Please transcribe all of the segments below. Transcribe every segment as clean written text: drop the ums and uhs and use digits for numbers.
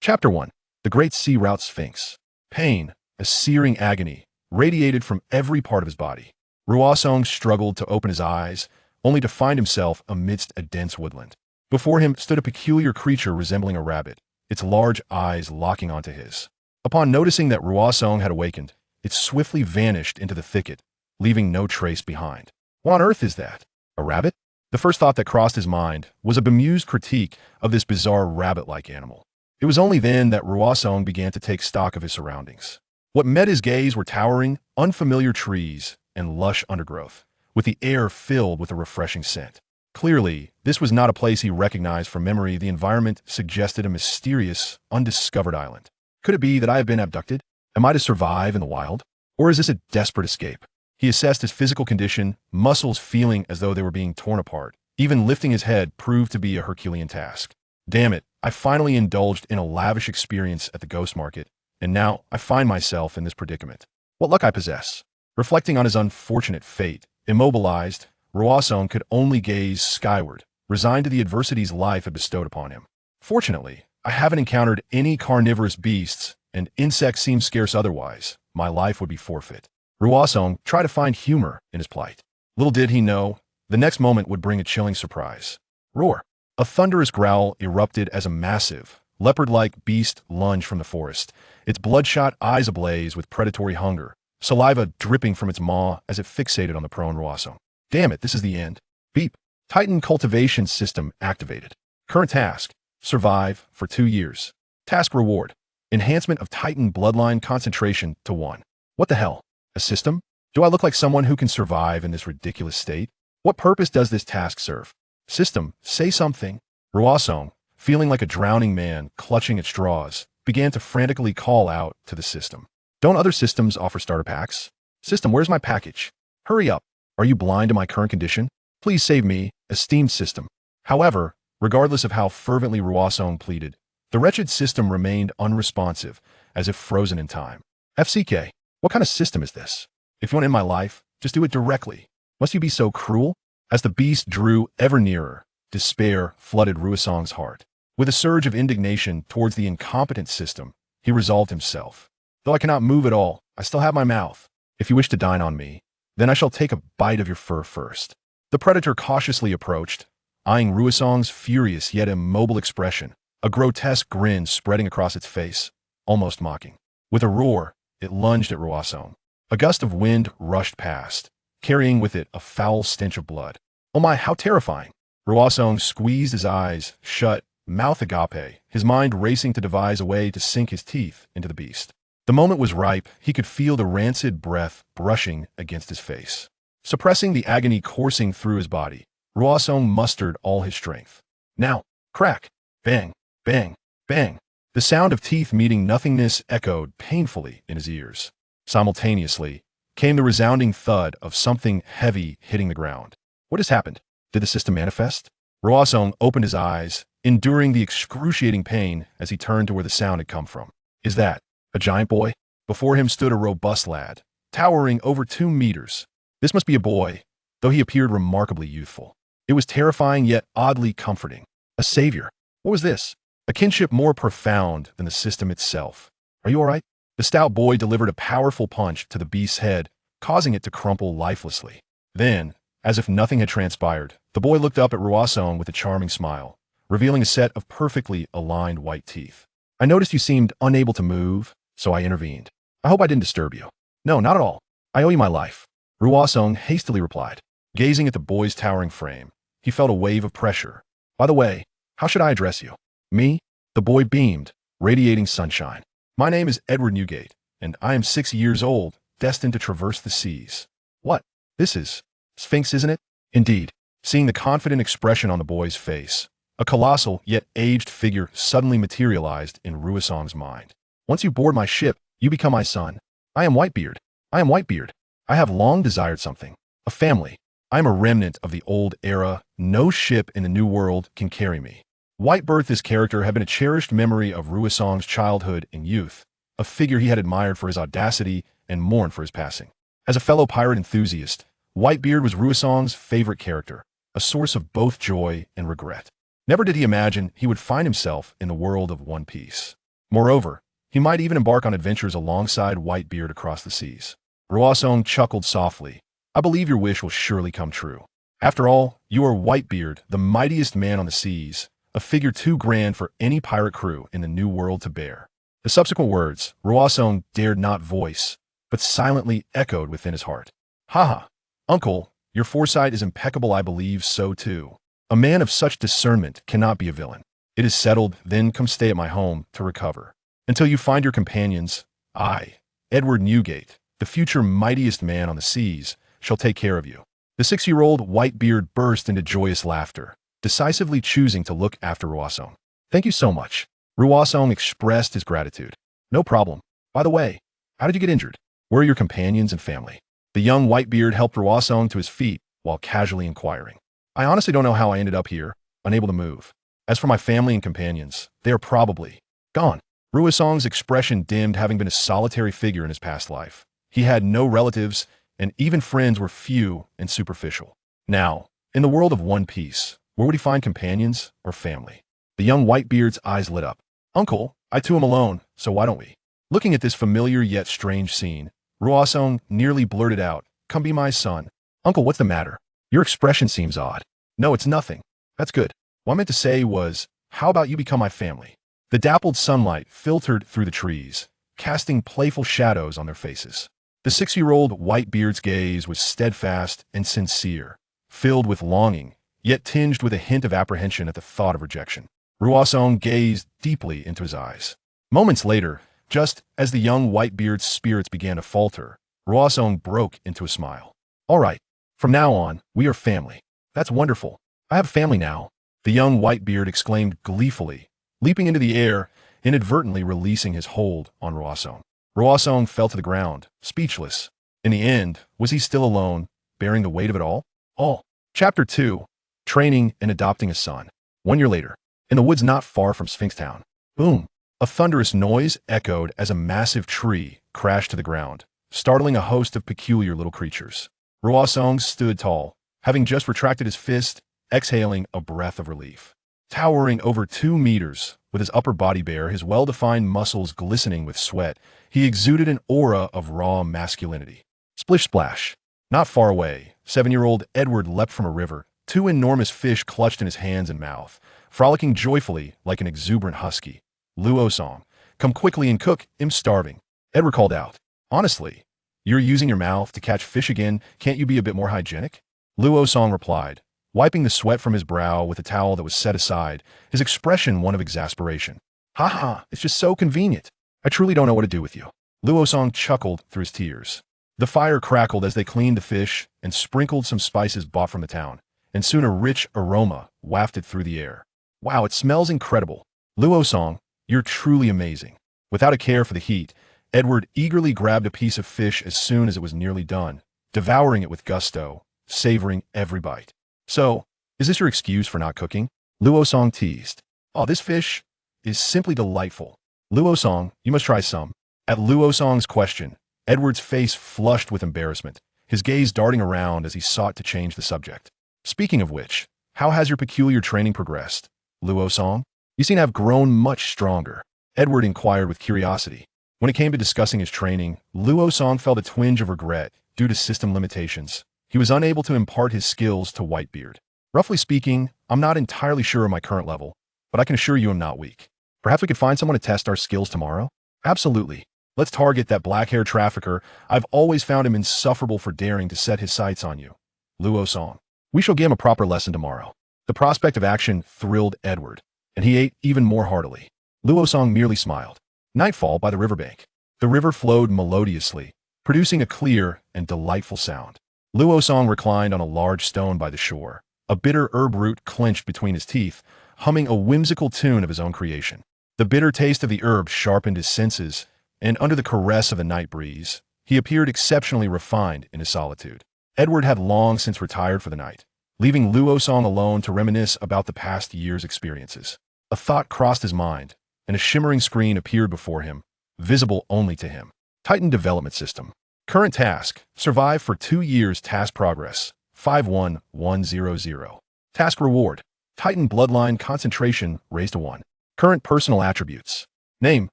Chapter 1. The Great Sea Route Sphinx. Pain, a searing agony, radiated from every part of his body. Ruosong struggled to open his eyes, only to find himself amidst a dense woodland. Before him stood a peculiar creature resembling a rabbit, its large eyes locking onto his. Upon noticing that Ruosong had awakened, it swiftly vanished into the thicket, leaving no trace behind. What on earth is that? A rabbit? The first thought that crossed his mind was a bemused critique of this bizarre rabbit-like animal. It was only then that Ruosong began to take stock of his surroundings. What met his gaze were towering, unfamiliar trees and lush undergrowth, with the air filled with a refreshing scent. Clearly, this was not a place he recognized from memory. The environment suggested a mysterious, undiscovered island. Could it be that I have been abducted? Am I to survive in the wild? Or is this a desperate escape? He assessed his physical condition, muscles feeling as though they were being torn apart. Even lifting his head proved to be a Herculean task. Damn it, I finally indulged in a lavish experience at the ghost market, and now I find myself in this predicament. What luck I possess. Reflecting on his unfortunate fate, immobilized, Ruosong could only gaze skyward, resigned to the adversities life had bestowed upon him. Fortunately, I haven't encountered any carnivorous beasts, and insects seem scarce otherwise. My life would be forfeit. Ruosong tried to find humor in his plight. Little did he know, the next moment would bring a chilling surprise. Roar! A thunderous growl erupted as a massive, leopard-like beast lunged from the forest, its bloodshot eyes ablaze with predatory hunger, saliva dripping from its maw as it fixated on the prone Ruosong. Damn it, this is the end. Beep. Titan cultivation system activated. Current task. Survive for 2 years. Task reward. Enhancement of Titan bloodline concentration to 1. What the hell? A system? Do I look like someone who can survive in this ridiculous state? What purpose does this task serve? System, say something. Ruosong, feeling like a drowning man clutching at straws, began to frantically call out to the system. Don't other systems offer starter packs? System, where's my package? Hurry up. Are you blind to my current condition? Please save me, esteemed system. However, regardless of how fervently Ruosong pleaded, the wretched system remained unresponsive, as if frozen in time. FCK, what kind of system is this? If you want to end my life, just do it directly. Must you be so cruel? As the beast drew ever nearer, despair flooded Ruosong's heart. With a surge of indignation towards the incompetent system, he resolved himself. Though I cannot move at all, I still have my mouth. If you wish to dine on me, then I shall take a bite of your fur first. The predator cautiously approached, eyeing Ruosong's furious yet immobile expression, a grotesque grin spreading across its face, almost mocking. With a roar, it lunged at Ruosong. A gust of wind rushed past, carrying with it a foul stench of blood. Oh my, how terrifying! Ruosong squeezed his eyes shut, mouth agape, his mind racing to devise a way to sink his teeth into the beast. The moment was ripe. He could feel the rancid breath brushing against his face. Suppressing the agony coursing through his body, Ruosong mustered all his strength. Now, crack, bang, bang, bang. The sound of teeth meeting nothingness echoed painfully in his ears. Simultaneously, came the resounding thud of something heavy hitting the ground. What has happened? Did the system manifest? Ruosong opened his eyes, enduring the excruciating pain as he turned to where the sound had come from. Is that a giant boy? Before him stood a robust lad, towering over 2 meters. This must be a boy, though he appeared remarkably youthful. It was terrifying yet oddly comforting. A savior. What was this? A kinship more profound than the system itself. Are you all right? The stout boy delivered a powerful punch to the beast's head, causing it to crumple lifelessly. Then, as if nothing had transpired, the boy looked up at Ruosong with a charming smile, revealing a set of perfectly aligned white teeth. I noticed you seemed unable to move, so I intervened. I hope I didn't disturb you. No, not at all. I owe you my life. Ruosong hastily replied. Gazing at the boy's towering frame, he felt a wave of pressure. By the way, how should I address you? Me? The boy beamed, radiating sunshine. My name is Edward Newgate, and I am 6 years old, destined to traverse the seas. What? This is Sphinx, isn't it? Indeed. Seeing the confident expression on the boy's face, a colossal yet aged figure suddenly materialized in Ruosong's mind. Once you board my ship, you become my son. I am Whitebeard. I am Whitebeard. I have long desired something. A family. I am a remnant of the old era. No ship in the new world can carry me. Whitebird, this character, had been a cherished memory of Ruosong's childhood and youth, a figure he had admired for his audacity and mourned for his passing. As a fellow pirate enthusiast, Whitebeard was Ruosong's favorite character, a source of both joy and regret. Never did he imagine he would find himself in the world of One Piece. Moreover, he might even embark on adventures alongside Whitebeard across the seas. Ruosong chuckled softly. I believe your wish will surely come true. After all, you are Whitebeard, the mightiest man on the seas, a figure too grand for any pirate crew in the New World to bear. The subsequent words, Ruosong dared not voice, but silently echoed within his heart. Haha, uncle, your foresight is impeccable. I believe so too. A man of such discernment cannot be a villain. It is settled, then come stay at my home to recover. Until you find your companions, I, Edward Newgate, the future mightiest man on the seas, shall take care of you. The 6-year-old Whitebeard burst into joyous laughter, decisively choosing to look after Ruosong. Thank you so much. Ruosong expressed his gratitude. No problem. By the way, how did you get injured? Where are your companions and family? The young Whitebeard helped Ruosong to his feet while casually inquiring. I honestly don't know how I ended up here, unable to move. As for my family and companions, they are probably gone. Ruosong's expression dimmed, having been a solitary figure in his past life. He had no relatives, and even friends were few and superficial. Now, in the world of One Piece, where would he find companions or family? The young Whitebeard's eyes lit up. Uncle, I too am alone, so why don't we? Looking at this familiar yet strange scene, Ruosong nearly blurted out, Come be my son. Uncle, what's the matter? Your expression seems odd. No, it's nothing. That's good. What I meant to say was, how about you become my family? The dappled sunlight filtered through the trees, casting playful shadows on their faces. The 6-year-old Whitebeard's gaze was steadfast and sincere, filled with longing, yet tinged with a hint of apprehension at the thought of rejection. Ruosong gazed deeply into his eyes. Moments later, just as the young Whitebeard's spirits began to falter, Ruosong broke into a smile. All right, from now on, we are family. That's wonderful. I have family now, the young Whitebeard exclaimed gleefully, leaping into the air, inadvertently releasing his hold on Ruosong. Ruosong fell to the ground, speechless. In the end, was he still alone, bearing the weight of it all? Chapter 2. Training and Adopting a Son. 1 year later, in the woods not far from Sphinxtown. Boom! A thunderous noise echoed as a massive tree crashed to the ground, startling a host of peculiar little creatures. Ruosong stood tall, having just retracted his fist, exhaling a breath of relief. Towering over 2 meters, with his upper body bare, his well-defined muscles glistening with sweat, he exuded an aura of raw masculinity. Splish splash. Not far away, 7-year-old Edward leapt from a river, 2 enormous fish clutched in his hands and mouth, frolicking joyfully like an exuberant husky. Luosong, come quickly and cook, I'm starving. Edward called out. Honestly, you're using your mouth to catch fish again, can't you be a bit more hygienic? Luosong replied, wiping the sweat from his brow with a towel that was set aside, his expression one of exasperation. Haha, it's just so convenient. I truly don't know what to do with you. Luosong chuckled through his tears. The fire crackled as they cleaned the fish and sprinkled some spices bought from the town, and soon a rich aroma wafted through the air. Wow, it smells incredible. Luosong, you're truly amazing. Without a care for the heat, Edward eagerly grabbed a piece of fish as soon as it was nearly done, devouring it with gusto, savoring every bite. So, is this your excuse for not cooking? Luosong teased. Oh, this fish is simply delightful. Luosong, you must try some. At Luosong's question, Edward's face flushed with embarrassment, his gaze darting around as he sought to change the subject. Speaking of which, how has your peculiar training progressed, Luosong? You seem to have grown much stronger. Edward inquired with curiosity. When it came to discussing his training, Luosong felt a twinge of regret due to system limitations. He was unable to impart his skills to Whitebeard. Roughly speaking, I'm not entirely sure of my current level, but I can assure you I'm not weak. Perhaps we could find someone to test our skills tomorrow? Absolutely. Let's target that black-haired trafficker. I've always found him insufferable for daring to set his sights on you. Luosong. We shall give him a proper lesson tomorrow. The prospect of action thrilled Edward, and he ate even more heartily. Luosong merely smiled. Nightfall by the riverbank. The river flowed melodiously, producing a clear and delightful sound. Luosong reclined on a large stone by the shore, a bitter herb root clenched between his teeth, humming a whimsical tune of his own creation. The bitter taste of the herb sharpened his senses, and under the caress of the night breeze, he appeared exceptionally refined in his solitude. Edward had long since retired for the night, leaving Luosong alone to reminisce about the past year's experiences. A thought crossed his mind, and a shimmering screen appeared before him, visible only to him. Titan Development System. Current task, survive for 2 years. Task progress, 51100. Task reward, Titan Bloodline concentration raised to 1. Current personal attributes. Name,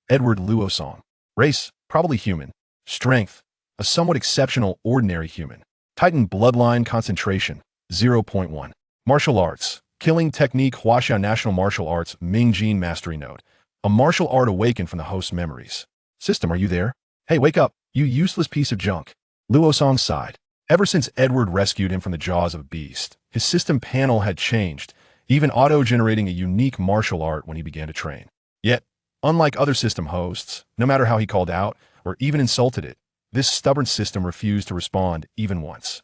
Edward Luosong. Race, probably human. Strength, a somewhat exceptional ordinary human. Titan bloodline concentration, 0.1. Martial arts, killing technique Huaxia National Martial Arts Ming Jin Mastery Node. A martial art awakened from the host's memories. System, are you there? Hey, wake up, you useless piece of junk. Luosong sighed. Ever since Edward rescued him from the jaws of a beast, his system panel had changed, even auto-generating a unique martial art when he began to train. Yet, unlike other system hosts, no matter how he called out or even insulted it, this stubborn system refused to respond even once.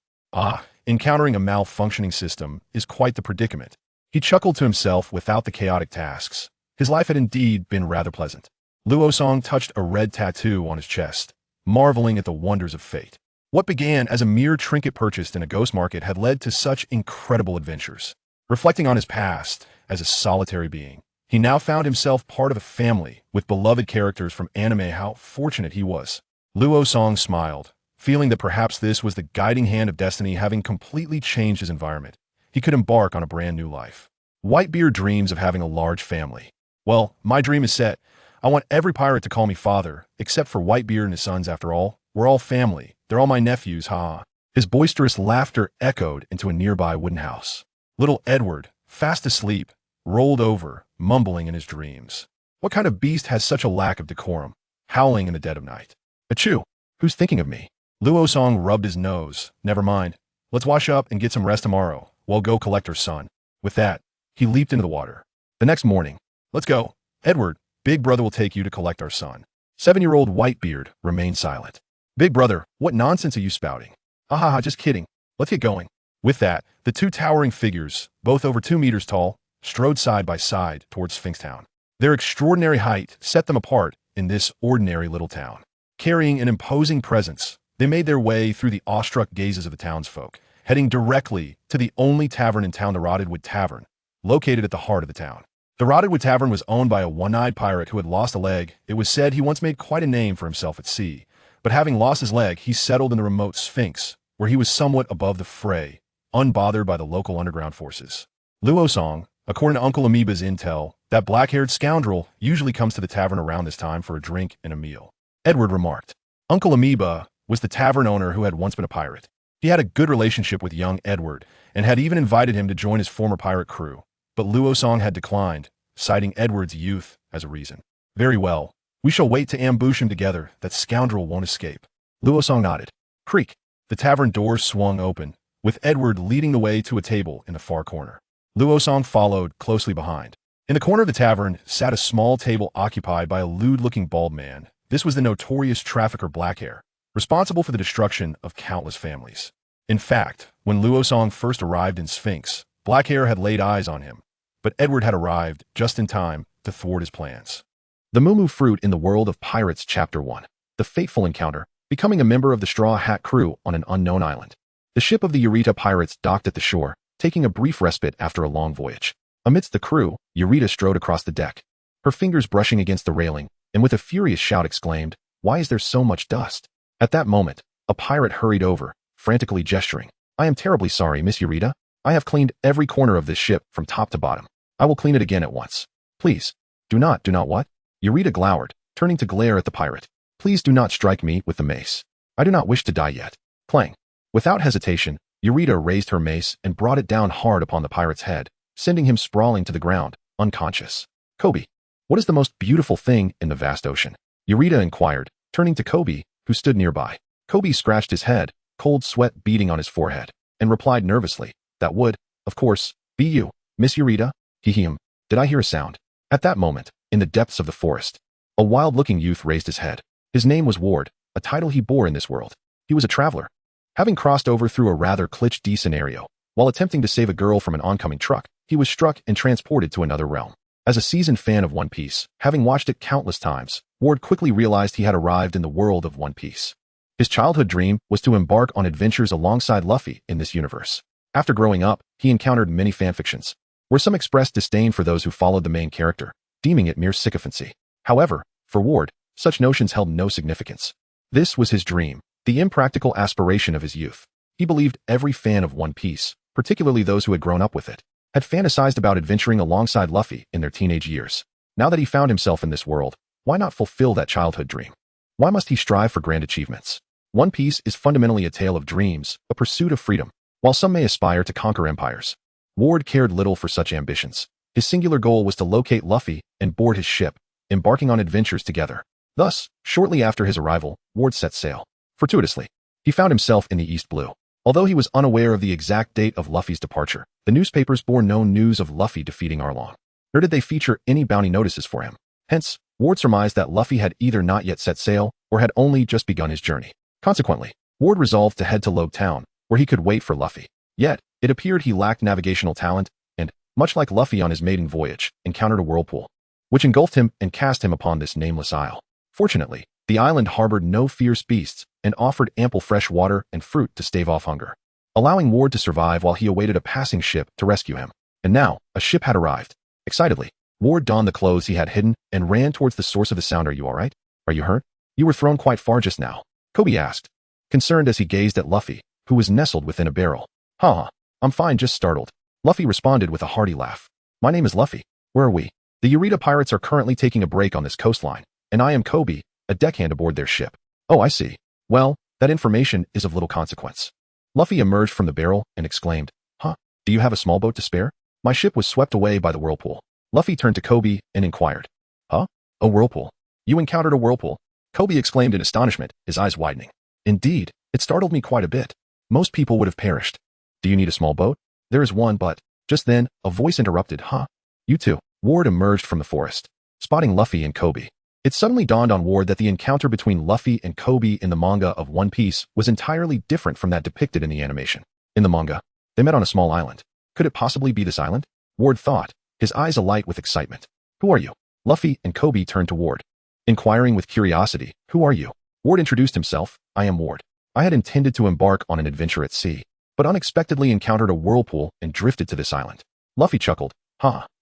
Encountering a malfunctioning system is quite the predicament. He chuckled to himself without the chaotic tasks. His life had indeed been rather pleasant. Luosong touched a red tattoo on his chest, marveling at the wonders of fate. What began as a mere trinket purchased in a ghost market had led to such incredible adventures. Reflecting on his past as a solitary being, he now found himself part of a family with beloved characters from anime. How fortunate he was. Luosong smiled, feeling that perhaps this was the guiding hand of destiny. Having completely changed his environment, he could embark on a brand new life. Whitebeard dreams of having a large family. Well, my dream is set. I want every pirate to call me father, except for Whitebeard and his sons. After all, we're all family. They're all my nephews, ha. His boisterous laughter echoed into a nearby wooden house. Little Edward, fast asleep, rolled over, mumbling in his dreams. What kind of beast has such a lack of decorum, howling in the dead of night? Achoo! Who's thinking of me? Luosong rubbed his nose. Never mind. Let's wash up and get some rest tomorrow. We'll go collect our son. With that, he leaped into the water. The next morning, let's go. Edward, Big Brother will take you to collect our son. 7-year-old Whitebeard remained silent. Big Brother, what nonsense are you spouting? Ahaha, just kidding. Let's get going. With that, the two towering figures, both over 2 meters tall, strode side by side towards Sphinxtown. Their extraordinary height set them apart in this ordinary little town. Carrying an imposing presence, they made their way through the awestruck gazes of the townsfolk, heading directly to the only tavern in town, the Rotted Tavern, located at the heart of the town. The Rotted Tavern was owned by a one-eyed pirate who had lost a leg. It was said he once made quite a name for himself at sea, but having lost his leg, he settled in the remote Sphinx, where he was somewhat above the fray, unbothered by the local underground forces. Luosong, according to Uncle Amoeba's intel, that black-haired scoundrel usually comes to the tavern around this time for a drink and a meal. Edward remarked. Uncle Amoeba was the tavern owner who had once been a pirate. He had a good relationship with young Edward and had even invited him to join his former pirate crew, but Luosong had declined, citing Edward's youth as a reason. Very well. We shall wait to ambush him together. That scoundrel won't escape. Luosong nodded. Creak. The tavern doors swung open, with Edward leading the way to a table in the far corner. Luosong followed closely behind. In the corner of the tavern sat a small table occupied by a lewd-looking bald man. This was the notorious trafficker Blackhair, responsible for the destruction of countless families. In fact, when Luosong first arrived in Sphinx, Blackhair had laid eyes on him, but Edward had arrived just in time to thwart his plans. The Mumu Fruit in the World of Pirates Chapter 1. The Fateful Encounter, becoming a member of the Straw Hat crew on an unknown island. The ship of the Arlita pirates docked at the shore, taking a brief respite after a long voyage. Amidst the crew, Arlita strode across the deck, her fingers brushing against the railing, and with a furious shout exclaimed, "Why is there so much dust?" At that moment, a pirate hurried over, frantically gesturing. "I am terribly sorry, Miss Arlita. I have cleaned every corner of this ship from top to bottom. I will clean it again at once. Please, do not what?" Arlita glowered, turning to glare at the pirate. "Please do not strike me with the mace. I do not wish to die yet." Clang. Without hesitation, Arlita raised her mace and brought it down hard upon the pirate's head, sending him sprawling to the ground, unconscious. "Koby, what is the most beautiful thing in the vast ocean?" Arlita inquired, turning to Koby, who stood nearby. Koby scratched his head, cold sweat beading on his forehead, and replied nervously, "That would, of course, be you, Miss Arlita." Did I hear a sound? At that moment, in the depths of the forest, a wild-looking youth raised his head. His name was Ward, a title he bore in this world. He was a traveler. Having crossed over through a rather Glitch-D scenario, while attempting to save a girl from an oncoming truck, he was struck and transported to another realm. As a seasoned fan of One Piece, having watched it countless times, Ward quickly realized he had arrived in the world of One Piece. His childhood dream was to embark on adventures alongside Luffy in this universe. After growing up, he encountered many fanfictions, where some expressed disdain for those who followed the main character, deeming it mere sycophancy. However, for Ward, such notions held no significance. This was his dream, the impractical aspiration of his youth. He believed every fan of One Piece, particularly those who had grown up with it, had fantasized about adventuring alongside Luffy in their teenage years. Now that he found himself in this world, Why not fulfill that childhood dream? Why must he strive for grand achievements? One Piece is fundamentally a tale of dreams, a pursuit of freedom. While some may aspire to conquer empires, Ward cared little for such ambitions. His singular goal was to locate Luffy and board his ship, embarking on adventures together. Thus, shortly after his arrival, Ward set sail. Fortuitously, he found himself in the East Blue. Although he was unaware of the exact date of Luffy's departure, the newspapers bore no news of Luffy defeating Arlong, nor did they feature any bounty notices for him. Hence, Ward surmised that Luffy had either not yet set sail or had only just begun his journey. Consequently, Ward resolved to head to Loguetown, where he could wait for Luffy. Yet, it appeared he lacked navigational talent and, much like Luffy on his maiden voyage, encountered a whirlpool, which engulfed him and cast him upon this nameless isle. Fortunately, the island harbored no fierce beasts and offered ample fresh water and fruit to stave off hunger, allowing Ward to survive while he awaited a passing ship to rescue him. And now, a ship had arrived. Excitedly, Ward donned the clothes he had hidden and ran towards the source of the sound. Are you all right? Are you hurt? You were thrown quite far just now, Koby asked, concerned as he gazed at Luffy, who was nestled within a barrel. Haha, I'm fine, just startled. Luffy responded with a hearty laugh. My name is Luffy. Where are we? The Arlita pirates are currently taking a break on this coastline, and I am Koby, a deckhand aboard their ship. Oh, I see. Well, that information is of little consequence. Luffy emerged from the barrel and exclaimed, Huh? Do you have a small boat to spare? My ship was swept away by the whirlpool. Luffy turned to Koby and inquired, Huh? A whirlpool? You encountered a whirlpool? Koby exclaimed in astonishment, his eyes widening. Indeed, it startled me quite a bit. Most people would have perished. Do you need a small boat? There is one, but... Just then, a voice interrupted, Huh? You too. Ward emerged from the forest, spotting Luffy and Koby. It suddenly dawned on Ward that the encounter between Luffy and Koby in the manga of One Piece was entirely different from that depicted in the animation. In the manga, they met on a small island. Could it possibly be this island? Ward thought, his eyes alight with excitement. Who are you? Luffy and Koby turned to Ward, inquiring with curiosity, Who are you? Ward introduced himself, I am Ward. I had intended to embark on an adventure at sea, but unexpectedly encountered a whirlpool and drifted to this island. Luffy chuckled,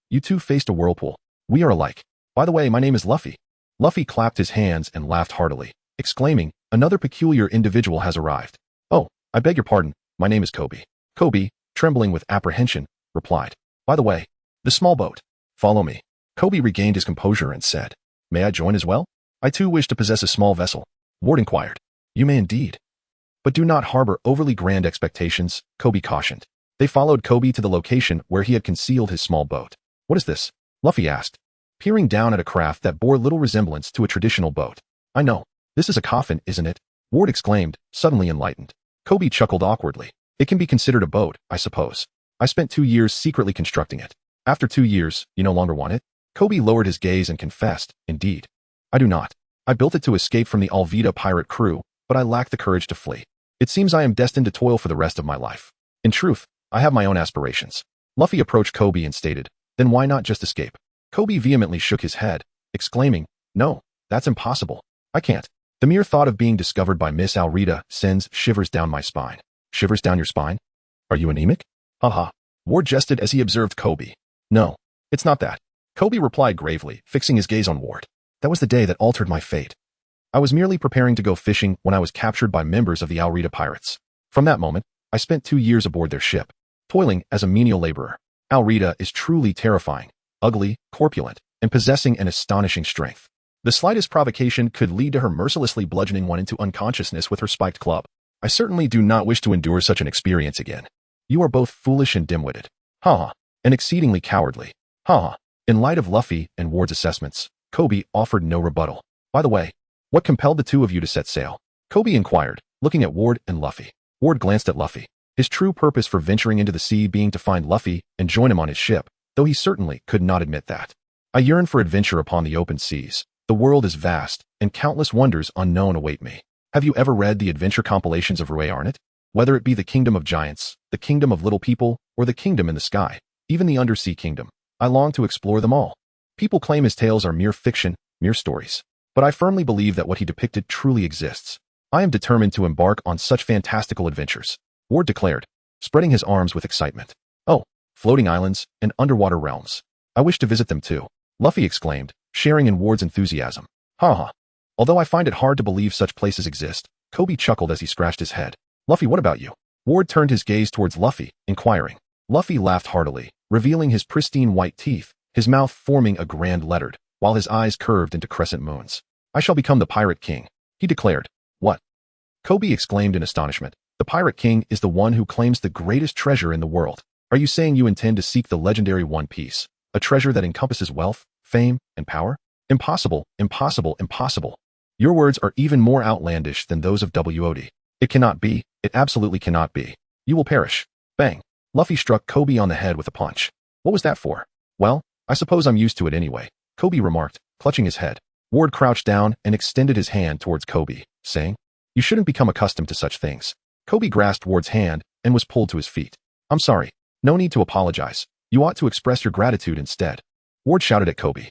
You two faced a whirlpool. We are alike. By the way, my name is Luffy. Luffy clapped his hands and laughed heartily, exclaiming, Another peculiar individual has arrived. Oh, I beg your pardon, my name is Koby. Koby, trembling with apprehension, replied, By the way, the small boat. Follow me. Koby regained his composure and said, May I join as well? I too wish to possess a small vessel. Ward inquired. You may indeed. But do not harbor overly grand expectations, Koby cautioned. They followed Koby to the location where he had concealed his small boat. What is this? Luffy asked, peering down at a craft that bore little resemblance to a traditional boat. I know. This is a coffin, isn't it? Ward exclaimed, suddenly enlightened. Koby chuckled awkwardly. It can be considered a boat, I suppose. I spent 2 years secretly constructing it. After 2 years, you no longer want it? Koby lowered his gaze and confessed, Indeed. I do not. I built it to escape from the Alrita pirate crew, but I lack the courage to flee. It seems I am destined to toil for the rest of my life. In truth, I have my own aspirations. Luffy approached Koby and stated, Then why not just escape? Koby vehemently shook his head, exclaiming, No, that's impossible. I can't. The mere thought of being discovered by Miss Alrita sends shivers down my spine. Shivers down your spine? Are you anemic? Haha. Ward jested as he observed Koby. No, it's not that. Koby replied gravely, fixing his gaze on Ward. That was the day that altered my fate. I was merely preparing to go fishing when I was captured by members of the Alrita pirates. From that moment, I spent 2 years aboard their ship, toiling as a menial laborer. Alrita is truly terrifying, ugly, corpulent, and possessing an astonishing strength. The slightest provocation could lead to her mercilessly bludgeoning one into unconsciousness with her spiked club. I certainly do not wish to endure such an experience again. You are both foolish and dim-witted. Ha! And exceedingly cowardly. Ha! In light of Luffy and Ward's assessments, Koby offered no rebuttal. By the way, what compelled the two of you to set sail? Koby inquired, looking at Ward and Luffy. Ward glanced at Luffy, his true purpose for venturing into the sea being to find Luffy and join him on his ship, though he certainly could not admit that. I yearn for adventure upon the open seas. The world is vast, and countless wonders unknown await me. Have you ever read the adventure compilations of Ruosong? Whether it be the Kingdom of Giants, the Kingdom of Little People, or the Kingdom in the Sky, even the Undersea Kingdom, I long to explore them all. People claim his tales are mere fiction, mere stories. But I firmly believe that what he depicted truly exists. I am determined to embark on such fantastical adventures, Ward declared, spreading his arms with excitement. Oh, floating islands and underwater realms. I wish to visit them too, Luffy exclaimed, sharing in Ward's enthusiasm. Ha. Although I find it hard to believe such places exist, Koby chuckled as he scratched his head. Luffy, what about you? Ward turned his gaze towards Luffy, inquiring. Luffy laughed heartily, revealing his pristine white teeth, his mouth forming a grand lettered while his eyes curved into crescent moons. I shall become the Pirate King, he declared. What? Koby exclaimed in astonishment. The Pirate King is the one who claims the greatest treasure in the world. Are you saying you intend to seek the legendary One Piece, a treasure that encompasses wealth, fame, and power? Impossible, impossible, impossible. Your words are even more outlandish than those of WOD. It cannot be. It absolutely cannot be. You will perish. Bang. Luffy struck Koby on the head with a punch. What was that for? Well, I suppose I'm used to it anyway, Koby remarked, clutching his head. Ward crouched down and extended his hand towards Koby, saying, You shouldn't become accustomed to such things. Koby grasped Ward's hand and was pulled to his feet. I'm sorry. No need to apologize. You ought to express your gratitude instead. Ward shouted at Koby.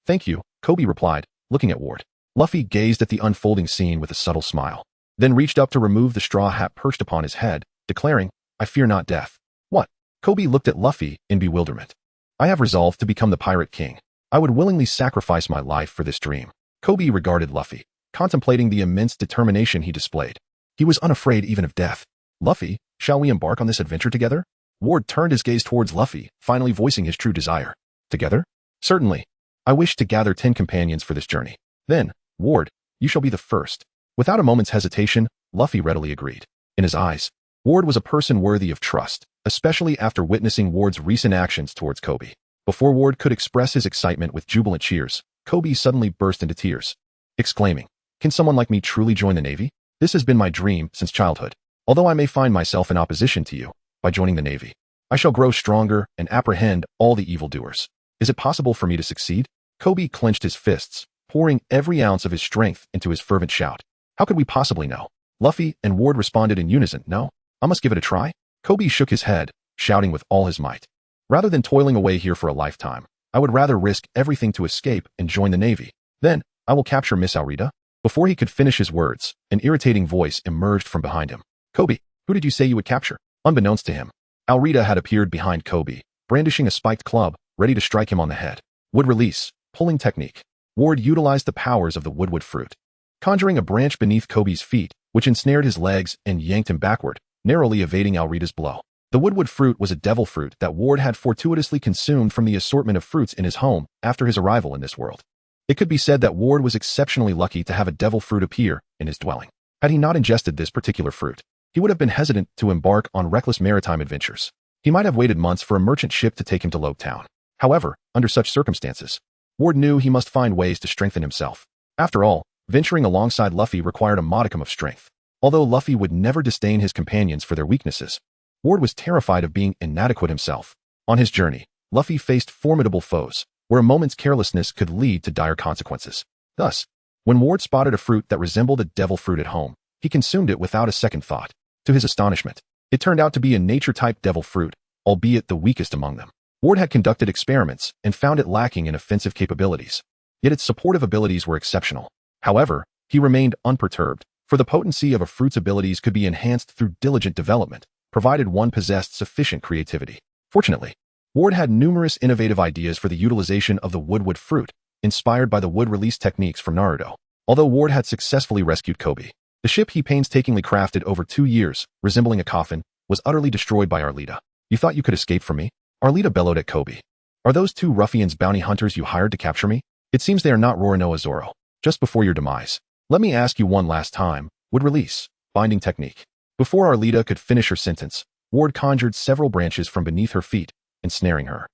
Thank you, Koby replied, looking at Ward. Luffy gazed at the unfolding scene with a subtle smile, then reached up to remove the straw hat perched upon his head, declaring, I fear not death. What? Koby looked at Luffy in bewilderment. I have resolved to become the Pirate King. I would willingly sacrifice my life for this dream. Koby regarded Luffy, contemplating the immense determination he displayed. He was unafraid even of death. Luffy, shall we embark on this adventure together? Ward turned his gaze towards Luffy, finally voicing his true desire. Together? Certainly. I wish to gather 10 companions for this journey. Then, Ward, you shall be the first. Without a moment's hesitation, Luffy readily agreed. In his eyes, Ward was a person worthy of trust, especially after witnessing Ward's recent actions towards Koby. Before Ward could express his excitement with jubilant cheers, Koby suddenly burst into tears, exclaiming, Can someone like me truly join the Navy? This has been my dream since childhood. Although I may find myself in opposition to you, by joining the Navy, I shall grow stronger and apprehend all the evildoers. Is it possible for me to succeed? Koby clenched his fists, pouring every ounce of his strength into his fervent shout. How could we possibly know? Luffy and Ward responded in unison. No, I must give it a try. Koby shook his head, shouting with all his might. Rather than toiling away here for a lifetime, I would rather risk everything to escape and join the Navy. Then, I will capture Miss Alrita. Before he could finish his words, an irritating voice emerged from behind him. Koby, who did you say you would capture? Unbeknownst to him, Alrita had appeared behind Koby, brandishing a spiked club, ready to strike him on the head. Wood release, pulling technique. Ward utilized the powers of the woodwood fruit, conjuring a branch beneath Koby's feet, which ensnared his legs and yanked him backward, narrowly evading Alrita's blow. The woodwood fruit was a devil fruit that Ward had fortuitously consumed from the assortment of fruits in his home after his arrival in this world. It could be said that Ward was exceptionally lucky to have a devil fruit appear in his dwelling. Had he not ingested this particular fruit, he would have been hesitant to embark on reckless maritime adventures. He might have waited months for a merchant ship to take him to Loguetown. However, under such circumstances, Ward knew he must find ways to strengthen himself. After all, venturing alongside Luffy required a modicum of strength. Although Luffy would never disdain his companions for their weaknesses, Ward was terrified of being inadequate himself. On his journey, Luffy faced formidable foes, where a moment's carelessness could lead to dire consequences. Thus, when Ward spotted a fruit that resembled a devil fruit at home, he consumed it without a second thought. To his astonishment, it turned out to be a nature-type devil fruit, albeit the weakest among them. Ward had conducted experiments and found it lacking in offensive capabilities, yet its supportive abilities were exceptional. However, he remained unperturbed, for the potency of a fruit's abilities could be enhanced through diligent development, provided one possessed sufficient creativity. Fortunately, Ward had numerous innovative ideas for the utilization of the woodwood fruit, inspired by the wood release techniques from Naruto. Although Ward had successfully rescued Koby, the ship he painstakingly crafted over 2 years, resembling a coffin, was utterly destroyed by Arlita. You thought you could escape from me? Arlita bellowed at Koby. Are those 2 ruffians bounty hunters you hired to capture me? It seems they are not Roronoa Zoro. Just before your demise. Let me ask you one last time. Wood release, binding technique. Before Arlita could finish her sentence, Ward conjured several branches from beneath her feet, ensnaring her.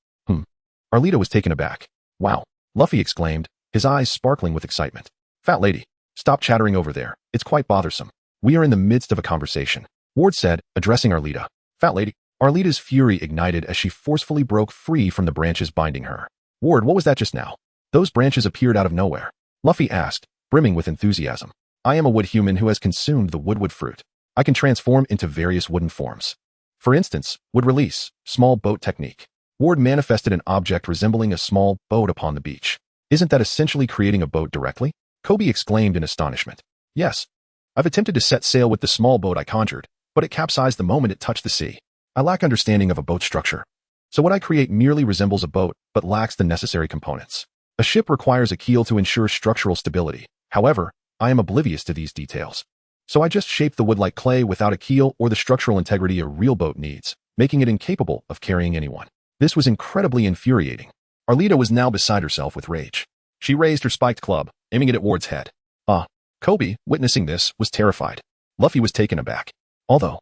Arlita was taken aback. Wow, Luffy exclaimed, his eyes sparkling with excitement. Fat lady, stop chattering over there. It's quite bothersome. We are in the midst of a conversation, Ward said, addressing Arlita. Fat lady. Arlita's fury ignited as she forcefully broke free from the branches binding her. Ward, what was that just now? Those branches appeared out of nowhere. Luffy asked, brimming with enthusiasm. I am a wood human who has consumed the woodwood fruit. I can transform into various wooden forms. For instance, wood release, small boat technique. Ward manifested an object resembling a small boat upon the beach. Isn't that essentially creating a boat directly? Koby exclaimed in astonishment. Yes. I've attempted to set sail with the small boat I conjured, but it capsized the moment it touched the sea. I lack understanding of a boat structure. So what I create merely resembles a boat, but lacks the necessary components. A ship requires a keel to ensure structural stability. However, I am oblivious to these details. So I just shape the wood like clay without a keel or the structural integrity a real boat needs, making it incapable of carrying anyone. This was incredibly infuriating. Arlita was now beside herself with rage. She raised her spiked club, aiming it at Ward's head. Koby, witnessing this, was terrified. Luffy was taken aback. Although,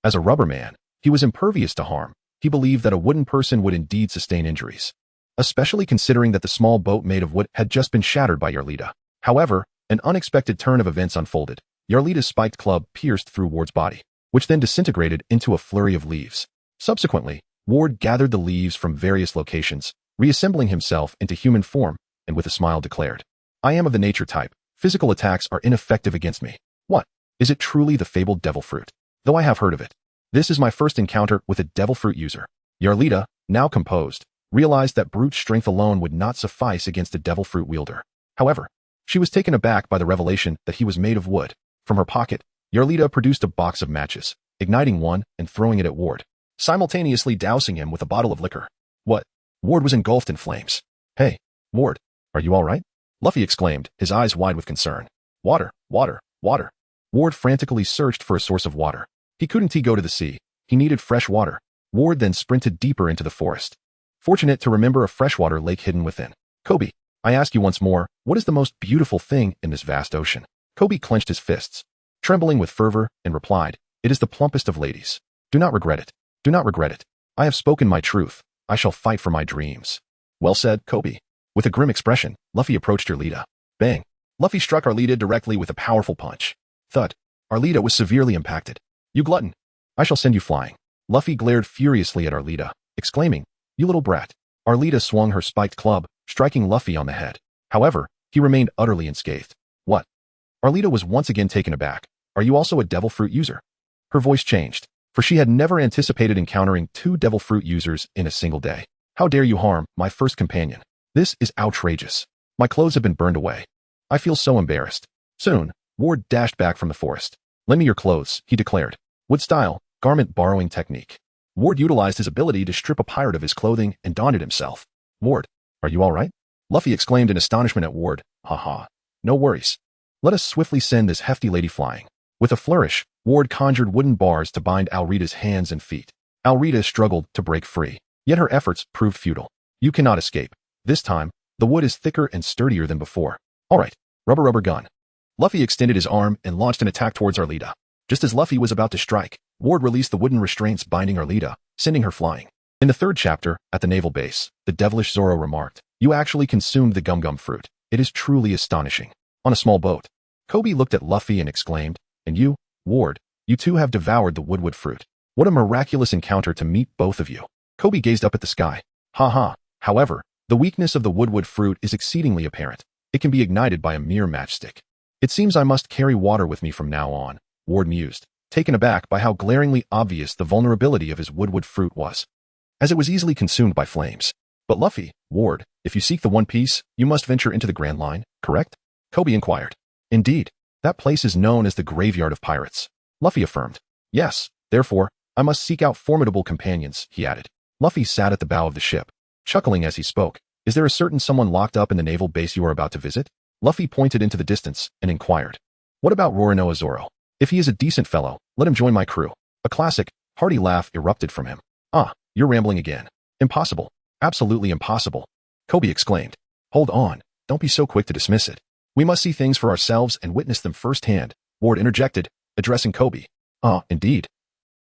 as a rubber man, he was impervious to harm, he believed that a wooden person would indeed sustain injuries, especially considering that the small boat made of wood had just been shattered by Arlita. However, an unexpected turn of events unfolded. Arlita's spiked club pierced through Ward's body, which then disintegrated into a flurry of leaves. Subsequently, Ward gathered the leaves from various locations, reassembling himself into human form, and with a smile declared, "I am of the nature type. Physical attacks are ineffective against me. What? Is it truly the fabled devil fruit? Though I have heard of it. This is my first encounter with a devil fruit user." Arlita, now composed, realized that brute strength alone would not suffice against a devil fruit wielder. However, she was taken aback by the revelation that he was made of wood. From her pocket, Arlita produced a box of matches, igniting one and throwing it at Ward, simultaneously dousing him with a bottle of liquor. What? Ward was engulfed in flames. "Hey, Ward, are you all right?" Luffy exclaimed, his eyes wide with concern. "Water, water, water." Ward frantically searched for a source of water. He couldn't go to the sea. He needed fresh water. Ward then sprinted deeper into the forest, fortunate to remember a freshwater lake hidden within. "Koby, I ask you once more, what is the most beautiful thing in this vast ocean?" Koby clenched his fists, trembling with fervor, and replied, "It is the plumpest of ladies. Do not regret it. Do not regret it. I have spoken my truth. I shall fight for my dreams." "Well said, Koby." With a grim expression, Luffy approached Arlita. Bang! Luffy struck Arlita directly with a powerful punch. Thud! Arlita was severely impacted. "You glutton! I shall send you flying." Luffy glared furiously at Arlita, exclaiming, "You little brat." Arlita swung her spiked club, striking Luffy on the head. However, he remained utterly unscathed. "What?" Arlita was once again taken aback. "Are you also a devil fruit user?" Her voice changed, for she had never anticipated encountering 2 devil fruit users in a single day. "How dare you harm my first companion? This is outrageous. My clothes have been burned away. I feel so embarrassed." Soon, Ward dashed back from the forest. "Lend me your clothes," he declared. Wood style, garment borrowing technique. Ward utilized his ability to strip a pirate of his clothing and donned it himself. "Ward, are you all right?" Luffy exclaimed in astonishment at Ward. "Haha. No worries. Let us swiftly send this hefty lady flying." With a flourish, Ward conjured wooden bars to bind Alrita's hands and feet. Alrita struggled to break free, yet her efforts proved futile. "You cannot escape. This time, the wood is thicker and sturdier than before. All right, rubber gun." Luffy extended his arm and launched an attack towards Arlita. Just as Luffy was about to strike, Ward released the wooden restraints binding Arlita, sending her flying. In the 3rd chapter, at the naval base, the devilish Zoro remarked, "You actually consumed the gum fruit. It is truly astonishing." On a small boat, Koby looked at Luffy and exclaimed, "And you, Ward, you too have devoured the woodwood fruit. What a miraculous encounter to meet both of you." Koby gazed up at the sky. "Ha. However, the weakness of the woodwood fruit is exceedingly apparent. It can be ignited by a mere matchstick. It seems I must carry water with me from now on," Ward mused, taken aback by how glaringly obvious the vulnerability of his woodwood fruit was, as it was easily consumed by flames. "But Luffy, Ward, if you seek the One Piece, you must venture into the Grand Line, correct?" Koby inquired. "Indeed. That place is known as the Graveyard of Pirates," Luffy affirmed. "Yes, therefore, I must seek out formidable companions," he added. Luffy sat at the bow of the ship, chuckling as he spoke. "Is there a certain someone locked up in the naval base you are about to visit?" Luffy pointed into the distance and inquired. "What about Roronoa Zoro? If he is a decent fellow, let him join my crew." A classic, hearty laugh erupted from him. "Ah, you're rambling again. Impossible. Absolutely impossible," Koby exclaimed. "Hold on, don't be so quick to dismiss it. We must see things for ourselves and witness them firsthand," Ward interjected, addressing Koby. "Ah, indeed,"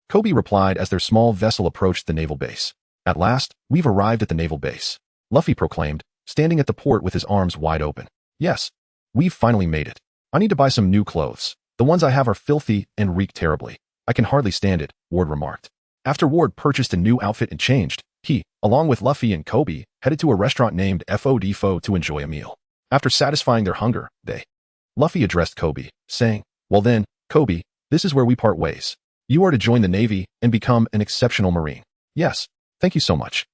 Koby replied as their small vessel approached the naval base. "At last, we've arrived at the naval base," Luffy proclaimed, standing at the port with his arms wide open. "Yes, we've finally made it. I need to buy some new clothes. The ones I have are filthy and reek terribly. I can hardly stand it," Ward remarked. After Ward purchased a new outfit and changed, he, along with Luffy and Koby, headed to a restaurant named Fo to enjoy a meal. After satisfying their hunger, Luffy addressed Koby, saying, "Well then, Koby, this is where we part ways. You are to join the Navy and become an exceptional Marine." "Yes, thank you so much,"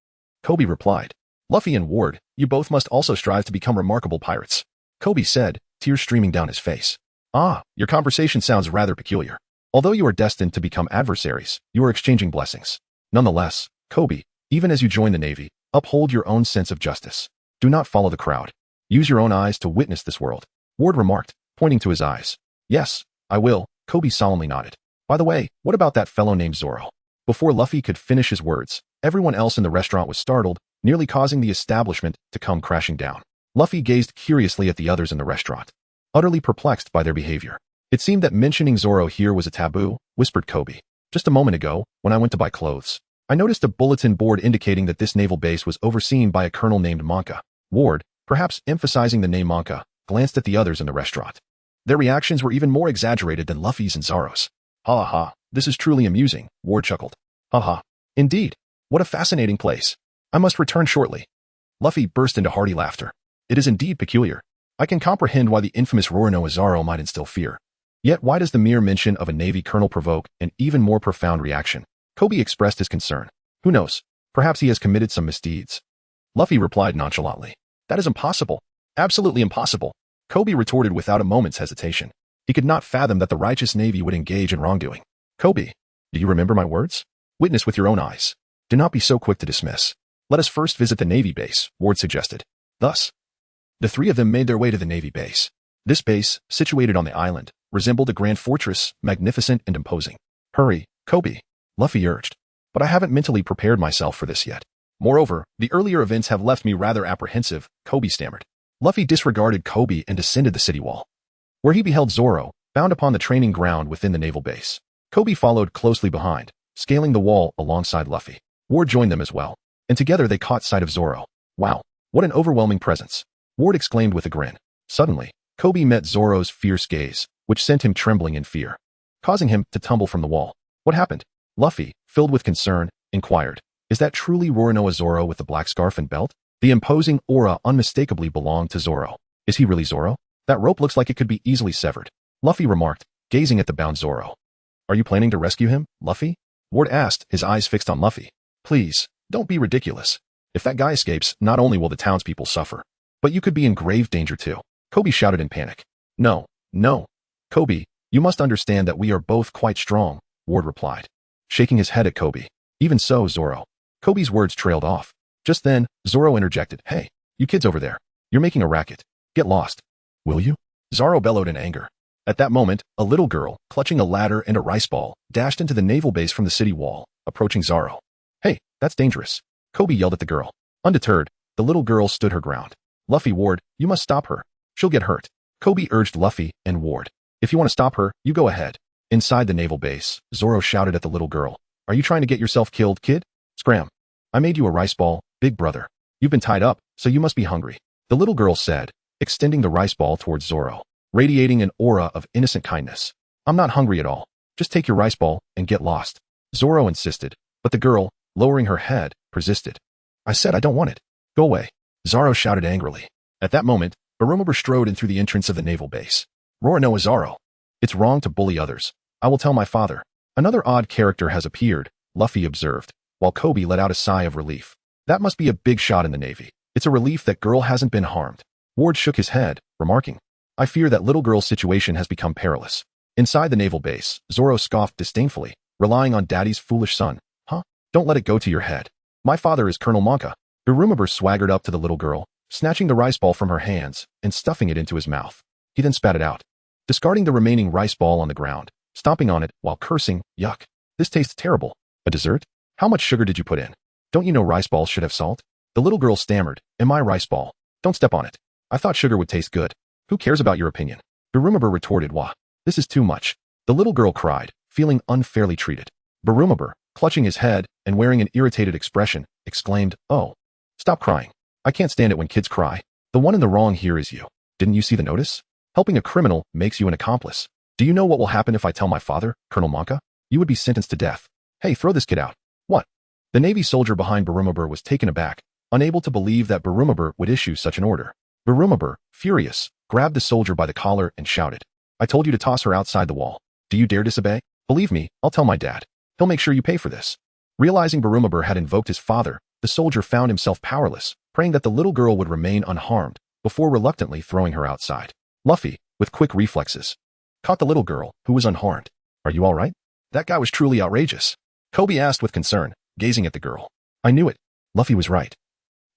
Koby replied. "Luffy and Ward, you both must also strive to become remarkable pirates," Koby said, tears streaming down his face. "Ah, your conversation sounds rather peculiar. Although you are destined to become adversaries, you are exchanging blessings. Nonetheless, Koby, even as you join the Navy, uphold your own sense of justice. Do not follow the crowd. Use your own eyes to witness this world," Ward remarked, pointing to his eyes. "Yes, I will," Koby solemnly nodded. "By the way, what about that fellow named Zoro?" Before Luffy could finish his words, everyone else in the restaurant was startled nearly causing the establishment to come crashing down. Luffy gazed curiously at the others in the restaurant, utterly perplexed by their behavior. It seemed that mentioning Zoro here was a taboo, whispered Koby. Just a moment ago, when I went to buy clothes, I noticed a bulletin board indicating that this naval base was overseen by a colonel named Monka. Ward, perhaps emphasizing the name Monka, glanced at the others in the restaurant. Their reactions were even more exaggerated than Luffy's and Zoro's. Ha ha, this is truly amusing, Ward chuckled. Ha ha. Indeed. What a fascinating place. I must return shortly. Luffy burst into hearty laughter. It is indeed peculiar. I can comprehend why the infamous Roronoa Zoro might instill fear. Yet why does the mere mention of a Navy colonel provoke an even more profound reaction? Koby expressed his concern. Who knows? Perhaps he has committed some misdeeds. Luffy replied nonchalantly. That is impossible. Absolutely impossible. Koby retorted without a moment's hesitation. He could not fathom that the righteous Navy would engage in wrongdoing. Koby, do you remember my words? Witness with your own eyes. Do not be so quick to dismiss. Let us first visit the Navy base, Ward suggested. Thus, the three of them made their way to the Navy base. This base, situated on the island, resembled a grand fortress, magnificent and imposing. Hurry, Koby, Luffy urged. But I haven't mentally prepared myself for this yet. Moreover, the earlier events have left me rather apprehensive, Koby stammered. Luffy disregarded Koby and descended the city wall, where he beheld Zoro, bound upon the training ground within the naval base. Koby followed closely behind, scaling the wall alongside Luffy. Ward joined them as well, and together they caught sight of Zoro. Wow, what an overwhelming presence, Ward exclaimed with a grin. Suddenly, Koby met Zoro's fierce gaze, which sent him trembling in fear, causing him to tumble from the wall. What happened? Luffy, filled with concern, inquired. Is that truly Roronoa Zoro with the black scarf and belt? The imposing aura unmistakably belonged to Zoro. Is he really Zoro? That rope looks like it could be easily severed, Luffy remarked, gazing at the bound Zoro. Are you planning to rescue him, Luffy? Ward asked, his eyes fixed on Luffy. Please, don't be ridiculous. If that guy escapes, not only will the townspeople suffer, but you could be in grave danger too. Koby shouted in panic. No, no. Koby, you must understand that we are both quite strong, Ward replied, shaking his head at Koby. Even so, Zoro. Koby's words trailed off. Just then, Zoro interjected. Hey, you kids over there. You're making a racket. Get lost. Will you? Zoro bellowed in anger. At that moment, a little girl, clutching a ladder and a rice ball, dashed into the naval base from the city wall, approaching Zoro. Hey, that's dangerous. Koby yelled at the girl. Undeterred, the little girl stood her ground. Luffy, Ward, you must stop her. She'll get hurt. Koby urged Luffy and Ward. If you want to stop her, you go ahead. Inside the naval base, Zoro shouted at the little girl. Are you trying to get yourself killed, kid? Scram. I made you a rice ball, big brother. You've been tied up, so you must be hungry. The little girl said, extending the rice ball towards Zoro, radiating an aura of innocent kindness. I'm not hungry at all. Just take your rice ball and get lost. Zoro insisted, but the girl, lowering her head, persisted. I said I don't want it. Go away. Zoro shouted angrily. At that moment, Baroque strode in through the entrance of the naval base. Roronoa Zoro. It's wrong to bully others. I will tell my father. Another odd character has appeared, Luffy observed, while Koby let out a sigh of relief. That must be a big shot in the Navy. It's a relief that girl hasn't been harmed. Ward shook his head, remarking, I fear that little girl's situation has become perilous. Inside the naval base, Zoro scoffed disdainfully, relying on daddy's foolish son. Huh? Don't let it go to your head. My father is Colonel Monka. Urumabur swaggered up to the little girl, snatching the rice ball from her hands and stuffing it into his mouth. He then spat it out, discarding the remaining rice ball on the ground, stomping on it while cursing, yuck. This tastes terrible. A dessert? How much sugar did you put in? Don't you know rice balls should have salt? The little girl stammered, and my rice ball. Don't step on it. I thought sugar would taste good. Who cares about your opinion? Urumabur retorted, wah. This is too much. The little girl cried, feeling unfairly treated. Urumabur, clutching his head and wearing an irritated expression, exclaimed, oh. Stop crying. I can't stand it when kids cry. The one in the wrong here is you. Didn't you see the notice? Helping a criminal makes you an accomplice. Do you know what will happen if I tell my father, Colonel Monka? You would be sentenced to death. Hey, throw this kid out. What? The Navy soldier behind Urumabur was taken aback, unable to believe that Urumabur would issue such an order. Urumabur, furious, grabbed the soldier by the collar and shouted, I told you to toss her outside the wall. Do you dare disobey? Believe me, I'll tell my dad. He'll make sure you pay for this. Realizing Urumabur had invoked his father, the soldier found himself powerless, praying that the little girl would remain unharmed, before reluctantly throwing her outside. Luffy, with quick reflexes, caught the little girl, who was unharmed. Are you all right? That guy was truly outrageous. Koby asked with concern, gazing at the girl. I knew it. Luffy was right.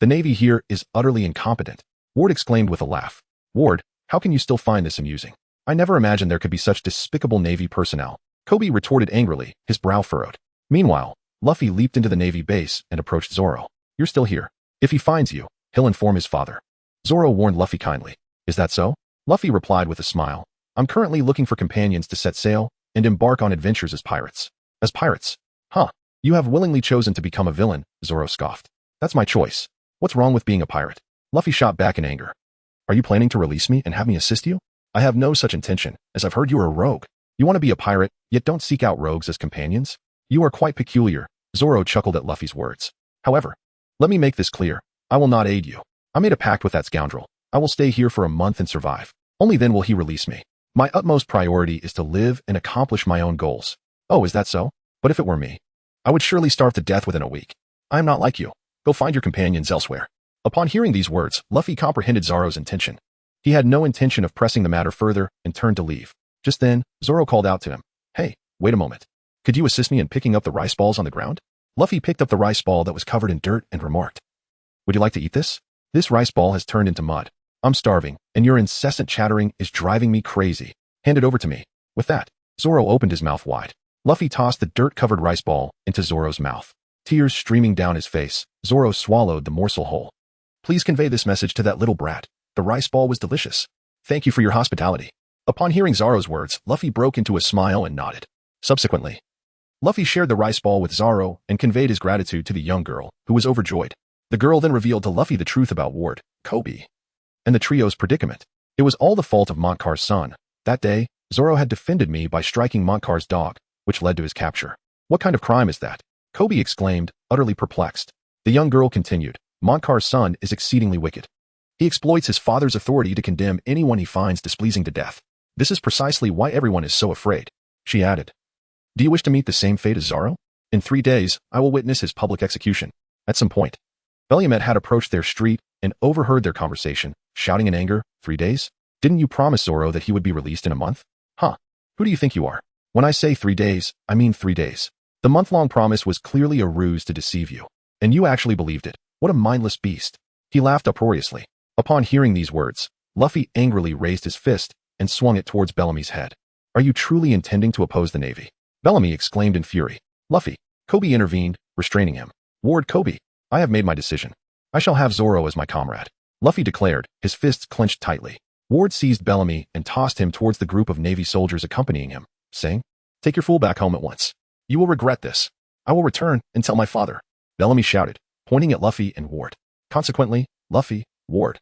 The Navy here is utterly incompetent. Ward exclaimed with a laugh. Ward, how can you still find this amusing? I never imagined there could be such despicable Navy personnel. Koby retorted angrily, his brow furrowed. Meanwhile, Luffy leaped into the Navy base and approached Zoro. You're still here. If he finds you, he'll inform his father. Zoro warned Luffy kindly. Is that so? Luffy replied with a smile. I'm currently looking for companions to set sail and embark on adventures as pirates. As pirates? Huh. You have willingly chosen to become a villain, Zoro scoffed. That's my choice. What's wrong with being a pirate? Luffy shot back in anger. Are you planning to release me and have me assist you? I have no such intention, as I've heard you are a rogue. You want to be a pirate, yet don't seek out rogues as companions? You are quite peculiar. Zoro chuckled at Luffy's words. However, let me make this clear. I will not aid you. I made a pact with that scoundrel. I will stay here for a month and survive. Only then will he release me. My utmost priority is to live and accomplish my own goals. Oh, is that so? But if it were me, I would surely starve to death within a week. I am not like you. Go find your companions elsewhere. Upon hearing these words, Luffy comprehended Zoro's intention. He had no intention of pressing the matter further and turned to leave. Just then, Zoro called out to him. Hey, wait a moment. Could you assist me in picking up the rice balls on the ground? Luffy picked up the rice ball that was covered in dirt and remarked. Would you like to eat this? This rice ball has turned into mud. I'm starving, and your incessant chattering is driving me crazy. Hand it over to me. With that, Zoro opened his mouth wide. Luffy tossed the dirt-covered rice ball into Zoro's mouth. Tears streaming down his face, Zoro swallowed the morsel whole. Please convey this message to that little brat. The rice ball was delicious. Thank you for your hospitality. Upon hearing Zoro's words, Luffy broke into a smile and nodded. Subsequently, Luffy shared the rice ball with Zoro and conveyed his gratitude to the young girl, who was overjoyed. The girl then revealed to Luffy the truth about Ward, Koby, and the trio's predicament. It was all the fault of Montcar's son. That day, Zoro had defended me by striking Montcar's dog, which led to his capture. What kind of crime is that? Koby exclaimed, utterly perplexed. The young girl continued. Montcar's son is exceedingly wicked. He exploits his father's authority to condemn anyone he finds displeasing to death. This is precisely why everyone is so afraid. She added. Do you wish to meet the same fate as Zoro? In 3 days, I will witness his public execution. At some point, Belliamet had approached their street and overheard their conversation, shouting in anger, 3 days? Didn't you promise Zoro that he would be released in a month? Huh. Who do you think you are? When I say 3 days, I mean 3 days. The month-long promise was clearly a ruse to deceive you. And you actually believed it. What a mindless beast. He laughed uproariously. Upon hearing these words, Luffy angrily raised his fist and swung it towards Bellamy's head. Are you truly intending to oppose the Navy? Bellamy exclaimed in fury. Luffy. Koby intervened, restraining him. Ward Koby, I have made my decision. I shall have Zoro as my comrade. Luffy declared, his fists clenched tightly. Ward seized Bellamy and tossed him towards the group of Navy soldiers accompanying him, saying, Take your fool back home at once. You will regret this. I will return and tell my father. Bellamy shouted, pointing at Luffy and Ward. Consequently, Luffy, Ward,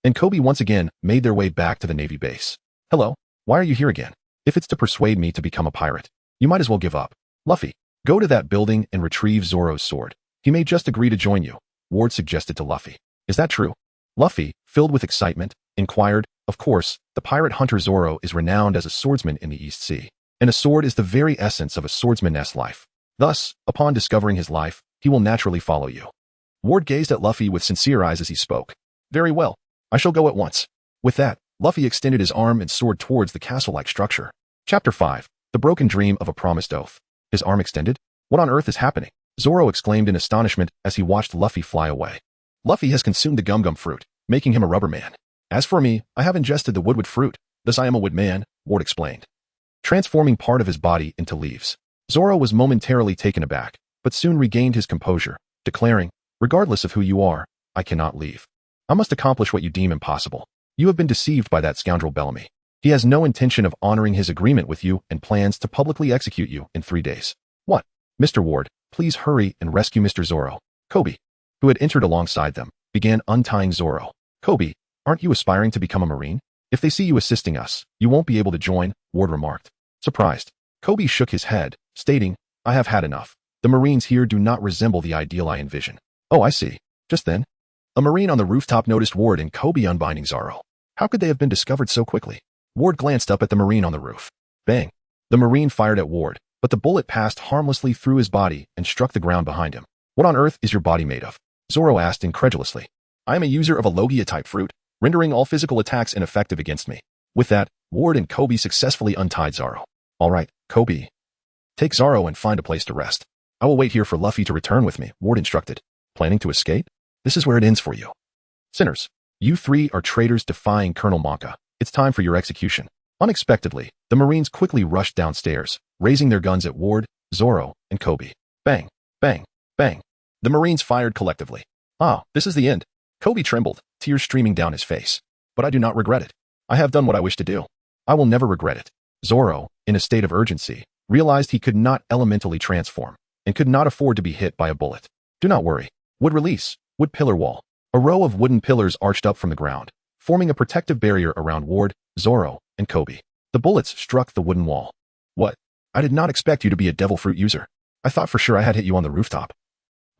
and Koby once again made their way back to the Navy base. Hello, why are you here again? If it's to persuade me to become a pirate, you might as well give up. Luffy, go to that building and retrieve Zoro's sword. He may just agree to join you, Ward suggested to Luffy. Is that true? Luffy, filled with excitement, inquired. Of course, the pirate hunter Zoro is renowned as a swordsman in the East Sea, and a sword is the very essence of a swordsman's life. Thus, upon discovering his life, he will naturally follow you. Ward gazed at Luffy with sincere eyes as he spoke. Very well. I shall go at once. With that, Luffy extended his arm and soared towards the castle-like structure. Chapter 5. The Broken Dream of a Promised Oath. His arm extended? What on earth is happening? Zoro exclaimed in astonishment as he watched Luffy fly away. Luffy has consumed the gum-gum fruit, making him a rubber man. As for me, I have ingested the woodwood fruit. Thus I am a wood man, Ward explained, transforming part of his body into leaves. Zoro was momentarily taken aback, but soon regained his composure, declaring, Regardless of who you are, I cannot leave. I must accomplish what you deem impossible. You have been deceived by that scoundrel Bellamy. He has no intention of honoring his agreement with you and plans to publicly execute you in 3 days. What? Mr. Ward, please hurry and rescue Mr. Zoro. Koby, who had entered alongside them, began untying Zoro. Koby, aren't you aspiring to become a Marine? If they see you assisting us, you won't be able to join, Ward remarked. Surprised, Koby shook his head, stating, I have had enough. The Marines here do not resemble the ideal I envision. Oh, I see. Just then, a Marine on the rooftop noticed Ward and Koby unbinding Zoro. How could they have been discovered so quickly? Ward glanced up at the Marine on the roof. Bang! The Marine fired at Ward, but the bullet passed harmlessly through his body and struck the ground behind him. What on earth is your body made of? Zoro asked incredulously. I am a user of a Logia-type fruit, rendering all physical attacks ineffective against me. With that, Ward and Koby successfully untied Zoro. All right, Koby. Take Zoro and find a place to rest. I will wait here for Luffy to return with me, Ward instructed. Planning to escape? This is where it ends for you. Sinners, you 3 are traitors defying Colonel Monka. It's time for your execution. Unexpectedly, the Marines quickly rushed downstairs, raising their guns at Ward, Zoro, and Koby. Bang, bang, bang. The Marines fired collectively. Ah, this is the end. Koby trembled, tears streaming down his face. But I do not regret it. I have done what I wish to do. I will never regret it. Zoro, in a state of urgency, realized he could not elementally transform and could not afford to be hit by a bullet. Do not worry. Wood release. Wood pillar wall. A row of wooden pillars arched up from the ground, forming a protective barrier around Ward, Zoro, and Koby. The bullets struck the wooden wall. What? I did not expect you to be a devil fruit user. I thought for sure I had hit you on the rooftop.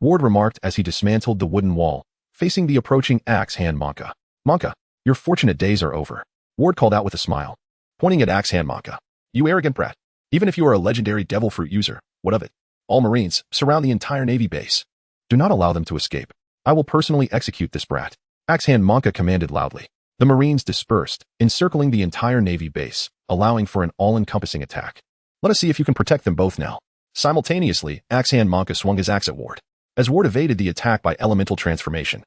Ward remarked as he dismantled the wooden wall, facing the approaching axe hand Monka. Monka, your fortunate days are over. Ward called out with a smile, pointing at axe hand Monka. You arrogant brat. Even if you are a legendary devil fruit user, what of it? All Marines, surround the entire Navy base. Do not allow them to escape. I will personally execute this brat. Axe hand Monka commanded loudly. The Marines dispersed, encircling the entire Navy base, allowing for an all-encompassing attack. Let us see if you can protect them both now. Simultaneously, axe hand Monka swung his axe at Ward. As Ward evaded the attack by elemental transformation,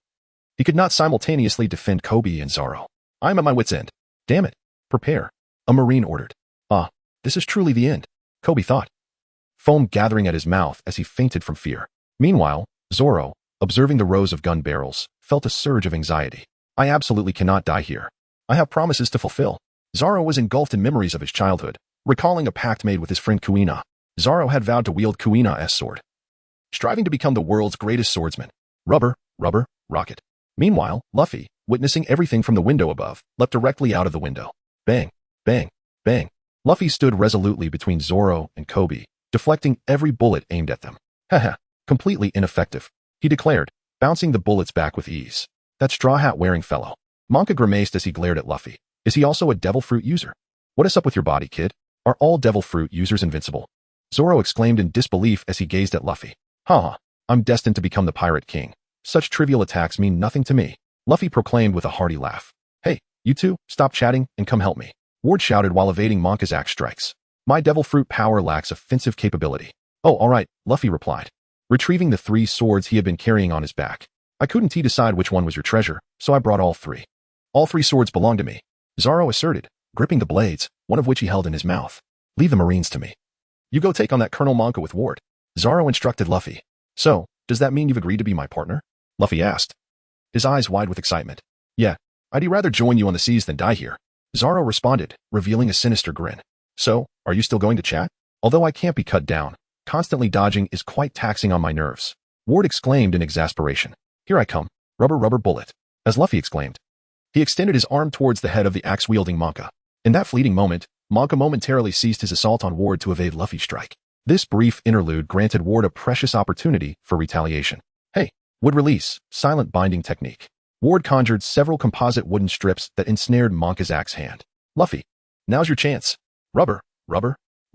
he could not simultaneously defend Koby and Zoro. I am at my wit's end. Damn it. Prepare. A Marine ordered. Ah, this is truly the end, Koby thought, foam gathering at his mouth as he fainted from fear. Meanwhile, Zoro, observing the rows of gun barrels, felt a surge of anxiety. I absolutely cannot die here. I have promises to fulfill. Zoro was engulfed in memories of his childhood, recalling a pact made with his friend Kuina. Zoro had vowed to wield Kuina's sword, striving to become the world's greatest swordsman. Rubber, rocket. Meanwhile, Luffy, witnessing everything from the window above, leapt directly out of the window. Bang, bang, bang. Luffy stood resolutely between Zoro and Koby, deflecting every bullet aimed at them. Haha, completely ineffective, he declared, bouncing the bullets back with ease. That straw hat wearing fellow. Monka grimaced as he glared at Luffy. Is he also a devil fruit user? What is up with your body, kid? Are all devil fruit users invincible? Zoro exclaimed in disbelief as he gazed at Luffy. Haha, I'm destined to become the pirate king. Such trivial attacks mean nothing to me. Luffy proclaimed with a hearty laugh. Hey, you two, stop chatting and come help me. Ward shouted while evading Monka's axe strikes. My devil fruit power lacks offensive capability. Oh, alright, Luffy replied, retrieving the 3 swords he had been carrying on his back. I couldn't decide which one was your treasure, so I brought all 3. All 3 swords belong to me, Zoro asserted, gripping the blades, one of which he held in his mouth. Leave the Marines to me. You go take on that Colonel Monka with Ward, Zoro instructed Luffy. So, does that mean you've agreed to be my partner? Luffy asked, his eyes wide with excitement. Yeah, I'd rather join you on the seas than die here, Zoro responded, revealing a sinister grin. So, are you still going to chat? Although I can't be cut down, constantly dodging is quite taxing on my nerves, Ward exclaimed in exasperation. Here I come, rubber bullet. As Luffy exclaimed, he extended his arm towards the head of the axe-wielding Monka. In that fleeting moment, Monka momentarily ceased his assault on Ward to evade Luffy's strike. This brief interlude granted Ward a precious opportunity for retaliation. Hey, wood release, silent binding technique. Ward conjured several composite wooden strips that ensnared Monka's axe hand. Luffy, now's your chance. Rubber.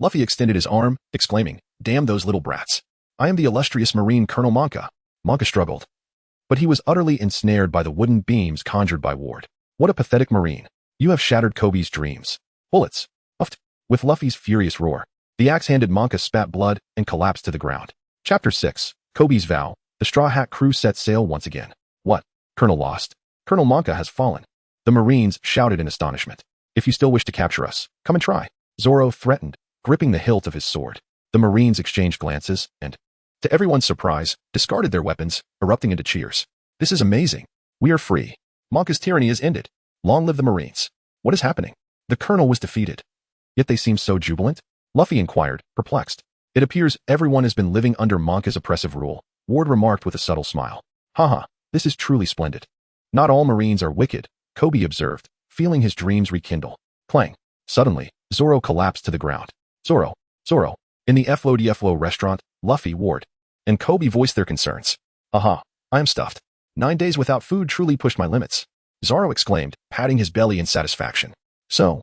Luffy extended his arm, exclaiming, damn those little brats. I am the illustrious Marine Colonel Monka. Monka struggled, but he was utterly ensnared by the wooden beams conjured by Ward. What a pathetic Marine. You have shattered Koby's dreams. Bullets. Uffed. With Luffy's furious roar, the axe-handed Monka spat blood and collapsed to the ground. Chapter 6. Koby's Vow. The Straw Hat crew set sail once again. What? Colonel lost. Colonel Monka has fallen. The Marines shouted in astonishment. If you still wish to capture us, come and try, Zoro threatened, gripping the hilt of his sword. The Marines exchanged glances and, to everyone's surprise, discarded their weapons, erupting into cheers. This is amazing. We are free. Monka's tyranny is ended. Long live the Marines. What is happening? The colonel was defeated. Yet they seem so jubilant? Luffy inquired, perplexed. It appears everyone has been living under Monka's oppressive rule, Ward remarked with a subtle smile. Haha, this is truly splendid. Not all Marines are wicked, Koby observed, feeling his dreams rekindle. Clang. Suddenly, Zoro collapsed to the ground. Zoro. In the FLODFLO restaurant, Luffy, Ward, and Koby voiced their concerns. Aha, I am stuffed. 9 days without food truly pushed my limits, Zoro exclaimed, patting his belly in satisfaction. So,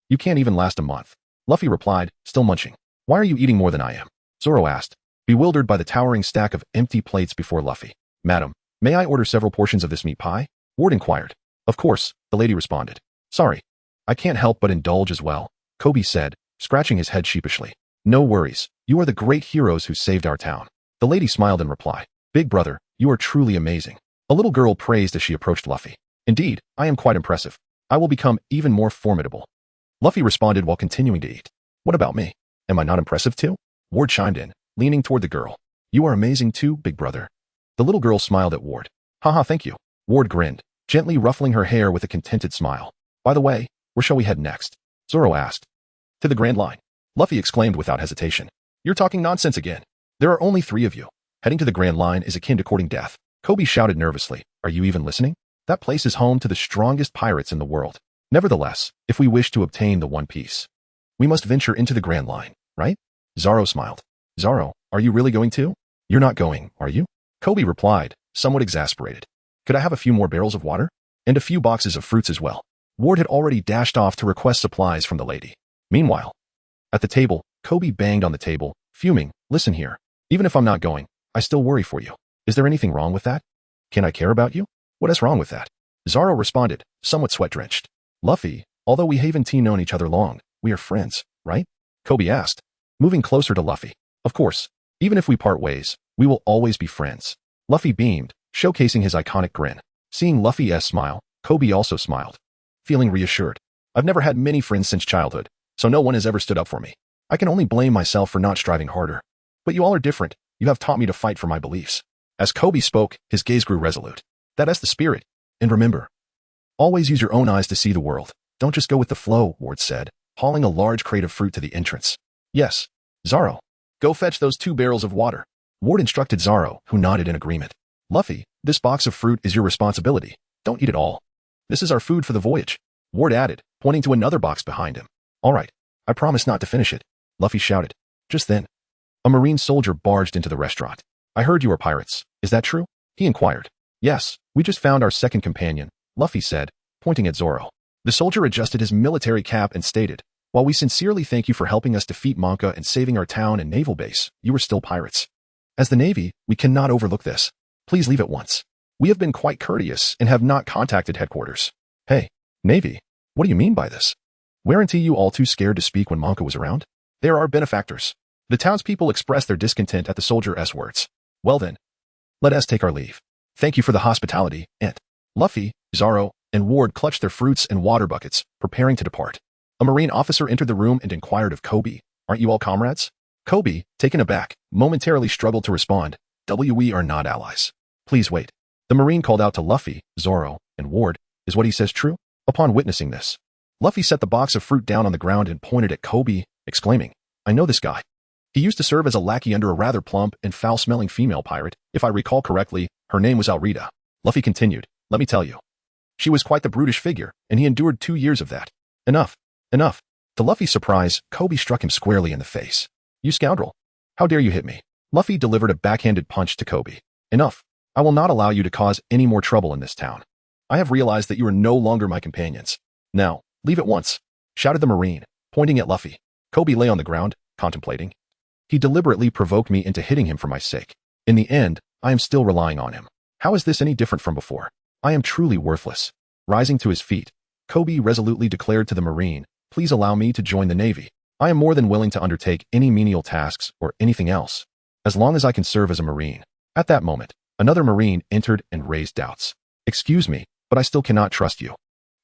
you can't even last a month, Luffy replied, still munching. Why are you eating more than I am? Zoro asked, bewildered by the towering stack of empty plates before Luffy. Madam, may I order several portions of this meat pie? Ward inquired. Of course, the lady responded. Sorry, I can't help but indulge as well, Koby said, scratching his head sheepishly. No worries, you are the great heroes who saved our town. The lady smiled in reply. Big brother, you are truly amazing. A little girl praised as she approached Luffy. Indeed, I am quite impressive. I will become even more formidable. Luffy responded while continuing to eat. What about me? Am I not impressive too? Ward chimed in, leaning toward the girl. You are amazing too, big brother. The little girl smiled at Ward. Haha, thank you. Ward grinned, gently ruffling her hair with a contented smile. By the way, where shall we head next? Zoro asked. To the Grand Line. Luffy exclaimed without hesitation. You're talking nonsense again. There are only 3 of you. Heading to the Grand Line is akin to courting death. Koby shouted nervously. Are you even listening? That place is home to the strongest pirates in the world. Nevertheless, if we wish to obtain the One Piece, we must venture into the Grand Line, right? Zoro smiled. Zoro, are you really going to? You're not going, are you? Koby replied, somewhat exasperated. Could I have a few more barrels of water? And a few boxes of fruits as well. Ward had already dashed off to request supplies from the lady. Meanwhile, at the table, Koby banged on the table, fuming. Listen here. Even if I'm not going, I still worry for you. Is there anything wrong with that? Can I care about you? What is wrong with that? Zoro responded, somewhat sweat-drenched. Luffy, although we haven't known each other long, we are friends, right? Koby asked, moving closer to Luffy. Of course, even if we part ways, we will always be friends. Luffy beamed, showcasing his iconic grin. Seeing Luffy's smile, Koby also smiled, feeling reassured. I've never had many friends since childhood, so no one has ever stood up for me. I can only blame myself for not striving harder. But you all are different. You have taught me to fight for my beliefs. As Koby spoke, his gaze grew resolute. That's the spirit. And remember, always use your own eyes to see the world. Don't just go with the flow, Ward said, hauling a large crate of fruit to the entrance. Yes, Zoro. Go fetch those 2 barrels of water. Ward instructed Zoro, who nodded in agreement. Luffy, this box of fruit is your responsibility. Don't eat it all. This is our food for the voyage. Ward added, pointing to another box behind him. All right, I promise not to finish it. Luffy shouted. Just then, a marine soldier barged into the restaurant. I heard you are pirates. Is that true? He inquired. Yes, we just found our second companion, Luffy said, pointing at Zoro. The soldier adjusted his military cap and stated, while we sincerely thank you for helping us defeat Monka and saving our town and naval base, you are still pirates. As the Navy, we cannot overlook this. Please leave at once. We have been quite courteous and have not contacted headquarters. Hey, Navy, what do you mean by this? Weren't you all too scared to speak when Monka was around? They are our benefactors. The townspeople expressed their discontent at the soldier's words. Well then, let us take our leave. Thank you for the hospitality, and Luffy, Zoro, and Ward clutched their fruits and water buckets, preparing to depart. A marine officer entered the room and inquired of Koby, aren't you all comrades? Koby, taken aback, momentarily struggled to respond, we are not allies. Please wait. The marine called out to Luffy, Zoro, and Ward, is what he says true? Upon witnessing this, Luffy set the box of fruit down on the ground and pointed at Koby, exclaiming, I know this guy. He used to serve as a lackey under a rather plump and foul-smelling female pirate. If I recall correctly, her name was Alrita. Luffy continued, let me tell you. She was quite the brutish figure, and he endured 2 years of that. Enough. Enough. To Luffy's surprise, Koby struck him squarely in the face. You scoundrel. How dare you hit me? Luffy delivered a backhanded punch to Koby. Enough. I will not allow you to cause any more trouble in this town. I have realized that you are no longer my companions. Now, leave at once, shouted the marine, pointing at Luffy. Koby lay on the ground, contemplating. He deliberately provoked me into hitting him for my sake. In the end, I am still relying on him. How is this any different from before? I am truly worthless. Rising to his feet, Koby resolutely declared to the marine, please allow me to join the Navy. I am more than willing to undertake any menial tasks or anything else, as long as I can serve as a marine. At that moment, another marine entered and raised doubts. Excuse me, but I still cannot trust you.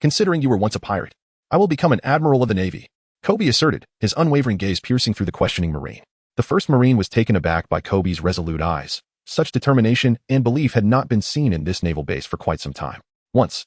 Considering you were once a pirate, I will become an admiral of the Navy. Koby asserted, his unwavering gaze piercing through the questioning marine. The first marine was taken aback by Koby's resolute eyes. Such determination and belief had not been seen in this naval base for quite some time. Once,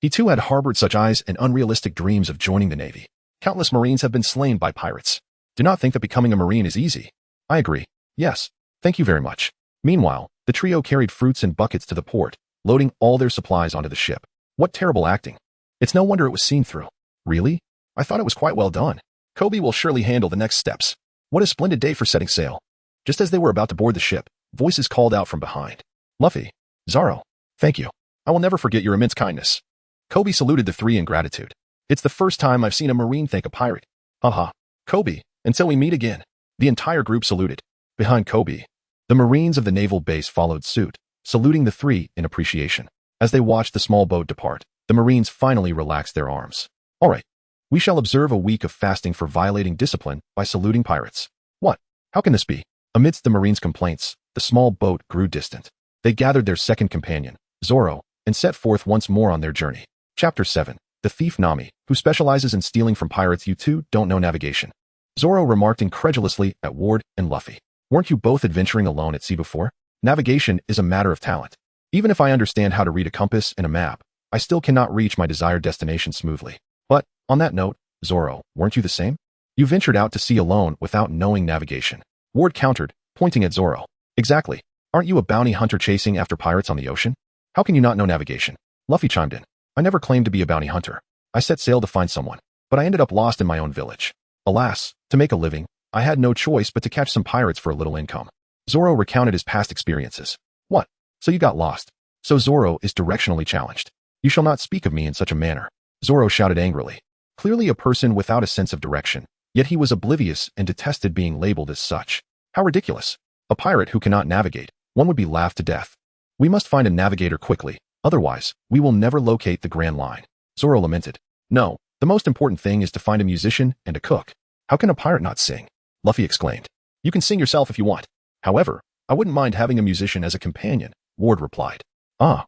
he too had harbored such eyes and unrealistic dreams of joining the Navy. Countless Marines have been slain by pirates. Do not think that becoming a Marine is easy. I agree. Yes. Thank you very much. Meanwhile, the trio carried fruits and buckets to the port, loading all their supplies onto the ship. What terrible acting. It's no wonder it was seen through. Really? I thought it was quite well done. Koby will surely handle the next steps. What a splendid day for setting sail. Just as they were about to board the ship, voices called out from behind. Luffy, Zoro, thank you. I will never forget your immense kindness. Koby saluted the 3 in gratitude. It's the first time I've seen a Marine thank a pirate. Haha. Koby, until we meet again. The entire group saluted. Behind Koby, the Marines of the naval base followed suit, saluting the 3 in appreciation. As they watched the small boat depart, the Marines finally relaxed their arms. All right. We shall observe a week of fasting for violating discipline by saluting pirates. What? How can this be? Amidst the Marines' complaints, the small boat grew distant. They gathered their second companion, Zoro, and set forth once more on their journey. Chapter 7. The thief Nami, who specializes in stealing from pirates. You two don't know navigation. Zoro remarked incredulously at Ward and Luffy. Weren't you both adventuring alone at sea before? Navigation is a matter of talent. Even if I understand how to read a compass and a map, I still cannot reach my desired destination smoothly. But, on that note, Zoro, weren't you the same? You ventured out to sea alone without knowing navigation. Ward countered, pointing at Zoro. Exactly. Aren't you a bounty hunter chasing after pirates on the ocean? How can you not know navigation? Luffy chimed in. I never claimed to be a bounty hunter. I set sail to find someone, but I ended up lost in my own village. Alas, to make a living, I had no choice but to catch some pirates for a little income. Zoro recounted his past experiences. What? So you got lost? So Zoro is directionally challenged. You shall not speak of me in such a manner. Zoro shouted angrily. Clearly a person without a sense of direction, yet he was oblivious and detested being labeled as such. How ridiculous. A pirate who cannot navigate, one would be laughed to death. We must find a navigator quickly, otherwise, we will never locate the Grand Line. Zoro lamented. No, the most important thing is to find a musician and a cook. How can a pirate not sing? Luffy exclaimed. You can sing yourself if you want. However, I wouldn't mind having a musician as a companion, Ward replied. Ah.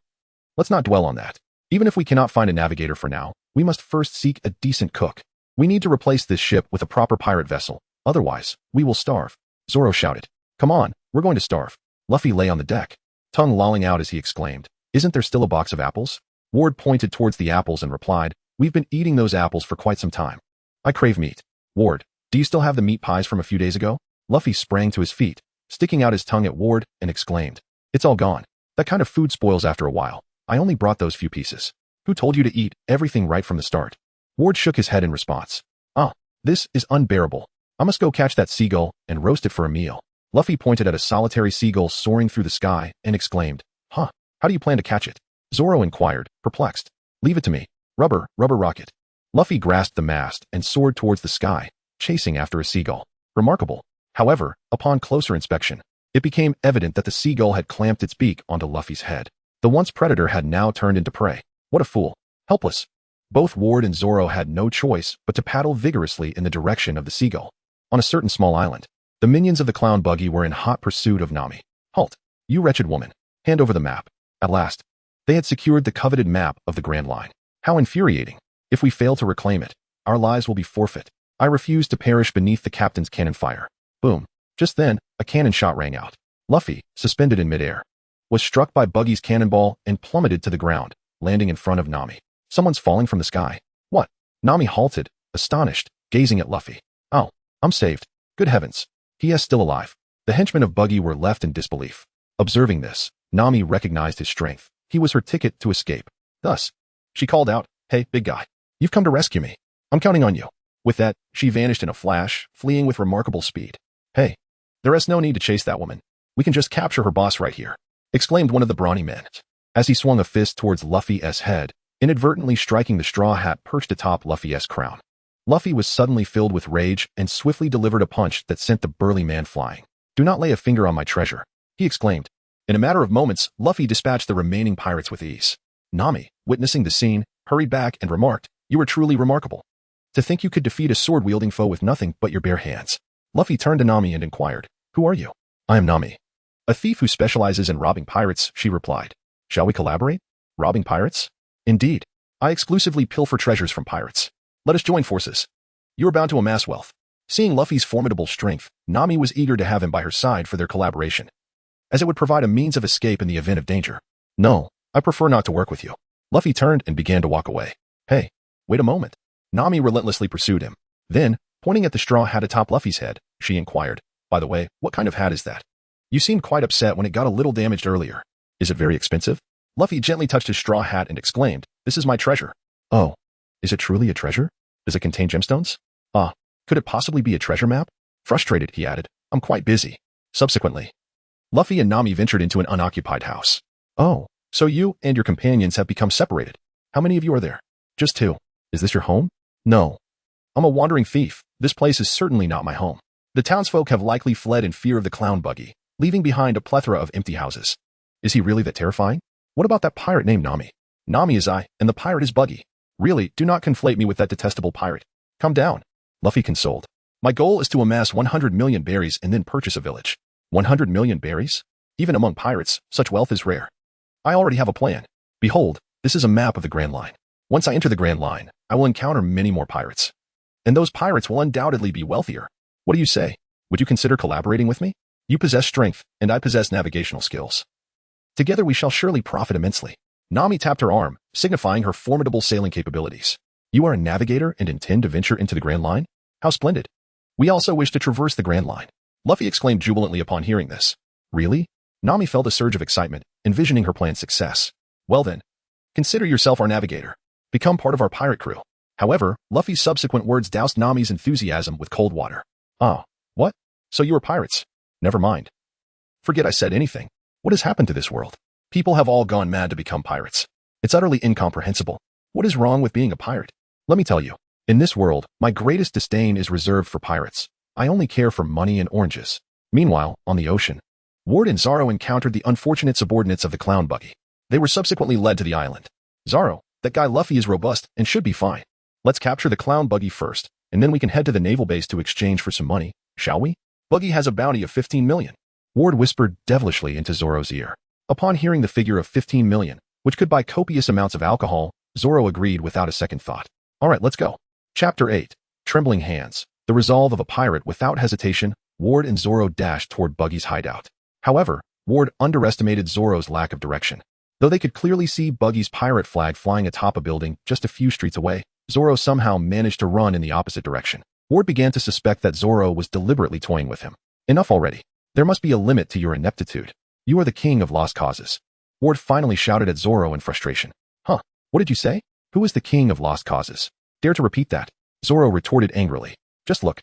Let's not dwell on that. Even if we cannot find a navigator for now, we must first seek a decent cook. We need to replace this ship with a proper pirate vessel, otherwise, we will starve. Zoro shouted. Come on, we're going to starve. Luffy lay on the deck, tongue lolling out as he exclaimed, Isn't there still a box of apples? Ward pointed towards the apples and replied, We've been eating those apples for quite some time. I crave meat. Ward, do you still have the meat pies from a few days ago? Luffy sprang to his feet, sticking out his tongue at Ward, and exclaimed, It's all gone. That kind of food spoils after a while. I only brought those few pieces. Who told you to eat everything right from the start? Ward shook his head in response. This is unbearable. I must go catch that seagull and roast it for a meal. Luffy pointed at a solitary seagull soaring through the sky and exclaimed, How do you plan to catch it? Zoro inquired, perplexed. Leave it to me. Rubber rocket. Luffy grasped the mast and soared towards the sky, chasing after a seagull. Remarkable. However, upon closer inspection, it became evident that the seagull had clamped its beak onto Luffy's head. The once predator had now turned into prey. What a fool. Helpless. Both Ward and Zoro had no choice but to paddle vigorously in the direction of the seagull. On a certain small island, the minions of the clown Buggy were in hot pursuit of Nami. Halt. You wretched woman. Hand over the map. At last, they had secured the coveted map of the Grand Line. How infuriating. If we fail to reclaim it, our lives will be forfeit. I refuse to perish beneath the captain's cannon fire. Boom. Just then, a cannon shot rang out. Luffy, suspended in midair, was struck by Buggy's cannonball and plummeted to the ground, landing in front of Nami. Someone's falling from the sky. What? Nami halted, astonished, gazing at Luffy. Oh, I'm saved. Good heavens. He is still alive. The henchmen of Buggy were left in disbelief. Observing this, Nami recognized his strength. He was her ticket to escape. Thus, she called out, Hey, big guy. You've come to rescue me. I'm counting on you. With that, she vanished in a flash, fleeing with remarkable speed. Hey, there is no need to chase that woman. We can just capture her boss right here, exclaimed one of the brawny men, as he swung a fist towards Luffy's head, inadvertently striking the straw hat perched atop Luffy's crown. Luffy was suddenly filled with rage and swiftly delivered a punch that sent the burly man flying. Do not lay a finger on my treasure, he exclaimed. In a matter of moments, Luffy dispatched the remaining pirates with ease. Nami, witnessing the scene, hurried back and remarked, You were truly remarkable. To think you could defeat a sword-wielding foe with nothing but your bare hands. Luffy turned to Nami and inquired, Who are you? I am Nami. A thief who specializes in robbing pirates, she replied. Shall we collaborate? Robbing pirates? Indeed. I exclusively pilfer treasures from pirates. Let us join forces. You are bound to amass wealth. Seeing Luffy's formidable strength, Nami was eager to have him by her side for their collaboration, as it would provide a means of escape in the event of danger. No, I prefer not to work with you. Luffy turned and began to walk away. Hey, wait a moment. Nami relentlessly pursued him. Then, pointing at the straw hat atop Luffy's head, she inquired, By the way, what kind of hat is that? You seemed quite upset when it got a little damaged earlier. Is it very expensive? Luffy gently touched his straw hat and exclaimed, This is my treasure. Oh, is it truly a treasure? Does it contain gemstones? Could it possibly be a treasure map? Frustrated, he added, I'm quite busy. Subsequently, Luffy and Nami ventured into an unoccupied house. Oh, so you and your companions have become separated. How many of you are there? Just 2. Is this your home? No. I'm a wandering thief. This place is certainly not my home. The townsfolk have likely fled in fear of the clown Buggy, leaving behind a plethora of empty houses. Is he really that terrifying? What about that pirate named Nami? Nami is I, and the pirate is Buggy. Really, do not conflate me with that detestable pirate. Calm down. Luffy consoled. My goal is to amass 100 million berries and then purchase a village. 100 million berries? Even among pirates, such wealth is rare. I already have a plan. Behold, this is a map of the Grand Line. Once I enter the Grand Line, I will encounter many more pirates. And those pirates will undoubtedly be wealthier. What do you say? Would you consider collaborating with me? You possess strength, and I possess navigational skills. Together we shall surely profit immensely. Nami tapped her arm, signifying her formidable sailing capabilities. You are a navigator and intend to venture into the Grand Line? How splendid. We also wish to traverse the Grand Line. Luffy exclaimed jubilantly upon hearing this. Really? Nami felt a surge of excitement, envisioning her plan's success. Well then, consider yourself our navigator. Become part of our pirate crew. However, Luffy's subsequent words doused Nami's enthusiasm with cold water. Oh, what? So you are pirates? Never mind. Forget I said anything. What has happened to this world? People have all gone mad to become pirates. It's utterly incomprehensible. What is wrong with being a pirate? Let me tell you. In this world, my greatest disdain is reserved for pirates. I only care for money and oranges. Meanwhile, on the ocean, Ward and Zoro encountered the unfortunate subordinates of the clown Buggy. They were subsequently led to the island. Zoro, that guy Luffy is robust and should be fine. Let's capture the clown Buggy first, and then we can head to the naval base to exchange for some money, shall we? Buggy has a bounty of 15 million. Ward whispered devilishly into Zoro's ear. Upon hearing the figure of 15 million, which could buy copious amounts of alcohol, Zoro agreed without a second thought. All right, let's go. Chapter 8. Trembling Hands. The resolve of a pirate. Without hesitation, Ward and Zoro dashed toward Buggy's hideout. However, Ward underestimated Zoro's lack of direction. Though they could clearly see Buggy's pirate flag flying atop a building just a few streets away, Zoro somehow managed to run in the opposite direction. Ward began to suspect that Zoro was deliberately toying with him. Enough already. There must be a limit to your ineptitude. You are the king of lost causes. Ward finally shouted at Zoro in frustration. Huh? What did you say? Who is the king of lost causes? Dare to repeat that? Zoro retorted angrily. Just look.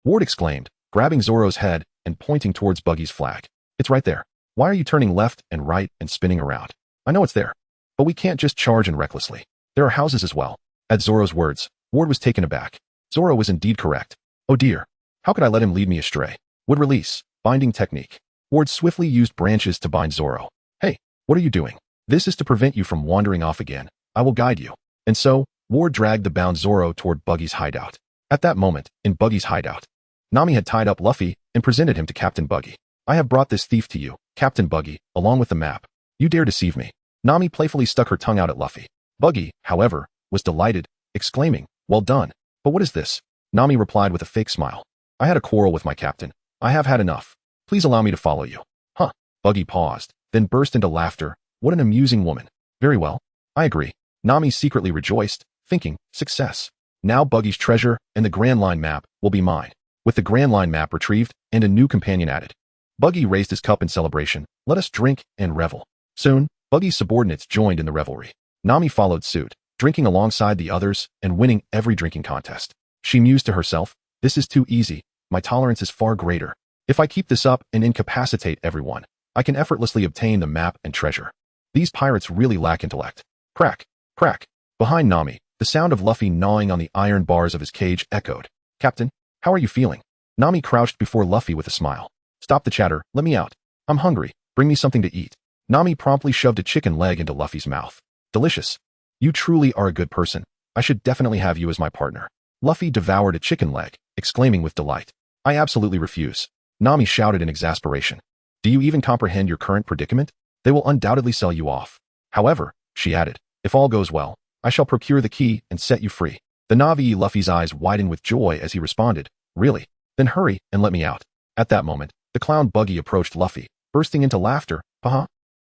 Ward exclaimed, grabbing Zoro's head and pointing towards Buggy's flag. It's right there. Why are you turning left and right and spinning around? I know it's there. But we can't just charge in recklessly. There are houses as well. At Zoro's words, Ward was taken aback. Zoro was indeed correct. Oh dear. How could I let him lead me astray? Would release. Binding technique. Ward swiftly used branches to bind Zoro. Hey, what are you doing? This is to prevent you from wandering off again. I will guide you. And so, Ward dragged the bound Zoro toward Buggy's hideout. At that moment, in Buggy's hideout, Nami had tied up Luffy and presented him to Captain Buggy. I have brought this thief to you, Captain Buggy, along with the map. You dare deceive me. Nami playfully stuck her tongue out at Luffy. Buggy, however, was delighted, exclaiming, well done. But what is this? Nami replied with a fake smile. I had a quarrel with my captain. I have had enough. Please allow me to follow you. Huh. Buggy paused, then burst into laughter. What an amusing woman. Very well. I agree. Nami secretly rejoiced, thinking, success. Now Buggy's treasure and the Grand Line map will be mine. With the Grand Line map retrieved and a new companion added, Buggy raised his cup in celebration. Let us drink and revel. Soon, Buggy's subordinates joined in the revelry. Nami followed suit, drinking alongside the others and winning every drinking contest. She mused to herself, this is too easy. My tolerance is far greater. If I keep this up and incapacitate everyone, I can effortlessly obtain the map and treasure. These pirates really lack intellect. Crack, crack. Behind Nami, the sound of Luffy gnawing on the iron bars of his cage echoed. Captain, how are you feeling? Nami crouched before Luffy with a smile. Stop the chatter, let me out. I'm hungry, bring me something to eat. Nami promptly shoved a chicken leg into Luffy's mouth. Delicious. You truly are a good person. I should definitely have you as my partner. Luffy devoured a chicken leg, exclaiming with delight. I absolutely refuse. Nami shouted in exasperation. Do you even comprehend your current predicament? They will undoubtedly sell you off. However, she added, if all goes well, I shall procure the key and set you free. The Navi Luffy's eyes widened with joy as he responded, really? Then hurry and let me out. At that moment, the clown Buggy approached Luffy, bursting into laughter. Haha.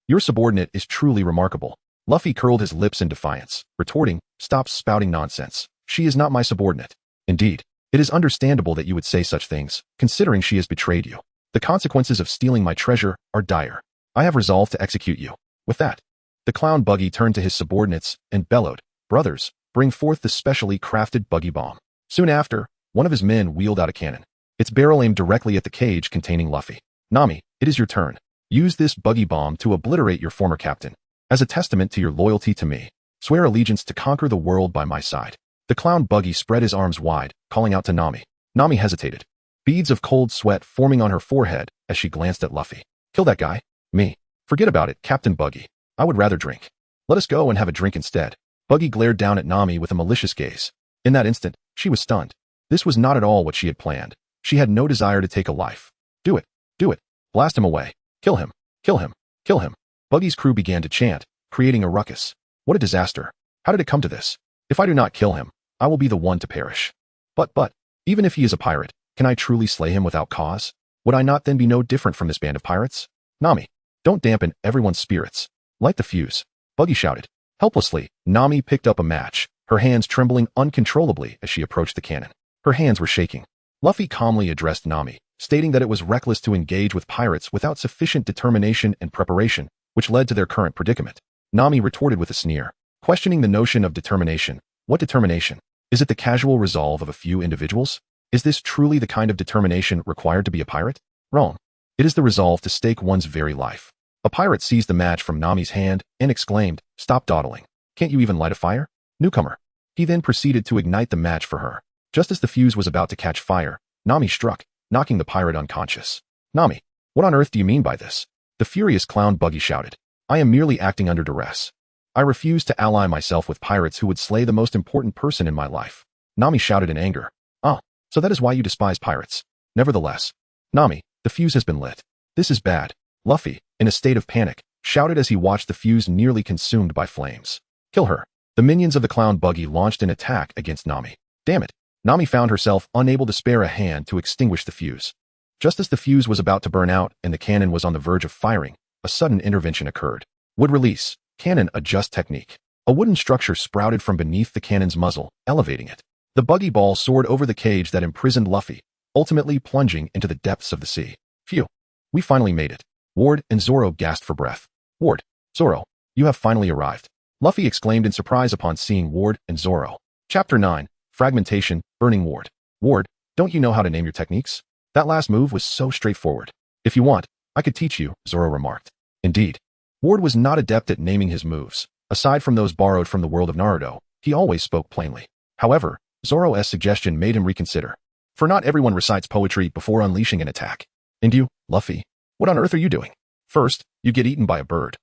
Your subordinate is truly remarkable. Luffy curled his lips in defiance, retorting, stop spouting nonsense. She is not my subordinate. Indeed, it is understandable that you would say such things, considering she has betrayed you. The consequences of stealing my treasure are dire. I have resolved to execute you. With that, the clown Buggy turned to his subordinates and bellowed, brothers, bring forth the specially crafted Buggy bomb. Soon after, one of his men wheeled out a cannon. Its barrel aimed directly at the cage containing Luffy. Nami, it is your turn. Use this Buggy bomb to obliterate your former captain. As a testament to your loyalty to me, swear allegiance to conquer the world by my side. The clown Buggy spread his arms wide, calling out to Nami. Nami hesitated, beads of cold sweat forming on her forehead as she glanced at Luffy. Kill that guy. Me. Forget about it, Captain Buggy. I would rather drink. Let us go and have a drink instead. Buggy glared down at Nami with a malicious gaze. In that instant, she was stunned. This was not at all what she had planned. She had no desire to take a life. Do it. Do it. Blast him away. Kill him. Kill him. Kill him. Buggy's crew began to chant, creating a ruckus. What a disaster. How did it come to this? If I do not kill him, I will be the one to perish. But, even if he is a pirate, can I truly slay him without cause? Would I not then be no different from this band of pirates? Nami, Don't dampen everyone's spirits. Light the fuse. Buggy shouted. Helplessly, Nami picked up a match, her hands trembling uncontrollably as she approached the cannon. Her hands were shaking. Luffy calmly addressed Nami, stating that it was reckless to engage with pirates without sufficient determination and preparation, which led to their current predicament. Nami retorted with a sneer, questioning the notion of determination. What determination? Is it the casual resolve of a few individuals? Is this truly the kind of determination required to be a pirate? Wrong. It is the resolve to stake one's very life. A pirate seized the match from Nami's hand and exclaimed, "Stop dawdling. Can't you even light a fire?" Newcomer. He then proceeded to ignite the match for her. Just as the fuse was about to catch fire, Nami struck, knocking the pirate unconscious. Nami, what on earth do you mean by this? The furious clown Buggy shouted. I am merely acting under duress. I refuse to ally myself with pirates who would slay the most important person in my life. Nami shouted in anger. So that is why you despise pirates. Nevertheless, Nami, the fuse has been lit. This is bad. Luffy, in a state of panic, shouted as he watched the fuse nearly consumed by flames. Kill her. The minions of the clown Buggy launched an attack against Nami. Damn it. Nami found herself unable to spare a hand to extinguish the fuse. Just as the fuse was about to burn out and the cannon was on the verge of firing, a sudden intervention occurred. Wood release. Cannon adjust technique. A wooden structure sprouted from beneath the cannon's muzzle, elevating it. The buggy ball soared over the cage that imprisoned Luffy, ultimately plunging into the depths of the sea. Phew. We finally made it. Ward and Zoro gasped for breath. Ward, Zoro, you have finally arrived. Luffy exclaimed in surprise upon seeing Ward and Zoro. Chapter 9, Fragmentation, Burning Ward. Ward, don't you know how to name your techniques? That last move was so straightforward. If you want, I could teach you, Zoro remarked. Indeed. Ward was not adept at naming his moves. Aside from those borrowed from the world of Naruto, he always spoke plainly. However, Zoro's suggestion made him reconsider. For not everyone recites poetry before unleashing an attack. And you, Luffy, what on earth are you doing? First, you get eaten by a bird.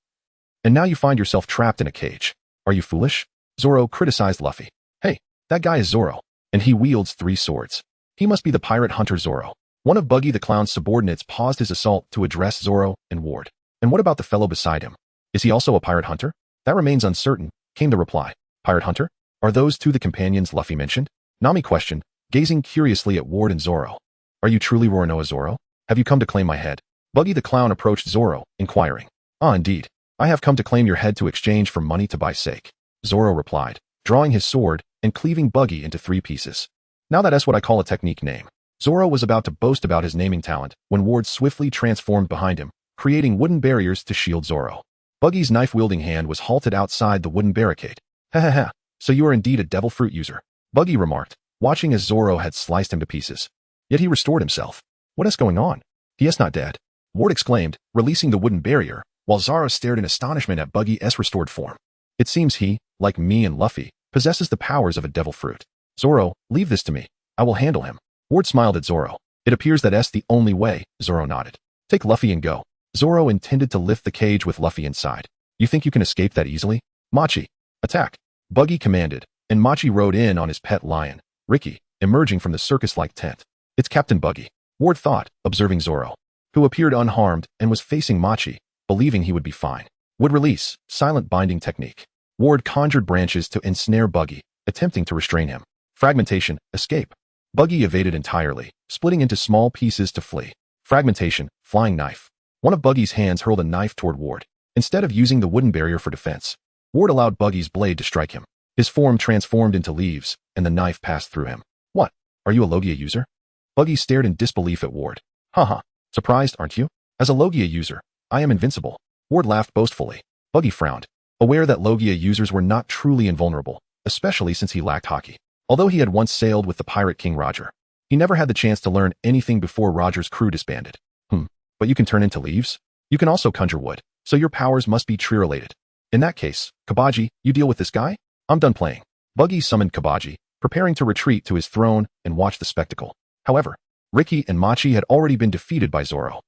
And now you find yourself trapped in a cage. Are you foolish? Zoro criticized Luffy. Hey, that guy is Zoro, and he wields 3 swords. He must be the pirate hunter Zoro. One of Buggy the Clown's subordinates paused his assault to address Zoro and Ward. And what about the fellow beside him? Is he also a pirate hunter? That remains uncertain, came the reply. Pirate hunter? Are those 2 the companions Luffy mentioned? Nami questioned, gazing curiously at Ward and Zoro. Are you truly Roronoa Zoro? Have you come to claim my head? Buggy the Clown approached Zoro, inquiring. Indeed. I have come to claim your head to exchange for money to buy sake. Zoro replied, drawing his sword and cleaving Buggy into 3 pieces. Now that's what I call a technique name. Zoro was about to boast about his naming talent when Ward swiftly transformed behind him, creating wooden barriers to shield Zoro. Buggy's knife-wielding hand was halted outside the wooden barricade. Ha ha ha, so you are indeed a devil fruit user, Buggy remarked, watching as Zoro had sliced him to pieces. Yet he restored himself. What is going on? He is not dead, Ward exclaimed, releasing the wooden barrier, while Zoro stared in astonishment at Buggy's restored form. It seems he, like me and Luffy, possesses the powers of a devil fruit. Zoro, leave this to me. I will handle him. Ward smiled at Zoro. It appears that's the only way, Zoro nodded. Take Luffy and go. Zoro intended to lift the cage with Luffy inside. You think you can escape that easily? Machi, attack. Buggy commanded, and Machi rode in on his pet lion, Ricky, emerging from the circus-like tent. It's Captain Buggy, Ward thought, observing Zoro, who appeared unharmed and was facing Machi, believing he would be fine. Would release, silent binding technique. Ward conjured branches to ensnare Buggy, attempting to restrain him. Fragmentation, escape. Buggy evaded entirely, splitting into small pieces to flee. Fragmentation, flying knife. One of Buggy's hands hurled a knife toward Ward. Instead of using the wooden barrier for defense, Ward allowed Buggy's blade to strike him. His form transformed into leaves, and the knife passed through him. What? Are you a Logia user? Buggy stared in disbelief at Ward. Haha, surprised, aren't you? As a Logia user, I am invincible. Ward laughed boastfully. Buggy frowned, aware that Logia users were not truly invulnerable, especially since he lacked haki. Although he had once sailed with the pirate King Roger, he never had the chance to learn anything before Roger's crew disbanded. But you can turn into leaves? You can also conjure wood, so your powers must be tree-related. In that case, Kabaji, you deal with this guy? I'm done playing. Buggy summoned Kabaji, preparing to retreat to his throne and watch the spectacle. However, Ricky and Machi had already been defeated by Zoro.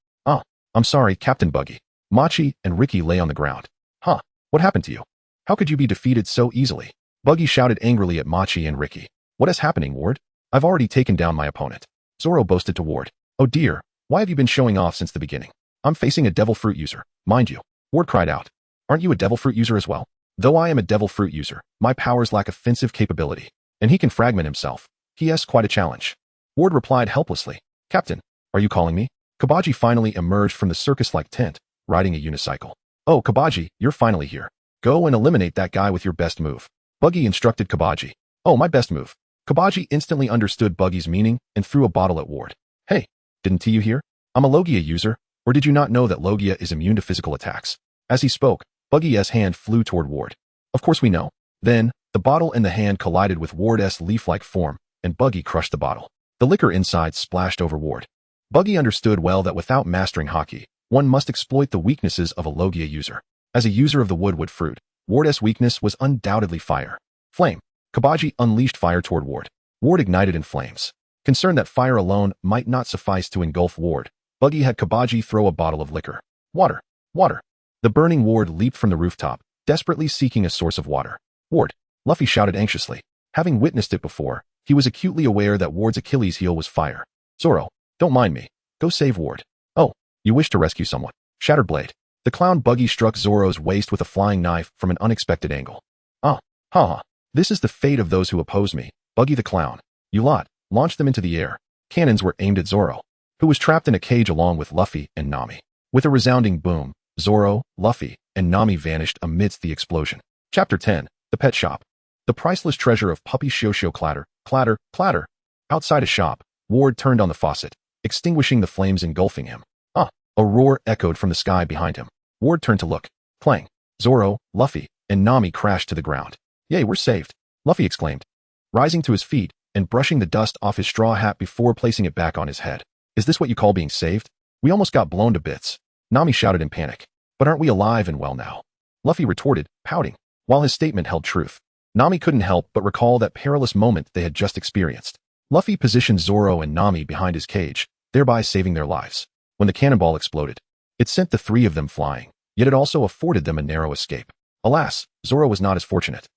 I'm sorry, Captain Buggy. Machi and Ricky lay on the ground. What happened to you? How could you be defeated so easily? Buggy shouted angrily at Machi and Ricky. What is happening, Ward? I've already taken down my opponent. Zoro boasted to Ward. Oh dear, why have you been showing off since the beginning? I'm facing a devil fruit user, mind you. Ward cried out. Aren't you a devil fruit user as well? Though I am a devil fruit user, my powers lack offensive capability, and he can fragment himself. He has quite a challenge. Ward replied helplessly. Captain, are you calling me? Kabaji finally emerged from the circus-like tent, riding a unicycle. Oh, Kabaji, you're finally here. Go and eliminate that guy with your best move. Buggy instructed Kabaji. Oh, my best move. Kabaji instantly understood Buggy's meaning and threw a bottle at Ward. Hey, didn't you hear? I'm a Logia user, or did you not know that Logia is immune to physical attacks? As he spoke, Buggy's hand flew toward Ward. Of course we know. Then, the bottle and the hand collided with Ward's leaf-like form, and Buggy crushed the bottle. The liquor inside splashed over Ward. Buggy understood well that without mastering hockey, one must exploit the weaknesses of a Logia user. As a user of the wood fruit, Ward's weakness was undoubtedly fire. Flame. Kabaji unleashed fire toward Ward. Ward ignited in flames. Concerned that fire alone might not suffice to engulf Ward, Buggy had Kabaji throw a bottle of liquor. Water. Water. The burning Ward leaped from the rooftop, desperately seeking a source of water. Ward. Luffy shouted anxiously. Having witnessed it before, he was acutely aware that Ward's Achilles heel was fire. Zoro, don't mind me. Go save Ward. Oh, you wish to rescue someone. Shattered blade. The clown Buggy struck Zoro's waist with a flying knife from an unexpected angle. Ah, ha. This is the fate of those who oppose me. Buggy the clown. You lot, launched them into the air. Cannons were aimed at Zoro, who was trapped in a cage along with Luffy and Nami. With a resounding boom, Zoro, Luffy, and Nami vanished amidst the explosion. Chapter 10, The Pet Shop. The priceless treasure of puppy Shosho clatter, clatter, clatter. Outside a shop, Ward turned on the faucet, extinguishing the flames engulfing him. Ah! A roar echoed from the sky behind him. Ward turned to look. Clang. Zoro, Luffy, and Nami crashed to the ground. Yay, we're saved, Luffy exclaimed, rising to his feet and brushing the dust off his straw hat before placing it back on his head. Is this what you call being saved? We almost got blown to bits, Nami shouted in panic. But aren't we alive and well now? Luffy retorted, pouting. While his statement held truth, Nami couldn't help but recall that perilous moment they had just experienced. Luffy positioned Zoro and Nami behind his cage, thereby saving their lives. When the cannonball exploded, it sent the three of them flying, yet it also afforded them a narrow escape. Alas, Zoro was not as fortunate.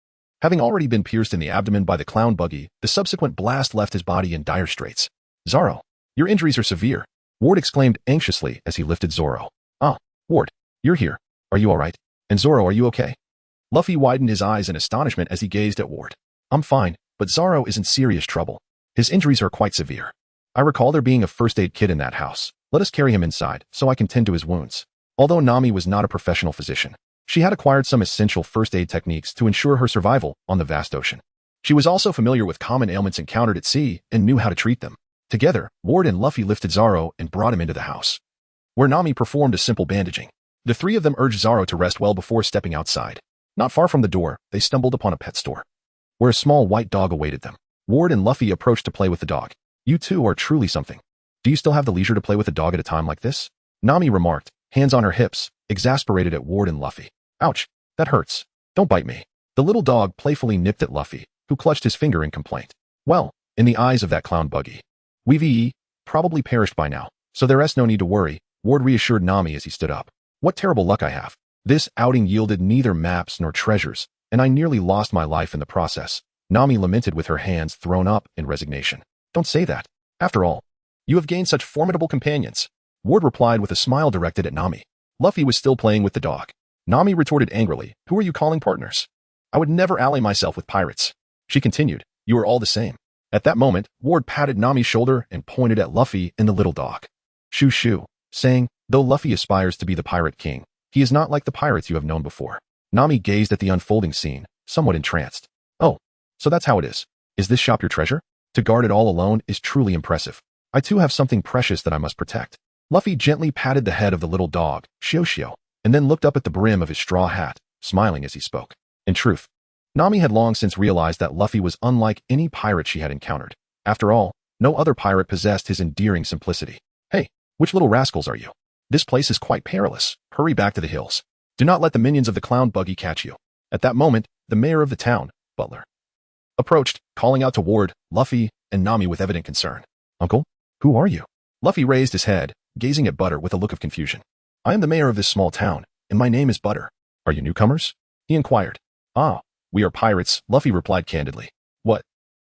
Having already been pierced in the abdomen by the clown Buggy, the subsequent blast left his body in dire straits. Zoro, your injuries are severe, Ward exclaimed anxiously as he lifted Zoro. Ah, Ward, you're here. Are you alright? And Zoro, are you okay? Luffy widened his eyes in astonishment as he gazed at Ward. I'm fine, but Zoro is in serious trouble. His injuries are quite severe. I recall there being a first aid kit in that house. Let us carry him inside, so I can tend to his wounds. Although Nami was not a professional physician, she had acquired some essential first aid techniques to ensure her survival on the vast ocean. She was also familiar with common ailments encountered at sea and knew how to treat them. Together, Ward and Luffy lifted Zoro and brought him into the house, where Nami performed a simple bandaging. The three of them urged Zoro to rest well before stepping outside. Not far from the door, they stumbled upon a pet store, where a small white dog awaited them. Ward and Luffy approached to play with the dog. You two are truly something. Do you still have the leisure to play with a dog at a time like this? Nami remarked, hands on her hips, exasperated at Ward and Luffy. Ouch, that hurts. Don't bite me. The little dog playfully nipped at Luffy, who clutched his finger in complaint. Well, in the eyes of that clown Buggy, we've probably perished by now, so there's no need to worry, Ward reassured Nami as he stood up. What terrible luck I have. This outing yielded neither maps nor treasures, and I nearly lost my life in the process. Nami lamented with her hands thrown up in resignation. Don't say that. After all, you have gained such formidable companions. Ward replied with a smile directed at Nami. Luffy was still playing with the dog. Nami retorted angrily, who are you calling partners? I would never ally myself with pirates. She continued, you are all the same. At that moment, Ward patted Nami's shoulder and pointed at Luffy and the little dog. Shoo shoo, saying, though Luffy aspires to be the pirate king, he is not like the pirates you have known before. Nami gazed at the unfolding scene, somewhat entranced. Oh, so that's how it is. Is this shop your treasure? To guard it all alone is truly impressive. I too have something precious that I must protect. Luffy gently patted the head of the little dog, Shio, and then looked up at the brim of his straw hat, smiling as he spoke. In truth, Nami had long since realized that Luffy was unlike any pirate she had encountered. After all, no other pirate possessed his endearing simplicity. Hey, which little rascals are you? This place is quite perilous. Hurry back to the hills. Do not let the minions of the clown Buggy catch you. At that moment, the mayor of the town, Butler, approached, calling out to Ward, Luffy, and Nami with evident concern. Uncle, who are you? Luffy raised his head, gazing at Butter with a look of confusion. I am the mayor of this small town, and my name is Butter. Are you newcomers? He inquired. Ah, we are pirates, Luffy replied candidly. What?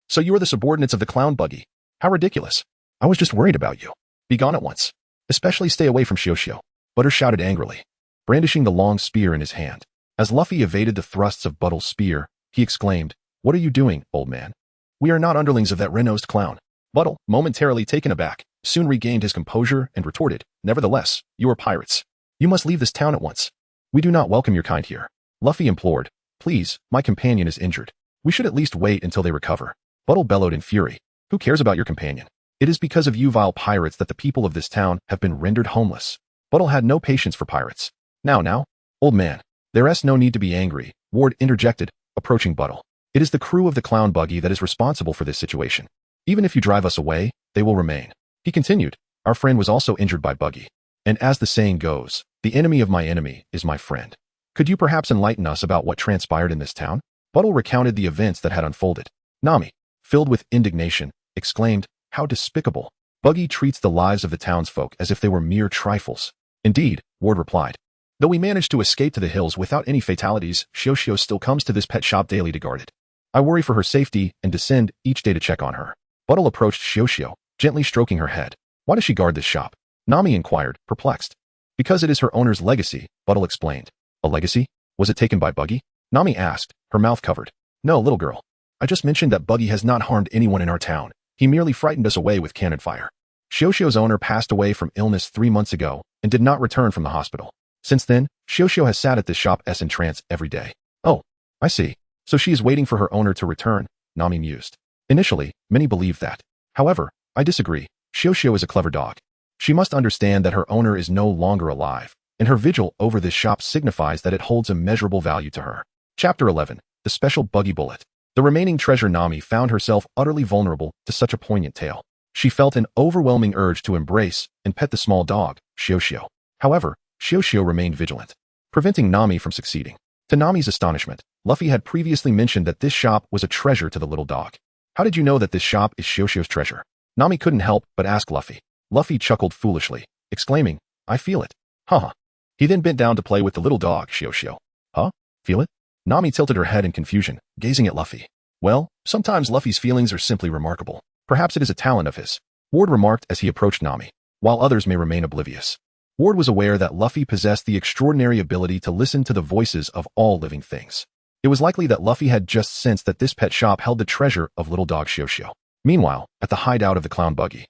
So you are the subordinates of the clown Buggy? How ridiculous. I was just worried about you. Be gone at once. Especially stay away from Shio. Butter shouted angrily, brandishing the long spear in his hand. As Luffy evaded the thrusts of Buttle's spear, he exclaimed, What are you doing, old man? We are not underlings of that red-nosed clown. Buttle, momentarily taken aback, soon regained his composure and retorted, Nevertheless, you are pirates. You must leave this town at once. We do not welcome your kind here. Luffy implored. Please, my companion is injured. We should at least wait until they recover. Buttle bellowed in fury. Who cares about your companion? It is because of you vile pirates that the people of this town have been rendered homeless. Buttle had no patience for pirates. Now, old man. There's no need to be angry, Ward interjected, approaching Buttle. It is the crew of the clown buggy that is responsible for this situation. Even if you drive us away, they will remain. He continued. Our friend was also injured by Buggy. And as the saying goes, the enemy of my enemy is my friend. Could you perhaps enlighten us about what transpired in this town? Buttle recounted the events that had unfolded. Nami, filled with indignation, exclaimed, how despicable. Buggy treats the lives of the townsfolk as if they were mere trifles. Indeed, Ward replied. Though we managed to escape to the hills without any fatalities, Shioshio still comes to this pet shop daily to guard it. I worry for her safety and descend each day to check on her. Buttle approached Shioshio, gently stroking her head. Why does she guard this shop? Nami inquired, perplexed. Because it is her owner's legacy, Buttle explained. A legacy? Was it taken by Buggy? Nami asked, her mouth covered. No, little girl. I just mentioned that Buggy has not harmed anyone in our town. He merely frightened us away with cannon fire. Shioshio's owner passed away from illness 3 months ago and did not return from the hospital. Since then, Shioshio has sat at this shop in trance every day. Oh, I see. So she is waiting for her owner to return, Nami mused. Initially, many believed that. However, I disagree. Shioshio is a clever dog. She must understand that her owner is no longer alive, and her vigil over this shop signifies that it holds immeasurable value to her. Chapter 11. The Special Buggy Bullet. The remaining treasure Nami found herself utterly vulnerable to such a poignant tale. She felt an overwhelming urge to embrace and pet the small dog, Shioshio. However, Shioshio remained vigilant, preventing Nami from succeeding. To Nami's astonishment, Luffy had previously mentioned that this shop was a treasure to the little dog. How did you know that this shop is Shioshio's treasure? Nami couldn't help but ask Luffy. Luffy chuckled foolishly, exclaiming, I feel it. Haha. He then bent down to play with the little dog, Shioshio. Huh? Feel it? Nami tilted her head in confusion, gazing at Luffy. Well, sometimes Luffy's feelings are simply remarkable. Perhaps it is a talent of his, Ward remarked as he approached Nami, while others may remain oblivious. Ward was aware that Luffy possessed the extraordinary ability to listen to the voices of all living things. It was likely that Luffy had just sensed that this pet shop held the treasure of little dog Shioshio. Meanwhile, at the hideout of the clown buggy,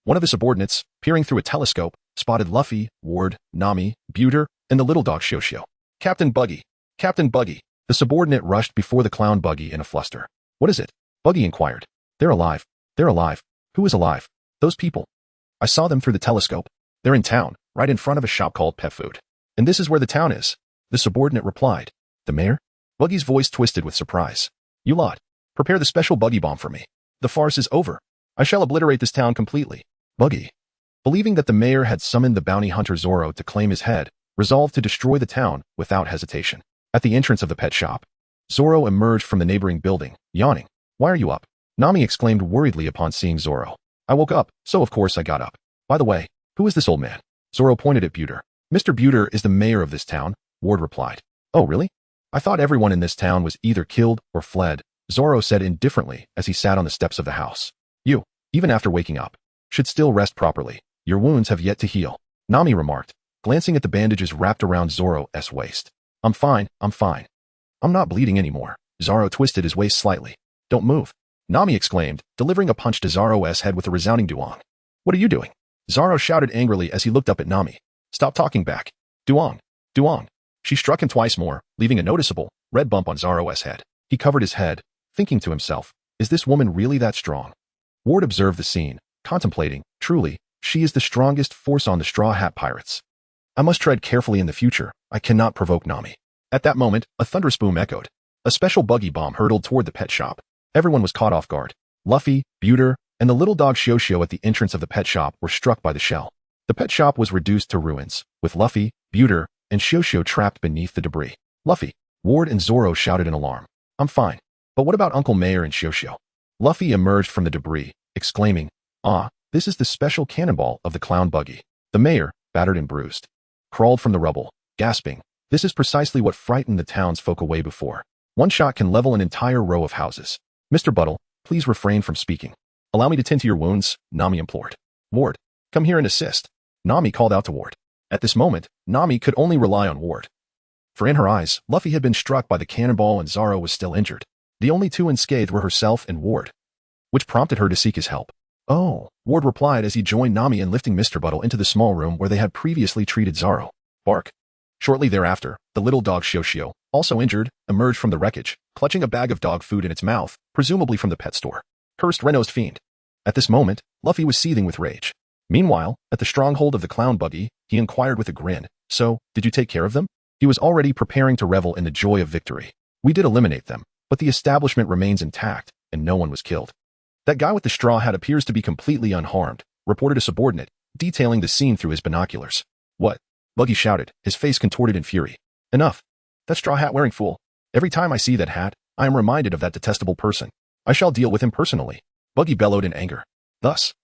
one of his subordinates, peering through a telescope, spotted Luffy, Ward, Nami, Buter, and the little dog Shioshio. Captain Buggy! Captain Buggy! The subordinate rushed before the clown buggy in a fluster. What is it? Buggy inquired. They're alive. They're alive. Who is alive? Those people. I saw them through the telescope. They're in town, right in front of a shop called Pet Food. And this is where the town is. The subordinate replied. The mayor? Buggy's voice twisted with surprise. You lot, prepare the special buggy bomb for me. The farce is over. I shall obliterate this town completely. Buggy, believing that the mayor had summoned the bounty hunter Zoro to claim his head, resolved to destroy the town without hesitation. At the entrance of the pet shop, Zoro emerged from the neighboring building, yawning. Why are you up? Nami exclaimed worriedly upon seeing Zoro. I woke up, so of course I got up. By the way, who is this old man? Zoro pointed at Buter. Mr. Buter is the mayor of this town, Ward replied. Oh, really? I thought everyone in this town was either killed or fled, Zoro said indifferently as he sat on the steps of the house. You, even after waking up, should still rest properly. Your wounds have yet to heal, Nami remarked, glancing at the bandages wrapped around Zoro's waist. I'm fine. I'm not bleeding anymore. Zoro twisted his waist slightly. Don't move, Nami exclaimed, delivering a punch to Zoro's head with a resounding duong. What are you doing? Zoro shouted angrily as he looked up at Nami. Stop talking back. Duong. She struck him twice more, leaving a noticeable, red bump on Zoro's head. He covered his head, thinking to himself, is this woman really that strong? Ward observed the scene, contemplating, truly, she is the strongest force on the Straw Hat Pirates. I must tread carefully in the future. I cannot provoke Nami. At that moment, a thunderous boom echoed. A special buggy bomb hurtled toward the pet shop. Everyone was caught off guard. Luffy, Buter, and the little dog Shioshio at the entrance of the pet shop were struck by the shell. The pet shop was reduced to ruins, with Luffy, Buter, and Shioshio trapped beneath the debris. Luffy, Ward, and Zoro shouted in alarm. I'm fine. But what about Uncle Mayor and Shioshio? Luffy emerged from the debris, exclaiming, this is the special cannonball of the clown buggy. The mayor, battered and bruised, crawled from the rubble, gasping. This is precisely what frightened the townsfolk away before. One shot can level an entire row of houses. Mr. Buttle, please refrain from speaking. Allow me to tend to your wounds, Nami implored. Ward, come here and assist. Nami called out to Ward. At this moment, Nami could only rely on Ward. For in her eyes, Luffy had been struck by the cannonball and Zoro was still injured. The only two unscathed were herself and Ward, which prompted her to seek his help. Oh, Ward replied as he joined Nami in lifting Mr. Buttle into the small room where they had previously treated Zoro. Bark. Shortly thereafter, the little dog Shioshio, also injured, emerged from the wreckage, clutching a bag of dog food in its mouth, presumably from the pet store. Cursed red-nosed fiend. At this moment, Luffy was seething with rage. Meanwhile, at the stronghold of the clown Buggy, he inquired with a grin, "So, did you take care of them?" He was already preparing to revel in the joy of victory. "We did eliminate them, but the establishment remains intact, and no one was killed." "That guy with the straw hat appears to be completely unharmed," reported a subordinate, detailing the scene through his binoculars. "What?" Buggy shouted, his face contorted in fury. "Enough. That straw hat-wearing fool. Every time I see that hat, I am reminded of that detestable person. I shall deal with him personally." Buggy bellowed in anger. Thus,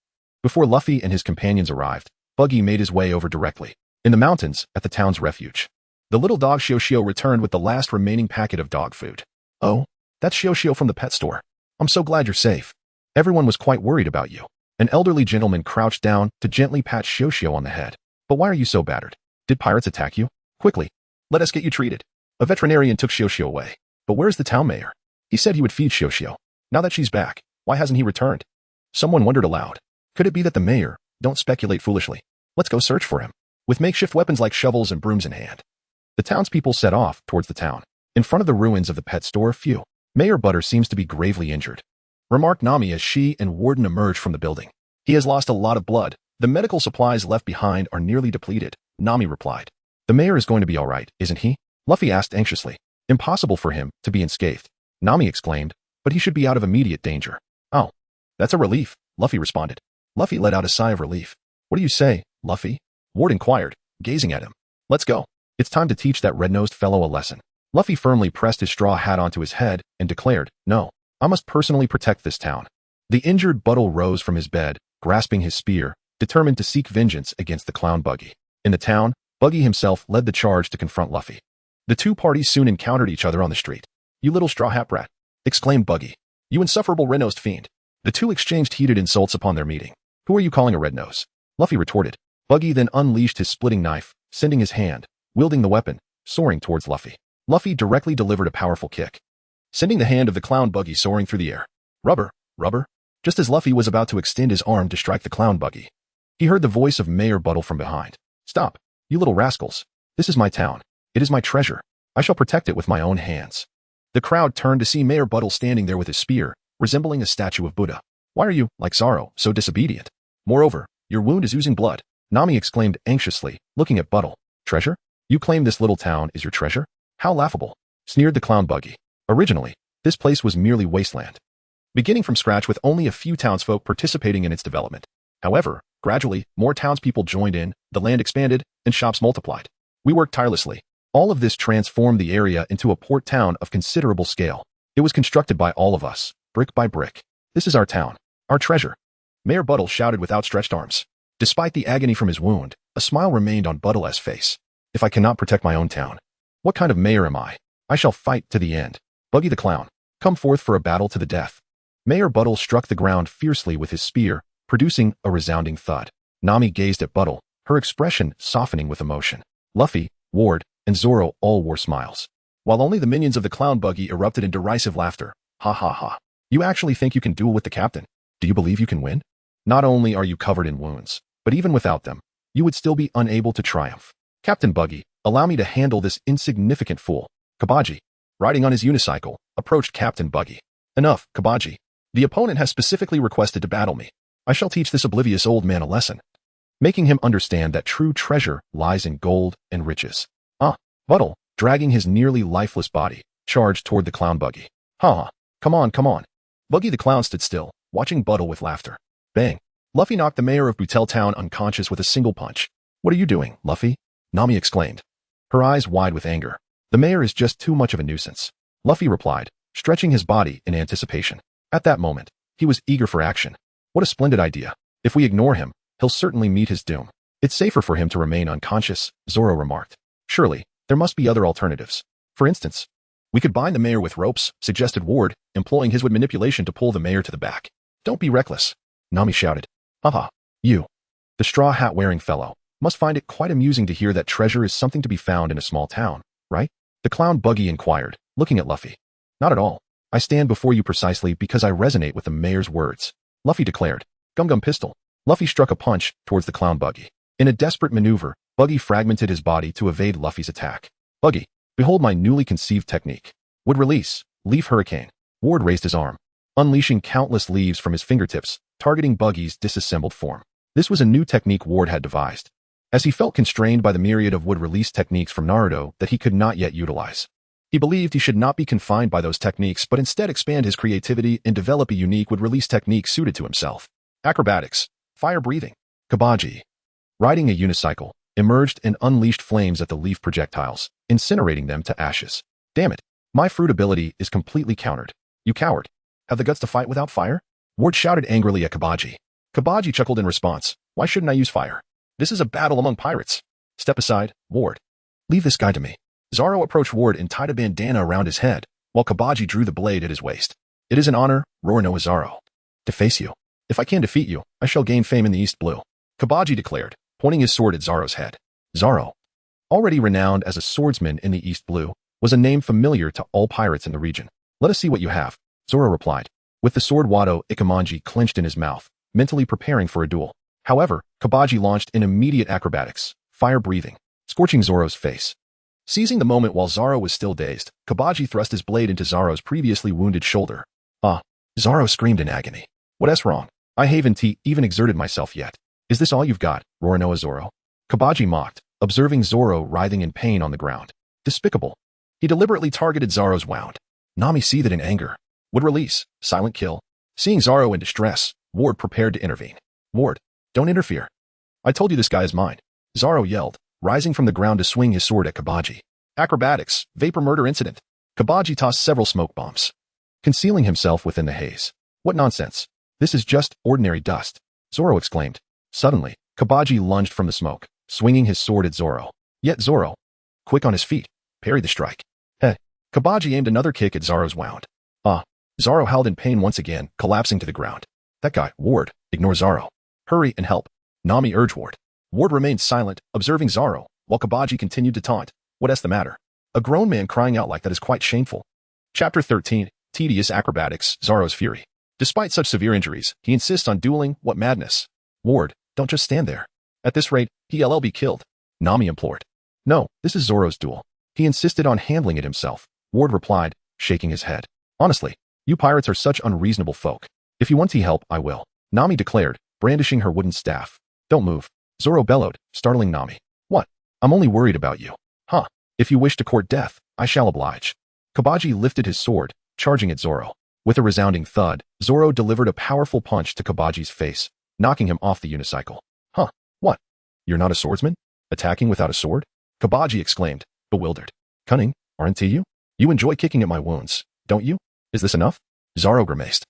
before Luffy and his companions arrived, Buggy made his way over directly. In the mountains, at the town's refuge, the little dog Shioshio returned with the last remaining packet of dog food. "Oh, that's Shioshio from the pet store. I'm so glad you're safe. Everyone was quite worried about you." An elderly gentleman crouched down to gently pat Shioshio on the head. "But why are you so battered? Did pirates attack you? Quickly, let us get you treated." A veterinarian took Shioshio away. "But where's the town mayor? He said he would feed Shioshio. Now that she's back, why hasn't he returned?" Someone wondered aloud. Could it be that the mayor? Don't speculate foolishly. Let's go search for him. With makeshift weapons like shovels and brooms in hand, the townspeople set off towards the town. In front of the ruins of the pet store, Mayor Butter seems to be gravely injured, remarked Nami as she and Warden emerged from the building. "He has lost a lot of blood. The medical supplies left behind are nearly depleted," Nami replied. "The mayor is going to be all right, isn't he?" Luffy asked anxiously. "Impossible for him to be unscathed," Nami exclaimed, "but he should be out of immediate danger." "Oh, that's a relief," Luffy responded. Luffy let out a sigh of relief. "What do you say, Luffy?" Ward inquired, gazing at him. "Let's go. It's time to teach that red-nosed fellow a lesson." Luffy firmly pressed his straw hat onto his head and declared, "No, I must personally protect this town." The injured Buttle rose from his bed, grasping his spear, determined to seek vengeance against the clown Buggy. In the town, Buggy himself led the charge to confront Luffy. The two parties soon encountered each other on the street. "You little straw hat brat," exclaimed Buggy. "You insufferable red-nosed fiend." The two exchanged heated insults upon their meeting. "Who are you calling a red nose?" Luffy retorted. Buggy then unleashed his splitting knife, sending his hand, wielding the weapon, soaring towards Luffy. Luffy directly delivered a powerful kick, sending the hand of the clown Buggy soaring through the air. Rubber, rubber. Just as Luffy was about to extend his arm to strike the clown Buggy, he heard the voice of Mayor Buttle from behind. "Stop, you little rascals. This is my town. It is my treasure. I shall protect it with my own hands." The crowd turned to see Mayor Buttle standing there with his spear, resembling a statue of Buddha. "Why are you, like Zoro, so disobedient? Moreover, your wound is oozing blood," Nami exclaimed anxiously, looking at Buttle. "Treasure? You claim this little town is your treasure? How laughable," sneered the clown Buggy. "Originally, this place was merely wasteland, beginning from scratch with only a few townsfolk participating in its development. However, gradually, more townspeople joined in, the land expanded, and shops multiplied. We worked tirelessly. All of this transformed the area into a port town of considerable scale. It was constructed by all of us, brick by brick. This is our town, our treasure." Mayor Buttle shouted with outstretched arms. Despite the agony from his wound, a smile remained on Buttle's face. "If I cannot protect my own town, what kind of mayor am I? I shall fight to the end. Buggy the clown, come forth for a battle to the death." Mayor Buttle struck the ground fiercely with his spear, producing a resounding thud. Nami gazed at Buttle, her expression softening with emotion. Luffy, Ward, and Zoro all wore smiles, while only the minions of the clown Buggy erupted in derisive laughter. "Ha ha ha. You actually think you can duel with the captain? Do you believe you can win? Not only are you covered in wounds, but even without them, you would still be unable to triumph. Captain Buggy, allow me to handle this insignificant fool." Kabaji, riding on his unicycle, approached Captain Buggy. "Enough, Kabaji. The opponent has specifically requested to battle me. I shall teach this oblivious old man a lesson, making him understand that true treasure lies in gold and riches." Buttle, dragging his nearly lifeless body, charged toward the clown Buggy. "Ha ha. Come on, come on." Buggy the clown stood still, watching Buttle with laughter. Bang. Luffy knocked the mayor of Butel Town unconscious with a single punch. "What are you doing, Luffy?" Nami exclaimed, her eyes wide with anger. "The mayor is just too much of a nuisance," Luffy replied, stretching his body in anticipation. At that moment, he was eager for action. "What a splendid idea. If we ignore him, he'll certainly meet his doom. It's safer for him to remain unconscious," Zoro remarked. "Surely, there must be other alternatives. For instance, we could bind the mayor with ropes," suggested Ward, employing his manipulation to pull the mayor to the back. "Don't be reckless," Nami shouted. "Haha, you, the straw hat-wearing fellow, must find it quite amusing to hear that treasure is something to be found in a small town, right?" The clown Buggy inquired, looking at Luffy. "Not at all. I stand before you precisely because I resonate with the mayor's words," Luffy declared. Gum Gum Pistol. Luffy struck a punch towards the clown Buggy. In a desperate maneuver, Buggy fragmented his body to evade Luffy's attack. Buggy, behold my newly conceived technique. Would release, leaf hurricane. Ward raised his arm, unleashing countless leaves from his fingertips, targeting Buggy's disassembled form. This was a new technique Ward had devised, as he felt constrained by the myriad of wood-release techniques from Naruto that he could not yet utilize. He believed he should not be confined by those techniques but instead expand his creativity and develop a unique wood-release technique suited to himself. Acrobatics, fire breathing. Koby, riding a unicycle, emerged and unleashed flames at the leaf projectiles, incinerating them to ashes. Damn it, my fruit ability is completely countered. You coward. Have the guts to fight without fire? Ward shouted angrily at Koby. Koby chuckled in response. Why shouldn't I use fire? This is a battle among pirates. Step aside, Ward. Leave this guy to me. Zoro approached Ward and tied a bandana around his head, while Koby drew the blade at his waist. It is an honor, Zoro, to face you. If I can defeat you, I shall gain fame in the East Blue. Koby declared, pointing his sword at Zoro's head. Zoro, already renowned as a swordsman in the East Blue, was a name familiar to all pirates in the region. Let us see what you have, Zoro replied, with the sword Wado Ikemanji clenched in his mouth, mentally preparing for a duel. However, Koby launched in immediate acrobatics, fire breathing, scorching Zoro's face. Seizing the moment while Zoro was still dazed, Koby thrust his blade into Zoro's previously wounded shoulder. Ah! Zoro screamed in agony. What's wrong? I haven't even exerted myself yet. Is this all you've got, Zoro? Koby mocked, observing Zoro writhing in pain on the ground. Despicable. He deliberately targeted Zoro's wound. Nami seethed in anger. Would release, silent kill. Seeing Zoro in distress, Ward prepared to intervene. Ward, don't interfere. I told you this guy is mine. Zoro yelled, rising from the ground to swing his sword at Koby. Acrobatics, vapor murder incident. Koby tossed several smoke bombs, concealing himself within the haze. What nonsense. This is just ordinary dust, Zoro exclaimed. Suddenly, Koby lunged from the smoke, swinging his sword at Zoro. Yet Zoro, quick on his feet, parried the strike. Koby aimed another kick at Zoro's wound. Zoro howled in pain once again, collapsing to the ground. That guy, Ward, ignore Zoro. Hurry and help. Nami urged Ward. Ward remained silent, observing Zoro, while Koby continued to taunt. What's the matter? A grown man crying out like that is quite shameful. Chapter 13, Tedious Acrobatics, Zoro's Fury. Despite such severe injuries, he insists on dueling. What madness. Ward, don't just stand there. At this rate, he'll be killed. Nami implored. No, this is Zoro's duel. He insisted on handling it himself. Ward replied, shaking his head. Honestly, you pirates are such unreasonable folk. If you want to help, I will. Nami declared, brandishing her wooden staff. Don't move. Zoro bellowed, startling Nami. What? I'm only worried about you. Huh. If you wish to court death, I shall oblige. Koby lifted his sword, charging at Zoro. With a resounding thud, Zoro delivered a powerful punch to Koby's face, knocking him off the unicycle. Huh. What? You're not a swordsman? Attacking without a sword? Koby exclaimed, bewildered. Cunning, aren't you? You enjoy kicking at my wounds, don't you? Is this enough? Zoro grimaced,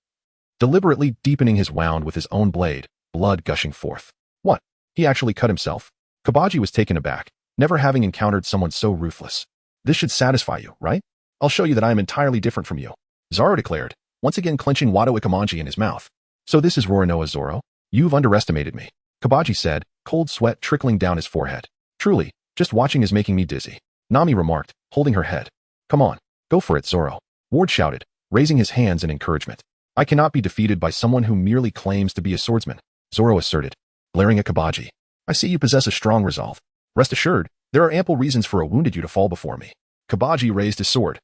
deliberately deepening his wound with his own blade, blood gushing forth. What? He actually cut himself? Koby was taken aback, never having encountered someone so ruthless. This should satisfy you, right? I'll show you that I am entirely different from you, Zoro declared, once again clenching Wado Ikemanji in his mouth. So this is Zoro? You've underestimated me, Koby said, cold sweat trickling down his forehead. Truly, just watching is making me dizzy, Nami remarked, holding her head. Come on, go for it, Zoro, Ward shouted, raising his hands in encouragement. I cannot be defeated by someone who merely claims to be a swordsman, Zoro asserted, glaring at Koby. I see you possess a strong resolve. Rest assured, there are ample reasons for a wounded you to fall before me. Koby raised his sword,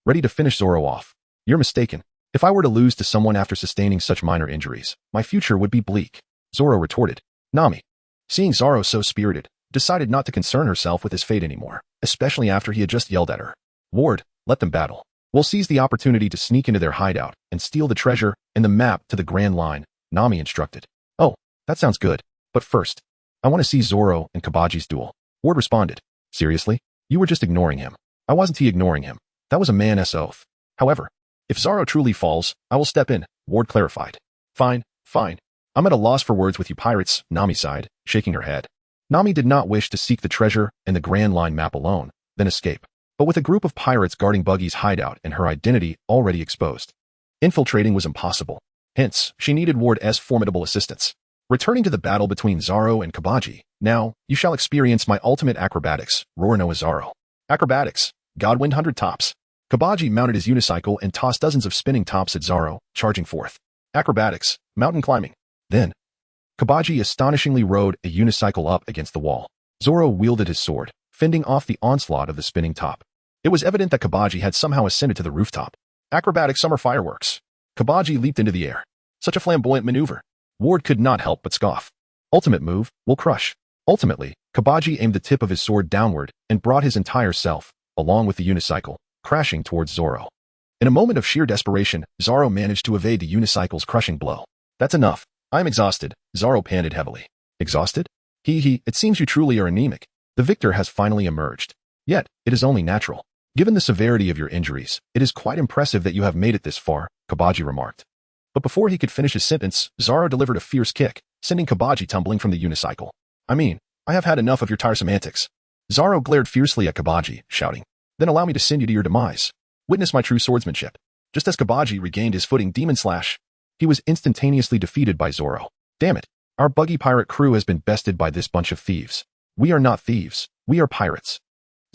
ready to finish Zoro off. You're mistaken. If I were to lose to someone after sustaining such minor injuries, my future would be bleak, Zoro retorted. Nami, seeing Zoro so spirited, decided not to concern herself with his fate anymore, especially after he had just yelled at her. Ward, let them battle. We'll seize the opportunity to sneak into their hideout and steal the treasure and the map to the Grand Line, Nami instructed. Oh, that sounds good. But first, I want to see Zoro and Koby's duel. Ward responded. Seriously? You were just ignoring him. I wasn't ignoring him. That was a man's oath. However, if Zoro truly falls, I will step in, Ward clarified. Fine. I'm at a loss for words with you pirates, Nami sighed, shaking her head. Nami did not wish to seek the treasure and the Grand Line map alone, then escape. But with a group of pirates guarding Buggy's hideout and her identity already exposed, infiltrating was impossible. Hence, she needed Ward's formidable assistance. Returning to the battle between Zoro and Koby, now, you shall experience my ultimate acrobatics, Zoro. Acrobatics, Godwind 100 tops. Koby mounted his unicycle and tossed dozens of spinning tops at Zoro, charging forth. Acrobatics, mountain climbing. Then, Koby astonishingly rode a unicycle up against the wall. Zoro wielded his sword, fending off the onslaught of the spinning top. It was evident that Koby had somehow ascended to the rooftop. Acrobatic summer fireworks. Koby leaped into the air. Such a flamboyant maneuver. Ward could not help but scoff. Ultimate move, will crush. Ultimately, Koby aimed the tip of his sword downward and brought his entire self, along with the unicycle, crashing towards Zoro. In a moment of sheer desperation, Zoro managed to evade the unicycle's crushing blow. That's enough. I'm exhausted, Zoro panted heavily. Exhausted? It seems you truly are anemic. The victor has finally emerged. Yet, it is only natural. Given the severity of your injuries, it is quite impressive that you have made it this far, Koby remarked. But before he could finish his sentence, Zoro delivered a fierce kick, sending Koby tumbling from the unicycle. I have had enough of your tiresome antics. Zoro glared fiercely at Koby, shouting, Then allow me to send you to your demise. Witness my true swordsmanship. Just as Koby regained his footing, demon slash. He was instantaneously defeated by Zoro. Damn it. Our buggy pirate crew has been bested by this bunch of thieves. We are not thieves. We are pirates.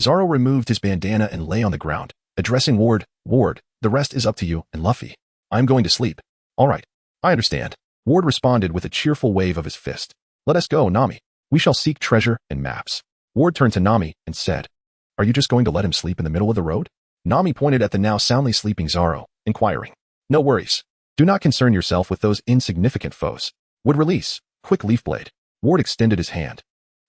Zoro removed his bandana and lay on the ground, addressing Ward. Ward, the rest is up to you and Luffy. I'm going to sleep. All right. I understand. Ward responded with a cheerful wave of his fist. Let us go, Nami. We shall seek treasure and maps. Ward turned to Nami and said, Are you just going to let him sleep in the middle of the road? Nami pointed at the now soundly sleeping Zoro, inquiring. No worries. Do not concern yourself with those insignificant foes. Would release. Quick leaf blade. Ward extended his hand,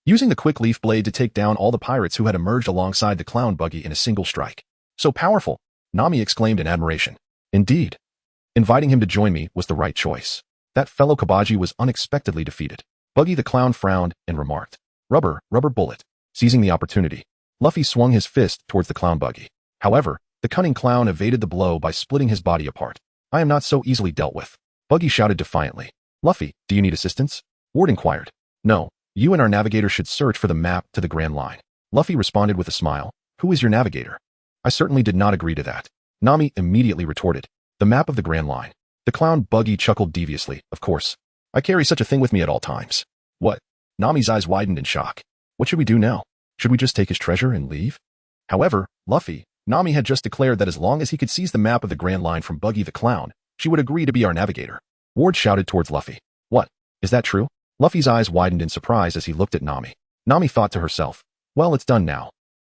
using the quick leaf blade to take down all the pirates who had emerged alongside the clown buggy in a single strike. So powerful, Nami exclaimed in admiration. Indeed. Inviting him to join me was the right choice. That fellow Koby was unexpectedly defeated. Buggy the clown frowned and remarked, Rubber bullet. Seizing the opportunity, Luffy swung his fist towards the clown buggy. However, the cunning clown evaded the blow by splitting his body apart. I am not so easily dealt with. Buggy shouted defiantly. Luffy, do you need assistance? Ward inquired. No, you and our navigator should search for the map to the Grand Line. Luffy responded with a smile. Who is your navigator? I certainly did not agree to that. Nami immediately retorted. The map of the Grand Line. The clown Buggy chuckled deviously. Of course. I carry such a thing with me at all times. What? Nami's eyes widened in shock. What should we do now? Should we just take his treasure and leave? However, Luffy, Nami had just declared that as long as he could seize the map of the Grand Line from Buggy the clown, she would agree to be our navigator. Ward shouted towards Luffy. What? Is that true? Luffy's eyes widened in surprise as he looked at Nami. Nami thought to herself, well, it's done now.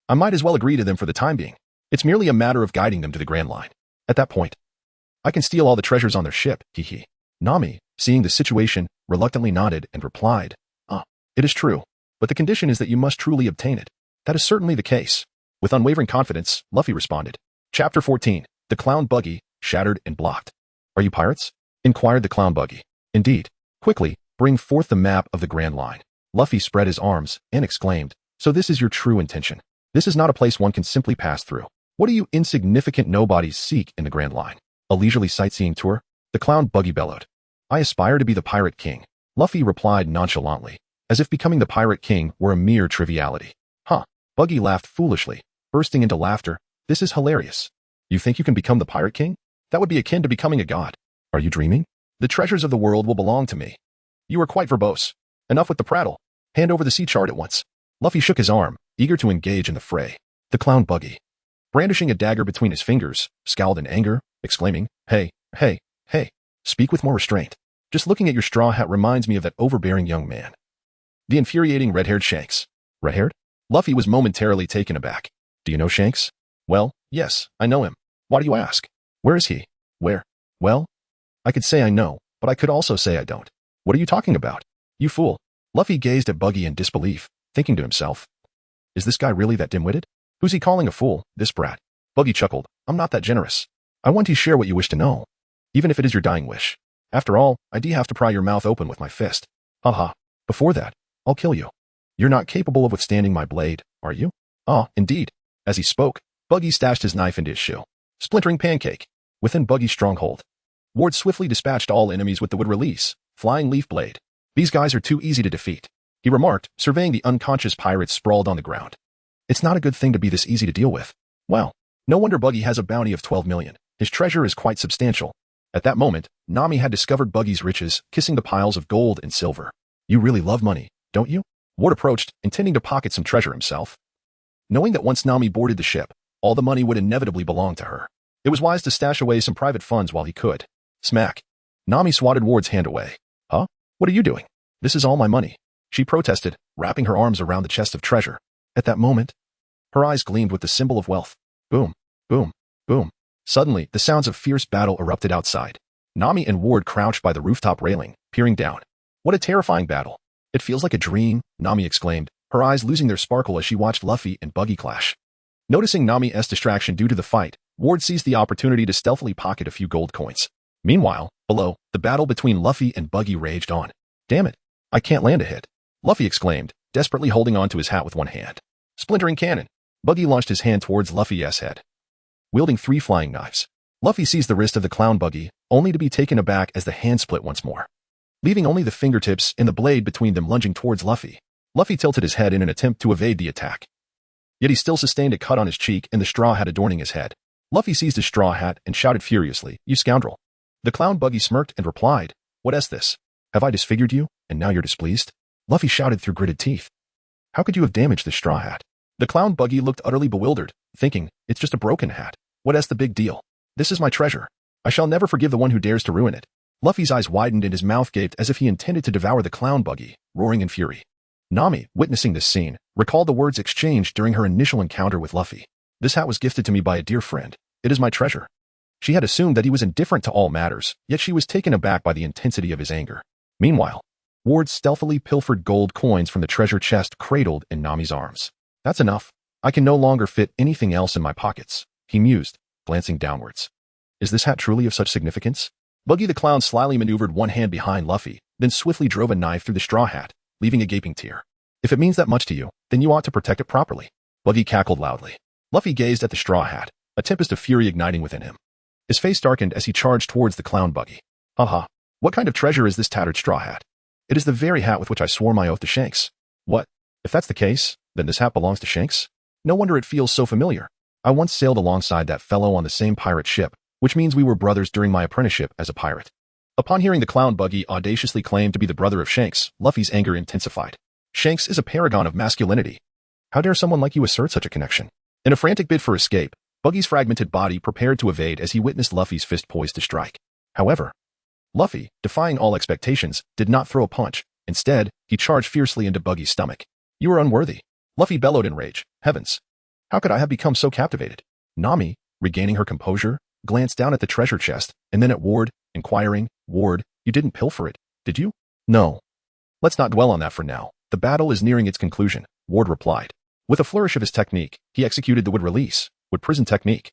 I might as well agree to them for the time being. It's merely a matter of guiding them to the Grand Line. At that point, I can steal all the treasures on their ship, Nami, seeing the situation, reluctantly nodded and replied, it is true, but the condition is that you must truly obtain it. That is certainly the case. With unwavering confidence, Luffy responded. Chapter 14, The Clown Buggy, Shattered and Blocked. Are you pirates? Inquired the clown buggy. Indeed. Quickly, bring forth the map of the Grand Line. Luffy spread his arms and exclaimed, so this is your true intention. This is not a place one can simply pass through. What do you insignificant nobodies seek in the Grand Line? A leisurely sightseeing tour? The clown buggy bellowed. I aspire to be the pirate king. Luffy replied nonchalantly, as if becoming the pirate king were a mere triviality. Buggy laughed foolishly, bursting into laughter. This is hilarious. You think you can become the pirate king? That would be akin to becoming a god. Are you dreaming? The treasures of the world will belong to me. You are quite verbose. Enough with the prattle. Hand over the sea chart at once. Luffy shook his arm, eager to engage in the fray. The clown buggy, brandishing a dagger between his fingers, scowled in anger, exclaiming, Hey, speak with more restraint. Just looking at your straw hat reminds me of that overbearing young man. The infuriating red-haired Shanks. Red-haired? Luffy was momentarily taken aback. Do you know Shanks? Well, yes, I know him. Why do you ask? Where is he? Where? Well, I could say I know, but I could also say I don't. What are you talking about? You fool. Luffy gazed at Buggy in disbelief, thinking to himself, is this guy really that dim-witted? Who's he calling a fool, this brat? Buggy chuckled. I'm not that generous. I want to share what you wish to know, even if it is your dying wish. After all, I do have to pry your mouth open with my fist. Before that, I'll kill you. You're not capable of withstanding my blade, are you? Indeed. As he spoke, Buggy stashed his knife into his shoe. Splintering pancake. Within Buggy's stronghold, Ward swiftly dispatched all enemies with the wood release, flying leaf blade. These guys are too easy to defeat, he remarked, surveying the unconscious pirates sprawled on the ground. It's not a good thing to be this easy to deal with. Well, no wonder Buggy has a bounty of 12 million. His treasure is quite substantial. At that moment, Nami had discovered Buggy's riches, kissing the piles of gold and silver. You really love money, don't you? Ward approached, intending to pocket some treasure himself. Knowing that once Nami boarded the ship, all the money would inevitably belong to her. It was wise to stash away some private funds while he could. Smack. Nami swatted Ward's hand away. What are you doing? This is all my money. she protested, wrapping her arms around the chest of treasure. At that moment, her eyes gleamed with the symbol of wealth. Boom, boom, boom. Suddenly, the sounds of fierce battle erupted outside. Nami and Ward crouched by the rooftop railing, peering down. What a terrifying battle. It feels like a dream, Nami exclaimed, her eyes losing their sparkle as she watched Luffy and Buggy clash. Noticing Nami's distraction due to the fight, Ward seized the opportunity to stealthily pocket a few gold coins. Meanwhile, below, the battle between Luffy and Buggy raged on. Damn it, I can't land a hit, Luffy exclaimed, desperately holding onto his hat with one hand. Splintering cannon. Buggy launched his hand towards Luffy's head, wielding 3 flying knives. Luffy seized the wrist of the clown Buggy, only to be taken aback as the hand split once more, leaving only the fingertips and the blade between them lunging towards Luffy. Luffy tilted his head in an attempt to evade the attack. Yet he still sustained a cut on his cheek and the straw hat adorning his head. Luffy seized his straw hat and shouted furiously, "You scoundrel!" The clown Buggy smirked and replied, "What is this? Have I disfigured you, and now you're displeased?" Luffy shouted through gritted teeth, "How could you have damaged the straw hat?" The clown Buggy looked utterly bewildered, thinking, "It's just a broken hat. What is the big deal? This is my treasure. I shall never forgive the one who dares to ruin it." Luffy's eyes widened and his mouth gaped as if he intended to devour the clown Buggy, roaring in fury. Nami, witnessing this scene, recalled the words exchanged during her initial encounter with Luffy. "This hat was gifted to me by a dear friend. It is my treasure." She had assumed that he was indifferent to all matters, yet she was taken aback by the intensity of his anger. Meanwhile, Ward stealthily pilfered gold coins from the treasure chest cradled in Nami's arms. "That's enough. I can no longer fit anything else in my pockets," he mused, glancing downwards. "Is this hat truly of such significance?" Buggy the clown slyly maneuvered one hand behind Luffy, then swiftly drove a knife through the straw hat, leaving a gaping tear. "If it means that much to you, then you ought to protect it properly." Buggy cackled loudly. Luffy gazed at the straw hat, a tempest of fury igniting within him. His face darkened as he charged towards the clown Buggy. "Haha, what kind of treasure is this tattered straw hat? It is the very hat with which I swore my oath to Shanks." "What? If that's the case, then this hat belongs to Shanks? No wonder it feels so familiar. I once sailed alongside that fellow on the same pirate ship, which means we were brothers during my apprenticeship as a pirate." Upon hearing the clown Buggy audaciously claim to be the brother of Shanks, Luffy's anger intensified. "Shanks is a paragon of masculinity. How dare someone like you assert such a connection?" In a frantic bid for escape, Buggy's fragmented body prepared to evade as he witnessed Luffy's fist poised to strike. However, Luffy, defying all expectations, did not throw a punch. Instead, he charged fiercely into Buggy's stomach. "You are unworthy." Luffy bellowed in rage. "Heavens! How could I have become so captivated?" Nami, regaining her composure, glanced down at the treasure chest, and then at Ward, inquiring, "Ward, you didn't pilfer it, did you?" "No. Let's not dwell on that for now. The battle is nearing its conclusion," Ward replied. With a flourish of his technique, he executed the wood release, wood prison technique,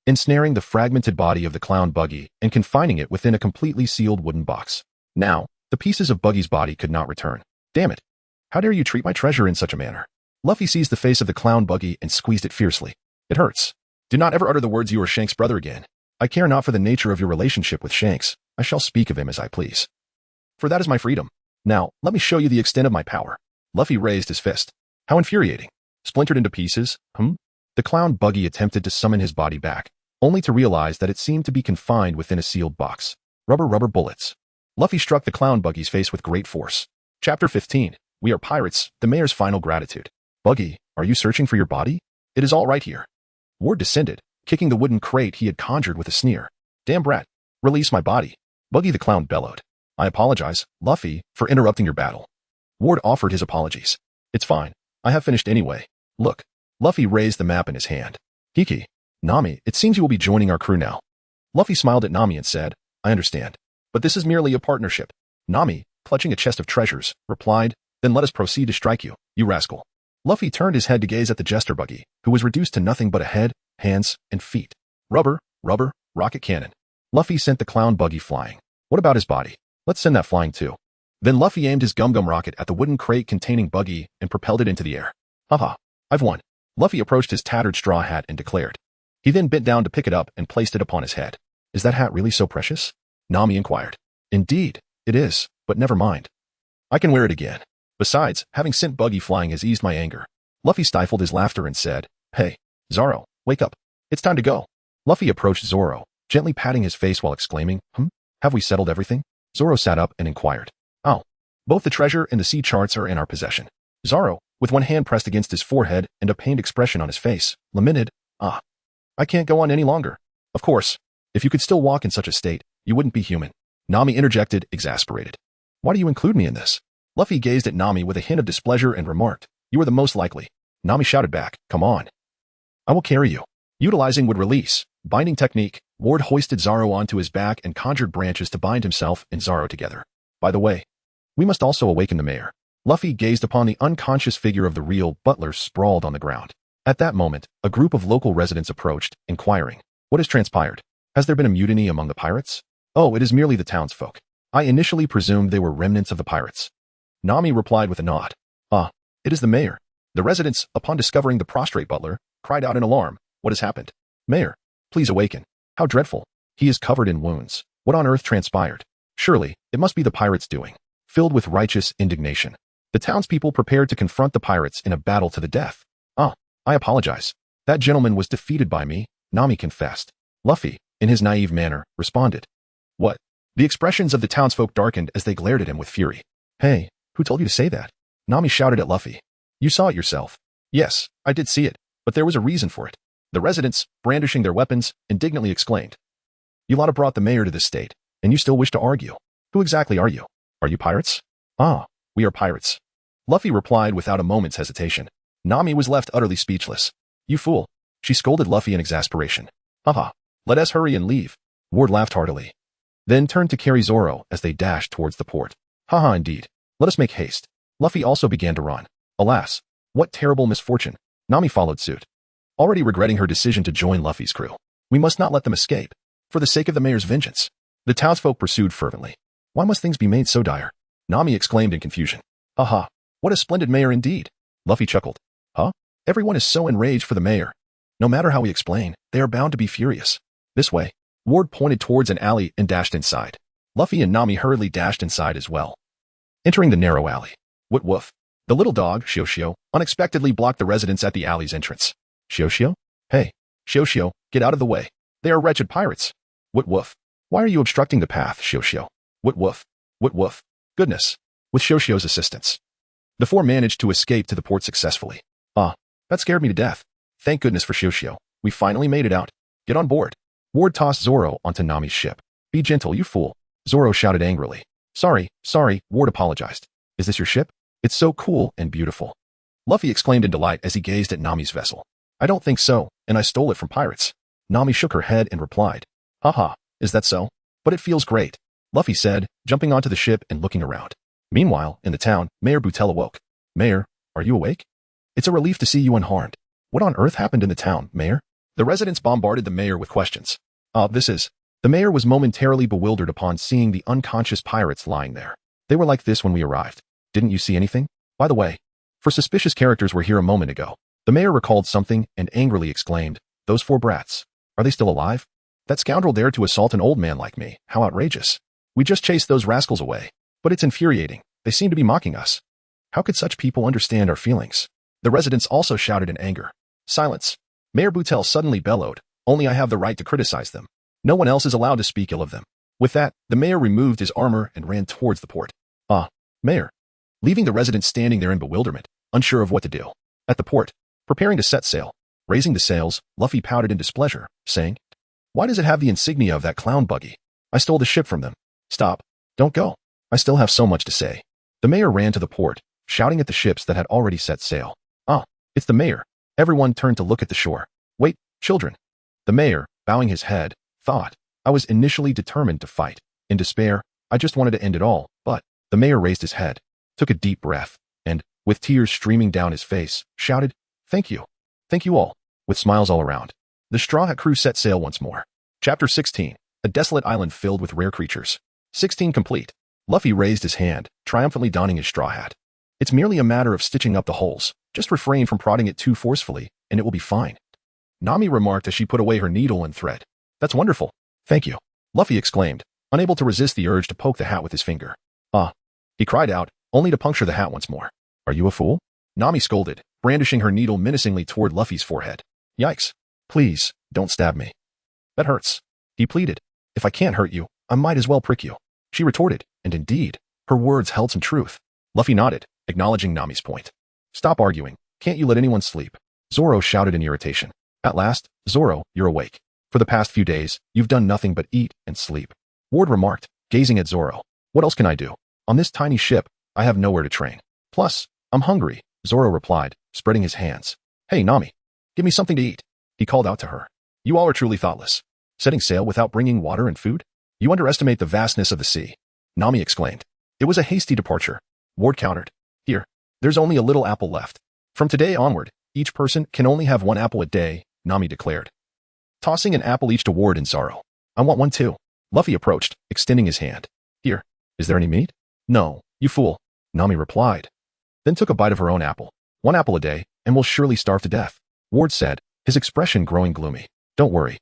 ensnaring the fragmented body of the clown Buggy and confining it within a completely sealed wooden box. Now, the pieces of Buggy's body could not return. "Damn it! How dare you treat my treasure in such a manner?" Luffy seized the face of the clown Buggy and squeezed it fiercely. "It hurts. Do not ever utter the words you are Shanks' brother again. I care not for the nature of your relationship with Shanks. I shall speak of him as I please. For that is my freedom. Now, let me show you the extent of my power." Luffy raised his fist. "How infuriating. Splintered into pieces, The clown Buggy attempted to summon his body back, only to realize that it seemed to be confined within a sealed box. Rubber bullets. Luffy struck the clown Buggy's face with great force. Chapter 15. We are pirates, the mayor's final gratitude. "Buggy, are you searching for your body? It is all right here." Ward descended, kicking the wooden crate he had conjured with a sneer. "Damn brat, release my body." Buggy the clown bellowed. "I apologize, Luffy, for interrupting your battle." Ward offered his apologies. "It's fine. I have finished anyway. Look." Luffy raised the map in his hand. "Hiki, Nami, it seems you will be joining our crew now." Luffy smiled at Nami and said, "I understand. But this is merely a partnership." Nami, clutching a chest of treasures, replied, "Then let us proceed to strike you, you rascal." Luffy turned his head to gaze at the jester Buggy, who was reduced to nothing but a head, hands, and feet. Rubber, rocket cannon. Luffy sent the clown Buggy flying. "What about his body? Let's send that flying too." Then Luffy aimed his gum-gum rocket at the wooden crate containing Buggy and propelled it into the air. "Haha, I've won." Luffy approached his tattered straw hat and declared. He then bent down to pick it up and placed it upon his head. "Is that hat really so precious?" Nami inquired. "Indeed, it is, but never mind. I can wear it again. Besides, having sent Buggy flying has eased my anger." Luffy stifled his laughter and said, "Hey, Zoro, wake up. It's time to go." Luffy approached Zoro, gently patting his face while exclaiming, Have we settled everything?" Zoro sat up and inquired. "Oh, both the treasure and the sea charts are in our possession." Zoro, with one hand pressed against his forehead and a pained expression on his face, lamented, I can't go on any longer." "Of course, if you could still walk in such a state, you wouldn't be human." Nami interjected, exasperated. "Why do you include me in this?" Luffy gazed at Nami with a hint of displeasure and remarked, "You are the most likely." Nami shouted back, "Come on. I will carry you." Utilizing wood release, binding technique, Ward hoisted Zoro onto his back and conjured branches to bind himself and Zoro together. By the way, we must also awaken the mayor. Luffy gazed upon the unconscious figure of the real butler sprawled on the ground. At that moment, a group of local residents approached, inquiring, "What has transpired? Has there been a mutiny among the pirates?" "Oh, it is merely the townsfolk. I initially presumed they were remnants of the pirates." Nami replied with a nod. "Ah, it is the mayor." The residents, upon discovering the prostrate butler, cried out in alarm, "What has happened? Mayor, please awaken. How dreadful. He is covered in wounds. What on earth transpired? Surely, it must be the pirates' doing." Filled with righteous indignation, the townspeople prepared to confront the pirates in a battle to the death. "Ah, I apologize. That gentleman was defeated by me," Nami confessed. Luffy, in his naive manner, responded. "What?" The expressions of the townsfolk darkened as they glared at him with fury. "Hey, who told you to say that?" Nami shouted at Luffy. "You saw it yourself." "Yes, I did see it, but there was a reason for it." The residents, brandishing their weapons, indignantly exclaimed. "You lot have brought the mayor to this state, and you still wish to argue. Who exactly are you? Are you pirates?" "Ah, we are pirates." Luffy replied without a moment's hesitation. Nami was left utterly speechless. "You fool," she scolded Luffy in exasperation. "Haha, let us hurry and leave." Ward laughed heartily, then turned to carry Zoro as they dashed towards the port. "Haha, indeed. Let us make haste." Luffy also began to run. Alas, what terrible misfortune. Nami followed suit, already regretting her decision to join Luffy's crew. "We must not let them escape, for the sake of the mayor's vengeance." The townsfolk pursued fervently. "Why must things be made so dire?" Nami exclaimed in confusion. "Aha, what a splendid mayor indeed." Luffy chuckled. "Huh? Everyone is so enraged for the mayor. No matter how we explain, they are bound to be furious. This way." Ward pointed towards an alley and dashed inside. Luffy and Nami hurriedly dashed inside as well. Entering the narrow alley. What woof. The little dog, Shioshio, unexpectedly blocked the residents at the alley's entrance. "Shioshio? Hey, Shioshio, get out of the way. They are wretched pirates." "What woof? Why are you obstructing the path, Shioshio?" "What woof? What woof?" Goodness. With Shioshio's assistance, the four managed to escape to the port successfully. "Ah, that scared me to death. Thank goodness for Shioshio. We finally made it out. Get on board." Ward tossed Zoro onto Nami's ship. "Be gentle, you fool." Zoro shouted angrily. Sorry, Ward apologized. "Is this your ship? It's so cool and beautiful." Luffy exclaimed in delight as he gazed at Nami's vessel. "I don't think so, and I stole it from pirates." Nami shook her head and replied. "Haha, is that so? But it feels great," Luffy said, jumping onto the ship and looking around. Meanwhile, in the town, Mayor Butel awoke. "Mayor, are you awake? It's a relief to see you unharmed. What on earth happened in the town, Mayor?" The residents bombarded the mayor with questions. The mayor was momentarily bewildered upon seeing the unconscious pirates lying there. "They were like this when we arrived. Didn't you see anything? By the way, for suspicious characters were here a moment ago." The mayor recalled something and angrily exclaimed, "Those four brats. Are they still alive? That scoundrel dared to assault an old man like me. How outrageous. We just chased those rascals away. But it's infuriating. They seem to be mocking us. How could such people understand our feelings?" The residents also shouted in anger. "Silence." Mayor Butel suddenly bellowed. "Only I have the right to criticize them. No one else is allowed to speak ill of them." With that, the mayor removed his armor and ran towards the port. "Ah, Mayor." Leaving the residents standing there in bewilderment, unsure of what to do. At the port, preparing to set sail, raising the sails, Luffy pouted in displeasure, saying, "Why does it have the insignia of that clown Buggy? I stole the ship from them." "Stop. Don't go. I still have so much to say." The mayor ran to the port, shouting at the ships that had already set sail. "Ah, it's the mayor." Everyone turned to look at the shore. "Wait, children." The mayor, bowing his head, thought, "I was initially determined to fight. In despair, I just wanted to end it all, but..." The mayor raised his head, took a deep breath, and, with tears streaming down his face, shouted, "Thank you. Thank you all," with smiles all around. The Straw Hat crew set sail once more. Chapter 16. A desolate island filled with rare creatures. 16 complete. Luffy raised his hand, triumphantly donning his straw hat. "It's merely a matter of stitching up the holes. Just refrain from prodding it too forcefully, and it will be fine," Nami remarked as she put away her needle and thread. "That's wonderful. Thank you," Luffy exclaimed, unable to resist the urge to poke the hat with his finger. "Ah," he cried out, only to puncture the hat once more. "Are you a fool?" Nami scolded, brandishing her needle menacingly toward Luffy's forehead. "Yikes. Please, don't stab me. That hurts," he pleaded. "If I can't hurt you, I might as well prick you," she retorted, and indeed, her words held some truth. Luffy nodded, acknowledging Nami's point. "Stop arguing. Can't you let anyone sleep?" Zoro shouted in irritation. "At last, Zoro, you're awake. For the past few days, you've done nothing but eat and sleep," Ward remarked, gazing at Zoro. "What else can I do? On this tiny ship, I have nowhere to train. Plus, I'm hungry, Zoro replied, spreading his hands. Hey, Nami, give me something to eat. He called out to her. You all are truly thoughtless. Setting sail without bringing water and food? You underestimate the vastness of the sea. Nami exclaimed. It was a hasty departure. Ward countered. Here, there's only a little apple left. From today onward, each person can only have 1 apple a day, Nami declared. Tossing an apple each to Ward and Zoro. I want one too. Luffy approached, extending his hand. Here, is there any meat? No, you fool, Nami replied. Then took a bite of her own apple. 1 apple a day, and we'll surely starve to death, Ward said, his expression growing gloomy. Don't worry.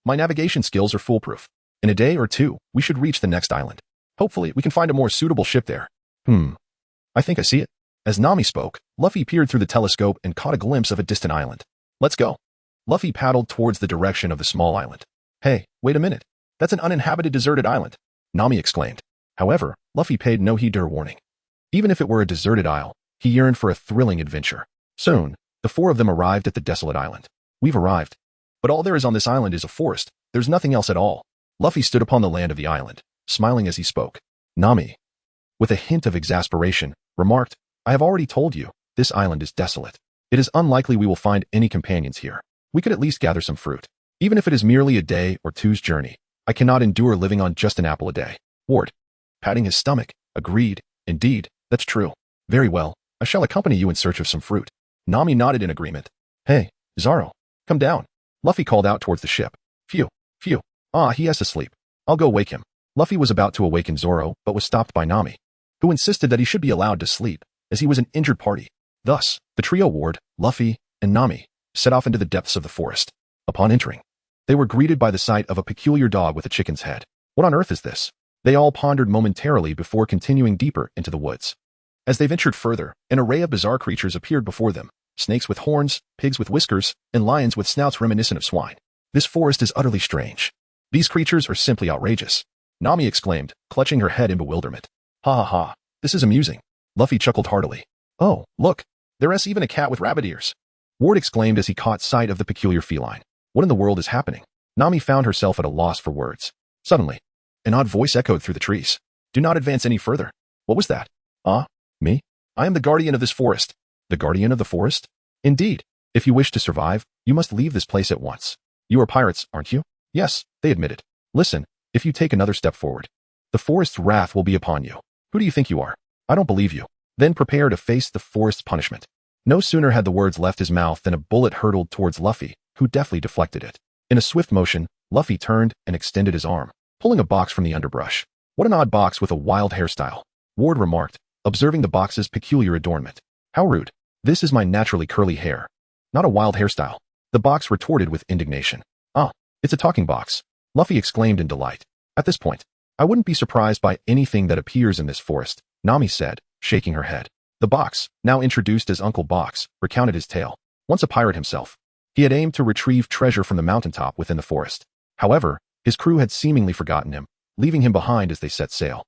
My navigation skills are foolproof. In a day or 2, we should reach the next island. Hopefully, we can find a more suitable ship there. I think I see it. As Nami spoke, Luffy peered through the telescope and caught a glimpse of a distant island. Let's go. Luffy paddled towards the direction of the small island. Hey, wait a minute. That's an uninhabited deserted island, Nami exclaimed. However, Luffy paid no heed to her warning. Even if it were a deserted isle, he yearned for a thrilling adventure. Soon, the 4 of them arrived at the desolate island. We've arrived. But all there is on this island is a forest. There's nothing else at all. Luffy stood upon the land of the island, smiling as he spoke. Nami, with a hint of exasperation, remarked, I have already told you, this island is desolate. It is unlikely we will find any companions here. We could at least gather some fruit. Even if it is merely a day or 2's journey, I cannot endure living on just an apple a day. Ward, patting his stomach, agreed. Indeed, that's true. Very well, I shall accompany you in search of some fruit. Nami nodded in agreement. Hey, Zoro, come down. Luffy called out towards the ship. Phew. He has to sleep. I'll go wake him. Luffy was about to awaken Zoro, but was stopped by Nami, who insisted that he should be allowed to sleep, as he was an injured party. Thus, the trio Ward, Luffy, and Nami set off into the depths of the forest. Upon entering, they were greeted by the sight of a peculiar dog with a chicken's head. What on earth is this? They all pondered momentarily before continuing deeper into the woods. As they ventured further, an array of bizarre creatures appeared before them. Snakes with horns, pigs with whiskers, and lions with snouts reminiscent of swine. This forest is utterly strange. These creatures are simply outrageous, Nami exclaimed, clutching her head in bewilderment. Ha, this is amusing. Luffy chuckled heartily. Oh, look, there is even a cat with rabbit ears. Ward exclaimed as he caught sight of the peculiar feline. What in the world is happening? Nami found herself at a loss for words. Suddenly, an odd voice echoed through the trees. Do not advance any further. What was that? Me? I am the guardian of this forest. The guardian of the forest? Indeed. If you wish to survive, you must leave this place at once. You are pirates, aren't you? Yes, they admitted. Listen, if you take another step forward, the forest's wrath will be upon you. Who do you think you are? I don't believe you. Then prepare to face the forest's punishment. No sooner had the words left his mouth than a bullet hurtled towards Luffy, who deftly deflected it. In a swift motion, Luffy turned and extended his arm, pulling a box from the underbrush. What an odd box with a wild hairstyle, Ward remarked, observing the box's peculiar adornment. How rude. This is my naturally curly hair, not a wild hairstyle. The box retorted with indignation. It's a talking box, Luffy exclaimed in delight. At this point, I wouldn't be surprised by anything that appears in this forest, Nami said, shaking her head. The box, now introduced as Uncle Box, recounted his tale. Once a pirate himself, he had aimed to retrieve treasure from the mountaintop within the forest. However, his crew had seemingly forgotten him, leaving him behind as they set sail.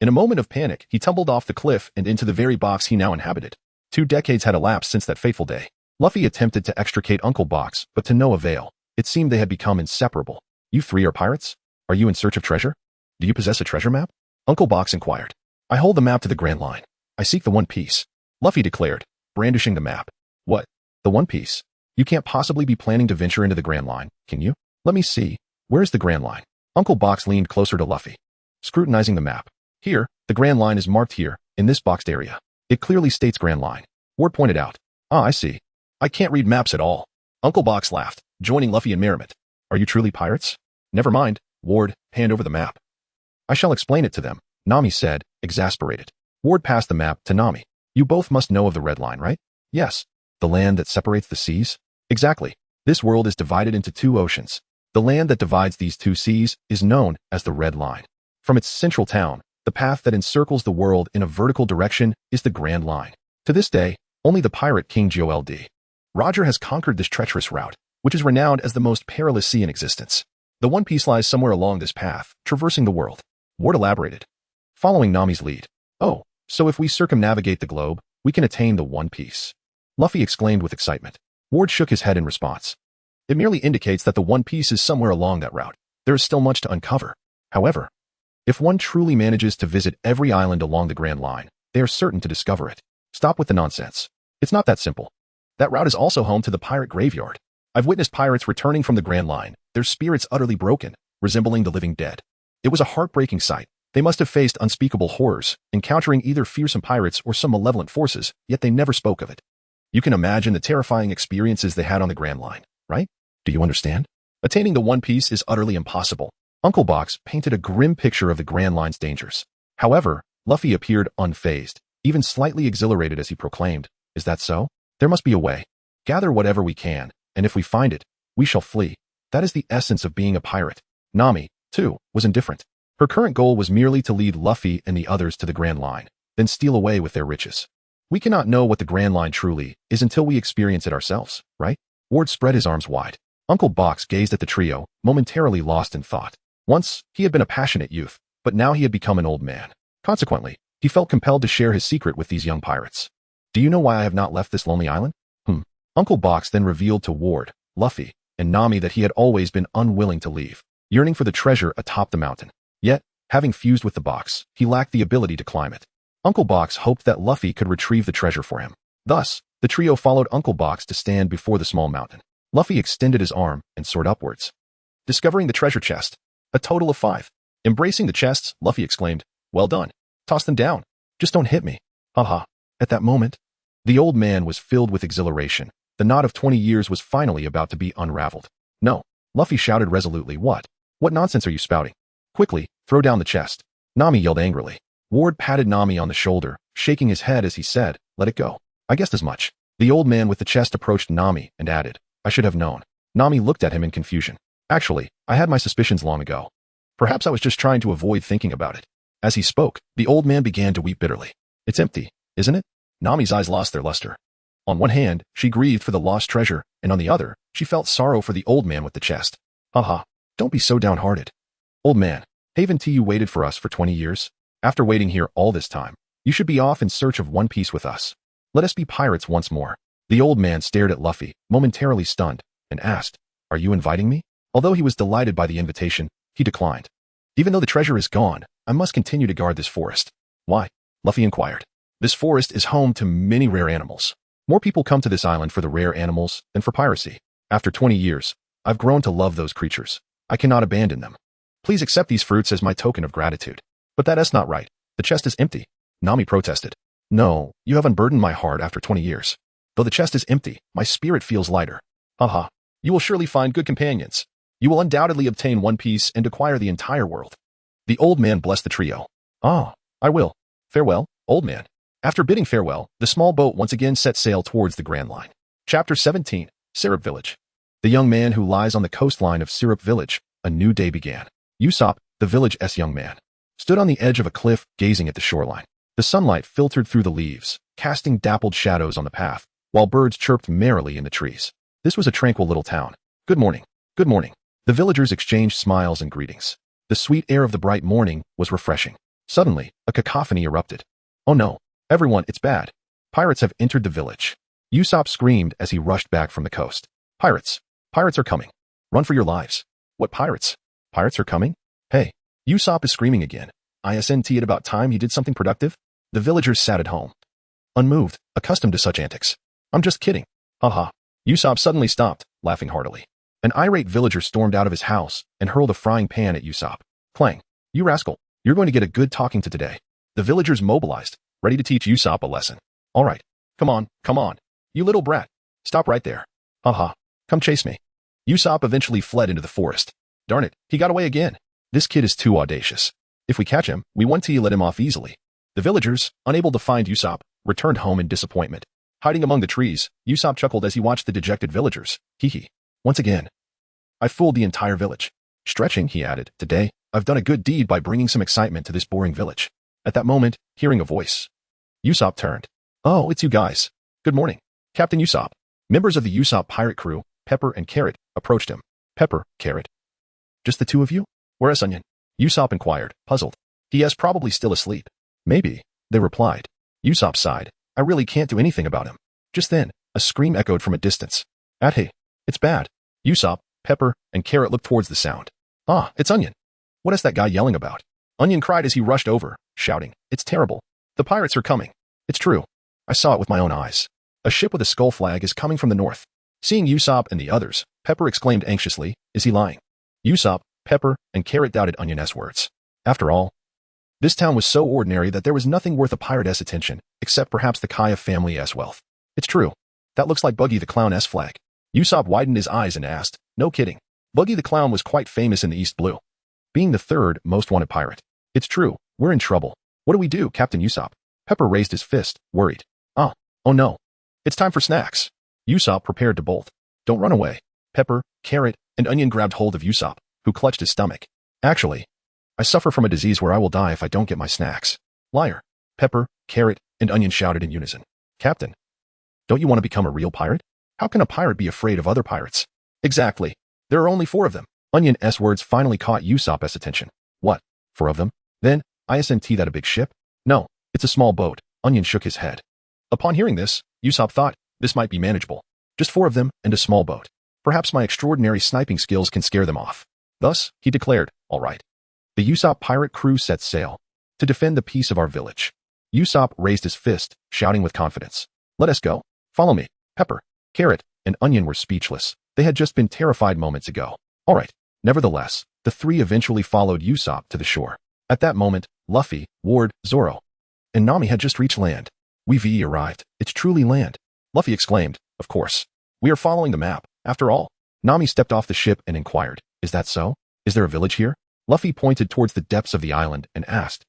In a moment of panic, he tumbled off the cliff and into the very box he now inhabited. 2 decades had elapsed since that fateful day. Luffy attempted to extricate Uncle Box, but to no avail. It seemed they had become inseparable. You 3 are pirates? Are you in search of treasure? Do you possess a treasure map? Uncle Box inquired. I hold the map to the Grand Line. I seek the One Piece, Luffy declared, brandishing the map. What? The One Piece? You can't possibly be planning to venture into the Grand Line, can you? Let me see. Where's the Grand Line? Uncle Box leaned closer to Luffy, scrutinizing the map. Here, the Grand Line is marked here, in this boxed area. It clearly states Grand Line. Ward pointed out. I see. I can't read maps at all. Uncle Box laughed, joining Luffy in merriment. Are you truly pirates? Never mind, Ward, hand over the map. I shall explain it to them, Nami said, exasperated. Ward passed the map to Nami. You both must know of the Red Line, right? Yes. The land that separates the seas? Exactly. This world is divided into 2 oceans. The land that divides these 2 seas is known as the Red Line. From its central town, the path that encircles the world in a vertical direction is the Grand Line. To this day, only the pirate King Joel D. Roger has conquered this treacherous route, which is renowned as the most perilous sea in existence. The One Piece lies somewhere along this path, traversing the world. Ward elaborated, following Nami's lead. Oh, so if we circumnavigate the globe, we can attain the One Piece. Luffy exclaimed with excitement. Ward shook his head in response. It merely indicates that the One Piece is somewhere along that route. There is still much to uncover. However, if one truly manages to visit every island along the Grand Line, they are certain to discover it. Stop with the nonsense. It's not that simple. That route is also home to the pirate graveyard. I've witnessed pirates returning from the Grand Line, their spirits utterly broken, resembling the living dead. It was a heartbreaking sight. They must have faced unspeakable horrors, encountering either fearsome pirates or some malevolent forces, yet they never spoke of it. You can imagine the terrifying experiences they had on the Grand Line, right? Do you understand? Attaining the One Piece is utterly impossible. Uncle Box painted a grim picture of the Grand Line's dangers. However, Luffy appeared unfazed, even slightly exhilarated as he proclaimed, "Is that so? There must be a way. Gather whatever we can, and if we find it, we shall flee." That is the essence of being a pirate. Nami, too, was indifferent. Her current goal was merely to lead Luffy and the others to the Grand Line, then steal away with their riches. We cannot know what the Grand Line truly is until we experience it ourselves, right? Ward spread his arms wide. Uncle Box gazed at the trio, momentarily lost in thought. Once, he had been a passionate youth, but now he had become an old man. Consequently, he felt compelled to share his secret with these young pirates. Do you know why I have not left this lonely island? Uncle Box then revealed to Ward, Luffy, and Nami that he had always been unwilling to leave, yearning for the treasure atop the mountain. Yet, having fused with the box, he lacked the ability to climb it. Uncle Box hoped that Luffy could retrieve the treasure for him. Thus, the trio followed Uncle Box to stand before the small mountain. Luffy extended his arm and soared upwards. Discovering the treasure chest. A total of 5. Embracing the chests, Luffy exclaimed, "Well done. Toss them down. Just don't hit me." Haha. At that moment, the old man was filled with exhilaration. The knot of 20 years was finally about to be unraveled. "No," Luffy shouted resolutely. What nonsense are you spouting? Quickly, throw down the chest." Nami yelled angrily. Ward patted Nami on the shoulder, shaking his head as he said, "Let it go. I guessed as much." The old man with the chest approached Nami and added, "I should have known." Nami looked at him in confusion. "Actually, I had my suspicions long ago. Perhaps I was just trying to avoid thinking about it." As he spoke, the old man began to weep bitterly. "It's empty, isn't it?" Nami's eyes lost their luster. On one hand, she grieved for the lost treasure, and on the other, she felt sorrow for the old man with the chest. "Haha, don't be so downhearted. Old man, haven't you waited for us for 20 years? After waiting here all this time, you should be off in search of One Piece with us. Let us be pirates once more." The old man stared at Luffy, momentarily stunned, and asked, "Are you inviting me?" Although he was delighted by the invitation, he declined. "Even though the treasure is gone, I must continue to guard this forest." "Why?" Luffy inquired. "This forest is home to many rare animals. More people come to this island for the rare animals than for piracy. After 20 years, I've grown to love those creatures. I cannot abandon them. Please accept these fruits as my token of gratitude." "But that is not right. The chest is empty," Nami protested. "No, you have unburdened my heart after 20 years. Though the chest is empty, my spirit feels lighter." "Haha, you will surely find good companions. You will undoubtedly obtain One Piece and acquire the entire world." The old man blessed the trio. "Ah, I will. Farewell, old man." After bidding farewell, the small boat once again set sail towards the Grand Line. Chapter 17, Syrup Village. The young man who lies on the coastline of Syrup Village, a new day began. Usopp, the village's young man, stood on the edge of a cliff, gazing at the shoreline. The sunlight filtered through the leaves, casting dappled shadows on the path, while birds chirped merrily in the trees. This was a tranquil little town. "Good morning. Good morning." The villagers exchanged smiles and greetings. The sweet air of the bright morning was refreshing. Suddenly, a cacophony erupted. "Oh no. Everyone, it's bad. Pirates have entered the village." Usopp screamed as he rushed back from the coast. "Pirates! Pirates are coming. Run for your lives." "What pirates? Pirates are coming? Hey." Usopp is screaming again. Isn't it about time he did something productive? The villagers sat at home, unmoved, accustomed to such antics. "I'm just kidding. Haha." Usopp suddenly stopped, laughing heartily. An irate villager stormed out of his house and hurled a frying pan at Usopp. Clang. "You rascal. You're going to get a good talking to today." The villagers mobilized, ready to teach Usopp a lesson. "All right. Come on. You little brat. Stop right there. Haha. Come chase me." Usopp eventually fled into the forest. Darn it, he got away again. This kid is too audacious. If we catch him, we won't let him off easily. The villagers, unable to find Usopp, returned home in disappointment. Hiding among the trees, Usopp chuckled as he watched the dejected villagers. Hee. Once again, I fooled the entire village. Stretching, he added, "Today, I've done a good deed by bringing some excitement to this boring village." At that moment, hearing a voice, Usopp turned. "Oh, it's you guys. Good morning. Captain Usopp." Members of the Usopp pirate crew, Pepper and Carrot, approached him. "Pepper, Carrot. Just the two of you? Where's Onion?" Usopp inquired, puzzled. "He is probably still asleep." "Maybe," they replied. Usopp sighed. "I really can't do anything about him." Just then, a scream echoed from a distance. "Hey, it's bad." Usopp, Pepper, and Carrot looked towards the sound. "Ah, it's Onion. What is that guy yelling about?" Onion cried as he rushed over, shouting, "It's terrible. The pirates are coming. It's true. I saw it with my own eyes. A ship with a skull flag is coming from the north. Seeing Usopp and the others, Pepper exclaimed anxiously, is he lying? Usopp, Pepper, and Carrot doubted Onion's words. After all, this town was so ordinary that there was nothing worth a pirate's attention, except perhaps the Kaya family's wealth. It's true. That looks like Buggy the Clown's flag. Usopp widened his eyes and asked, no kidding. Buggy the Clown was quite famous in the East Blue, being the third most wanted pirate. It's true. We're in trouble. What do we do, Captain Usopp? Pepper raised his fist, worried. Oh no. It's time for snacks. Usopp prepared to bolt. Don't run away. Pepper, Carrot, and Onion grabbed hold of Usopp, who clutched his stomach. Actually, I suffer from a disease where I will die if I don't get my snacks. Liar. Pepper, Carrot, and Onion shouted in unison. Captain, don't you want to become a real pirate? How can a pirate be afraid of other pirates? Exactly. There are only 4 of them. Onion's words finally caught Usopp's attention. What? 4 of them? Then, isn't that a big ship? No, it's a small boat. Onion shook his head. Upon hearing this, Usopp thought, this might be manageable. Just 4 of them and a small boat. Perhaps my extraordinary sniping skills can scare them off. Thus, he declared, all right. The Usopp pirate crew set sail to defend the peace of our village. Usopp raised his fist, shouting with confidence. Let us go. Follow me. Pepper, Carrot, and Onion were speechless. They had just been terrified moments ago. All right. Nevertheless, the 3 eventually followed Usopp to the shore. At that moment, Luffy, Ward, Zoro, and Nami had just reached land. We've arrived. It's truly land. Luffy exclaimed, of course. We are following the map, after all. Nami stepped off the ship and inquired, is that so? Is there a village here? Luffy pointed towards the depths of the island and asked,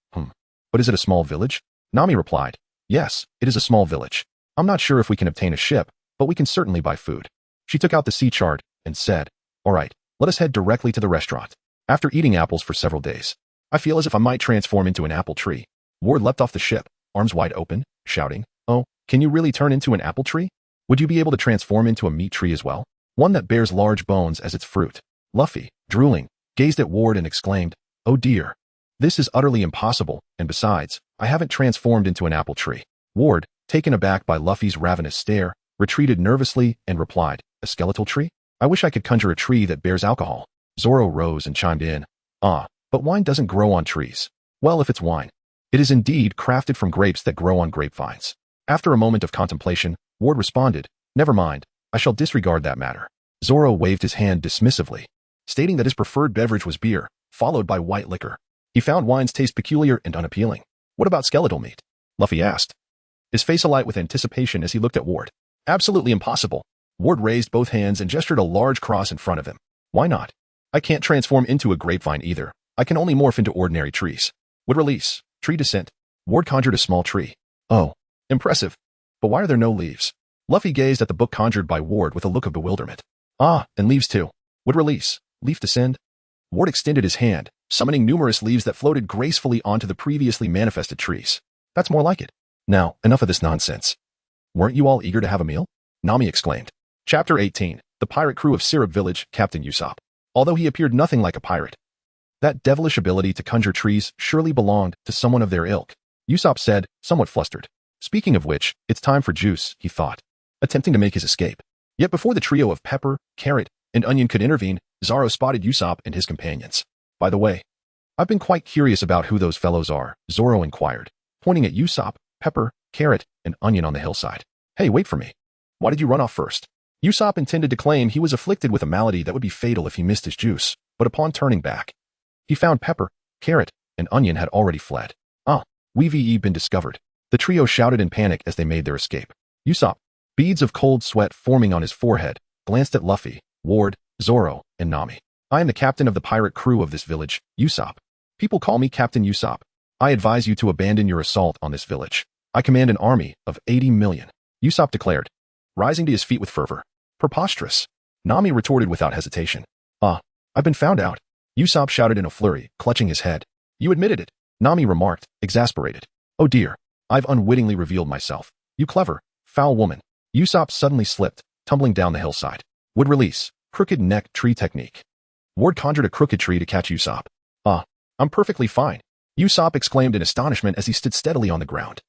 but is it a small village? Nami replied, yes, it is a small village. I'm not sure if we can obtain a ship, but we can certainly buy food. She took out the sea chart and said, all right, let us head directly to the restaurant. After eating apples for several days, I feel as if I might transform into an apple tree. Ward leapt off the ship, arms wide open, shouting, oh, can you really turn into an apple tree? Would you be able to transform into a meat tree as well? One that bears large bones as its fruit. Luffy, drooling, gazed at Ward and exclaimed, oh dear. This is utterly impossible, and besides, I haven't transformed into an apple tree. Ward, taken aback by Luffy's ravenous stare, retreated nervously and replied, a skeletal tree? I wish I could conjure a tree that bears alcohol. Zoro rose and chimed in, but wine doesn't grow on trees. Well, if it's wine, it is indeed crafted from grapes that grow on grapevines. After a moment of contemplation, Ward responded, never mind, I shall disregard that matter. Zoro waved his hand dismissively, stating that his preferred beverage was beer, followed by white liquor. He found wine's taste peculiar and unappealing. What about skeletal meat? Luffy asked, his face alight with anticipation as he looked at Ward. Absolutely impossible. Ward raised both hands and gestured a large cross in front of him. Why not? I can't transform into a grapevine either. I can only morph into ordinary trees. Would release. Tree descent. Ward conjured a small tree. Oh, impressive. But why are there no leaves? Luffy gazed at the book conjured by Ward with a look of bewilderment. And leaves too. Would release. Leaf descend. Ward extended his hand, summoning numerous leaves that floated gracefully onto the previously manifested trees. That's more like it. Now, enough of this nonsense. Weren't you all eager to have a meal? Nami exclaimed. Chapter 18. The pirate crew of Syrup Village, Captain Usopp. Although he appeared nothing like a pirate, that devilish ability to conjure trees surely belonged to someone of their ilk. Usopp said, somewhat flustered. Speaking of which, it's time for juice, he thought, attempting to make his escape. Yet before the trio of Pepper, Carrot, and Onion could intervene, Zoro spotted Usopp and his companions. By the way, I've been quite curious about who those fellows are, Zoro inquired, pointing at Usopp, Pepper, Carrot, and Onion on the hillside. Hey, wait for me. Why did you run off first? Usopp intended to claim he was afflicted with a malady that would be fatal if he missed his juice, but upon turning back, he found Pepper, Carrot, and Onion had already fled. We've been discovered. The trio shouted in panic as they made their escape. Usopp, beads of cold sweat forming on his forehead, glanced at Luffy, Ward, Zoro, and Nami. I am the captain of the pirate crew of this village, Usopp. People call me Captain Usopp. I advise you to abandon your assault on this village. I command an army of 80 million, Usopp declared, rising to his feet with fervor. Preposterous. Nami retorted without hesitation. I've been found out. Usopp shouted in a flurry, clutching his head. You admitted it, Nami remarked, exasperated. Oh dear, I've unwittingly revealed myself. You clever, foul woman. Usopp suddenly slipped, tumbling down the hillside. Would release. Crooked neck tree technique. Ward conjured a crooked tree to catch Usopp. I'm perfectly fine. Usopp exclaimed in astonishment as he stood steadily on the ground.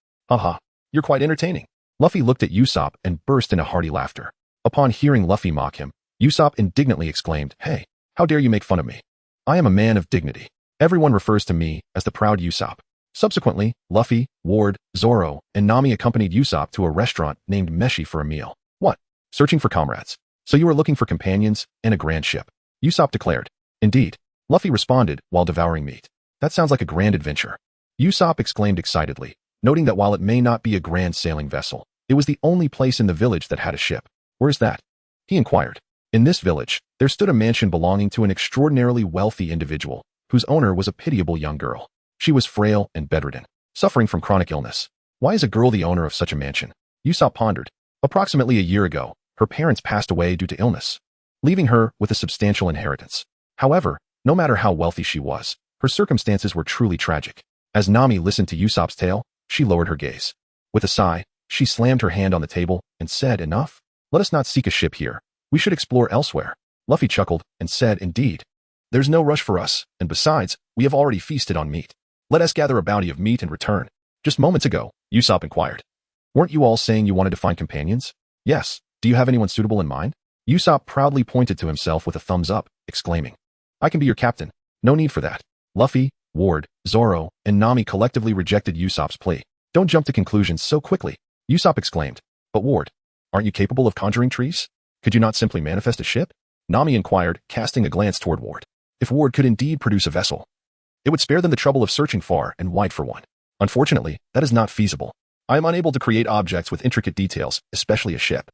You're quite entertaining. Luffy looked at Usopp and burst into hearty laughter. Upon hearing Luffy mock him, Usopp indignantly exclaimed, Hey, how dare you make fun of me? I am a man of dignity. Everyone refers to me as the proud Usopp. Subsequently, Luffy, Ward, Zoro, and Nami accompanied Usopp to a restaurant named Meshi for a meal. What? Searching for comrades. So you are looking for companions and a grand ship, Usopp declared. Indeed. Luffy responded while devouring meat. That sounds like a grand adventure. Usopp exclaimed excitedly, noting that while it may not be a grand sailing vessel, it was the only place in the village that had a ship. Where's that? He inquired. In this village, there stood a mansion belonging to an extraordinarily wealthy individual, whose owner was a pitiable young girl. She was frail and bedridden, suffering from chronic illness. Why is a girl the owner of such a mansion? Usopp pondered. Approximately a year ago, her parents passed away due to illness, leaving her with a substantial inheritance. However, no matter how wealthy she was, her circumstances were truly tragic. As Nami listened to Usopp's tale, she lowered her gaze. With a sigh, she slammed her hand on the table and said, "Enough? Let us not seek a ship here. We should explore elsewhere." Luffy chuckled and said, "Indeed. There's no rush for us, and besides, we have already feasted on meat. Let us gather a bounty of meat and return." Just moments ago, Usopp inquired. "Weren't you all saying you wanted to find companions?" "Yes. Do you have anyone suitable in mind?" Usopp proudly pointed to himself with a thumbs up, exclaiming, "I can be your captain. No need for that." Luffy, Ward, Zoro, and Nami collectively rejected Usopp's plea. "Don't jump to conclusions so quickly," Usopp exclaimed. "But Ward, aren't you capable of conjuring trees? Could you not simply manifest a ship?" Nami inquired, casting a glance toward Ward. If Ward could indeed produce a vessel, it would spare them the trouble of searching far and wide for one. Unfortunately, that is not feasible. I am unable to create objects with intricate details, especially a ship.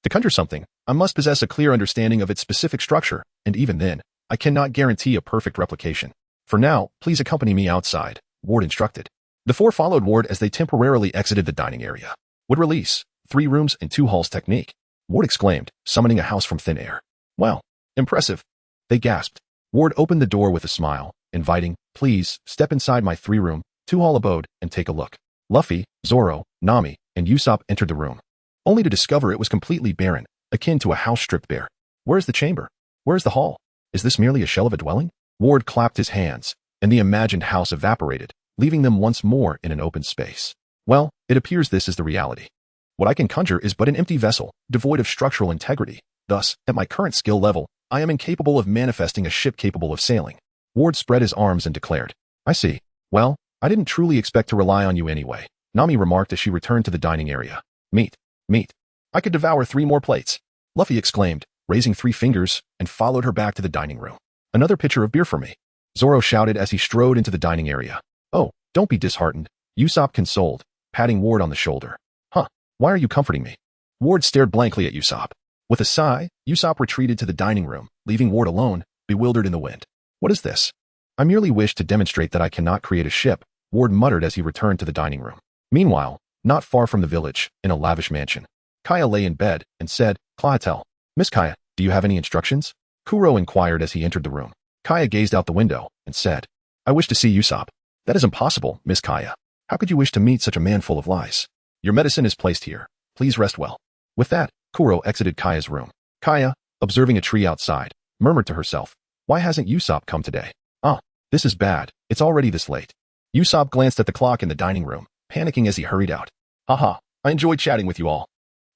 To conjure something, I must possess a clear understanding of its specific structure, and even then, I cannot guarantee a perfect replication. For now, please accompany me outside, Ward instructed. The four followed Ward as they temporarily exited the dining area. Would release, 3 rooms and 2 halls technique, Ward exclaimed, summoning a house from thin air. Wow, impressive. They gasped. Ward opened the door with a smile, inviting, "Please, step inside my 3-room, 2-hall abode and take a look." Luffy, Zoro, Nami, and Usopp entered the room, only to discover it was completely barren, akin to a house stripped bare. Where's the chamber? Where's the hall? Is this merely a shell of a dwelling? Ward clapped his hands, and the imagined house evaporated, leaving them once more in an open space. Well, it appears this is the reality. What I can conjure is but an empty vessel, devoid of structural integrity. Thus, at my current skill level, I am incapable of manifesting a ship capable of sailing. Ward spread his arms and declared, "I see. Well, I didn't truly expect to rely on you anyway," Nami remarked as she returned to the dining area. Meat. Meat. I could devour 3 more plates," Luffy exclaimed, raising 3 fingers, and followed her back to the dining room. "Another pitcher of beer for me," Zoro shouted as he strode into the dining area. "Oh, don't be disheartened," Usopp consoled, patting Ward on the shoulder. "Huh, why are you comforting me?" Ward stared blankly at Usopp. With a sigh, Usopp retreated to the dining room, leaving Ward alone, bewildered in the wind. "What is this?" "I merely wish to demonstrate that I cannot create a ship," Ward muttered as he returned to the dining room. Meanwhile, not far from the village, in a lavish mansion, Kaya lay in bed and said, "Clautel, Miss Kaya, do you have any instructions?" Kuro inquired as he entered the room. Kaya gazed out the window and said, "I wish to see Usopp." "That is impossible, Miss Kaya. How could you wish to meet such a man full of lies? Your medicine is placed here. Please rest well." With that, Kuro exited Kaya's room. Kaya, observing a tree outside, murmured to herself, "Why hasn't Usopp come today? Ah, this is bad. It's already this late." Usopp glanced at the clock in the dining room, panicking as he hurried out. "Haha, I enjoyed chatting with you all.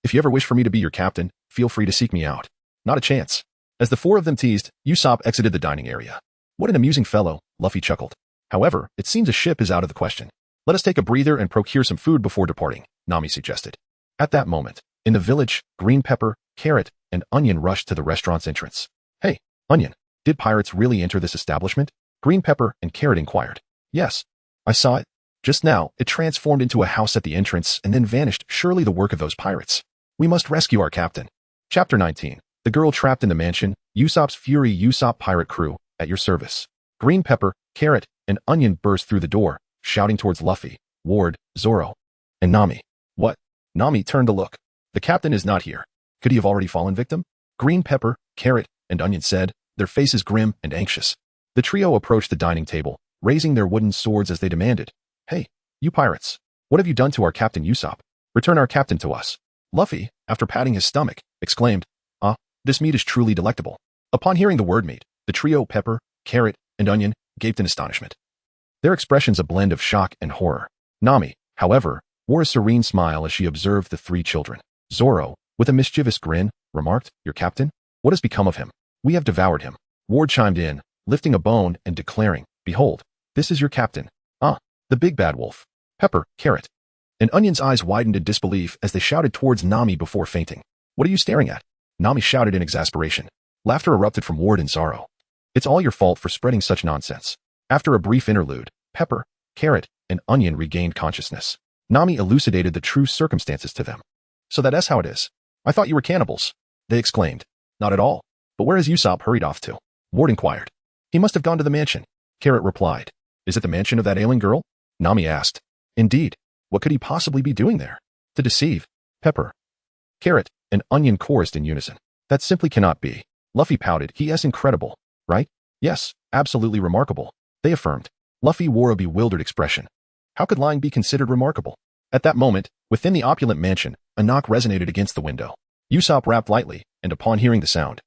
If you ever wish for me to be your captain, feel free to seek me out." "Not a chance." As the 4 of them teased, Usopp exited the dining area. "What an amusing fellow," Luffy chuckled. "However, it seems a ship is out of the question. Let us take a breather and procure some food before departing," Nami suggested. At that moment, in the village, Green Pepper, Carrot, and Onion rushed to the restaurant's entrance. "Hey, Onion, did pirates really enter this establishment?" Green Pepper and Carrot inquired. "Yes, I saw it. Just now, it transformed into a house at the entrance and then vanished, surely the work of those pirates. We must rescue our captain." Chapter 19. The Girl Trapped in the Mansion, Usopp's Fury Usopp Pirate Crew, at your service. Green Pepper, Carrot, and Onion burst through the door, shouting towards Luffy, Ward, Zoro, and Nami. "What?" Nami turned to look. "The captain is not here. Could he have already fallen victim?" Green Pepper, Carrot, and Onion said, their faces grim and anxious. The trio approached the dining table, raising their wooden swords as they demanded, "Hey, you pirates, what have you done to our captain Usopp? Return our captain to us." Luffy, after patting his stomach, exclaimed, "Ah, this meat is truly delectable." Upon hearing the word meat, the trio Pepper, Carrot, and Onion gaped in astonishment, their expressions a blend of shock and horror. Nami, however, wore a serene smile as she observed the 3 children. Zoro, with a mischievous grin, remarked, "Your captain? What has become of him?" "We have devoured him," Ward chimed in, lifting a bone and declaring, "Behold, this is your captain." "Ah, The big bad wolf. Pepper, Carrot, and Onion's eyes widened in disbelief as they shouted towards Nami before fainting. What are you staring at? Nami shouted in exasperation. Laughter erupted from Ward and Zoro. It's all your fault for spreading such nonsense. After a brief interlude, Pepper, Carrot, and Onion regained consciousness. Nami elucidated the true circumstances to them. So that's how it is. I thought you were cannibals, they exclaimed. Not at all. But where has Usopp hurried off to? Ward inquired. He must have gone to the mansion, Carrot replied. Is it the mansion of that ailing girl? Nami asked. Indeed. What could he possibly be doing there? To deceive. Pepper, Carrot, and Onion chorused in unison. That simply cannot be. Luffy pouted. He is incredible, right? Yes, absolutely remarkable, they affirmed. Luffy wore a bewildered expression. How could lying be considered remarkable? At that moment, within the opulent mansion, a knock resonated against the window. Usopp rapped lightly, and upon hearing the sound,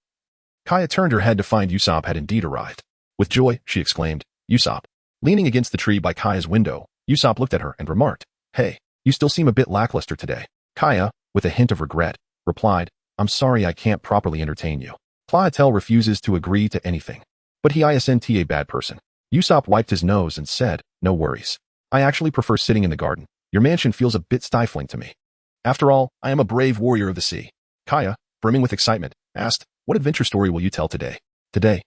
Kaya turned her head to find Usopp had indeed arrived. With joy, she exclaimed, Usopp. Leaning against the tree by Kaya's window, Usopp looked at her and remarked, Hey, you still seem a bit lackluster today. Kaya, with a hint of regret, replied, I'm sorry I can't properly entertain you. Platel refuses to agree to anything. But he isn't a bad person. Usopp wiped his nose and said, No worries. I actually prefer sitting in the garden. Your mansion feels a bit stifling to me. After all, I am a brave warrior of the sea. Kaya, brimming with excitement, asked, What adventure story will you tell today? Today,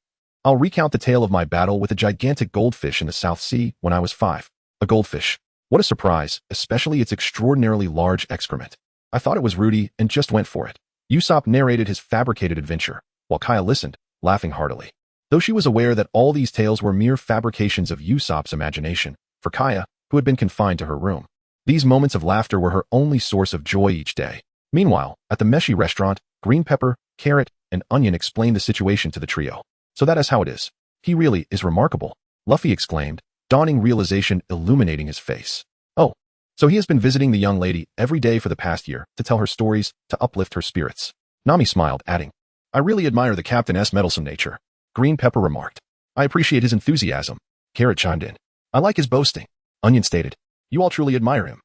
I'll recount the tale of my battle with a gigantic goldfish in the South Sea when I was 5. A goldfish. What a surprise, especially its extraordinarily large excrement. I thought it was Rudy and just went for it. Usopp narrated his fabricated adventure, while Kaya listened, laughing heartily. Though she was aware that all these tales were mere fabrications of Usopp's imagination, for Kaya, who had been confined to her room, these moments of laughter were her only source of joy each day. Meanwhile, at the Meshi restaurant, Green Pepper, Carrot, and Onion explained the situation to the trio. So that is how it is. He really is remarkable, Luffy exclaimed, dawning realization illuminating his face. Oh, so he has been visiting the young lady every day for the past year to tell her stories, to uplift her spirits. Nami smiled, adding, I really admire the captain's meddlesome nature. Green Pepper remarked. I appreciate his enthusiasm. Carrot chimed in. I like his boasting. Onion stated. You all truly admire him.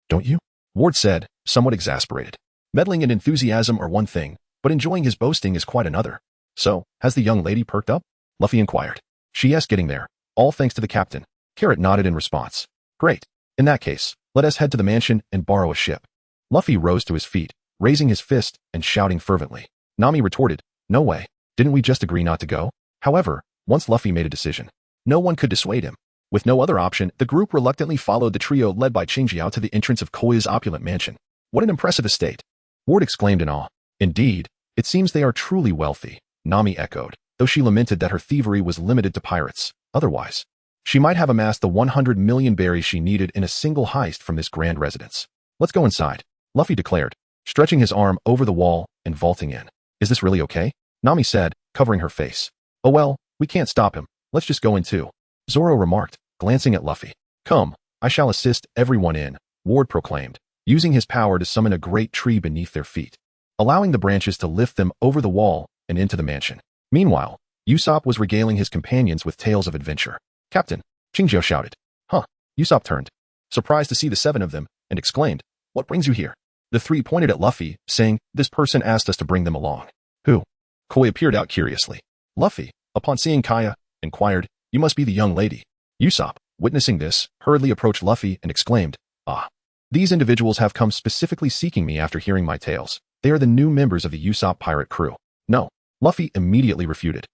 Don't you? Ward said, somewhat exasperated. Meddling and enthusiasm are one thing, but enjoying his boasting is quite another. So, has the young lady perked up? Luffy inquired. She is getting there, all thanks to the captain. Carrot nodded in response. Great. In that case, let us head to the mansion and borrow a ship. Luffy rose to his feet, raising his fist and shouting fervently. Nami retorted, No way. Didn't we just agree not to go? However, once Luffy made a decision, no one could dissuade him. With no other option, the group reluctantly followed the trio led by Chingjiao to the entrance of Koya's opulent mansion. What an impressive estate! Ward exclaimed in awe. Indeed, it seems they are truly wealthy, Nami echoed, though she lamented that her thievery was limited to pirates. Otherwise, she might have amassed the 100 million berries she needed in a single heist from this grand residence. Let's go inside, Luffy declared, stretching his arm over the wall and vaulting in. Is this really okay? Nami said, covering her face. Oh well, we can't stop him. Let's just go in too. Zoro remarked, glancing at Luffy. Come, I shall assist everyone in, Ward proclaimed, using his power to summon a great tree beneath their feet, allowing the branches to lift them over the wall and into the mansion. Meanwhile, Usopp was regaling his companions with tales of adventure. Captain, Chingjiao shouted. Huh, Usopp turned, surprised to see the 7 of them, and exclaimed, What brings you here? The 3 pointed at Luffy, saying, This person asked us to bring them along. Who? Koby peered out curiously. Luffy, upon seeing Kaya, inquired, You must be the young lady. Usopp, witnessing this, hurriedly approached Luffy and exclaimed, Ah, these individuals have come specifically seeking me after hearing my tales. They are the new members of the Usopp pirate crew. No, Luffy immediately refuted.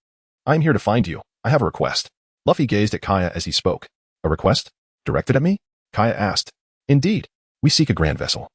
I am here to find you. I have a request. Luffy gazed at Kaya as he spoke. A request? Directed at me? Kaya asked. Indeed. We seek a grand vessel.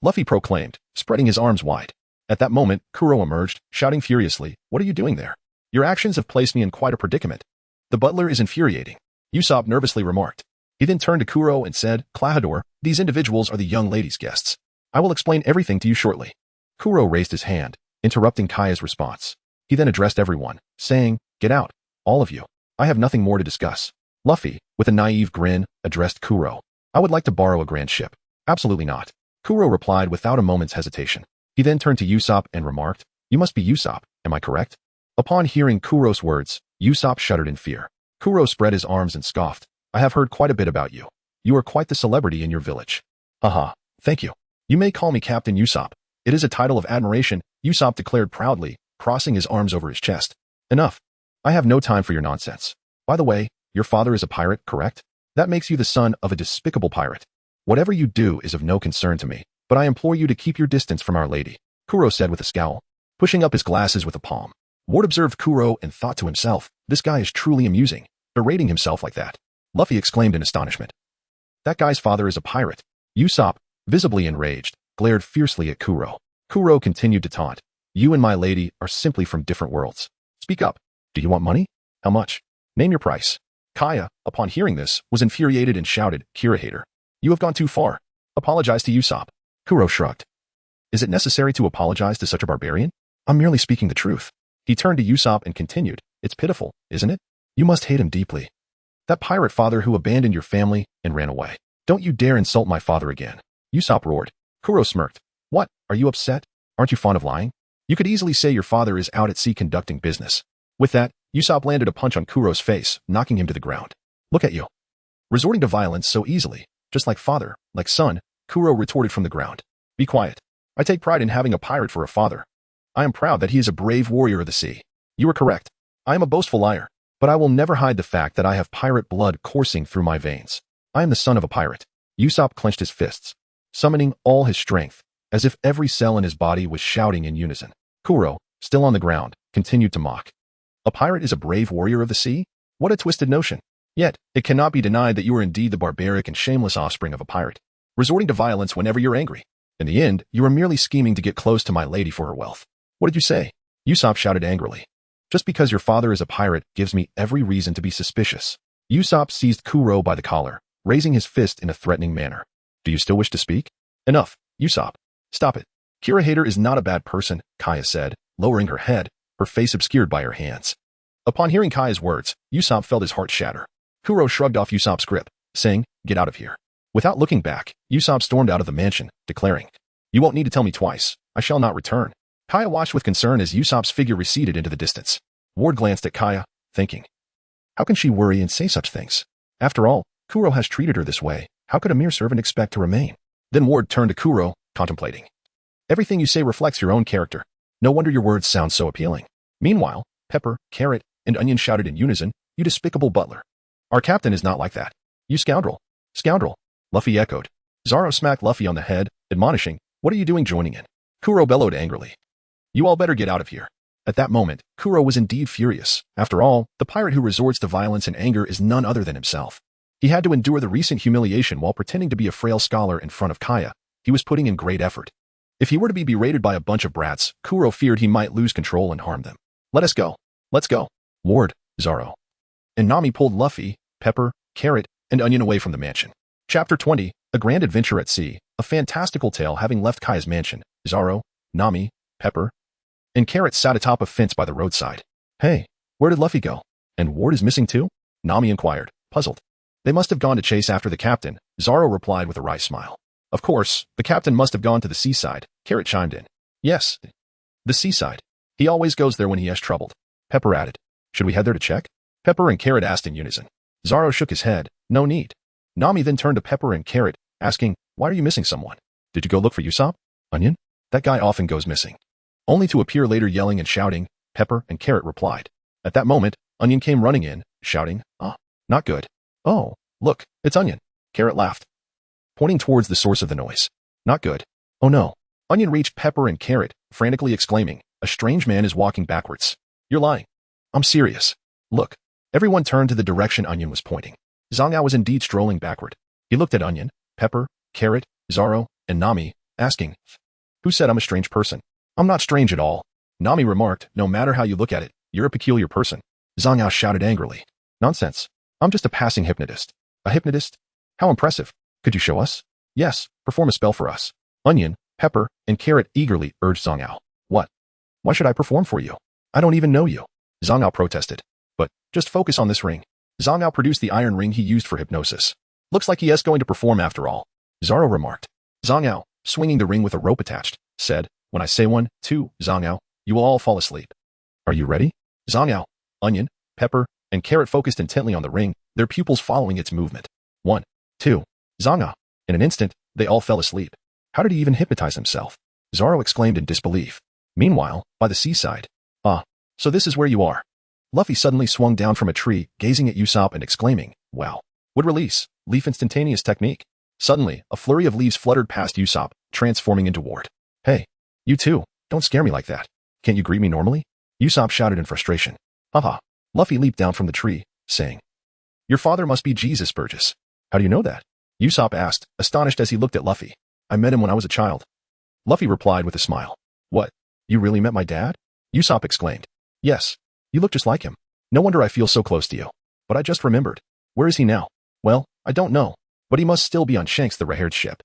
Luffy proclaimed, spreading his arms wide. At that moment, Kuro emerged, shouting furiously, What are you doing there? Your actions have placed me in quite a predicament. The butler is infuriating. Usopp nervously remarked. He then turned to Kuro and said, Klahadore, these individuals are the young lady's guests. I will explain everything to you shortly. Kuro raised his hand, interrupting Kaya's response. He then addressed everyone, saying, Get out, all of you. I have nothing more to discuss. Luffy, with a naive grin, addressed Kuro. I would like to borrow a grand ship. Absolutely not. Kuro replied without a moment's hesitation. He then turned to Usopp and remarked, You must be Usopp, am I correct? Upon hearing Kuro's words, Usopp shuddered in fear. Kuro spread his arms and scoffed. I have heard quite a bit about you. You are quite the celebrity in your village. Haha, thank you. You may call me Captain Usopp. It is a title of admiration, Usopp declared proudly, crossing his arms over his chest. Enough. I have no time for your nonsense. By the way, your father is a pirate, correct? That makes you the son of a despicable pirate. Whatever you do is of no concern to me, but I implore you to keep your distance from Our Lady, Kuro said with a scowl, pushing up his glasses with a palm. Ward observed Kuro and thought to himself, this guy is truly amusing, berating himself like that. Luffy exclaimed in astonishment. That guy's father is a pirate. Usopp, visibly enraged, glared fiercely at Kuro. Kuro continued to taunt. You and my lady are simply from different worlds. Speak up. Do you want money? How much? Name your price. Kaya, upon hearing this, was infuriated and shouted, Kira hater. You have gone too far. Apologize to Usopp. Kuro shrugged. Is it necessary to apologize to such a barbarian? I'm merely speaking the truth. He turned to Usopp and continued, it's pitiful, isn't it? You must hate him deeply. That pirate father who abandoned your family and ran away. Don't you dare insult my father again. Usopp roared. Kuro smirked. What, are you upset? Aren't you fond of lying? You could easily say your father is out at sea conducting business. With that, Usopp landed a punch on Kuro's face, knocking him to the ground. Look at you. Resorting to violence so easily, just like father, like son, Kuro retorted from the ground. Be quiet. I take pride in having a pirate for a father. I am proud that he is a brave warrior of the sea. You are correct. I am a boastful liar, but I will never hide the fact that I have pirate blood coursing through my veins. I am the son of a pirate. Usopp clenched his fists, summoning all his strength, as if every cell in his body was shouting in unison. Kuro, still on the ground, continued to mock. A pirate is a brave warrior of the sea? What a twisted notion. Yet, it cannot be denied that you are indeed the barbaric and shameless offspring of a pirate, resorting to violence whenever you're angry. In the end, you are merely scheming to get close to my lady for her wealth. What did you say? Usopp shouted angrily. Just because your father is a pirate gives me every reason to be suspicious. Usopp seized Kuro by the collar, raising his fist in a threatening manner. Do you still wish to speak? Enough, Usopp. Stop it. Kira hater is not a bad person, Kaya said, lowering her head, her face obscured by her hands. Upon hearing Kaya's words, Usopp felt his heart shatter. Kuro shrugged off Usopp's grip, saying, get out of here. Without looking back, Usopp stormed out of the mansion, declaring, you won't need to tell me twice. I shall not return. Kaya watched with concern as Usopp's figure receded into the distance. Ward glanced at Kaya, thinking, how can she worry and say such things? After all, Kuro has treated her this way. How could a mere servant expect to remain? Then Ward turned to Kuro, contemplating. Everything you say reflects your own character. No wonder your words sound so appealing. Meanwhile, Pepper, Carrot, and Onion shouted in unison, you despicable butler. Our captain is not like that. You scoundrel. Scoundrel. Luffy echoed. Zoro smacked Luffy on the head, admonishing, what are you doing joining in? Kuro bellowed angrily. You all better get out of here. At that moment, Kuro was indeed furious. After all, the pirate who resorts to violence and anger is none other than himself. He had to endure the recent humiliation while pretending to be a frail scholar in front of Kaya. He was putting in great effort. If he were to be berated by a bunch of brats, Kuro feared he might lose control and harm them. Let us go. Let's go. Ward, Zoro. And Nami pulled Luffy, Pepper, Carrot, and Onion away from the mansion. Chapter 20, A Grand Adventure at Sea, a fantastical tale having left Kaya's mansion. Zoro, Nami, Pepper, and Carrot sat atop a fence by the roadside. Hey, where did Luffy go? And Ward is missing too? Nami inquired, puzzled. They must have gone to chase after the captain, Zoro replied with a wry smile. Of course, the captain must have gone to the seaside, Carrot chimed in. Yes, the seaside. He always goes there when he has trouble. Pepper added. Should we head there to check? Pepper and Carrot asked in unison. Zoro shook his head. No need. Nami then turned to Pepper and Carrot, asking, why are you missing someone? Did you go look for Usopp? Onion? That guy often goes missing. Only to appear later yelling and shouting, Pepper and Carrot replied. At that moment, Onion came running in, shouting, not good. Oh, look, it's Onion. Carrot laughed, pointing towards the source of the noise. Not good. Oh no. Onion reached Pepper and Carrot, frantically exclaiming, a strange man is walking backwards. You're lying. I'm serious. Look. Everyone turned to the direction Onion was pointing. Zhang was indeed strolling backward. He looked at Onion, Pepper, Carrot, Zoro, and Nami, asking, who said I'm a strange person? I'm not strange at all. Nami remarked, no matter how you look at it, you're a peculiar person. Zhang shouted angrily. Nonsense. I'm just a passing hypnotist. A hypnotist? How impressive. Could you show us? Yes, perform a spell for us. Onion, Pepper, and Carrot eagerly urged Zhang. What? Why should I perform for you? I don't even know you. Zhang protested. But, just focus on this ring. Zhang produced the iron ring he used for hypnosis. Looks like he is going to perform after all. Zoro remarked. Zhang, swinging the ring with a rope attached, said, when I say 1, 2, Zhang, you will all fall asleep. Are you ready? Zhang, Onion, Pepper, and Carrot focused intently on the ring, their pupils following its movement. 1, 2, Zhang. In an instant, they all fell asleep. How did he even hypnotize himself? Zoro exclaimed in disbelief. Meanwhile, by the seaside. So this is where you are. Luffy suddenly swung down from a tree, gazing at Usopp and exclaiming, wow. Would release. Leaf instantaneous technique. Suddenly, a flurry of leaves fluttered past Usopp, transforming into Ward. Hey, you too. Don't scare me like that. Can't you greet me normally? Usopp shouted in frustration. Haha. Luffy leaped down from the tree, saying, Your father must be Jesus Burgess. How do you know that? Usopp asked, astonished as he looked at Luffy. I met him when I was a child. Luffy replied with a smile. What? You really met my dad? Usopp exclaimed. Yes. You look just like him. No wonder I feel so close to you. But I just remembered. Where is he now? Well, I don't know. But he must still be on Shanks the Red-Haired ship.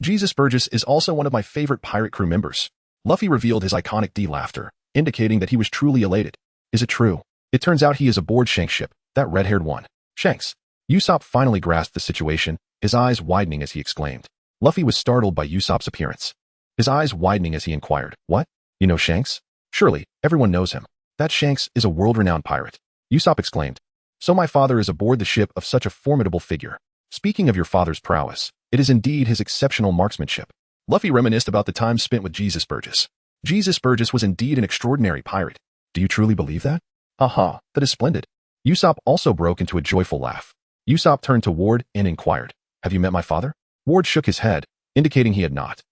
Jesus Burgess is also one of my favorite pirate crew members. Luffy revealed his iconic D laughter, indicating that he was truly elated. Is it true? It turns out he is aboard Shanks' ship, that red-haired one. Shanks. Usopp finally grasped the situation, his eyes widening as he exclaimed. Luffy was startled by Usopp's appearance. His eyes widening as he inquired, What? You know Shanks? Surely, everyone knows him. That Shanks is a world-renowned pirate. Usopp exclaimed. So my father is aboard the ship of such a formidable figure. Speaking of your father's prowess, it is indeed his exceptional marksmanship. Luffy reminisced about the time spent with Jesus Burgess. Jesus Burgess was indeed an extraordinary pirate. Do you truly believe that? Haha, that is splendid. Usopp also broke into a joyful laugh. Usopp turned to Ward and inquired, Have you met my father? Ward shook his head, indicating he had not.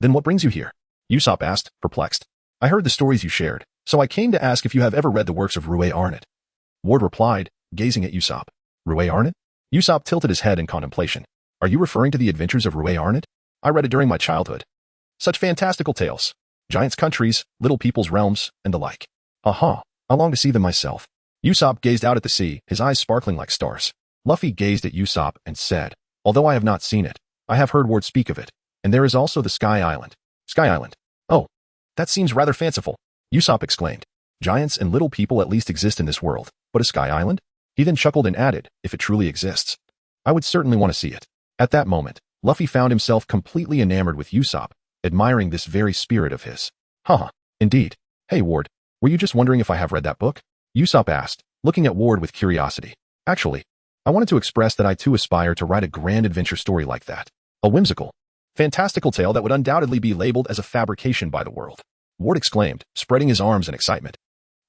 Then what brings you here? Usopp asked, perplexed. I heard the stories you shared, so I came to ask if you have ever read the works of Rue Arnott. Ward replied, gazing at Usopp. Rue Arnott? Usopp tilted his head in contemplation. Are you referring to the adventures of Rue Arnott? I read it during my childhood. Such fantastical tales. Giants' countries, little people's realms, and the like. Aha, I long to see them myself. Usopp gazed out at the sea, his eyes sparkling like stars. Luffy gazed at Usopp and said, Although I have not seen it, I have heard Ward speak of it, and there is also the Sky Island. Sky Island. Oh, that seems rather fanciful. Usopp exclaimed. Giants and little people at least exist in this world, but a Sky Island? He then chuckled and added, If it truly exists, I would certainly want to see it. At that moment, Luffy found himself completely enamored with Usopp, admiring this very spirit of his. Haha, indeed. Hey Ward, were you just wondering if I have read that book? Usopp asked, looking at Ward with curiosity. Actually, I wanted to express that I too aspire to write a grand adventure story like that. A whimsical, fantastical tale that would undoubtedly be labeled as a fabrication by the world. Ward exclaimed, spreading his arms in excitement.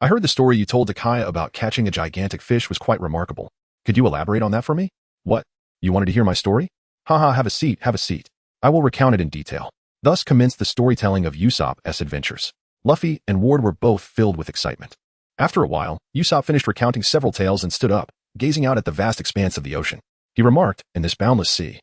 I heard the story you told to Kaya about catching a gigantic fish was quite remarkable. Could you elaborate on that for me? What? You wanted to hear my story? Haha, have a seat, have a seat. I will recount it in detail. Thus commenced the storytelling of Usopp's adventures. Luffy and Ward were both filled with excitement. After a while, Usopp finished recounting several tales and stood up, gazing out at the vast expanse of the ocean. He remarked, In this boundless sea,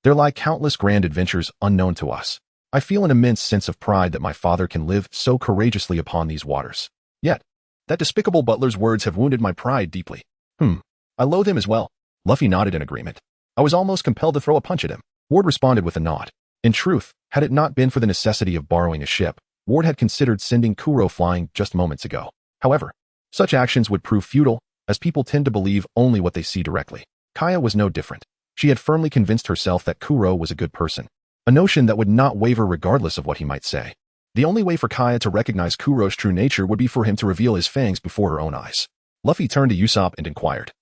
there lie countless grand adventures unknown to us. I feel an immense sense of pride that my father can live so courageously upon these waters. Yet, that despicable butler's words have wounded my pride deeply. I loathe him as well. Luffy nodded in agreement. I was almost compelled to throw a punch at him. Ward responded with a nod. In truth, had it not been for the necessity of borrowing a ship, Ward had considered sending Kuro flying just moments ago. However, such actions would prove futile, as people tend to believe only what they see directly. Kaya was no different. She had firmly convinced herself that Kuro was a good person, a notion that would not waver regardless of what he might say. The only way for Kaya to recognize Kuro's true nature would be for him to reveal his fangs before her own eyes. Luffy turned to Usopp and inquired,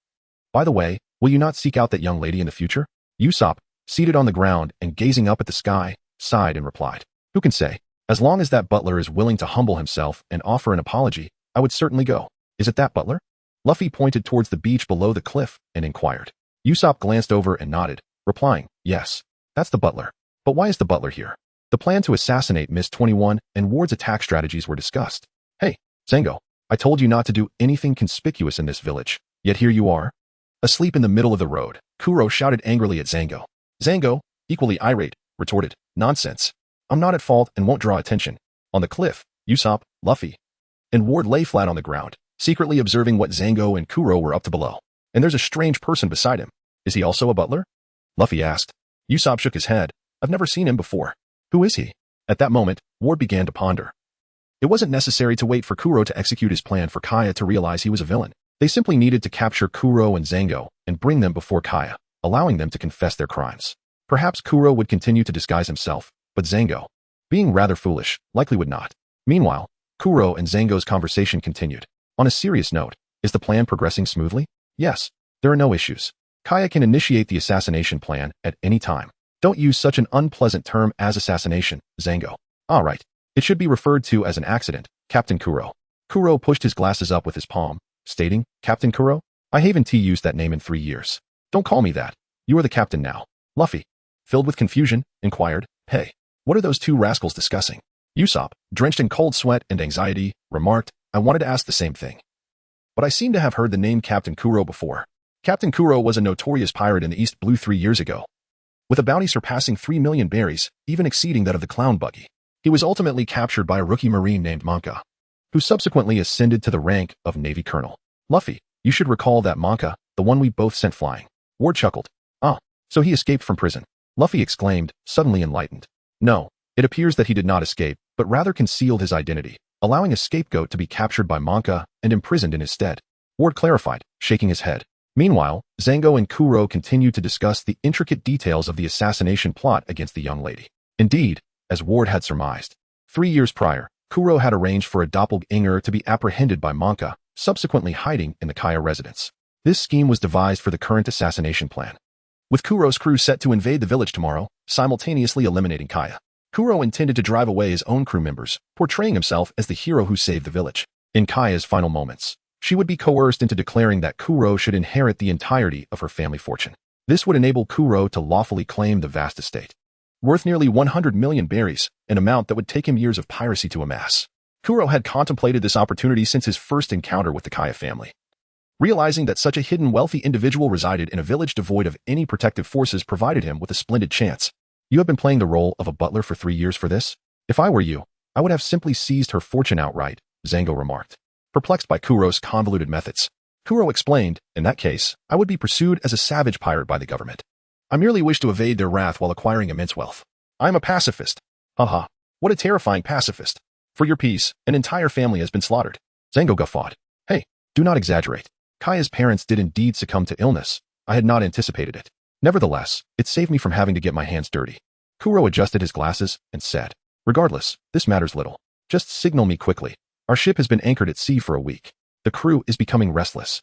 By the way, will you not seek out that young lady in the future? Usopp, seated on the ground and gazing up at the sky, sighed and replied, Who can say? As long as that butler is willing to humble himself and offer an apology, I would certainly go. Is it that butler? Luffy pointed towards the beach below the cliff and inquired. Usopp glanced over and nodded, replying, Yes, that's the butler. But why is the butler here? The plan to assassinate Miss 21 and Ward's attack strategies were discussed. Hey, Zango, I told you not to do anything conspicuous in this village, yet here you are. Asleep in the middle of the road, Kuro shouted angrily at Zango. Zango, equally irate, retorted, Nonsense. I'm not at fault and won't draw attention. On the cliff, Usopp, Luffy, and Ward lay flat on the ground, secretly observing what Zango and Kuro were up to below. And there's a strange person beside him. Is he also a butler? Luffy asked. Usopp shook his head. I've never seen him before. Who is he? At that moment, Ward began to ponder. It wasn't necessary to wait for Kuro to execute his plan for Kaya to realize he was a villain. They simply needed to capture Kuro and Zango and bring them before Kaya, allowing them to confess their crimes. Perhaps Kuro would continue to disguise himself, but Zango, being rather foolish, likely would not. Meanwhile, Kuro and Zango's conversation continued. On a serious note, is the plan progressing smoothly? Yes, there are no issues. Kaya can initiate the assassination plan at any time. Don't use such an unpleasant term as assassination, Zango. All right. It should be referred to as an accident, Captain Kuro. Kuro pushed his glasses up with his palm, stating, Captain Kuro? I haven't used that name in 3 years. Don't call me that. You are the captain now. Luffy, filled with confusion, inquired, hey, what are those two rascals discussing? Usopp, drenched in cold sweat and anxiety, remarked, I wanted to ask the same thing. But I seem to have heard the name Captain Kuro before. Captain Kuro was a notorious pirate in the East Blue 3 years ago, with a bounty surpassing 3 million berries, even exceeding that of the clown Buggy. He was ultimately captured by a rookie marine named Monka, who subsequently ascended to the rank of Navy Colonel. Luffy, you should recall that Monka, the one we both sent flying. Ward chuckled. Ah, so he escaped from prison. Luffy exclaimed, suddenly enlightened. No, it appears that he did not escape, but rather concealed his identity, allowing a scapegoat to be captured by Monka and imprisoned in his stead. Ward clarified, shaking his head. Meanwhile, Zango and Kuro continued to discuss the intricate details of the assassination plot against the young lady. Indeed, as Ward had surmised, 3 years prior, Kuro had arranged for a doppelganger to be apprehended by Monka, subsequently hiding in the Kaya residence. This scheme was devised for the current assassination plan, with Kuro's crew set to invade the village tomorrow, simultaneously eliminating Kaya. Kuro intended to drive away his own crew members, portraying himself as the hero who saved the village. In Kaya's final moments, she would be coerced into declaring that Kuro should inherit the entirety of her family fortune. This would enable Kuro to lawfully claim the vast estate, worth nearly 100 million berries, an amount that would take him years of piracy to amass. Kuro had contemplated this opportunity since his first encounter with the Kaya family. Realizing that such a hidden wealthy individual resided in a village devoid of any protective forces provided him with a splendid chance. You have been playing the role of a butler for 3 years for this? If I were you, I would have simply seized her fortune outright, Zango remarked. Perplexed by Kuro's convoluted methods, Kuro explained, in that case, I would be pursued as a savage pirate by the government. I merely wish to evade their wrath while acquiring immense wealth. I am a pacifist. Haha, what a terrifying pacifist. For your peace, an entire family has been slaughtered. Zango guffawed. Hey, do not exaggerate. Kaya's parents did indeed succumb to illness. I had not anticipated it. Nevertheless, it saved me from having to get my hands dirty. Kuro adjusted his glasses and said, regardless, this matters little. Just signal me quickly. Our ship has been anchored at sea for a week. The crew is becoming restless.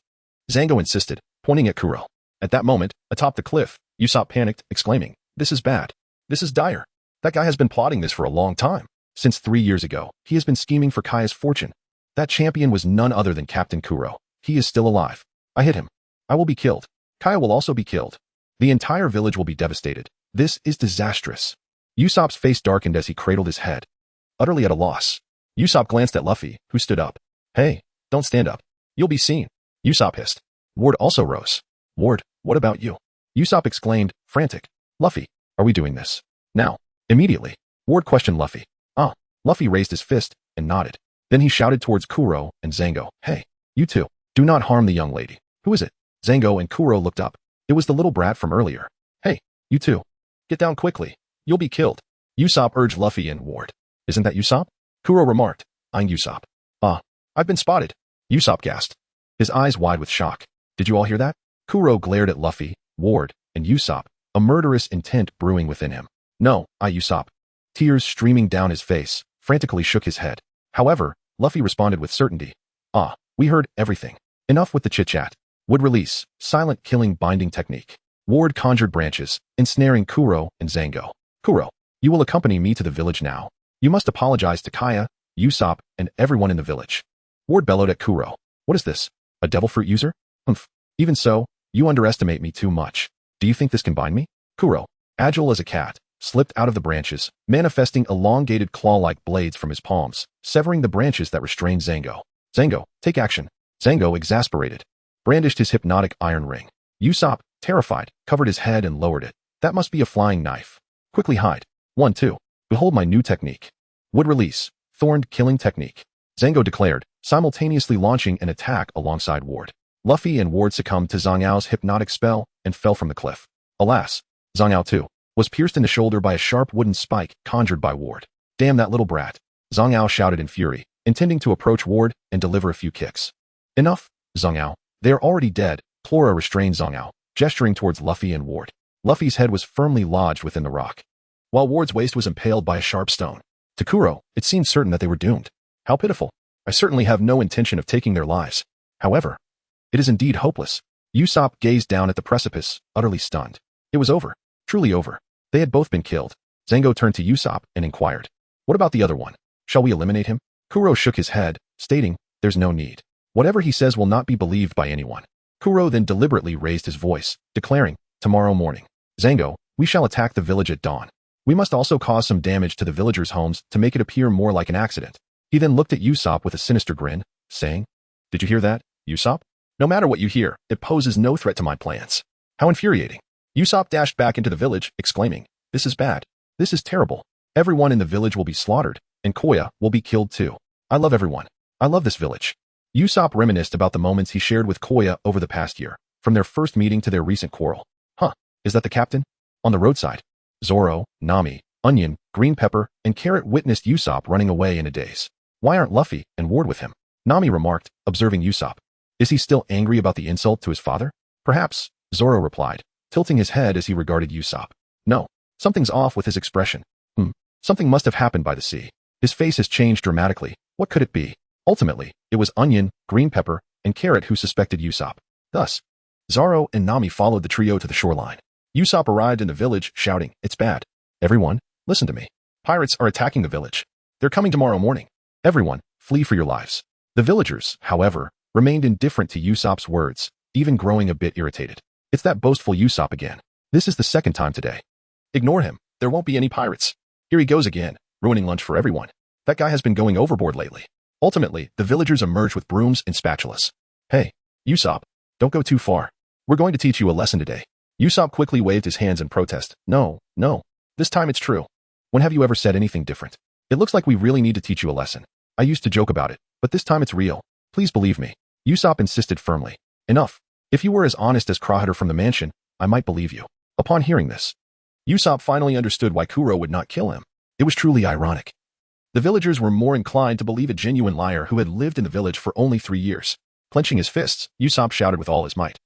Zango insisted, pointing at Kuro. At that moment, atop the cliff, Usopp panicked, exclaiming, this is bad. This is dire. That guy has been plotting this for a long time. Since 3 years ago, he has been scheming for Kaya's fortune. That champion was none other than Captain Kuro. He is still alive. I hit him. I will be killed. Kaya will also be killed. The entire village will be devastated. This is disastrous. Usopp's face darkened as he cradled his head, utterly at a loss. Usopp glanced at Luffy, who stood up. Hey, don't stand up. You'll be seen. Usopp hissed. Ward also rose. Ward, what about you? Usopp exclaimed, frantic. Luffy, are we doing this? Now. Immediately. Ward questioned Luffy. Ah. Luffy raised his fist and nodded. Then he shouted towards Kuro and Zango. Hey, you two, do not harm the young lady. Who is it? Zango and Kuro looked up. It was the little brat from earlier. Hey, you two, get down quickly. You'll be killed. Usopp urged Luffy and Ward. Isn't that Usopp? Kuro remarked, eyeing Usopp. Ah, I've been spotted. Usopp gasped, his eyes wide with shock. Did you all hear that? Kuro glared at Luffy, Ward, and Usopp, a murderous intent brewing within him. No, Usopp. Tears streaming down his face, frantically shook his head. However, Luffy responded with certainty. Ah, we heard everything. Enough with the chit-chat. Would release, silent killing binding technique. Ward conjured branches, ensnaring Kuro and Zango. Kuro, you will accompany me to the village now. You must apologize to Kaya, Usopp, and everyone in the village. Ward bellowed at Kuro. What is this? A devil fruit user? Humph. Even so, you underestimate me too much. Do you think this can bind me? Kuro, agile as a cat, slipped out of the branches, manifesting elongated claw-like blades from his palms, severing the branches that restrained Zango. Zango, take action. Zango, exasperated, brandished his hypnotic iron ring. Usopp, terrified, covered his head and lowered it. That must be a flying knife. Quickly hide. 1, 2. Behold my new technique. Would release, thorned killing technique. Zango declared, simultaneously launching an attack alongside Ward. Luffy and Ward succumbed to Zhang Ao's hypnotic spell and fell from the cliff. Alas, Zhang Ao too was pierced in the shoulder by a sharp wooden spike conjured by Ward. Damn that little brat. Zhang Ao shouted in fury, intending to approach Ward and deliver a few kicks. Enough, Zhang Ao. They are already dead. Chlora restrained Zhang Ao, gesturing towards Luffy and Ward. Luffy's head was firmly lodged within the rock, while Ward's waist was impaled by a sharp stone. To Kuro, it seemed certain that they were doomed. How pitiful. I certainly have no intention of taking their lives. However, it is indeed hopeless. Usopp gazed down at the precipice, utterly stunned. It was over. Truly over. They had both been killed. Zango turned to Usopp and inquired, what about the other one? Shall we eliminate him? Kuro shook his head, stating, there's no need. Whatever he says will not be believed by anyone. Kuro then deliberately raised his voice, declaring, "Tomorrow morning, Zango, we shall attack the village at dawn. We must also cause some damage to the villagers' homes to make it appear more like an accident." He then looked at Usopp with a sinister grin, saying, "Did you hear that, Usopp? No matter what you hear, it poses no threat to my plans." How infuriating. Usopp dashed back into the village, exclaiming, "This is bad. This is terrible. Everyone in the village will be slaughtered, and Koya will be killed too. I love everyone. I love this village." Usopp reminisced about the moments he shared with Koya over the past year, from their first meeting to their recent quarrel. Huh, is that the captain? On the roadside, Zoro, Nami, Onion, Green Pepper, and Carrot witnessed Usopp running away in a daze. "Why aren't Luffy and Ward with him?" Nami remarked, observing Usopp. "Is he still angry about the insult to his father?" "Perhaps," Zoro replied, tilting his head as he regarded Usopp. "No, something's off with his expression. Something must have happened by the sea. His face has changed dramatically. What could it be?" Ultimately, it was Onion, Green Pepper, and Carrot who suspected Usopp. Thus, Zoro and Nami followed the trio to the shoreline. Usopp arrived in the village, shouting, "It's bad. Everyone, listen to me. Pirates are attacking the village. They're coming tomorrow morning. Everyone, flee for your lives." The villagers, however, remained indifferent to Usopp's words, even growing a bit irritated. "It's that boastful Usopp again. This is the second time today. Ignore him. There won't be any pirates. Here he goes again, ruining lunch for everyone. That guy has been going overboard lately." Ultimately, the villagers emerged with brooms and spatulas. "Hey, Usopp, don't go too far. We're going to teach you a lesson today." Usopp quickly waved his hands in protest. No. This time it's true. When have you ever said anything different? It looks like we really need to teach you a lesson. I used to joke about it, but this time it's real. Please believe me." Usopp insisted firmly. "Enough. If you were as honest as Crowhatter from the mansion, I might believe you." Upon hearing this, Usopp finally understood why Kuro would not kill him. It was truly ironic. The villagers were more inclined to believe a genuine liar who had lived in the village for only 3 years. Clenching his fists, Usopp shouted with all his might,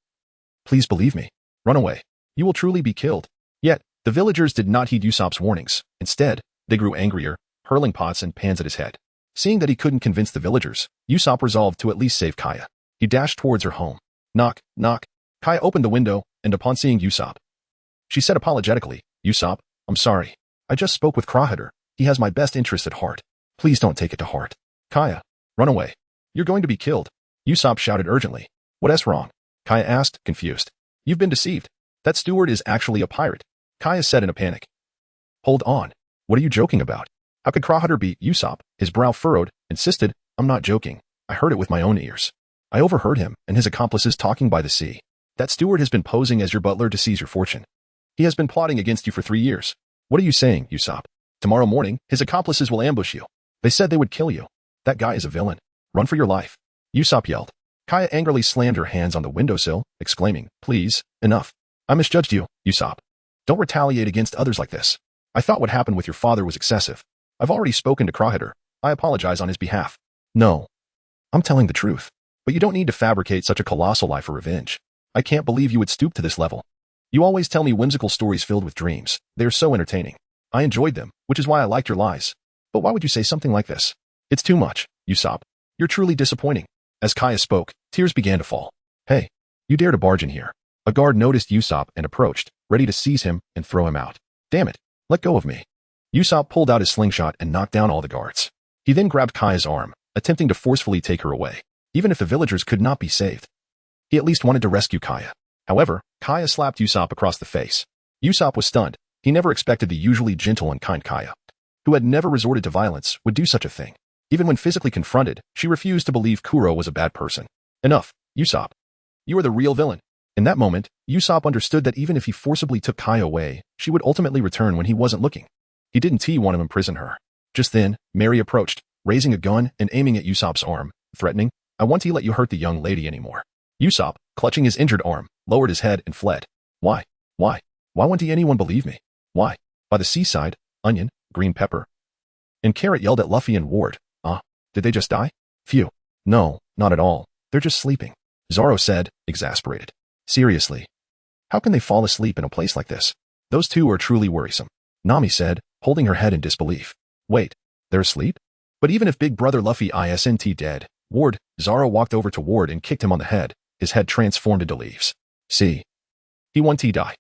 "Please believe me. Run away. You will truly be killed." Yet, the villagers did not heed Usopp's warnings. Instead, they grew angrier, hurling pots and pans at his head. Seeing that he couldn't convince the villagers, Usopp resolved to at least save Kaya. He dashed towards her home. Knock, knock. Kaya opened the window, and upon seeing Usopp, she said apologetically, "Usopp, I'm sorry. I just spoke with Crowhatter. He has my best interest at heart. Please don't take it to heart." "Kaya, run away. You're going to be killed." Usopp shouted urgently. "What's wrong?" Kaya asked, confused. "You've been deceived. That steward is actually a pirate," Kaya said in a panic. "Hold on. What are you joking about? How could Crowhatter be?" Usopp, his brow furrowed, insisted, "I'm not joking. I heard it with my own ears. I overheard him and his accomplices talking by the sea. That steward has been posing as your butler to seize your fortune. He has been plotting against you for 3 years. What are you saying, Usopp? Tomorrow morning, his accomplices will ambush you. They said they would kill you. That guy is a villain. Run for your life." Usopp yelled. Kaya angrily slammed her hands on the windowsill, exclaiming, "Please, enough. I misjudged you, Usopp. Don't retaliate against others like this. I thought what happened with your father was excessive. I've already spoken to Crowhatter. I apologize on his behalf." "No. I'm telling the truth. But you don't need to fabricate such a colossal lie for revenge. I can't believe you would stoop to this level. You always tell me whimsical stories filled with dreams. They are so entertaining. I enjoyed them, which is why I liked your lies. But why would you say something like this? It's too much, Usopp. You're truly disappointing." As Kaya spoke, tears began to fall. "Hey, you dare to barge in here." A guard noticed Usopp and approached, ready to seize him and throw him out. "Damn it, let go of me." Usopp pulled out his slingshot and knocked down all the guards. He then grabbed Kaya's arm, attempting to forcefully take her away. Even if the villagers could not be saved, he at least wanted to rescue Kaya. However, Kaya slapped Usopp across the face. Usopp was stunned. He never expected the usually gentle and kind Kaya, who had never resorted to violence, would do such a thing. Even when physically confronted, she refused to believe Kuro was a bad person. "Enough, Usopp. You are the real villain." In that moment, Usopp understood that even if he forcibly took Kaya away, she would ultimately return when he wasn't looking. He didn't want to imprison her. Just then, Mary approached, raising a gun and aiming at Usopp's arm, threatening, "I won't let you hurt the young lady anymore." Usopp, clutching his injured arm, lowered his head and fled. Why? Why won't anyone believe me? Why? By the seaside, Onion, Green Pepper, and Carrot yelled at Luffy and Ward. Did they just die? Phew. No, not at all. They're just sleeping, Zoro said, exasperated. Seriously. How can they fall asleep in a place like this? Those two are truly worrisome, Nami said, holding her head in disbelief. Wait, they're asleep? But even if Big Brother Luffy isn't dead, Ward, Zoro walked over to Ward and kicked him on the head, his head transformed into leaves. See. He won't die.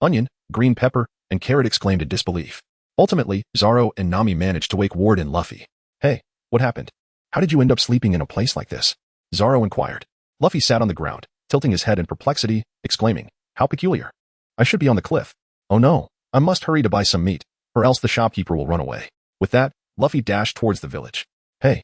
Onion, Green Pepper, and Carrot exclaimed in disbelief. Ultimately, Zoro and Nami managed to wake Ward and Luffy. Hey, what happened? How did you end up sleeping in a place like this? Zoro inquired. Luffy sat on the ground, tilting his head in perplexity, exclaiming, "How peculiar. I should be on the cliff. Oh no, I must hurry to buy some meat, or else the shopkeeper will run away." With that, Luffy dashed towards the village. "Hey,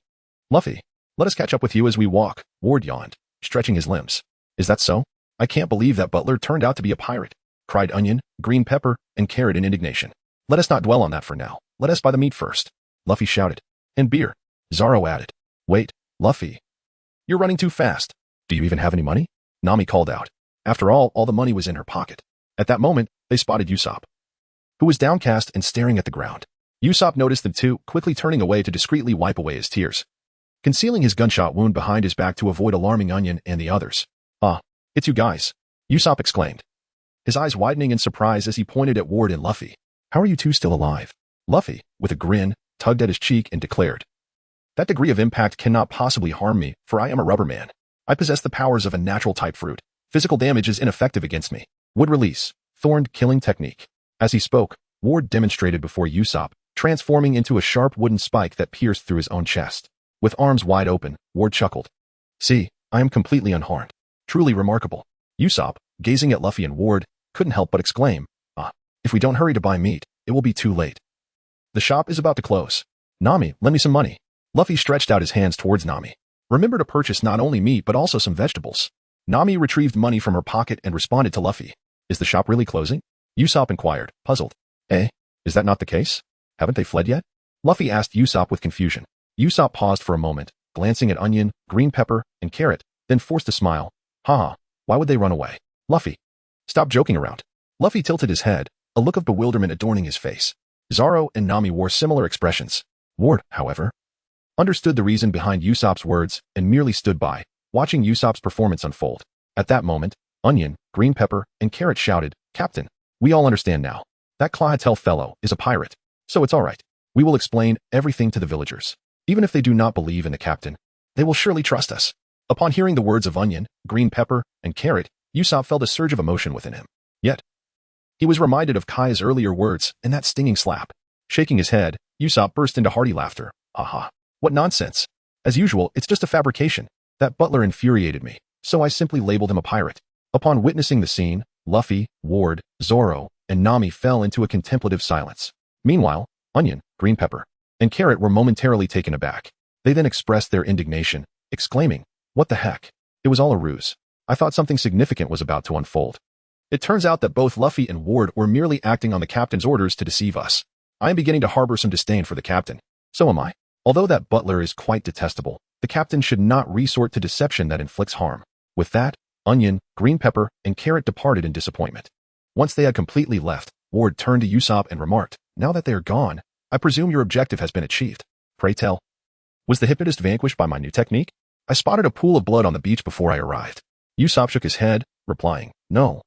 Luffy, let us catch up with you as we walk," Ward yawned, stretching his limbs. "Is that so? I can't believe that butler turned out to be a pirate," cried Onion, Green Pepper, and Carrot in indignation. "Let us not dwell on that for now. Let us buy the meat first," Luffy shouted. "And beer," Zoro added. "Wait, Luffy. You're running too fast. Do you even have any money?" Nami called out. After all the money was in her pocket. At that moment, they spotted Usopp, who was downcast and staring at the ground. Usopp noticed them too, quickly turning away to discreetly wipe away his tears, concealing his gunshot wound behind his back to avoid alarming Onion and the others. "Ah, it's you guys," Usopp exclaimed, his eyes widening in surprise as he pointed at Ward and Luffy. "How are you two still alive?" Luffy, with a grin, tugged at his cheek and declared, "That degree of impact cannot possibly harm me, for I am a rubber man. I possess the powers of a natural-type fruit. Physical damage is ineffective against me. Would release, thorned killing technique." As he spoke, Ward demonstrated before Usopp, transforming into a sharp wooden spike that pierced through his own chest. With arms wide open, Ward chuckled. "See, I am completely unharmed. Truly remarkable." Usopp, gazing at Luffy and Ward, couldn't help but exclaim, "Ah, if we don't hurry to buy meat, it will be too late. The shop is about to close. Nami, lend me some money." Luffy stretched out his hands towards Nami. "Remember to purchase not only meat but also some vegetables." Nami retrieved money from her pocket and responded to Luffy. "Is the shop really closing?" Usopp inquired, puzzled. "Eh? Is that not the case? Haven't they fled yet?" Luffy asked Usopp with confusion. Usopp paused for a moment, glancing at Onion, Green Pepper, and Carrot, then forced a smile. "Haha, why would they run away? Luffy, stop joking around." Luffy tilted his head, a look of bewilderment adorning his face. Zoro and Nami wore similar expressions. Ward, however, understood the reason behind Usopp's words and merely stood by, watching Usopp's performance unfold. At that moment, Onion, Green Pepper, and Carrot shouted, "Captain, we all understand now. That Clahatel fellow is a pirate. So it's all right. We will explain everything to the villagers. Even if they do not believe in the captain, they will surely trust us." Upon hearing the words of Onion, Green Pepper, and Carrot, Usopp felt a surge of emotion within him. Yet, he was reminded of Kai's earlier words and that stinging slap. Shaking his head, Usopp burst into hearty laughter. "Haha, what nonsense. As usual, it's just a fabrication. That butler infuriated me, so I simply labeled him a pirate." Upon witnessing the scene, Luffy, Ward, Zoro, and Nami fell into a contemplative silence. Meanwhile, Onion, Green Pepper, and Carrot were momentarily taken aback. They then expressed their indignation, exclaiming, "What the heck? It was all a ruse. I thought something significant was about to unfold. It turns out that both Luffy and Ward were merely acting on the captain's orders to deceive us. I am beginning to harbor some disdain for the captain. So am I. Although that butler is quite detestable, the captain should not resort to deception that inflicts harm." With that, Onion, Green Pepper, and Carrot departed in disappointment. Once they had completely left, Ward turned to Usopp and remarked, "Now that they are gone, I presume your objective has been achieved. Pray tell, was the hypnotist vanquished by my new technique? I spotted a pool of blood on the beach before I arrived." Usopp shook his head, replying, "No.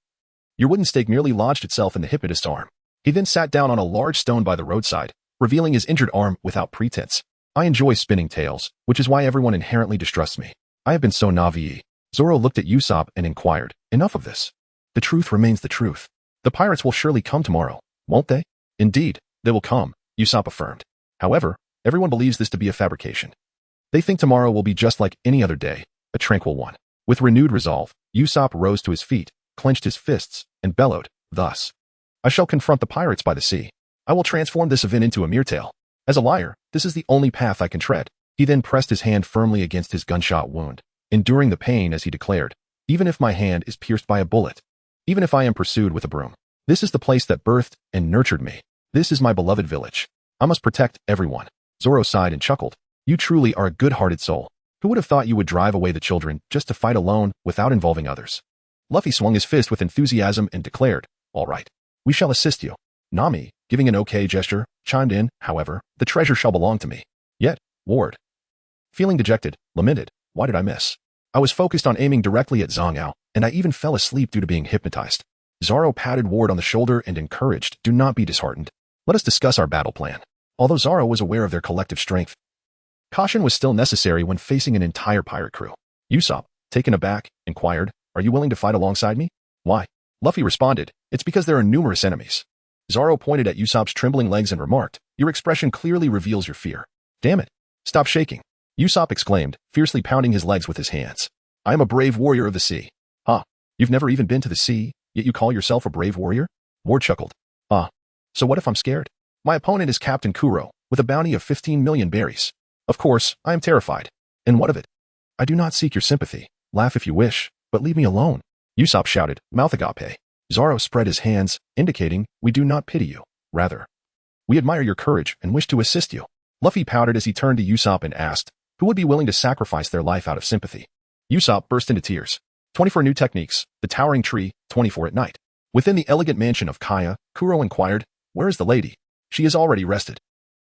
Your wooden stake merely lodged itself in the hypnotist's arm." He then sat down on a large stone by the roadside, revealing his injured arm without pretense. "I enjoy spinning tales, which is why everyone inherently distrusts me. I have been so naive." Zoro looked at Usopp and inquired, "Enough of this. The truth remains the truth. The pirates will surely come tomorrow, won't they?" "Indeed, they will come," Usopp affirmed. "However, everyone believes this to be a fabrication. They think tomorrow will be just like any other day, a tranquil one." With renewed resolve, Usopp rose to his feet, clenched his fists, and bellowed, "Thus, I shall confront the pirates by the sea. I will transform this event into a mere tale. As a liar, this is the only path I can tread." He then pressed his hand firmly against his gunshot wound, enduring the pain as he declared, "Even if my hand is pierced by a bullet, even if I am pursued with a broom, this is the place that birthed and nurtured me. This is my beloved village. I must protect everyone." Zoro sighed and chuckled. "You truly are a good-hearted soul. Who would have thought you would drive away the children just to fight alone without involving others?" Luffy swung his fist with enthusiasm and declared, "All right, we shall assist you." Nami, giving an okay gesture, chimed in, "However, the treasure shall belong to me." Yet, Ward, feeling dejected, lamented, "Why did I miss? I was focused on aiming directly at Zhang Ao, and I even fell asleep due to being hypnotized." Zoro patted Ward on the shoulder and encouraged, "Do not be disheartened. Let us discuss our battle plan." Although Zoro was aware of their collective strength, caution was still necessary when facing an entire pirate crew. Usopp, taken aback, inquired, "Are you willing to fight alongside me?" "Why?" Luffy responded, "It's because there are numerous enemies." Zoro pointed at Usopp's trembling legs and remarked, "Your expression clearly reveals your fear." "Damn it. Stop shaking," Usopp exclaimed, fiercely pounding his legs with his hands. I am a brave warrior of the sea. Huh. You've never even been to the sea, yet you call yourself a brave warrior? Ward chuckled. So what if I'm scared? My opponent is Captain Kuro, with a bounty of 15 million berries. Of course, I am terrified. And what of it? I do not seek your sympathy. Laugh if you wish, but leave me alone. Usopp shouted, mouth agape. Zoro spread his hands, indicating, we do not pity you. Rather, we admire your courage and wish to assist you. Luffy pouted as he turned to Usopp and asked, who would be willing to sacrifice their life out of sympathy? Usopp burst into tears. 24 new techniques, the towering tree, 24 at night. Within the elegant mansion of Kaya, Kuro inquired, where is the lady? She is already rested.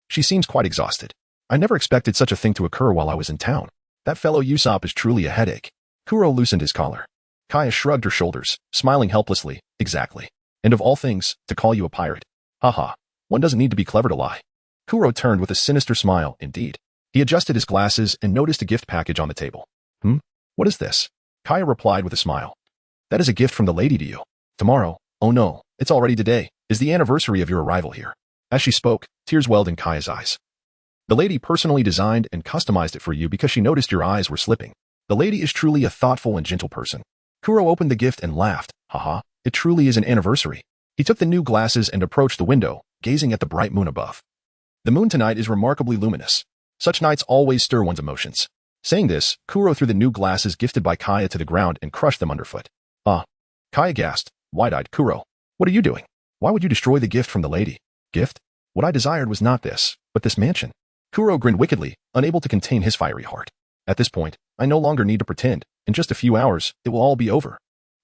She seems quite exhausted. I never expected such a thing to occur while I was in town. That fellow Usopp is truly a headache. Kuro loosened his collar. Kaya shrugged her shoulders, smiling helplessly. Exactly. And of all things, to call you a pirate. Haha. One doesn't need to be clever to lie. Kuro turned with a sinister smile, indeed. He adjusted his glasses and noticed a gift package on the table. What is this? Kaya replied with a smile. That is a gift from the lady to you. Tomorrow, oh no, it's already today, is the anniversary of your arrival here. As she spoke, tears welled in Kaya's eyes. The lady personally designed and customized it for you because she noticed your eyes were slipping. The lady is truly a thoughtful and gentle person. Kuro opened the gift and laughed. Haha, it truly is an anniversary. He took the new glasses and approached the window, gazing at the bright moon above. The moon tonight is remarkably luminous. Such nights always stir one's emotions. Saying this, Kuro threw the new glasses gifted by Kaya to the ground and crushed them underfoot. Kaya gasped, wide-eyed. Kuro, what are you doing? Why would you destroy the gift from the lady? Gift? What I desired was not this, but this mansion. Kuro grinned wickedly, unable to contain his fiery heart. At this point, I no longer need to pretend. In just a few hours, it will all be over.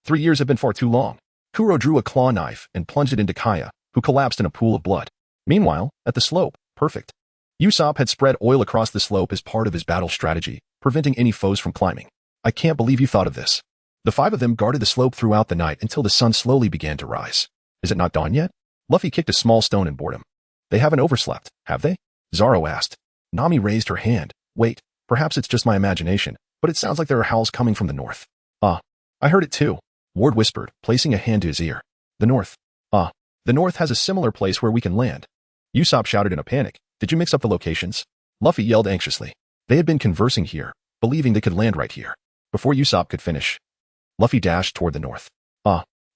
3 years have been far too long. Kuro drew a claw knife and plunged it into Kaya, who collapsed in a pool of blood. Meanwhile, at the slope, perfect. Usopp had spread oil across the slope as part of his battle strategy, preventing any foes from climbing. I can't believe you thought of this. The 5 of them guarded the slope throughout the night until the sun slowly began to rise. Is it not dawn yet? Luffy kicked a small stone in boredom. They haven't overslept, have they? Zoro asked. Nami raised her hand. Wait, perhaps it's just my imagination, but it sounds like there are howls coming from the north. I heard it too, Ward whispered, placing a hand to his ear. The north. The north has a similar place where we can land. Usopp shouted in a panic. Did you mix up the locations? Luffy yelled anxiously. They had been conversing here, believing they could land right here. Before Usopp could finish, Luffy dashed toward the north.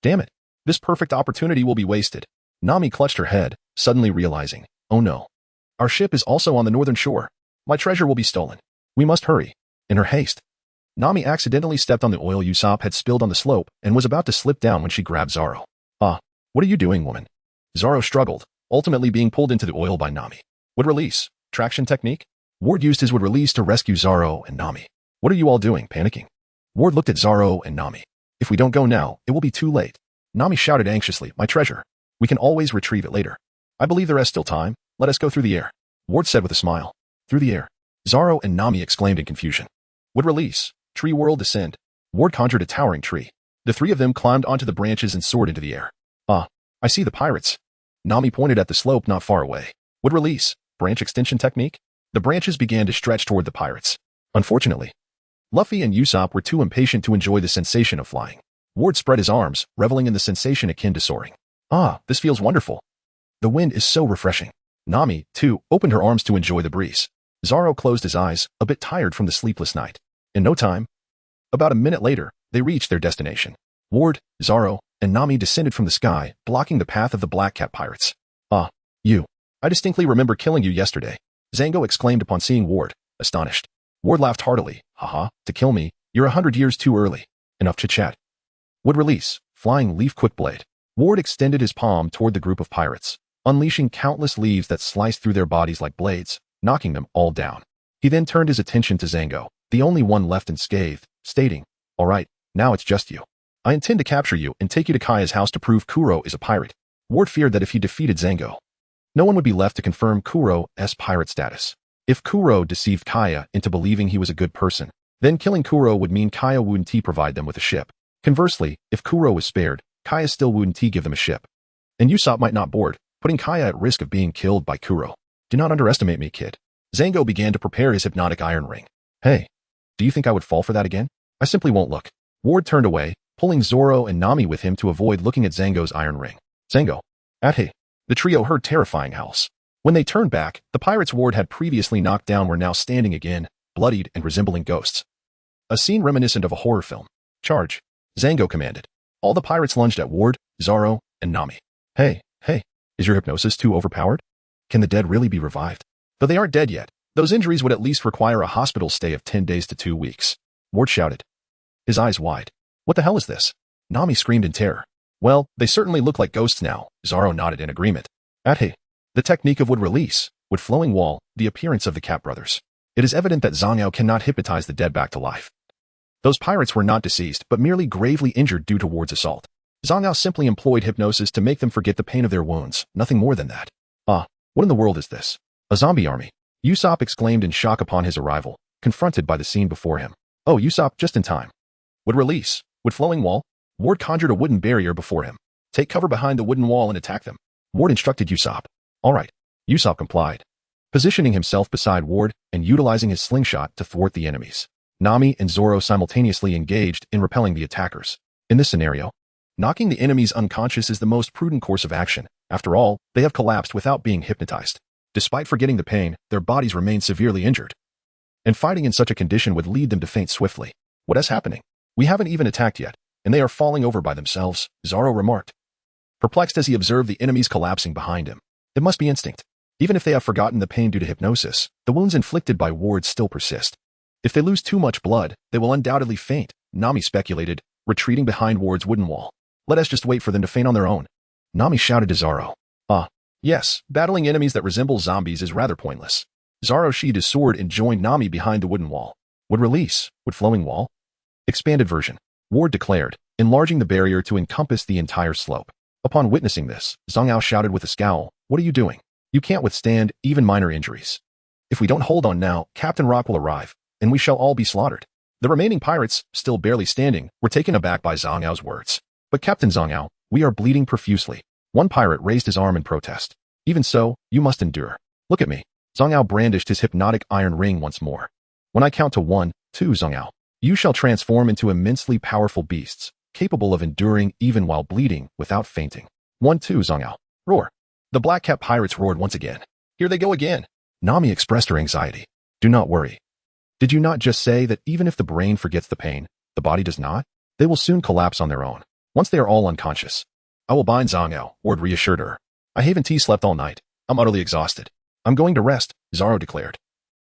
Damn it. This perfect opportunity will be wasted. Nami clutched her head, suddenly realizing, oh no. Our ship is also on the northern shore. My treasure will be stolen. We must hurry. In her haste, Nami accidentally stepped on the oil Usopp had spilled on the slope and was about to slip down when she grabbed Zoro. What are you doing, woman? Zoro struggled, ultimately being pulled into the oil by Nami. Would release. Traction technique? Ward used his would release to rescue Zoro and Nami. What are you all doing, panicking? Ward looked at Zoro and Nami. If we don't go now, it will be too late. Nami shouted anxiously, my treasure. We can always retrieve it later. I believe there is still time. Let us go through the air. Ward said with a smile. Through the air. Zoro and Nami exclaimed in confusion. Would release. Tree whirl descend. Ward conjured a towering tree. The 3 of them climbed onto the branches and soared into the air. I see the pirates. Nami pointed at the slope not far away. Would release. Branch extension technique? The branches began to stretch toward the pirates. Unfortunately, Luffy and Usopp were too impatient to enjoy the sensation of flying. Ward spread his arms, reveling in the sensation akin to soaring. This feels wonderful. The wind is so refreshing. Nami, too, opened her arms to enjoy the breeze. Zoro closed his eyes, a bit tired from the sleepless night. In no time, about a minute later, they reached their destination. Ward, Zoro, and Nami descended from the sky, blocking the path of the Black Cat pirates. You. I distinctly remember killing you yesterday, Zango exclaimed upon seeing Ward, astonished. Ward laughed heartily. Haha, to kill me, you're 100 years too early. Enough chit-chat. Would release. Flying leaf quick blade. Ward extended his palm toward the group of pirates, unleashing countless leaves that sliced through their bodies like blades, knocking them all down. He then turned his attention to Zango, the only one left unscathed, stating, all right, now it's just you. I intend to capture you and take you to Kaya's house to prove Kuro is a pirate. Ward feared that if he defeated Zango, no one would be left to confirm Kuro's pirate status. If Kuro deceived Kaya into believing he was a good person, then killing Kuro would mean Kaya wouldn't provide them with a ship. Conversely, if Kuro was spared, Kaya still wouldn't give them a ship. And Usopp might not board, putting Kaya at risk of being killed by Kuro. Do not underestimate me, kid. Zango began to prepare his hypnotic iron ring. Hey, do you think I would fall for that again? I simply won't look. Ward turned away, pulling Zoro and Nami with him to avoid looking at Zango's iron ring. Zango. Hey. The trio heard terrifying howls. When they turned back, the pirates Ward had previously knocked down were now standing again, bloodied and resembling ghosts. A scene reminiscent of a horror film. Charge, Zango commanded. All the pirates lunged at Ward, Zoro, and Nami. Hey, is your hypnosis too overpowered? Can the dead really be revived? Though they aren't dead yet, those injuries would at least require a hospital stay of 10 days to 2 weeks. Ward shouted, his eyes wide. What the hell is this? Nami screamed in terror. Well, they certainly look like ghosts now, Zoro nodded in agreement. The technique of wood release, wood flowing wall, the appearance of the Cat brothers. It is evident that Zhang cannot hypnotize the dead back to life. Those pirates were not deceased, but merely gravely injured due to Ward's assault. Zhang simply employed hypnosis to make them forget the pain of their wounds, nothing more than that. What in the world is this? A zombie army? Usopp exclaimed in shock upon his arrival, confronted by the scene before him. Oh, Usopp, just in time. Wood release, wood flowing wall. Ward conjured a wooden barrier before him. Take cover behind the wooden wall and attack them. Ward instructed Usopp. All right. Usopp complied, positioning himself beside Ward and utilizing his slingshot to thwart the enemies. Nami and Zoro simultaneously engaged in repelling the attackers. In this scenario, knocking the enemies unconscious is the most prudent course of action. After all, they have collapsed without being hypnotized. Despite forgetting the pain, their bodies remain severely injured. And fighting in such a condition would lead them to faint swiftly. What is happening? We haven't even attacked yet, and they are falling over by themselves, Zoro remarked, perplexed as he observed the enemies collapsing behind him. It must be instinct. Even if they have forgotten the pain due to hypnosis, the wounds inflicted by Ward still persist. If they lose too much blood, they will undoubtedly faint, Nami speculated, retreating behind Ward's wooden wall. Let us just wait for them to faint on their own. Nami shouted to Zoro. Yes, battling enemies that resemble zombies is rather pointless. Zoro sheathed his sword and joined Nami behind the wooden wall. Wood release, wood flowing wall. Expanded version, Ward declared, enlarging the barrier to encompass the entire slope. Upon witnessing this, Zhang shouted with a scowl, what are you doing? You can't withstand even minor injuries. If we don't hold on now, Captain Rock will arrive, and we shall all be slaughtered. The remaining pirates, still barely standing, were taken aback by Zhang words. But Captain Zhang, we are bleeding profusely. One pirate raised his arm in protest. Even so, you must endure. Look at me. Zhang brandished his hypnotic iron ring once more. When I count to 1, 2, Zhang, you shall transform into immensely powerful beasts, capable of enduring even while bleeding without fainting. 1, 2, Zhang. Roar. The Black Cat pirates roared once again. Here they go again. Nami expressed her anxiety. Do not worry. Did you not just say that even if the brain forgets the pain, the body does not? They will soon collapse on their own, once they are all unconscious. I will bind Zhang, Ward reassured her. I haven't slept all night. I'm utterly exhausted. I'm going to rest, Zoro declared,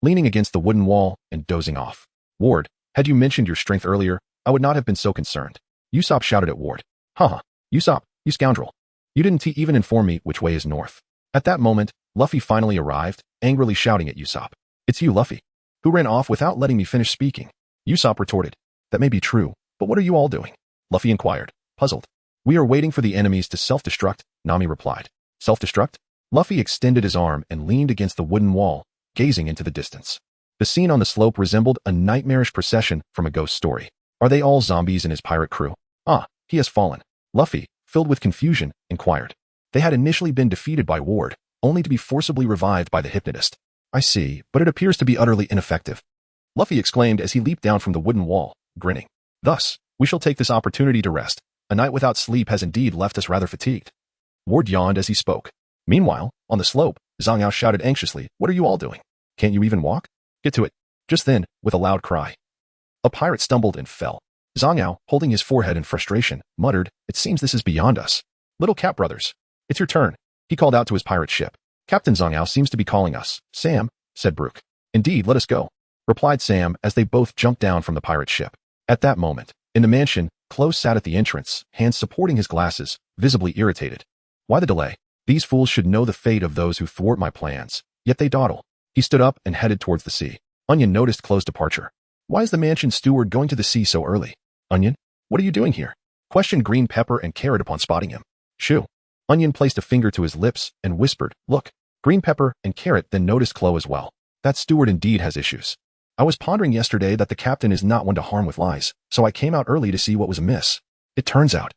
leaning against the wooden wall and dozing off. Ward, had you mentioned your strength earlier, I would not have been so concerned. Usopp shouted at Ward. Usopp, you scoundrel. You didn't even inform me which way is north. At that moment, Luffy finally arrived, angrily shouting at Usopp. It's you, Luffy, who ran off without letting me finish speaking. Usopp retorted. That may be true, but what are you all doing? Luffy inquired, puzzled. We are waiting for the enemies to self-destruct, Nami replied. Self-destruct? Luffy extended his arm and leaned against the wooden wall, gazing into the distance. The scene on the slope resembled a nightmarish procession from a ghost story. Are they all zombies in his pirate crew? He has fallen. Luffy, filled with confusion, inquired. They had initially been defeated by Ward, only to be forcibly revived by the hypnotist. I see, but it appears to be utterly ineffective. Luffy exclaimed as he leaped down from the wooden wall, grinning. Thus, we shall take this opportunity to rest. A night without sleep has indeed left us rather fatigued. Ward yawned as he spoke. Meanwhile, on the slope, Zhang shouted anxiously, what are you all doing? Can't you even walk? Get to it. Just then, with a loud cry, a pirate stumbled and fell. Zhang, holding his forehead in frustration, muttered, it seems this is beyond us. Little Cat brothers, it's your turn. He called out to his pirate ship. Captain Zhang seems to be calling us. Sam, said Brook. Indeed, let us go, replied Sam as they both jumped down from the pirate ship. At that moment, in the mansion, Close sat at the entrance, hands supporting his glasses, visibly irritated. Why the delay? These fools should know the fate of those who thwart my plans, yet they dawdle. He stood up and headed towards the sea. Onion noticed Close's departure. Why is the mansion steward going to the sea so early? Onion, what are you doing here? Questioned Green Pepper and Carrot upon spotting him. Shoo. Onion placed a finger to his lips and whispered, look. Green Pepper and Carrot then noticed Chloe as well. That steward indeed has issues. I was pondering yesterday that the captain is not one to harm with lies, so I came out early to see what was amiss. It turns out,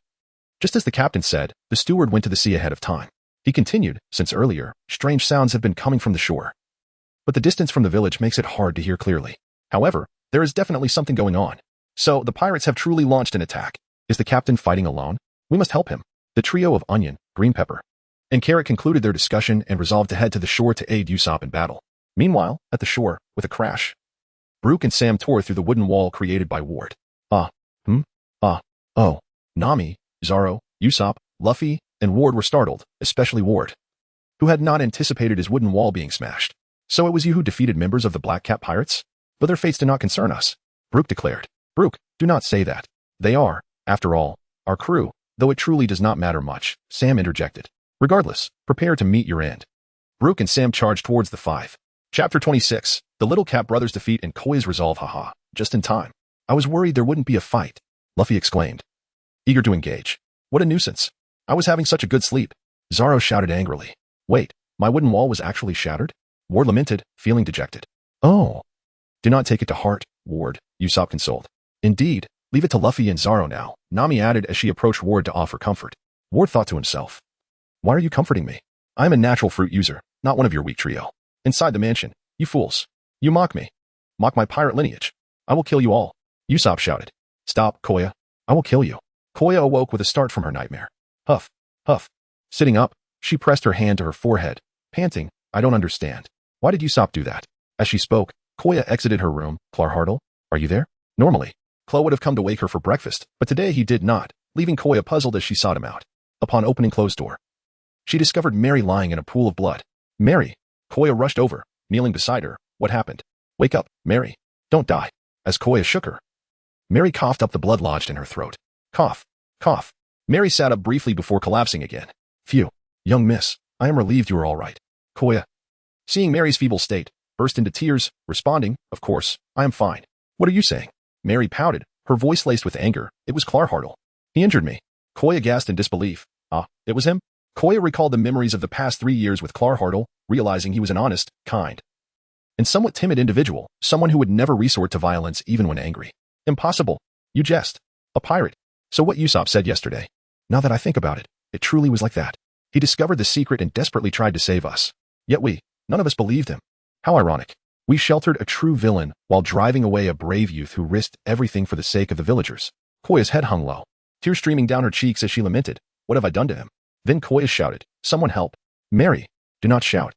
just as the captain said, the steward went to the sea ahead of time. He continued, since earlier, strange sounds have been coming from the shore. But the distance from the village makes it hard to hear clearly. However, there is definitely something going on. So, the pirates have truly launched an attack. Is the captain fighting alone? We must help him. The trio of Onion, Green Pepper, and Carrot concluded their discussion and resolved to head to the shore to aid Usopp in battle. Meanwhile, at the shore, with a crash, Baroque and Sam tore through the wooden wall created by Ward. Ah, oh. Nami, Zoro, Usopp, Luffy, and Ward were startled, especially Ward, who had not anticipated his wooden wall being smashed. So it was you who defeated members of the Black Cap Pirates? But their fates do not concern us, Baroque declared. Baroque, do not say that. They are, after all, our crew, though it truly does not matter much, Sam interjected. Regardless, prepare to meet your end. Baroque and Sam charged towards the 5. Chapter 26, The Little Cap Brothers Defeat and Koya's Resolve. Haha, just in time. I was worried there wouldn't be a fight, Luffy exclaimed, eager to engage. What a nuisance. I was having such a good sleep. Zoro shouted angrily. Wait, my wooden wall was actually shattered? Ward lamented, feeling dejected. Oh. Do not take it to heart, Ward, Usopp consoled. Indeed, leave it to Luffy and Zoro now, Nami added as she approached Ward to offer comfort. Ward thought to himself. Why are you comforting me? I am a natural fruit user, not one of your weak trio. Inside the mansion, you fools. You mock me. Mock my pirate lineage. I will kill you all. Usopp shouted. Stop, Koya. I will kill you. Koya awoke with a start from her nightmare. Huff, huff. Sitting up, she pressed her hand to her forehead, panting, I don't understand. Why did Usopp do that? As she spoke, Koya exited her room. Clarhardle, are you there? Normally, Chloe would have come to wake her for breakfast, but today he did not, leaving Koya puzzled as she sought him out. Upon opening Chloe's door, she discovered Mary lying in a pool of blood. Mary. Koya rushed over, kneeling beside her. What happened? Wake up, Mary. Don't die. As Koya shook her, Mary coughed up the blood lodged in her throat. Cough, cough. Mary sat up briefly before collapsing again. Phew. Young miss, I am relieved you are all right. Koya, seeing Mary's feeble state, burst into tears, responding, of course, I am fine. What are you saying? Mary pouted, her voice laced with anger. It was Clarhardle. He injured me. Koya gasped in disbelief. Ah, it was him? Koya recalled the memories of the past 3 years with Clarhardle, realizing he was an honest, kind, and somewhat timid individual, someone who would never resort to violence even when angry. Impossible. You jest. A pirate. So what Usopp said yesterday. Now that I think about it, it truly was like that. He discovered the secret and desperately tried to save us. Yet none of us believed him. How ironic. We sheltered a true villain while driving away a brave youth who risked everything for the sake of the villagers. Koya's head hung low, tears streaming down her cheeks as she lamented. What have I done to him? Then Koya shouted, someone help. Mary, do not shout.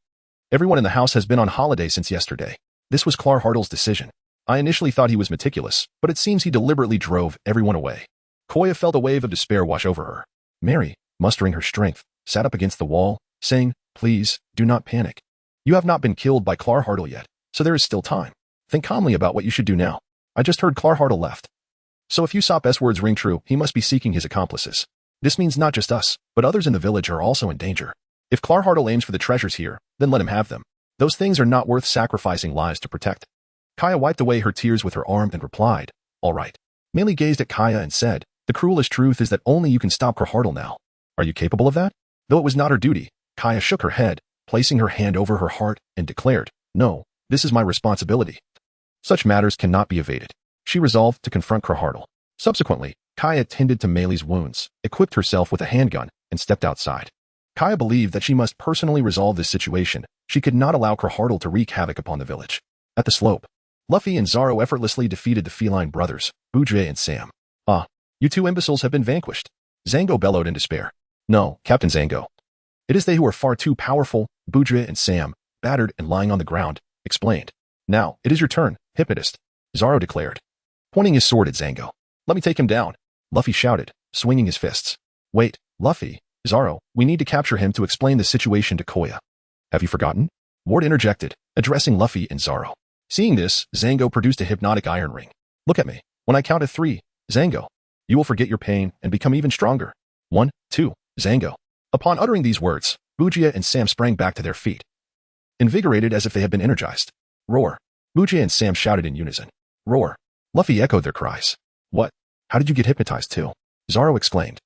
Everyone in the house has been on holiday since yesterday. This was Clarhardle's decision. I initially thought he was meticulous, but it seems he deliberately drove everyone away. Koya felt a wave of despair wash over her. Mary, mustering her strength, sat up against the wall, saying, please, do not panic. You have not been killed by Clarhardle yet, so there is still time. Think calmly about what you should do now. I just heard Clarhardle left. So if Usopp's words ring true, he must be seeking his accomplices. This means not just us, but others in the village are also in danger. If Clarhardle aims for the treasures here, then let him have them. Those things are not worth sacrificing lives to protect. Kaya wiped away her tears with her arm and replied, all right. Meili gazed at Kaya and said, the cruelest truth is that only you can stop Clarhardle now. Are you capable of that? Though it was not her duty, Kaya shook her head, placing her hand over her heart, and declared, no, this is my responsibility. Such matters cannot be evaded. She resolved to confront Clarhardle. Subsequently, Kaya tended to Meili's wounds, equipped herself with a handgun, and stepped outside. Kaya believed that she must personally resolve this situation. She could not allow Clarhardle to wreak havoc upon the village. At the slope, Luffy and Zoro effortlessly defeated the feline brothers, Buggy and Sam. Ah, you two imbeciles have been vanquished. Zango bellowed in despair. No, Captain Zango. It is they who are far too powerful, Buggy and Sam, battered and lying on the ground, explained. Now, it is your turn, Hippotist, Zoro declared, pointing his sword at Zango. Let me take him down, Luffy shouted, swinging his fists. Wait, Luffy, Zoro, we need to capture him to explain the situation to Koya. Have you forgotten? Ward interjected, addressing Luffy and Zoro. Seeing this, Zango produced a hypnotic iron ring. Look at me. When I count to 3, Zango, you will forget your pain and become even stronger. 1, 2, Zango. Upon uttering these words, Buggy and Sam sprang back to their feet, invigorated as if they had been energized. Roar. Buggy and Sam shouted in unison. Roar. Luffy echoed their cries. What? How did you get hypnotized too? Zoro exclaimed,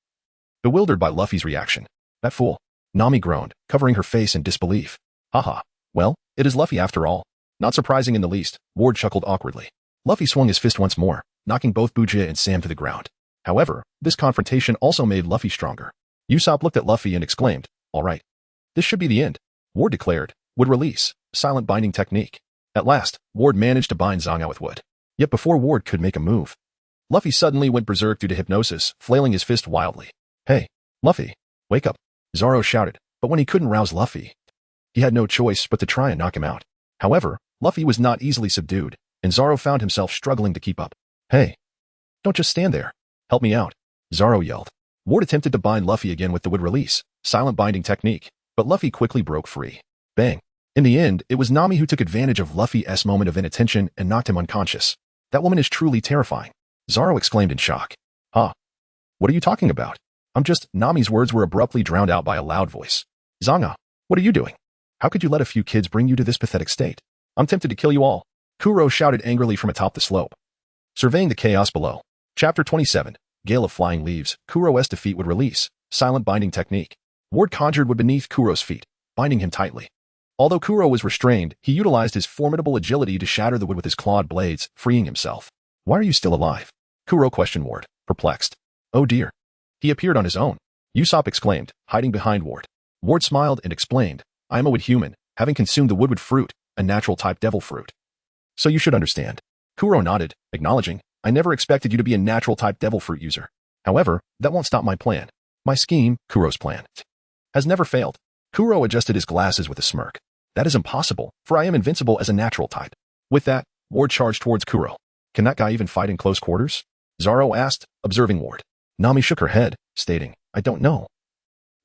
bewildered by Luffy's reaction. That fool. Nami groaned, covering her face in disbelief. Haha. Well, it is Luffy after all. Not surprising in the least, Ward chuckled awkwardly. Luffy swung his fist once more, knocking both Buggy and Sam to the ground. However, this confrontation also made Luffy stronger. Usopp looked at Luffy and exclaimed, all right. This should be the end, Ward declared, would release, silent binding technique. At last, Ward managed to bind Zanga with wood. Yet before Ward could make a move, Luffy suddenly went berserk due to hypnosis, flailing his fist wildly. Hey, Luffy, wake up, Zoro shouted, but when he couldn't rouse Luffy, he had no choice but to try and knock him out. However, Luffy was not easily subdued. and Zoro found himself struggling to keep up. Hey, don't just stand there. Help me out, Zoro yelled. Ward attempted to bind Luffy again with the wood release, silent binding technique, but Luffy quickly broke free. Bang. In the end, it was Nami who took advantage of Luffy's moment of inattention and knocked him unconscious. That woman is truly terrifying, Zoro exclaimed in shock. Huh? What are you talking about? Nami's words were abruptly drowned out by a loud voice. Zanga, what are you doing? How could you let a few kids bring you to this pathetic state? I'm tempted to kill you all, Kuro shouted angrily from atop the slope. Surveying the chaos below. Chapter 27, Gale of Flying Leaves, Kuro's defeat would release, silent binding technique. Ward conjured wood beneath Kuro's feet, binding him tightly. Although Kuro was restrained, he utilized his formidable agility to shatter the wood with his clawed blades, freeing himself. Why are you still alive? Kuro questioned Ward, perplexed. Oh dear. He appeared on his own, Usopp exclaimed, hiding behind Ward. Ward smiled and explained, I am a wood human, having consumed the woodwood fruit, a natural-type devil fruit. So you should understand. Kuro nodded, acknowledging, I never expected you to be a natural-type devil fruit user. However, that won't stop my plan. My scheme, Kuro's plan, has never failed. Kuro adjusted his glasses with a smirk. That is impossible, for I am invincible as a natural type. With that, Ward charged towards Kuro. Can that guy even fight in close quarters? Zoro asked, observing Ward. Nami shook her head, stating, I don't know.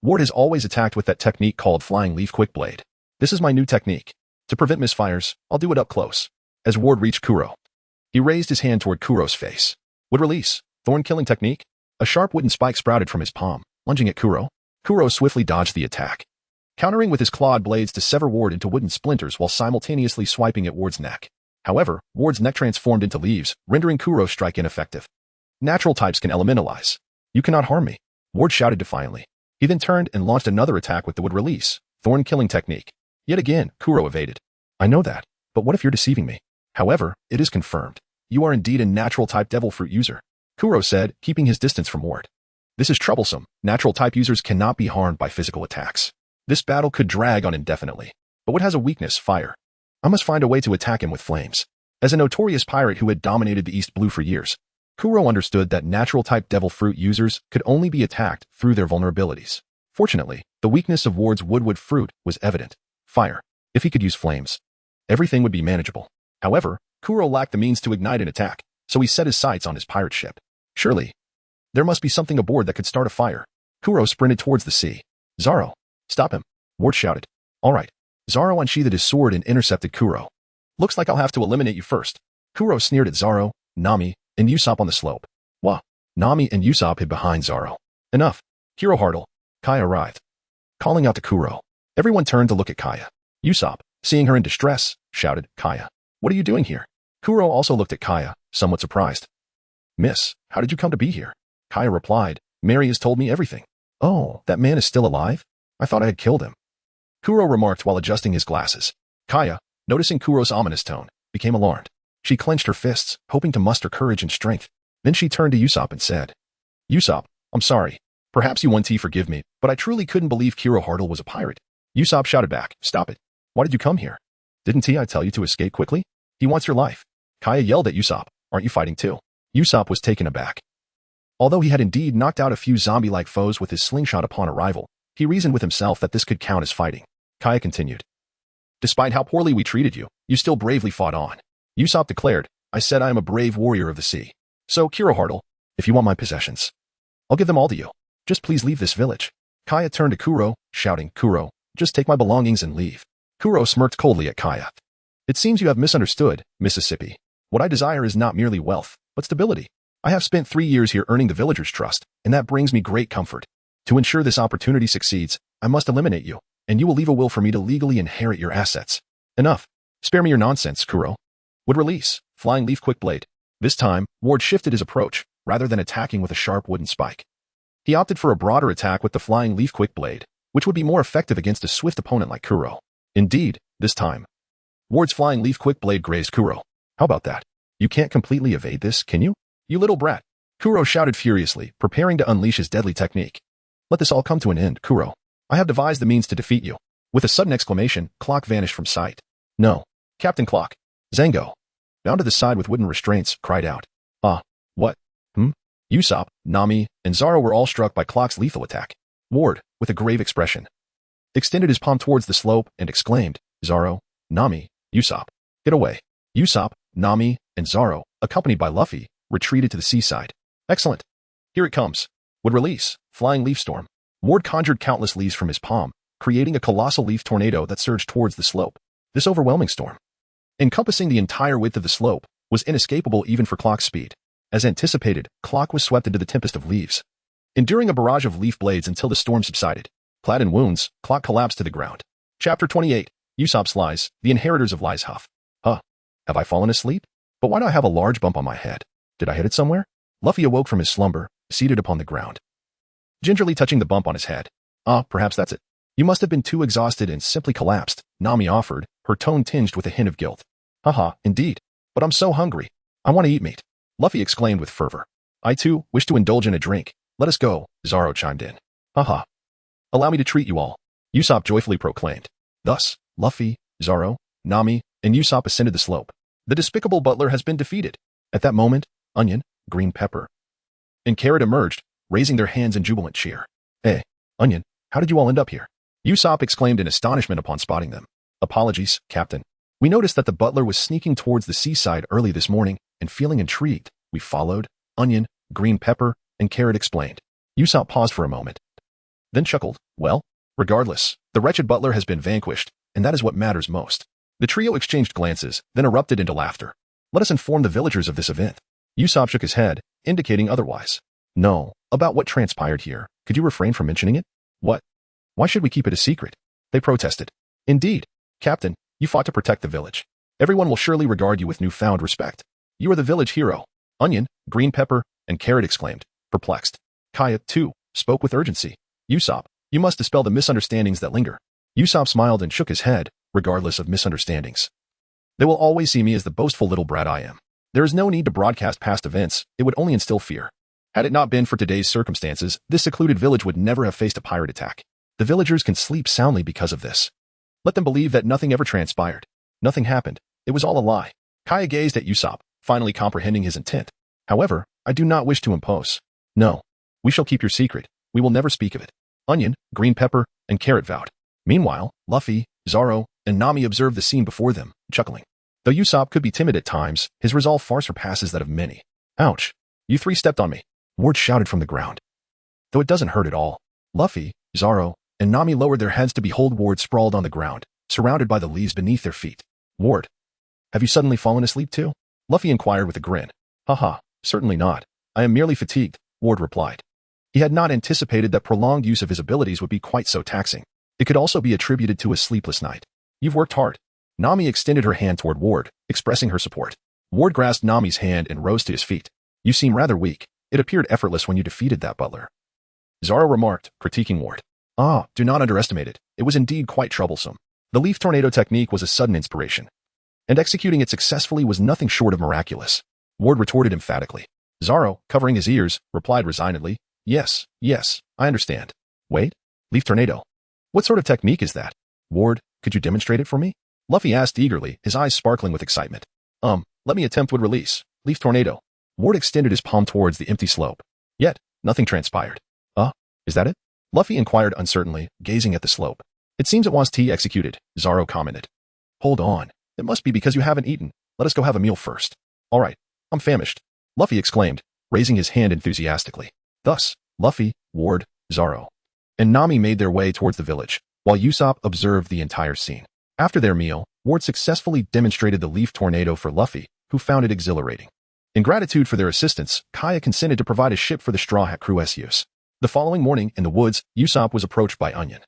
Ward has always attacked with that technique called Flying Leaf Quick Blade. This is my new technique. To prevent misfires, I'll do it up close. As Ward reached Kuro, he raised his hand toward Kuro's face. Wood release, thorn killing technique. A sharp wooden spike sprouted from his palm, lunging at Kuro. Kuro swiftly dodged the attack, countering with his clawed blades to sever Ward into wooden splinters while simultaneously swiping at Ward's neck. However, Ward's neck transformed into leaves, rendering Kuro's strike ineffective. Natural types can elementalize. You cannot harm me, Ward shouted defiantly. He then turned and launched another attack with the wood release, thorn killing technique. Yet again, Kuro evaded. I know that, but what if you're deceiving me? However, it is confirmed. You are indeed a natural-type devil fruit user, Kuro said, keeping his distance from Ward. This is troublesome. Natural-type users cannot be harmed by physical attacks. This battle could drag on indefinitely. But Ward has a weakness, fire. I must find a way to attack him with flames. As a notorious pirate who had dominated the East Blue for years, Kuro understood that natural-type devil fruit users could only be attacked through their vulnerabilities. Fortunately, the weakness of Ward's woodwood fruit was evident. Fire. If he could use flames, everything would be manageable. However, Kuro lacked the means to ignite an attack, so he set his sights on his pirate ship. Surely, there must be something aboard that could start a fire. Kuro sprinted towards the sea. Zoro, stop him, Ward shouted. All right. Zoro unsheathed his sword and intercepted Kuro. Looks like I'll have to eliminate you first. Kuro sneered at Zoro, Nami, and Usopp on the slope. Wah. Nami and Usopp hid behind Zoro. Enough. Hero Hartle. Kaya writhed, calling out to Kuro. Everyone turned to look at Kaya. Usopp, seeing her in distress, shouted, Kaya, what are you doing here? Kuro also looked at Kaya, somewhat surprised. Miss, how did you come to be here? Kaya replied, Mary has told me everything. Oh, that man is still alive? I thought I had killed him. Kuro remarked while adjusting his glasses. Kaya, noticing Kuro's ominous tone, became alarmed. She clenched her fists, hoping to muster courage and strength. Then she turned to Usopp and said, Usopp, I'm sorry. Perhaps you 1T forgive me, but I truly couldn't believe Hero Hartle was a pirate. Usopp shouted back, Stop it. Why did you come here? Didn't I tell you to escape quickly? He wants your life. Kaya yelled at Usopp, Aren't you fighting too? Usopp was taken aback. Although he had indeed knocked out a few zombie-like foes with his slingshot upon arrival, he reasoned with himself that this could count as fighting. Kaya continued. Despite how poorly we treated you, you still bravely fought on. Usopp declared, I said I am a brave warrior of the sea. So, Hero Hartle, if you want my possessions, I'll give them all to you. Just please leave this village. Kaya turned to Kuro, shouting, Kuro, just take my belongings and leave. Kuro smirked coldly at Kaya. It seems you have misunderstood, Mississippi. What I desire is not merely wealth, but stability. I have spent 3 years here earning the villagers' trust, and that brings me great comfort. To ensure this opportunity succeeds, I must eliminate you, and you will leave a will for me to legally inherit your assets. Enough. Spare me your nonsense, Kuro. Would release, Flying Leaf Quick Blade. This time, Ward shifted his approach, rather than attacking with a sharp wooden spike. He opted for a broader attack with the Flying Leaf Quick Blade, which would be more effective against a swift opponent like Kuro. Indeed, this time, Ward's Flying Leaf Quick Blade grazed Kuro. How about that? You can't completely evade this, can you? You little brat. Kuro shouted furiously, preparing to unleash his deadly technique. Let this all come to an end, Kuro. I have devised the means to defeat you. With a sudden exclamation, Clock vanished from sight. No. Captain Clock. Zango, bound to the side with wooden restraints, cried out. What? Usopp, Nami, and Zoro were all struck by Clock's lethal attack. Ward, with a grave expression, extended his palm towards the slope and exclaimed, Zoro, Nami, Usopp, get away. Usopp, Nami, and Zoro, accompanied by Luffy, retreated to the seaside. Excellent. Here it comes. Would release, flying leaf storm. Ward conjured countless leaves from his palm, creating a colossal leaf tornado that surged towards the slope. This overwhelming storm, encompassing the entire width of the slope, was inescapable even for Clock's speed. As anticipated, Clock was swept into the tempest of leaves, enduring a barrage of leaf blades until the storm subsided. Clad in wounds, Clock collapsed to the ground. Chapter 28. Usopp's Lies, the Inheritors of Lies Huff. Huh. Have I fallen asleep? But why do I have a large bump on my head? Did I hit it somewhere? Luffy awoke from his slumber, seated upon the ground, gingerly touching the bump on his head. Perhaps that's it. You must have been too exhausted and simply collapsed, Nami offered, her tone tinged with a hint of guilt. Haha, indeed. But I'm so hungry. I want to eat meat. Luffy exclaimed with fervor. I too wish to indulge in a drink. Let us go, Zoro chimed in. Haha. Allow me to treat you all, Usopp joyfully proclaimed. Thus, Luffy, Zoro, Nami, and Usopp ascended the slope. The despicable butler has been defeated. At that moment, Onion, Green Pepper, and Carrot emerged, raising their hands in jubilant cheer. Hey, Onion, how did you all end up here? Usopp exclaimed in astonishment upon spotting them. Apologies, Captain. We noticed that the butler was sneaking towards the seaside early this morning, and feeling intrigued, we followed. Onion, Green Pepper, and Carrot explained. Usopp paused for a moment, then chuckled. Well, regardless, the wretched butler has been vanquished, and that is what matters most. The trio exchanged glances, then erupted into laughter. Let us inform the villagers of this event. Usopp shook his head, indicating otherwise. No, about what transpired here. Could you refrain from mentioning it? What? Why should we keep it a secret? They protested. Indeed, Captain, you fought to protect the village. Everyone will surely regard you with newfound respect. You are the village hero. Onion, Green Pepper, and Carrot exclaimed, perplexed. Kaya, too, spoke with urgency. Usopp, you must dispel the misunderstandings that linger. Usopp smiled and shook his head, regardless of misunderstandings. They will always see me as the boastful little brat I am. There is no need to broadcast past events, it would only instill fear. Had it not been for today's circumstances, this secluded village would never have faced a pirate attack. The villagers can sleep soundly because of this. Let them believe that nothing ever transpired. Nothing happened. It was all a lie. Kaya gazed at Usopp, finally comprehending his intent. However, I do not wish to impose. No. We shall keep your secret. We will never speak of it. Onion, Green Pepper, and Carrot vowed. Meanwhile, Luffy, Zoro, and Nami observed the scene before them, chuckling. Though Usopp could be timid at times, his resolve far surpasses that of many. Ouch. You three stepped on me, Ward shouted from the ground. Though it doesn't hurt at all. Luffy, Zoro, and Nami lowered their heads to behold Ward sprawled on the ground, surrounded by the leaves beneath their feet. Ward, have you suddenly fallen asleep too? Luffy inquired with a grin. Haha, certainly not. I am merely fatigued, Ward replied. He had not anticipated that prolonged use of his abilities would be quite so taxing. It could also be attributed to a sleepless night. You've worked hard. Nami extended her hand toward Ward, expressing her support. Ward grasped Nami's hand and rose to his feet. You seem rather weak. It appeared effortless when you defeated that butler. Zoro remarked, critiquing Ward. Do not underestimate it. It was indeed quite troublesome. The leaf tornado technique was a sudden inspiration, and executing it successfully was nothing short of miraculous. Ward retorted emphatically. Zoro, covering his ears, replied resignedly. Yes, I understand. Wait, leaf tornado. What sort of technique is that? Ward, could you demonstrate it for me? Luffy asked eagerly, his eyes sparkling with excitement. Let me attempt would release. Leaf tornado. Ward extended his palm towards the empty slope. Yet, nothing transpired. Is that it? Luffy inquired uncertainly, gazing at the slope. It seems it was executed, Zoro commented. Hold on. It must be because you haven't eaten. Let us go have a meal first. All right. I'm famished, Luffy exclaimed, raising his hand enthusiastically. Thus, Luffy, Ward, Zoro, and Nami made their way towards the village, while Usopp observed the entire scene. After their meal, Ward successfully demonstrated the leaf tornado for Luffy, who found it exhilarating. In gratitude for their assistance, Kaya consented to provide a ship for the Straw Hat crew's use. The following morning, in the woods, Usopp was approached by Onion,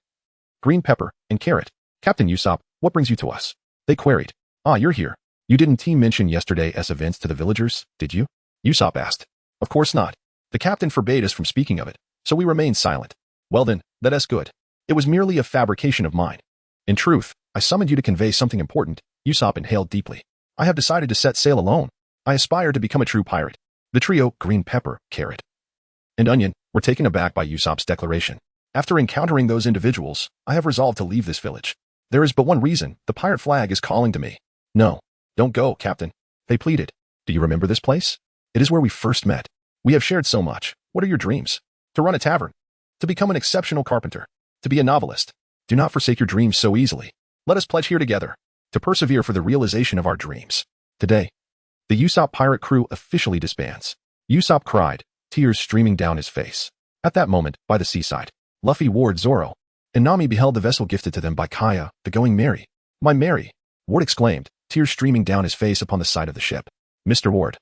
Green Pepper, and Carrot. Captain Usopp, what brings you to us? They queried. You're here. You didn't team mention yesterday's events to the villagers, did you? Usopp asked. Of course not. The captain forbade us from speaking of it, so we remained silent. Well then, that's good. It was merely a fabrication of mine. In truth, I summoned you to convey something important. Usopp inhaled deeply. I have decided to set sail alone. I aspire to become a true pirate. The trio, Green Pepper, Carrot, and Onion, were taken aback by Usopp's declaration. After encountering those individuals, I have resolved to leave this village. There is but one reason. The pirate flag is calling to me. No, don't go, Captain. They pleaded. Do you remember this place? It is where we first met. We have shared so much. What are your dreams? To run a tavern. To become an exceptional carpenter. To be a novelist. Do not forsake your dreams so easily. Let us pledge here together to persevere for the realization of our dreams. Today, The Usopp pirate crew officially disbands. Usopp cried, tears streaming down his face. At that moment, by the seaside, Luffy, Ward, Zoro, and Nami beheld the vessel gifted to them by Kaya, the Going Merry. "My Mary," Ward exclaimed, tears streaming down his face upon the side of the ship. "Mr. Ward,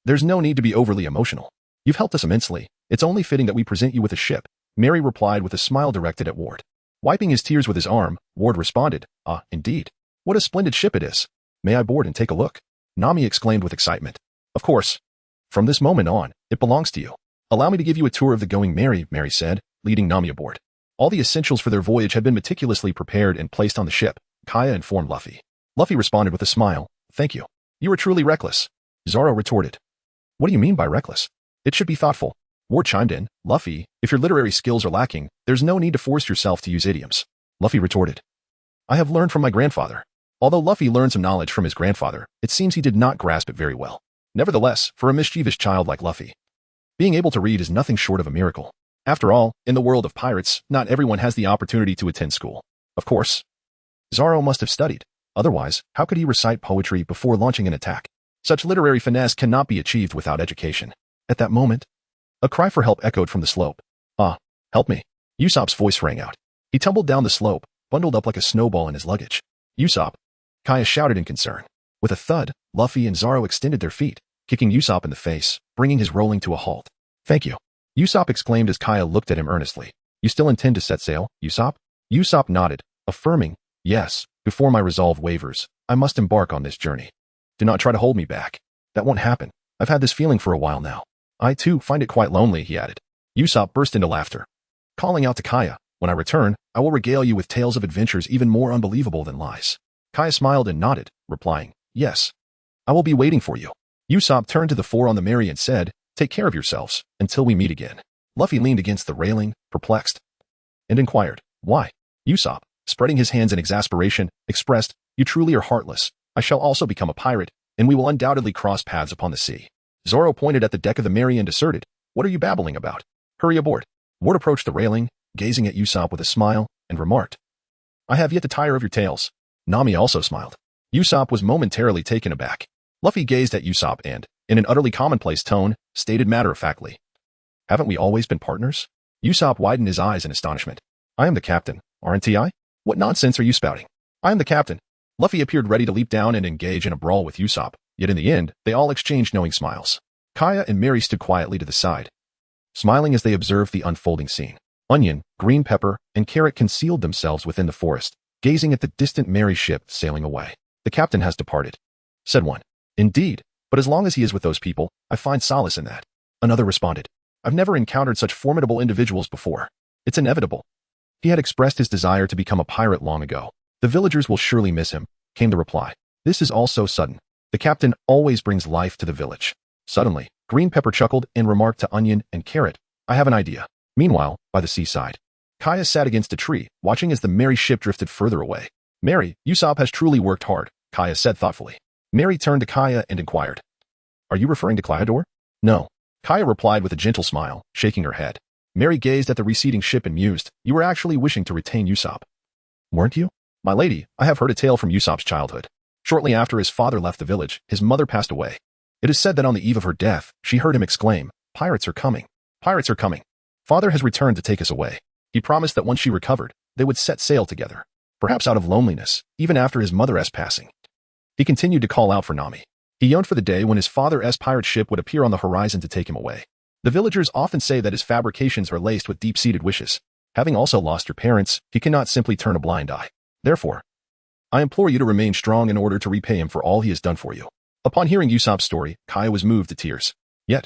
there's no need to be overly emotional. You've helped us immensely. It's only fitting that we present you with a ship," Mary replied with a smile directed at Ward. Wiping his tears with his arm, Ward responded, "Ah, indeed. What a splendid ship it is. May I board and take a look?" Nami exclaimed with excitement. "Of course. From this moment on, it belongs to you. Allow me to give you a tour of the Going Merry," Mary said, leading Nami aboard. All the essentials for their voyage had been meticulously prepared and placed on the ship, Kaya informed Luffy. Luffy responded with a smile, "Thank you. You are truly reckless." Zoro retorted, "What do you mean by reckless? It should be thoughtful." Ward chimed in, "Luffy, if your literary skills are lacking, there's no need to force yourself to use idioms." Luffy retorted, "I have learned from my grandfather." Although Luffy learned some knowledge from his grandfather, it seems he did not grasp it very well. Nevertheless, for a mischievous child like Luffy, being able to read is nothing short of a miracle. After all, in the world of pirates, not everyone has the opportunity to attend school. Of course, Zoro must have studied. Otherwise, how could he recite poetry before launching an attack? Such literary finesse cannot be achieved without education. At that moment, a cry for help echoed from the slope. "Ah, help me." Usopp's voice rang out. He tumbled down the slope, bundled up like a snowball in his luggage. "Usopp!" Kaya shouted in concern. With a thud, Luffy and Zoro extended their feet, kicking Usopp in the face, bringing his rolling to a halt. "Thank you," Usopp exclaimed as Kaya looked at him earnestly. "You still intend to set sail, Usopp?" Usopp nodded, affirming, "Yes, before my resolve wavers, I must embark on this journey. Do not try to hold me back. That won't happen. I've had this feeling for a while now. I too find it quite lonely," he added. Usopp burst into laughter, calling out to Kaya, "When I return, I will regale you with tales of adventures even more unbelievable than lies." Kaya smiled and nodded, replying, "Yes, I will be waiting for you." Usopp turned to the four on the Merry and said, "Take care of yourselves, until we meet again." Luffy leaned against the railing, perplexed, and inquired, "Why?" Usopp, spreading his hands in exasperation, expressed, "You truly are heartless. I shall also become a pirate, and we will undoubtedly cross paths upon the sea." Zoro pointed at the deck of the Merry and asserted, "What are you babbling about? Hurry aboard." Ward approached the railing, gazing at Usopp with a smile, and remarked, "I have yet to tire of your tales." Nami also smiled. Usopp was momentarily taken aback. Luffy gazed at Usopp and, in an utterly commonplace tone, stated matter-of-factly, "Haven't we always been partners?" Usopp widened his eyes in astonishment. "I am the captain, aren't I? What nonsense are you spouting?" "I am the captain." Luffy appeared ready to leap down and engage in a brawl with Usopp, yet in the end, they all exchanged knowing smiles. Kaya and Mary stood quietly to the side, smiling as they observed the unfolding scene. Onion, green pepper, and carrot concealed themselves within the forest, gazing at the distant Merry ship sailing away. "The captain has departed," said one. "Indeed, but as long as he is with those people, I find solace in that." Another responded, "I've never encountered such formidable individuals before. It's inevitable. He had expressed his desire to become a pirate long ago. The villagers will surely miss him," came the reply. "This is all so sudden. The captain always brings life to the village." Suddenly, Green Pepper chuckled and remarked to Onion and Carrot, "I have an idea." Meanwhile, by the seaside, Kaya sat against a tree, watching as the Merry ship drifted further away. "Mary, Usopp has truly worked hard," Kaya said thoughtfully. Mary turned to Kaya and inquired, "Are you referring to Clyodor?" "No." Kaya replied with a gentle smile, shaking her head. Mary gazed at the receding ship and mused, "You were actually wishing to retain Usopp, weren't you?" "My lady, I have heard a tale from Usopp's childhood. Shortly after his father left the village, his mother passed away. It is said that on the eve of her death, she heard him exclaim, 'Pirates are coming! Pirates are coming! Father has returned to take us away.' He promised that once she recovered, they would set sail together, perhaps out of loneliness, even after his mother's passing." He continued to call out for Nami. He yearned for the day when his father's pirate ship would appear on the horizon to take him away. The villagers often say that his fabrications are laced with deep-seated wishes. Having also lost your parents, he cannot simply turn a blind eye. Therefore, I implore you to remain strong in order to repay him for all he has done for you." Upon hearing Usopp's story, Kaya was moved to tears. Yet,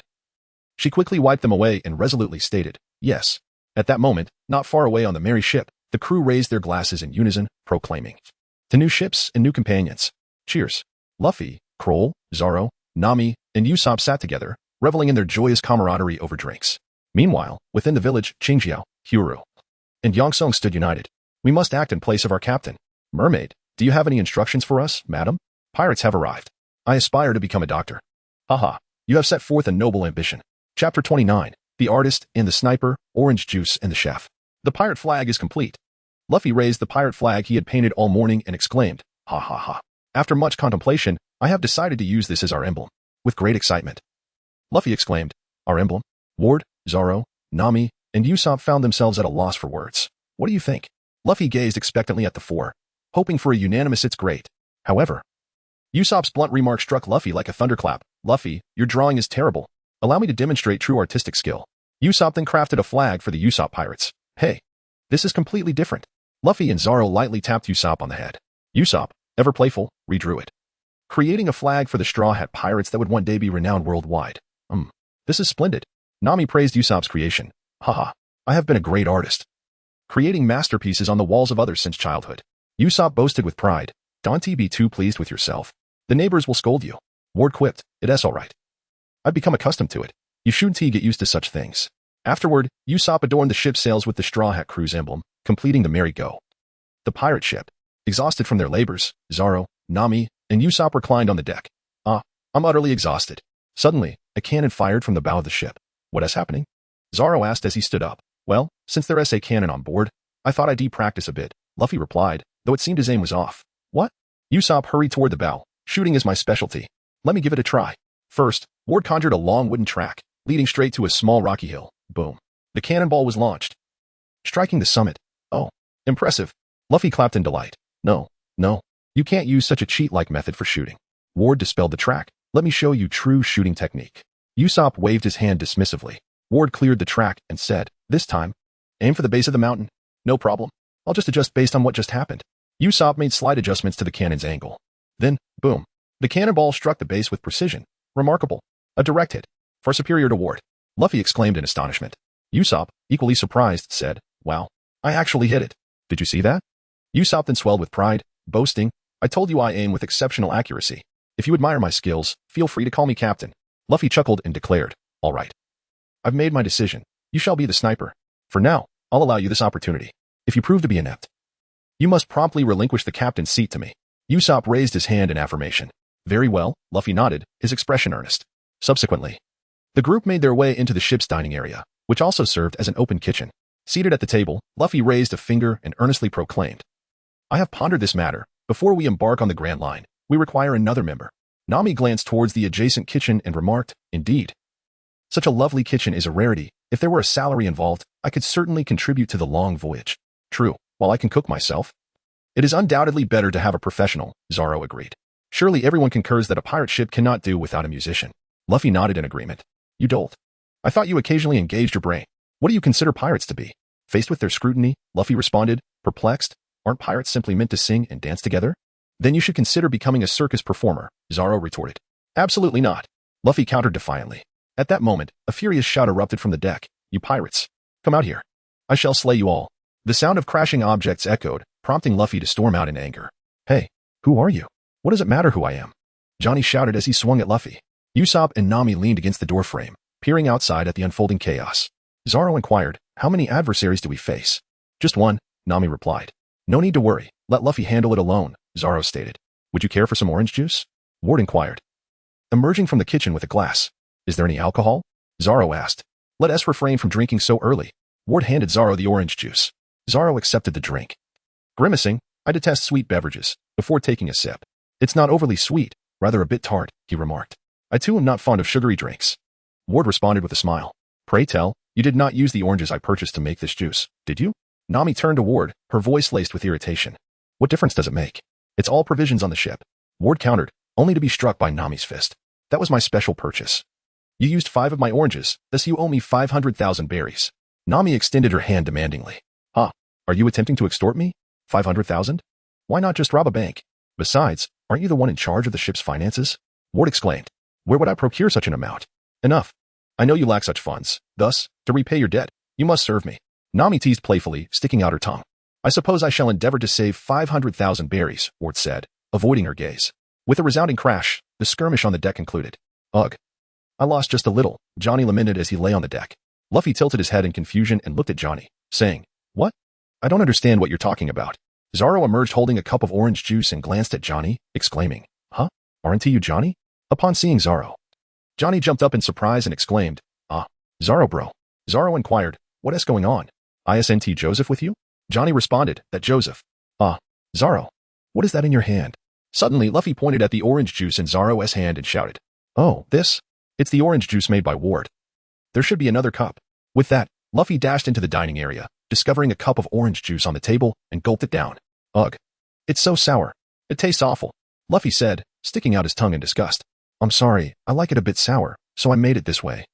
she quickly wiped them away and resolutely stated, "Yes." At that moment, not far away on the Merry ship, the crew raised their glasses in unison, proclaiming, "To new ships and new companions. Cheers." Luffy, Kroll, Zoro, Nami, and Usopp sat together, reveling in their joyous camaraderie over drinks. Meanwhile, within the village, Qingjiao, Huru, and Yongsong stood united. "We must act in place of our captain. Mermaid, do you have any instructions for us, madam? Pirates have arrived. I aspire to become a doctor." "Haha, you have set forth a noble ambition." Chapter 29, The Artist and the Sniper, Orange Juice and the Chef. The pirate flag is complete. Luffy raised the pirate flag he had painted all morning and exclaimed, "Ha ha ha." After much contemplation, I have decided to use this as our emblem. With great excitement. Luffy exclaimed, our emblem? Ward, Zoro, Nami, and Usopp found themselves at a loss for words. What do you think? Luffy gazed expectantly at the four, hoping for a unanimous it's great. However, Usopp's blunt remark struck Luffy like a thunderclap. Luffy, your drawing is terrible. Allow me to demonstrate true artistic skill. Usopp then crafted a flag for the Usopp Pirates. Hey, this is completely different. Luffy and Zoro lightly tapped Usopp on the head. Usopp, ever playful, redrew it, creating a flag for the Straw Hat Pirates that would one day be renowned worldwide. This is splendid. Nami praised Usopp's creation. Haha, I have been a great artist, creating masterpieces on the walls of others since childhood. Usopp boasted with pride. Don't be too pleased with yourself. The neighbors will scold you. Ward quipped, it's alright. I've become accustomed to it. You shouldn't get used to such things. Afterward, Usopp adorned the ship's sails with the Straw Hat Crew's emblem, completing the merry-go. The pirate ship. Exhausted from their labors, Zoro, Nami, and Usopp reclined on the deck. I'm utterly exhausted. Suddenly, a cannon fired from the bow of the ship. What is happening? Zoro asked as he stood up. Well, since there's a cannon on board, I thought I'd practice a bit, Luffy replied, though it seemed his aim was off. What? Usopp hurried toward the bow. Shooting is my specialty. Let me give it a try. First, Ward conjured a long wooden track, leading straight to a small rocky hill. Boom. The cannonball was launched, striking the summit. Oh, impressive. Luffy clapped in delight. No, you can't use such a cheat-like method for shooting. Ward dispelled the track. Let me show you true shooting technique. Usopp waved his hand dismissively. Ward cleared the track and said, this time, aim for the base of the mountain. No problem. I'll just adjust based on what just happened. Usopp made slight adjustments to the cannon's angle. Then, boom. The cannonball struck the base with precision. Remarkable. A direct hit. Far superior to Ward. Luffy exclaimed in astonishment. Usopp, equally surprised, said, wow, I actually hit it. Did you see that? Usopp then swelled with pride, boasting, I told you I aim with exceptional accuracy. If you admire my skills, feel free to call me captain. Luffy chuckled and declared, all right. I've made my decision. You shall be the sniper. For now, I'll allow you this opportunity. If you prove to be inept, you must promptly relinquish the captain's seat to me. Usopp raised his hand in affirmation. Very well, Luffy nodded, his expression earnest. Subsequently, the group made their way into the ship's dining area, which also served as an open kitchen. Seated at the table, Luffy raised a finger and earnestly proclaimed, I have pondered this matter. Before we embark on the Grand Line, we require another member. Nami glanced towards the adjacent kitchen and remarked, indeed. Such a lovely kitchen is a rarity. If there were a salary involved, I could certainly contribute to the long voyage. True, while I can cook myself, it is undoubtedly better to have a professional, Zoro agreed. Surely everyone concurs that a pirate ship cannot do without a musician. Luffy nodded in agreement. You dolt. I thought you occasionally engaged your brain. What do you consider pirates to be? Faced with their scrutiny, Luffy responded, perplexed. Aren't pirates simply meant to sing and dance together? Then you should consider becoming a circus performer, Zoro retorted. Absolutely not. Luffy countered defiantly. At that moment, a furious shout erupted from the deck. You pirates. Come out here. I shall slay you all. The sound of crashing objects echoed, prompting Luffy to storm out in anger. Hey, who are you? What does it matter who I am? Johnny shouted as he swung at Luffy. Usopp and Nami leaned against the doorframe, peering outside at the unfolding chaos. Zoro inquired, how many adversaries do we face? Just one, Nami replied. No need to worry, let Luffy handle it alone, Zoro stated. Would you care for some orange juice? Ward inquired, emerging from the kitchen with a glass. Is there any alcohol? Zoro asked. Let us refrain from drinking so early. Ward handed Zoro the orange juice. Zoro accepted the drink. Grimacing, I detest sweet beverages, before taking a sip. It's not overly sweet, rather a bit tart, he remarked. I too am not fond of sugary drinks. Ward responded with a smile. Pray tell, you did not use the oranges I purchased to make this juice, did you? Nami turned to Ward, her voice laced with irritation. What difference does it make? It's all provisions on the ship. Ward countered, only to be struck by Nami's fist. That was my special purchase. You used 5 of my oranges, thus you owe me 500,000 berries. Nami extended her hand demandingly. Huh, are you attempting to extort me? 500,000? Why not just rob a bank? Besides, aren't you the one in charge of the ship's finances? Ward exclaimed. Where would I procure such an amount? Enough. I know you lack such funds. Thus, to repay your debt, you must serve me. Nami teased playfully, sticking out her tongue. I suppose I shall endeavor to save 500,000 berries, Ward said, avoiding her gaze. With a resounding crash, the skirmish on the deck concluded. Ugh. I lost just a little, Johnny lamented as he lay on the deck. Luffy tilted his head in confusion and looked at Johnny, saying, What? I don't understand what you're talking about. Zoro emerged holding a cup of orange juice and glanced at Johnny, exclaiming, Huh? Aren't you Johnny? Upon seeing Zoro, Johnny jumped up in surprise and exclaimed, Zoro bro. Zoro inquired, What is going on? Isn't Joseph with you? Johnny responded, That Joseph. Zoro. What is that in your hand? Suddenly, Luffy pointed at the orange juice in Zoro's hand and shouted, "Oh, this? It's the orange juice made by Ward. There should be another cup." With that, Luffy dashed into the dining area, discovering a cup of orange juice on the table and gulped it down. "Ugh. It's so sour. It tastes awful," Luffy said, sticking out his tongue in disgust. "I'm sorry, I like it a bit sour, so I made it this way,"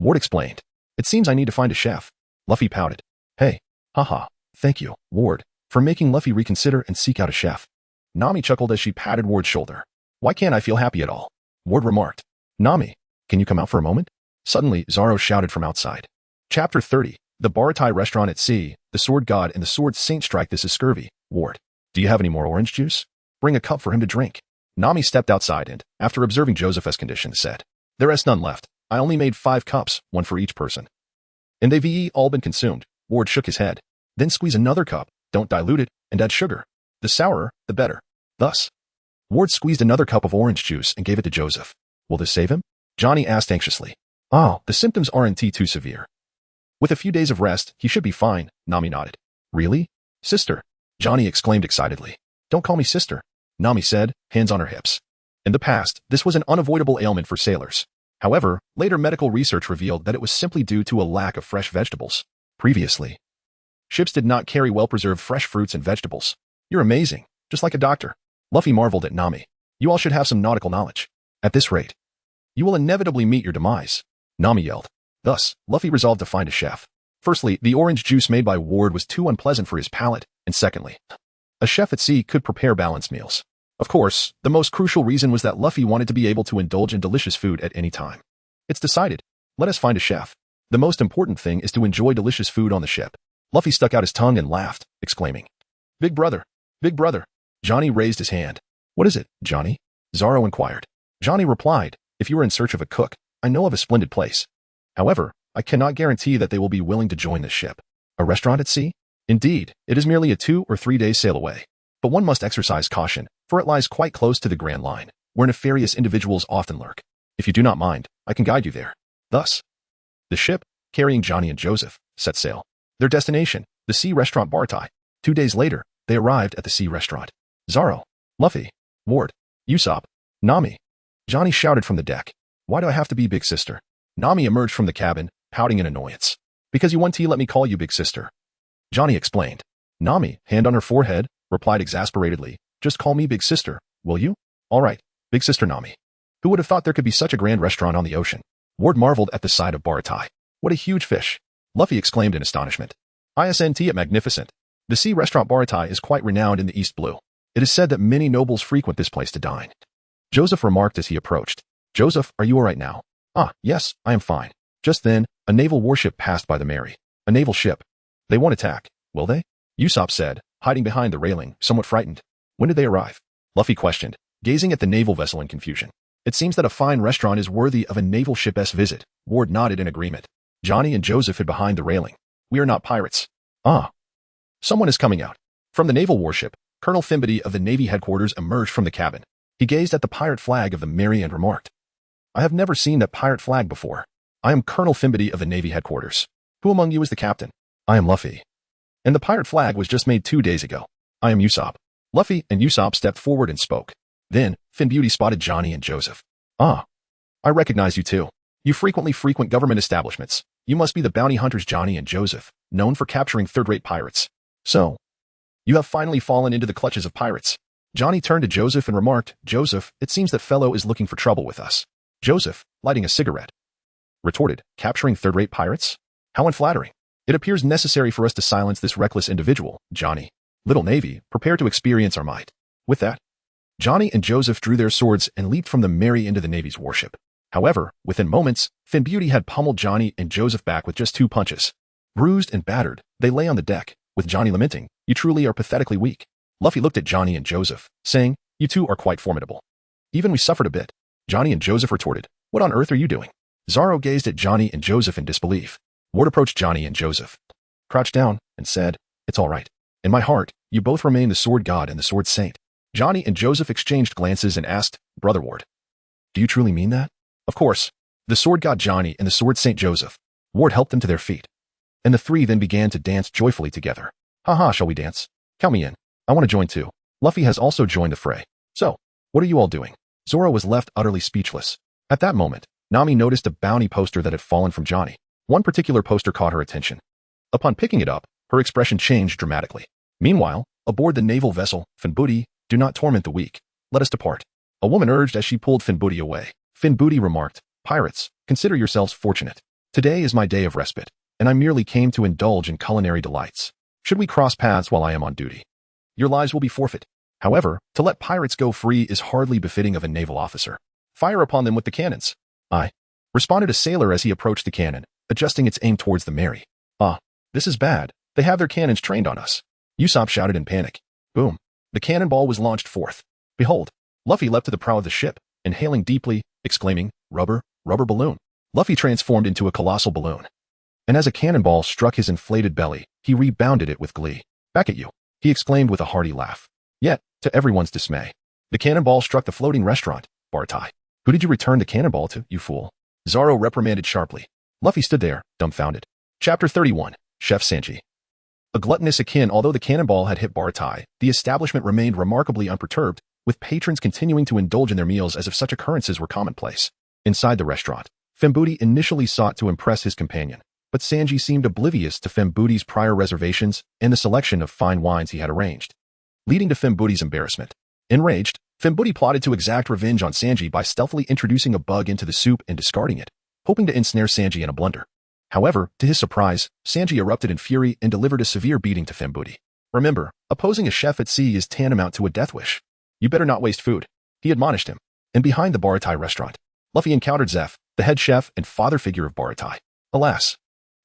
Ward explained. "It seems I need to find a chef." Luffy pouted. "Hey, haha, thank you, Ward, for making Luffy reconsider and seek out a chef." Nami chuckled as she patted Ward's shoulder. "Why can't I feel happy at all?" Ward remarked. "Nami, can you come out for a moment?" Suddenly, Zoro shouted from outside. Chapter 30, The Baroque Restaurant at Sea, the Sword God and the Sword Saint strike. "This is scurvy, Ward. Do you have any more orange juice? Bring a cup for him to drink." Nami stepped outside and, after observing Joseph's condition, said, "There is none left. I only made 5 cups, 1 for each person." "And they've all been consumed." Ward shook his head. "Then squeeze another cup, don't dilute it, and add sugar. The sourer, the better." Thus, Ward squeezed another cup of orange juice and gave it to Joseph. "Will this save him?" Johnny asked anxiously. "Oh, the symptoms aren't too severe. With a few days of rest, he should be fine," Nami nodded. "Really? Sister?" Johnny exclaimed excitedly. "Don't call me sister," Nami said, hands on her hips. In the past, this was an unavoidable ailment for sailors. However, later medical research revealed that it was simply due to a lack of fresh vegetables. Previously, ships did not carry well-preserved fresh fruits and vegetables. "You're amazing, just like a doctor." Luffy marveled at Nami. "You all should have some nautical knowledge. At this rate, you will inevitably meet your demise," Nami yelled. Thus, Luffy resolved to find a chef. Firstly, the orange juice made by Ward was too unpleasant for his palate, and secondly, a chef at sea could prepare balanced meals. Of course, the most crucial reason was that Luffy wanted to be able to indulge in delicious food at any time. "It's decided. Let us find a chef. The most important thing is to enjoy delicious food on the ship." Luffy stuck out his tongue and laughed, exclaiming, "Big brother! Big brother!" Johnny raised his hand. "What is it, Johnny?" Zoro inquired. Johnny replied, "If you are in search of a cook, I know of a splendid place. However, I cannot guarantee that they will be willing to join this ship." "A restaurant at sea?" "Indeed, it is merely a 2 or 3 days sail away. But one must exercise caution, for it lies quite close to the Grand Line, where nefarious individuals often lurk. If you do not mind, I can guide you there." Thus, the ship, carrying Johnny and Joseph, set sail. Their destination, the sea restaurant Baroque. 2 days later, they arrived at the sea restaurant. Zoro, Luffy, Ward, Usopp, Nami. Johnny shouted from the deck. "Why do I have to be big sister?" Nami emerged from the cabin, pouting in annoyance. "Because you want to let me call you big sister," Johnny explained. Nami, hand on her forehead, replied exasperatedly, "Just call me big sister, will you?" "All right, big sister Nami." Who would have thought there could be such a grand restaurant on the ocean? Ward marveled at the sight of Baroque. "What a huge fish!" Luffy exclaimed in astonishment. "Isn't it magnificent? The sea restaurant Baroque is quite renowned in the East Blue. It is said that many nobles frequent this place to dine." Joseph remarked as he approached. "Joseph, are you all right now?" "Ah, yes, I am fine." Just then, a naval warship passed by the Mary. "A naval ship. They won't attack, will they?" Usopp said, hiding behind the railing, somewhat frightened. "When did they arrive?" Luffy questioned, gazing at the naval vessel in confusion. "It seems that a fine restaurant is worthy of a naval ship's visit." Ward nodded in agreement. Johnny and Joseph hid behind the railing. "We are not pirates." "Ah." Someone is coming out. From the naval warship, Colonel Fimbity of the Navy headquarters emerged from the cabin. He gazed at the pirate flag of the Mary and remarked, "I have never seen that pirate flag before. I am Colonel Fimbity of the Navy headquarters. Who among you is the captain?" "I am Luffy. And the pirate flag was just made 2 days ago." "I am Usopp." Luffy and Usopp stepped forward and spoke. Then, Finbeauty spotted Johnny and Joseph. "Ah, I recognize you too. You frequently frequent government establishments. You must be the bounty hunters Johnny and Joseph, known for capturing third-rate pirates. So, you have finally fallen into the clutches of pirates." Johnny turned to Joseph and remarked, "Joseph, it seems that fellow is looking for trouble with us." Joseph, lighting a cigarette, retorted, "Capturing third-rate pirates? How unflattering. It appears necessary for us to silence this reckless individual, Johnny. Little Navy, prepare to experience our might." With that, Johnny and Joseph drew their swords and leaped from the Mary into the Navy's warship. However, within moments, Finbeauty had pummeled Johnny and Joseph back with just 2 punches. Bruised and battered, they lay on the deck, with Johnny lamenting, "You truly are pathetically weak." Luffy looked at Johnny and Joseph, saying, "You two are quite formidable. Even we suffered a bit." Johnny and Joseph retorted, "What on earth are you doing?" Zoro gazed at Johnny and Joseph in disbelief. Ward approached Johnny and Joseph, crouched down, and said, "It's all right. In my heart, you both remain the Sword God and the Sword Saint." Johnny and Joseph exchanged glances and asked, "Brother Ward, do you truly mean that?" Of course. The Sword God Johnny and the Sword Saint Joseph. Ward helped them to their feet. And the three then began to dance joyfully together. "Haha, shall we dance? Count me in. I want to join too." Luffy has also joined the fray. So, what are you all doing? Zoro was left utterly speechless. At that moment, Nami noticed a bounty poster that had fallen from Johnny. One particular poster caught her attention. Upon picking it up, her expression changed dramatically. Meanwhile, aboard the naval vessel, Finbooty, do not torment the weak. Let us depart. A woman urged as she pulled Finbooty away. Finbooty remarked, Pirates, consider yourselves fortunate. Today is my day of respite, and I merely came to indulge in culinary delights. Should we cross paths while I am on duty? Your lives will be forfeit. However, to let pirates go free is hardly befitting of a naval officer. Fire upon them with the cannons. Aye, responded a sailor as he approached the cannon, adjusting its aim towards the Mary. Ah, this is bad. They have their cannons trained on us. Usopp shouted in panic. Boom. The cannonball was launched forth. Behold, Luffy leapt to the prow of the ship, inhaling deeply, exclaiming, Rubber, rubber balloon. Luffy transformed into a colossal balloon. And as a cannonball struck his inflated belly, he rebounded it with glee. Back at you, he exclaimed with a hearty laugh. Yet, to everyone's dismay, the cannonball struck the floating restaurant, Bartai. Who did you return the cannonball to, you fool? Zoro reprimanded sharply. Luffy stood there, dumbfounded. Chapter 31, Chef Sanji. A gluttonous Akin. Although the cannonball had hit Bartai, the establishment remained remarkably unperturbed, with patrons continuing to indulge in their meals as if such occurrences were commonplace. Inside the restaurant, Finbooty initially sought to impress his companion, but Sanji seemed oblivious to Finbooty's prior reservations and the selection of fine wines he had arranged, leading to Finbooty's embarrassment. Enraged, Finbooty plotted to exact revenge on Sanji by stealthily introducing a bug into the soup and discarding it, hoping to ensnare Sanji in a blunder. However, to his surprise, Sanji erupted in fury and delivered a severe beating to Finbooty. Remember, opposing a chef at sea is tantamount to a death wish. You better not waste food, he admonished him. And behind the Baratai restaurant, Luffy encountered Zeph, the head chef and father figure of Baratai. Alas,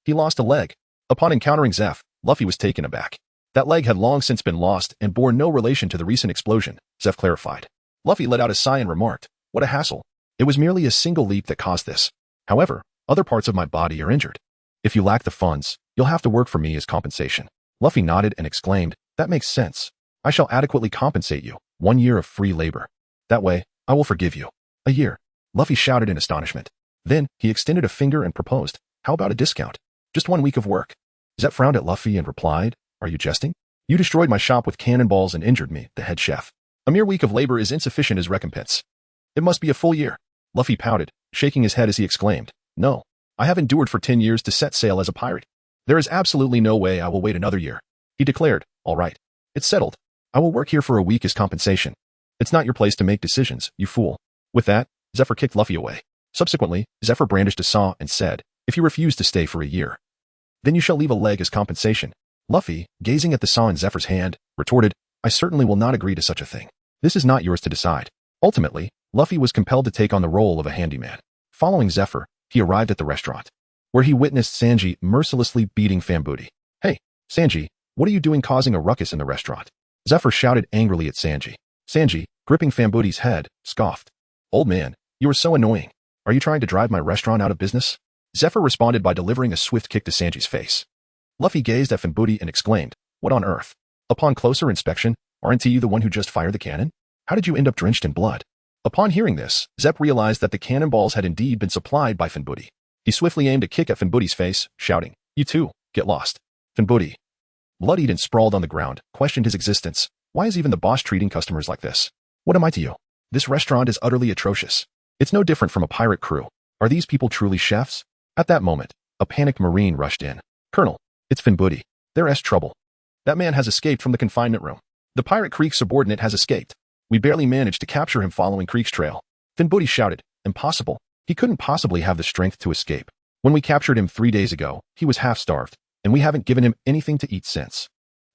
he lost a leg. Upon encountering Zeph, Luffy was taken aback. That leg had long since been lost and bore no relation to the recent explosion, Zeph clarified. Luffy let out a sigh and remarked, what a hassle. It was merely a single leap that caused this. However, other parts of my body are injured. If you lack the funds, you'll have to work for me as compensation. Luffy nodded and exclaimed, that makes sense. I shall adequately compensate you. 1 year of free labor. That way, I will forgive you. A year. Luffy shouted in astonishment. Then, he extended a finger and proposed, how about a discount? Just 1 week of work. Zeph frowned at Luffy and replied, are you jesting? You destroyed my shop with cannonballs and injured me, the head chef. A mere week of labor is insufficient as recompense. It must be a full year. Luffy pouted, shaking his head as he exclaimed, no, I have endured for 10 years to set sail as a pirate. There is absolutely no way I will wait another year. He declared, all right. It's settled. I will work here for a week as compensation. It's not your place to make decisions, you fool. With that, Zephyr kicked Luffy away. Subsequently, Zephyr brandished a saw and said, if you refuse to stay for a year, then you shall leave a leg as compensation. Luffy, gazing at the saw in Zephyr's hand, retorted, I certainly will not agree to such a thing. This is not yours to decide. Ultimately, Luffy was compelled to take on the role of a handyman. Following Zephyr, he arrived at the restaurant, where he witnessed Sanji mercilessly beating Finbooty. Hey, Sanji, what are you doing causing a ruckus in the restaurant? Zephyr shouted angrily at Sanji. Sanji, gripping Finbooty's head, scoffed. Old man, you are so annoying. Are you trying to drive my restaurant out of business? Zephyr responded by delivering a swift kick to Sanji's face. Luffy gazed at Finbooty and exclaimed, what on earth? Upon closer inspection, aren't you the one who just fired the cannon? How did you end up drenched in blood? Upon hearing this, Zep realized that the cannonballs had indeed been supplied by Finbooty. He swiftly aimed a kick at Finbooty's face, shouting, you too, get lost. Finbooty, bloodied and sprawled on the ground, questioned his existence. Why is even the boss treating customers like this? What am I to you? This restaurant is utterly atrocious. It's no different from a pirate crew. Are these people truly chefs? At that moment, a panicked Marine rushed in. Colonel, it's Finbooty. There's trouble. That man has escaped from the confinement room. The Pirate Creek subordinate has escaped. We barely managed to capture him following Creek's trail. Finbooty shouted, impossible. He couldn't possibly have the strength to escape. When we captured him 3 days ago, he was half-starved, and we haven't given him anything to eat since.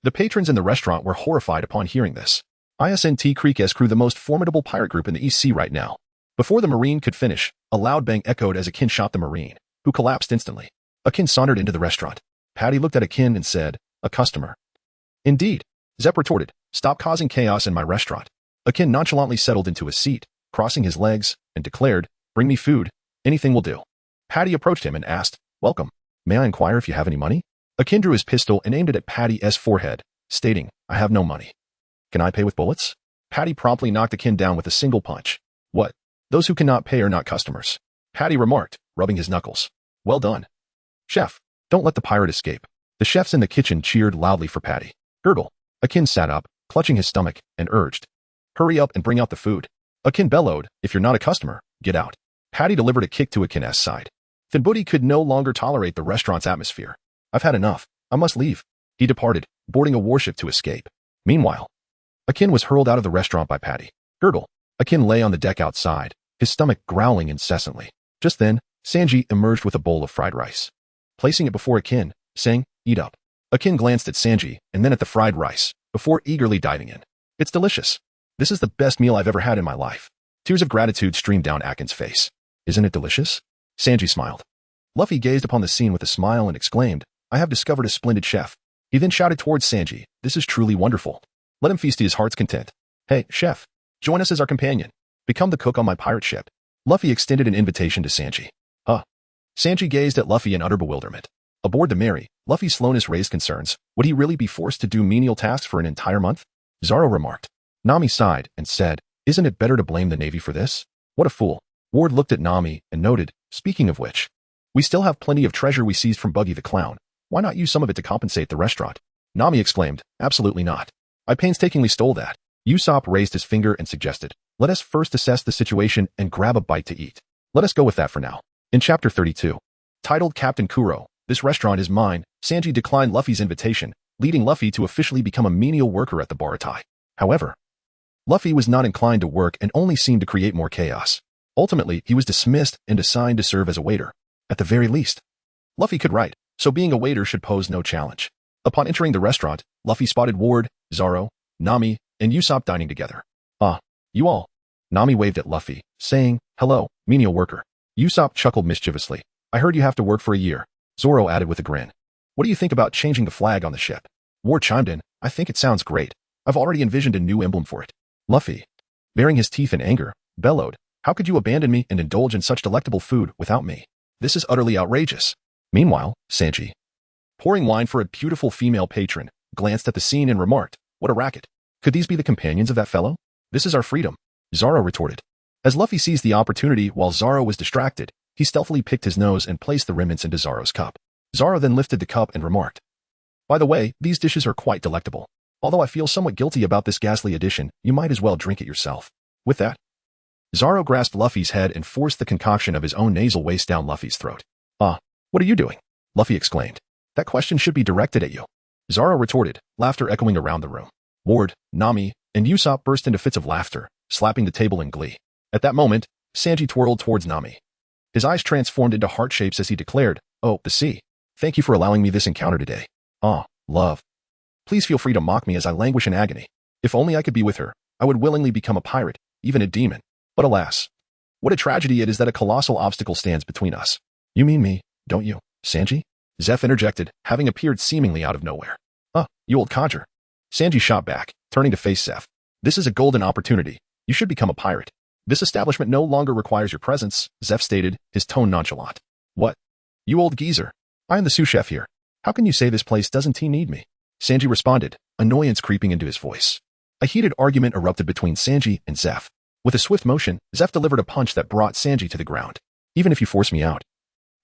The patrons in the restaurant were horrified upon hearing this. ISNT Creek's crew the most formidable pirate group in the East Sea right now. Before the Marine could finish, a loud bang echoed as Akin shot the Marine, who collapsed instantly. Akin sauntered into the restaurant. Patty looked at Akin and said, a customer. Indeed. Zep retorted, stop causing chaos in my restaurant. Akin nonchalantly settled into a seat, crossing his legs, and declared, bring me food. Anything will do. Patty approached him and asked, welcome. May I inquire if you have any money? Akin drew his pistol and aimed it at Patty's forehead, stating, I have no money. Can I pay with bullets? Patty promptly knocked Akin down with a single punch. What? Those who cannot pay are not customers. Patty remarked, rubbing his knuckles. Well done. Chef, don't let the pirate escape. The chefs in the kitchen cheered loudly for Patty. Gurgle. Akin sat up, clutching his stomach, and urged. Hurry up and bring out the food. Akin bellowed, if you're not a customer, get out. Patty delivered a kick to Akin's side. Thinbooty could no longer tolerate the restaurant's atmosphere. I've had enough. I must leave. He departed, boarding a warship to escape. Meanwhile, Akin was hurled out of the restaurant by Patty. Gurgle. Akin lay on the deck outside, his stomach growling incessantly. Just then, Sanji emerged with a bowl of fried rice. Placing it before Akin, saying, eat up. Akin glanced at Sanji and then at the fried rice, before eagerly diving in. It's delicious. This is the best meal I've ever had in my life. Tears of gratitude streamed down Akin's face. Isn't it delicious? Sanji smiled. Luffy gazed upon the scene with a smile and exclaimed, I have discovered a splendid chef. He then shouted towards Sanji, this is truly wonderful. Let him feast to his heart's content. Hey, chef, join us as our companion. Become the cook on my pirate ship. Luffy extended an invitation to Sanji. Huh. Sanji gazed at Luffy in utter bewilderment. Aboard the Mary, Luffy's slowness raised concerns. Would he really be forced to do menial tasks for an entire month? Zoro remarked. Nami sighed and said, isn't it better to blame the Navy for this? What a fool. Ward looked at Nami and noted, speaking of which, we still have plenty of treasure we seized from Buggy the Clown. Why not use some of it to compensate the restaurant? Nami exclaimed, absolutely not. I painstakingly stole that. Usopp raised his finger and suggested, let us first assess the situation and grab a bite to eat. Let us go with that for now. In chapter 32, titled Captain Kuro, this restaurant is mine, Sanji declined Luffy's invitation, leading Luffy to officially become a menial worker at the Baratai. However, Luffy was not inclined to work and only seemed to create more chaos. Ultimately, he was dismissed and assigned to serve as a waiter. At the very least, Luffy could write, so being a waiter should pose no challenge. Upon entering the restaurant, Luffy spotted Ward, Zoro, Nami, and Usopp dining together. Ah, you all. Nami waved at Luffy, saying, hello, menial worker. Usopp chuckled mischievously. I heard you have to work for a year. Zoro added with a grin. What do you think about changing the flag on the ship? Ward chimed in, I think it sounds great. I've already envisioned a new emblem for it. Luffy, baring his teeth in anger, bellowed, how could you abandon me and indulge in such delectable food without me? This is utterly outrageous. Meanwhile, Sanji, pouring wine for a beautiful female patron, glanced at the scene and remarked, what a racket. Could these be the companions of that fellow? This is our freedom. Zoro retorted. As Luffy seized the opportunity while Zoro was distracted, he stealthily picked his nose and placed the remnants into Zoro's cup. Zoro then lifted the cup and remarked, by the way, these dishes are quite delectable. Although I feel somewhat guilty about this ghastly addition, you might as well drink it yourself. With that, Zoro grasped Luffy's head and forced the concoction of his own nasal waste down Luffy's throat. What are you doing? Luffy exclaimed. That question should be directed at you. Zoro retorted, laughter echoing around the room. Ward, Nami, and Usopp burst into fits of laughter, slapping the table in glee. At that moment, Sanji twirled towards Nami. His eyes transformed into heart shapes as he declared, oh, the sea. Thank you for allowing me this encounter today. Love. Please feel free to mock me as I languish in agony. If only I could be with her, I would willingly become a pirate, even a demon. But alas, what a tragedy it is that a colossal obstacle stands between us. You mean me, don't you, Sanji? Zeph interjected, having appeared seemingly out of nowhere. You old codger. Sanji shot back, turning to face Zeph. This is a golden opportunity. You should become a pirate. This establishment no longer requires your presence, Zeph stated, his tone nonchalant. What? You old geezer. I am the sous chef here. How can you say this place doesn't need me? Sanji responded, annoyance creeping into his voice. A heated argument erupted between Sanji and Zeph. With a swift motion, Zeph delivered a punch that brought Sanji to the ground. Even if you force me out,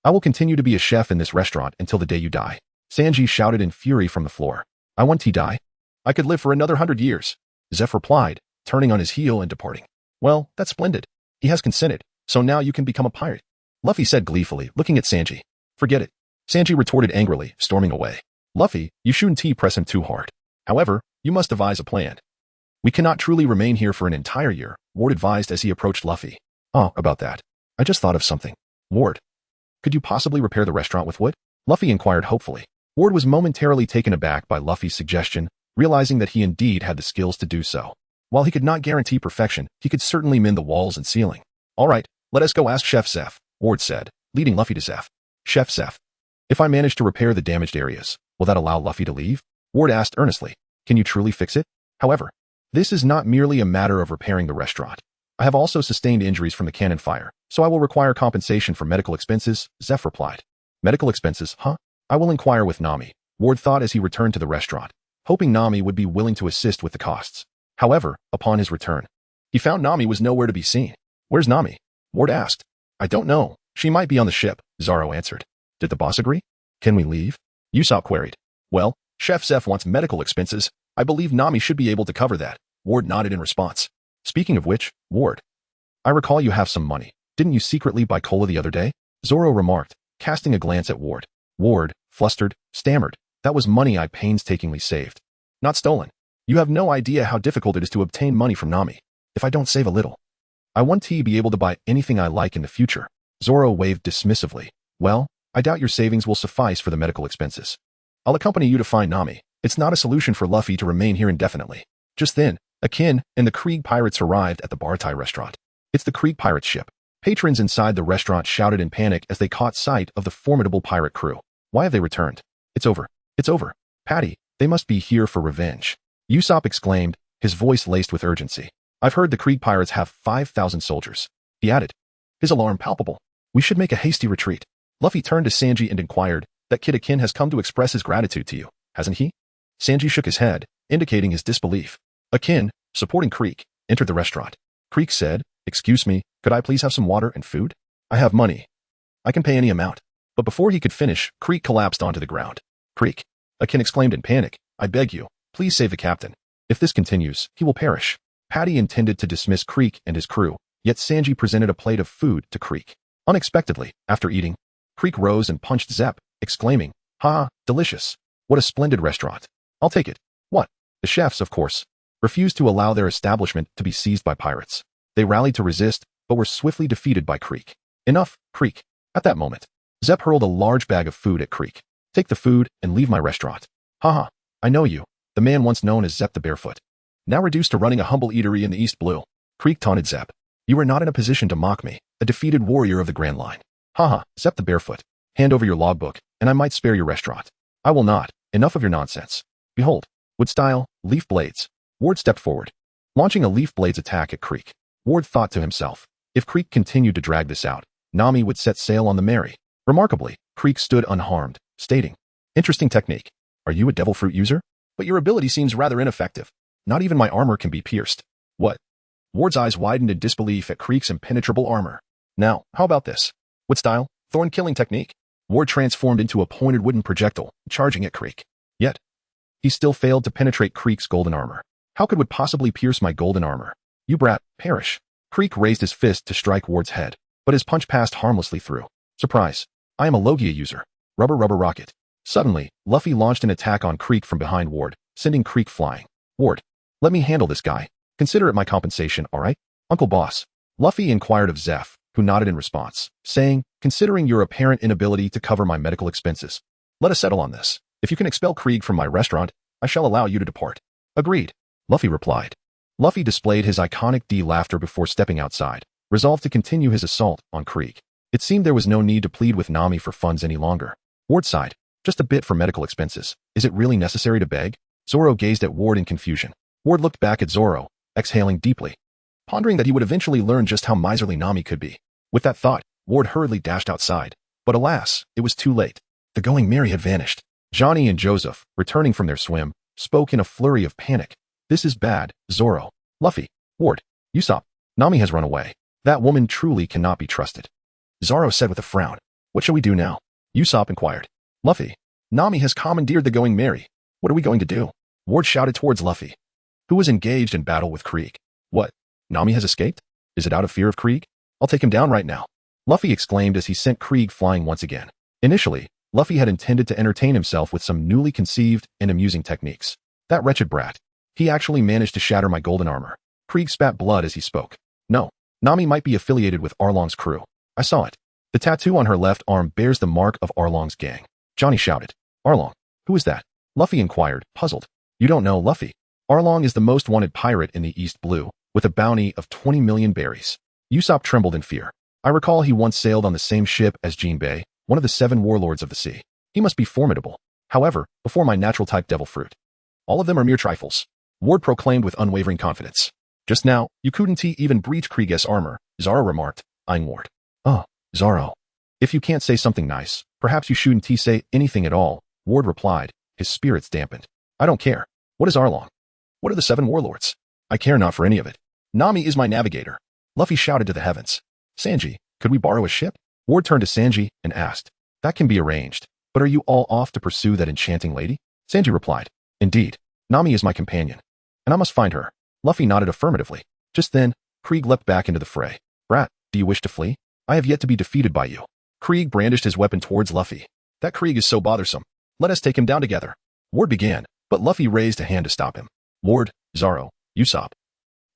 I will continue to be a chef in this restaurant until the day you die. Sanji shouted in fury from the floor. I want to die. I could live for another 100 years. Zeph replied, turning on his heel and departing. Well, that's splendid. He has consented, so now you can become a pirate. Luffy said gleefully, looking at Sanji. Forget it. Sanji retorted angrily, storming away. Luffy, you shouldn't press him too hard. However, you must devise a plan. We cannot truly remain here for an entire year, Ward advised as he approached Luffy. About that. I just thought of something. Ward, could you possibly repair the restaurant with wood? Luffy inquired hopefully. Ward was momentarily taken aback by Luffy's suggestion, realizing that he indeed had the skills to do so. While he could not guarantee perfection, he could certainly mend the walls and ceiling. All right, let us go ask Chef Zeph, Ward said, leading Luffy to Zeph. Chef Zeph, if I manage to repair the damaged areas, will that allow Luffy to leave? Ward asked earnestly. Can you truly fix it? However, this is not merely a matter of repairing the restaurant. I have also sustained injuries from the cannon fire, so I will require compensation for medical expenses, Zeph replied. Medical expenses, huh? I will inquire with Nami, Ward thought as he returned to the restaurant, hoping Nami would be willing to assist with the costs. However, upon his return, he found Nami was nowhere to be seen. Where's Nami? Ward asked. I don't know. She might be on the ship, Zoro answered. Did the boss agree? Can we leave? Usopp queried. Well, Chef Zeph wants medical expenses. I believe Nami should be able to cover that. Ward nodded in response. Speaking of which, Ward, I recall you have some money. Didn't you secretly buy cola the other day? Zoro remarked, casting a glance at Ward. Ward, flustered, stammered, that was money I painstakingly saved. Not stolen. You have no idea how difficult it is to obtain money from Nami. If I don't save a little, I want to be able to buy anything I like in the future. Zoro waved dismissively. Well, I doubt your savings will suffice for the medical expenses. I'll accompany you to find Nami. It's not a solution for Luffy to remain here indefinitely. Just then, Akin and the Krieg pirates arrived at the Bartai restaurant. It's the Krieg pirate ship. Patrons inside the restaurant shouted in panic as they caught sight of the formidable pirate crew. Why have they returned? It's over. It's over. Patty, they must be here for revenge. Usopp exclaimed, his voice laced with urgency. I've heard the Krieg pirates have 5,000 soldiers. He added, his alarm palpable. We should make a hasty retreat. Luffy turned to Sanji and inquired, that kid Akin has come to express his gratitude to you, hasn't he? Sanji shook his head, indicating his disbelief. Akin, supporting Krieg, entered the restaurant. Krieg said, excuse me, could I please have some water and food? I have money. I can pay any amount. But before he could finish, Krieg collapsed onto the ground. Krieg, Akin exclaimed in panic, I beg you, please save the captain. If this continues, he will perish. Patty intended to dismiss Krieg and his crew, yet Sanji presented a plate of food to Krieg. Unexpectedly, after eating, Krieg rose and punched Zepp, exclaiming, ha, delicious. What a splendid restaurant. I'll take it. What? The chefs, of course, refused to allow their establishment to be seized by pirates. They rallied to resist, but were swiftly defeated by Krieg. Enough, Krieg. At that moment, Zepp hurled a large bag of food at Krieg. Take the food and leave my restaurant. Haha, I know you, the man once known as Zepp the Barefoot. Now reduced to running a humble eatery in the East Blue. Krieg taunted Zepp. You are not in a position to mock me, a defeated warrior of the Grand Line. Haha, Zepp the Barefoot. Hand over your logbook, and I might spare your restaurant. I will not. Enough of your nonsense. Behold, wood style, leaf blades. Ward stepped forward, launching a leaf blades attack at Krieg. Ward thought to himself, if Krieg continued to drag this out, Nami would set sail on the Mary. Remarkably, Krieg stood unharmed, stating, interesting technique. Are you a devil fruit user? But your ability seems rather ineffective. Not even my armor can be pierced. What? Ward's eyes widened in disbelief at Krieg's impenetrable armor. Now, how about this? Wood style, thorn killing technique. Ward transformed into a pointed wooden projectile, charging at Krieg. Yet, he still failed to penetrate Krieg's golden armor. How could Wood possibly pierce my golden armor? You brat, perish. Krieg raised his fist to strike Ward's head, but his punch passed harmlessly through. Surprise. I am a Logia user. Rubber rocket. Suddenly, Luffy launched an attack on Krieg from behind Ward, sending Krieg flying. Ward, let me handle this guy. Consider it my compensation, alright? Uncle Boss. Luffy inquired of Zeff, who nodded in response, saying, considering your apparent inability to cover my medical expenses, let us settle on this. If you can expel Krieg from my restaurant, I shall allow you to depart. Agreed. Luffy replied. Luffy displayed his iconic D laughter before stepping outside, resolved to continue his assault on Krieg. It seemed there was no need to plead with Nami for funds any longer. Ward sighed. Just a bit for medical expenses. Is it really necessary to beg? Zoro gazed at Ward in confusion. Ward looked back at Zoro, exhaling deeply, pondering that he would eventually learn just how miserly Nami could be. With that thought, Ward hurriedly dashed outside. But alas, it was too late. The Going Merry had vanished. Johnny and Joseph, returning from their swim, spoke in a flurry of panic. This is bad, Zoro. Luffy. Ward. Usopp. Nami has run away. That woman truly cannot be trusted. Zoro said with a frown. What shall we do now? Usopp inquired. Luffy. Nami has commandeered the Going Merry. What are we going to do? Ward shouted towards Luffy, who was engaged in battle with Krieg. What? Nami has escaped? Is it out of fear of Krieg? I'll take him down right now. Luffy exclaimed as he sent Krieg flying once again. Initially, Luffy had intended to entertain himself with some newly conceived and amusing techniques. That wretched brat. He actually managed to shatter my golden armor. Krieg spat blood as he spoke. No, Nami might be affiliated with Arlong's crew. I saw it. The tattoo on her left arm bears the mark of Arlong's gang. Johnny shouted. Arlong? Who is that? Luffy inquired, puzzled. You don't know Luffy. Arlong is the most wanted pirate in the East Blue, with a bounty of 20 million berries. Usopp trembled in fear. I recall he once sailed on the same ship as Jinbei, one of the 7 warlords of the sea. He must be formidable. However, before my natural type devil fruit, all of them are mere trifles. Ward proclaimed with unwavering confidence. Just now, you couldn't even breach Krieg's armor, Zoro remarked, eyeing Ward. Oh, Zoro. If you can't say something nice, perhaps you shouldn't say anything at all, Ward replied, his spirits dampened. I don't care. What is Arlong? What are the 7 warlords? I care not for any of it. Nami is my navigator. Luffy shouted to the heavens. Sanji, could we borrow a ship? Ward turned to Sanji and asked. That can be arranged, but are you all off to pursue that enchanting lady? Sanji replied. Indeed, Nami is my companion, and I must find her. Luffy nodded affirmatively. Just then, Krieg leapt back into the fray. Brat, do you wish to flee? I have yet to be defeated by you. Krieg brandished his weapon towards Luffy. That Krieg is so bothersome. Let us take him down together. Ward began, but Luffy raised a hand to stop him. Ward, Zoro, Usopp.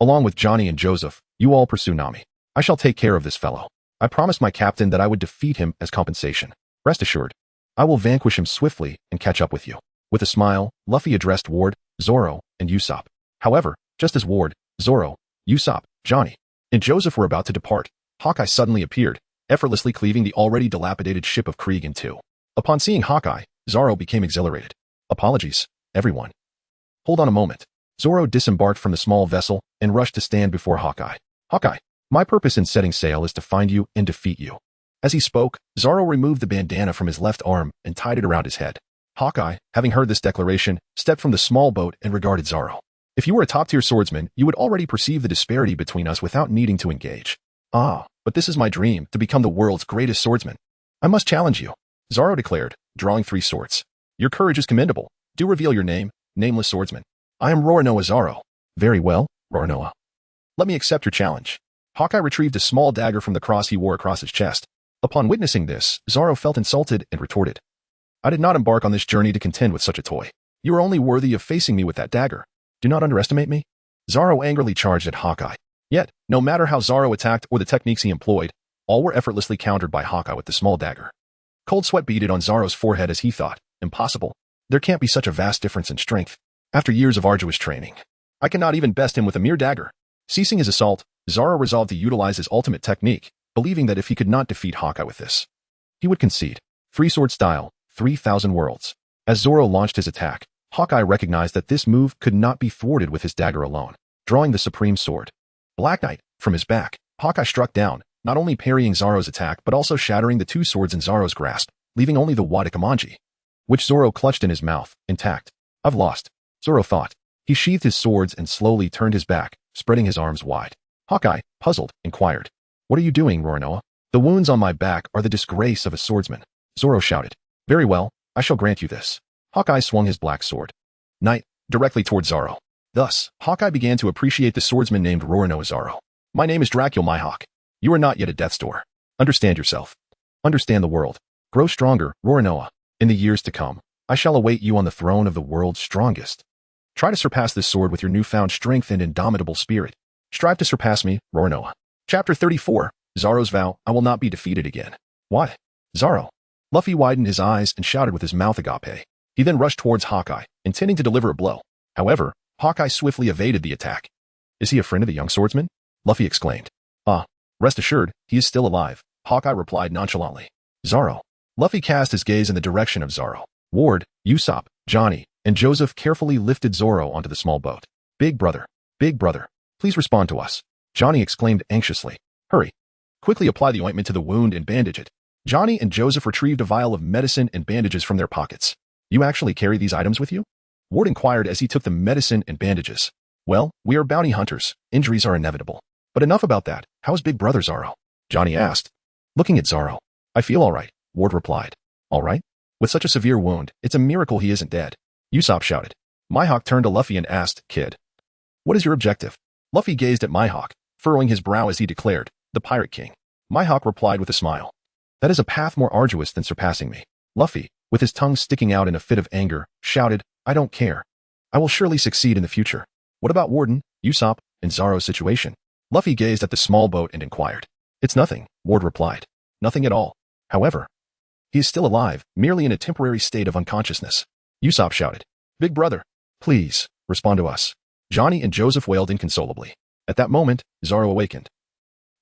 Along with Johnny and Joseph, you all pursue Nami. I shall take care of this fellow. I promised my captain that I would defeat him as compensation. Rest assured, I will vanquish him swiftly and catch up with you. With a smile, Luffy addressed Ward, Zoro, and Usopp. However, just as Ward, Zoro, Usopp, Johnny, and Joseph were about to depart, Hawkeye suddenly appeared, effortlessly cleaving the already dilapidated ship of Krieg in two. Upon seeing Hawkeye, Zoro became exhilarated. Apologies, everyone. Hold on a moment. Zoro disembarked from the small vessel and rushed to stand before Hawkeye. Hawkeye, my purpose in setting sail is to find you and defeat you. As he spoke, Zoro removed the bandana from his left arm and tied it around his head. Hawkeye, having heard this declaration, stepped from the small boat and regarded Zoro. If you were a top-tier swordsman, you would already perceive the disparity between us without needing to engage. Ah, but this is my dream, to become the world's greatest swordsman. I must challenge you, Zoro declared, drawing 3 swords. Your courage is commendable. Do reveal your name, nameless swordsman. I am Roronoa Zoro. Very well, Roronoa. Let me accept your challenge. Hawkeye retrieved a small dagger from the cross he wore across his chest. Upon witnessing this, Zoro felt insulted and retorted. I did not embark on this journey to contend with such a toy. You are only worthy of facing me with that dagger. Do not underestimate me. Zoro angrily charged at Hawkeye. Yet, no matter how Zoro attacked or the techniques he employed, all were effortlessly countered by Hawkeye with the small dagger. Cold sweat beaded on Zoro's forehead as he thought, impossible. There can't be such a vast difference in strength. After years of arduous training, I cannot even best him with a mere dagger. Ceasing his assault, Zoro resolved to utilize his ultimate technique, believing that if he could not defeat Hawkeye with this, he would concede. 3-sword style, 3,000 worlds. As Zoro launched his attack, Hawkeye recognized that this move could not be thwarted with his dagger alone. Drawing the supreme sword, Black Knight, from his back, Hawkeye struck down, not only parrying Zoro's attack but also shattering the 2 swords in Zoro's grasp, leaving only the Wadakamanji, which Zoro clutched in his mouth, intact. I've lost, Zoro thought. He sheathed his swords and slowly turned his back, spreading his arms wide. Hawkeye, puzzled, inquired. What are you doing, Roronoa? The wounds on my back are the disgrace of a swordsman. Zoro shouted. Very well, I shall grant you this. Hawkeye swung his black sword, Knight, directly toward Zoro. Thus, Hawkeye began to appreciate the swordsman named Roronoa Zoro. My name is Dracula Mihawk. You are not yet at death's door. Understand yourself. Understand the world. Grow stronger, Roronoa. In the years to come, I shall await you on the throne of the world's strongest. Try to surpass this sword with your newfound strength and indomitable spirit. Strive to surpass me, Roronoa. Chapter 34, Zoro's Vow, I will not be defeated again. What? Zoro. Luffy widened his eyes and shouted with his mouth agape. He then rushed towards Hawkeye, intending to deliver a blow. However, Hawkeye swiftly evaded the attack. Is he a friend of the young swordsman? Luffy exclaimed. Ah, rest assured, he is still alive, Hawkeye replied nonchalantly. Zoro. Luffy cast his gaze in the direction of Zoro. Ward, Usopp, Johnny, and Joseph carefully lifted Zoro onto the small boat. Big brother, please respond to us, Johnny exclaimed anxiously. Hurry. Quickly apply the ointment to the wound and bandage it. Johnny and Joseph retrieved a vial of medicine and bandages from their pockets. You actually carry these items with you? Ward inquired as he took the medicine and bandages. Well, we are bounty hunters. Injuries are inevitable. But enough about that. How is big brother Zoro? Johnny asked. Looking at Zoro. I feel all right, Ward replied. All right? With such a severe wound, it's a miracle he isn't dead. Usopp shouted. Mihawk turned to Luffy and asked, Kid, what is your objective? Luffy gazed at Mihawk, furrowing his brow as he declared, the Pirate King. Mihawk replied with a smile. That is a path more arduous than surpassing me. Luffy, with his tongue sticking out in a fit of anger, shouted, I don't care. I will surely succeed in the future. What about Warden, Usopp, and Zoro's situation? Luffy gazed at the small boat and inquired. It's nothing, Ward replied. Nothing at all. However, he is still alive, merely in a temporary state of unconsciousness. Usopp shouted. Big brother, please, respond to us. Johnny and Joseph wailed inconsolably. At that moment, Zoro awakened.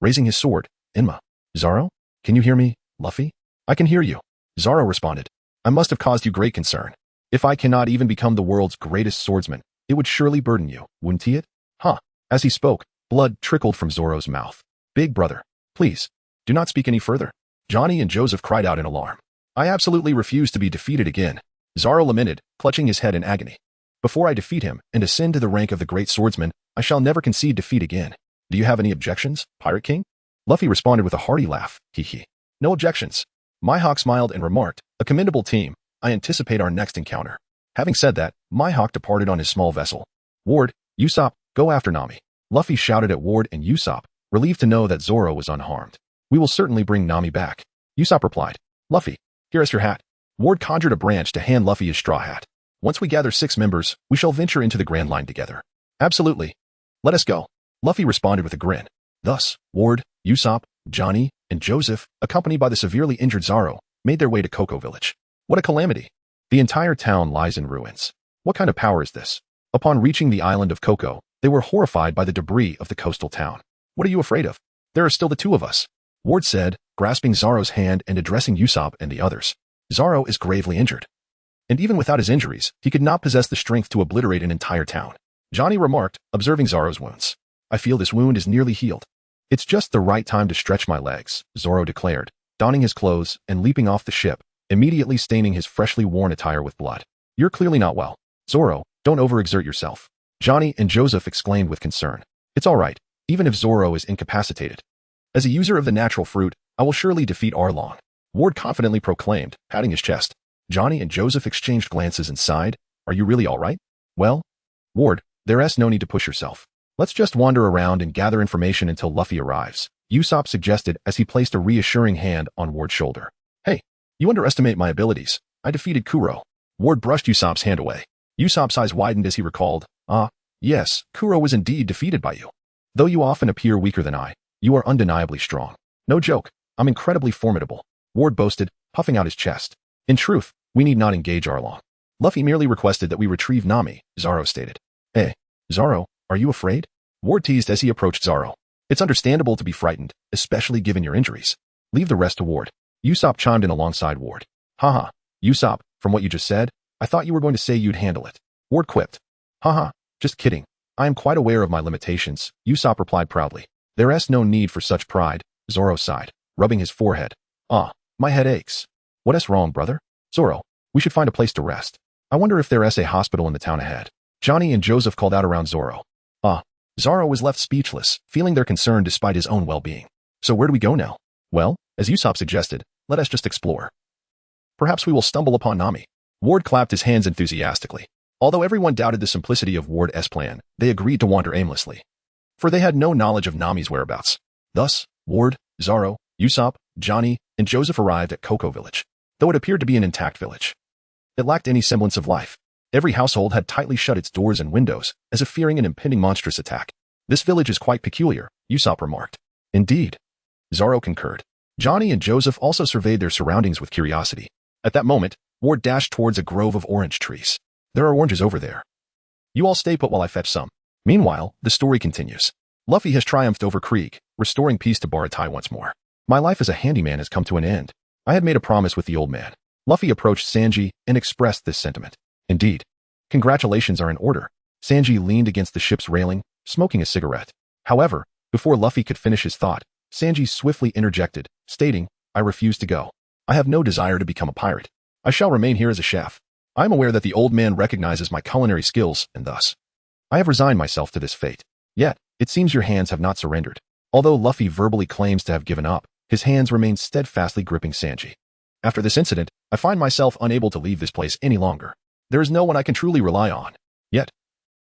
Raising his sword, Enma. Zoro? Can you hear me, Luffy? I can hear you. Zoro responded. I must have caused you great concern. If I cannot even become the world's greatest swordsman, it would surely burden you, wouldn't it? Huh. As he spoke, blood trickled from Zoro's mouth. Big brother, please, do not speak any further. Johnny and Joseph cried out in alarm. I absolutely refuse to be defeated again. Zoro lamented, clutching his head in agony. Before I defeat him and ascend to the rank of the great swordsman, I shall never concede defeat again. Do you have any objections, Pirate King? Luffy responded with a hearty laugh. Hee. No objections. Mihawk smiled and remarked, a commendable team. I anticipate our next encounter. Having said that, Mihawk departed on his small vessel. Ward, Usopp, go after Nami. Luffy shouted at Ward and Usopp, relieved to know that Zoro was unharmed. We will certainly bring Nami back. Usopp replied. Luffy, here is your hat. Ward conjured a branch to hand Luffy his straw hat. Once we gather 6 members, we shall venture into the Grand Line together. Absolutely. Let us go. Luffy responded with a grin. Thus, Ward, Usopp, Johnny, and Joseph, accompanied by the severely injured Zoro, made their way to Cocoa Village. What a calamity. The entire town lies in ruins. What kind of power is this? Upon reaching the island of Cocoa, they were horrified by the debris of the coastal town. What are you afraid of? There are still the 2 of us, Ward said, grasping Zoro's hand and addressing Usopp and the others. Zoro is gravely injured. And even without his injuries, he could not possess the strength to obliterate an entire town. Johnny remarked, observing Zoro's wounds. I feel this wound is nearly healed. It's just the right time to stretch my legs, Zoro declared, donning his clothes and leaping off the ship, immediately staining his freshly worn attire with blood. You're clearly not well. Zoro, don't overexert yourself. Johnny and Joseph exclaimed with concern. It's all right, even if Zoro is incapacitated. As a user of the natural fruit, I will surely defeat Arlong, Ward confidently proclaimed, patting his chest. Johnny and Joseph exchanged glances and sighed. Are you really all right? Well, Ward, there's no need to push yourself. Let's just wander around and gather information until Luffy arrives, Usopp suggested as he placed a reassuring hand on Ward's shoulder. Hey, you underestimate my abilities. I defeated Kuro. Ward brushed Usopp's hand away. Usopp's eyes widened as he recalled. Yes, Kuro was indeed defeated by you. Though you often appear weaker than I, you are undeniably strong. No joke, I'm incredibly formidable, Ward boasted, puffing out his chest. In truth, we need not engage Arlong. Luffy merely requested that we retrieve Nami, Zoro stated. Hey, Zoro, are you afraid? Ward teased as he approached Zoro. It's understandable to be frightened, especially given your injuries. Leave the rest to Ward. Usopp chimed in alongside Ward. Haha, Usopp, from what you just said, I thought you were going to say you'd handle it. Ward quipped. Haha, just kidding. I am quite aware of my limitations, Usopp replied proudly. There's no need for such pride, Zoro sighed, rubbing his forehead. My head aches. What's wrong, brother? Zoro, we should find a place to rest. I wonder if there's a hospital in the town ahead. Johnny and Joseph called out around Zoro. Zoro was left speechless, feeling their concern despite his own well-being. So where do we go now? Well, as Usopp suggested, let us just explore. Perhaps we will stumble upon Nami. Ward clapped his hands enthusiastically. Although everyone doubted the simplicity of Ward's plan, they agreed to wander aimlessly. For they had no knowledge of Nami's whereabouts. Thus, Ward, Zoro, Usopp, Johnny, and Joseph arrived at Cocoa Village. Though it appeared to be an intact village, it lacked any semblance of life. Every household had tightly shut its doors and windows, as if fearing an impending monstrous attack. This village is quite peculiar, Usopp remarked. Indeed, Zoro concurred. Johnny and Joseph also surveyed their surroundings with curiosity. At that moment, Ward dashed towards a grove of orange trees. There are oranges over there. You all stay put while I fetch some. Meanwhile, the story continues. Luffy has triumphed over Krieg, restoring peace to Baratai once more. My life as a handyman has come to an end. I had made a promise with the old man. Luffy approached Sanji and expressed this sentiment. Indeed. Congratulations are in order. Sanji leaned against the ship's railing, smoking a cigarette. However, before Luffy could finish his thought, Sanji swiftly interjected, stating, I refuse to go. I have no desire to become a pirate. I shall remain here as a chef. I am aware that the old man recognizes my culinary skills, and thus, I have resigned myself to this fate. Yet, it seems your hands have not surrendered. Although Luffy verbally claims to have given up, his hands remain steadfastly gripping Sanji. After this incident, I find myself unable to leave this place any longer. There is no one I can truly rely on. Yet,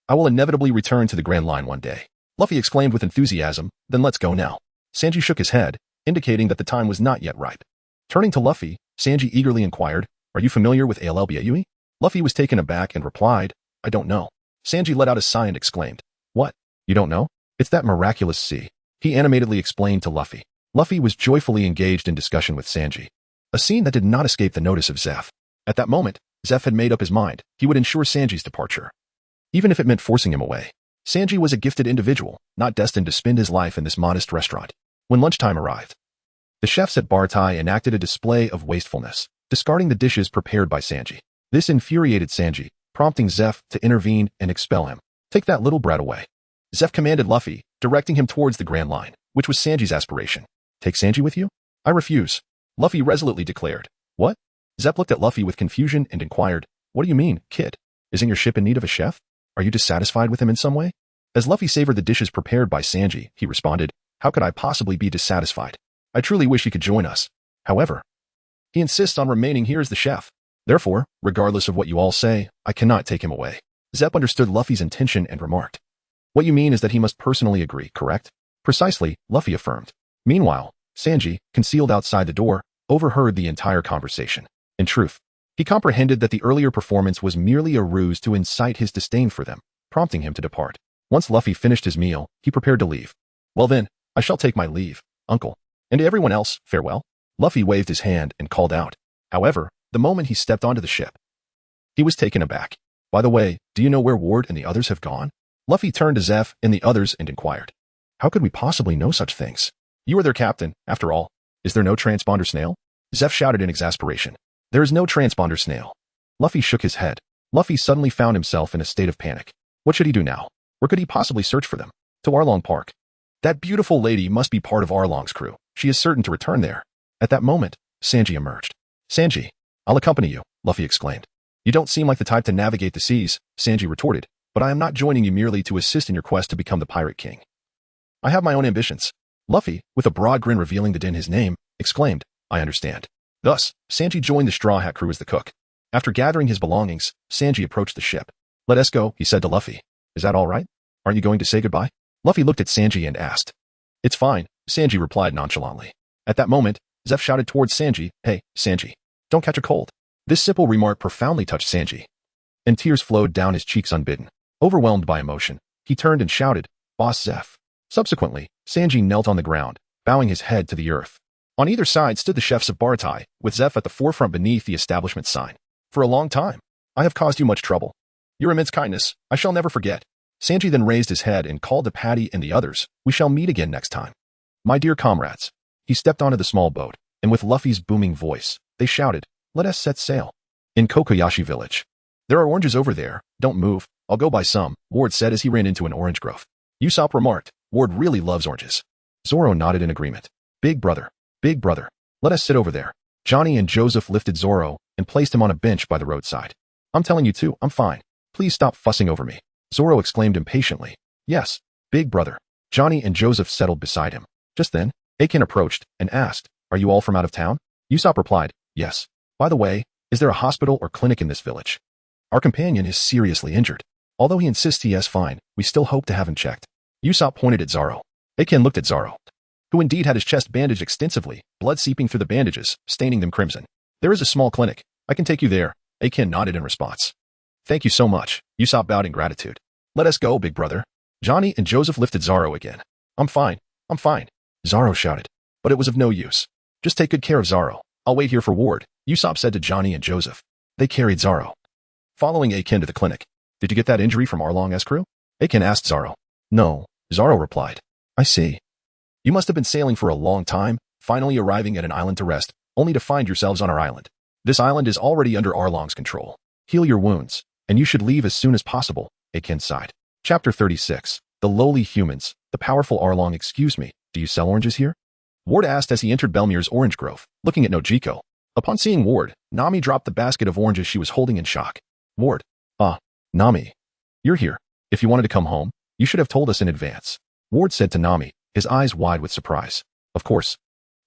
I will inevitably return to the Grand Line one day. Luffy exclaimed with enthusiasm, then let's go now. Sanji shook his head, indicating that the time was not yet ripe. Turning to Luffy, Sanji eagerly inquired, are you familiar with Alabasta? Luffy was taken aback and replied, I don't know. Sanji let out a sigh and exclaimed, what? You don't know? It's that miraculous sea. He animatedly explained to Luffy. Luffy was joyfully engaged in discussion with Sanji. A scene that did not escape the notice of Zeph. At that moment, Zeph had made up his mind. He would ensure Sanji's departure, even if it meant forcing him away. Sanji was a gifted individual, not destined to spend his life in this modest restaurant. When lunchtime arrived, the chefs at Baratai enacted a display of wastefulness, discarding the dishes prepared by Sanji. This infuriated Sanji, prompting Zeph to intervene and expel him. Take that little brat away. Zeph commanded Luffy, directing him towards the Grand Line, which was Sanji's aspiration. Take Sanji with you? I refuse. Luffy resolutely declared. What? Zeph looked at Luffy with confusion and inquired, what do you mean, kid? Isn't your ship in need of a chef? Are you dissatisfied with him in some way? As Luffy savored the dishes prepared by Sanji, he responded, how could I possibly be dissatisfied? I truly wish he could join us. However, he insists on remaining here as the chef. Therefore, regardless of what you all say, I cannot take him away. Zeph understood Luffy's intention and remarked, What you mean is that he must personally agree, correct? Precisely, Luffy affirmed. Meanwhile, Sanji, concealed outside the door, overheard the entire conversation. In truth, he comprehended that the earlier performance was merely a ruse to incite his disdain for them, prompting him to depart. Once Luffy finished his meal, he prepared to leave. Well then, I shall take my leave, uncle. And to everyone else, farewell. Luffy waved his hand and called out. However, the moment he stepped onto the ship, he was taken aback. By the way, do you know where Ward and the others have gone? Luffy turned to Zeph and the others and inquired. How could we possibly know such things? You are their captain, after all. Is there no transponder snail? Zeph shouted in exasperation. There is no transponder snail. Luffy shook his head. Luffy suddenly found himself in a state of panic. What should he do now? Where could he possibly search for them? To Arlong Park. That beautiful lady must be part of Arlong's crew. She is certain to return there. At that moment, Sanji emerged. Sanji, I'll accompany you, Luffy exclaimed. You don't seem like the type to navigate the seas, Sanji retorted, but I am not joining you merely to assist in your quest to become the Pirate King. I have my own ambitions. Luffy, with a broad grin revealing that in his name, exclaimed, I understand. Thus, Sanji joined the Straw Hat crew as the cook. After gathering his belongings, Sanji approached the ship. Let us go, he said to Luffy. Is that all right? Aren't you going to say goodbye? Luffy looked at Sanji and asked. It's fine, Sanji replied nonchalantly. At that moment, Zeph shouted towards Sanji, Hey, Sanji, don't catch a cold. This simple remark profoundly touched Sanji, and tears flowed down his cheeks unbidden. Overwhelmed by emotion, he turned and shouted, Boss Zeph. Subsequently, Sanji knelt on the ground, bowing his head to the earth. On either side stood the chefs of Baratai, with Zeph at the forefront beneath the establishment sign. For a long time, I have caused you much trouble. Your immense kindness, I shall never forget. Sanji then raised his head and called to Patty and the others, We shall meet again next time. My dear comrades. He stepped onto the small boat, and with Luffy's booming voice, they shouted, Let us set sail. In Kokoyashi village. There are oranges over there, don't move, I'll go buy some, Ward said as he ran into an orange grove. Usopp remarked, Ward really loves oranges. Zoro nodded in agreement. Big brother, let us sit over there. Johnny and Joseph lifted Zoro and placed him on a bench by the roadside. I'm telling you too, I'm fine. Please stop fussing over me. Zoro exclaimed impatiently. Yes, big brother. Johnny and Joseph settled beside him. Just then, Akin approached and asked, Are you all from out of town? Usopp replied, Yes. By the way, is there a hospital or clinic in this village? Our companion is seriously injured. Although he insists he is fine, we still hope to have him checked. Usopp pointed at Zoro. Akin looked at Zoro, who indeed had his chest bandaged extensively, blood seeping through the bandages, staining them crimson. There is a small clinic. I can take you there. Akin nodded in response. Thank you so much. Usopp bowed in gratitude. Let us go, big brother. Johnny and Joseph lifted Zoro again. I'm fine. Zoro shouted. But it was of no use. Just take good care of Zoro. I'll wait here for Ward, Usopp said to Johnny and Joseph. They carried Zoro, following Akin to the clinic. Did you get that injury from Arlong's crew? Akin asked Zoro. No, Zoro replied. I see. You must have been sailing for a long time, finally arriving at an island to rest, only to find yourselves on our island. This island is already under Arlong's control. Heal your wounds, and you should leave as soon as possible, Akin sighed. Chapter 36. The lowly humans. The powerful Arlong. Excuse me, do you sell oranges here? Ward asked as he entered Belmir's orange grove, looking at Nojiko. Upon seeing Ward, Nami dropped the basket of oranges she was holding in shock. Ward. Nami. You're here. If you wanted to come home, you should have told us in advance. Ward said to Nami, his eyes wide with surprise. Of course.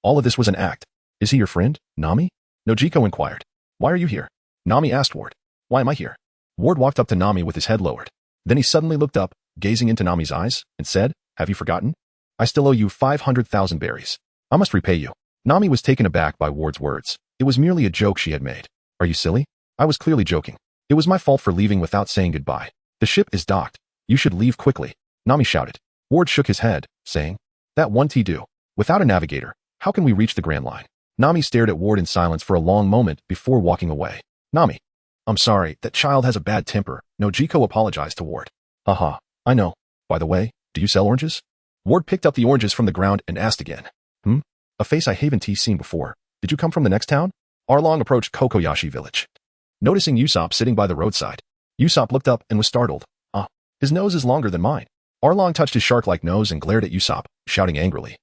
All of this was an act. Is he your friend, Nami? Nojiko inquired. Why are you here? Nami asked Ward. Why am I here? Ward walked up to Nami with his head lowered. Then he suddenly looked up, gazing into Nami's eyes, and said, Have you forgotten? I still owe you 500,000 berries. I must repay you. Nami was taken aback by Ward's words. It was merely a joke she had made. Are you silly? I was clearly joking. It was my fault for leaving without saying goodbye. The ship is docked. You should leave quickly. Nami shouted. Ward shook his head, saying, That won't do. Without a navigator, how can we reach the Grand Line? Nami stared at Ward in silence for a long moment before walking away. Nami. I'm sorry, that child has a bad temper. Nojiko apologized to Ward. Haha, I know. By the way, do you sell oranges? Ward picked up the oranges from the ground and asked again. A face I haven't seen before. Did you come from the next town? Arlong approached Kokoyashi village. Noticing Usopp sitting by the roadside, Usopp looked up and was startled. His nose is longer than mine. Arlong touched his shark-like nose and glared at Usopp, shouting angrily.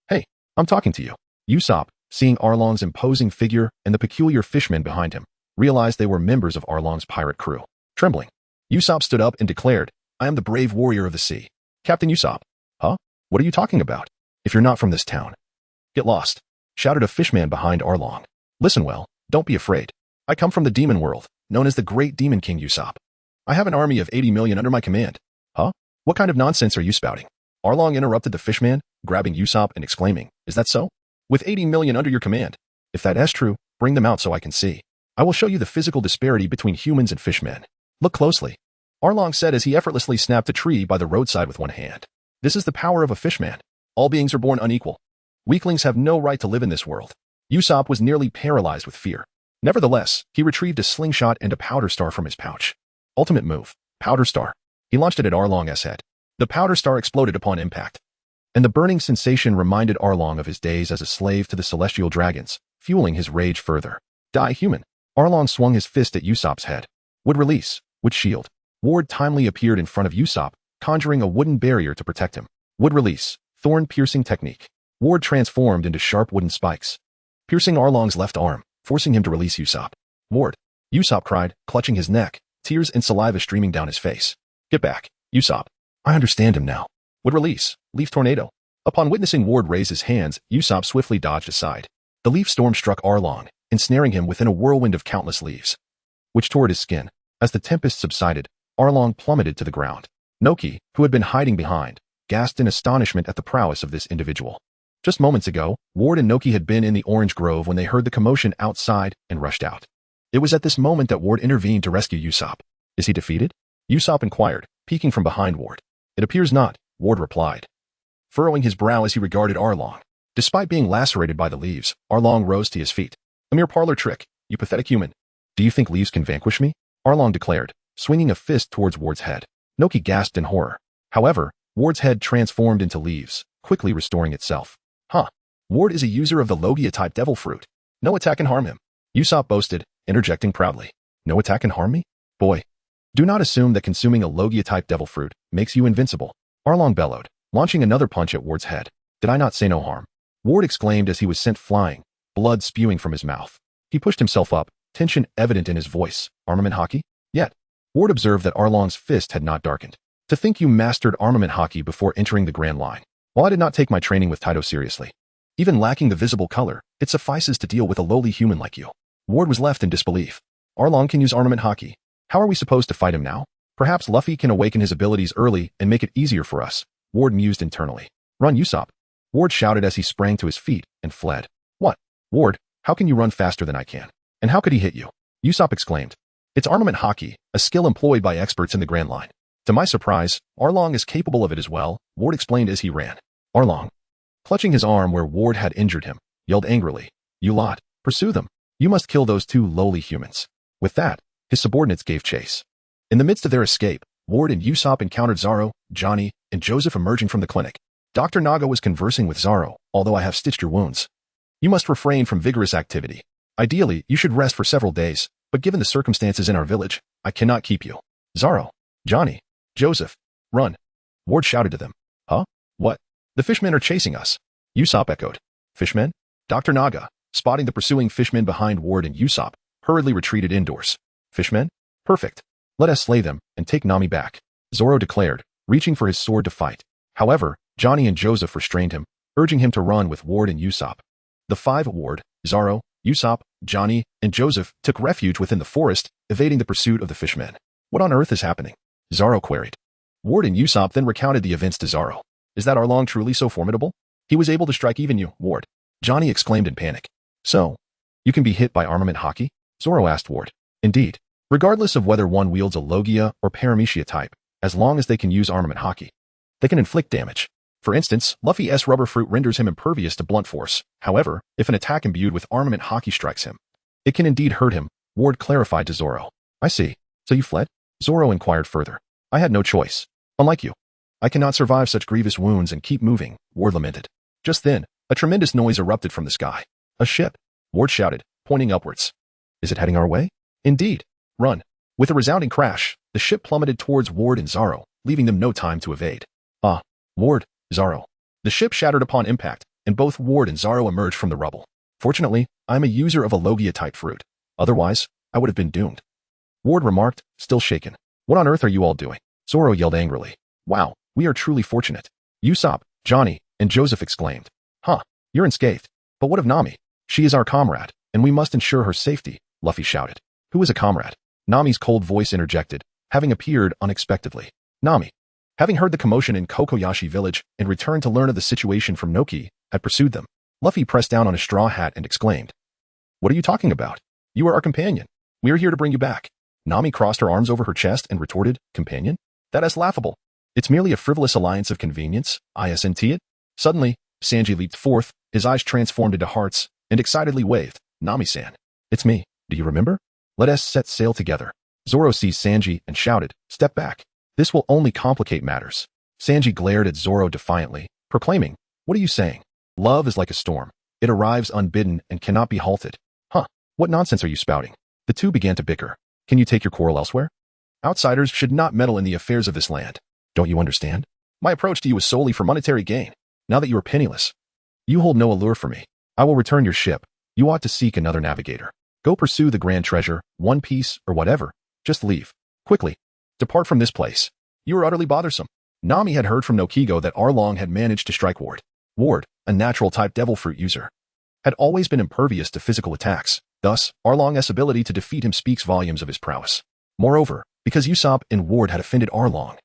Hey, I'm talking to you. Usopp, seeing Arlong's imposing figure and the peculiar fishmen behind him, realized they were members of Arlong's pirate crew. Trembling, Usopp stood up and declared, I am the brave warrior of the sea. Captain Usopp. Huh? What are you talking about? If you're not from this town, get lost, shouted a fishman behind Arlong. Listen well, don't be afraid. I come from the demon world, known as the Great Demon King Usopp. I have an army of 80 million under my command. Huh? What kind of nonsense are you spouting? Arlong interrupted the fishman, grabbing Usopp and exclaiming, is that so? With 80 million under your command. If that is true, bring them out so I can see. I will show you the physical disparity between humans and fishmen. Look closely. Arlong said as he effortlessly snapped a tree by the roadside with one hand. This is the power of a fishman. All beings are born unequal. Weaklings have no right to live in this world. Usopp was nearly paralyzed with fear. Nevertheless, he retrieved a slingshot and a powder star from his pouch. Ultimate move, powder star. He launched it at Arlong's head. The powder star exploded upon impact. And the burning sensation reminded Arlong of his days as a slave to the celestial dragons, fueling his rage further. Die, human. Arlong swung his fist at Usopp's head. Would release, would shield. Ward timely appeared in front of Usopp, conjuring a wooden barrier to protect him. Would release, thorn-piercing technique. Ward transformed into sharp wooden spikes, piercing Arlong's left arm, forcing him to release Usopp. Ward! Usopp cried, clutching his neck, tears and saliva streaming down his face. Get back, Usopp. I understand him now. Would release, leaf tornado. Upon witnessing Ward raise his hands, Usopp swiftly dodged aside. The leaf storm struck Arlong, ensnaring him within a whirlwind of countless leaves, which tore at his skin. As the tempest subsided, Arlong plummeted to the ground. Noki, who had been hiding behind, gasped in astonishment at the prowess of this individual. Just moments ago, Ward and Noki had been in the orange grove when they heard the commotion outside and rushed out. It was at this moment that Ward intervened to rescue Usopp. Is he defeated? Usopp inquired, peeking from behind Ward. It appears not, Ward replied, furrowing his brow as he regarded Arlong. Despite being lacerated by the leaves, Arlong rose to his feet. A mere parlor trick, you pathetic human. Do you think leaves can vanquish me? Arlong declared, swinging a fist towards Ward's head. Noki gasped in horror. However, Ward's head transformed into leaves, quickly restoring itself. Huh. Ward is a user of the Logia-type devil fruit. No attack can harm him. Usopp boasted, interjecting proudly. No attack can harm me? Boy. Do not assume that consuming a Logia-type devil fruit makes you invincible. Arlong bellowed, launching another punch at Ward's head. Did I not say no harm? Ward exclaimed as he was sent flying, blood spewing from his mouth. He pushed himself up, tension evident in his voice. Armament hockey? Yet. Ward observed that Arlong's fist had not darkened. To think you mastered armament hockey before entering the Grand Line. While I did not take my training with Taito seriously, even lacking the visible color, it suffices to deal with a lowly human like you. Ward was left in disbelief. Arlong can use armament hockey. How are we supposed to fight him now? Perhaps Luffy can awaken his abilities early and make it easier for us, Ward mused internally. Run, Usopp. Ward shouted as he sprang to his feet and fled. What? Ward, how can you run faster than I can? And how could he hit you? Usopp exclaimed. It's armament hockey, a skill employed by experts in the Grand Line. To my surprise, Arlong is capable of it as well, Ward explained as he ran. Arlong, clutching his arm where Ward had injured him, yelled angrily, You lot, pursue them. You must kill those two lowly humans. With that, his subordinates gave chase. In the midst of their escape, Ward and Usopp encountered Zoro, Johnny, and Joseph emerging from the clinic. Dr. Naga was conversing with Zoro, although I have stitched your wounds. You must refrain from vigorous activity. Ideally, you should rest for several days, but given the circumstances in our village, I cannot keep you. Zoro, Johnny, Joseph, run. Ward shouted to them. Huh? What? The fishmen are chasing us. Usopp echoed. Fishmen? Dr. Naga, spotting the pursuing fishmen behind Ward and Usopp, hurriedly retreated indoors. Fishmen? Perfect. Let us slay them and take Nami back, Zoro declared, reaching for his sword to fight. However, Johnny and Joseph restrained him, urging him to run with Ward and Usopp. The five Ward, Zoro, Usopp, Johnny, and Joseph took refuge within the forest, evading the pursuit of the fishmen. What on earth is happening? Zoro queried. Ward and Usopp then recounted the events to Zoro. Is that Arlong truly so formidable? He was able to strike even you, Ward. Johnny exclaimed in panic. So, you can be hit by armament hockey? Zoro asked Ward. Indeed. Regardless of whether one wields a Logia or Paramecia type, as long as they can use armament hockey, they can inflict damage. For instance, Luffy's rubber fruit renders him impervious to blunt force. However, if an attack imbued with armament hockey strikes him, it can indeed hurt him, Ward clarified to Zoro. I see. So you fled? Zoro inquired further. I had no choice. Unlike you. I cannot survive such grievous wounds and keep moving, Ward lamented. Just then, a tremendous noise erupted from the sky. A ship, Ward shouted, pointing upwards. Is it heading our way? Indeed. Run. With a resounding crash, the ship plummeted towards Ward and Zoro, leaving them no time to evade. Ah, Ward, Zoro. The ship shattered upon impact, and both Ward and Zoro emerged from the rubble. Fortunately, I am a user of a Logia-type fruit. Otherwise, I would have been doomed. Ward remarked, still shaken. What on earth are you all doing? Zoro yelled angrily. Wow, we are truly fortunate. Usopp, Johnny, and Joseph exclaimed. Huh, you're unscathed. But what of Nami? She is our comrade, and we must ensure her safety, Luffy shouted. Who is a comrade? Nami's cold voice interjected, having appeared unexpectedly. Nami. having heard the commotion in Kokoyashi village and returned to learn of the situation from Noki, had pursued them. Luffy pressed down on his straw hat and exclaimed, "What are you talking about? You are our companion. We are here to bring you back." Nami crossed her arms over her chest and retorted, "Companion? That is laughable. It's merely a frivolous alliance of convenience, isn't it?" Suddenly, Sanji leaped forth, his eyes transformed into hearts, and excitedly waved, "Nami-san. It's me. Do you remember? Let us set sail together." Zoro seized Sanji and shouted, "Step back. This will only complicate matters." Sanji glared at Zoro defiantly, proclaiming, "What are you saying? Love is like a storm. It arrives unbidden and cannot be halted." "Huh, what nonsense are you spouting?" The two began to bicker. "Can you take your quarrel elsewhere? Outsiders should not meddle in the affairs of this land. Don't you understand? My approach to you is solely for monetary gain. Now that you are penniless, you hold no allure for me. I will return your ship. You ought to seek another navigator. Go pursue the grand treasure, One Piece, or whatever. Just leave. Quickly. Depart from this place. You are utterly bothersome." Nami had heard from Nokigo that Arlong had managed to strike Ward. Ward, a natural-type devil fruit user, had always been impervious to physical attacks. Thus, Arlong's ability to defeat him speaks volumes of his prowess. Moreover, because Usopp and Ward had offended Arlong,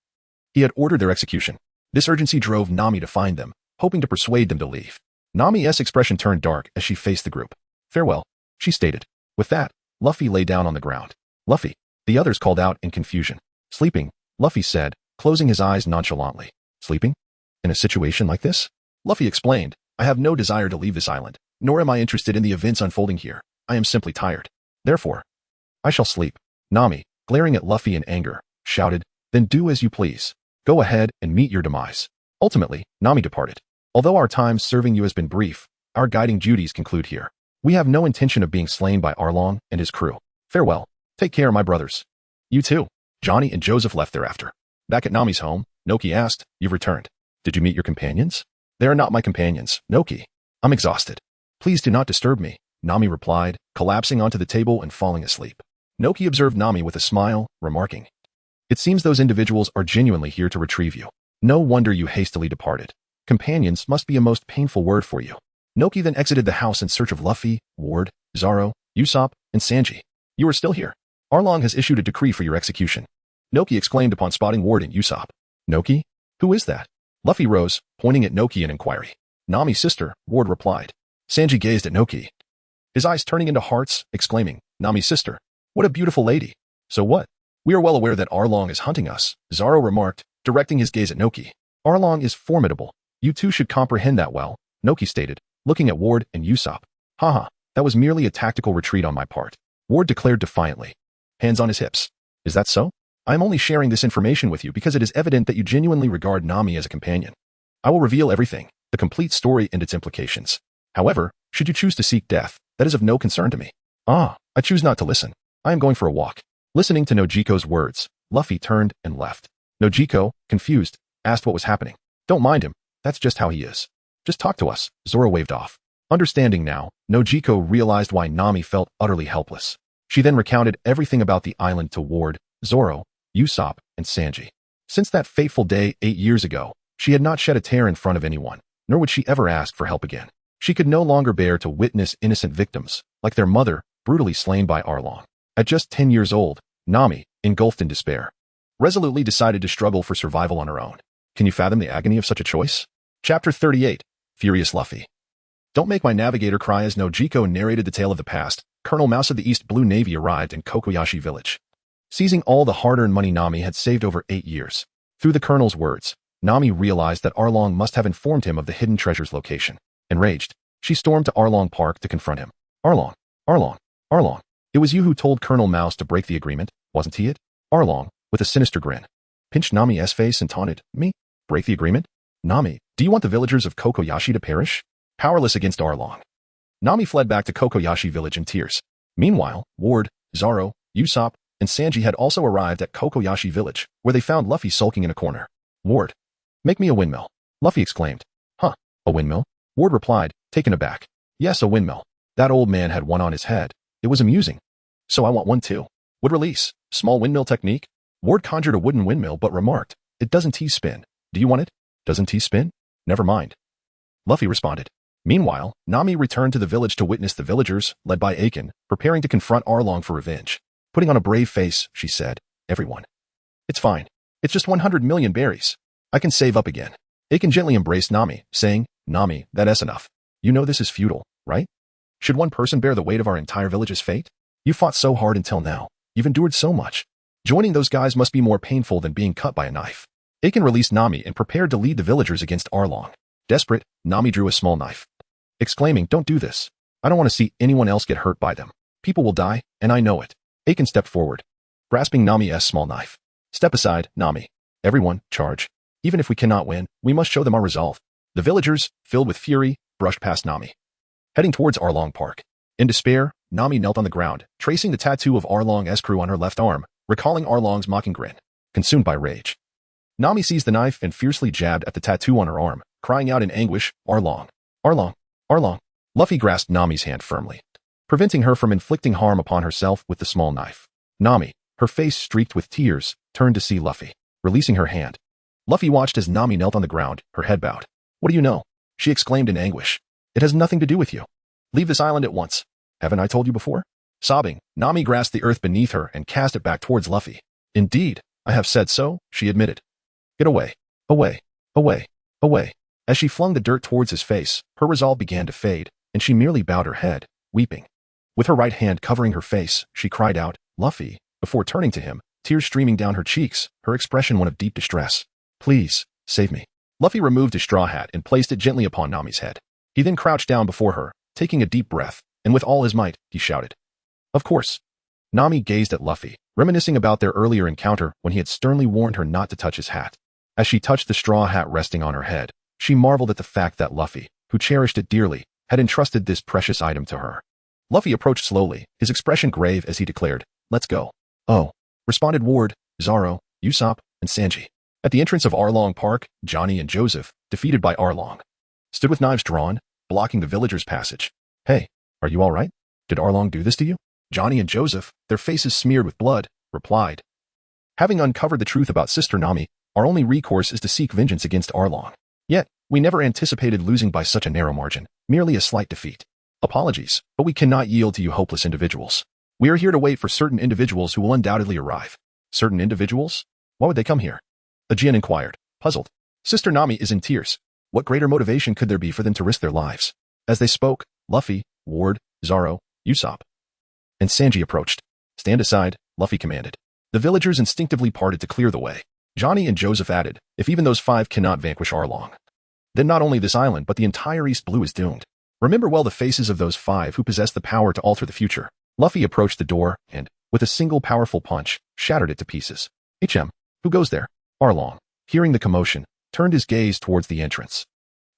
he had ordered their execution. This urgency drove Nami to find them, hoping to persuade them to leave. Nami's expression turned dark as she faced the group. "Farewell," she stated. With that, Luffy lay down on the ground. "Luffy," the others called out in confusion. "Sleeping," Luffy said, closing his eyes nonchalantly. "Sleeping? In a situation like this?" Luffy explained, "I have no desire to leave this island, nor am I interested in the events unfolding here. I am simply tired. Therefore, I shall sleep." Nami, glaring at Luffy in anger, shouted, "Then do as you please. Go ahead and meet your demise." Ultimately, Nami departed. "Although our time serving you has been brief, our guiding duties conclude here. We have no intention of being slain by Arlong and his crew. Farewell. Take care, my brothers." "You too." Johnny and Joseph left thereafter. Back at Nami's home, Noki asked, "You've returned. Did you meet your companions?" "They are not my companions, Noki. I'm exhausted. Please do not disturb me," Nami replied, collapsing onto the table and falling asleep. Noki observed Nami with a smile, remarking, "It seems those individuals are genuinely here to retrieve you. No wonder you hastily departed. Companions must be a most painful word for you." Noki then exited the house in search of Luffy, Ward, Zoro, Usopp, and Sanji. "You are still here. Arlong has issued a decree for your execution," Noki exclaimed upon spotting Ward and Usopp. "Noki? Who is that?" Luffy rose, pointing at Noki in inquiry. "Nami's sister," Ward replied. Sanji gazed at Noki, his eyes turning into hearts, exclaiming, "Nami's sister? What a beautiful lady. So what? We are well aware that Arlong is hunting us," Zoro remarked, directing his gaze at Noki. "Arlong is formidable. You two should comprehend that well," Noki stated, looking at Ward and Usopp. "Haha, that was merely a tactical retreat on my part," Ward declared defiantly, hands on his hips. "Is that so? I am only sharing this information with you because it is evident that you genuinely regard Nami as a companion. I will reveal everything, the complete story and its implications. However, should you choose to seek death, that is of no concern to me." "Ah, I choose not to listen. I am going for a walk." Listening to Nojiko's words, Luffy turned and left. Nojiko, confused, asked what was happening. "Don't mind him. That's just how he is. Just talk to us," Zoro waved off. Understanding now, Nojiko realized why Nami felt utterly helpless. She then recounted everything about the island to Ward, Zoro, Usopp, and Sanji. Since that fateful day 8 years ago, she had not shed a tear in front of anyone, nor would she ever ask for help again. She could no longer bear to witness innocent victims, like their mother, brutally slain by Arlong. At just 10 years old, Nami, engulfed in despair, resolutely decided to struggle for survival on her own. Can you fathom the agony of such a choice? Chapter 38, Furious Luffy. "Don't make my navigator cry." As Nojiko narrated the tale of the past, Colonel Mouse of the East Blue Navy arrived in Kokoyashi village, seizing all the hard-earned money Nami had saved over 8 years. Through the colonel's words, Nami realized that Arlong must have informed him of the hidden treasure's location. Enraged, she stormed to Arlong Park to confront him. "Arlong, Arlong, Arlong. It was you who told Colonel Mouse to break the agreement, wasn't he it?" Arlong, with a sinister grin, pinched Nami's face and taunted, "Me? Break the agreement? Nami, do you want the villagers of Kokoyashi to perish?" Powerless against Arlong, Nami fled back to Kokoyashi village in tears. Meanwhile, Ward, Zoro, Usopp, and Sanji had also arrived at Kokoyashi village, where they found Luffy sulking in a corner. "Ward, make me a windmill," Luffy exclaimed. "Huh, a windmill?" Ward replied, taken aback. "Yes, a windmill. That old man had one on his head. It was amusing. So I want one too. Would release. Small windmill technique." Ward conjured a wooden windmill but remarked, "It doesn't T-spin. Do you want it? Doesn't T-spin? Never mind." Luffy responded. Meanwhile, Nami returned to the village to witness the villagers, led by Aiken, preparing to confront Arlong for revenge. Putting on a brave face, she said, "Everyone. It's fine. It's just 100 million berries. I can save up again. Aiken gently embraced Nami, saying, Nami, that's enough. You know this is futile, right? Should one person bear the weight of our entire village's fate? You fought so hard until now. You've endured so much. Joining those guys must be more painful than being cut by a knife. Aiken released Nami and prepared to lead the villagers against Arlong. Desperate, Nami drew a small knife, exclaiming, don't do this. I don't want to see anyone else get hurt by them. People will die, and I know it. Aiken stepped forward, grasping Nami's small knife. Step aside, Nami. Everyone, charge. Even if we cannot win, we must show them our resolve. The villagers, filled with fury, brushed past Nami, heading towards Arlong Park. In despair, Nami knelt on the ground, tracing the tattoo of Arlong's crew on her left arm, recalling Arlong's mocking grin. Consumed by rage, Nami seized the knife and fiercely jabbed at the tattoo on her arm, crying out in anguish, Arlong, Arlong, Arlong. Luffy grasped Nami's hand firmly, preventing her from inflicting harm upon herself with the small knife. Nami, her face streaked with tears, turned to see Luffy, releasing her hand. Luffy watched as Nami knelt on the ground, her head bowed. What do you know? She exclaimed in anguish. It has nothing to do with you. Leave this island at once. Haven't I told you before? Sobbing, Nami grasped the earth beneath her and cast it back towards Luffy. Indeed, I have said so, she admitted. Get away, away, away, away. As she flung the dirt towards his face, her resolve began to fade, and she merely bowed her head, weeping. With her right hand covering her face, she cried out, Luffy, before turning to him, tears streaming down her cheeks, her expression one of deep distress. Please, save me. Luffy removed his straw hat and placed it gently upon Nami's head. He then crouched down before her, taking a deep breath, and with all his might, he shouted. Of course. Nami gazed at Luffy, reminiscing about their earlier encounter when he had sternly warned her not to touch his hat. As she touched the straw hat resting on her head, she marveled at the fact that Luffy, who cherished it dearly, had entrusted this precious item to her. Luffy approached slowly, his expression grave as he declared, Let's go. Oh, responded Ward, Zoro, Usopp, and Sanji. At the entrance of Arlong Park, Johnny and Joseph, defeated by Arlong, stood with knives drawn, blocking the villagers' passage. Hey, are you all right? Did Arlong do this to you? Johnny and Joseph, their faces smeared with blood, replied. Having uncovered the truth about Sister Nami, our only recourse is to seek vengeance against Arlong. Yet, we never anticipated losing by such a narrow margin, merely a slight defeat. Apologies, but we cannot yield to you hopeless individuals. We are here to wait for certain individuals who will undoubtedly arrive. Certain individuals? Why would they come here? Ajian inquired, puzzled. Sister Nami is in tears. What greater motivation could there be for them to risk their lives? As they spoke, Luffy, Ward, Zoro, Usopp, and Sanji approached. Stand aside, Luffy commanded. The villagers instinctively parted to clear the way. Johnny and Joseph added, if even those five cannot vanquish Arlong, then not only this island but the entire East Blue is doomed. Remember well the faces of those five who possess the power to alter the future. Luffy approached the door and, with a single powerful punch, shattered it to pieces. Who goes there? Arlong, hearing the commotion, turned his gaze towards the entrance.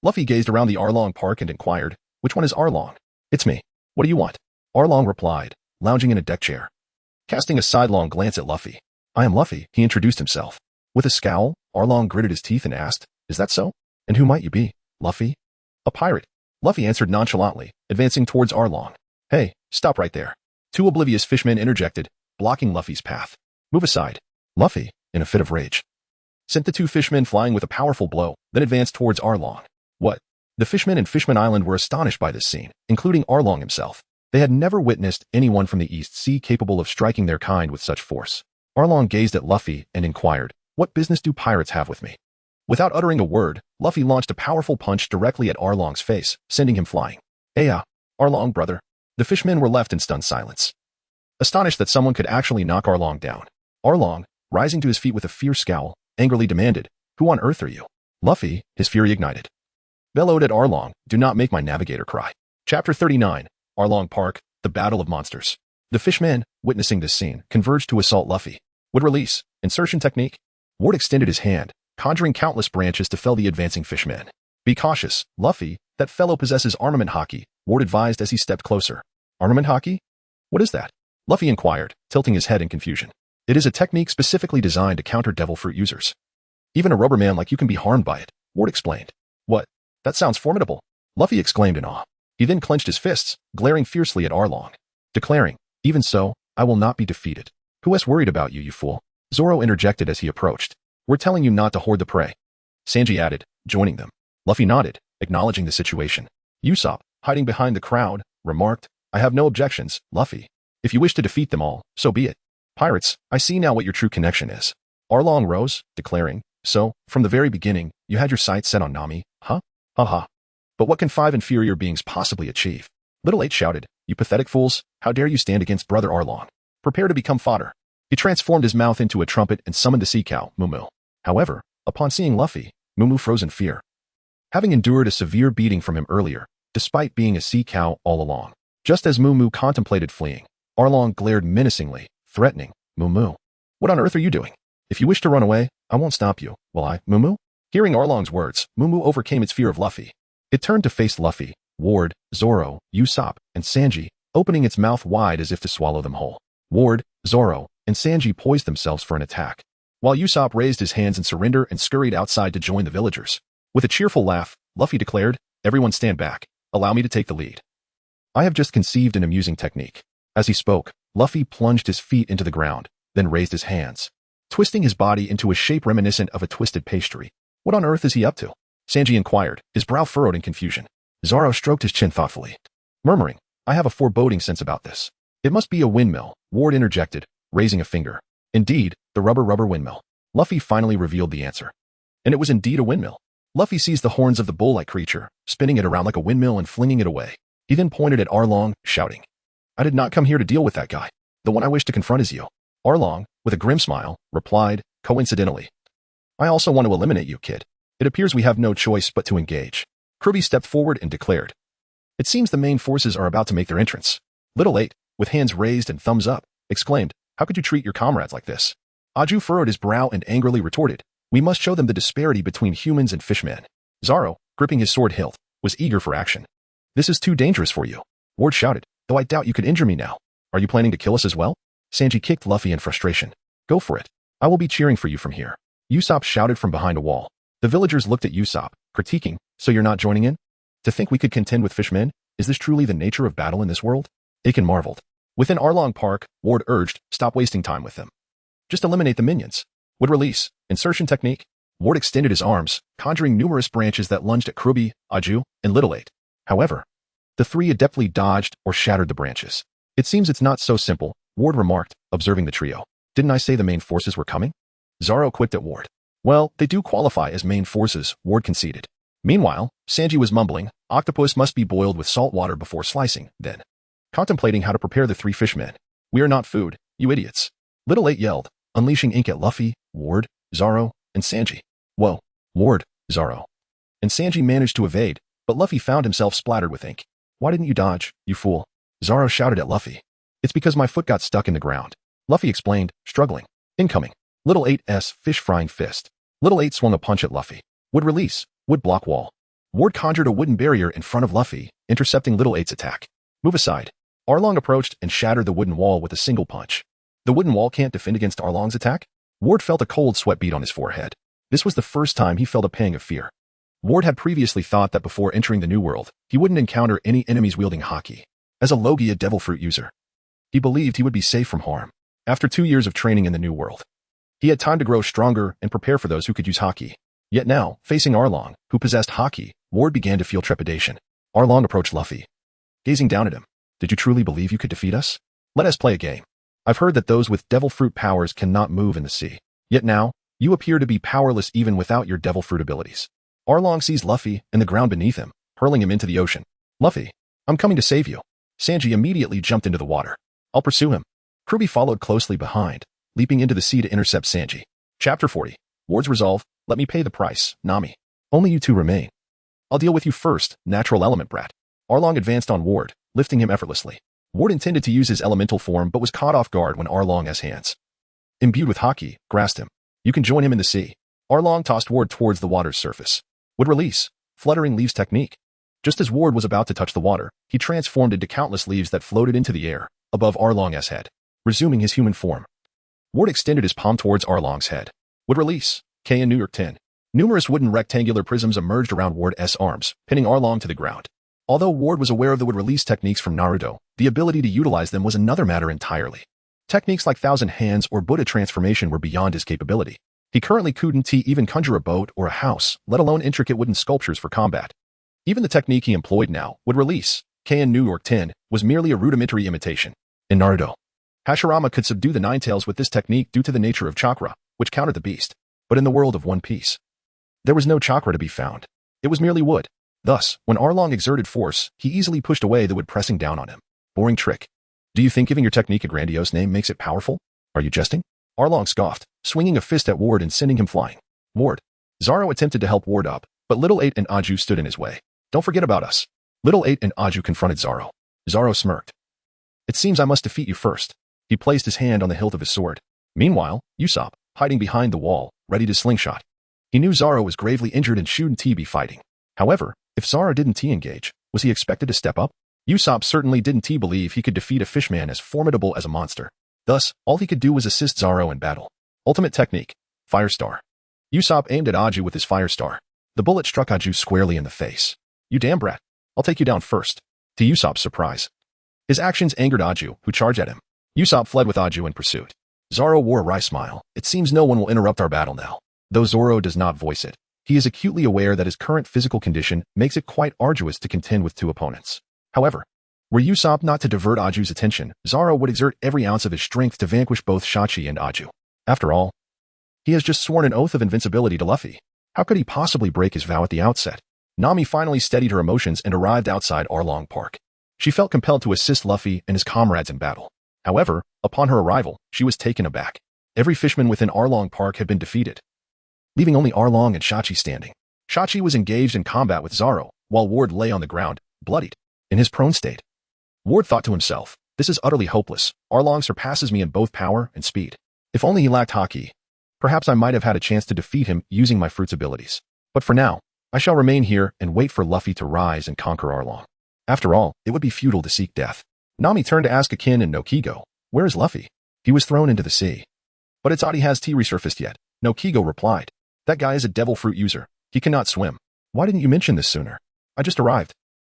Luffy gazed around the Arlong Park and inquired, which one is Arlong? It's me. What do you want? Arlong replied, lounging in a deck chair. Casting a sidelong glance at Luffy. I am Luffy, he introduced himself. With a scowl, Arlong gritted his teeth and asked, is that so? And who might you be, Luffy? A pirate. Luffy answered nonchalantly, advancing towards Arlong. Hey, stop right there. Two oblivious fishmen interjected, blocking Luffy's path. Move aside. Luffy, in a fit of rage, sent the two fishmen flying with a powerful blow, then advanced towards Arlong. What? The fishmen in Fishman Island were astonished by this scene, including Arlong himself. They had never witnessed anyone from the East Sea capable of striking their kind with such force. Arlong gazed at Luffy and inquired, what business do pirates have with me? Without uttering a word, Luffy launched a powerful punch directly at Arlong's face, sending him flying. Aya, Arlong, brother. The fishmen were left in stunned silence, astonished that someone could actually knock Arlong down. Arlong, rising to his feet with a fierce scowl, angrily demanded, who on earth are you? Luffy, his fury ignited, bellowed at Arlong, do not make my navigator cry. Chapter 39, Arlong Park, the Battle of Monsters. The fishmen, witnessing this scene, converged to assault Luffy. Would release, insertion technique. Ward extended his hand, conjuring countless branches to fell the advancing fishmen. Be cautious, Luffy, that fellow possesses armament hockey, Ward advised as he stepped closer. Armament hockey? What is that? Luffy inquired, tilting his head in confusion. It is a technique specifically designed to counter devil fruit users. Even a rubber man like you can be harmed by it, Ward explained. What? That sounds formidable, Luffy exclaimed in awe. He then clenched his fists, glaring fiercely at Arlong, declaring, even so, I will not be defeated. Who has worried about you, you fool? Zoro interjected as he approached. We're telling you not to hoard the prey, Sanji added, joining them. Luffy nodded, acknowledging the situation. Usopp, hiding behind the crowd, remarked, I have no objections, Luffy. If you wish to defeat them all, so be it. Pirates, I see now what your true connection is. Arlong rose, declaring, So, from the very beginning, you had your sights set on Nami, huh? Haha. But what can 5 inferior beings possibly achieve? Little 8 shouted, "You pathetic fools, how dare you stand against Brother Arlong? Prepare to become fodder." He transformed his mouth into a trumpet and summoned the sea cow, Mumu. However, upon seeing Luffy, Mumu froze in fear. Having endured a severe beating from him earlier, despite being a sea cow all along. Just as Mumu contemplated fleeing, Arlong glared menacingly, threatening, "Mumu, what on earth are you doing? If you wish to run away, I won't stop you, will I, Mumu?" Hearing Arlong's words, Mumu overcame its fear of Luffy. It turned to face Luffy, Ward, Zoro, Usopp, and Sanji, opening its mouth wide as if to swallow them whole. Ward, Zoro, and Sanji poised themselves for an attack, while Usopp raised his hands in surrender and scurried outside to join the villagers. With a cheerful laugh, Luffy declared, "Everyone stand back. Allow me to take the lead. I have just conceived an amusing technique." As he spoke, Luffy plunged his feet into the ground, then raised his hands, twisting his body into a shape reminiscent of a twisted pastry. "What on earth is he up to?" Sanji inquired, his brow furrowed in confusion. Zoro stroked his chin thoughtfully, murmuring, "I have a foreboding sense about this. It must be a windmill," Ward interjected, raising a finger. "Indeed, the rubber windmill." Luffy finally revealed the answer. And it was indeed a windmill. Luffy seized the horns of the bull-like creature, spinning it around like a windmill and flinging it away. He then pointed at Arlong, shouting, "I did not come here to deal with that guy. The one I wish to confront is you." Arlong, with a grim smile, replied, "Coincidentally, I also want to eliminate you, kid. It appears we have no choice but to engage." Koby stepped forward and declared, "It seems the main forces are about to make their entrance." Little 8, with hands raised and thumbs up, exclaimed, "How could you treat your comrades like this?" Aju furrowed his brow and angrily retorted, "We must show them the disparity between humans and fishmen." Zoro, gripping his sword hilt, was eager for action. "This is too dangerous for you," Ward shouted, "though I doubt you could injure me now. Are you planning to kill us as well?" Sanji kicked Luffy in frustration. "Go for it. I will be cheering for you from here." Usopp shouted from behind a wall. The villagers looked at Usopp, critiquing, "So you're not joining in? To think we could contend with fishmen? Is this truly the nature of battle in this world?" Aiken marveled. Within Arlong Park, Ward urged, "Stop wasting time with them. Just eliminate the minions." Would release. Insertion technique. Ward extended his arms, conjuring numerous branches that lunged at Koby, Aju, and Little 8. However, the three adeptly dodged or shattered the branches. "It seems it's not so simple," Ward remarked, observing the trio. "Didn't I say the main forces were coming?" Zoro quipped at Ward. "Well, they do qualify as main forces," Ward conceded. Meanwhile, Sanji was mumbling, "Octopus must be boiled with salt water before slicing, then contemplating how to prepare the 3 fishmen. We are not food, you idiots." Little 8 yelled, unleashing ink at Luffy, Ward, Zoro, and Sanji. "Whoa, Ward, Zoro." And Sanji managed to evade, but Luffy found himself splattered with ink. "Why didn't you dodge, you fool?" Zoro shouted at Luffy. "It's because my foot got stuck in the ground," Luffy explained, struggling. Incoming. Little 8's fish-frying fist. Little 8 swung a punch at Luffy. Would release. Would block wall. Ward conjured a wooden barrier in front of Luffy, intercepting Little 8's attack. "Move aside." Arlong approached and shattered the wooden wall with a single punch. The wooden wall can't defend against Arlong's attack? Ward felt a cold sweat bead on his forehead. This was the first time he felt a pang of fear. Ward had previously thought that before entering the New World, he wouldn't encounter any enemies wielding haki. As a Logia devil fruit user, he believed he would be safe from harm. After 2 years of training in the New World, he had time to grow stronger and prepare for those who could use haki. Yet now, facing Arlong, who possessed haki, Ward began to feel trepidation. Arlong approached Luffy, gazing down at him. "Did you truly believe you could defeat us? Let us play a game. I've heard that those with devil fruit powers cannot move in the sea. Yet now, you appear to be powerless even without your devil fruit abilities." Arlong seized Luffy and the ground beneath him, hurling him into the ocean. "Luffy, I'm coming to save you." Sanji immediately jumped into the water. "I'll pursue him." Koby followed closely behind, leaping into the sea to intercept Sanji. Chapter 40. Ward's resolve. "Let me pay the price, Nami. Only you two remain. I'll deal with you first, natural element brat." Arlong advanced on Ward, lifting him effortlessly. Ward intended to use his elemental form but was caught off guard when Arlong's hands, imbued with haki, grasped him. "You can join him in the sea." Arlong tossed Ward towards the water's surface. Would release. Fluttering leaves technique. Just as Ward was about to touch the water, he transformed into countless leaves that floated into the air, above Arlong's head, resuming his human form. Ward extended his palm towards Arlong's head. Would release. K in New York 10. Numerous wooden rectangular prisms emerged around Ward's arms, pinning Arlong to the ground. Although Ward was aware of the would-release techniques from Naruto, the ability to utilize them was another matter entirely. Techniques like Thousand Hands or Buddha transformation were beyond his capability. He currently couldn't even conjure a boat or a house, let alone intricate wooden sculptures for combat. Even the technique he employed now, would release, K in New York 10, was merely a rudimentary imitation. In Naruto, Hashirama could subdue the Nine Tails with this technique due to the nature of chakra, which countered the beast. But in the world of One Piece, there was no chakra to be found. It was merely wood. Thus, when Arlong exerted force, he easily pushed away the wood pressing down on him. Boring trick. Do you think giving your technique a grandiose name makes it powerful? Are you jesting? Arlong scoffed, swinging a fist at Ward and sending him flying. Ward. Zoro attempted to help Ward up, but Little 8 and Aju stood in his way. Don't forget about us. Little 8 and Aju confronted Zoro. Zoro smirked. It seems I must defeat you first. He placed his hand on the hilt of his sword. Meanwhile, Usopp, hiding behind the wall, ready to slingshot. He knew Zoro was gravely injured and shouldn't be fighting. However, if Zoro didn't engage, was he expected to step up? Usopp certainly didn't believe he could defeat a fishman as formidable as a monster. Thus, all he could do was assist Zoro in battle. Ultimate technique. Fire Star. Usopp aimed at Aju with his Fire Star. The bullet struck Aju squarely in the face. You damn brat. I'll take you down first. To Usopp's surprise. His actions angered Aju, who charged at him. Usopp fled with Aju in pursuit. Zoro wore a wry smile. It seems no one will interrupt our battle now. Though Zoro does not voice it, he is acutely aware that his current physical condition makes it quite arduous to contend with two opponents. However, were Usopp not to divert Aju's attention, Zoro would exert every ounce of his strength to vanquish both Shachi and Aju. After all, he has just sworn an oath of invincibility to Luffy. How could he possibly break his vow at the outset? Nami finally steadied her emotions and arrived outside Arlong Park. She felt compelled to assist Luffy and his comrades in battle. However, upon her arrival, she was taken aback. Every fishman within Arlong Park had been defeated, leaving only Arlong and Shachi standing. Shachi was engaged in combat with Zoro, while Ward lay on the ground, bloodied, in his prone state. Ward thought to himself, this is utterly hopeless. Arlong surpasses me in both power and speed. If only he lacked Haki, perhaps I might have had a chance to defeat him using my fruit's abilities. But for now, I shall remain here and wait for Luffy to rise and conquer Arlong. After all, it would be futile to seek death. Nami turned to ask Akin and Nokigo, where is Luffy? He was thrown into the sea. But it's odd he has resurfaced yet. Nokigo replied, that guy is a devil fruit user. He cannot swim. Why didn't you mention this sooner? I just arrived.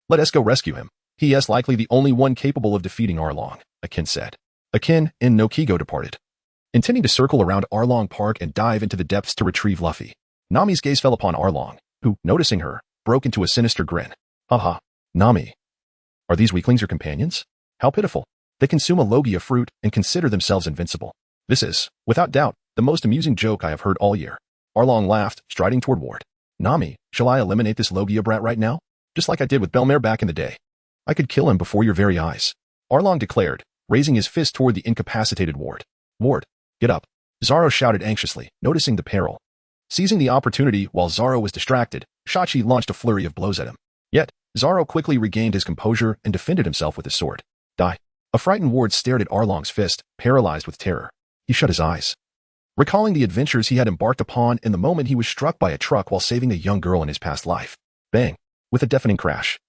Let us go rescue him. He is likely the only one capable of defeating Arlong, Akin said. Akin and Nokigo departed, intending to circle around Arlong Park and dive into the depths to retrieve Luffy. Nami's gaze fell upon Arlong, who, noticing her, broke into a sinister grin. Haha, Nami. Are these weaklings your companions? How pitiful. They consume a Logia fruit and consider themselves invincible. This is, without doubt, the most amusing joke I have heard all year. Arlong laughed, striding toward Ward. Nami, shall I eliminate this Logia brat right now? Just like I did with Belmare back in the day. I could kill him before your very eyes. Arlong declared, raising his fist toward the incapacitated Ward. Ward, get up. Zoro shouted anxiously, noticing the peril. Seizing the opportunity while Zoro was distracted, Shachi launched a flurry of blows at him. Yet, Zoro quickly regained his composure and defended himself with his sword. Die. A frightened Ward stared at Arlong's fist, paralyzed with terror. He shut his eyes, recalling the adventures he had embarked upon in the moment he was struck by a truck while saving a young girl in his past life. Bang! With a deafening crash.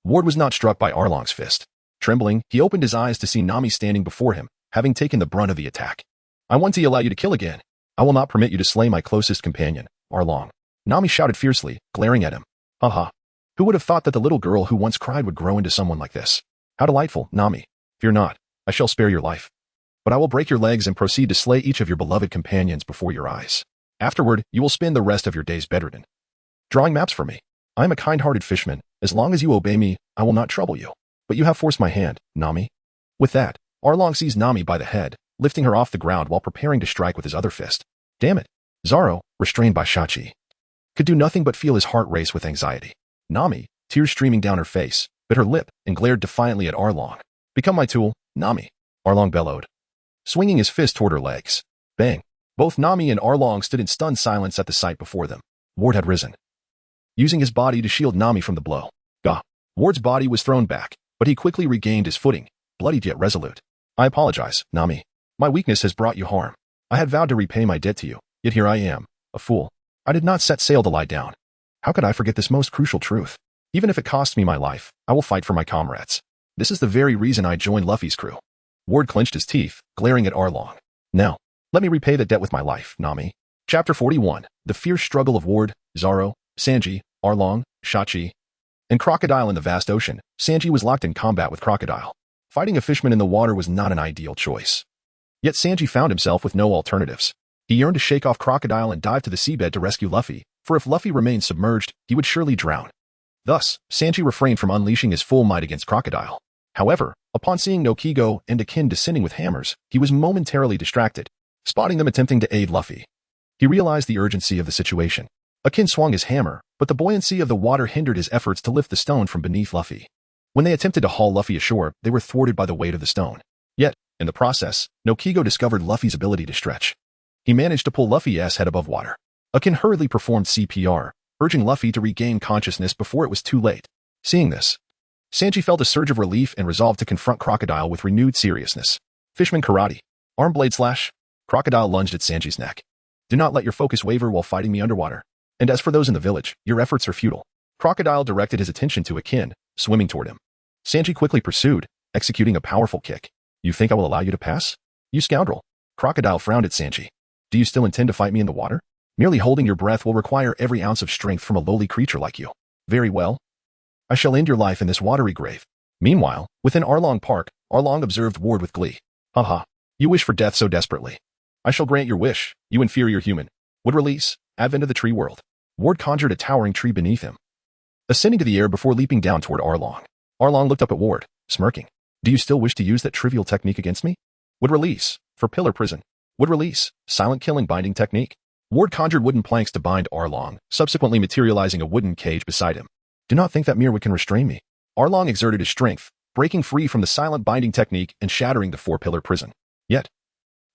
Ward was not struck by Arlong's fist. Trembling, he opened his eyes to see Nami standing before him, having taken the brunt of the attack. I want to allow you to kill again. I will not permit you to slay my closest companion, Arlong. Nami shouted fiercely, glaring at him. Haha. Who would have thought that the little girl who once cried would grow into someone like this? How delightful, Nami. Fear not. I shall spare your life. But I will break your legs and proceed to slay each of your beloved companions before your eyes. Afterward, you will spend the rest of your days bedridden, drawing maps for me. I am a kind-hearted fishman. As long as you obey me, I will not trouble you. But you have forced my hand, Nami. With that, Arlong seized Nami by the head, lifting her off the ground while preparing to strike with his other fist. Damn it. Zoro, restrained by Shachi, could do nothing but feel his heart race with anxiety. Nami, tears streaming down her face, bit her lip and glared defiantly at Arlong. Become my tool, Nami. Arlong bellowed, swinging his fist toward her legs. Bang. Both Nami and Arlong stood in stunned silence at the sight before them. Ward had risen, using his body to shield Nami from the blow. Gah. Ward's body was thrown back, but he quickly regained his footing, bloodied yet resolute. I apologize, Nami. My weakness has brought you harm. I had vowed to repay my debt to you, yet here I am, a fool. I did not set sail to lie down. How could I forget this most crucial truth? Even if it costs me my life, I will fight for my comrades. This is the very reason I joined Luffy's crew. Ward clenched his teeth, glaring at Arlong. Now, let me repay the debt with my life, Nami. Chapter 41, The Fierce Struggle of Ward, Zoro, Sanji, Arlong, Shachi, and Crocodile in the vast ocean. Sanji was locked in combat with Crocodile. Fighting a fishman in the water was not an ideal choice. Yet Sanji found himself with no alternatives. He yearned to shake off Crocodile and dive to the seabed to rescue Luffy, for if Luffy remained submerged, he would surely drown. Thus, Sanji refrained from unleashing his full might against Crocodile. However, upon seeing Nokigo and Akin descending with hammers, he was momentarily distracted, spotting them attempting to aid Luffy. He realized the urgency of the situation. Akin swung his hammer, but the buoyancy of the water hindered his efforts to lift the stone from beneath Luffy. When they attempted to haul Luffy ashore, they were thwarted by the weight of the stone. Yet, in the process, Nokigo discovered Luffy's ability to stretch. He managed to pull Luffy's head above water. Akin hurriedly performed CPR, urging Luffy to regain consciousness before it was too late. Seeing this, Sanji felt a surge of relief and resolved to confront Crocodile with renewed seriousness. Fishman karate. Arm blade slash. Crocodile lunged at Sanji's neck. Do not let your focus waver while fighting me underwater. And as for those in the village, your efforts are futile. Crocodile directed his attention to Akin, swimming toward him. Sanji quickly pursued, executing a powerful kick. You think I will allow you to pass? You scoundrel. Crocodile frowned at Sanji. Do you still intend to fight me in the water? Merely holding your breath will require every ounce of strength from a lowly creature like you. Very well. I shall end your life in this watery grave. Meanwhile, within Arlong Park, Arlong observed Ward with glee. Haha. You wish for death so desperately. I shall grant your wish, you inferior human. Would release, advent of the tree world. Ward conjured a towering tree beneath him, ascending to the air before leaping down toward Arlong. Arlong looked up at Ward, smirking. Do you still wish to use that trivial technique against me? Would release, for pillar prison. Would release, silent killing binding technique. Ward conjured wooden planks to bind Arlong, subsequently materializing a wooden cage beside him. Do not think that mere wood can restrain me. Arlong exerted his strength, breaking free from the silent binding technique and shattering the four-pillar prison. Yet,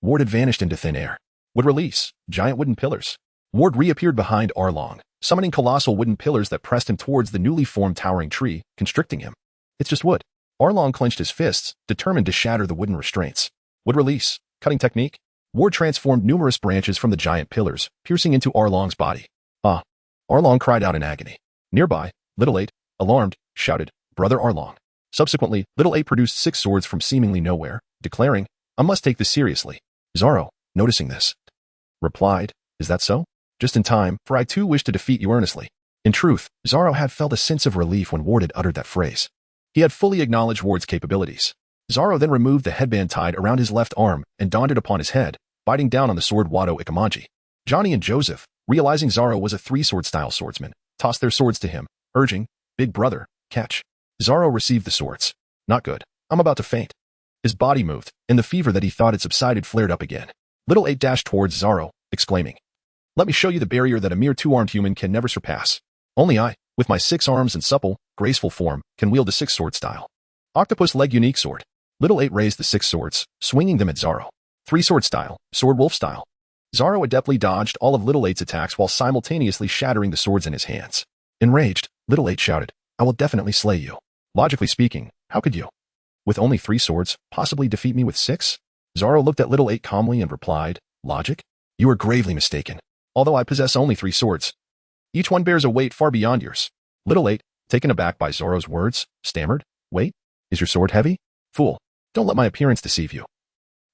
Ward had vanished into thin air. Would release, giant wooden pillars. Ward reappeared behind Arlong, summoning colossal wooden pillars that pressed him towards the newly formed towering tree, constricting him. It's just wood. Arlong clenched his fists, determined to shatter the wooden restraints. Would release, cutting technique. Ward transformed numerous branches from the giant pillars, piercing into Arlong's body. Ah! Arlong cried out in agony. Nearby, Little Eight, alarmed, shouted, Brother Arlong. Subsequently, Little Eight produced 6 swords from seemingly nowhere, declaring, I must take this seriously. Zoro, noticing this, replied, Is that so? Just in time, for I too wish to defeat you earnestly. In truth, Zoro had felt a sense of relief when Ward had uttered that phrase. He had fully acknowledged Ward's capabilities. Zoro then removed the headband tied around his left arm and donned it upon his head, biting down on the sword Wado Ikamanji. Johnny and Joseph, realizing Zoro was a 3-sword style swordsman, tossed their swords to him, urging, Big brother, catch. Zoro received the swords. Not good. I'm about to faint. His body moved, and the fever that he thought had subsided flared up again. Little Eight dashed towards Zoro, exclaiming, Let me show you the barrier that a mere 2-armed human can never surpass. Only I, with my 6 arms and supple, graceful form, can wield the 6-sword style. Octopus leg unique sword. Little Eight raised the 6 swords, swinging them at Zoro. 3-sword style, sword wolf style. Zoro adeptly dodged all of Little Eight's attacks while simultaneously shattering the swords in his hands. Enraged, Little Eight shouted, I will definitely slay you. Logically speaking, how could you? With only 3 swords, possibly defeat me with 6? Zoro looked at Little Eight calmly and replied, Logic? You are gravely mistaken. Although I possess only 3 swords, each one bears a weight far beyond yours. Little Eight, taken aback by Zoro's words, stammered, Wait, is your sword heavy? Fool, don't let my appearance deceive you.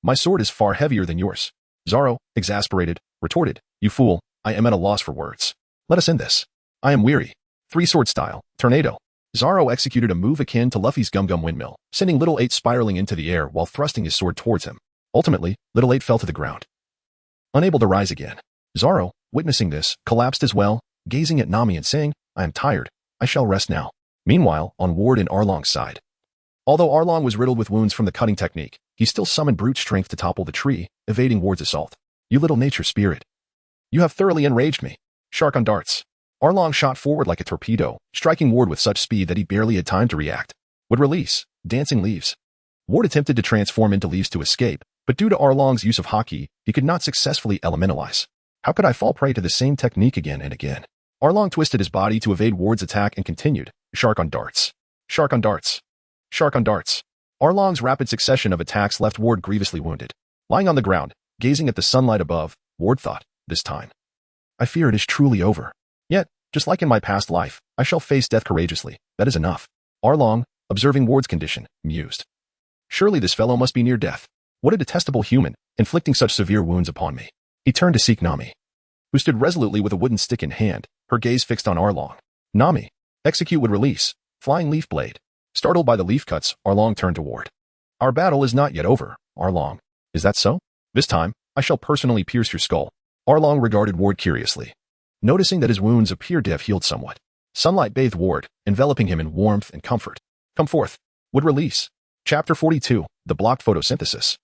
My sword is far heavier than yours. Zoro, exasperated, retorted, You fool, I am at a loss for words. Let us end this. I am weary. 3-sword style, tornado. Zoro executed a move akin to Luffy's Gum Gum Windmill, sending Little Eight spiraling into the air while thrusting his sword towards him. Ultimately, Little Eight fell to the ground, unable to rise again. Zoro, witnessing this, collapsed as well, gazing at Nami and saying, I am tired. I shall rest now. Meanwhile, on Ward and Arlong's side. Although Arlong was riddled with wounds from the cutting technique, he still summoned brute strength to topple the tree, evading Ward's assault. You little nature spirit. You have thoroughly enraged me. Shark on darts. Arlong shot forward like a torpedo, striking Ward with such speed that he barely had time to react. Would release, dancing leaves. Ward attempted to transform into leaves to escape, but due to Arlong's use of haki, he could not successfully elementalize. How could I fall prey to the same technique again and again? Arlong twisted his body to evade Ward's attack and continued, Shark on darts. Shark on darts. Shark on darts. Arlong's rapid succession of attacks left Ward grievously wounded. Lying on the ground, gazing at the sunlight above, Ward thought, this time, I fear it is truly over. Yet, just like in my past life, I shall face death courageously. That is enough. Arlong, observing Ward's condition, mused. Surely this fellow must be near death. What a detestable human, inflicting such severe wounds upon me. He turned to seek Nami, who stood resolutely with a wooden stick in hand, her gaze fixed on Arlong. Nami, execute would release, flying leaf blade. Startled by the leaf cuts, Arlong turned to Ward. Our battle is not yet over, Arlong. Is that so? This time, I shall personally pierce your skull. Arlong regarded Ward curiously, noticing that his wounds appeared to have healed somewhat. Sunlight bathed Ward, enveloping him in warmth and comfort. Come forth. Would release. Chapter 42, The Blocked Photosynthesis.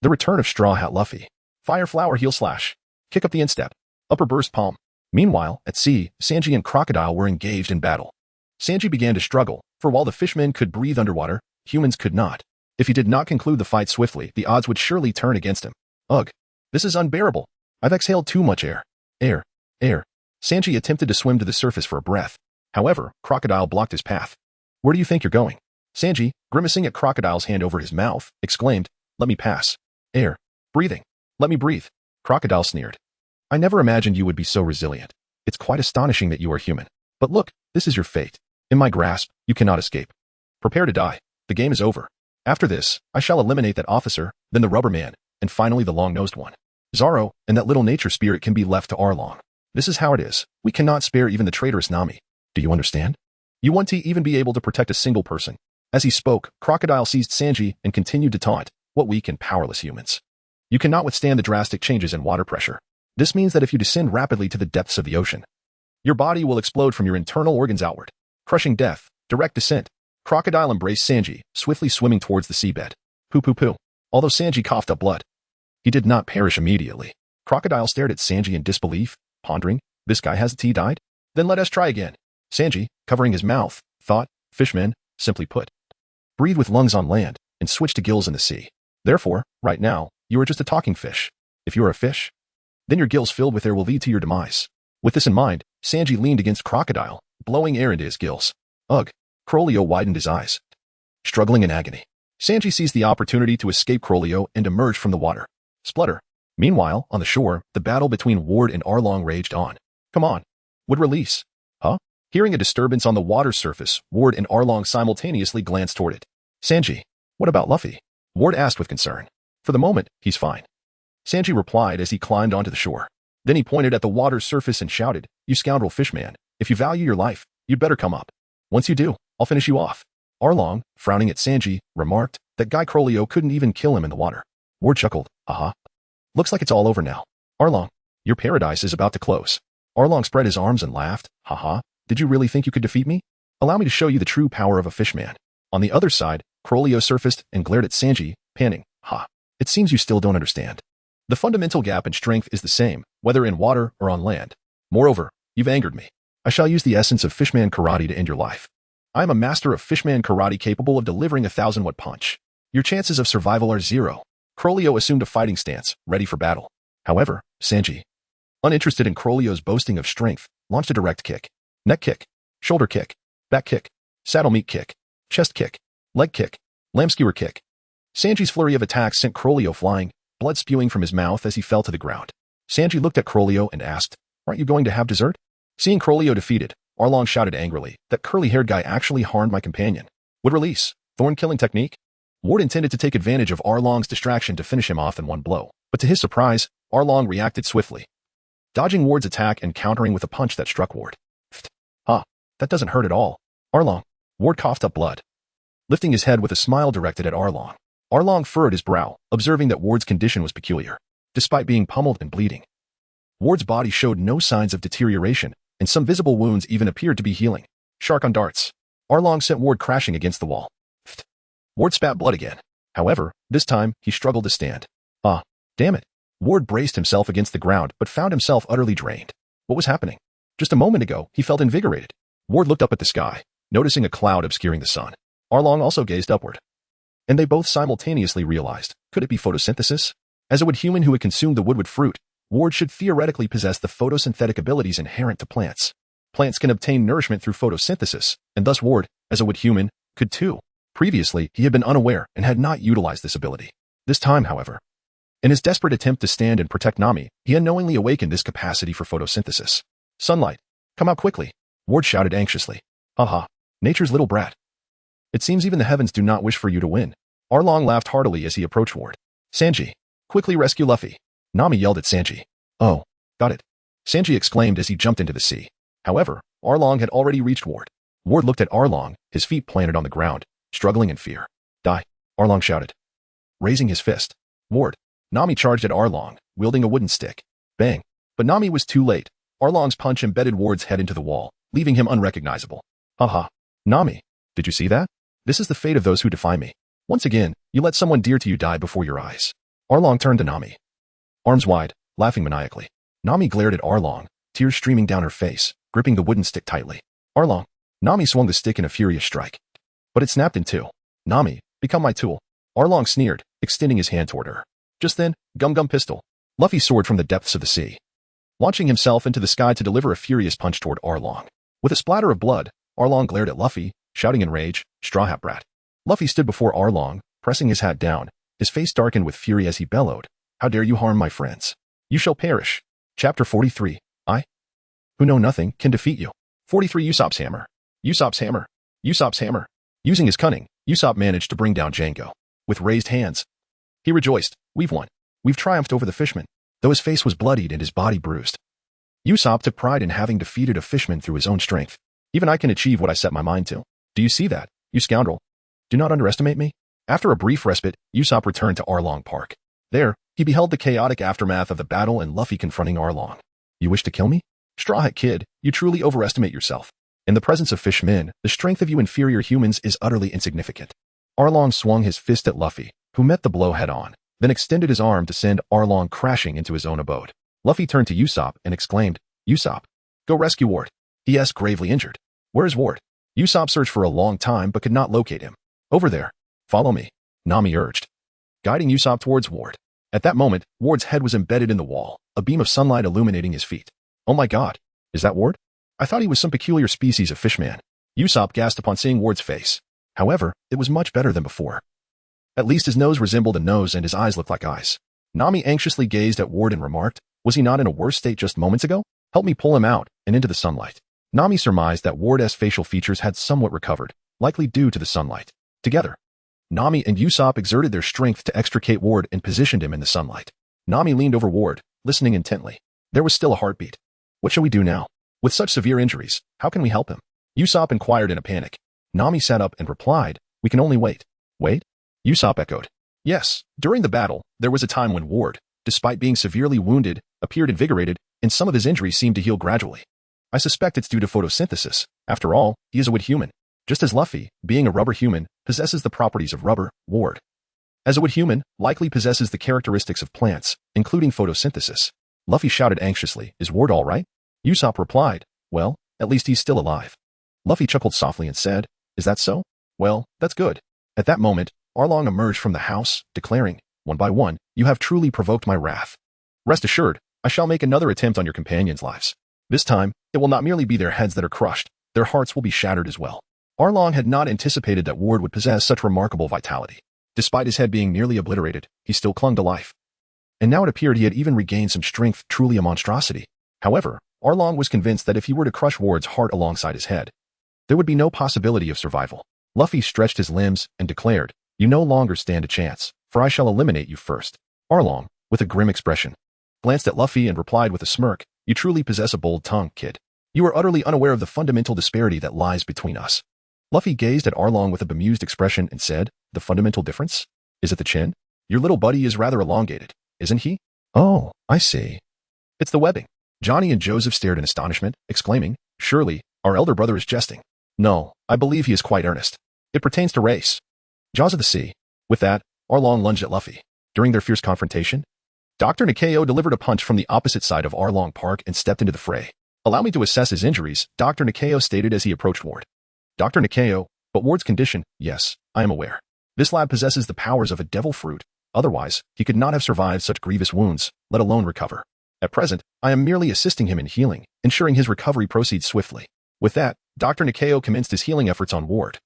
The return of Straw Hat Luffy. Fire Flower Heel Slash. Kick up the instep. Upper burst palm. Meanwhile, at sea, Sanji and Crocodile were engaged in battle. Sanji began to struggle, for while the fishmen could breathe underwater, humans could not. If he did not conclude the fight swiftly, the odds would surely turn against him. Ugh. This is unbearable. I've exhaled too much air. Air. Air. Sanji attempted to swim to the surface for a breath. However, Crocodile blocked his path. Where do you think you're going? Sanji, grimacing at Crocodile's hand over his mouth, exclaimed, Let me pass. Air. Breathing. Let me breathe. Crocodile sneered. I never imagined you would be so resilient. It's quite astonishing that you are human. But look, this is your fate. In my grasp, you cannot escape. Prepare to die. The game is over. After this, I shall eliminate that officer, then the rubber man, and finally the long-nosed one. Zoro and that little nature spirit can be left to Arlong. This is how it is. We cannot spare even the traitorous Nami. Do you understand? You want to even be able to protect a single person. As he spoke, Crocodile seized Sanji and continued to taunt, what weak and powerless humans. You cannot withstand the drastic changes in water pressure. This means that if you descend rapidly to the depths of the ocean, your body will explode from your internal organs outward. Crushing death, direct descent. Crocodile embraced Sanji, swiftly swimming towards the seabed. Poo poo poo. Although Sanji coughed up blood, he did not perish immediately. Crocodile stared at Sanji in disbelief, pondering, this guy hasn't he died? Then let us try again. Sanji, covering his mouth, thought, fishmen, simply put, breathe with lungs on land and switch to gills in the sea. Therefore, right now, you are just a talking fish. If you are a fish, then your gills filled with air will lead to your demise. With this in mind, Sanji leaned against Crocodile, blowing air into his gills. Ugh. Crolio widened his eyes, struggling in agony. Sanji seized the opportunity to escape Crolio and emerge from the water. Splutter. Meanwhile, on the shore, the battle between Ward and Arlong raged on. Come on. Would release. Huh? Hearing a disturbance on the water surface, Ward and Arlong simultaneously glanced toward it. Sanji, what about Luffy? Ward asked with concern. For the moment, he's fine. Sanji replied as he climbed onto the shore. Then he pointed at the water's surface and shouted, You scoundrel fishman, if you value your life, you'd better come up. Once you do, I'll finish you off. Arlong, frowning at Sanji, remarked that Guy Crolio couldn't even kill him in the water. Ward chuckled, Haha. Looks like it's all over now. Arlong, your paradise is about to close. Arlong spread his arms and laughed, Haha. Did you really think you could defeat me? Allow me to show you the true power of a fishman. On the other side, Crolio surfaced and glared at Sanji, panting, Ha. It seems you still don't understand. The fundamental gap in strength is the same, whether in water or on land. Moreover, you've angered me. I shall use the essence of Fishman Karate to end your life. I am a master of Fishman Karate capable of delivering a 1,000-watt punch. Your chances of survival are 0. Crolio assumed a fighting stance, ready for battle. However, Sanji, uninterested in Crolio's boasting of strength, launched a direct kick. Neck kick, shoulder kick, back kick, saddle meat kick, chest kick, leg kick, lamb skewer kick. Sanji's flurry of attacks sent Crolio flying, blood spewing from his mouth as he fell to the ground. Sanji looked at Crolio and asked, Aren't you going to have dessert? Seeing Crolio defeated, Arlong shouted angrily that curly-haired guy actually harmed my companion. Would release. Thorn-killing technique? Ward intended to take advantage of Arlong's distraction to finish him off in one blow, but to his surprise, Arlong reacted swiftly, dodging Ward's attack and countering with a punch that struck Ward. Ha, that doesn't hurt at all. Arlong. Ward coughed up blood, lifting his head with a smile directed at Arlong. Arlong furrowed his brow, observing that Ward's condition was peculiar. Despite being pummeled and bleeding, Ward's body showed no signs of deterioration, and some visible wounds even appeared to be healing. Shark on darts. Arlong sent Ward crashing against the wall. Ward spat blood again. However, this time, he struggled to stand. Ah, damn it. Ward braced himself against the ground, but found himself utterly drained. What was happening? Just a moment ago, he felt invigorated. Ward looked up at the sky, noticing a cloud obscuring the sun. Arlong also gazed upward. And they both simultaneously realized, could it be photosynthesis? As a wood human who had consumed the woodwood fruit, Ward should theoretically possess the photosynthetic abilities inherent to plants. Plants can obtain nourishment through photosynthesis, and thus Ward, as a wood human, could too. Previously, he had been unaware and had not utilized this ability. This time, however, in his desperate attempt to stand and protect Nami, he unknowingly awakened this capacity for photosynthesis. Sunlight, come out quickly, Ward shouted anxiously. Haha, nature's little brat. It seems even the heavens do not wish for you to win. Arlong laughed heartily as he approached Ward. Sanji, quickly rescue Luffy. Nami yelled at Sanji. Oh, got it. Sanji exclaimed as he jumped into the sea. However, Arlong had already reached Ward. Ward looked at Arlong, his feet planted on the ground, struggling in fear. Die, Arlong shouted, raising his fist. Ward. Nami charged at Arlong, wielding a wooden stick. Bang. But Nami was too late. Arlong's punch embedded Ward's head into the wall, leaving him unrecognizable. Haha. Nami, did you see that? This is the fate of those who defy me. Once again, you let someone dear to you die before your eyes. Arlong turned to Nami, arms wide, laughing maniacally. Nami glared at Arlong, tears streaming down her face, gripping the wooden stick tightly. Arlong. Nami swung the stick in a furious strike. But it snapped in two. Nami, become my tool. Arlong sneered, extending his hand toward her. Just then, Gum Gum Pistol. Luffy soared from the depths of the sea, launching himself into the sky to deliver a furious punch toward Arlong. With a splatter of blood, Arlong glared at Luffy, shouting in rage, Straw Hat Brat. Luffy stood before Arlong, pressing his hat down, his face darkened with fury as he bellowed, How dare you harm my friends? You shall perish. Chapter 43. I, who know nothing, can defeat you. 43 Usopp's Hammer. Usopp's Hammer. Usopp's Hammer. Using his cunning, Usopp managed to bring down Django. With raised hands, he rejoiced, We've won. We've triumphed over the fishman, though his face was bloodied and his body bruised. Usopp took pride in having defeated a fishman through his own strength. Even I can achieve what I set my mind to. Do you see that, you scoundrel? Do not underestimate me. After a brief respite, Usopp returned to Arlong Park. There, he beheld the chaotic aftermath of the battle and Luffy confronting Arlong. You wish to kill me? Straw Hat Kid, you truly overestimate yourself. In the presence of fishmen, the strength of you inferior humans is utterly insignificant. Arlong swung his fist at Luffy, who met the blow head-on, then extended his arm to send Arlong crashing into his own abode. Luffy turned to Usopp and exclaimed, Usopp, go rescue Ward. He is gravely injured. Where is Ward? Usopp searched for a long time but could not locate him. Over there. Follow me, Nami urged, guiding Usopp towards Ward. At that moment, Ward's head was embedded in the wall, a beam of sunlight illuminating his feet. Oh my god, is that Ward? I thought he was some peculiar species of fishman. Usopp gasped upon seeing Ward's face. However, it was much better than before. At least his nose resembled a nose and his eyes looked like eyes. Nami anxiously gazed at Ward and remarked, Was he not in a worse state just moments ago? Help me pull him out and into the sunlight. Nami surmised that Ward's facial features had somewhat recovered, likely due to the sunlight. Together, Nami and Usopp exerted their strength to extricate Ward and positioned him in the sunlight. Nami leaned over Ward, listening intently. There was still a heartbeat. What shall we do now? With such severe injuries, how can we help him? Usopp inquired in a panic. Nami sat up and replied, We can only wait. Wait? Usopp echoed. Yes, during the battle, there was a time when Ward, despite being severely wounded, appeared invigorated, and some of his injuries seemed to heal gradually. I suspect it's due to photosynthesis. After all, he is a wood human. Just as Luffy, being a rubber human, possesses the properties of rubber, Ward, as a wood human, likely possesses the characteristics of plants, including photosynthesis. Luffy shouted anxiously, Is Ward all right? Usopp replied, Well, at least he's still alive. Luffy chuckled softly and said, Is that so? Well, that's good. At that moment, Arlong emerged from the house, declaring, One by one, you have truly provoked my wrath. Rest assured, I shall make another attempt on your companions' lives. This time, it will not merely be their heads that are crushed, their hearts will be shattered as well. Arlong had not anticipated that Ward would possess such remarkable vitality. Despite his head being nearly obliterated, he still clung to life. And now it appeared he had even regained some strength, truly a monstrosity. However, Arlong was convinced that if he were to crush Ward's heart alongside his head, there would be no possibility of survival. Luffy stretched his limbs and declared, You no longer stand a chance, for I shall eliminate you first. Arlong, with a grim expression, glanced at Luffy and replied with a smirk, You truly possess a bold tongue, kid. You are utterly unaware of the fundamental disparity that lies between us. Luffy gazed at Arlong with a bemused expression and said, The fundamental difference? Is it the chin? Your little buddy is rather elongated, isn't he? Oh, I see. It's the webbing. Johnny and Joseph stared in astonishment, exclaiming, Surely, our elder brother is jesting. No, I believe he is quite earnest. It pertains to race. Jaws of the Sea. With that, Arlong lunged at Luffy. During their fierce confrontation, Dr. Nikeo delivered a punch from the opposite side of Arlong Park and stepped into the fray. Allow me to assess his injuries, Dr. Nikeo stated as he approached Ward. Dr. Nikeo, but Ward's condition, yes, I am aware. This lad possesses the powers of a devil fruit. Otherwise, he could not have survived such grievous wounds, let alone recover. At present, I am merely assisting him in healing, ensuring his recovery proceeds swiftly. With that, Dr. Nikeo commenced his healing efforts on Ward.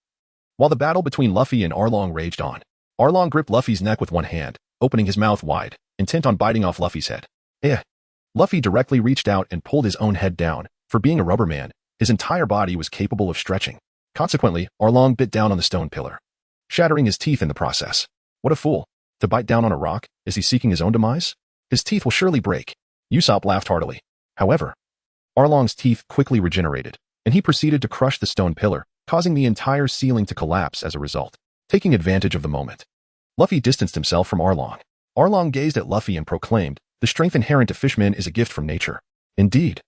While the battle between Luffy and Arlong raged on, Arlong gripped Luffy's neck with one hand, opening his mouth wide, intent on biting off Luffy's head. Luffy directly reached out and pulled his own head down. For being a rubber man, his entire body was capable of stretching. Consequently, Arlong bit down on the stone pillar, shattering his teeth in the process. What a fool. To bite down on a rock, is he seeking his own demise? His teeth will surely break. Usopp laughed heartily. However, Arlong's teeth quickly regenerated, and he proceeded to crush the stone pillar, causing the entire ceiling to collapse as a result. Taking advantage of the moment, Luffy distanced himself from Arlong. Arlong gazed at Luffy and proclaimed, The strength inherent to fishmen is a gift from nature. Indeed,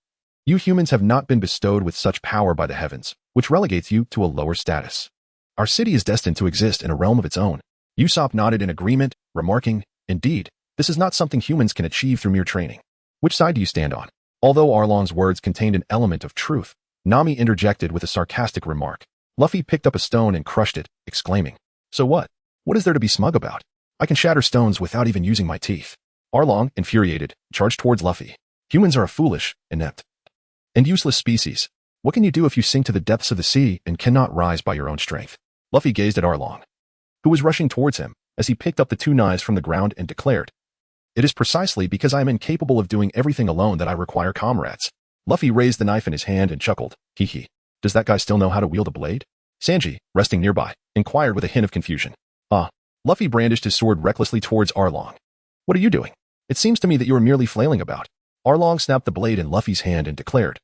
you humans have not been bestowed with such power by the heavens, which relegates you to a lower status. Our city is destined to exist in a realm of its own. Usopp nodded in agreement, remarking, Indeed, this is not something humans can achieve through mere training. Which side do you stand on? Although Arlong's words contained an element of truth, Nami interjected with a sarcastic remark. Luffy picked up a stone and crushed it, exclaiming, "So what? What is there to be smug about? I can shatter stones without even using my teeth." Arlong, infuriated, charged towards Luffy. "Humans are a foolish, inept, and useless species. What can you do if you sink to the depths of the sea and cannot rise by your own strength?" Luffy gazed at Arlong, who was rushing towards him, as he picked up the 2 knives from the ground and declared, "It is precisely because I am incapable of doing everything alone that I require comrades." Luffy raised the knife in his hand and chuckled, "Hee hee. Does that guy still know how to wield a blade?" Sanji, resting nearby, inquired with a hint of confusion. Luffy brandished his sword recklessly towards Arlong. "What are you doing? It seems to me that you are merely flailing about." Arlong snapped the blade in Luffy's hand and declared,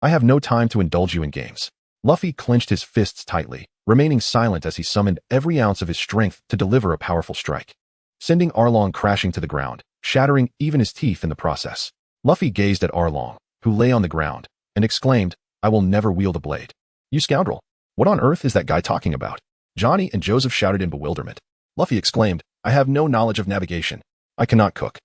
"I have no time to indulge you in games." Luffy clenched his fists tightly, remaining silent as he summoned every ounce of his strength to deliver a powerful strike, sending Arlong crashing to the ground, shattering even his teeth in the process. Luffy gazed at Arlong, who lay on the ground, and exclaimed, "I will never wield a blade." "You scoundrel! What on earth is that guy talking about?" Johnny and Joseph shouted in bewilderment. Luffy exclaimed, "I have no knowledge of navigation. I cannot cook.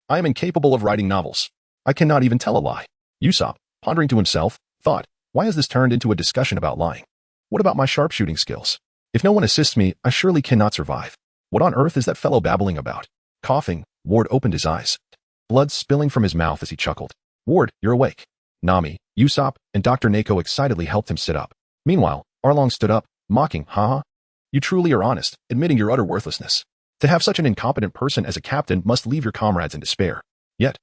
I am incapable of writing novels. I cannot even tell a lie." Usopp, pondering to himself, thought, "Why has this turned into a discussion about lying? What about my sharpshooting skills? If no one assists me, I surely cannot survive. What on earth is that fellow babbling about?" Coughing, Ward opened his eyes, blood spilling from his mouth as he chuckled. "Ward, you're awake." Nami, Usopp, and Dr. Nako excitedly helped him sit up. Meanwhile, Arlong stood up, mocking, "Haha. You truly are honest, admitting your utter worthlessness. To have such an incompetent person as a captain must leave your comrades in despair. Yet,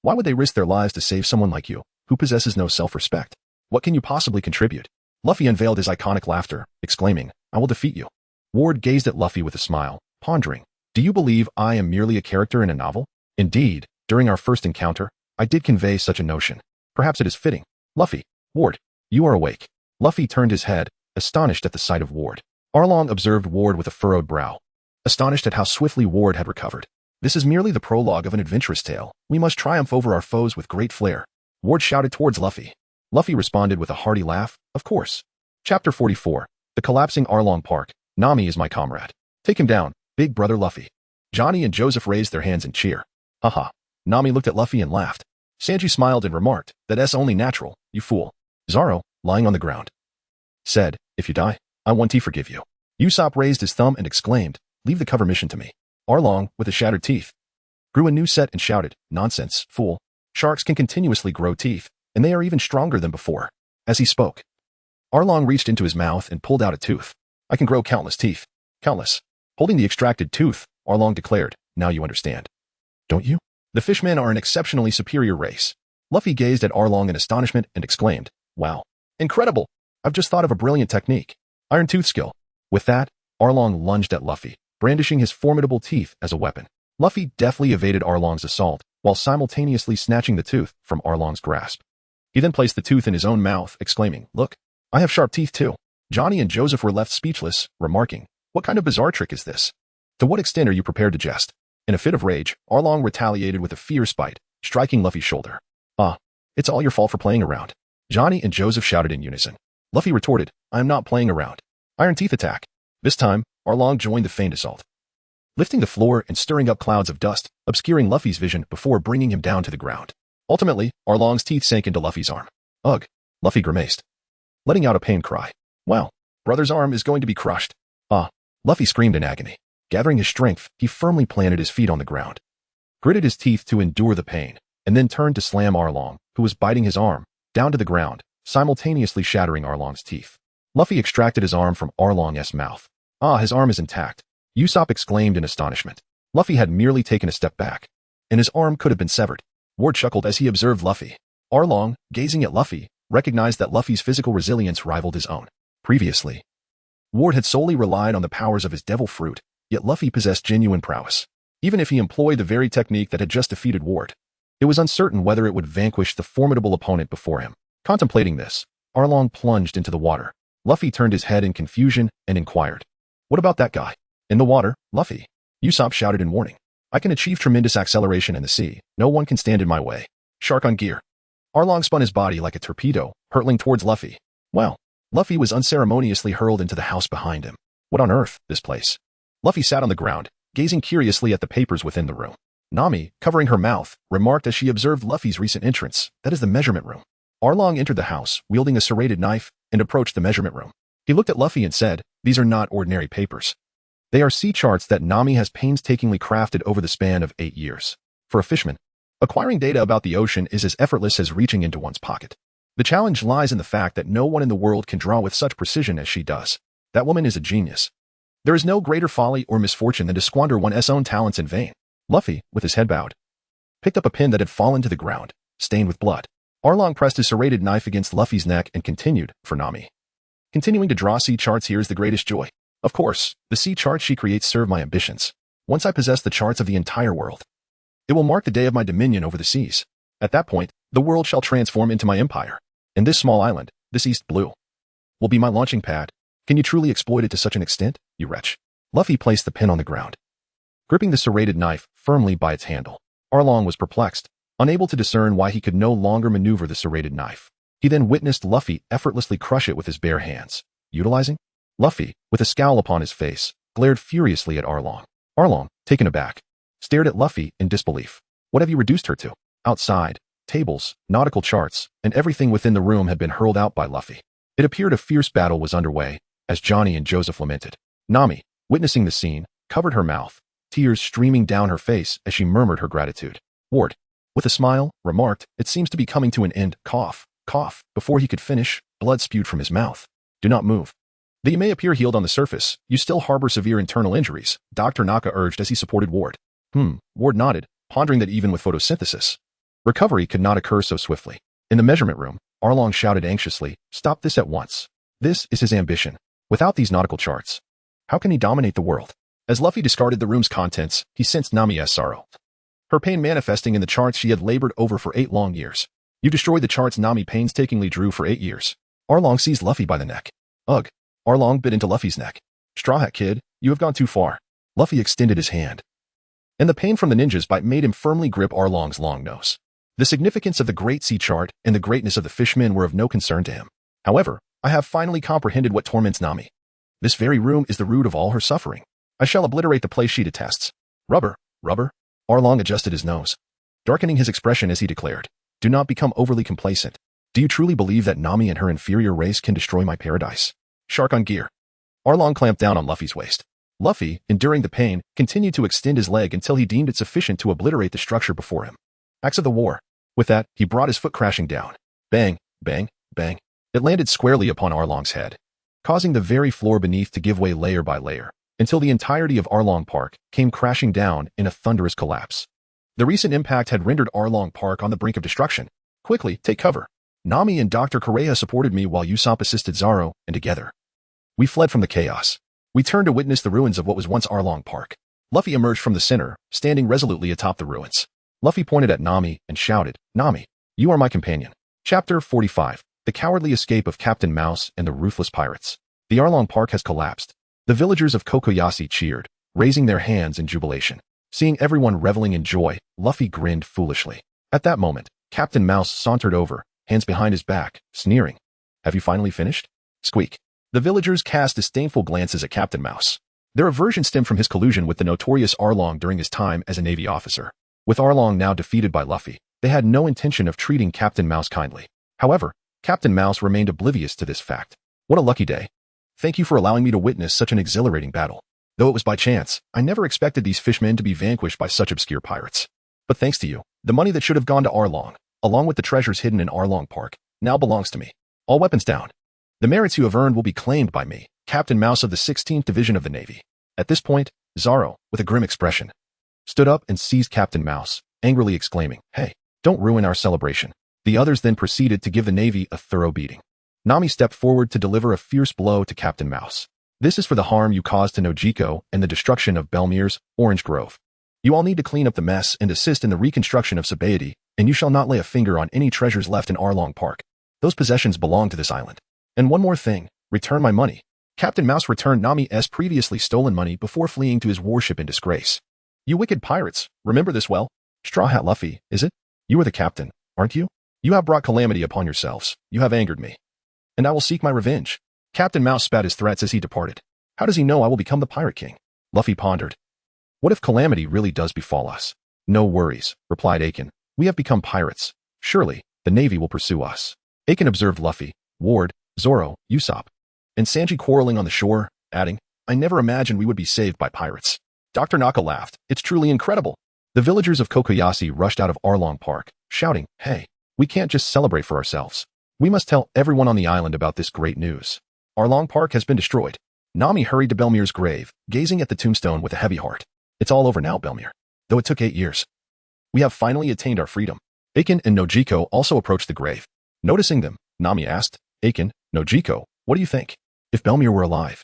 why would they risk their lives to save someone like you, who possesses no self-respect? What can you possibly contribute?" Luffy unveiled his iconic laughter, exclaiming, "I will defeat you." Ward gazed at Luffy with a smile, pondering, "Do you believe I am merely a character in a novel?" Indeed, during our first encounter, I did convey such a notion. Perhaps it is fitting. "Luffy, Ward, you are awake." Luffy turned his head, astonished at the sight of Ward. Arlong observed Ward with a furrowed brow, astonished at how swiftly Ward had recovered. "This is merely the prologue of an adventurous tale. We must triumph over our foes with great flair." Ward shouted towards Luffy. Luffy responded with a hearty laugh, "Of course." Chapter 44. The Collapsing Arlong Park. Nami is my comrade. Take him down, big brother Luffy. Johnny and Joseph raised their hands in cheer. "Haha." Nami looked at Luffy and laughed. Sanji smiled and remarked, "That's only natural, you fool." Zoro, lying on the ground, said, "If you die, I want to forgive you." Usopp raised his thumb and exclaimed, "Leave the cover mission to me." Arlong, with his shattered teeth, grew a new set and shouted, "Nonsense, fool. Sharks can continuously grow teeth, and they are even stronger than before." As he spoke, Arlong reached into his mouth and pulled out a tooth. "I can grow countless teeth. Countless." Holding the extracted tooth, Arlong declared, "Now you understand, don't you? The fishmen are an exceptionally superior race." Luffy gazed at Arlong in astonishment and exclaimed, "Wow. Incredible. I've just thought of a brilliant technique. Iron tooth skill." With that, Arlong lunged at Luffy, brandishing his formidable teeth as a weapon. Luffy deftly evaded Arlong's assault, while simultaneously snatching the tooth from Arlong's grasp. He then placed the tooth in his own mouth, exclaiming, "Look, I have sharp teeth too." Johnny and Joseph were left speechless, remarking, "What kind of bizarre trick is this? To what extent are you prepared to jest?" In a fit of rage, Arlong retaliated with a fierce bite, striking Luffy's shoulder. It's all your fault for playing around." Johnny and Joseph shouted in unison. Luffy retorted, "I am not playing around. Iron teeth attack." This time, Arlong joined the feigned assault, lifting the floor and stirring up clouds of dust, obscuring Luffy's vision before bringing him down to the ground. Ultimately, Arlong's teeth sank into Luffy's arm. "Ugh," Luffy grimaced, letting out a pained cry. "Wow, brother's arm is going to be crushed." Luffy screamed in agony. Gathering his strength, he firmly planted his feet on the ground, gritted his teeth to endure the pain, and then turned to slam Arlong, who was biting his arm, down to the ground, simultaneously shattering Arlong's teeth. Luffy extracted his arm from Arlong's mouth. His arm is intact," Usopp exclaimed in astonishment. Luffy had merely taken a step back, and his arm could have been severed. Ward chuckled as he observed Luffy. Arlong, gazing at Luffy, recognized that Luffy's physical resilience rivaled his own. Previously, Ward had solely relied on the powers of his devil fruit, yet Luffy possessed genuine prowess. Even if he employed the very technique that had just defeated Ward, it was uncertain whether it would vanquish the formidable opponent before him. Contemplating this, Arlong plunged into the water. Luffy turned his head in confusion and inquired, "What about that guy?" "In the water, Luffy," Usopp shouted in warning. "I can achieve tremendous acceleration in the sea. No one can stand in my way." Shark on gear. Arlong spun his body like a torpedo, hurtling towards Luffy. Well, Luffy was unceremoniously hurled into the house behind him. What on earth, this place? Luffy sat on the ground, gazing curiously at the papers within the room. Nami, covering her mouth, remarked as she observed Luffy's recent entrance. That is the measurement room. Arlong entered the house, wielding a serrated knife, and approached the measurement room. He looked at Luffy and said, "These are not ordinary papers. They are sea charts that Nami has painstakingly crafted over the span of 8 years. For a fisherman, acquiring data about the ocean is as effortless as reaching into one's pocket. The challenge lies in the fact that no one in the world can draw with such precision as she does. That woman is a genius. There is no greater folly or misfortune than to squander one's own talents in vain." Luffy, with his head bowed, picked up a pin that had fallen to the ground, stained with blood. Arlong pressed his serrated knife against Luffy's neck and continued, "For Nami. Continuing to draw sea charts here is the greatest joy. Of course, the sea charts she creates serve my ambitions. Once I possess the charts of the entire world, it will mark the day of my dominion over the seas. At that point, the world shall transform into my empire. And this small island, this East Blue, will be my launching pad. Can you truly exploit it to such an extent, you wretch?" Luffy placed the pin on the ground, gripping the serrated knife firmly by its handle. Arlong was perplexed, unable to discern why he could no longer maneuver the serrated knife. He then witnessed Luffy effortlessly crush it with his bare hands. Utilizing? Luffy, with a scowl upon his face, glared furiously at Arlong. Arlong, taken aback, stared at Luffy in disbelief. What have you reduced her to? Outside, tables, nautical charts, and everything within the room had been hurled out by Luffy. It appeared a fierce battle was underway, as Johnny and Joseph lamented. Nami, witnessing the scene, covered her mouth, tears streaming down her face as she murmured her gratitude. Ward, with a smile, remarked, "It seems to be coming to an end." Cough, cough. Before he could finish, blood spewed from his mouth. "Do not move. Though you may appear healed on the surface, you still harbor severe internal injuries," Dr. Naka urged as he supported Ward. Ward nodded, pondering that even with photosynthesis, recovery could not occur so swiftly. In the measurement room, Arlong shouted anxiously, "Stop this at once. This is his ambition. Without these nautical charts, how can he dominate the world?" As Luffy discarded the room's contents, he sensed Nami's sorrow, her pain manifesting in the charts she had labored over for 8 long years. "You destroyed the charts Nami painstakingly drew for 8 years. Arlong seized Luffy by the neck. Ugh. Arlong bit into Luffy's neck. "Straw Hat Kid, you have gone too far." Luffy extended his hand, and the pain from the ninja's bite made him firmly grip Arlong's long nose. The significance of the Great Sea Chart and the greatness of the fishmen were of no concern to him. "However, I have finally comprehended what torments Nami. This very room is the root of all her suffering. I shall obliterate the place she detests." Rubber. Arlong adjusted his nose, darkening his expression as he declared, "Do not become overly complacent. Do you truly believe that Nami and her inferior race can destroy my paradise?" Shark on gear. Arlong clamped down on Luffy's waist. Luffy, enduring the pain, continued to extend his leg until he deemed it sufficient to obliterate the structure before him. Axe of the war. With that, he brought his foot crashing down. Bang, bang, bang. It landed squarely upon Arlong's head, causing the very floor beneath to give way layer by layer, until the entirety of Arlong Park came crashing down in a thunderous collapse. The recent impact had rendered Arlong Park on the brink of destruction. "Quickly, take cover. Nami and Dr. Correa supported me while Usopp assisted Zoro, and together we fled from the chaos. We turned to witness the ruins of what was once Arlong Park." Luffy emerged from the center, standing resolutely atop the ruins. Luffy pointed at Nami and shouted, "Nami, you are my companion." Chapter 45. The Cowardly Escape of Captain Mouse and the Ruthless Pirates. The Arlong Park has collapsed. The villagers of Kokoyasi cheered, raising their hands in jubilation. Seeing everyone reveling in joy, Luffy grinned foolishly. At that moment, Captain Mouse sauntered over, hands behind his back, sneering. "Have you finally finished?" Squeak. The villagers cast disdainful glances at Captain Mouse. Their aversion stemmed from his collusion with the notorious Arlong during his time as a Navy officer. With Arlong now defeated by Luffy, they had no intention of treating Captain Mouse kindly. However, Captain Mouse remained oblivious to this fact. "What a lucky day. Thank you for allowing me to witness such an exhilarating battle. Though it was by chance, I never expected these fishmen to be vanquished by such obscure pirates. But thanks to you, the money that should have gone to Arlong, along with the treasures hidden in Arlong Park, now belongs to me. All weapons down. The merits you have earned will be claimed by me, Captain Mouse of the 16th Division of the Navy." At this point, Zoro, with a grim expression, stood up and seized Captain Mouse, angrily exclaiming, "Hey, don't ruin our celebration." The others then proceeded to give the Navy a thorough beating. Nami stepped forward to deliver a fierce blow to Captain Mouse. "This is for the harm you caused to Nojiko and the destruction of Belmir's Orange Grove. You all need to clean up the mess and assist in the reconstruction of Sabaody, and you shall not lay a finger on any treasures left in Arlong Park. Those possessions belong to this island. And one more thing, return my money." Captain Mouse returned Nami's previously stolen money before fleeing to his warship in disgrace. "You wicked pirates, remember this well? Straw Hat Luffy, is it? You are the captain, aren't you? You have brought calamity upon yourselves. You have angered me. And I will seek my revenge." Captain Mouse spat his threats as he departed. How does he know I will become the Pirate King? Luffy pondered. What if calamity really does befall us? No worries, replied Aiken. We have become pirates. Surely, the Navy will pursue us. Aiken observed Luffy, Ward, Zoro, Usopp, and Sanji quarreling on the shore, adding, I never imagined we would be saved by pirates. Dr. Naka laughed. It's truly incredible. The villagers of Kokoyasi rushed out of Arlong Park, shouting, Hey, we can't just celebrate for ourselves. We must tell everyone on the island about this great news. Arlong Park has been destroyed. Nami hurried to Belmir's grave, gazing at the tombstone with a heavy heart. It's all over now, Belmir. Though it took 8 years. We have finally attained our freedom. Aiken and Nojiko also approached the grave. Noticing them, Nami asked, Aiken, Nojiko, what do you think? If Belmir were alive,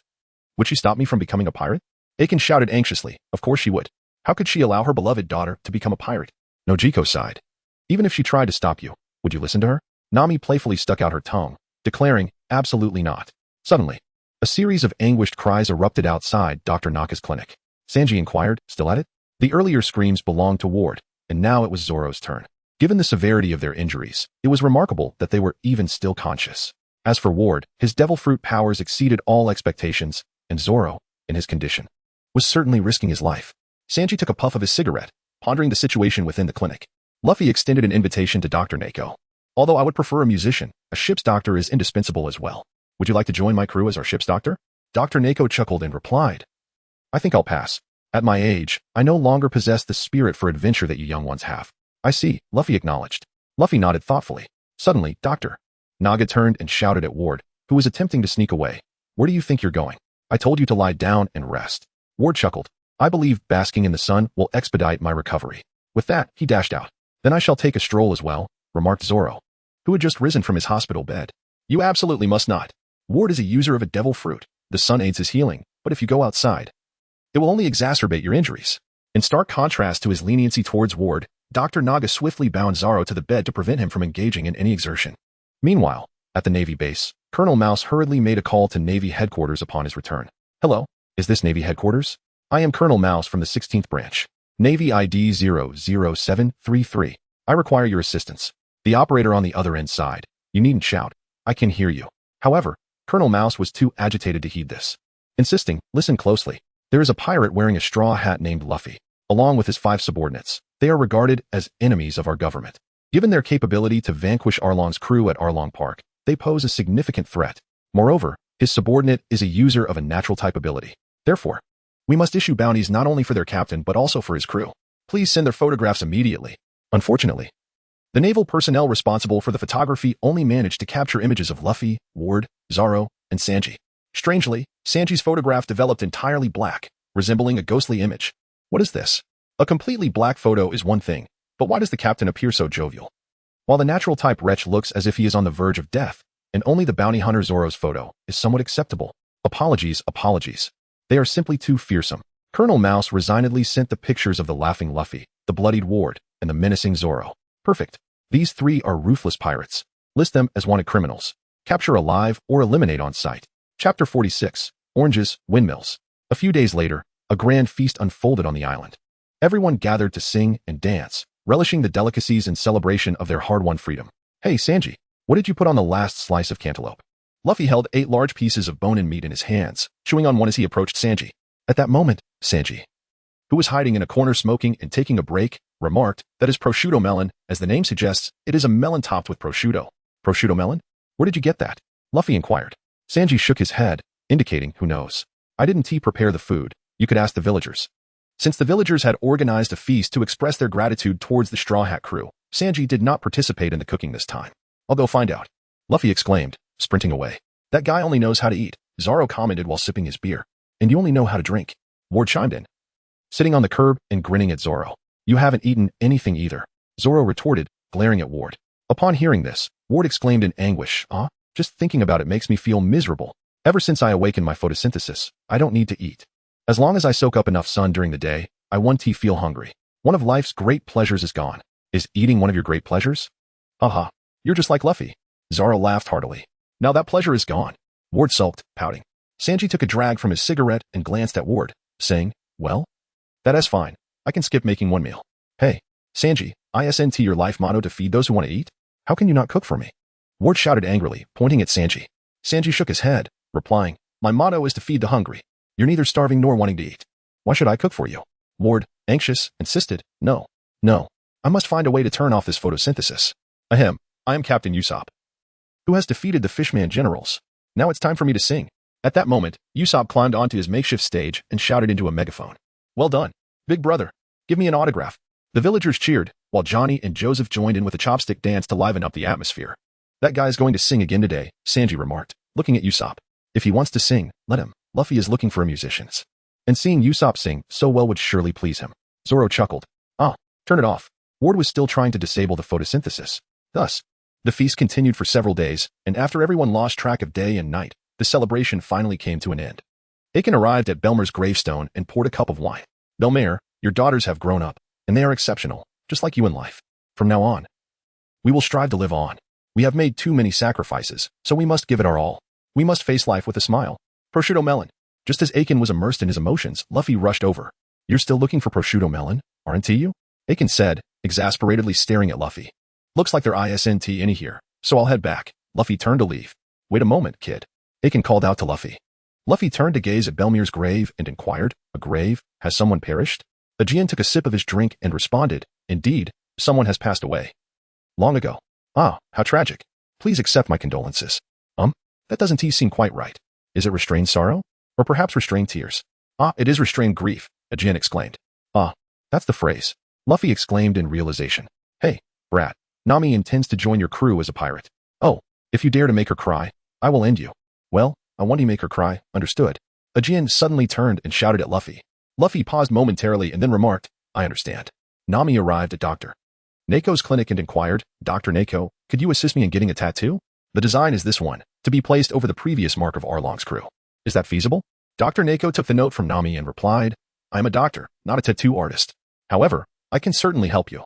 would she stop me from becoming a pirate? Aiken shouted anxiously, of course she would. How could she allow her beloved daughter to become a pirate? Nojiko sighed. Even if she tried to stop you, would you listen to her? Nami playfully stuck out her tongue, declaring, absolutely not. Suddenly, a series of anguished cries erupted outside Dr. Naka's clinic. Sanji inquired, still at it? The earlier screams belonged to Ward, and now it was Zoro's turn. Given the severity of their injuries, it was remarkable that they were even still conscious. As for Ward, his devil fruit powers exceeded all expectations, and Zoro, in his condition, was certainly risking his life. Sanji took a puff of his cigarette, pondering the situation within the clinic. Luffy extended an invitation to Dr. Nako. Although I would prefer a musician, a ship's doctor is indispensable as well. Would you like to join my crew as our ship's doctor? Dr. Nako chuckled and replied, I think I'll pass. At my age, I no longer possess the spirit for adventure that you young ones have. I see, Luffy acknowledged. Luffy nodded thoughtfully. Suddenly, Dr. Naga turned and shouted at Ward, who was attempting to sneak away. Where do you think you're going? I told you to lie down and rest. Ward chuckled. I believe basking in the sun will expedite my recovery. With that, he dashed out. Then I shall take a stroll as well, remarked Zoro, who had just risen from his hospital bed. You absolutely must not. Ward is a user of a devil fruit. The sun aids his healing, but if you go outside, it will only exacerbate your injuries. In stark contrast to his leniency towards Ward, Dr. Naga swiftly bound Zoro to the bed to prevent him from engaging in any exertion. Meanwhile, at the Navy base, Colonel Mouse hurriedly made a call to Navy headquarters upon his return. Hello, is this Navy headquarters? I am Colonel Mouse from the 16th branch. Navy ID 00733. I require your assistance. The operator on the other end sighed. You needn't shout. I can hear you. However, Colonel Mouse was too agitated to heed this. Insisting, listen closely. There is a pirate wearing a straw hat named Luffy, along with his 5 subordinates. They are regarded as enemies of our government. Given their capability to vanquish Arlong's crew at Arlong Park, they pose a significant threat. Moreover, his subordinate is a user of a natural type ability. Therefore, we must issue bounties not only for their captain but also for his crew. Please send their photographs immediately. Unfortunately, the naval personnel responsible for the photography only managed to capture images of Luffy, Ward, Zoro, and Sanji. Strangely, Sanji's photograph developed entirely black, resembling a ghostly image. What is this? A completely black photo is one thing, but why does the captain appear so jovial? While the natural type wretch looks as if he is on the verge of death, and only the bounty hunter Zoro's photo is somewhat acceptable. Apologies. They are simply too fearsome. Colonel Mouse resignedly sent the pictures of the laughing Luffy, the bloodied Ward, and the menacing Zoro. Perfect. These 3 are ruthless pirates. List them as wanted criminals. Capture alive or eliminate on sight. Chapter 46. Oranges, Windmills. A few days later, a grand feast unfolded on the island. Everyone gathered to sing and dance, relishing the delicacies in celebration of their hard-won freedom. Hey, Sanji, what did you put on the last slice of cantaloupe? Luffy held 8 large pieces of bone and meat in his hands, chewing on one as he approached Sanji. At that moment, Sanji, who was hiding in a corner smoking and taking a break, remarked that his prosciutto melon, as the name suggests, it is a melon topped with prosciutto. Prosciutto melon? Where did you get that? Luffy inquired. Sanji shook his head, indicating, who knows. I didn't prepare the food. You could ask the villagers. Since the villagers had organized a feast to express their gratitude towards the Straw Hat crew, Sanji did not participate in the cooking this time. I'll go find out. Luffy exclaimed, sprinting away. That guy only knows how to eat, Zoro commented while sipping his beer. And you only know how to drink. Ward chimed in, sitting on the curb and grinning at Zoro. You haven't eaten anything either, Zoro retorted, glaring at Ward. Upon hearing this, Ward exclaimed in anguish, just thinking about it makes me feel miserable. Ever since I awakened my photosynthesis, I don't need to eat. As long as I soak up enough sun during the day, I won't feel hungry. One of life's great pleasures is gone. Is eating one of your great pleasures? Haha, you're just like Luffy. Zoro laughed heartily. Now that pleasure is gone. Ward sulked, pouting. Sanji took a drag from his cigarette and glanced at Ward, saying, well, that is fine. I can skip making one meal. Hey, Sanji, isn't your life motto to feed those who want to eat? How can you not cook for me? Ward shouted angrily, pointing at Sanji. Sanji shook his head, replying, my motto is to feed the hungry. You're neither starving nor wanting to eat. Why should I cook for you? Ward, anxious, insisted, no. No. I must find a way to turn off this photosynthesis. Ahem. I am Captain Usopp, who has defeated the Fishman generals. Now it's time for me to sing. At that moment, Usopp climbed onto his makeshift stage and shouted into a megaphone. Well done, big brother. Give me an autograph. The villagers cheered, while Johnny and Joseph joined in with a chopstick dance to liven up the atmosphere. That guy's going to sing again today, Sanji remarked, looking at Usopp. If he wants to sing, let him. Luffy is looking for musicians. And seeing Usopp sing so well would surely please him. Zoro chuckled. Ah, turn it off. Ward was still trying to disable the photosynthesis. Thus, the feast continued for several days, and after everyone lost track of day and night, the celebration finally came to an end. Aiken arrived at Belmer's gravestone and poured a cup of wine. Belmer, your daughters have grown up, and they are exceptional, just like you in life. From now on, we will strive to live on. We have made too many sacrifices, so we must give it our all. We must face life with a smile. Prosciutto melon. Just as Aiken was immersed in his emotions, Luffy rushed over. You're still looking for prosciutto melon, aren't you? Aiken said, exasperatedly staring at Luffy. Looks like there isn't any here, so I'll head back. Luffy turned to leave. Wait a moment, kid. Aiken called out to Luffy. Luffy turned to gaze at Belmer's grave and inquired, a grave? Has someone perished? Aegean took a sip of his drink and responded, indeed, someone has passed away. Long ago. Ah, how tragic. Please accept my condolences. That doesn't seem quite right. Is it restrained sorrow? Or perhaps restrained tears? Ah, it is restrained grief, Aegean exclaimed. Ah, that's the phrase. Luffy exclaimed in realization. Hey, brat, Nami intends to join your crew as a pirate. Oh, if you dare to make her cry, I will end you. Well, I want to make her cry, understood. Aegean suddenly turned and shouted at Luffy. Luffy paused momentarily and then remarked, I understand. Nami arrived at Dr. Nako's clinic and inquired, Dr. Nako, could you assist me in getting a tattoo? The design is this one, to be placed over the previous mark of Arlong's crew. Is that feasible? Dr. Nako took the note from Nami and replied, I'm a doctor, not a tattoo artist. However, I can certainly help you.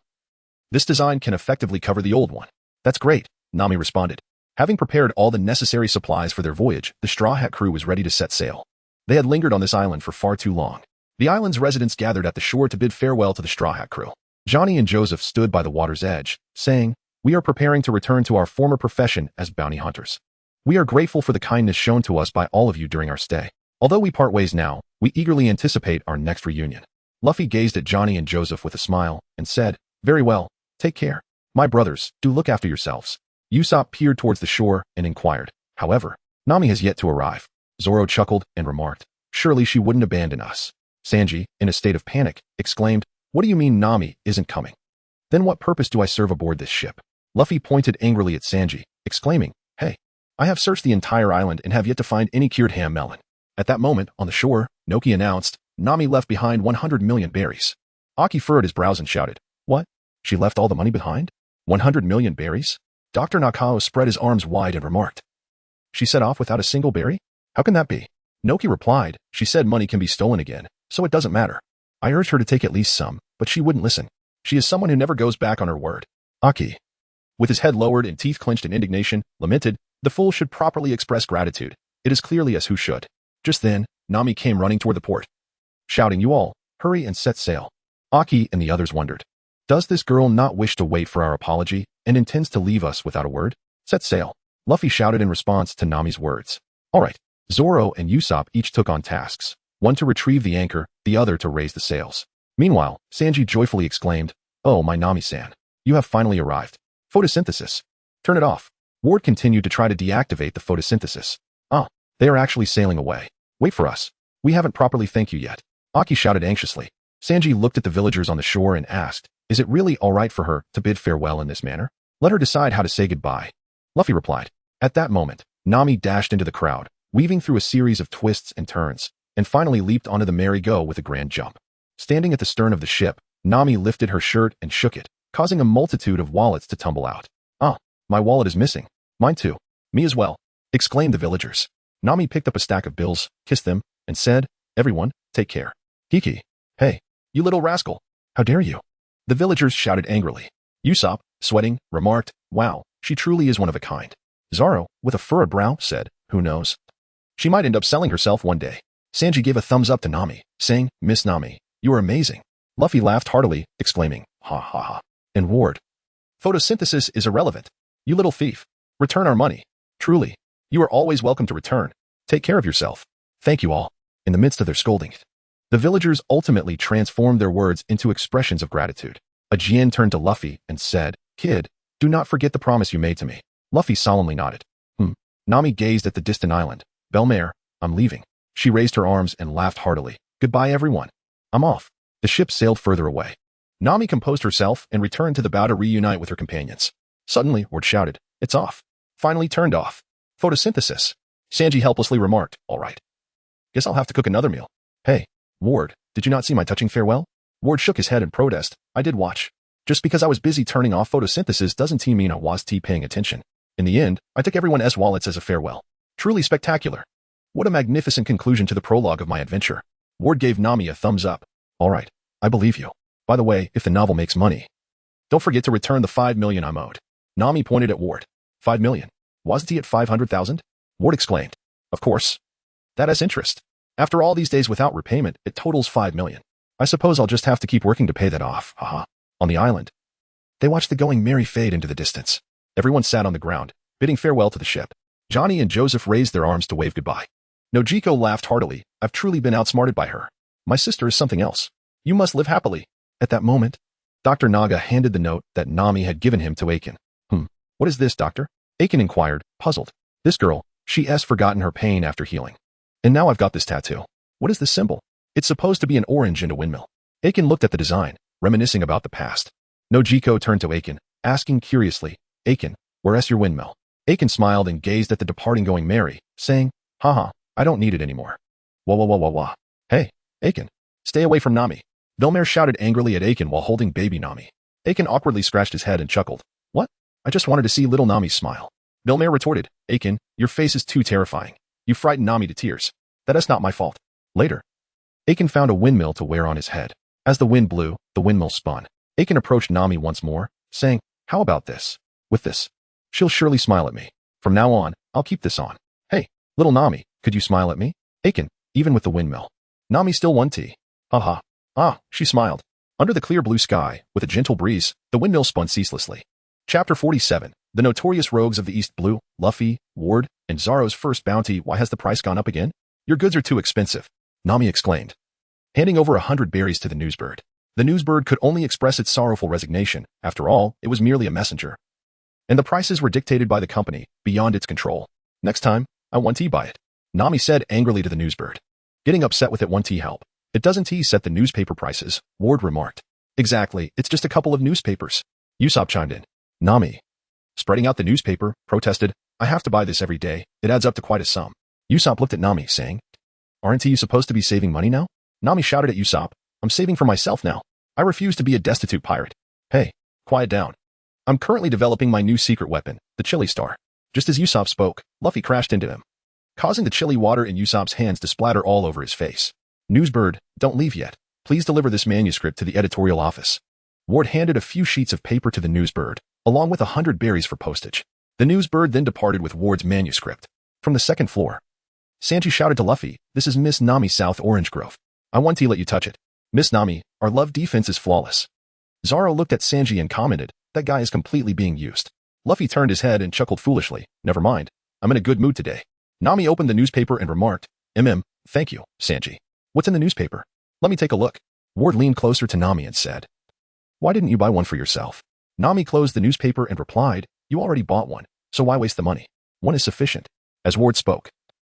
This design can effectively cover the old one. That's great, Nami responded. Having prepared all the necessary supplies for their voyage, the Straw Hat crew was ready to set sail. They had lingered on this island for far too long. The island's residents gathered at the shore to bid farewell to the Straw Hat crew. Johnny and Joseph stood by the water's edge, saying, We are preparing to return to our former profession as bounty hunters. We are grateful for the kindness shown to us by all of you during our stay. Although we part ways now, we eagerly anticipate our next reunion. Luffy gazed at Johnny and Joseph with a smile and said, Very well, take care. My brothers, do look after yourselves. Usopp peered towards the shore and inquired, However, Nami has yet to arrive. Zoro chuckled and remarked, Surely she wouldn't abandon us. Sanji, in a state of panic, exclaimed, What do you mean Nami isn't coming? Then what purpose do I serve aboard this ship? Luffy pointed angrily at Sanji, exclaiming, Hey, I have searched the entire island and have yet to find any cured ham melon. At that moment, on the shore, Noki announced, Nami left behind 100 million berries. Aki furrowed his brows and shouted, What? She left all the money behind? 100 million berries? Dr. Nakao spread his arms wide and remarked, She set off without a single berry? How can that be? Noki replied, She said money can be stolen again, so it doesn't matter. I urged her to take at least some, but she wouldn't listen. She is someone who never goes back on her word. Aki, with his head lowered and teeth clenched in indignation, lamented, The fool should properly express gratitude. It is clearly as who should. Just then, Nami came running toward the port, shouting, You all, hurry and set sail. Aki and the others wondered, Does this girl not wish to wait for our apology and intends to leave us without a word? Set sail. Luffy shouted in response to Nami's words. All right. Zoro and Usopp each took on tasks, one to retrieve the anchor, the other to raise the sails. Meanwhile, Sanji joyfully exclaimed, Oh, my Nami-san, you have finally arrived. Photosynthesis. Turn it off. Ward continued to try to deactivate the photosynthesis. Ah, they are actually sailing away. Wait for us. We haven't properly thanked you yet. Aki shouted anxiously. Sanji looked at the villagers on the shore and asked, Is it really all right for her to bid farewell in this manner? Let her decide how to say goodbye. Luffy replied. At that moment, Nami dashed into the crowd, weaving through a series of twists and turns, and finally leaped onto the merry-go with a grand jump. Standing at the stern of the ship, Nami lifted her shirt and shook it, causing a multitude of wallets to tumble out. Ah, my wallet is missing. Mine too. Me as well, exclaimed the villagers. Nami picked up a stack of bills, kissed them, and said, Everyone, take care. Kiki. Hey, you little rascal. How dare you? The villagers shouted angrily. Usopp, sweating, remarked, Wow, she truly is one of a kind. Zoro, with a furrowed brow, said, Who knows? She might end up selling herself one day. Sanji gave a thumbs up to Nami, saying, Miss Nami, you are amazing. Luffy laughed heartily, exclaiming, Ha ha ha. And Ward, Photosynthesis is irrelevant. You little thief. Return our money. Truly, you are always welcome to return. Take care of yourself. Thank you all. In the midst of their scolding, the villagers ultimately transformed their words into expressions of gratitude. A Jian turned to Luffy and said, "Kid, do not forget the promise you made to me." Luffy solemnly nodded. Nami gazed at the distant island. "Belmare, I'm leaving." She raised her arms and laughed heartily. "Goodbye, everyone. I'm off." The ship sailed further away. Nami composed herself and returned to the bow to reunite with her companions. Suddenly, Ward shouted, "It's off." Finally turned off. Photosynthesis. Sanji helplessly remarked, "All right. Guess I'll have to cook another meal." "Hey, Ward, did you not see my touching farewell?" Ward shook his head in protest. "I did watch. Just because I was busy turning off photosynthesis doesn't mean I was paying attention. In the end, I took everyone's wallets as a farewell. Truly spectacular. What a magnificent conclusion to the prologue of my adventure." Ward gave Nami a thumbs up. "All right, I believe you. By the way, if the novel makes money, don't forget to return the 5 million I'm owed." Nami pointed at Ward. 5 million? Wasn't he at 500,000? Ward exclaimed. "Of course. That has interest. After all these days without repayment, it totals 5 million. I suppose I'll just have to keep working to pay that off, haha." On the island, they watched the going merry fade into the distance. Everyone sat on the ground, bidding farewell to the ship. Johnny and Joseph raised their arms to wave goodbye. Nojiko laughed heartily. "I've truly been outsmarted by her. My sister is something else. You must live happily." At that moment, Dr. Naga handed the note that Nami had given him to Aiken. What is this, Doctor?" Aiken inquired, puzzled. "This girl, she's forgotten her pain after healing. And now I've got this tattoo. What is this symbol? It's supposed to be an orange and a windmill." Aiken looked at the design, reminiscing about the past. Nojiko turned to Aiken, asking curiously, "Aiken, where's your windmill?" Aiken smiled and gazed at the departing going merry, saying, "Haha, I don't need it anymore." Wah wah wah wah wah. "Hey, Aiken, stay away from Nami." Belmare shouted angrily at Aiken while holding baby Nami. Aiken awkwardly scratched his head and chuckled. "What? I just wanted to see little Nami smile." Belmare retorted, "Aiken, your face is too terrifying. You frightened Nami to tears. That is not my fault." Later, Aiken found a windmill to wear on his head. As the wind blew, the windmill spun. Aiken approached Nami once more, saying, "How about this? With this, she'll surely smile at me. From now on, I'll keep this on. Hey, little Nami, could you smile at me?" Aiken, even with the windmill. Nami still won tea. Haha. Ah, she smiled. Under the clear blue sky, with a gentle breeze, the windmill spun ceaselessly. Chapter 47. The notorious rogues of the East Blue, Luffy, Ward, and Zoro's first bounty. "Why has the price gone up again?" "Your goods are too expensive," Nami exclaimed, handing over 100 berries to the newsbird. The newsbird could only express its sorrowful resignation. After all, it was merely a messenger. And the prices were dictated by the company, beyond its control. "Next time, I want tea by it," Nami said angrily to the newsbird. "Getting upset with it won't tea help. It doesn't tea set the newspaper prices," Ward remarked. "Exactly, it's just a couple of newspapers," Usopp chimed in. Nami, spreading out the newspaper, protested, "I have to buy this every day. It adds up to quite a sum." Usopp looked at Nami, saying, "Aren't you supposed to be saving money now?" Nami shouted at Usopp, "I'm saving for myself now. I refuse to be a destitute pirate." "Hey, quiet down. I'm currently developing my new secret weapon, the Chili Star." Just as Usopp spoke, Luffy crashed into him, causing the chili water in Usopp's hands to splatter all over his face. "Newsbird, don't leave yet. Please deliver this manuscript to the editorial office." Ward handed a few sheets of paper to the newsbird, along with 100 berries for postage. The newsbird then departed with Ward's manuscript. From the second floor, Sanji shouted to Luffy, "This is Miss Nami South Orange Grove. I want to let you touch it. Miss Nami, our love defense is flawless." Zoro looked at Sanji and commented, "That guy is completely being used." Luffy turned his head and chuckled foolishly. "Never mind. I'm in a good mood today." Nami opened the newspaper and remarked, Thank you, Sanji. What's in the newspaper? Let me take a look." Ward leaned closer to Nami and said, "Why didn't you buy one for yourself?" Nami closed the newspaper and replied, "You already bought one, so why waste the money? One is sufficient." As Ward spoke,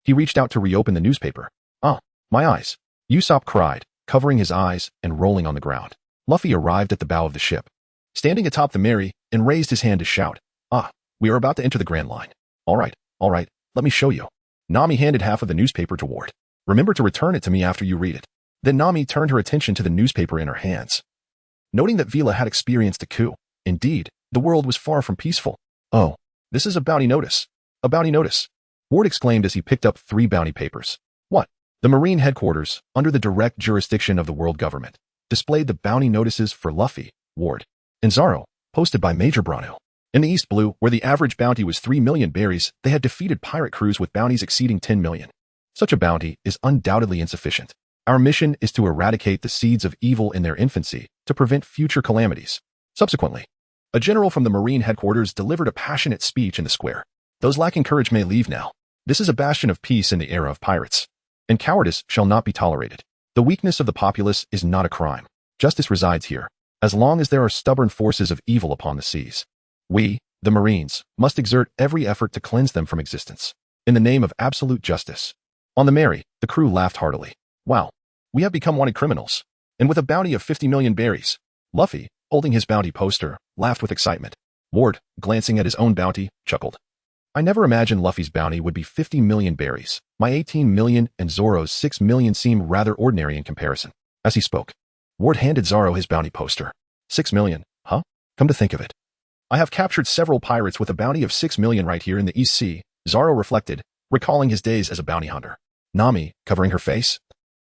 he reached out to reopen the newspaper. "Ah, my eyes." Usopp cried, covering his eyes and rolling on the ground. Luffy arrived at the bow of the ship, standing atop the Mary, and raised his hand to shout, "Ah, we are about to enter the Grand Line. All right, let me show you." Nami handed half of the newspaper to Ward. "Remember to return it to me after you read it." Then Nami turned her attention to the newspaper in her hands, noting that Vila had experienced a coup. Indeed, the world was far from peaceful. "Oh, this is a bounty notice. A bounty notice," Ward exclaimed as he picked up 3 bounty papers. "What?" The Marine headquarters, under the direct jurisdiction of the world government, displayed the bounty notices for Luffy, Ward, and Zoro, posted by Major Brano. In the East Blue, where the average bounty was 3 million berries, they had defeated pirate crews with bounties exceeding 10 million. Such a bounty is undoubtedly insufficient. Our mission is to eradicate the seeds of evil in their infancy to prevent future calamities. Subsequently, a general from the Marine headquarters delivered a passionate speech in the square. "Those lacking courage may leave now. This is a bastion of peace in the era of pirates, and cowardice shall not be tolerated. The weakness of the populace is not a crime. Justice resides here. as long as there are stubborn forces of evil upon the seas. We, the Marines, must exert every effort to cleanse them from existence, in the name of absolute justice. On the Mary, the crew laughed heartily. Wow, we have become wanted criminals. And with a bounty of 50 million berries. Luffy, holding his bounty poster, laughed with excitement. Ward, glancing at his own bounty, chuckled. I never imagined Luffy's bounty would be 50 million berries. My 18 million and Zoro's 6 million seem rather ordinary in comparison. As he spoke, Ward handed Zoro his bounty poster. 6 million, huh? Come to think of it. I have captured several pirates with a bounty of 6 million right here in the East Sea, Zoro reflected, recalling his days as a bounty hunter. Nami, covering her face,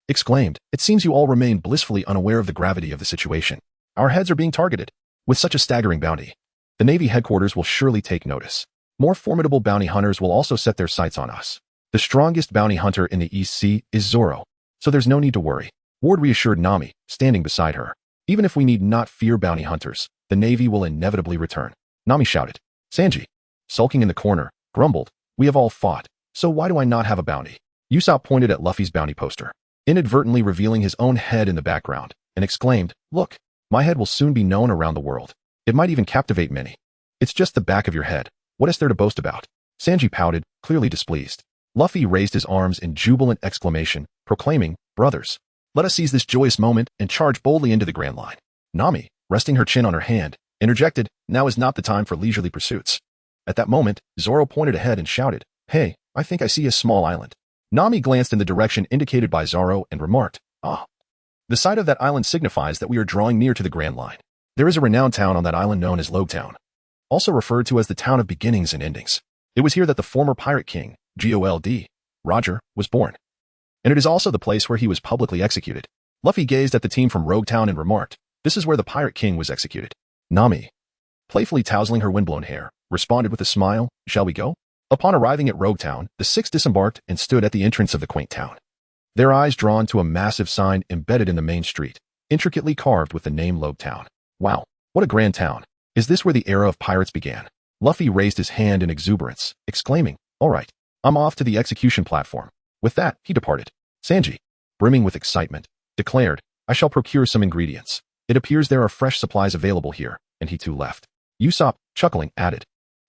exclaimed, it seems you all remain blissfully unaware of the gravity of the situation. Our heads are being targeted. With such a staggering bounty, the Navy headquarters will surely take notice. More formidable bounty hunters will also set their sights on us. The strongest bounty hunter in the East Sea is Zoro, so there's no need to worry. Ward reassured Nami, standing beside her. Even if we need not fear bounty hunters, the Navy will inevitably return. Nami shouted. Sanji, sulking in the corner, grumbled, we have all fought, so why do I not have a bounty? Usopp pointed at Luffy's bounty poster, inadvertently revealing his own head in the background, and exclaimed, look, my head will soon be known around the world. It might even captivate many. It's just the back of your head. What is there to boast about? Sanji pouted, clearly displeased. Luffy raised his arms in jubilant exclamation, proclaiming, brothers, let us seize this joyous moment and charge boldly into the Grand Line. Nami, resting her chin on her hand, interjected, now is not the time for leisurely pursuits. At that moment, Zoro pointed ahead and shouted, hey, I think I see a small island. Nami glanced in the direction indicated by Zoro and remarked, ah. The sight of that island signifies that we are drawing near to the Grand Line. There is a renowned town on that island known as Loguetown, also referred to as the town of beginnings and endings. It was here that the former pirate king, Gold, Roger, was born. And it is also the place where he was publicly executed. Luffy gazed at the team from Roguetown and remarked, this is where the pirate king was executed. Nami, playfully tousling her windblown hair, responded with a smile, shall we go? Upon arriving at Roguetown, the six disembarked and stood at the entrance of the quaint town, their eyes drawn to a massive sign embedded in the main street, intricately carved with the name Loguetown. Wow, what a grand town. Is this where the era of pirates began? Luffy raised his hand in exuberance, exclaiming, all right, I'm off to the execution platform. With that, he departed. Sanji, brimming with excitement, declared, I shall procure some ingredients. It appears there are fresh supplies available here, and he too left. Usopp, chuckling, added,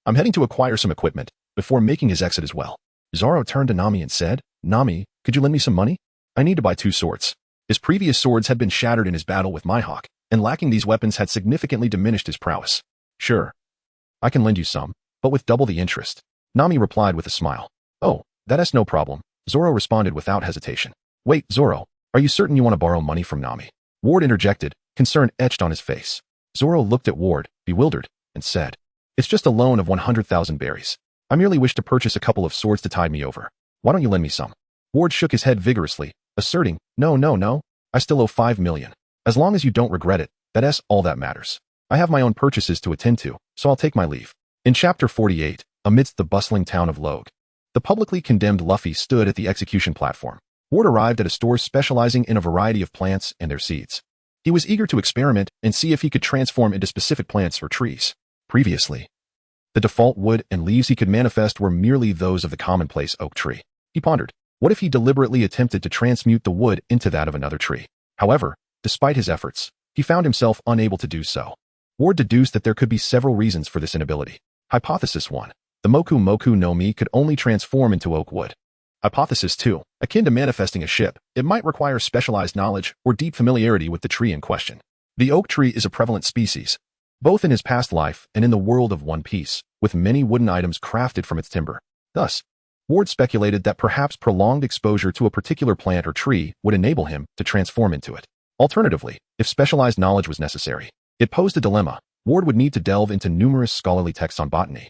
I'm heading to acquire some equipment, before making his exit as well. Zoro turned to Nami and said, Nami, could you lend me some money? I need to buy 2 swords. His previous swords had been shattered in his battle with Mihawk, and lacking these weapons had significantly diminished his prowess. Sure, I can lend you some, but with double the interest. Nami replied with a smile. Oh, that's no problem. Zoro responded without hesitation. Wait, Zoro, are you certain you want to borrow money from Nami? Ward interjected, concern etched on his face. Zoro looked at Ward, bewildered, and said, it's just a loan of 100,000 berries. I merely wish to purchase a couple of swords to tide me over. Why don't you lend me some? Ward shook his head vigorously, asserting, no, I still owe 5 million. As long as you don't regret it, that's all that matters. I have my own purchases to attend to, so I'll take my leave. In Chapter 48, amidst the bustling town of Log, the publicly condemned Luffy stood at the execution platform. Ward arrived at a store specializing in a variety of plants and their seeds. He was eager to experiment and see if he could transform into specific plants or trees. Previously, the default wood and leaves he could manifest were merely those of the commonplace oak tree. He pondered, what if he deliberately attempted to transmute the wood into that of another tree? However, despite his efforts, he found himself unable to do so. Ward deduced that there could be several reasons for this inability. Hypothesis 1. The Moku Moku no Mi could only transform into oak wood. Hypothesis 2. Akin to manifesting a ship, it might require specialized knowledge or deep familiarity with the tree in question. The oak tree is a prevalent species, both in his past life and in the world of One Piece, with many wooden items crafted from its timber. Thus, Ward speculated that perhaps prolonged exposure to a particular plant or tree would enable him to transform into it. Alternatively, if specialized knowledge was necessary, it posed a dilemma. Ward would need to delve into numerous scholarly texts on botany.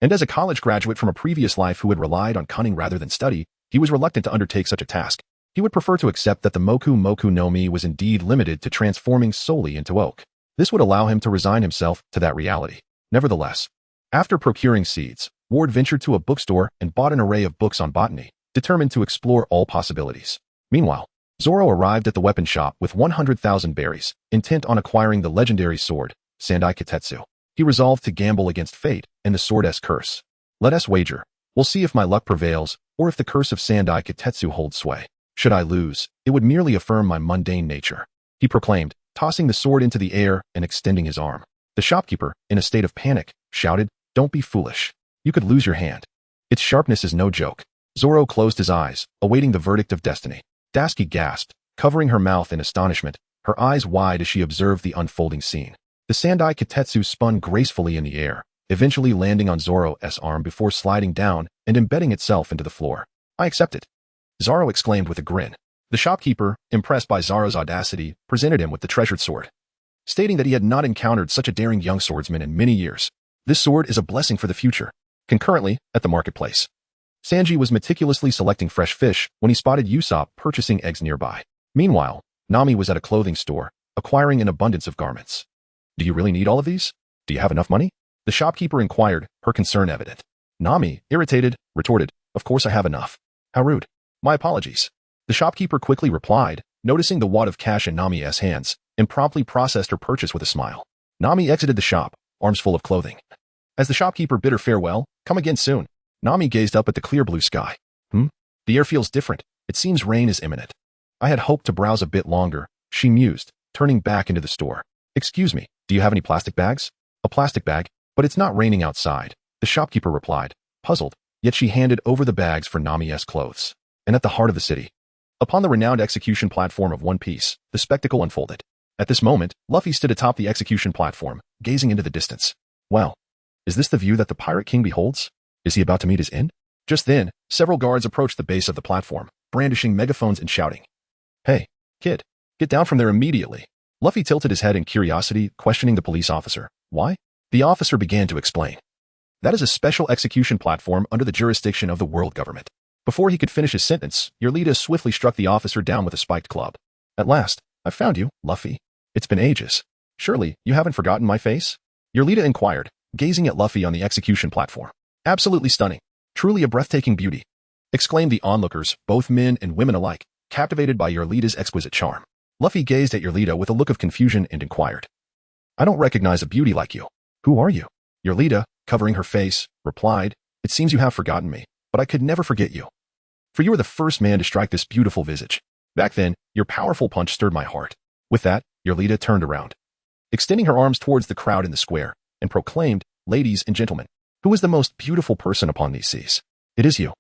And as a college graduate from a previous life who had relied on cunning rather than study, he was reluctant to undertake such a task. He would prefer to accept that the Moku Moku no Mi was indeed limited to transforming solely into oak. This would allow him to resign himself to that reality. Nevertheless, after procuring seeds, Ward ventured to a bookstore and bought an array of books on botany, determined to explore all possibilities. Meanwhile, Zoro arrived at the weapon shop with 100,000 berries, intent on acquiring the legendary sword, Sandai Kitetsu. He resolved to gamble against fate and the sword's curse. Let us wager. We'll see if my luck prevails, or if the curse of Sandai Kitetsu holds sway. Should I lose, it would merely affirm my mundane nature. He proclaimed, tossing the sword into the air and extending his arm. The shopkeeper, in a state of panic, shouted, "Don't be foolish. You could lose your hand. Its sharpness is no joke." Zoro closed his eyes, awaiting the verdict of destiny. Daisuke gasped, covering her mouth in astonishment, her eyes wide as she observed the unfolding scene. The Sandai Kitetsu spun gracefully in the air, eventually landing on Zoro's arm before sliding down and embedding itself into the floor. "I accept it," Zoro exclaimed with a grin. The shopkeeper, impressed by Zoro's audacity, presented him with the treasured sword, stating that he had not encountered such a daring young swordsman in many years. This sword is a blessing for the future. Concurrently, at the marketplace, Sanji was meticulously selecting fresh fish when he spotted Usopp purchasing eggs nearby. Meanwhile, Nami was at a clothing store, acquiring an abundance of garments. "Do you really need all of these? Do you have enough money?" the shopkeeper inquired, her concern evident. Nami, irritated, retorted, "Of course I have enough. How rude. My apologies." The shopkeeper quickly replied, noticing the wad of cash in Nami's hands, and promptly processed her purchase with a smile. Nami exited the shop, arms full of clothing. As the shopkeeper bid her farewell, "Come again soon," Nami gazed up at the clear blue sky. The air feels different. It seems rain is imminent. "I had hoped to browse a bit longer," she mused, turning back into the store. "Excuse me, do you have any plastic bags?" "A plastic bag? But it's not raining outside," the shopkeeper replied, puzzled, yet she handed over the bags for Nami's clothes. And at the heart of the city, upon the renowned execution platform of One Piece, the spectacle unfolded. At this moment, Luffy stood atop the execution platform, gazing into the distance. Well, is this the view that the Pirate King beholds? Is he about to meet his end? Just then, several guards approached the base of the platform, brandishing megaphones and shouting, "Hey, kid, get down from there immediately." Luffy tilted his head in curiosity, questioning the police officer. "Why?" The officer began to explain. "That is a special execution platform under the jurisdiction of the world government." Before he could finish his sentence, Arlita swiftly struck the officer down with a spiked club. "At last, I've found you, Luffy. It's been ages. Surely, you haven't forgotten my face?" Arlita inquired, gazing at Luffy on the execution platform. "Absolutely stunning. Truly a breathtaking beauty," exclaimed the onlookers, both men and women alike, captivated by Arlita's exquisite charm. Luffy gazed at Arlita with a look of confusion and inquired, "I don't recognize a beauty like you. Who are you?" Arlita, covering her face, replied, "It seems you have forgotten me, but I could never forget you. For you were the first man to strike this beautiful visage. Back then, your powerful punch stirred my heart." With that, Arlita turned around, extending her arms towards the crowd in the square, and proclaimed, "Ladies and gentlemen, who is the most beautiful person upon these seas? It is you."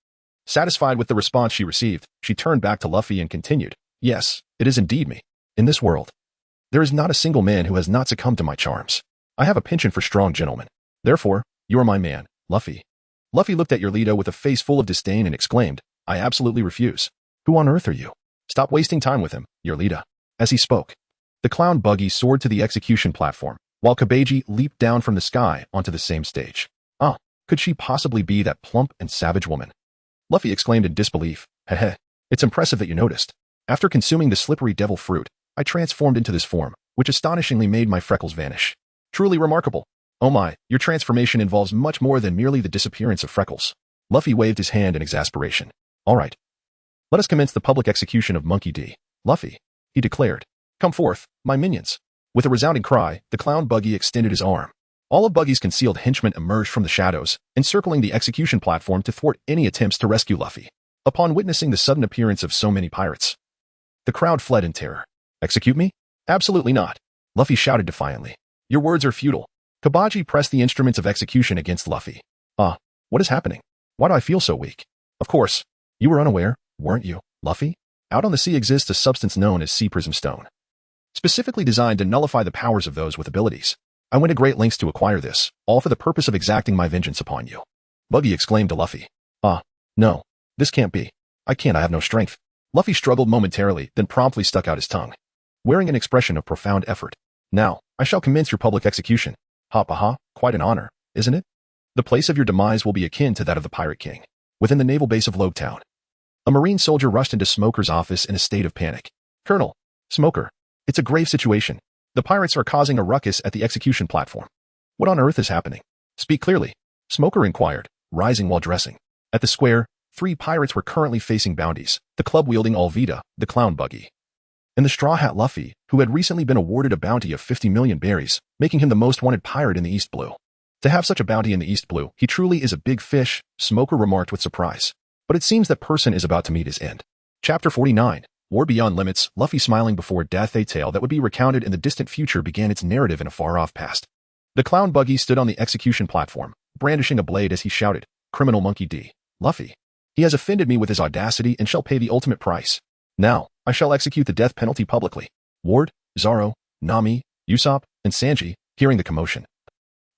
Satisfied with the response she received, she turned back to Luffy and continued, "Yes, it is indeed me. In this world, there is not a single man who has not succumbed to my charms. I have a penchant for strong gentlemen. Therefore, you are my man, Luffy." Luffy looked at Arlita with a face full of disdain and exclaimed, "I absolutely refuse. Who on earth are you? Stop wasting time with him, Arlita." As he spoke, the clown Buggy soared to the execution platform, while Koby leaped down from the sky onto the same stage. Could she possibly be that plump and savage woman? Luffy exclaimed in disbelief, "Heh, it's impressive that you noticed. After consuming the slippery devil fruit, I transformed into this form, which astonishingly made my freckles vanish. Truly remarkable. Oh my, your transformation involves much more than merely the disappearance of freckles." Luffy waved his hand in exasperation. "All right. Let us commence the public execution of Monkey D. Luffy," he declared. "Come forth, my minions." With a resounding cry, the clown Buggy extended his arm. All of Buggy's concealed henchmen emerged from the shadows, encircling the execution platform to thwart any attempts to rescue Luffy. Upon witnessing the sudden appearance of so many pirates, the crowd fled in terror. "Execute me? Absolutely not," Luffy shouted defiantly. "Your words are futile." Koby pressed the instruments of execution against Luffy. What is happening? Why do I feel so weak?" "Of course, you were unaware, weren't you, Luffy? Out on the sea exists a substance known as sea prism stone, specifically designed to nullify the powers of those with abilities. I went to great lengths to acquire this, all for the purpose of exacting my vengeance upon you." Buggy exclaimed to Luffy. No, this can't be. I have no strength." Luffy struggled momentarily, then promptly stuck out his tongue, wearing an expression of profound effort. "Now, I shall commence your public execution. Quite an honor, isn't it? The place of your demise will be akin to that of the Pirate King, within the naval base of Loguetown." A Marine soldier rushed into Smoker's office in a state of panic. "Colonel, Smoker, it's a grave situation. The pirates are causing a ruckus at the execution platform. What on earth is happening? Speak clearly," Smoker inquired, rising while dressing. At the square, 3 pirates were currently facing bounties, the club-wielding Alrita, the clown Buggy, and the Straw Hat Luffy, who had recently been awarded a bounty of 50 million berries, making him the most wanted pirate in the East Blue. "To have such a bounty in the East Blue, he truly is a big fish," Smoker remarked with surprise. But it seems that person is about to meet his end. Chapter 49. War beyond limits, Luffy smiling before death, a tale that would be recounted in the distant future began its narrative in a far-off past. The clown Buggy stood on the execution platform, brandishing a blade as he shouted, "Criminal Monkey D. Luffy. He has offended me with his audacity and shall pay the ultimate price. Now, I shall execute the death penalty publicly." Ward, Zoro, Nami, Usopp, and Sanji, hearing the commotion,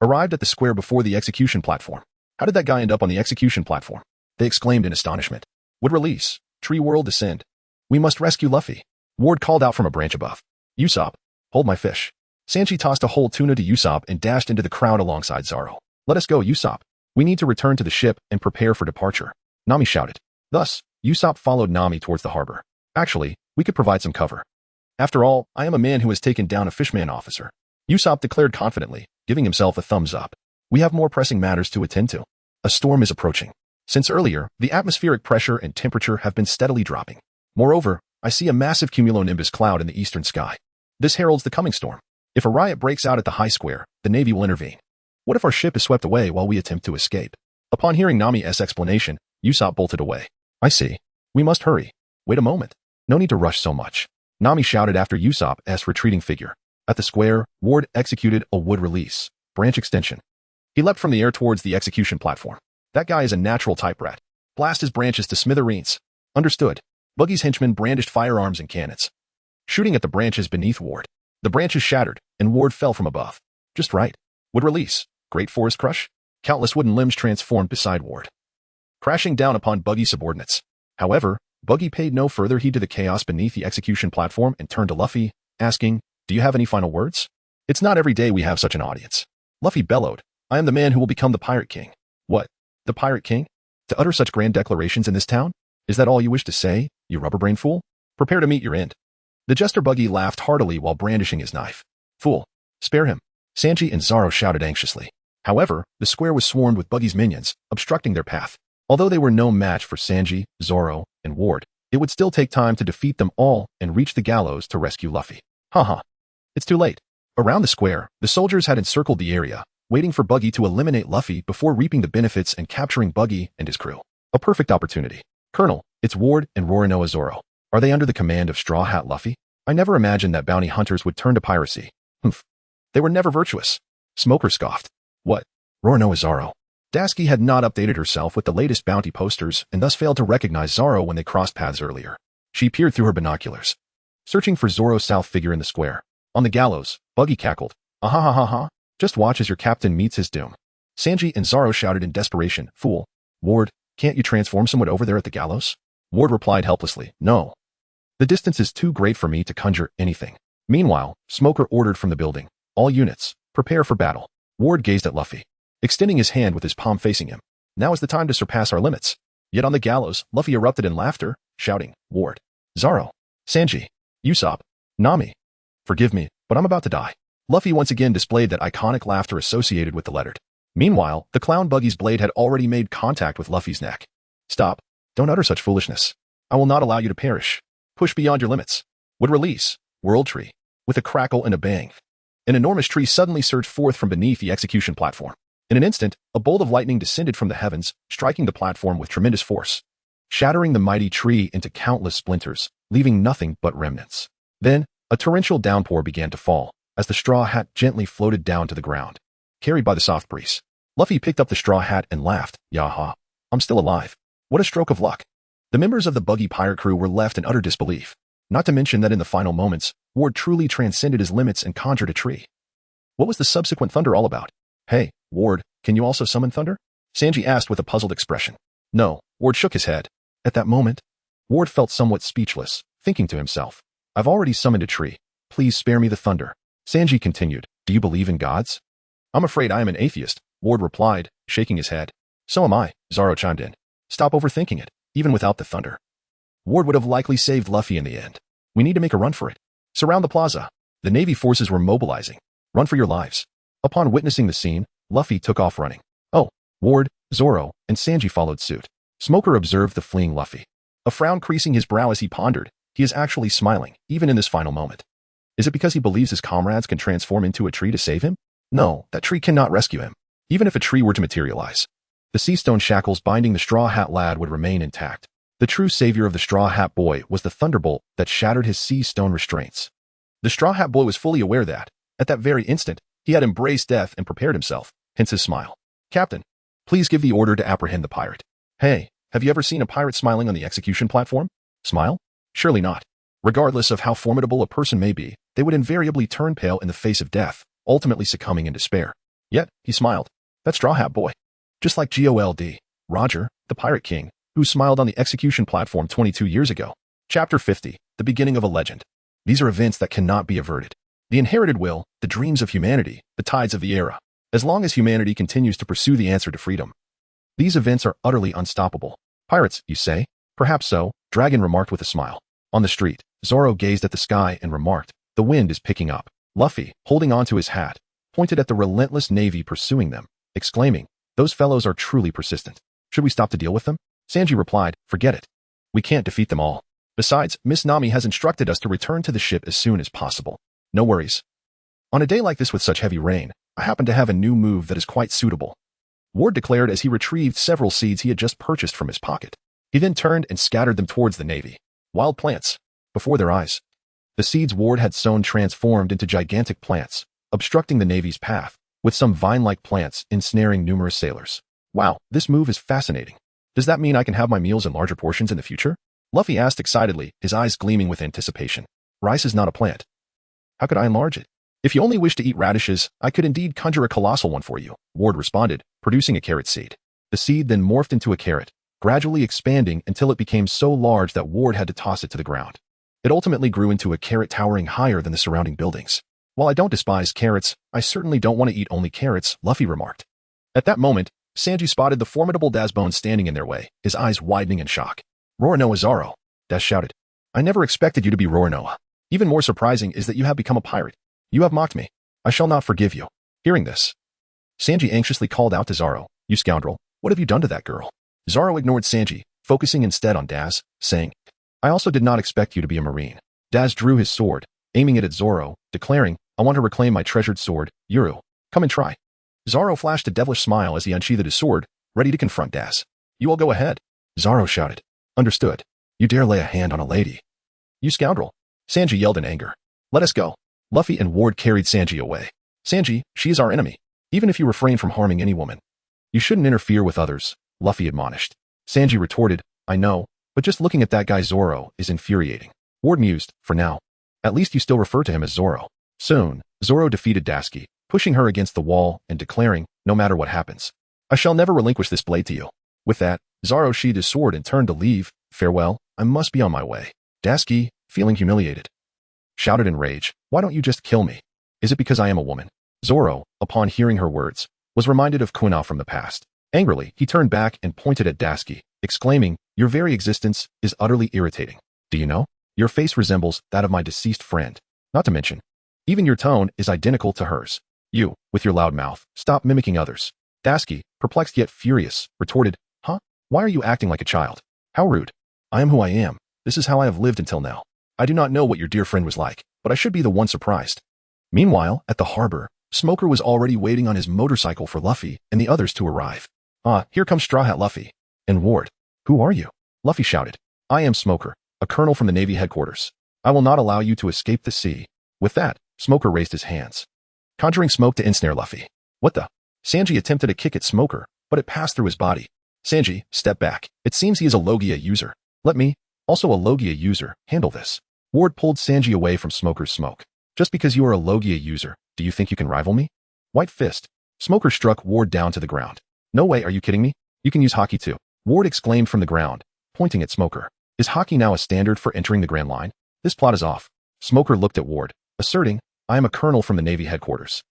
arrived at the square before the execution platform. "How did that guy end up on the execution platform?" they exclaimed in astonishment. "Would release. Tree world descend. We must rescue Luffy." Ward called out from a branch above. "Usopp, hold my fish." Sanji tossed a whole tuna to Usopp and dashed into the crowd alongside Zoro. "Let us go, Usopp. We need to return to the ship and prepare for departure," Nami shouted. Thus, Usopp followed Nami towards the harbor. "Actually, we could provide some cover. After all, I am a man who has taken down a fishman officer," Usopp declared confidently, giving himself a thumbs up. "We have more pressing matters to attend to. A storm is approaching. Since earlier, the atmospheric pressure and temperature have been steadily dropping. Moreover, I see a massive cumulonimbus cloud in the eastern sky. This heralds the coming storm. If a riot breaks out at the high square, the Navy will intervene. What if our ship is swept away while we attempt to escape?" Upon hearing Nami's explanation, Usopp bolted away. "I see. We must hurry. Wait a moment. No need to rush so much," Nami shouted after Usopp's retreating figure. At the square, Ward executed a wood release, branch extension. He leapt from the air towards the execution platform. "That guy is a natural type rat. Blast his branches to smithereens." "Understood." Buggy's henchmen brandished firearms and cannons, shooting at the branches beneath Ward. The branches shattered, and Ward fell from above. Just right. Wood release. Great forest crush. Countless wooden limbs transformed beside Ward, crashing down upon Buggy's subordinates. However, Buggy paid no further heed to the chaos beneath the execution platform and turned to Luffy, asking, "Do you have any final words?" "It's not every day we have such an audience." Luffy bellowed, "I am the man who will become the Pirate King." "What? The Pirate King? To utter such grand declarations in this town? Is that all you wish to say, you rubber-brained fool? Prepare to meet your end." The jester Buggy laughed heartily while brandishing his knife. "Fool, spare him," Sanji and Zoro shouted anxiously. However, the square was swarmed with Buggy's minions, obstructing their path. Although they were no match for Sanji, Zoro, and Ward, it would still take time to defeat them all and reach the gallows to rescue Luffy. Haha. It's too late. Around the square, the soldiers had encircled the area, waiting for Buggy to eliminate Luffy before reaping the benefits and capturing Buggy and his crew. A perfect opportunity. "Colonel, it's Ward and Roronoa Zoro. Are they under the command of Straw Hat Luffy? I never imagined that bounty hunters would turn to piracy. Humph. They were never virtuous." Smoker scoffed. "What? Roronoa Zoro?" Dasky had not updated herself with the latest bounty posters and thus failed to recognize Zoro when they crossed paths earlier. She peered through her binoculars, searching for Zoro's south figure in the square. On the gallows, Buggy cackled. "Ah-ha-ha-ha-ha. Just watch as your captain meets his doom." Sanji and Zoro shouted in desperation, "Fool. Ward, can't you transform someone over there at the gallows?" Ward replied helplessly, "No. The distance is too great for me to conjure anything." Meanwhile, Smoker ordered from the building, "All units, prepare for battle." Ward gazed at Luffy, extending his hand with his palm facing him. "Now is the time to surpass our limits." Yet on the gallows, Luffy erupted in laughter, shouting, "Ward, Zoro, Sanji, Usopp, Nami. Forgive me, but I'm about to die." Luffy once again displayed that iconic laughter associated with the lettered. Meanwhile, the clown Buggy's blade had already made contact with Luffy's neck. "Stop. Don't utter such foolishness. I will not allow you to perish. Push beyond your limits." Would release. World tree. With a crackle and a bang, an enormous tree suddenly surged forth from beneath the execution platform. In an instant, a bolt of lightning descended from the heavens, striking the platform with tremendous force, shattering the mighty tree into countless splinters, leaving nothing but remnants. Then, a torrential downpour began to fall, as the straw hat gently floated down to the ground, carried by the soft breeze. Luffy picked up the straw hat and laughed, "Yaha. I'm still alive. What a stroke of luck." The members of the Buggy pirate crew were left in utter disbelief, not to mention that in the final moments, Ward truly transcended his limits and conjured a tree. What was the subsequent thunder all about? "Hey, Ward, can you also summon thunder?" Sanji asked with a puzzled expression. No, Ward shook his head. At that moment, Ward felt somewhat speechless, thinking to himself, "I've already summoned a tree. Please spare me the thunder." Sanji continued, "Do you believe in gods?" "I'm afraid I am an atheist," Ward replied, shaking his head. "So am I," Zoro chimed in. "Stop overthinking it. Even without the thunder, Ward would have likely saved Luffy in the end. We need to make a run for it. Surround the plaza." The Navy forces were mobilizing. "Run for your lives." Upon witnessing the scene, Luffy took off running. Oh, Ward, Zoro, and Sanji followed suit. Smoker observed the fleeing Luffy, a frown creasing his brow as he pondered. He is actually smiling, even in this final moment. Is it because he believes his comrades can transform into a tree to save him? No, that tree cannot rescue him. Even if a tree were to materialize, the sea stone shackles binding the straw hat lad would remain intact. The true savior of the Straw Hat Boy was the thunderbolt that shattered his sea stone restraints. The Straw Hat Boy was fully aware that, at that very instant, he had embraced death and prepared himself, hence his smile. Captain, please give the order to apprehend the pirate. Hey, have you ever seen a pirate smiling on the execution platform? Smile? Surely not. Regardless of how formidable a person may be, they would invariably turn pale in the face of death, ultimately succumbing in despair. Yet, he smiled. That Straw Hat Boy. Just like Gold, Roger, the Pirate King, who smiled on the execution platform 22 years ago. Chapter 50, The Beginning of a Legend. These are events that cannot be averted. The inherited will, the dreams of humanity, the tides of the era. As long as humanity continues to pursue the answer to freedom, these events are utterly unstoppable. Pirates, you say? Perhaps so, Dragon remarked with a smile. On the street, Zoro gazed at the sky and remarked, the wind is picking up. Luffy, holding onto his hat, pointed at the relentless navy pursuing them, exclaiming, those fellows are truly persistent. Should we stop to deal with them? Sanji replied, forget it. We can't defeat them all. Besides, Miss Nami has instructed us to return to the ship as soon as possible. No worries. On a day like this with such heavy rain, I happen to have a new move that is quite suitable. Ward declared as he retrieved several seeds he had just purchased from his pocket. He then turned and scattered them towards the navy. Wild plants. Before their eyes. The seeds Ward had sown transformed into gigantic plants, obstructing the navy's path, with some vine-like plants ensnaring numerous sailors. Wow, this move is fascinating. Does that mean I can have my meals in larger portions in the future? Luffy asked excitedly, his eyes gleaming with anticipation. Rice is not a plant. How could I enlarge it? If you only wish to eat radishes, I could indeed conjure a colossal one for you, Ward responded, producing a carrot seed. The seed then morphed into a carrot, gradually expanding until it became so large that Ward had to toss it to the ground. It ultimately grew into a carrot towering higher than the surrounding buildings. While I don't despise carrots, I certainly don't want to eat only carrots, Luffy remarked. At that moment, Sanji spotted the formidable Dazbone standing in their way, his eyes widening in shock. Roronoa Zoro, Daz shouted. I never expected you to be Roronoa. Even more surprising is that you have become a pirate. You have mocked me. I shall not forgive you. Hearing this, Sanji anxiously called out to Zoro, you scoundrel, what have you done to that girl? Zoro ignored Sanji, focusing instead on Daz, saying, I also did not expect you to be a marine. Daz drew his sword, aiming it at Zoro, declaring, I want to reclaim my treasured sword, Yuru. Come and try. Zoro flashed a devilish smile as he unsheathed his sword, ready to confront Daz. You all go ahead. Zoro shouted. Understood. You dare lay a hand on a lady. You scoundrel. Sanji yelled in anger. Let us go. Luffy and Ward carried Sanji away. Sanji, she is our enemy. Even if you refrain from harming any woman, you shouldn't interfere with others, Luffy admonished. Sanji retorted, I know, but just looking at that guy Zoro is infuriating. Ward mused, for now. At least you still refer to him as Zoro. Soon, Zoro defeated Dasky, pushing her against the wall and declaring, no matter what happens, I shall never relinquish this blade to you. With that, Zoro sheathed his sword and turned to leave. Farewell, I must be on my way. Dasky, feeling humiliated, shouted in rage, why don't you just kill me? Is it because I am a woman? Zoro, upon hearing her words, was reminded of Kuna from the past. Angrily, he turned back and pointed at Dasky, exclaiming, your very existence is utterly irritating. Do you know? Your face resembles that of my deceased friend. Not to mention, even your tone is identical to hers. You, with your loud mouth, stop mimicking others. Dasky, perplexed yet furious, retorted, huh? Why are you acting like a child? How rude. I am who I am. This is how I have lived until now. I do not know what your dear friend was like, but I should be the one surprised. Meanwhile, at the harbor, Smoker was already waiting on his motorcycle for Luffy and the others to arrive. Ah, here comes Straw Hat Luffy. And Ward. Who are you? Luffy shouted. I am Smoker, a colonel from the Navy headquarters. I will not allow you to escape the sea. With that, Smoker raised his hands, conjuring smoke to ensnare Luffy. What the? Sanji attempted to kick at Smoker, but it passed through his body. Sanji, step back. It seems he is a Logia user. Let me, also a Logia user, handle this. Ward pulled Sanji away from Smoker's smoke. Just because you are a Logia user, do you think you can rival me? White fist. Smoker struck Ward down to the ground. No way, are you kidding me? You can use Haki too. Ward exclaimed from the ground, pointing at Smoker. Is Haki now a standard for entering the Grand Line? This plot is off. Smoker looked at Ward, asserting, I am a colonel from the Navy headquarters.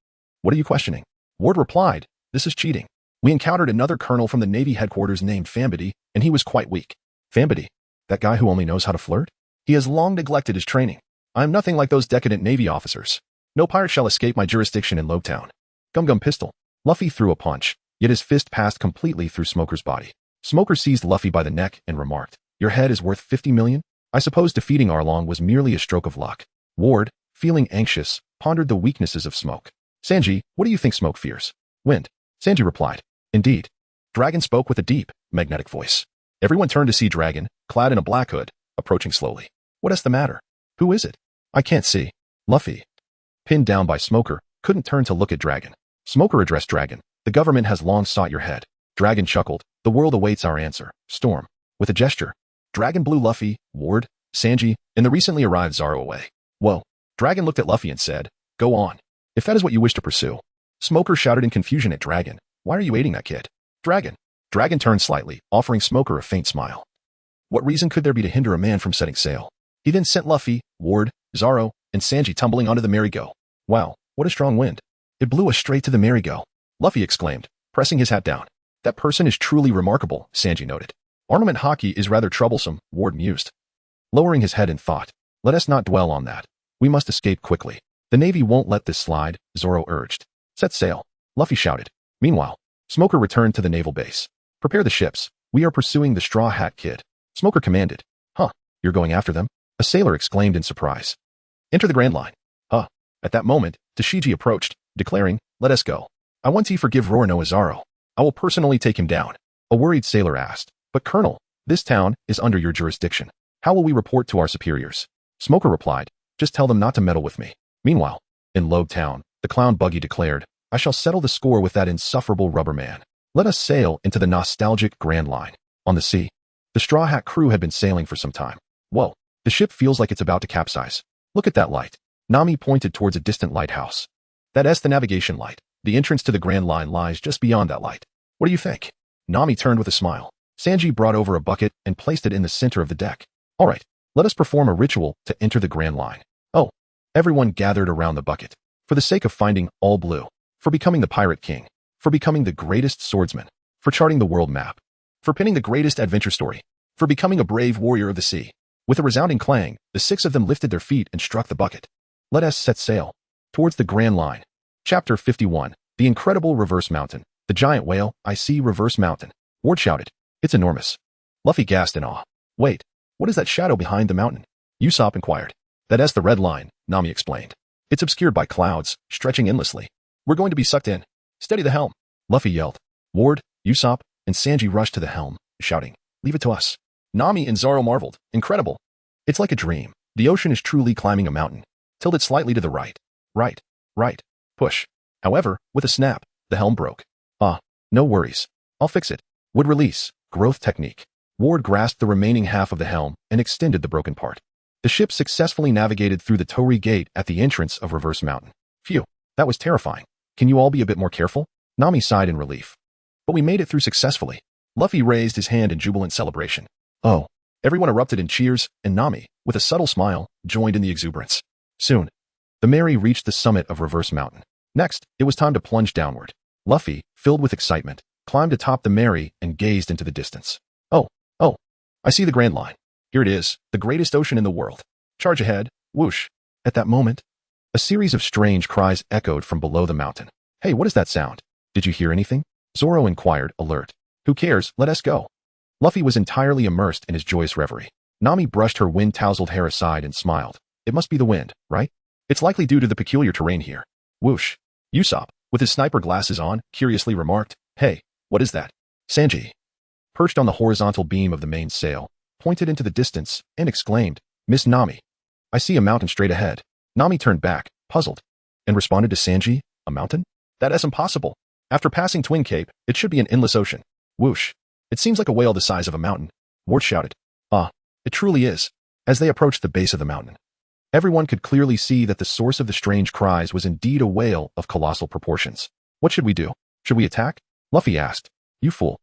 What are you questioning? Ward replied, this is cheating. We encountered another colonel from the Navy headquarters named Fambity, and he was quite weak. Fambity? That guy who only knows how to flirt? He has long neglected his training. I am nothing like those decadent Navy officers. No pirate shall escape my jurisdiction in Loguetown. Gum Gum Pistol. Luffy threw a punch, yet his fist passed completely through Smoker's body. Smoker seized Luffy by the neck and remarked, your head is worth 50 million? I suppose defeating Arlong was merely a stroke of luck. Ward, feeling anxious, pondered the weaknesses of Smoke. Sanji, what do you think Smoke fears? Wind. Sanji replied, indeed. Dragon spoke with a deep, magnetic voice. Everyone turned to see Dragon, clad in a black hood, approaching slowly. What is the matter? Who is it? I can't see. Luffy, pinned down by Smoker, couldn't turn to look at Dragon. Smoker addressed Dragon. The government has long sought your head. Dragon chuckled. The world awaits our answer. Storm. With a gesture, Dragon blew Luffy, Ward, Sanji, and the recently arrived Zoro away. Whoa. Dragon looked at Luffy and said, go on. If that is what you wish to pursue. Smoker shouted in confusion at Dragon. Why are you aiding that kid? Dragon. Dragon turned slightly, offering Smoker a faint smile. What reason could there be to hinder a man from setting sail? He then sent Luffy, Ward, Zoro, and Sanji tumbling onto the merry-go. Wow, what a strong wind. It blew us straight to the merry-go. Luffy exclaimed, pressing his hat down. That person is truly remarkable, Sanji noted. Armament hockey is rather troublesome, Ward mused. Lowering his head in thought. Let us not dwell on that. We must escape quickly. The Navy won't let this slide, Zoro urged. Set sail, Luffy shouted. Meanwhile, Smoker returned to the naval base. Prepare the ships. We are pursuing the Straw Hat Kid. Smoker commanded. Huh, you're going after them? A sailor exclaimed in surprise. Enter the Grand Line. Huh. At that moment, Tashigi approached, declaring, let us go. I want to forgive Roronoa Zoro. I will personally take him down. A worried sailor asked. But Colonel, this town is under your jurisdiction. How will we report to our superiors? Smoker replied, just tell them not to meddle with me. Meanwhile, in Loguetown, the clown Buggy declared, I shall settle the score with that insufferable rubber man. Let us sail into the nostalgic Grand Line. On the sea, the Straw Hat crew had been sailing for some time. Whoa, the ship feels like it's about to capsize. Look at that light. Nami pointed towards a distant lighthouse. That's the navigation light. The entrance to the Grand Line lies just beyond that light. What do you think? Nami turned with a smile. Sanji brought over a bucket and placed it in the center of the deck. All right, let us perform a ritual to enter the Grand Line. Oh, everyone gathered around the bucket. For the sake of finding all blue. For becoming the Pirate King. For becoming the greatest swordsman. For charting the world map. For penning the greatest adventure story. For becoming a brave warrior of the sea. With a resounding clang, the 6 of them lifted their feet and struck the bucket. Let us set sail. Towards the Grand Line. Chapter 51. The Incredible Reverse Mountain. The giant whale, I see Reverse Mountain. Ward shouted. It's enormous. Luffy gasped in awe. Wait, what is that shadow behind the mountain? Usopp inquired. That's the red line, Nami explained. It's obscured by clouds, stretching endlessly. We're going to be sucked in. Steady the helm, Luffy yelled. Ward, Usopp, and Sanji rushed to the helm, shouting, leave it to us. Nami and Zoro marveled. Incredible. It's like a dream. The ocean is truly climbing a mountain. Tilt it slightly to the right. Right. Right. Push. However, with a snap, the helm broke. No worries. I'll fix it. Wood release. Growth technique. Ward grasped the remaining half of the helm and extended the broken part. The ship successfully navigated through the Torii Gate at the entrance of Reverse Mountain. Phew, that was terrifying. Can you all be a bit more careful? Nami sighed in relief. But we made it through successfully. Luffy raised his hand in jubilant celebration. Oh. Everyone erupted in cheers, and Nami, with a subtle smile, joined in the exuberance. Soon, the Merry reached the summit of Reverse Mountain. Next, it was time to plunge downward. Luffy, filled with excitement, climbed atop the Merry and gazed into the distance. Oh, I see the Grand Line. Here it is, the greatest ocean in the world. Charge ahead, whoosh. At that moment, a series of strange cries echoed from below the mountain. Hey, what is that sound? Did you hear anything? Zoro inquired, alert. Who cares, let us go. Luffy was entirely immersed in his joyous reverie. Nami brushed her wind-tousled hair aside and smiled. It must be the wind, right? It's likely due to the peculiar terrain here. Whoosh. Usopp, with his sniper glasses on, curiously remarked, Hey, what is that? Sanji, perched on the horizontal beam of the mainsail, pointed into the distance and exclaimed, Miss Nami, I see a mountain straight ahead. Nami turned back, puzzled, and responded to Sanji, a mountain? That is impossible. After passing Twin Cape, it should be an endless ocean. Whoosh. It seems like a whale the size of a mountain. Ward shouted. It truly is. As they approached the base of the mountain, everyone could clearly see that the source of the strange cries was indeed a whale of colossal proportions. What should we do? Should we attack? Luffy asked. You fool.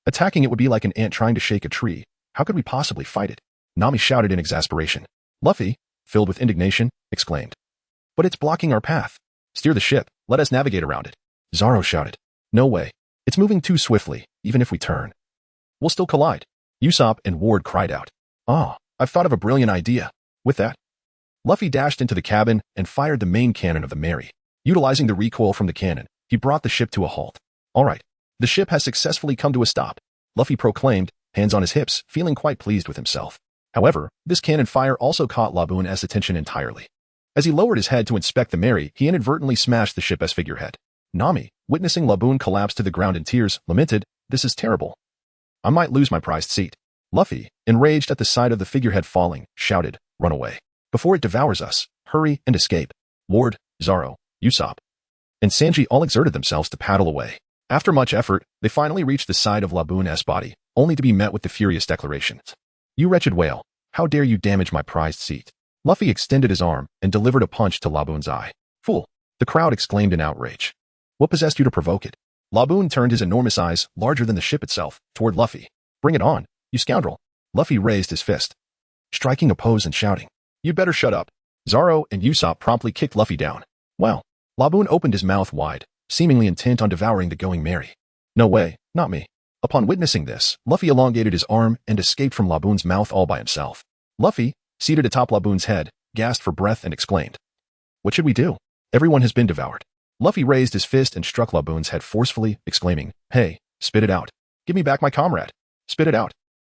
Attacking it would be like an ant trying to shake a tree. How could we possibly fight it? Nami shouted in exasperation. Luffy, filled with indignation, exclaimed. But it's blocking our path. Steer the ship. Let us navigate around it. Zoro shouted. No way. It's moving too swiftly, even if we turn. We'll still collide. Usopp and Ward cried out. I've thought of a brilliant idea. With that, Luffy dashed into the cabin and fired the main cannon of the Merry. Utilizing the recoil from the cannon, he brought the ship to a halt. All right, the ship has successfully come to a stop, Luffy proclaimed, hands on his hips, feeling quite pleased with himself. However, this cannon fire also caught Labuna's attention entirely. As he lowered his head to inspect the Merry, he inadvertently smashed the ship as figurehead. Nami, witnessing Labun collapse to the ground in tears, lamented, This is terrible. I might lose my prized seat. Luffy, enraged at the sight of the figurehead falling, shouted, "Run away. Before it devours us, hurry and escape." Lord, Zoro, Usopp, and Sanji all exerted themselves to paddle away. After much effort, they finally reached the side of Laboon's body, only to be met with the furious declaration. "You wretched whale, how dare you damage my prized seat?" Luffy extended his arm and delivered a punch to Laboon's eye. "Fool!" the crowd exclaimed in outrage. "What possessed you to provoke it?" Laboon turned his enormous eyes, larger than the ship itself, toward Luffy. "Bring it on, you scoundrel." Luffy raised his fist, striking a pose and shouting, "You'd better shut up." Zoro and Usopp promptly kicked Luffy down. "Well." Laboon opened his mouth wide, seemingly intent on devouring the going Mary. "No way, not me." Upon witnessing this, Luffy elongated his arm and escaped from Laboon's mouth all by himself. Luffy, seated atop Laboon's head, gasped for breath and exclaimed, "What should we do? Everyone has been devoured." Luffy raised his fist and struck Laboon's head forcefully, exclaiming, "Hey, spit it out. Give me back my comrade. Spit it out."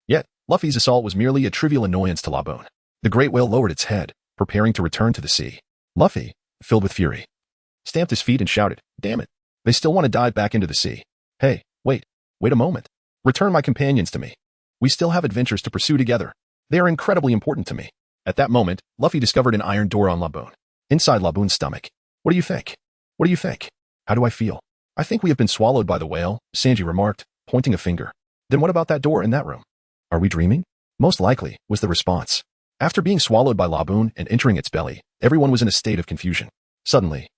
Yet, Luffy's assault was merely a trivial annoyance to Laboon. The great whale lowered its head, preparing to return to the sea. Luffy, filled with fury, stamped his feet and shouted, "Damn it. They still want to dive back into the sea. Hey, wait a moment. Return my companions to me. We still have adventures to pursue together. They are incredibly important to me." At that moment, Luffy discovered an iron door on Laboon, inside Laboon's stomach. "What do you think? What do you think? How do I feel?" "I think we have been swallowed by the whale," Sanji remarked, pointing a finger. "Then what about that door in that room? Are we dreaming?" "Most likely," was the response. After being swallowed by Laboon and entering its belly, everyone was in a state of confusion. Suddenly,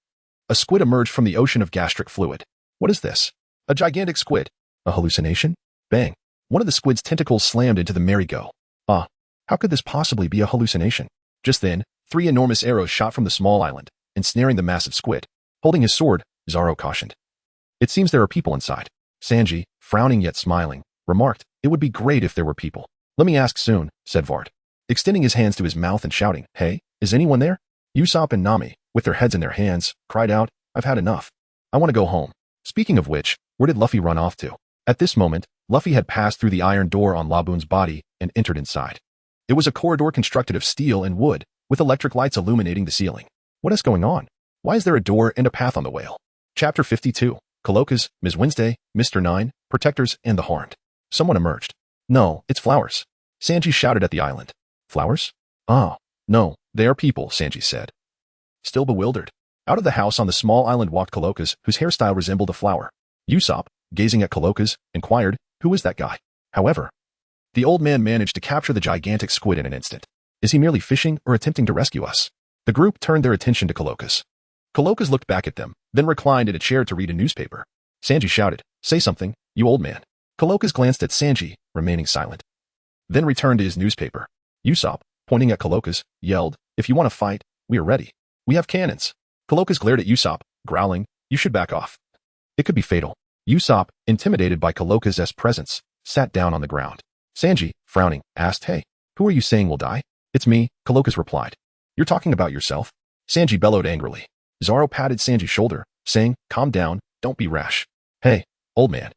a squid emerged from the ocean of gastric fluid. "What is this?" "A gigantic squid." "A hallucination?" Bang! One of the squid's tentacles slammed into the merry-go. How could this possibly be a hallucination? Just then, 3 enormous arrows shot from the small island, ensnaring the massive squid. Holding his sword, Zoro cautioned, "It seems there are people inside." Sanji, frowning yet smiling, remarked, "It would be great if there were people." "Let me ask soon," said Vard, extending his hands to his mouth and shouting, "Hey, is anyone there?" Usopp and Nami, with their heads in their hands, cried out, "I've had enough. I want to go home." Speaking of which, where did Luffy run off to? At this moment, Luffy had passed through the iron door on Laboon's body and entered inside. It was a corridor constructed of steel and wood, with electric lights illuminating the ceiling. What is going on? Why is there a door and a path on the whale? Chapter 52. Coloca's, Ms. Wednesday, Mr. Nine, Protectors, and the Horned. Someone emerged. "No, it's flowers." Sanji shouted at the island. "Flowers? Ah, no, they are people," Sanji said, still bewildered. Out of the house on the small island walked Coloca's, whose hairstyle resembled a flower. Usopp, gazing at Coloca's, inquired, "Who is that guy?" However, the old man managed to capture the gigantic squid in an instant. Is he merely fishing or attempting to rescue us? The group turned their attention to Coloca's. Coloca's looked back at them, then reclined in a chair to read a newspaper. Sanji shouted, "Say something, you old man." Coloca's glanced at Sanji, remaining silent, then returned to his newspaper. Usopp, pointing at Coloca's, yelled, "If you want to fight, we are ready. We have cannons." Coloca's glared at Usopp, growling, "You should back off. It could be fatal." Usopp, intimidated by Coloca's presence, sat down on the ground. Sanji, frowning, asked, "Hey, who are you saying will die?" "It's me," Coloca's replied. "You're talking about yourself?" Sanji bellowed angrily. Zoro patted Sanji's shoulder, saying, "Calm down, don't be rash." "Hey, old man,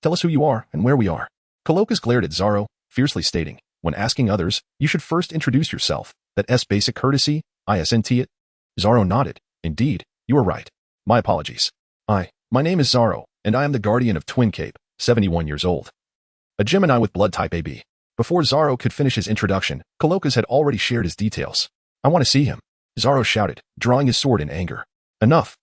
tell us who you are and where we are." Coloca's glared at Zoro, fiercely stating, "When asking others, you should first introduce yourself. That's basic courtesy, isn't it?" Zoro nodded. "Indeed, you are right. My apologies. My name is Zoro, and I am the guardian of Twin Cape, 71 years old. A Gemini with blood type AB." Before Zoro could finish his introduction, Coloca's had already shared his details. "I want to see him," Zoro shouted, drawing his sword in anger. Enough.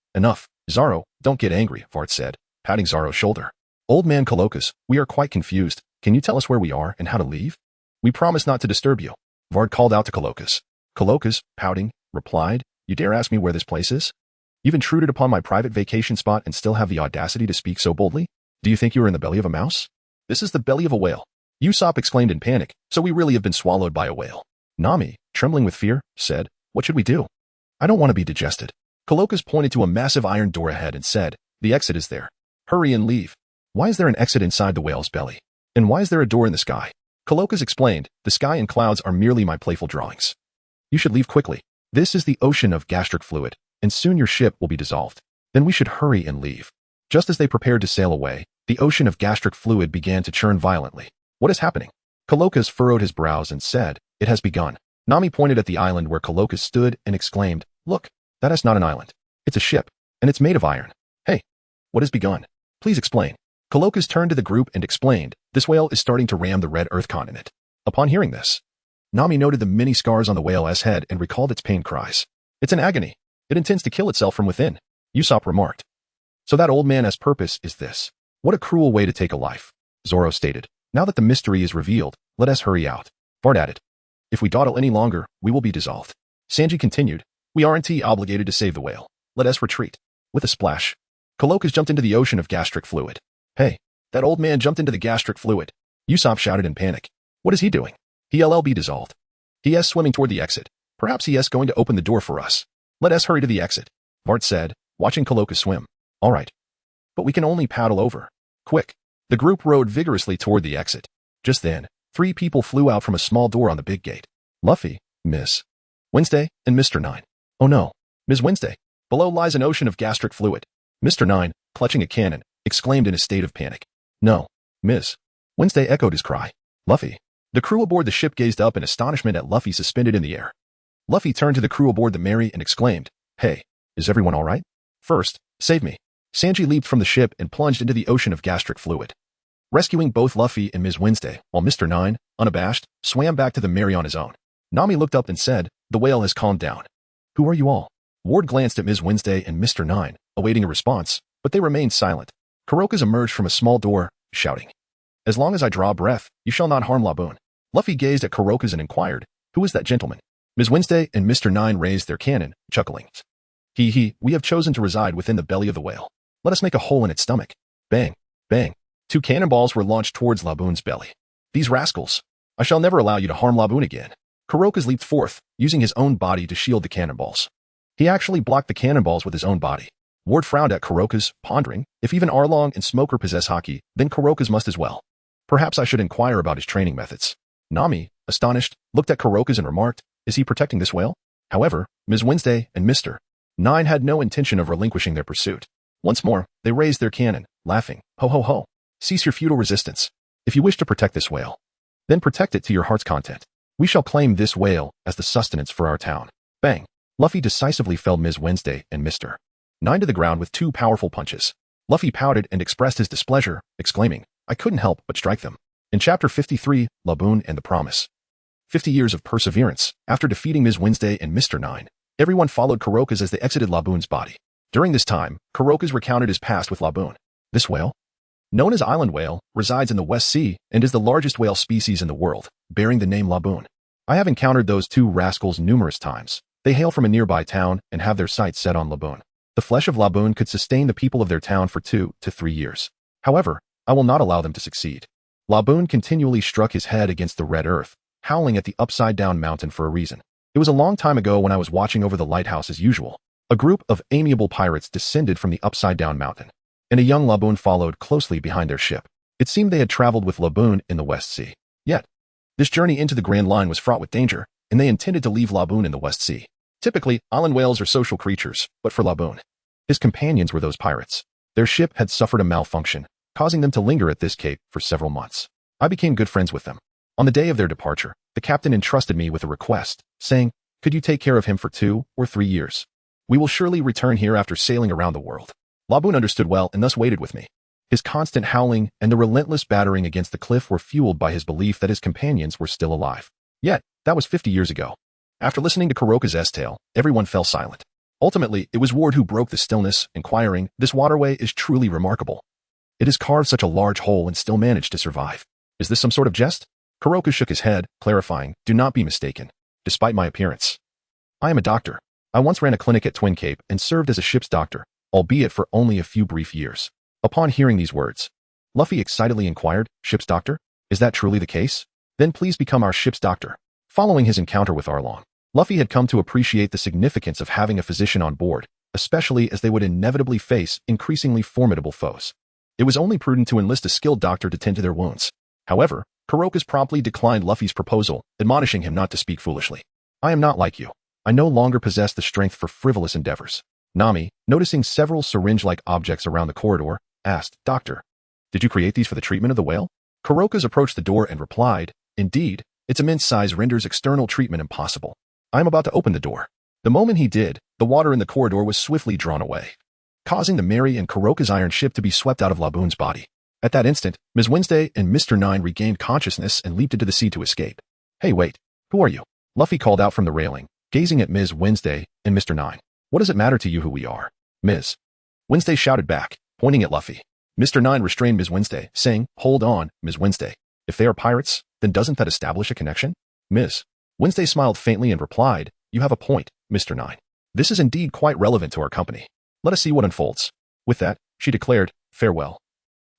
Zoro, don't get angry," Vard said, patting Zoro's shoulder. "Old man Coloca's, we are quite confused. Can you tell us where we are and how to leave?" "We promise not to disturb you," Vard called out to Coloca's. Coloca's, pouting, replied, "You dare ask me where this place is? You've intruded upon my private vacation spot and still have the audacity to speak so boldly? Do you think you are in the belly of a mouse? This is the belly of a whale." Usopp exclaimed in panic, "So we really have been swallowed by a whale." Nami, trembling with fear, said, "What should we do?" "I don't want to be digested." Coloca's pointed to a massive iron door ahead and said, "The exit is there. Hurry and leave." "Why is there an exit inside the whale's belly? And why is there a door in the sky?" Coloca's explained, "The sky and clouds are merely my playful drawings. You should leave quickly. This is the ocean of gastric fluid, and soon your ship will be dissolved. Then we should hurry and leave." Just as they prepared to sail away, the ocean of gastric fluid began to churn violently. "What is happening?" Coloca's furrowed his brows and said, "It has begun." Nami pointed at the island where Coloca's stood and exclaimed, "Look, that is not an island. It's a ship, and it's made of iron. Hey, what has begun? Please explain." Coloccus turned to the group and explained, this whale is starting to ram the red earth continent. Upon hearing this, Nami noted the many scars on the whale's head and recalled its pain cries. It's an agony. It intends to kill itself from within, Usopp remarked. So that old man's purpose is this. What a cruel way to take a life, Zoro stated. Now that the mystery is revealed, let us hurry out. Bart added. If we dawdle any longer, we will be dissolved. Sanji continued. We aren't obligated to save the whale. Let us retreat. With a splash, Coloccus jumped into the ocean of gastric fluid. Hey, that old man jumped into the gastric fluid, Usopp shouted in panic. What is he doing? He'll be dissolved. He is swimming toward the exit. Perhaps he is going to open the door for us. Let us hurry to the exit, Bart said, watching Coloccus swim. All right. But we can only paddle over. Quick. The group rowed vigorously toward the exit. Just then, 3 people flew out from a small door on the big gate. Luffy, Miss Wednesday, and Mr. 9. Oh no, Ms. Wednesday. Below lies an ocean of gastric fluid. Mr. 9, clutching a cannon, exclaimed in a state of panic. No, Ms. Wednesday echoed his cry. Luffy. The crew aboard the ship gazed up in astonishment at Luffy suspended in the air. Luffy turned to the crew aboard the Mary and exclaimed, Hey, is everyone all right? First, save me. Sanji leaped from the ship and plunged into the ocean of gastric fluid, rescuing both Luffy and Ms. Wednesday, while Mr. 9, unabashed, swam back to the Mary on his own. Nami looked up and said, The whale has calmed down. Who are you all? Ward glanced at Ms. Wednesday and Mr. 9, awaiting a response, but they remained silent. Kuroka's emerged from a small door, shouting, As long as I draw breath, you shall not harm Laboon. Luffy gazed at Kuroka's and inquired, Who is that gentleman? Ms. Wednesday and Mr. 9 raised their cannon, chuckling. We have chosen to reside within the belly of the whale. Let us make a hole in its stomach. Bang, bang. 2 cannonballs were launched towards Laboon's belly. These rascals. I shall never allow you to harm Laboon again. Kuroka's leaped forth, using his own body to shield the cannonballs. He actually blocked the cannonballs with his own body. Ward frowned at Kuroka's, pondering, if even Arlong and Smoker possess haki, then Kuroka's must as well. Perhaps I should inquire about his training methods. Nami, astonished, looked at Kuroka's and remarked, Is he protecting this whale? However, Ms. Wednesday and Mr. 9 had no intention of relinquishing their pursuit. Once more, they raised their cannon, laughing, Ho ho ho. Cease your futile resistance. If you wish to protect this whale, then protect it to your heart's content. We shall claim this whale as the sustenance for our town. Bang. Luffy decisively felled Ms. Wednesday and Mr. 9 to the ground with 2 powerful punches. Luffy pouted and expressed his displeasure, exclaiming, I couldn't help but strike them. In Chapter 53, Laboon and the Promise. 50 years of perseverance. After defeating Ms. Wednesday and Mr. 9, everyone followed Kuroka's as they exited Laboon's body. During this time, Kuroka's recounted his past with Laboon. This whale, known as Island Whale, resides in the West Sea and is the largest whale species in the world, bearing the name Laboon. I have encountered those 2 rascals numerous times. They hail from a nearby town and have their sights set on Laboon. The flesh of Laboon could sustain the people of their town for 2 to 3 years. However, I will not allow them to succeed. Laboon continually struck his head against the red earth, howling at the upside-down mountain for a reason. It was a long time ago when I was watching over the lighthouse as usual. A group of amiable pirates descended from the upside-down mountain, and a young Laboon followed closely behind their ship. It seemed they had traveled with Laboon in the West Sea. Yet, this journey into the Grand Line was fraught with danger, and they intended to leave Laboon in the West Sea. Typically, island whales are social creatures, but for Laboon, his companions were those pirates. Their ship had suffered a malfunction, causing them to linger at this cape for several months. I became good friends with them. On the day of their departure, the captain entrusted me with a request, saying, Could you take care of him for 2 or 3 years? We will surely return here after sailing around the world. Laboon understood well and thus waited with me. His constant howling and the relentless battering against the cliff were fueled by his belief that his companions were still alive. Yet, that was 50 years ago. After listening to Kuroka's tale, everyone fell silent. Ultimately, it was Ward who broke the stillness, inquiring, This waterway is truly remarkable. It has carved such a large hole and still managed to survive. Is this some sort of jest? Kuroka shook his head, clarifying, Do not be mistaken. Despite my appearance, I am a doctor. I once ran a clinic at Twin Cape and served as a ship's doctor, albeit for only a few brief years. Upon hearing these words, Luffy excitedly inquired, Ship's doctor? Is that truly the case? Then please become our ship's doctor. Following his encounter with Arlong, Luffy had come to appreciate the significance of having a physician on board, especially as they would inevitably face increasingly formidable foes. It was only prudent to enlist a skilled doctor to tend to their wounds. However, Kuroka's promptly declined Luffy's proposal, admonishing him not to speak foolishly. I am not like you. I no longer possess the strength for frivolous endeavors. Nami, noticing several syringe-like objects around the corridor, asked, Doctor, did you create these for the treatment of the whale? Kuroka's approached the door and replied, Indeed, its immense size renders external treatment impossible. I am about to open the door. The moment he did, the water in the corridor was swiftly drawn away, causing the Mary and Kuroka's iron ship to be swept out of Laboon's body. At that instant, Ms. Wednesday and Mr. Nine regained consciousness and leaped into the sea to escape. Hey, wait. Who are you? Luffy called out from the railing, gazing at Ms. Wednesday and Mr. Nine. What does it matter to you who we are? Ms. Wednesday shouted back, pointing at Luffy. Mr. Nine restrained Ms. Wednesday, saying, Hold on, Ms. Wednesday. If they are pirates, then doesn't that establish a connection? Ms. Wednesday smiled faintly and replied, You have a point, Mr. Nine. This is indeed quite relevant to our company. Let us see what unfolds. With that, she declared, Farewell.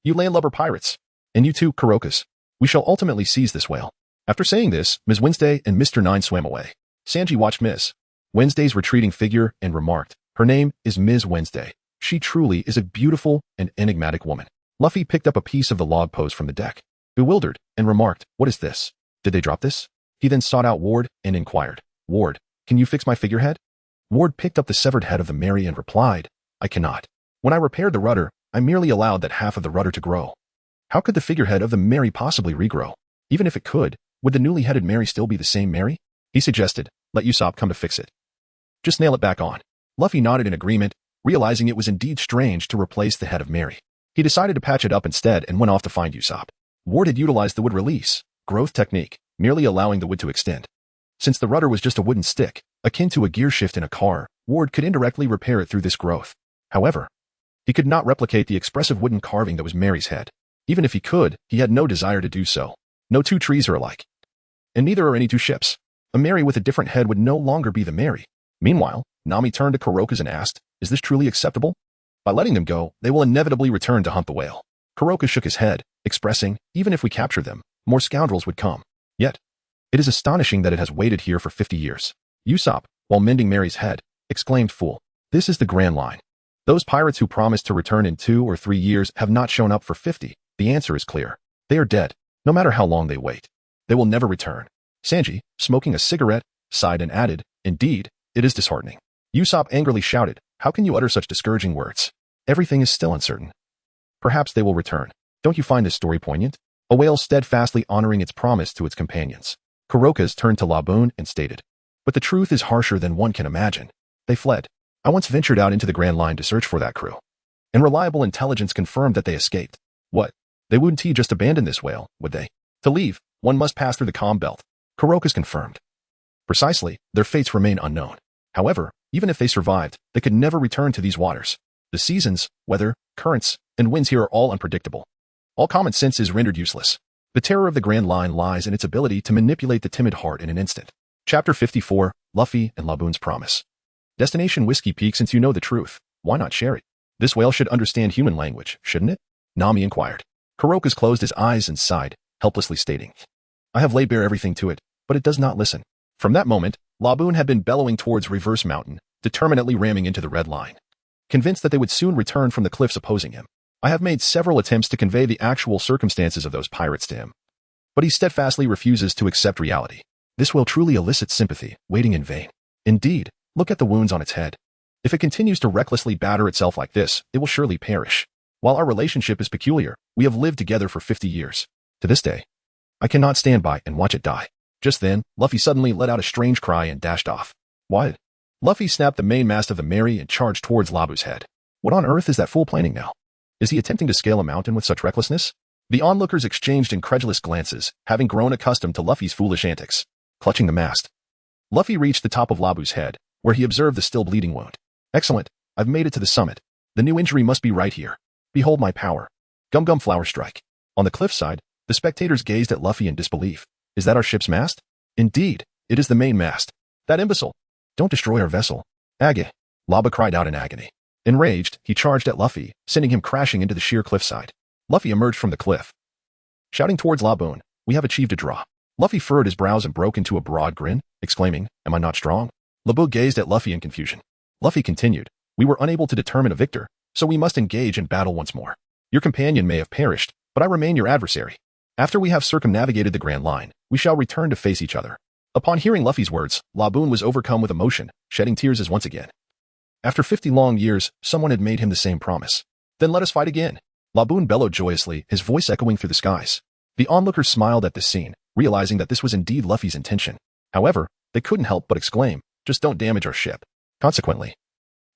You landlubber pirates. And you too, Kurokas. We shall ultimately seize this whale. After saying this, Ms. Wednesday and Mr. Nine swam away. Sanji watched Ms. Wednesday's retreating figure and remarked, Her name is Ms. Wednesday. She truly is a beautiful and enigmatic woman. Luffy picked up a piece of the log post from the deck, bewildered, and remarked, What is this? Did they drop this? He then sought out Ward and inquired, Ward, can you fix my figurehead? Ward picked up the severed head of the Mary and replied, I cannot. When I repaired the rudder, I merely allowed that half of the rudder to grow. How could the figurehead of the Mary possibly regrow? Even if it could, would the newly headed Mary still be the same Mary? He suggested, Let Usopp come to fix it. Just nail it back on. Luffy nodded in agreement, realizing it was indeed strange to replace the head of Mary. He decided to patch it up instead and went off to find Usopp. Ward had utilized the wood release, growth technique, merely allowing the wood to extend. Since the rudder was just a wooden stick, akin to a gear shift in a car, Ward could indirectly repair it through this growth. However, he could not replicate the expressive wooden carving that was Mary's head. Even if he could, he had no desire to do so. No two trees are alike. And neither are any two ships. A Mary with a different head would no longer be the Mary. Meanwhile, Nami turned to Kurokas and asked, Is this truly acceptable? By letting them go, they will inevitably return to hunt the whale. Kurokas shook his head, expressing, Even if we capture them, more scoundrels would come. Yet, it is astonishing that it has waited here for 50 years. Usopp, while mending Mary's head, exclaimed, Fool. This is the Grand Line. Those pirates who promised to return in 2 or 3 years have not shown up for 50. The answer is clear. They are dead, no matter how long they wait. They will never return. Sanji, smoking a cigarette, sighed and added, Indeed, it is disheartening. Usopp angrily shouted, How can you utter such discouraging words? Everything is still uncertain. Perhaps they will return. Don't you find this story poignant? A whale steadfastly honoring its promise to its companions. Kurokas turned to Laboon and stated, But the truth is harsher than one can imagine. They fled. I once ventured out into the Grand Line to search for that crew. And reliable intelligence confirmed that they escaped. What? They wouldn't just abandon this whale, would they? To leave, one must pass through the calm belt. Kurokas confirmed. Precisely, their fates remain unknown. However, even if they survived, they could never return to these waters. The seasons, weather, currents, and winds here are all unpredictable. All common sense is rendered useless. The terror of the Grand Line lies in its ability to manipulate the timid heart in an instant. Chapter 54, Luffy and Laboon's Promise. Destination Whiskey Peak. Since you know the truth, why not share it? This whale should understand human language, shouldn't it? Nami inquired. Kurokas closed his eyes and sighed, helplessly stating, I have laid bare everything to it, but it does not listen. From that moment, Laboon had been bellowing towards Reverse Mountain, determinedly ramming into the Red Line. Convinced that they would soon return from the cliffs opposing him. I have made several attempts to convey the actual circumstances of those pirates to him. But he steadfastly refuses to accept reality. This will truly elicit sympathy, waiting in vain. Indeed, look at the wounds on its head. If it continues to recklessly batter itself like this, it will surely perish. While our relationship is peculiar, we have lived together for 50 years. To this day, I cannot stand by and watch it die. Just then, Luffy suddenly let out a strange cry and dashed off. What? Luffy snapped the mainmast of the Mary and charged towards Labu's head. What on earth is that fool planning now? Is he attempting to scale a mountain with such recklessness? The onlookers exchanged incredulous glances, having grown accustomed to Luffy's foolish antics. Clutching the mast, Luffy reached the top of Labu's head, where he observed the still bleeding wound. Excellent, I've made it to the summit. The new injury must be right here. Behold my power. Gum Gum Flower Strike. On the cliffside, the spectators gazed at Luffy in disbelief. Is that our ship's mast? Indeed, it is the main mast. That imbecile. Don't destroy our vessel. Aggie. Labu cried out in agony. Enraged, he charged at Luffy, sending him crashing into the sheer cliffside. Luffy emerged from the cliff, shouting towards Laboon, We have achieved a draw. Luffy furrowed his brows and broke into a broad grin, exclaiming, Am I not strong? Labu gazed at Luffy in confusion. Luffy continued, We were unable to determine a victor, so we must engage in battle once more. Your companion may have perished, but I remain your adversary. After we have circumnavigated the Grand Line, we shall return to face each other. Upon hearing Luffy's words, Laboon was overcome with emotion, shedding tears as once again. After 50 long years, someone had made him the same promise. Then let us fight again. Laboon bellowed joyously, his voice echoing through the skies. The onlookers smiled at this scene, realizing that this was indeed Luffy's intention. However, they couldn't help but exclaim, Just don't damage our ship. Consequently,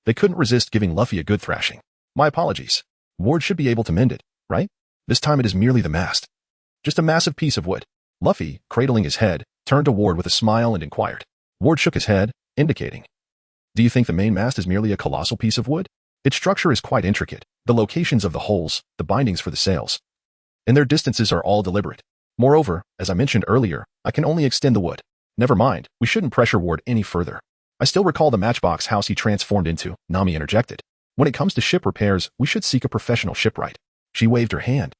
they couldn't resist giving Luffy a good thrashing. My apologies. Ward should be able to mend it, right? This time it is merely the mast. Just a massive piece of wood. Luffy, cradling his head, turned to Ward with a smile and inquired. Ward shook his head, indicating. Do you think the main mast is merely a colossal piece of wood? Its structure is quite intricate, the locations of the holes, the bindings for the sails, and their distances are all deliberate. Moreover, as I mentioned earlier, I can only extend the wood. Never mind, we shouldn't pressure Ward any further. I still recall the matchbox house he transformed into, Nami interjected. When it comes to ship repairs, we should seek a professional shipwright. She waved her hand,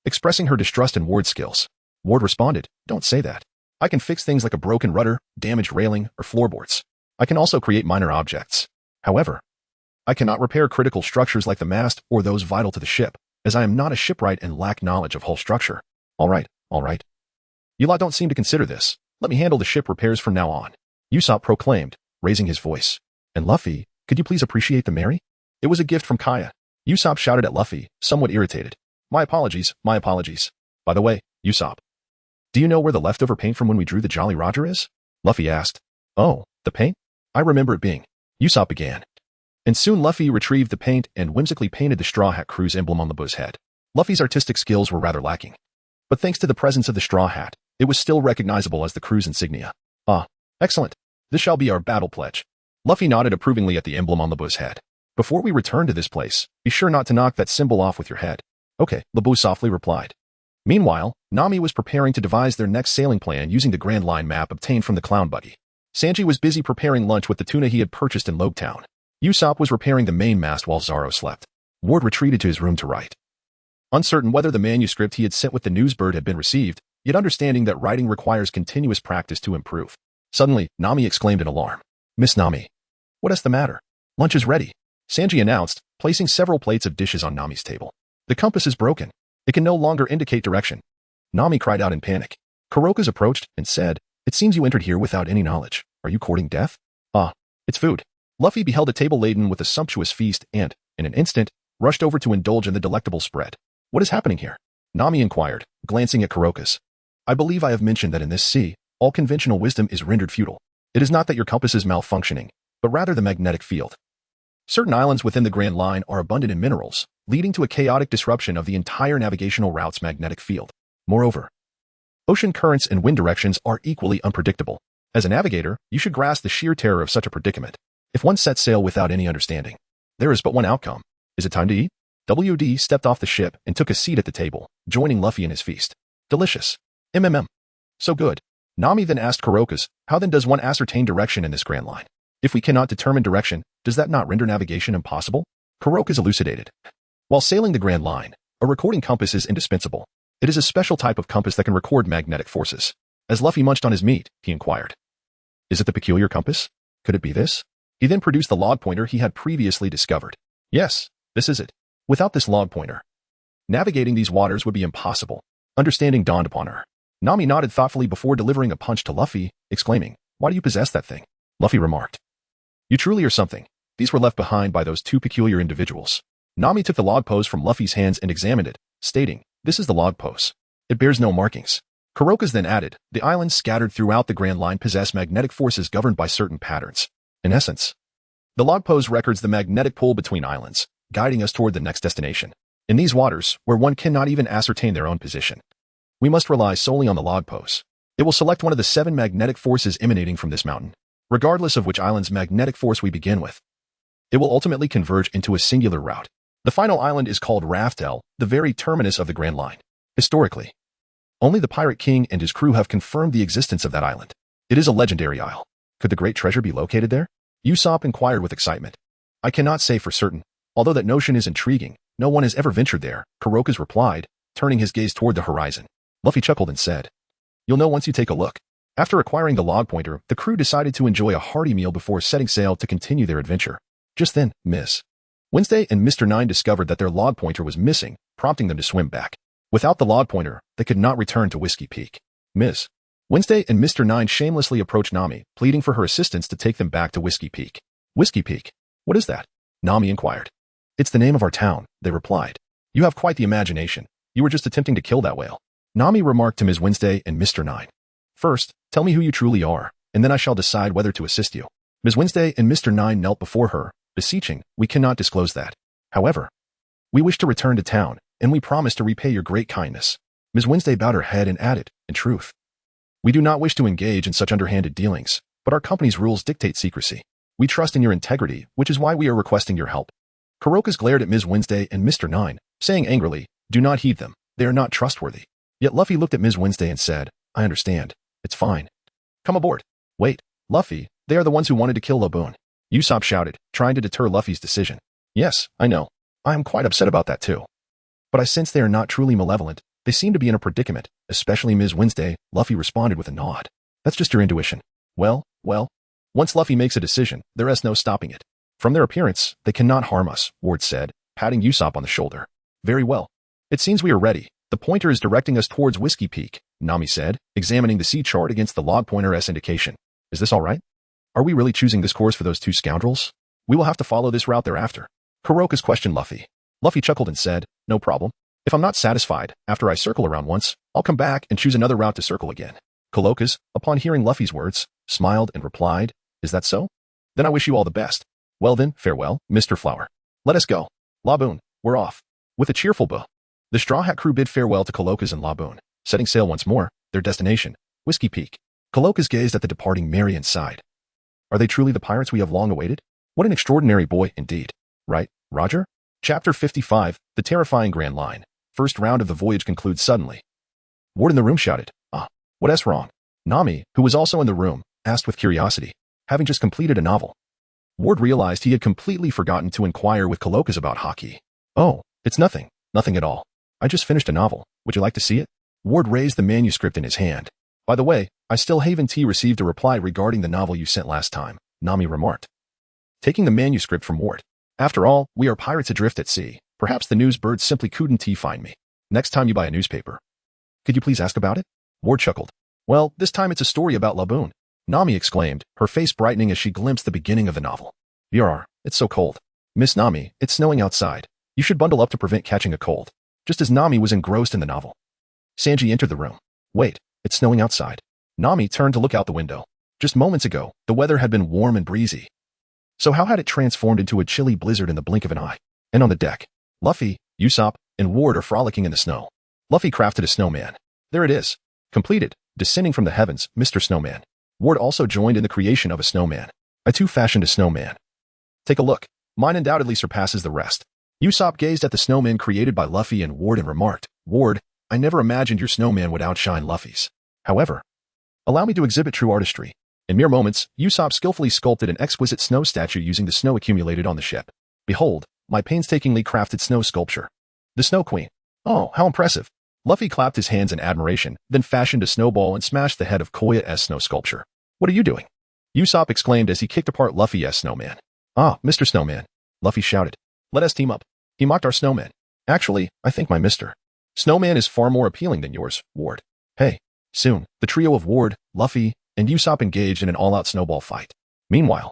expressing her distrust in Ward's skills. Ward responded, don't say that. I can fix things like a broken rudder, damaged railing, or floorboards. I can also create minor objects. However, I cannot repair critical structures like the mast or those vital to the ship, as I am not a shipwright and lack knowledge of hull structure. All right. You lot don't seem to consider this. Let me handle the ship repairs from now on. Usopp proclaimed, raising his voice. And Luffy, could you please appreciate the Mary? It was a gift from Kaya. Usopp shouted at Luffy, somewhat irritated. My apologies. By the way, Usopp, do you know where the leftover paint from when we drew the Jolly Roger is? Luffy asked. Oh, the paint? I remember it being. Usopp began. And soon Luffy retrieved the paint and whimsically painted the Straw Hat Crew's emblem on the bull's head. Luffy's artistic skills were rather lacking. But thanks to the presence of the straw hat, it was still recognizable as the crew's insignia. Ah, excellent. This shall be our battle pledge. Luffy nodded approvingly at the emblem on the bull's head. Before we return to this place, be sure not to knock that symbol off with your head. Okay, Labu softly replied. Meanwhile, Nami was preparing to devise their next sailing plan using the Grand Line map obtained from the clown Buggy. Sanji was busy preparing lunch with the tuna he had purchased in Loguetown. Usopp was repairing the main mast while Zoro slept. Ward retreated to his room to write. Uncertain whether the manuscript he had sent with the newsbird had been received, yet understanding that writing requires continuous practice to improve. Suddenly, Nami exclaimed in alarm. Miss Nami. What is the matter? Lunch is ready, Sanji announced, placing several plates of dishes on Nami's table. The compass is broken. It can no longer indicate direction. Nami cried out in panic. Kuroka's approached and said, It seems you entered here without any knowledge. Are you courting death? Ah, it's food. Luffy beheld a table laden with a sumptuous feast and, in an instant, rushed over to indulge in the delectable spread. What is happening here? Nami inquired, glancing at Kuroka's. I believe I have mentioned that in this sea, all conventional wisdom is rendered futile. It is not that your compass is malfunctioning, but rather the magnetic field. Certain islands within the Grand Line are abundant in minerals, leading to a chaotic disruption of the entire navigational route's magnetic field. Moreover, ocean currents and wind directions are equally unpredictable. As a navigator, you should grasp the sheer terror of such a predicament. If one sets sail without any understanding, there is but one outcome. Is it time to eat? WD stepped off the ship and took a seat at the table, joining Luffy in his feast. Delicious. So good. Nami then asked Kuroka's, how then does one ascertain direction in this Grand Line? If we cannot determine direction, does that not render navigation impossible? Kuroka's elucidated. While sailing the Grand Line, a recording compass is indispensable. It is a special type of compass that can record magnetic forces. As Luffy munched on his meat, he inquired. Is it the peculiar compass? Could it be this? He then produced the log pointer he had previously discovered. Yes, this is it. Without this log pointer, navigating these waters would be impossible. Understanding dawned upon her. Nami nodded thoughtfully before delivering a punch to Luffy, exclaiming, Why do you possess that thing? Luffy remarked. You truly are something. These were left behind by those two peculiar individuals. Nami took the log pose from Luffy's hands and examined it, stating, This is the log pose. It bears no markings. Kuroka's then added, The islands scattered throughout the Grand Line possess magnetic forces governed by certain patterns. In essence, the log pose records the magnetic pull between islands, guiding us toward the next destination. In these waters, where one cannot even ascertain their own position, we must rely solely on the log pose. It will select one of the 7 magnetic forces emanating from this mountain, regardless of which island's magnetic force we begin with. It will ultimately converge into a singular route. The final island is called Raftel, the very terminus of the Grand Line. Historically, only the Pirate King and his crew have confirmed the existence of that island. It is a legendary isle. Could the great treasure be located there? Usopp inquired with excitement. I cannot say for certain. Although that notion is intriguing, no one has ever ventured there, Kuroka's replied, turning his gaze toward the horizon. Luffy chuckled and said, You'll know once you take a look. After acquiring the log pointer, the crew decided to enjoy a hearty meal before setting sail to continue their adventure. Just then, Miss Wednesday and Mr. Nine discovered that their log pointer was missing, prompting them to swim back. Without the log pointer, they could not return to Whiskey Peak. Miss Wednesday and Mr. Nine shamelessly approached Nami, pleading for her assistance to take them back to Whiskey Peak. Whiskey Peak? What is that? Nami inquired. It's the name of our town, they replied. You have quite the imagination. You were just attempting to kill that whale. Nami remarked to Ms. Wednesday and Mr. Nine. First, tell me who you truly are, and then I shall decide whether to assist you. Ms. Wednesday and Mr. Nine knelt before her, beseeching, We cannot disclose that. However, we wish to return to town, and we promise to repay your great kindness. Ms. Wednesday bowed her head and added, in truth, we do not wish to engage in such underhanded dealings, but our company's rules dictate secrecy. We trust in your integrity, which is why we are requesting your help. Kuroka's glared at Ms. Wednesday and Mr. Nine, saying angrily, do not heed them. They are not trustworthy. Yet Luffy looked at Ms. Wednesday and said, I understand. It's fine. Come aboard. Wait, Luffy, they are the ones who wanted to kill Laboon. Usopp shouted, trying to deter Luffy's decision. Yes, I know. I am quite upset about that too. But I sense they are not truly malevolent. They seem to be in a predicament, especially Ms. Wednesday. Luffy responded with a nod. That's just your intuition. Well, once Luffy makes a decision, there is no stopping it. From their appearance, they cannot harm us, Ward said, patting Usopp on the shoulder. Very well. It seems we are ready. The pointer is directing us towards Whiskey Peak, Nami said, examining the sea chart against the log pointer's indication. Is this all right? Are we really choosing this course for those two scoundrels? We will have to follow this route thereafter. Kuroka's questioned Luffy. Luffy chuckled and said, no problem. If I'm not satisfied, after I circle around once, I'll come back and choose another route to circle again. Kuroka's, upon hearing Luffy's words, smiled and replied, is that so? Then I wish you all the best. Well then, farewell, Mr. Flower. Let us go. Laboon, we're off. With a cheerful bow, the Straw Hat crew bid farewell to Kuroka's and Laboon, setting sail once more, their destination, Whiskey Peak. Kuroka's gazed at the departing Mary and sighed. Are they truly the pirates we have long awaited? What an extraordinary boy indeed. Right, Roger? Chapter 55, The Terrifying Grand Line. First round of the voyage concludes suddenly. Ward in the room shouted, what's wrong? Nami, who was also in the room, asked with curiosity, having just completed a novel. Ward realized he had completely forgotten to inquire with Kuroka's about hockey. Oh, it's nothing at all. I just finished a novel. Would you like to see it? Ward raised the manuscript in his hand. By the way, I still haven't received a reply regarding the novel you sent last time, Nami remarked, taking the manuscript from Ward. After all, we are pirates adrift at sea. Perhaps the news birds simply couldn't find me. Next time you buy a newspaper, could you please ask about it? Ward chuckled. Well, this time it's a story about Laboon, Nami exclaimed, her face brightening as she glimpsed the beginning of the novel. Yar, it's so cold. Miss Nami, it's snowing outside. You should bundle up to prevent catching a cold. Just as Nami was engrossed in the novel, Sanji entered the room. Wait, it's snowing outside. Nami turned to look out the window. Just moments ago, the weather had been warm and breezy. So how had it transformed into a chilly blizzard in the blink of an eye? And on the deck, Luffy, Usopp, and Ward are frolicking in the snow. Luffy crafted a snowman. There it is. Completed. Descending from the heavens, Mr. Snowman. Ward also joined in the creation of a snowman. I too fashioned a snowman. Take a look. Mine undoubtedly surpasses the rest. Usopp gazed at the snowman created by Luffy and Ward and remarked, Ward, I never imagined your snowman would outshine Luffy's. However, allow me to exhibit true artistry. In mere moments, Usopp skillfully sculpted an exquisite snow statue using the snow accumulated on the ship. Behold, my painstakingly crafted snow sculpture. The Snow Queen. Oh, how impressive. Luffy clapped his hands in admiration, then fashioned a snowball and smashed the head of Koya's snow sculpture. What are you doing? Usopp exclaimed as he kicked apart Luffy's snowman. Ah, Mr. Snowman. Luffy shouted. Let us team up. He mocked our snowman. Actually, I think my Mr. Snowman is far more appealing than yours, Ward. Hey. Soon, the trio of Ward, Luffy, and Usopp engaged in an all-out snowball fight. Meanwhile,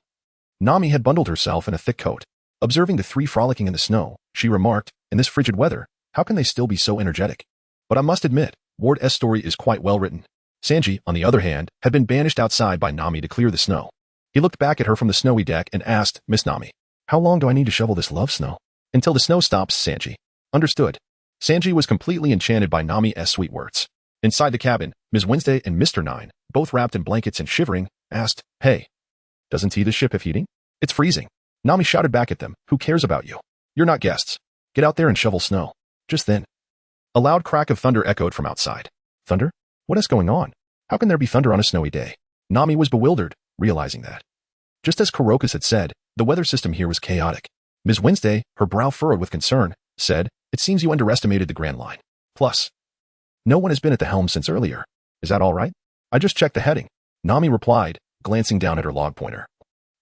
Nami had bundled herself in a thick coat. Observing the three frolicking in the snow, she remarked, in this frigid weather, how can they still be so energetic? But I must admit, Ward's story is quite well written. Sanji, on the other hand, had been banished outside by Nami to clear the snow. He looked back at her from the snowy deck and asked, Miss Nami, how long do I need to shovel this love snow? Until the snow stops, Sanji. Understood. Sanji was completely enchanted by Nami's sweet words. Inside the cabin, Ms. Wednesday and Mr. Nine, both wrapped in blankets and shivering, asked, Hey, doesn't the ship have heating? It's freezing. Nami shouted back at them, Who cares about you? You're not guests. Get out there and shovel snow. Just then, a loud crack of thunder echoed from outside. Thunder? What is going on? How can there be thunder on a snowy day? Nami was bewildered, realizing that, just as Kuroka's had said, the weather system here was chaotic. Ms. Wednesday, her brow furrowed with concern, said, It seems you underestimated the Grand Line. Plus, no one has been at the helm since earlier. Is that all right? I just checked the heading. Nami replied, glancing down at her log pointer,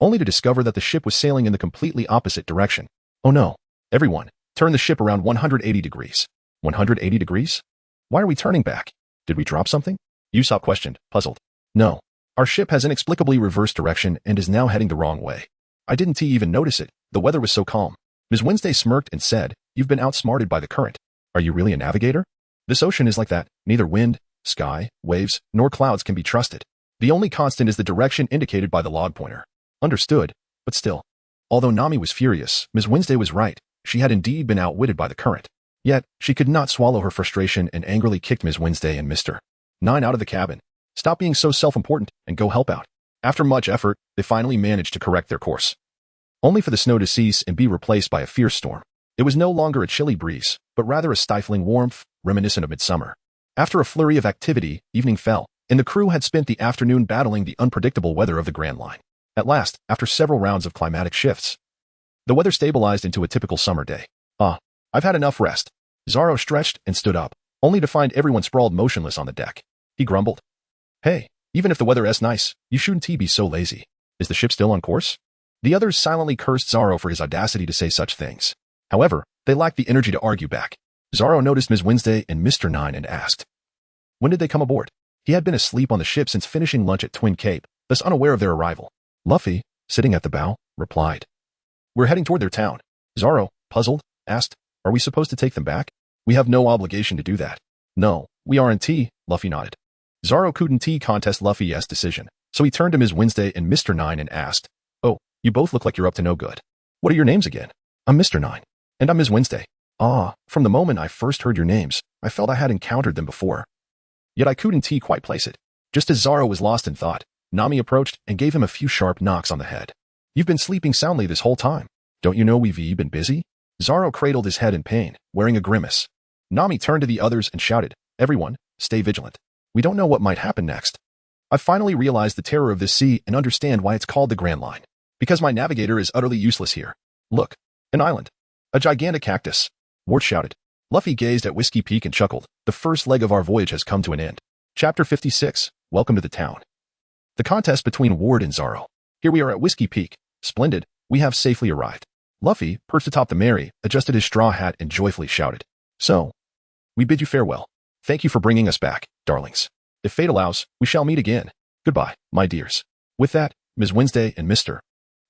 only to discover that the ship was sailing in the completely opposite direction. Oh no. Everyone, turn the ship around 180 degrees. 180 degrees? Why are we turning back? Did we drop something? Usopp questioned, puzzled. No. Our ship has inexplicably reversed direction and is now heading the wrong way. I didn't even notice it. The weather was so calm. Ms. Wednesday smirked and said, You've been outsmarted by the current. Are you really a navigator? This ocean is like that. Neither wind, sky, waves, nor clouds can be trusted. The only constant is the direction indicated by the log pointer. Understood, but still. Although Nami was furious, Ms. Wednesday was right. She had indeed been outwitted by the current. Yet, she could not swallow her frustration and angrily kicked Ms. Wednesday and Mr. 9 out of the cabin. Stop being so self-important and go help out. After much effort, they finally managed to correct their course, only for the snow to cease and be replaced by a fierce storm. It was no longer a chilly breeze, but rather a stifling warmth, reminiscent of midsummer. After a flurry of activity, evening fell, and the crew had spent the afternoon battling the unpredictable weather of the Grand Line. At last, after several rounds of climatic shifts, the weather stabilized into a typical summer day. I've had enough rest. Zoro stretched and stood up, only to find everyone sprawled motionless on the deck. He grumbled. Hey, even if the weather is nice, you shouldn't be so lazy. Is the ship still on course? The others silently cursed Zoro for his audacity to say such things. However, they lacked the energy to argue back. Zoro noticed Ms. Wednesday and Mr. 9 and asked, when did they come aboard? He had been asleep on the ship since finishing lunch at Twin Cape, thus unaware of their arrival. Luffy, sitting at the bow, replied, we're heading toward their town. Zoro, puzzled, asked, are we supposed to take them back? We have no obligation to do that. No, we aren't. Luffy nodded. Zoro couldn't contest Luffy's decision, so he turned to Ms. Wednesday and Mr. 9 and asked, oh, you both look like you're up to no good. What are your names again? I'm Mr. 9. And I'm Ms. Wednesday. From the moment I first heard your names, I felt I had encountered them before. Yet I couldn't quite place it. Just as Zoro was lost in thought, Nami approached and gave him a few sharp knocks on the head. You've been sleeping soundly this whole time. Don't you know we've been busy? Zoro cradled his head in pain, wearing a grimace. Nami turned to the others and shouted, everyone, stay vigilant. We don't know what might happen next. I finally realized the terror of this sea and understand why it's called the Grand Line. Because my navigator is utterly useless here. Look, an island. A gigantic cactus. Ward shouted. Luffy gazed at Whiskey Peak and chuckled. The first leg of our voyage has come to an end. Chapter 56, Welcome to the Town. The contest between Ward and Zoro. Here we are at Whiskey Peak. Splendid, we have safely arrived. Luffy, perched atop the Mary, adjusted his straw hat and joyfully shouted. So, we bid you farewell. Thank you for bringing us back, darlings. If fate allows, we shall meet again. Goodbye, my dears. With that, Ms. Wednesday and Mr.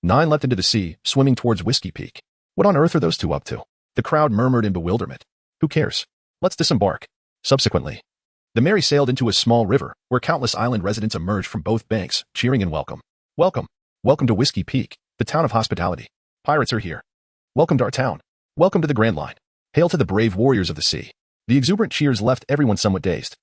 9 leapt into the sea, swimming towards Whiskey Peak. What on earth are those two up to? The crowd murmured in bewilderment. Who cares? Let's disembark. Subsequently, the Mary sailed into a small river, where countless island residents emerged from both banks, cheering in welcome. Welcome. Welcome to Whiskey Peak, the town of hospitality. Pirates are here. Welcome to our town. Welcome to the Grand Line. Hail to the brave warriors of the sea. The exuberant cheers left everyone somewhat dazed.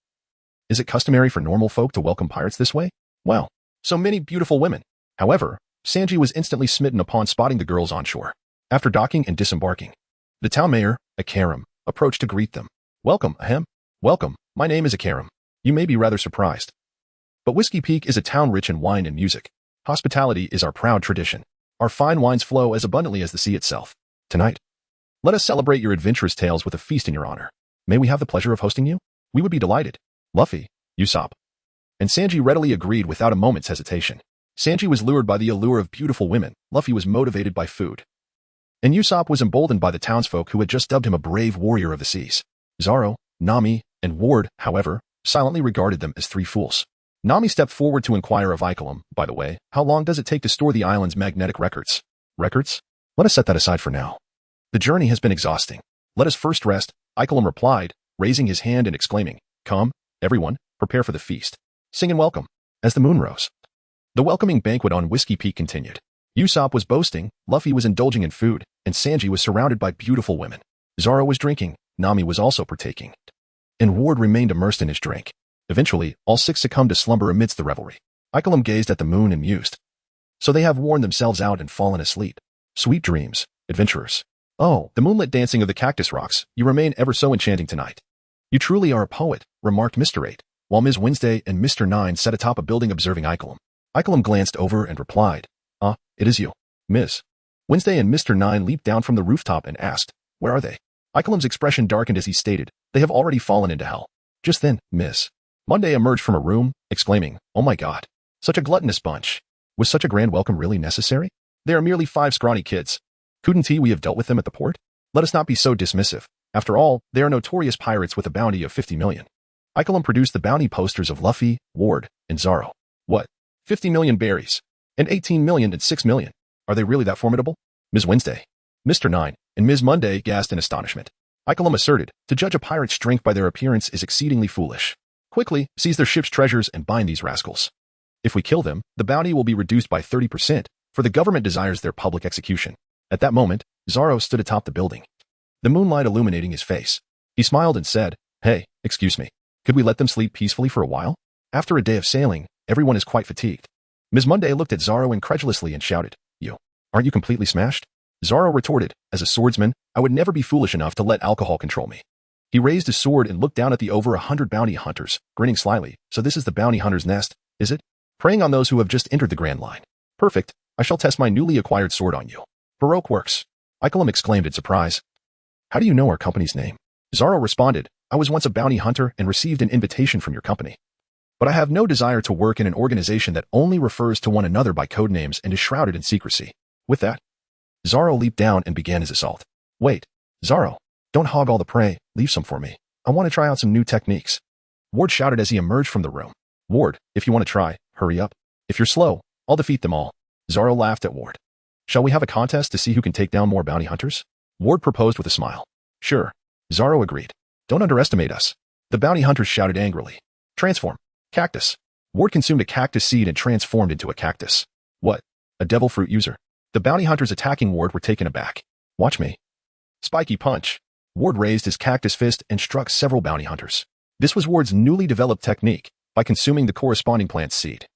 Is it customary for normal folk to welcome pirates this way? Well, so many beautiful women. However, Sanji was instantly smitten upon spotting the girls on shore. After docking and disembarking, the town mayor, Akaram, approached to greet them. Welcome, ahem. Welcome, my name is Akaram. You may be rather surprised. But Whiskey Peak is a town rich in wine and music. Hospitality is our proud tradition. Our fine wines flow as abundantly as the sea itself. Tonight, let us celebrate your adventurous tales with a feast in your honor. May we have the pleasure of hosting you? We would be delighted. Luffy, Usopp. And Sanji readily agreed without a moment's hesitation. Sanji was lured by the allure of beautiful women. Luffy was motivated by food. And Usopp was emboldened by the townsfolk who had just dubbed him a brave warrior of the seas. Zoro, Nami, and Ward, however, silently regarded them as three fools. Nami stepped forward to inquire of Ikelam, by the way, how long does it take to store the island's magnetic records? Records? Let us set that aside for now. The journey has been exhausting. Let us first rest, Ikelam replied, raising his hand and exclaiming, come, everyone, prepare for the feast. Sing and welcome. As the moon rose, the welcoming banquet on Whiskey Peak continued. Usopp was boasting, Luffy was indulging in food, and Sanji was surrounded by beautiful women. Zoro was drinking, Nami was also partaking. And Ward remained immersed in his drink. Eventually, all six succumbed to slumber amidst the revelry. Ikelam gazed at the moon and mused. So they have worn themselves out and fallen asleep. Sweet dreams, adventurers. Oh, the moonlit dancing of the cactus rocks, you remain ever so enchanting tonight. You truly are a poet, remarked Mr. 8, while Ms. Wednesday and Mr. 9 sat atop a building observing Ikelam. Ikelam glanced over and replied, it is you, Ms. Wednesday, and Mr. 9 leaped down from the rooftop and asked, where are they? Ikelam's expression darkened as he stated, they have already fallen into hell. Just then, Ms. Monday emerged from a room, exclaiming, oh my god, such a gluttonous bunch. Was such a grand welcome really necessary? They are merely 5 scrawny kids. Couldn't we have dealt with them at the port? Let us not be so dismissive. After all, they are notorious pirates with a bounty of 50 million. Ikelam produced the bounty posters of Luffy, Ward, and Zoro. What? 50 million berries. And 18 million and 6 million. Are they really that formidable? Ms. Wednesday, Mr. 9, and Ms. Monday gasped in astonishment. Ikelam asserted, to judge a pirate's strength by their appearance is exceedingly foolish. Quickly, seize their ship's treasures and bind these rascals. If we kill them, the bounty will be reduced by 30%, for the government desires their public execution. At that moment, Zoro stood atop the building. the moonlight illuminating his face. He smiled and said, "Hey, excuse me. Could we let them sleep peacefully for a while? After a day of sailing, everyone is quite fatigued." Ms. Monday looked at Zoro incredulously and shouted, Aren't you completely smashed?" Zoro retorted, "As a swordsman, I would never be foolish enough to let alcohol control me." He raised his sword and looked down at the over 100 bounty hunters, grinning slyly. "So this is the bounty hunter's nest, is it? Preying on those who have just entered the Grand Line. Perfect. I shall test my newly acquired sword on you." "Baroque works," Icolum exclaimed in surprise. "How do you know our company's name?" Zoro responded, "I was once a bounty hunter and received an invitation from your company. But I have no desire to work in an organization that only refers to one another by code names and is shrouded in secrecy." With that, Zoro leaped down and began his assault. "Wait, Zoro, don't hog all the prey, leave some for me. I want to try out some new techniques." Ward shouted as he emerged from the room. "Ward, if you want to try, hurry up. If you're slow, I'll defeat them all." Zoro laughed at Ward. "Shall we have a contest to see who can take down more bounty hunters?" Ward proposed with a smile. "Sure." Zoro agreed. "Don't underestimate us." The bounty hunters shouted angrily. "Transform. Cactus." Ward consumed a cactus seed and transformed into a cactus. "What? A devil fruit user?" The bounty hunters attacking Ward were taken aback. "Watch me." Spiky punch. Ward raised his cactus fist and struck several bounty hunters. This was Ward's newly developed technique. By consuming the corresponding plant seed,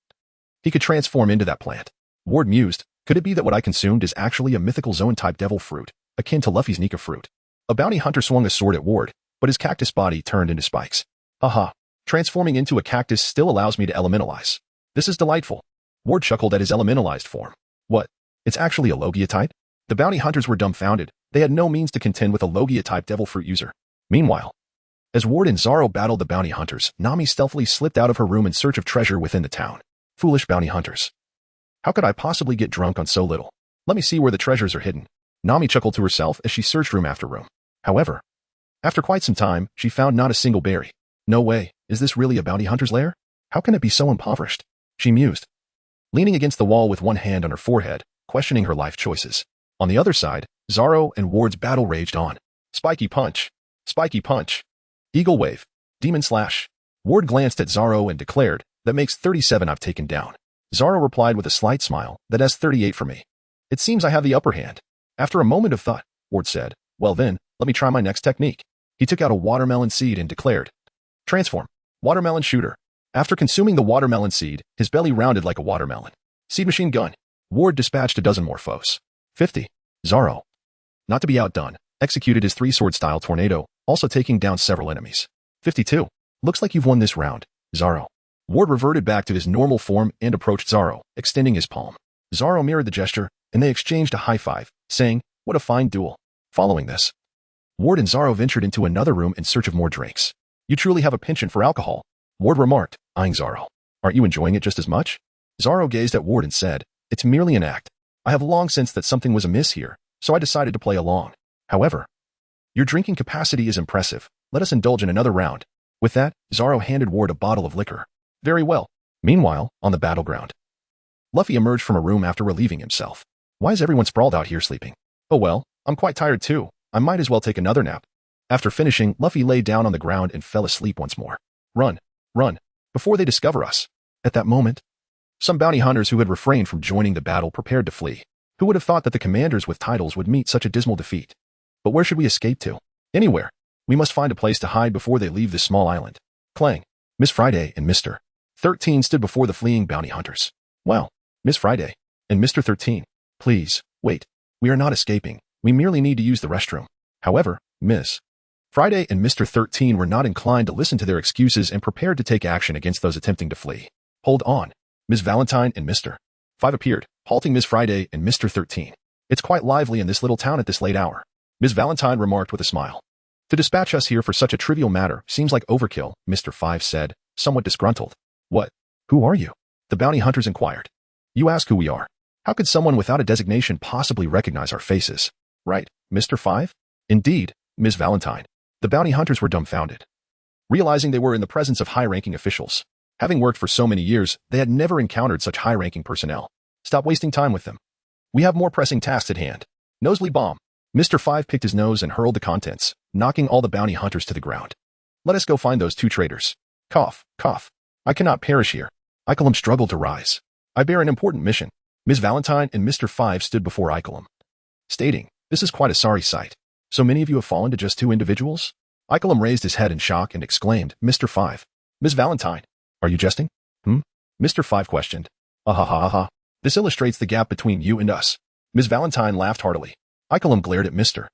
he could transform into that plant. Ward mused, could it be that what I consumed is actually a mythical zone-type devil fruit, akin to Luffy's Nika fruit? A bounty hunter swung a sword at Ward, but his cactus body turned into spikes. "Haha, transforming into a cactus still allows me to elementalize. This is delightful." Ward chuckled at his elementalized form. "What? It's actually a Logia type?" The bounty hunters were dumbfounded. They had no means to contend with a Logia-type devil fruit user. Meanwhile, as Ward and Zoro battled the bounty hunters, Nami stealthily slipped out of her room in search of treasure within the town. Foolish bounty hunters. How could I possibly get drunk on so little? Let me see where the treasures are hidden. Nami chuckled to herself as she searched room after room. However, after quite some time, she found not a single berry. No way, is this really a bounty hunter's lair? How can it be so impoverished? She mused, leaning against the wall with one hand on her forehead, questioning her life choices. On the other side, Zoro and Ward's battle raged on. Spiky punch. Spiky punch. Eagle wave. Demon slash. Ward glanced at Zoro and declared, that makes 37 I've taken down. Zoro replied with a slight smile, that has 38 for me. It seems I have the upper hand. After a moment of thought, Ward said, well then, let me try my next technique. He took out a watermelon seed and declared, transform. Watermelon shooter. After consuming the watermelon seed, his belly rounded like a watermelon. Seed machine gun. Ward dispatched a dozen more foes. 50. Zoro, not to be outdone, executed his three-sword-style tornado, also taking down several enemies. 52. Looks like you've won this round, Zoro. Ward reverted back to his normal form and approached Zoro, extending his palm. Zoro mirrored the gesture, and they exchanged a high five, saying, what a fine duel. Following this, Ward and Zoro ventured into another room in search of more drinks. You truly have a penchant for alcohol, Ward remarked, eyeing Zoro. Aren't you enjoying it just as much? Zoro gazed at Ward and said, it's merely an act. I have long sensed that something was amiss here, so I decided to play along. However, your drinking capacity is impressive. Let us indulge in another round. With that, Zoro handed Ward a bottle of liquor. Very well. Meanwhile, on the battleground, Luffy emerged from a room after relieving himself. Why is everyone sprawled out here sleeping? Oh well, I'm quite tired too. I might as well take another nap. After finishing, Luffy lay down on the ground and fell asleep once more. Run, run, before they discover us. At that moment, some bounty hunters who had refrained from joining the battle prepared to flee. Who would have thought that the commanders with titles would meet such a dismal defeat? But where should we escape to? Anywhere. We must find a place to hide before they leave this small island. Clang. Miss Friday and Mr. 13 stood before the fleeing bounty hunters. Well, Miss Friday and Mr. 13, please, wait. We are not escaping. We merely need to use the restroom. However, Miss Friday and Mr. 13 were not inclined to listen to their excuses and prepared to take action against those attempting to flee. Hold on. Ms. Valentine and Mr. 5 appeared, halting Miss Friday and Mr. 13. It's quite lively in this little town at this late hour, Ms. Valentine remarked with a smile. To dispatch us here for such a trivial matter seems like overkill, Mr. 5 said, somewhat disgruntled. What? Who are you? The bounty hunters inquired. You ask who we are. How could someone without a designation possibly recognize our faces? Right, Mr. 5? Indeed, Ms. Valentine. The bounty hunters were dumbfounded, realizing they were in the presence of high-ranking officials. Having worked for so many years, they had never encountered such high-ranking personnel. Stop wasting time with them. We have more pressing tasks at hand. Nosebleed bomb. Mr. 5 picked his nose and hurled the contents, knocking all the bounty hunters to the ground. Let us go find those two traitors. Cough, cough. I cannot perish here. Icolum struggled to rise. I bear an important mission. Ms. Valentine and Mr. 5 stood before Icolum, stating, this is quite a sorry sight. So many of you have fallen to just 2 individuals? Ikelam raised his head in shock and exclaimed, Mr. Five. Ms. Valentine, are you jesting? Mr. Five questioned. Ha. This illustrates the gap between you and us. Ms. Valentine laughed heartily. Ikelam glared at Mr.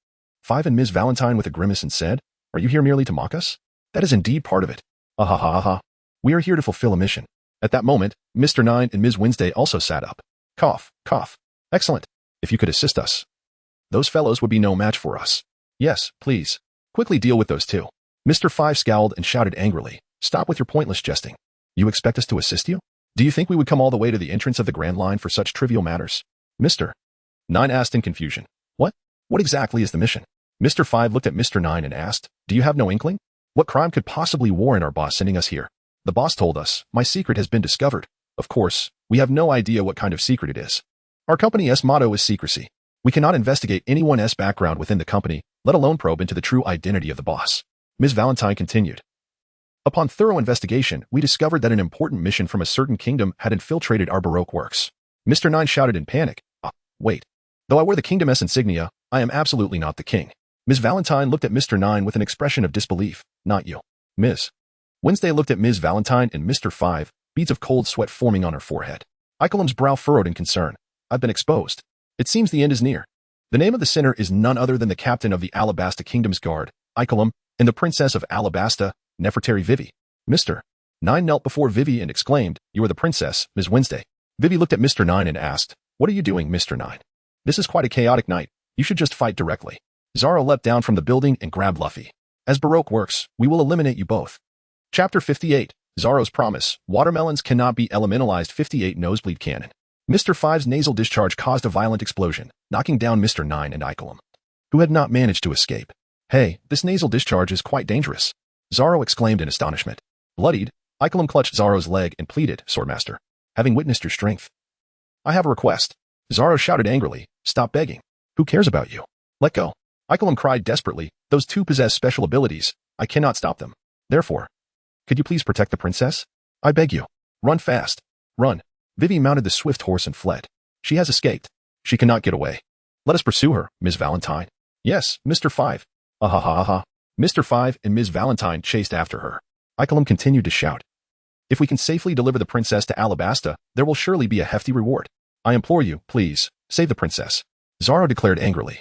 Five and Ms. Valentine with a grimace and said, Are you here merely to mock us? That is indeed part of it. Ha. We are here to fulfill a mission. At that moment, Mr. Nine and Ms. Wednesday also sat up. Cough. Excellent. If you could assist us. Those fellows would be no match for us. Yes, please. Quickly deal with those 2. Mr. Five scowled and shouted angrily, Stop with your pointless jesting. You expect us to assist you? Do you think we would come all the way to the entrance of the Grand Line for such trivial matters? Mr. Nine asked in confusion. What? What exactly is the mission? Mr. Five looked at Mr. Nine and asked, Do you have no inkling? What crime could possibly warrant our boss sending us here? The boss told us, my secret has been discovered. Of course, we have no idea what kind of secret it is. Our company's motto is secrecy. We cannot investigate anyone's background within the company, let alone probe into the true identity of the boss. Ms. Valentine continued. Upon thorough investigation, we discovered that an important mission from a certain kingdom had infiltrated our Baroque works. Mr. Nine shouted in panic, Wait. Though I wear the kingdom's insignia, I am absolutely not the king. Ms. Valentine looked at Mr. Nine with an expression of disbelief. Not you. Ms. Wednesday looked at Ms. Valentine and Mr. Five, beads of cold sweat forming on her forehead. Ikelam's brow furrowed in concern. I've been exposed. It seems the end is near. The name of the sinner is none other than the captain of the Alabasta Kingdom's guard, Ikelam, and the princess of Alabasta, Nefertari Vivi. Mr. Nine knelt before Vivi and exclaimed, You are the princess, Ms. Wednesday. Vivi looked at Mr. Nine and asked, What are you doing, Mr. Nine? This is quite a chaotic night. You should just fight directly. Zoro leapt down from the building and grabbed Luffy. As Baroque works, we will eliminate you both. Chapter 58, Zoro's Promise. Watermelons cannot be elementalized. 58 Nosebleed Cannon. Mr. Five's nasal discharge caused a violent explosion, knocking down Mr. Nine and Ikelam, who had not managed to escape. Hey, this nasal discharge is quite dangerous. Zoro exclaimed in astonishment. Bloodied, Ikelam clutched Zoro's leg and pleaded, Swordmaster, having witnessed your strength, I have a request. Zoro shouted angrily, Stop begging. Who cares about you? Let go. Ikelam cried desperately, Those 2 possess special abilities. I cannot stop them. Therefore, could you please protect the princess? I beg you. Run fast. Run. Vivi mounted the swift horse and fled. She has escaped. She cannot get away. Let us pursue her, Ms. Valentine. Yes, Mr. Five. Ha. Mr. Five and Ms. Valentine chased after her. Ikelam continued to shout. If we can safely deliver the princess to Alabasta, there will surely be a hefty reward. I implore you, please, save the princess. Zoro declared angrily.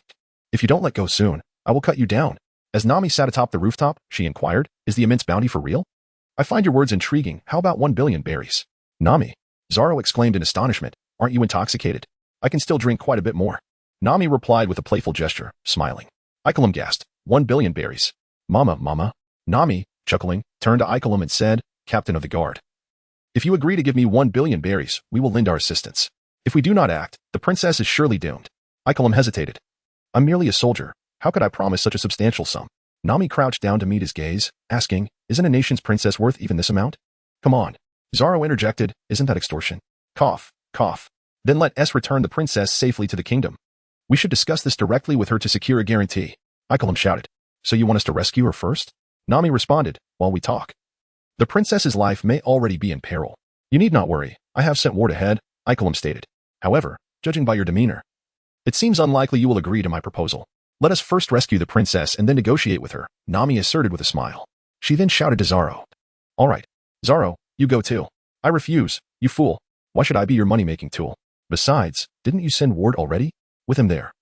If you don't let go soon, I will cut you down. As Nami sat atop the rooftop, she inquired, Is the immense bounty for real? I find your words intriguing. How about 1 billion berries? Nami. Zoro exclaimed in astonishment. Aren't you intoxicated? I can still drink quite a bit more. Nami replied with a playful gesture, smiling. Ikelam gasped. 1 billion berries. Mama. Nami, chuckling, turned to Ikelam and said, Captain of the Guard. If you agree to give me 1 billion berries, we will lend our assistance. If we do not act, the princess is surely doomed. Ikelam hesitated. I'm merely a soldier. How could I promise such a substantial sum? Nami crouched down to meet his gaze, asking, Isn't a nation's princess worth even this amount? Come on. Zoro interjected, Isn't that extortion? Cough. Then let us return the princess safely to the kingdom. We should discuss this directly with her to secure a guarantee. Ikelam shouted. So you want us to rescue her first? Nami responded, While we talk. The princess's life may already be in peril. You need not worry. I have sent word ahead, Ikelam stated. However, judging by your demeanor, it seems unlikely you will agree to my proposal. Let us first rescue the princess and then negotiate with her, Nami asserted with a smile. She then shouted to Zoro. All right. Zoro, you go too. I refuse, you fool. Why should I be your money-making tool? Besides, didn't you send word already? With him there.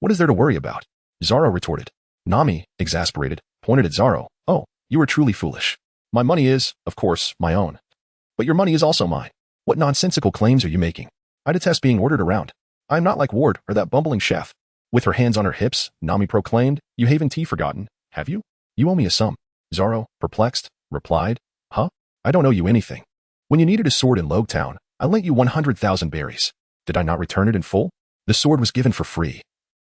What is there to worry about? Zoro retorted. Nami, exasperated, pointed at Zoro. Oh, you are truly foolish. My money is, of course, my own. But your money is also mine. What nonsensical claims are you making? I detest being ordered around. I am not like Ward or that bumbling chef. With her hands on her hips, Nami proclaimed, You haven't forgotten, have you? You owe me a sum. Zoro, perplexed, replied, Huh? I don't owe you anything. When you needed a sword in Loguetown, I lent you 100,000 berries. Did I not return it in full? The sword was given for free.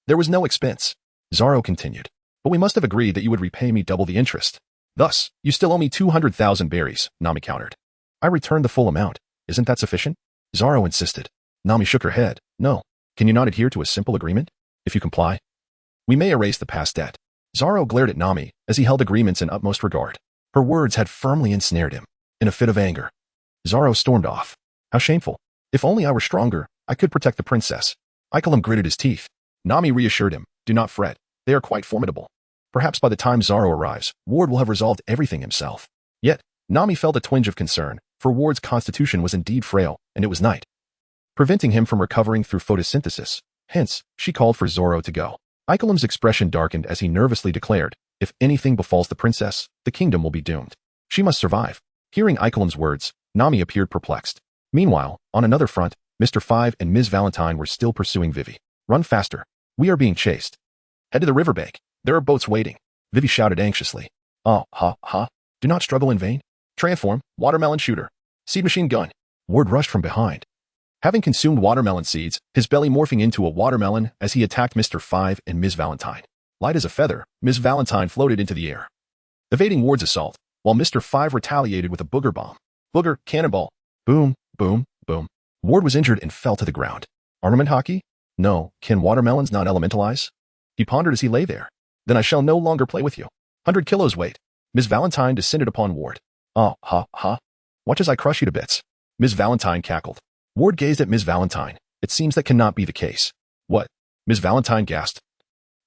There was no expense. Zoro continued. But we must have agreed that you would repay me double the interest. Thus, you still owe me 200,000 berries, Nami countered. I returned the full amount. Isn't that sufficient? Zoro insisted. Nami shook her head. No. Can you not adhere to a simple agreement? If you comply, we may erase the past debt. Zoro glared at Nami as he held agreements in utmost regard. Her words had firmly ensnared him. In a fit of anger, Zoro stormed off. How shameful. If only I were stronger, I could protect the princess. Ikelam gritted his teeth. Nami reassured him. Do not fret. They are quite formidable. Perhaps by the time Zoro arrives, Ward will have resolved everything himself. Yet, Nami felt a twinge of concern, for Ward's constitution was indeed frail, and it was night, preventing him from recovering through photosynthesis. Hence, she called for Zoro to go. Ikelim's expression darkened as he nervously declared, if anything befalls the princess, the kingdom will be doomed. She must survive. Hearing Ikelim's words, Nami appeared perplexed. Meanwhile, on another front, Mr. Five and Ms. Valentine were still pursuing Vivi. Run faster. We are being chased. Head to the riverbank. There are boats waiting. Vivi shouted anxiously. Oh, ha. Do not struggle in vain. Transform, watermelon shooter. Seed machine gun. Ward rushed from behind. Having consumed watermelon seeds, his belly morphing into a watermelon as he attacked Mr. Five and Ms. Valentine. Light as a feather, Ms. Valentine floated into the air, evading Ward's assault, while Mr. Five retaliated with a booger bomb. Booger, cannonball. Boom, boom, boom. Ward was injured and fell to the ground. Armament hockey? No, can watermelons not elementalize? He pondered as he lay there. Then I shall no longer play with you. 100 kilos weight. Ms. Valentine descended upon Ward. Oh, ha. Watch as I crush you to bits. Ms. Valentine cackled. Ward gazed at Ms. Valentine. It seems that cannot be the case. What? Ms. Valentine gasped.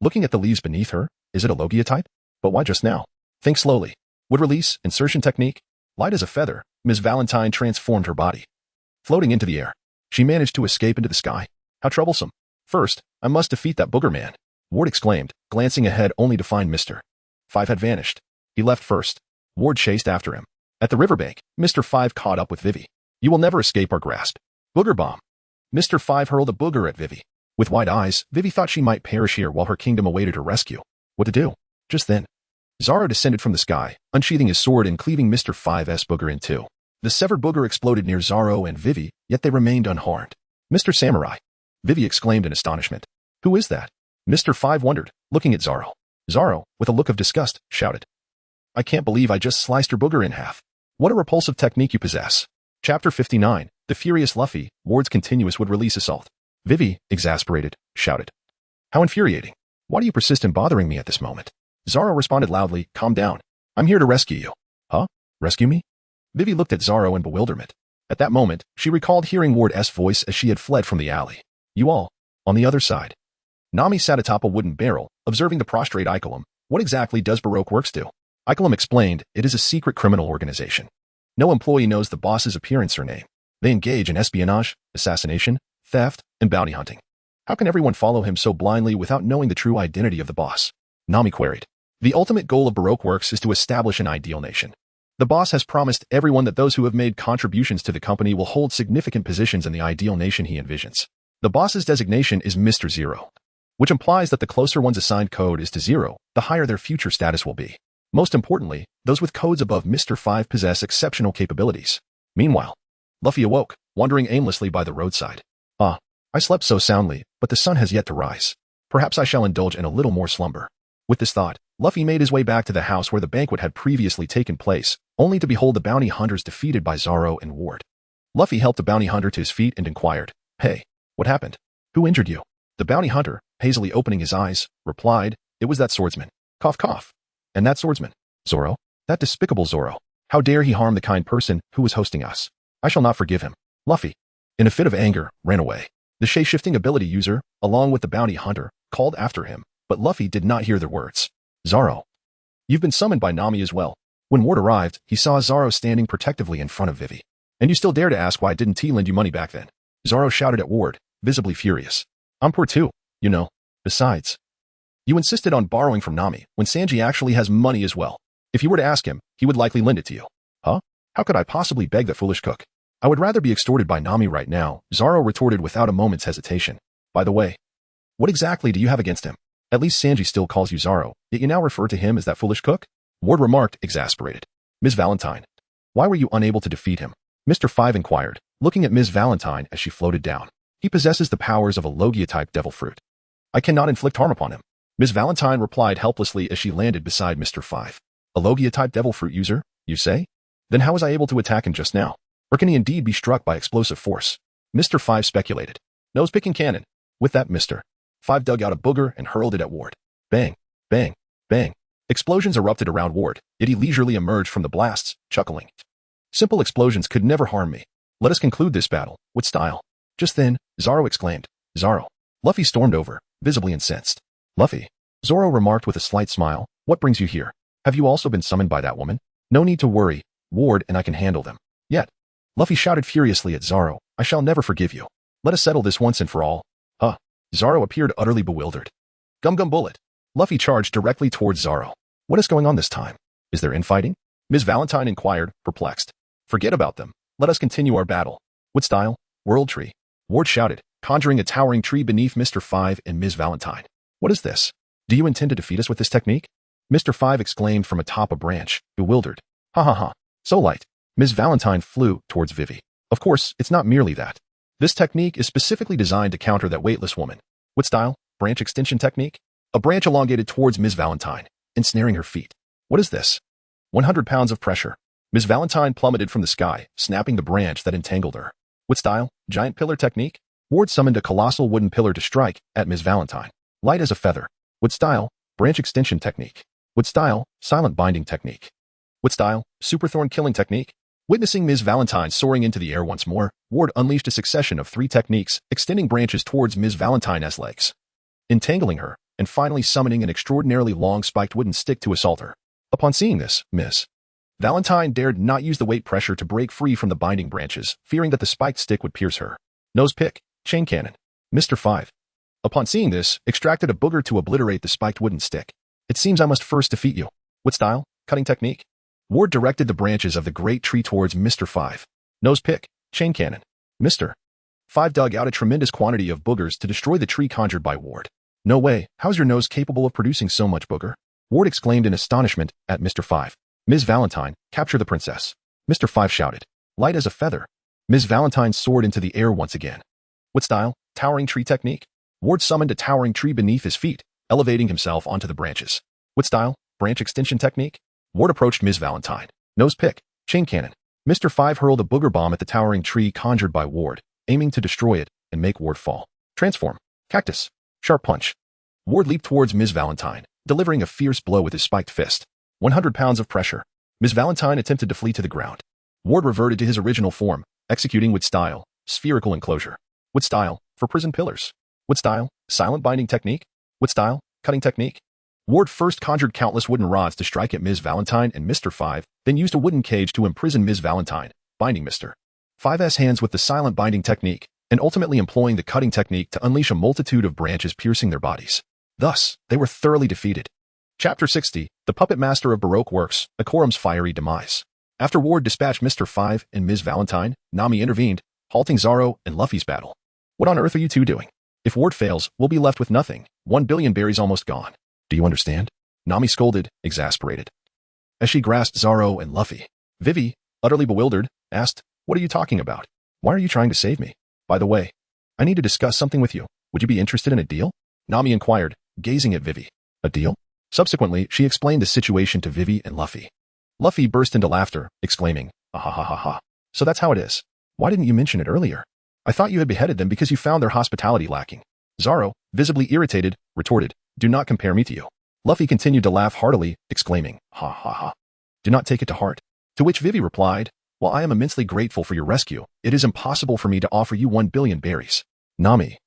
Looking at the leaves beneath her, is it a Loguetown? But why just now? Think slowly. Wood release, insertion technique. Light as a feather, Ms. Valentine transformed her body. Floating into the air, she managed to escape into the sky. How troublesome. First, I must defeat that booger man, Ward exclaimed, glancing ahead only to find Mr. Five had vanished. He left first. Ward chased after him. At the riverbank, Mr. Five caught up with Vivi. You will never escape our grasp. Booger bomb. Mr. Five hurled a booger at Vivi. With wide eyes, Vivi thought she might perish here while her kingdom awaited her rescue. What to do? Just then, Zoro descended from the sky, unsheathing his sword and cleaving Mr. Five's booger in two. The severed booger exploded near Zoro and Vivi, yet they remained unharmed. Mr. Samurai. Vivi exclaimed in astonishment. Who is that? Mr. Five wondered, looking at Zoro. Zoro, with a look of disgust, shouted. I can't believe I just sliced your booger in half. What a repulsive technique you possess. Chapter 59, The Furious Luffy, Ward's continuous would release assault. Vivi, exasperated, shouted. How infuriating. Why do you persist in bothering me at this moment? Zoro responded loudly, calm down. I'm here to rescue you. Huh? Rescue me? Vivi looked at Zoro in bewilderment. At that moment, she recalled hearing Ward's voice as she had fled from the alley. You all, on the other side. Nami sat atop a wooden barrel, observing the prostrate Ikelim. What exactly does Baroque Works do? Ikelim explained, it is a secret criminal organization. No employee knows the boss's appearance or name. They engage in espionage, assassination, theft, and bounty hunting. How can everyone follow him so blindly without knowing the true identity of the boss? Nami queried. The ultimate goal of Baroque Works is to establish an ideal nation. The boss has promised everyone that those who have made contributions to the company will hold significant positions in the ideal nation he envisions. The boss's designation is Mr. Zero, which implies that the closer one's assigned code is to zero, the higher their future status will be. Most importantly, those with codes above Mr. Five possess exceptional capabilities. Meanwhile, Luffy awoke, wandering aimlessly by the roadside. I slept so soundly, but the sun has yet to rise. Perhaps I shall indulge in a little more slumber. With this thought, Luffy made his way back to the house where the banquet had previously taken place, only to behold the bounty hunters defeated by Zoro and Ward. Luffy helped the bounty hunter to his feet and inquired, Hey, what happened? Who injured you? The bounty hunter, hazily opening his eyes, replied, It was that swordsman. Cough cough. And that swordsman? Zoro? That despicable Zoro. How dare he harm the kind person who was hosting us? I shall not forgive him. Luffy, in a fit of anger, ran away. The shape-shifting ability user, along with the bounty hunter, called after him, but Luffy did not hear their words. Zoro. You've been summoned by Nami as well. When Ward arrived, he saw Zoro standing protectively in front of Vivi. And you still dare to ask why didn't he lend you money back then? Zoro shouted at Ward, visibly furious. I'm poor too, you know. Besides, you insisted on borrowing from Nami when Sanji actually has money as well. If you were to ask him, he would likely lend it to you. Huh? How could I possibly beg that foolish cook? I would rather be extorted by Nami right now, Zoro retorted without a moment's hesitation. By the way, what exactly do you have against him? At least Sanji still calls you Zoro, yet you now refer to him as that foolish cook? Ward remarked, exasperated. Ms. Valentine, why were you unable to defeat him? Mr. Five inquired, looking at Ms. Valentine as she floated down. He possesses the powers of a Logia-type devil fruit. I cannot inflict harm upon him. Ms. Valentine replied helplessly as she landed beside Mr. Five. A Logia-type devil fruit user, you say? Then how was I able to attack him just now? Or can he indeed be struck by explosive force? Mr. Five speculated. Nose-picking cannon. With that, Mr. Five dug out a booger and hurled it at Ward. Bang, bang, bang. Explosions erupted around Ward, yet he leisurely emerged from the blasts, chuckling. Simple explosions could never harm me. Let us conclude this battle, with style. Just then, Zoro exclaimed, Zoro. Luffy stormed over, visibly incensed. Luffy. Zoro remarked with a slight smile. What brings you here? Have you also been summoned by that woman? No need to worry. Ward and I can handle them. Yet. Luffy shouted furiously at Zoro. I shall never forgive you. Let us settle this once and for all. Huh. Zoro appeared utterly bewildered. Gum Gum Bullet. Luffy charged directly towards Zoro. What is going on this time? Is there infighting? Ms. Valentine inquired, perplexed. Forget about them. Let us continue our battle. What style? World Tree. Ward shouted, conjuring a towering tree beneath Mr. Five and Ms. Valentine. What is this? Do you intend to defeat us with this technique? Mr. Five exclaimed from atop a branch, bewildered. Ha ha ha. So light. Ms. Valentine flew towards Vivi. Of course, it's not merely that. This technique is specifically designed to counter that weightless woman. What style? Branch extension technique? A branch elongated towards Ms. Valentine, ensnaring her feet. What is this? 100 pounds of pressure. Ms. Valentine plummeted from the sky, snapping the branch that entangled her. What style? Giant pillar technique? Ward summoned a colossal wooden pillar to strike at Ms. Valentine. Light as a feather. What style? Branch extension technique. What style? Silent binding technique. What style? Superthorn killing technique. Witnessing Ms. Valentine soaring into the air once more, Ward unleashed a succession of 3 techniques, extending branches towards Ms. Valentine's legs, entangling her, and finally summoning an extraordinarily long spiked wooden stick to assault her. Upon seeing this, Ms. Valentine dared not use the weight pressure to break free from the binding branches, fearing that the spiked stick would pierce her. Nose pick, chain cannon. Mr. Five. Upon seeing this, extracted a booger to obliterate the spiked wooden stick. It seems I must first defeat you. What style? Cutting technique? Ward directed the branches of the great tree towards Mr. Five. Nose pick, chain cannon. Mr. Five dug out a tremendous quantity of boogers to destroy the tree conjured by Ward. No way, how's your nose capable of producing so much booger? Ward exclaimed in astonishment at Mr. Five. Ms. Valentine, capture the princess. Mr. Five shouted. Light as a feather. Ms. Valentine soared into the air once again. What style? Towering tree technique? Ward summoned a towering tree beneath his feet, elevating himself onto the branches. What style? Branch extension technique? Ward approached Ms. Valentine. Nose pick, chain cannon. Mr. Five hurled a booger bomb at the towering tree conjured by Ward, aiming to destroy it and make Ward fall. Transform. Cactus. Sharp punch. Ward leaped towards Ms. Valentine, delivering a fierce blow with his spiked fist. 100 pounds of pressure. Ms. Valentine attempted to flee to the ground. Ward reverted to his original form, executing with style, spherical enclosure. What style? For prison pillars. What style? Silent binding technique? What style? Cutting technique? Ward first conjured countless wooden rods to strike at Ms. Valentine and Mr. Five, then used a wooden cage to imprison Ms. Valentine, binding Mr. Five's hands with the silent binding technique, and ultimately employing the cutting technique to unleash a multitude of branches piercing their bodies. Thus, they were thoroughly defeated. Chapter 60, The Puppet Master of Baroque Works, Akorum's Fiery Demise. After Ward dispatched Mr. Five and Ms. Valentine, Nami intervened, halting Zoro and Luffy's battle. What on earth are you two doing? If Ward fails, we'll be left with nothing. 1 billion berries almost gone. Do you understand? Nami scolded, exasperated. As she grasped Zoro and Luffy, Vivi, utterly bewildered, asked, What are you talking about? Why are you trying to save me? By the way, I need to discuss something with you. Would you be interested in a deal? Nami inquired, gazing at Vivi. A deal? Subsequently, she explained the situation to Vivi and Luffy. Luffy burst into laughter, exclaiming, Ha ha ha ha ha. So that's how it is. Why didn't you mention it earlier? I thought you had beheaded them because you found their hospitality lacking. Zoro, visibly irritated, retorted, Do not compare me to you. Luffy continued to laugh heartily, exclaiming, Ha ha ha. Do not take it to heart. To which Vivi replied, While I am immensely grateful for your rescue, it is impossible for me to offer you 1 billion berries. Nami,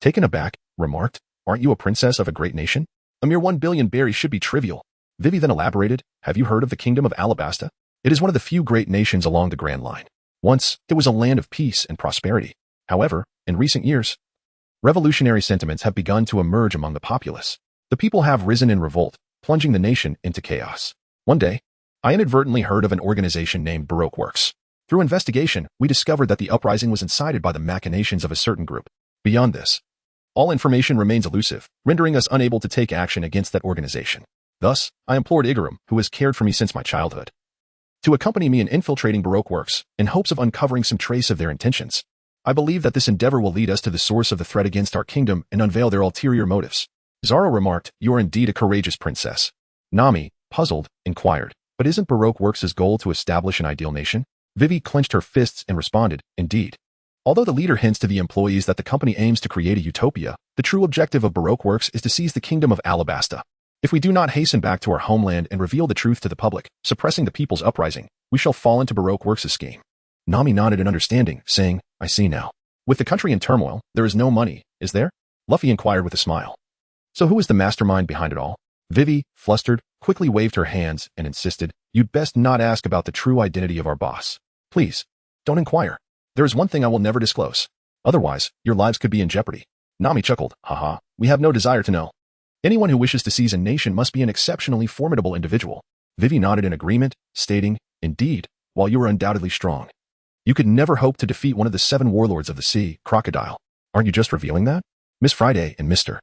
taken aback, remarked, Aren't you a princess of a great nation? A mere 1 billion berries should be trivial. Vivi then elaborated, Have you heard of the kingdom of Alabasta? It is one of the few great nations along the Grand Line. Once, it was a land of peace and prosperity. However, in recent years, revolutionary sentiments have begun to emerge among the populace. The people have risen in revolt, plunging the nation into chaos. One day, I inadvertently heard of an organization named Baroque Works. Through investigation, we discovered that the uprising was incited by the machinations of a certain group. Beyond this, all information remains elusive, rendering us unable to take action against that organization. Thus, I implored Igarum, who has cared for me since my childhood, to accompany me in infiltrating Baroque Works, in hopes of uncovering some trace of their intentions. I believe that this endeavor will lead us to the source of the threat against our kingdom and unveil their ulterior motives. Zoro remarked, You are indeed a courageous princess. Nami, puzzled, inquired, But isn't Baroque Works' goal to establish an ideal nation? Vivi clenched her fists and responded, Indeed. Although the leader hints to the employees that the company aims to create a utopia, the true objective of Baroque Works is to seize the kingdom of Alabasta. If we do not hasten back to our homeland and reveal the truth to the public, suppressing the people's uprising, we shall fall into Baroque Works' scheme. Nami nodded in understanding, saying, I see now. With the country in turmoil, there is no money, is there? Luffy inquired with a smile. So who is the mastermind behind it all? Vivi, flustered, quickly waved her hands and insisted, "You'd best not ask about the true identity of our boss. Please, don't inquire. There is one thing I will never disclose. Otherwise, your lives could be in jeopardy." Nami chuckled, "Haha, we have no desire to know. Anyone who wishes to seize a nation must be an exceptionally formidable individual." Vivi nodded in agreement, stating, "Indeed, while you are undoubtedly strong, you could never hope to defeat one of the 7 warlords of the sea, Crocodile. Aren't you just revealing that?" Miss Friday and Mr.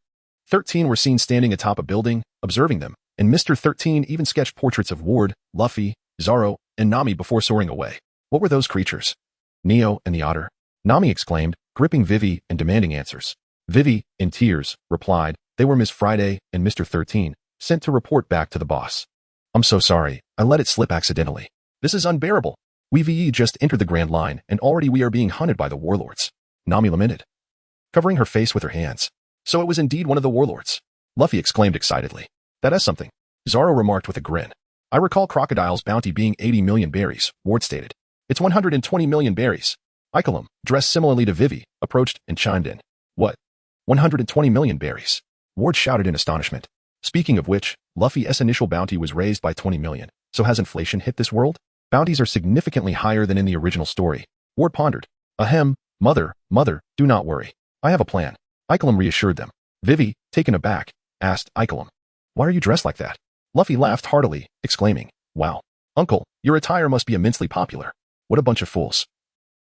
13 were seen standing atop a building, observing them, and Mr. 13 even sketched portraits of Ward, Luffy, Zoro, and Nami before soaring away. What were those creatures? Neo and the otter? Nami exclaimed, gripping Vivi and demanding answers. Vivi, in tears, replied, "They were Miss Friday and Mr. 13, sent to report back to the boss. I'm so sorry, I let it slip accidentally. This is unbearable. We just entered the Grand Line, and already we are being hunted by the warlords." Nami lamented, covering her face with her hands. "So it was indeed one of the warlords," Luffy exclaimed excitedly. "That is something," Zoro remarked with a grin. "I recall Crocodile's bounty being 80 million berries," Ward stated. "It's 120 million berries." Icolum, dressed similarly to Vivi, approached and chimed in. "What? 120 million berries?" Ward shouted in astonishment. "Speaking of which, Luffy's initial bounty was raised by 20 million, so has inflation hit this world? Bounties are significantly higher than in the original story." Ward pondered. "Ahem, mother, do not worry. I have a plan." Icolum reassured them. Vivi, taken aback, asked Icolum, "Why are you dressed like that?" Luffy laughed heartily, exclaiming, "Wow, uncle, your attire must be immensely popular. What a bunch of fools.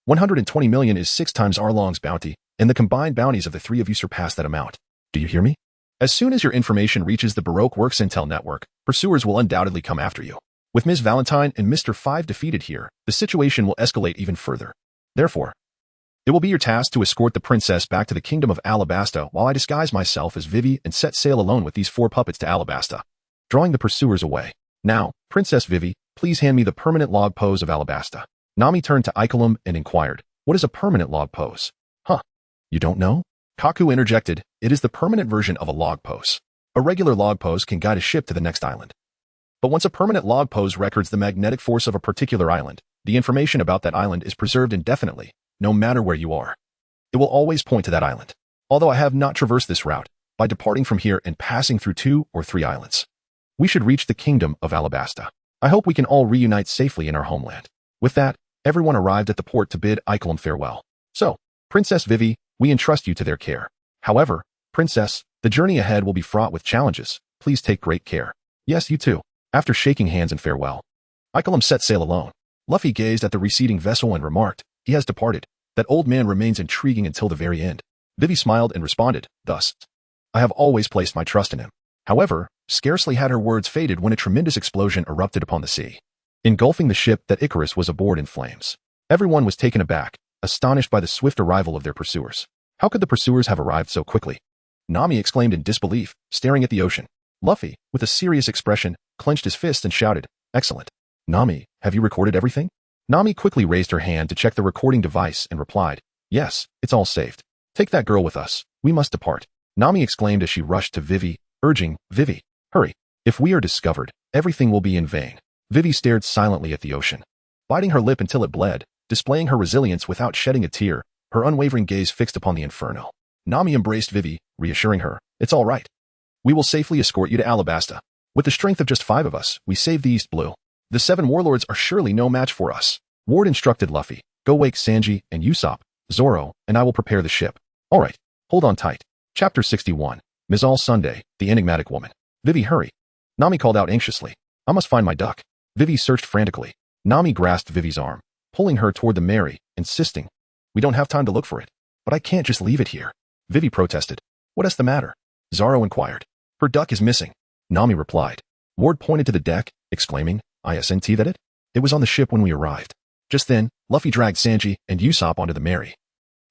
120 million is 6 times Arlong's bounty, and the combined bounties of the 3 of you surpass that amount. Do you hear me? As soon as your information reaches the Baroque Works Intel network, pursuers will undoubtedly come after you. With Ms. Valentine and Mr. 5 defeated here, the situation will escalate even further. Therefore, it will be your task to escort the princess back to the kingdom of Alabasta while I disguise myself as Vivi and set sail alone with these 4 puppets to Alabasta." Drawing the pursuers away. "Now, Princess Vivi, please hand me the permanent log pose of Alabasta." Nami turned to Icolum and inquired, "What is a permanent log pose?" "Huh? You don't know?" Kaku interjected, "It is the permanent version of a log pose. A regular log pose can guide a ship to the next island. But once a permanent log pose records the magnetic force of a particular island, the information about that island is preserved indefinitely, no matter where you are. It will always point to that island. Although I have not traversed this route, by departing from here and passing through 2 or 3 islands, we should reach the kingdom of Alabasta. I hope we can all reunite safely in our homeland." With that, everyone arrived at the port to bid Icolum farewell. "So, Princess Vivi, we entrust you to their care. However, Princess, the journey ahead will be fraught with challenges. Please take great care." "Yes, you too." After shaking hands in farewell, Icolum set sail alone. Luffy gazed at the receding vessel and remarked, "He has departed. That old man remains intriguing until the very end." Vivi smiled and responded, "Thus, I have always placed my trust in him." However, scarcely had her words faded when a tremendous explosion erupted upon the sea, engulfing the ship that Icarus was aboard in flames. Everyone was taken aback, astonished by the swift arrival of their pursuers. How could the pursuers have arrived so quickly? Nami exclaimed in disbelief, staring at the ocean. Luffy, with a serious expression, clenched his fist and shouted, "Excellent. Nami, have you recorded everything?" Nami quickly raised her hand to check the recording device and replied, "Yes, it's all saved. Take that girl with us. We must depart." Nami exclaimed as she rushed to Vivi, urging, "Vivi, hurry. If we are discovered, everything will be in vain." Vivi stared silently at the ocean, biting her lip until it bled, displaying her resilience without shedding a tear, her unwavering gaze fixed upon the inferno. Nami embraced Vivi, reassuring her, "It's all right. We will safely escort you to Alabasta. With the strength of just 5 of us, we saved the East Blue. The 7 warlords are surely no match for us." Ward instructed Luffy, "Go wake Sanji and Usopp, Zoro, and I will prepare the ship." "All right, hold on tight." Chapter 61. Ms. All Sunday, the enigmatic woman. "Vivi, hurry." Nami called out anxiously, "I must find my duck." Vivi searched frantically. Nami grasped Vivi's arm, pulling her toward the Mary, insisting, "We don't have time to look for it." "But I can't just leave it here." Vivi protested. "What is the matter?" Zoro inquired. "Her duck is missing." Nami replied. Ward pointed to the deck, exclaiming, "Isn't that it? It was on the ship when we arrived." Just then, Luffy dragged Sanji and Usopp onto the Mary,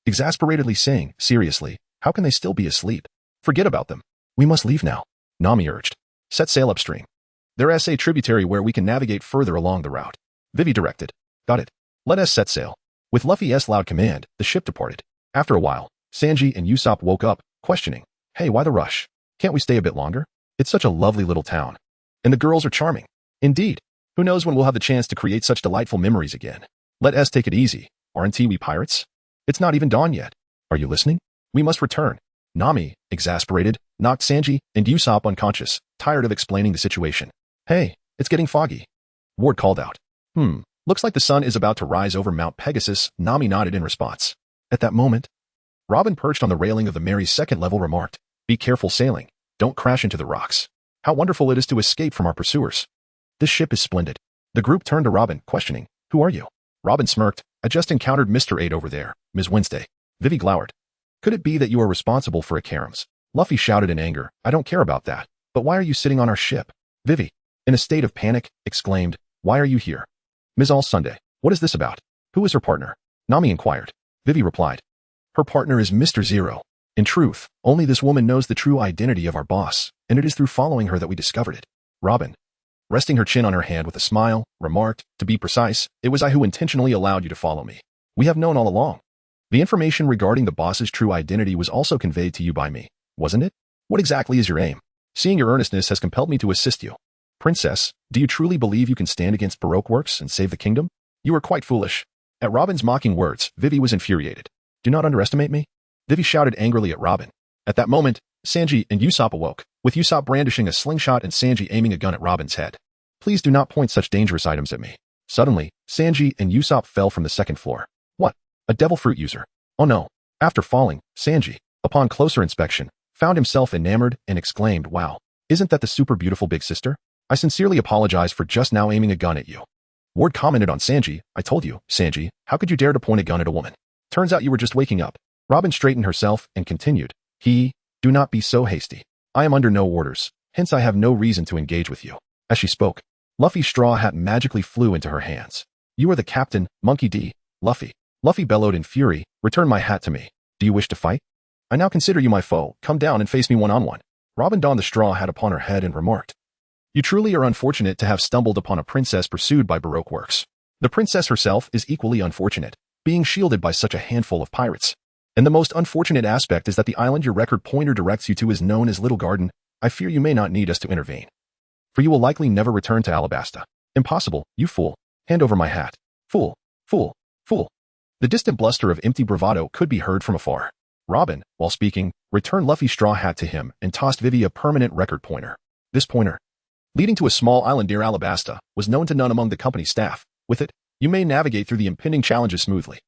exasperatedly saying, "Seriously, how can they still be asleep? Forget about them. We must leave now." Nami urged, "Set sail upstream. There is a tributary where we can navigate further along the route." Vivi directed, "Got it. Let us set sail." With Luffy's loud command, the ship departed. After a while, Sanji and Usopp woke up, questioning, "Hey, why the rush? Can't we stay a bit longer? It's such a lovely little town. And the girls are charming." "Indeed. Who knows when we'll have the chance to create such delightful memories again. Let us take it easy. Aren't we pirates? It's not even dawn yet. Are you listening? We must return." Nami, exasperated, knocked Sanji and Usopp unconscious, tired of explaining the situation. Hey, it's getting foggy. Ward called out. Looks like the sun is about to rise over Mount Pegasus. Nami nodded in response. At that moment, Robin, perched on the railing of the Mary's second level, remarked, Be careful sailing. Don't crash into the rocks. How wonderful it is to escape from our pursuers. This ship is splendid. The group turned to Robin, questioning, Who are you? Robin smirked. I just encountered Mr. 8 over there, Ms. Wednesday. Vivi glowered. Could it be that you are responsible for Ikaram's? Luffy shouted in anger. I don't care about that. But why are you sitting on our ship? Vivi, in a state of panic, exclaimed, Why are you here? Ms. All Sunday, what is this about? Who is her partner? Nami inquired. Vivi replied. Her partner is Mr. Zero. In truth, only this woman knows the true identity of our boss, and it is through following her that we discovered it. Robin, resting her chin on her hand with a smile, remarked, To be precise, it was I who intentionally allowed you to follow me. We have known all along. The information regarding the boss's true identity was also conveyed to you by me, wasn't it? What exactly is your aim? Seeing your earnestness has compelled me to assist you. Princess, do you truly believe you can stand against Baroque works and save the kingdom? You are quite foolish. At Robin's mocking words, Vivi was infuriated. Do not underestimate me. Vivi shouted angrily at Robin. At that moment, Sanji and Usopp awoke, with Usopp brandishing a slingshot and Sanji aiming a gun at Robin's head. Please do not point such dangerous items at me. Suddenly, Sanji and Usopp fell from the second floor. What? A devil fruit user. Oh no. After falling, Sanji, upon closer inspection, found himself enamored and exclaimed, Wow, isn't that the super beautiful big sister? I sincerely apologize for just now aiming a gun at you. Ward commented on Sanji. I told you, Sanji, how could you dare to point a gun at a woman? Turns out you were just waking up. Robin straightened herself and continued. Do not be so hasty. I am under no orders, hence I have no reason to engage with you. As she spoke, Luffy's straw hat magically flew into her hands. You are the captain, Monkey D. Luffy. Luffy bellowed in fury, Return my hat to me. Do you wish to fight? I now consider you my foe. Come down and face me one-on-one. Robin donned the straw hat upon her head and remarked. You truly are unfortunate to have stumbled upon a princess pursued by Baroque works. The princess herself is equally unfortunate, being shielded by such a handful of pirates. And the most unfortunate aspect is that the island your record pointer directs you to is known as Little Garden. I fear you may not need us to intervene. For you will likely never return to Alabasta. Impossible, you fool. Hand over my hat. Fool, fool, fool. The distant bluster of empty bravado could be heard from afar. Robin, while speaking, returned Luffy's straw hat to him and tossed Vivi a permanent record pointer. This pointer, leading to a small island near Alabasta, was known to none among the company's staff. With it, you may navigate through the impending challenges smoothly.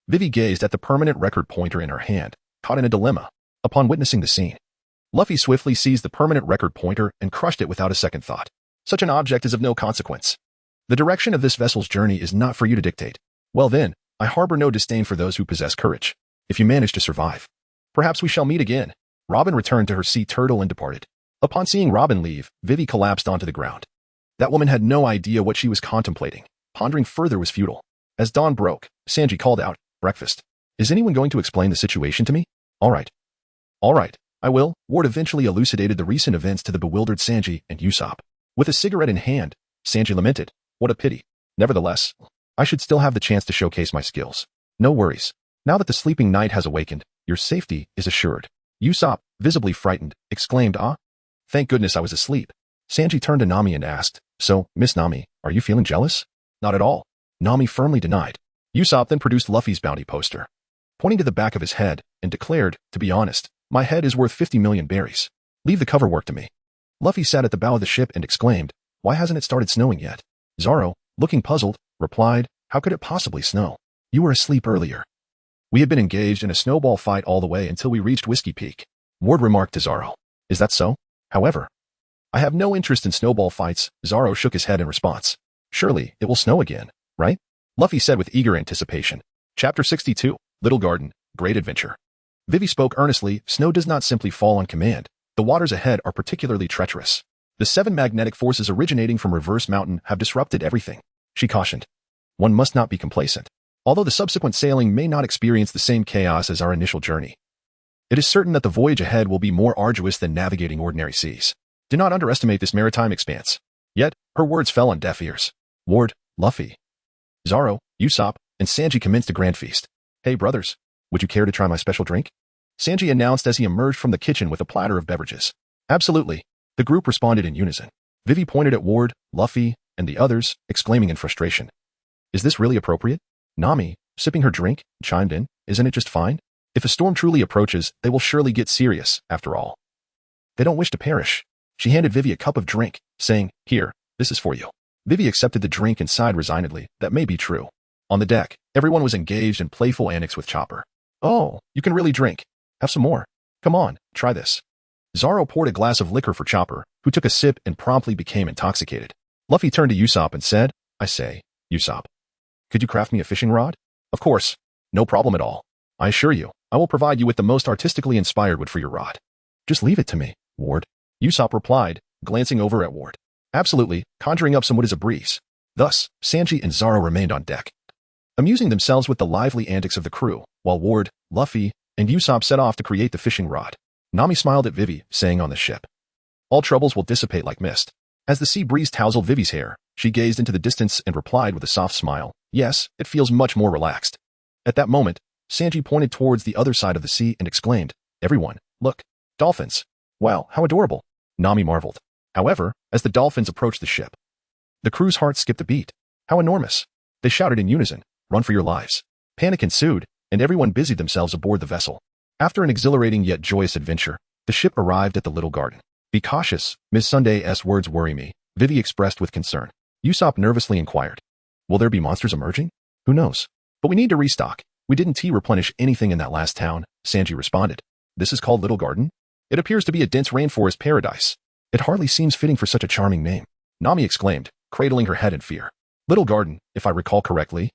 Vivi gazed at the permanent record pointer in her hand, caught in a dilemma. Upon witnessing the scene, Luffy swiftly seized the permanent record pointer and crushed it without a second thought. Such an object is of no consequence. The direction of this vessel's journey is not for you to dictate. Well then, I harbor no disdain for those who possess courage. If you manage to survive, perhaps we shall meet again. Robin returned to her sea turtle and departed. Upon seeing Robin leave, Vivi collapsed onto the ground. That woman had no idea what she was contemplating. Pondering further was futile. As dawn broke, Sanji called out, Breakfast. Is anyone going to explain the situation to me? All right, I will. Ward eventually elucidated the recent events to the bewildered Sanji and Usopp. With a cigarette in hand, Sanji lamented, What a pity. Nevertheless, I should still have the chance to showcase my skills. No worries. Now that the sleeping knight has awakened, your safety is assured. Usopp, visibly frightened, exclaimed, Ah? Thank goodness I was asleep. Sanji turned to Nami and asked, So, Miss Nami, are you feeling jealous? Not at all. Nami firmly denied. Usopp then produced Luffy's bounty poster, pointing to the back of his head, and declared, To be honest, my head is worth 50 million berries. Leave the cover work to me. Luffy sat at the bow of the ship and exclaimed, Why hasn't it started snowing yet? Zoro, looking puzzled, replied, How could it possibly snow? You were asleep earlier. We had been engaged in a snowball fight all the way until we reached Whiskey Peak. Ward remarked to Zoro. Is that so? However, I have no interest in snowball fights. Zoro shook his head in response. Surely, it will snow again, right? Luffy said with eager anticipation. Chapter 62, Little Garden, Great Adventure. Vivi spoke earnestly. Snow does not simply fall on command. The waters ahead are particularly treacherous. The 7 magnetic forces originating from Reverse Mountain have disrupted everything. She cautioned. One must not be complacent. Although the subsequent sailing may not experience the same chaos as our initial journey, it is certain that the voyage ahead will be more arduous than navigating ordinary seas. Do not underestimate this maritime expanse. Yet, her words fell on deaf ears. Ward, Luffy, Zoro, Usopp, and Sanji commenced a grand feast. Hey brothers, would you care to try my special drink? Sanji announced as he emerged from the kitchen with a platter of beverages. Absolutely. The group responded in unison. Vivi pointed at Ward, Luffy, and the others, exclaiming in frustration. Is this really appropriate? Nami, sipping her drink, chimed in. Isn't it just fine? If a storm truly approaches, they will surely get serious, after all. They don't wish to perish. She handed Vivi a cup of drink, saying, "Here, this is for you." Vivi accepted the drink and sighed resignedly. That may be true. On the deck, everyone was engaged in playful antics with Chopper. "Oh, you can really drink. Have some more. Come on, try this." Zoro poured a glass of liquor for Chopper, who took a sip and promptly became intoxicated. Luffy turned to Usopp and said, "I say, Usopp, could you craft me a fishing rod?" "Of course. No problem at all. I assure you, I will provide you with the most artistically inspired wood for your rod." "Just leave it to me, Ward," Usopp replied, glancing over at Ward. "Absolutely, conjuring up some wood is a breeze." Thus, Sanji and Zoro remained on deck, amusing themselves with the lively antics of the crew, while Ward, Luffy, and Usopp set off to create the fishing rod. Nami smiled at Vivi, saying on the ship, "All troubles will dissipate like mist." As the sea breeze tousled Vivi's hair, she gazed into the distance and replied with a soft smile, "Yes, it feels much more relaxed." At that moment, Sanji pointed towards the other side of the sea and exclaimed, "Everyone, look, dolphins. Wow, how adorable." Nami marveled. However, as the dolphins approached the ship, the crew's hearts skipped a beat. How enormous! They shouted in unison, "Run for your lives." Panic ensued, and everyone busied themselves aboard the vessel. After an exhilarating yet joyous adventure, the ship arrived at the little garden. "Be cautious, Miss Sunday's words worry me," Vivi expressed with concern. Usopp nervously inquired, "Will there be monsters emerging? Who knows? But we need to restock. We didn't replenish anything in that last town," Sanji responded. "This is called Little Garden? It appears to be a dense rainforest paradise. It hardly seems fitting for such a charming name," Nami exclaimed, cradling her head in fear. Little Garden, if I recall correctly,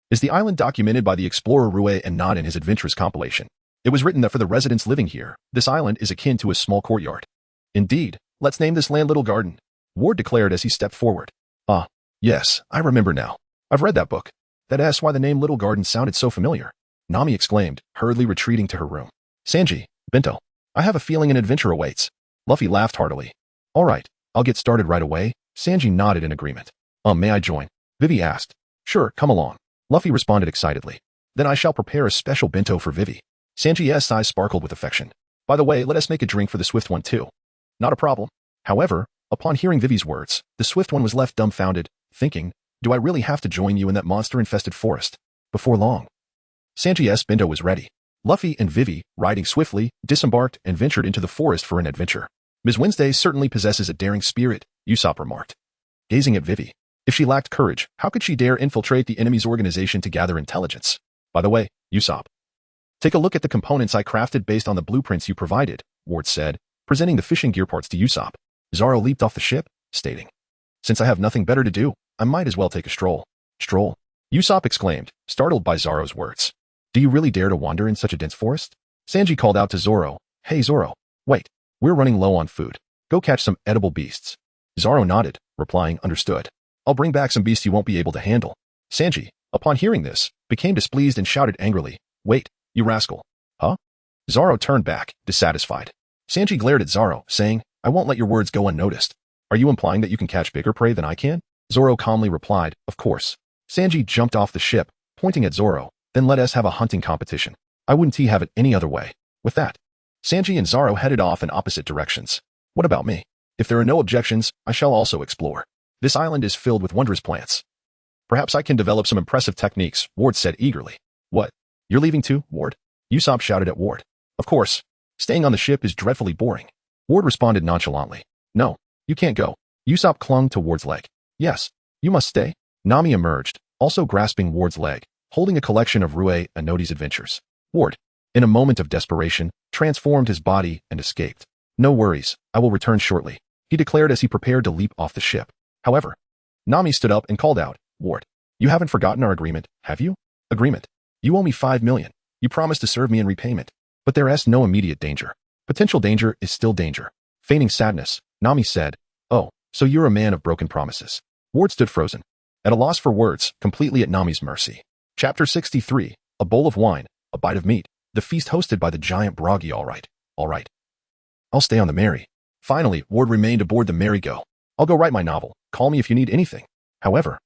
is the island documented by the explorer Rue and not in his adventurous compilation. It was written that for the residents living here, this island is akin to a small courtyard. "Indeed, let's name this land Little Garden," Ward declared as he stepped forward. "Ah, yes, I remember now. I've read that book. That's why the name Little Garden sounded so familiar," Nami exclaimed, hurriedly retreating to her room. "Sanji, Bento, I have a feeling an adventure awaits." Luffy laughed heartily. "All right, I'll get started right away." Sanji nodded in agreement. May I join?" Vivi asked. "Sure, come along." Luffy responded excitedly. "Then I shall prepare a special bento for Vivi." Sanji's eyes sparkled with affection. "By the way, let us make a drink for the Swift One too." "Not a problem." However, upon hearing Vivi's words, the Swift One was left dumbfounded, thinking, "Do I really have to join you in that monster-infested forest?" Before long, Sanji's bento was ready. Luffy and Vivi, riding swiftly, disembarked and ventured into the forest for an adventure. "Ms. Wednesday certainly possesses a daring spirit," Usopp remarked, gazing at Vivi. "If she lacked courage, how could she dare infiltrate the enemy's organization to gather intelligence? By the way, Usopp, take a look at the components I crafted based on the blueprints you provided," Ward said, presenting the fishing gear parts to Usopp. Zoro leaped off the ship, stating, "Since I have nothing better to do, I might as well take a stroll." "Stroll?" Usopp exclaimed, startled by Zoro's words. "Do you really dare to wander in such a dense forest?" Sanji called out to Zoro, "Hey Zoro, wait, we're running low on food. Go catch some edible beasts." Zoro nodded, replying, "Understood. I'll bring back some beasts you won't be able to handle." Sanji, upon hearing this, became displeased and shouted angrily, "Wait, you rascal." "Huh?" Zoro turned back, dissatisfied. Sanji glared at Zoro, saying, "I won't let your words go unnoticed. Are you implying that you can catch bigger prey than I can?" Zoro calmly replied, "Of course." Sanji jumped off the ship, pointing at Zoro, "Then let us have a hunting competition. I wouldn't have it any other way." With that, Sanji and Zoro headed off in opposite directions. "What about me? If there are no objections, I shall also explore. This island is filled with wondrous plants. Perhaps I can develop some impressive techniques," Ward said eagerly. "What? You're leaving too, Ward?" Usopp shouted at Ward. "Of course. Staying on the ship is dreadfully boring." Ward responded nonchalantly. "No, you can't go." Usopp clung to Ward's leg. "Yes, you must stay." Nami emerged, also grasping Ward's leg, holding a collection of Rue and Nodi's adventures. Ward, in a moment of desperation, transformed his body and escaped. "No worries, I will return shortly," he declared as he prepared to leap off the ship. However, Nami stood up and called out, "Ward, you haven't forgotten our agreement, have you?" "Agreement? You owe me 5 million. You promised to serve me in repayment. But there is no immediate danger. Potential danger is still danger." Feigning sadness, Nami said, "Oh, so you're a man of broken promises." Ward stood frozen, at a loss for words, completely at Nami's mercy. Chapter 63, A Bowl of Wine, A Bite of Meat, the feast hosted by the giant Buggy. All right. I'll stay on the Mary. Finally, Ward remained aboard the merry-go. "I'll go write my novel. Call me if you need anything." However,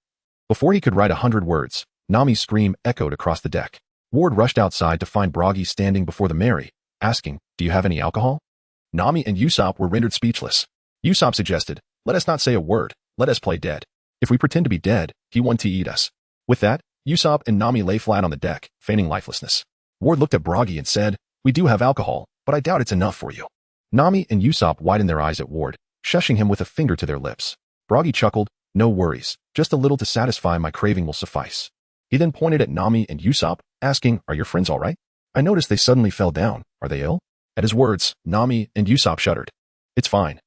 before he could write 100 words, Nami's scream echoed across the deck. Ward rushed outside to find Buggy standing before the Mary, asking, "Do you have any alcohol?" Nami and Usopp were rendered speechless. Usopp suggested, "Let us not say a word. Let us play dead. If we pretend to be dead, he wants to eat us." With that, Usopp and Nami lay flat on the deck, feigning lifelessness. Ward looked at Buggy and said, "We do have alcohol, but I doubt it's enough for you." Nami and Usopp widened their eyes at Ward, shushing him with a finger to their lips. Buggy chuckled, "No worries, just a little to satisfy my craving will suffice." He then pointed at Nami and Usopp, asking, "Are your friends all right? I noticed they suddenly fell down. Are they ill?" At his words, Nami and Usopp shuddered. It's fine.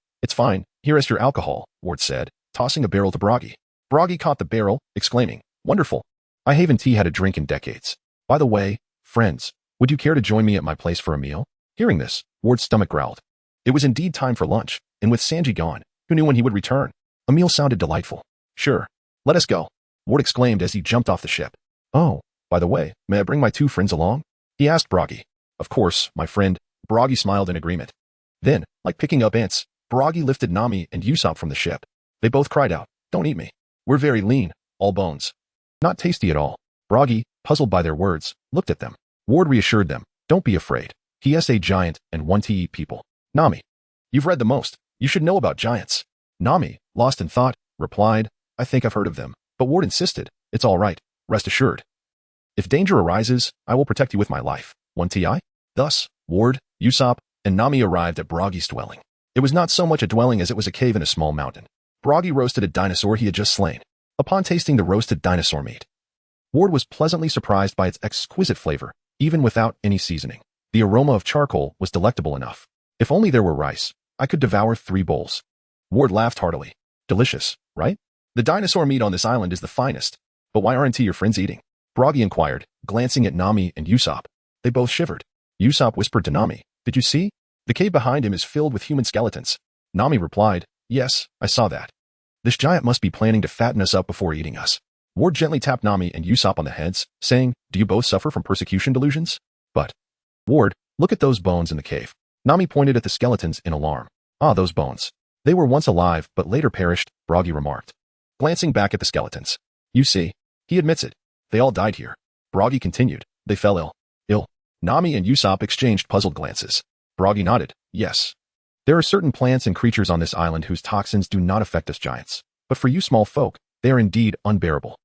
Here is your alcohol," Ward said, tossing a barrel to Buggy. Buggy caught the barrel, exclaiming, "Wonderful. I haven't had a drink in decades. By the way, friends, would you care to join me at my place for a meal?" Hearing this, Ward's stomach growled. It was indeed time for lunch, and with Sanji gone, who knew when he would return? A meal sounded delightful. "Sure. Let us go," Ward exclaimed as he jumped off the ship. "Oh, by the way, may I bring my 2 friends along?" he asked Buggy. "Of course, my friend." Buggy smiled in agreement. Then, like picking up ants, Buggy lifted Nami and Usopp from the ship. They both cried out, "Don't eat me. We're very lean, all bones. Not tasty at all." Buggy, puzzled by their words, looked at them. Ward reassured them, "Don't be afraid. He is a giant and one to eat people." "Nami, you've read the most. You should know about giants." Nami, lost in thought, replied, "I think I've heard of them." But Ward insisted, "It's all right. Rest assured. If danger arises, I will protect you with my life. One Ti?" Thus, Ward, Usopp, and Nami arrived at Buggy's dwelling. It was not so much a dwelling as it was a cave in a small mountain. Buggy roasted a dinosaur he had just slain. Upon tasting the roasted dinosaur meat, Ward was pleasantly surprised by its exquisite flavor, even without any seasoning. The aroma of charcoal was delectable enough. "If only there were rice, I could devour 3 bowls." Ward laughed heartily. "Delicious, right? The dinosaur meat on this island is the finest. But why aren't your friends eating?" Buggy inquired, glancing at Nami and Usopp. They both shivered. Usopp whispered to Nami, "Did you see? The cave behind him is filled with human skeletons." Nami replied, "Yes, I saw that. This giant must be planning to fatten us up before eating us." Ward gently tapped Nami and Usopp on the heads, saying, "Do you both suffer from persecution delusions?" "But, Ward, look at those bones in the cave." Nami pointed at the skeletons in alarm. "Ah, those bones. They were once alive, but later perished," Buggy remarked, glancing back at the skeletons. "You see, he admits it. They all died here." Buggy continued, "They fell ill." "Ill?" Nami and Usopp exchanged puzzled glances. Buggy nodded, "Yes. There are certain plants and creatures on this island whose toxins do not affect us giants. But for you small folk, they are indeed unbearable.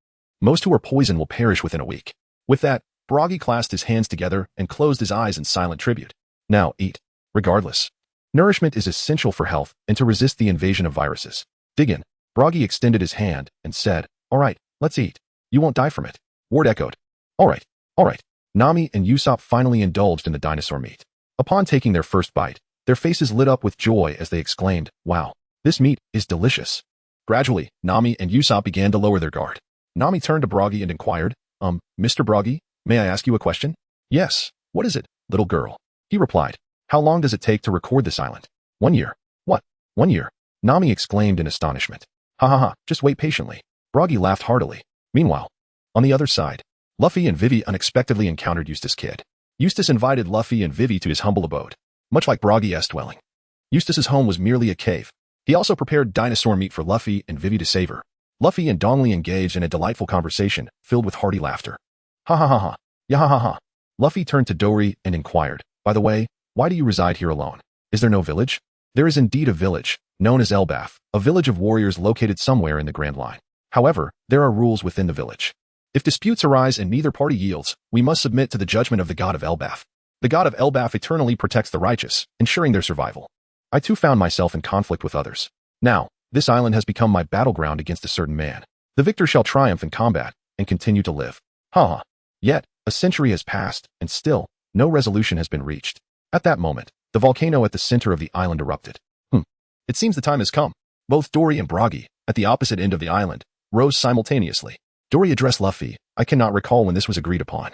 Most who are poisoned will perish within a week." With that, Buggy clasped his hands together and closed his eyes in silent tribute. "Now eat. Regardless. Nourishment is essential for health and to resist the invasion of viruses. Dig in." Buggy extended his hand and said, "All right, let's eat. You won't die from it." Ward echoed, All right. Nami and Usopp finally indulged in the dinosaur meat. Upon taking their first bite, their faces lit up with joy as they exclaimed, "Wow, this meat is delicious." Gradually, Nami and Usopp began to lower their guard. Nami turned to Buggy and inquired, "Mr. Buggy, may I ask you a question?" "Yes. What is it, little girl?" He replied, "How long does it take to record this island?" "1 year." "What? 1 year?" Nami exclaimed in astonishment. "Ha ha ha, just wait patiently." Buggy laughed heartily. Meanwhile, on the other side, Luffy and Vivi unexpectedly encountered Eustace Kid. Eustace invited Luffy and Vivi to his humble abode, much like Buggy's dwelling. Eustace's home was merely a cave. He also prepared dinosaur meat for Luffy and Vivi to savor. Luffy and Dongli engaged in a delightful conversation, filled with hearty laughter. "Ha ha ha ha, ya ha ha ha." Luffy turned to Dory and inquired, "By the way, why do you reside here alone? Is there no village?" "There is indeed a village, known as Elbaf, a village of warriors located somewhere in the Grand Line. However, there are rules within the village. If disputes arise and neither party yields, we must submit to the judgment of the god of Elbaf. The god of Elbaf eternally protects the righteous, ensuring their survival. I too found myself in conflict with others. Now, this island has become my battleground against a certain man. The victor shall triumph in combat and continue to live." Ha ha. Yet, a century has passed, and still, no resolution has been reached. At that moment, the volcano at the center of the island erupted. It seems the time has come. Both Dory and Buggy, at the opposite end of the island, rose simultaneously. Dory addressed Luffy, "I cannot recall when this was agreed upon.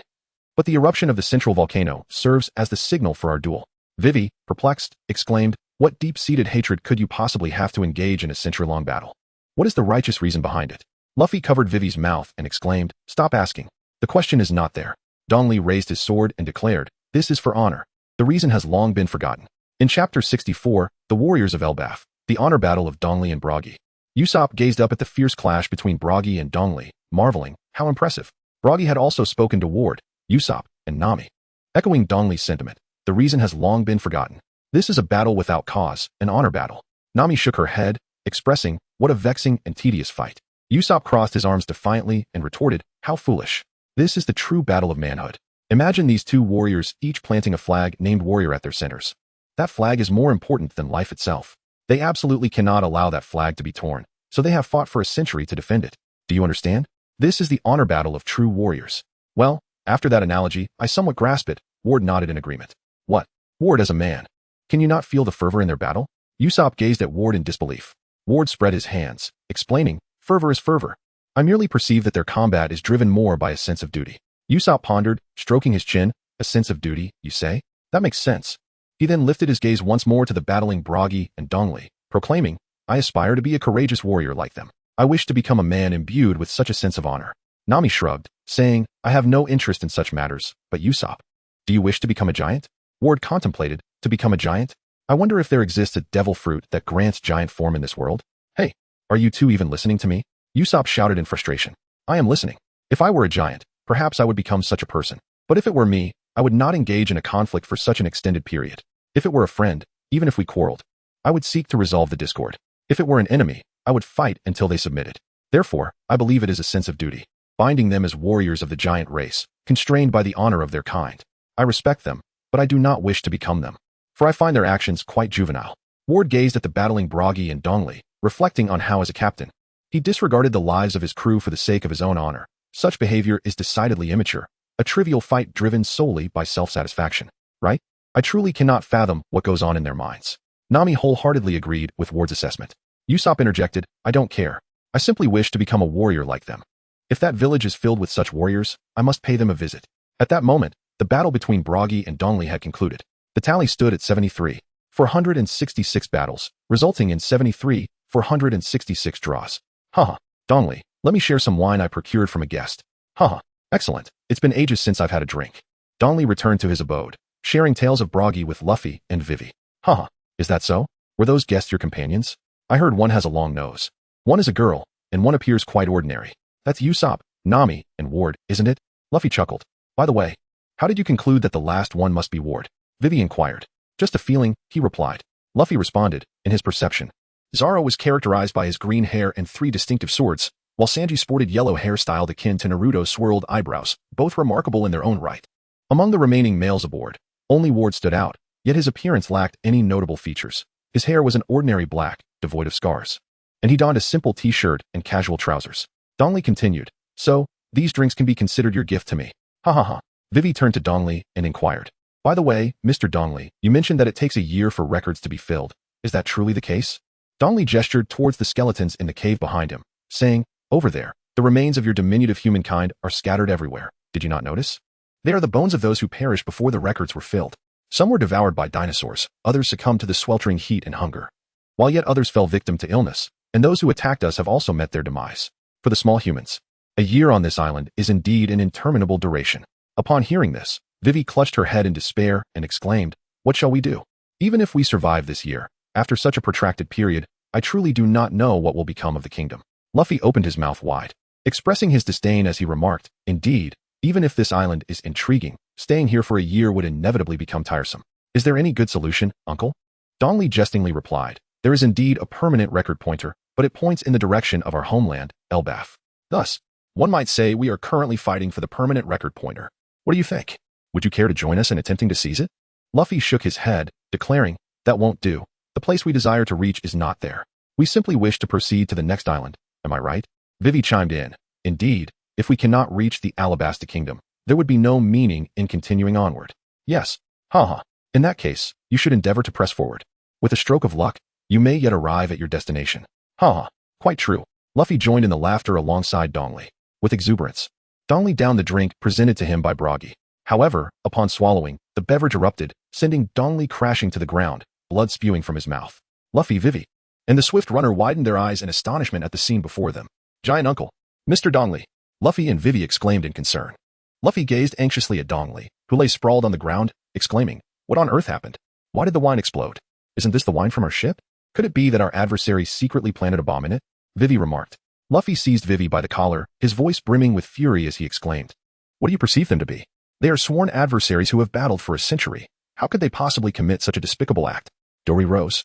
But the eruption of the central volcano serves as the signal for our duel." Vivi, perplexed, exclaimed, "What deep-seated hatred could you possibly have to engage in a century-long battle? What is the righteous reason behind it?" Luffy covered Vivi's mouth and exclaimed, "Stop asking. The question is not there." Dongli raised his sword and declared, "This is for honor. The reason has long been forgotten." In Chapter 64, The Warriors of Elbaf, the honor battle of Dongli and Buggy. Usopp gazed up at the fierce clash between Buggy and Dongli, marveling, how impressive. Buggy had also spoken to Ward, Usopp, and Nami. Echoing Dongli's sentiment, the reason has long been forgotten. This is a battle without cause, an honor battle. Nami shook her head, expressing, "What a vexing and tedious fight." Usopp crossed his arms defiantly and retorted, "How foolish. This is the true battle of manhood. Imagine these two warriors each planting a flag named warrior at their centers. That flag is more important than life itself. They absolutely cannot allow that flag to be torn, so they have fought for a century to defend it. Do you understand? This is the honor battle of true warriors. Well, after that analogy, I somewhat grasp it. Ward nodded in agreement. What? Ward as a man. Can you not feel the fervor in their battle? Usopp gazed at Ward in disbelief. Ward spread his hands, explaining, fervor is fervor. I merely perceive that their combat is driven more by a sense of duty. Usopp pondered, stroking his chin. A sense of duty, you say? That makes sense. He then lifted his gaze once more to the battling Buggy and Dongli, proclaiming, I aspire to be a courageous warrior like them. I wish to become a man imbued with such a sense of honor. Nami shrugged, saying, I have no interest in such matters, but Usopp. Do you wish to become a giant? Ward contemplated, to become a giant? I wonder if there exists a devil fruit that grants giant form in this world? Hey, are you two even listening to me? Usopp shouted in frustration. I am listening. If I were a giant, perhaps I would become such a person. But if it were me, I would not engage in a conflict for such an extended period. If it were a friend, even if we quarreled, I would seek to resolve the discord. If it were an enemy, I would fight until they submitted. Therefore, I believe it is a sense of duty, binding them as warriors of the giant race, constrained by the honor of their kind. I respect them, but I do not wish to become them, for I find their actions quite juvenile. Ward gazed at the battling Buggy and Dongli, reflecting on how as a captain, he disregarded the lives of his crew for the sake of his own honor. Such behavior is decidedly immature, a trivial fight driven solely by self-satisfaction, right? I truly cannot fathom what goes on in their minds. Nami wholeheartedly agreed with Ward's assessment. Usopp interjected, I don't care. I simply wish to become a warrior like them. If that village is filled with such warriors, I must pay them a visit. At that moment, the battle between Buggy and Dongli had concluded. The tally stood at 73, 466 battles, resulting in 73, 466 draws. Haha, Dongli, let me share some wine I procured from a guest. Haha, excellent. It's been ages since I've had a drink. Dongli returned to his abode, sharing tales of Buggy with Luffy and Vivi. Haha, is that so? Were those guests your companions? I heard one has a long nose. One is a girl, and one appears quite ordinary. That's Usopp, Nami, and Ward, isn't it? Luffy chuckled. By the way, how did you conclude that the last one must be Ward? Vivi inquired. Just a feeling, he replied. Luffy responded, in his perception. Zoro was characterized by his green hair and 3 distinctive swords, while Sanji sported yellow hairstyle akin to Naruto's swirled eyebrows, both remarkable in their own right. Among the remaining males aboard, only Ward stood out, yet his appearance lacked any notable features. His hair was an ordinary black, devoid of scars, and he donned a simple t-shirt and casual trousers. Dongli continued, so, these drinks can be considered your gift to me. Ha ha ha. Vivi turned to Dongli and inquired. By the way, Mr. Dongli, you mentioned that it takes a year for records to be filled. Is that truly the case? Dongli gestured towards the skeletons in the cave behind him, saying, over there, the remains of your diminutive humankind are scattered everywhere. Did you not notice? They are the bones of those who perished before the records were filled. Some were devoured by dinosaurs, others succumbed to the sweltering heat and hunger, while yet others fell victim to illness, and those who attacked us have also met their demise. For the small humans, a year on this island is indeed an interminable duration. Upon hearing this, Vivi clutched her head in despair and exclaimed, what shall we do? Even if we survive this year, after such a protracted period, I truly do not know what will become of the kingdom. Luffy opened his mouth wide, expressing his disdain as he remarked, indeed, even if this island is intriguing, staying here for a year would inevitably become tiresome. Is there any good solution, uncle? Dongli jestingly replied, there is indeed a permanent record pointer, but it points in the direction of our homeland, Elbaf. Thus, one might say we are currently fighting for the permanent record pointer. What do you think? Would you care to join us in attempting to seize it? Luffy shook his head, declaring, that won't do. The place we desire to reach is not there. We simply wish to proceed to the next island. Am I right? Vivi chimed in. Indeed, if we cannot reach the Alabasta kingdom, there would be no meaning in continuing onward. Yes. Haha. In that case, you should endeavor to press forward. With a stroke of luck, you may yet arrive at your destination. Haha. Quite true. Luffy joined in the laughter alongside Dongli. With exuberance, Dongli downed the drink presented to him by Buggy. However, upon swallowing, the beverage erupted, sending Dongli crashing to the ground, blood spewing from his mouth. Luffy, Vivi, and the swift runner widened their eyes in astonishment at the scene before them. Giant uncle, Mr. Dongli, Luffy and Vivi exclaimed in concern. Luffy gazed anxiously at Dongli, who lay sprawled on the ground, exclaiming, what on earth happened? Why did the wine explode? Isn't this the wine from our ship? Could it be that our adversary secretly planted a bomb in it? Vivi remarked. Luffy seized Vivi by the collar, his voice brimming with fury as he exclaimed, what do you perceive them to be? They are sworn adversaries who have battled for a century. How could they possibly commit such a despicable act? Dory rose,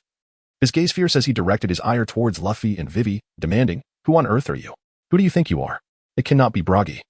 his gaze fierce as he directed his ire towards Luffy and Vivi, demanding, who on earth are you? Who do you think you are? It cannot be Buggy.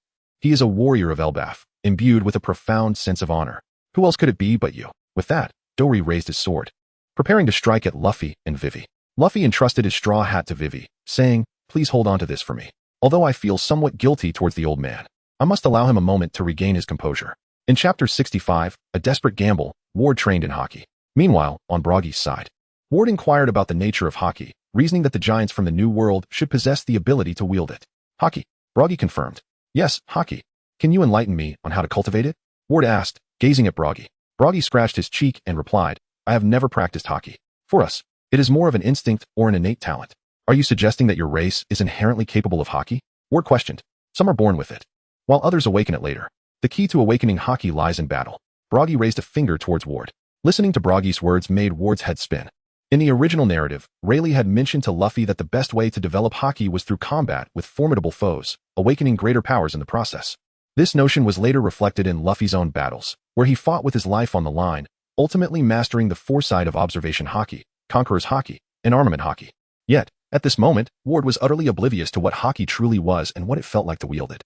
He is a warrior of Elbaf, imbued with a profound sense of honor. Who else could it be but you? With that, Dori raised his sword, preparing to strike at Luffy and Vivi. Luffy entrusted his straw hat to Vivi, saying, "Please hold on to this for me. Although I feel somewhat guilty towards the old man, I must allow him a moment to regain his composure." In Chapter 65, A Desperate Gamble, Ward trained in hockey. Meanwhile, on Buggy's side, Ward inquired about the nature of hockey, reasoning that the giants from the New World should possess the ability to wield it. Hockey. Buggy confirmed. "Yes, hockey. Can you enlighten me on how to cultivate it?" Ward asked, gazing at Buggy. Buggy scratched his cheek and replied, "I have never practiced hockey. For us, it is more of an instinct or an innate talent." "Are you suggesting that your race is inherently capable of hockey?" Ward questioned. "Some are born with it, while others awaken it later. The key to awakening hockey lies in battle." Buggy raised a finger towards Ward. Listening to Buggy's words made Ward's head spin. In the original narrative, Rayleigh had mentioned to Luffy that the best way to develop hockey was through combat with formidable foes, awakening greater powers in the process. This notion was later reflected in Luffy's own battles, where he fought with his life on the line, ultimately mastering the foresight of observation hockey, conqueror's hockey, and armament hockey. Yet, at this moment, Ward was utterly oblivious to what hockey truly was and what it felt like to wield it,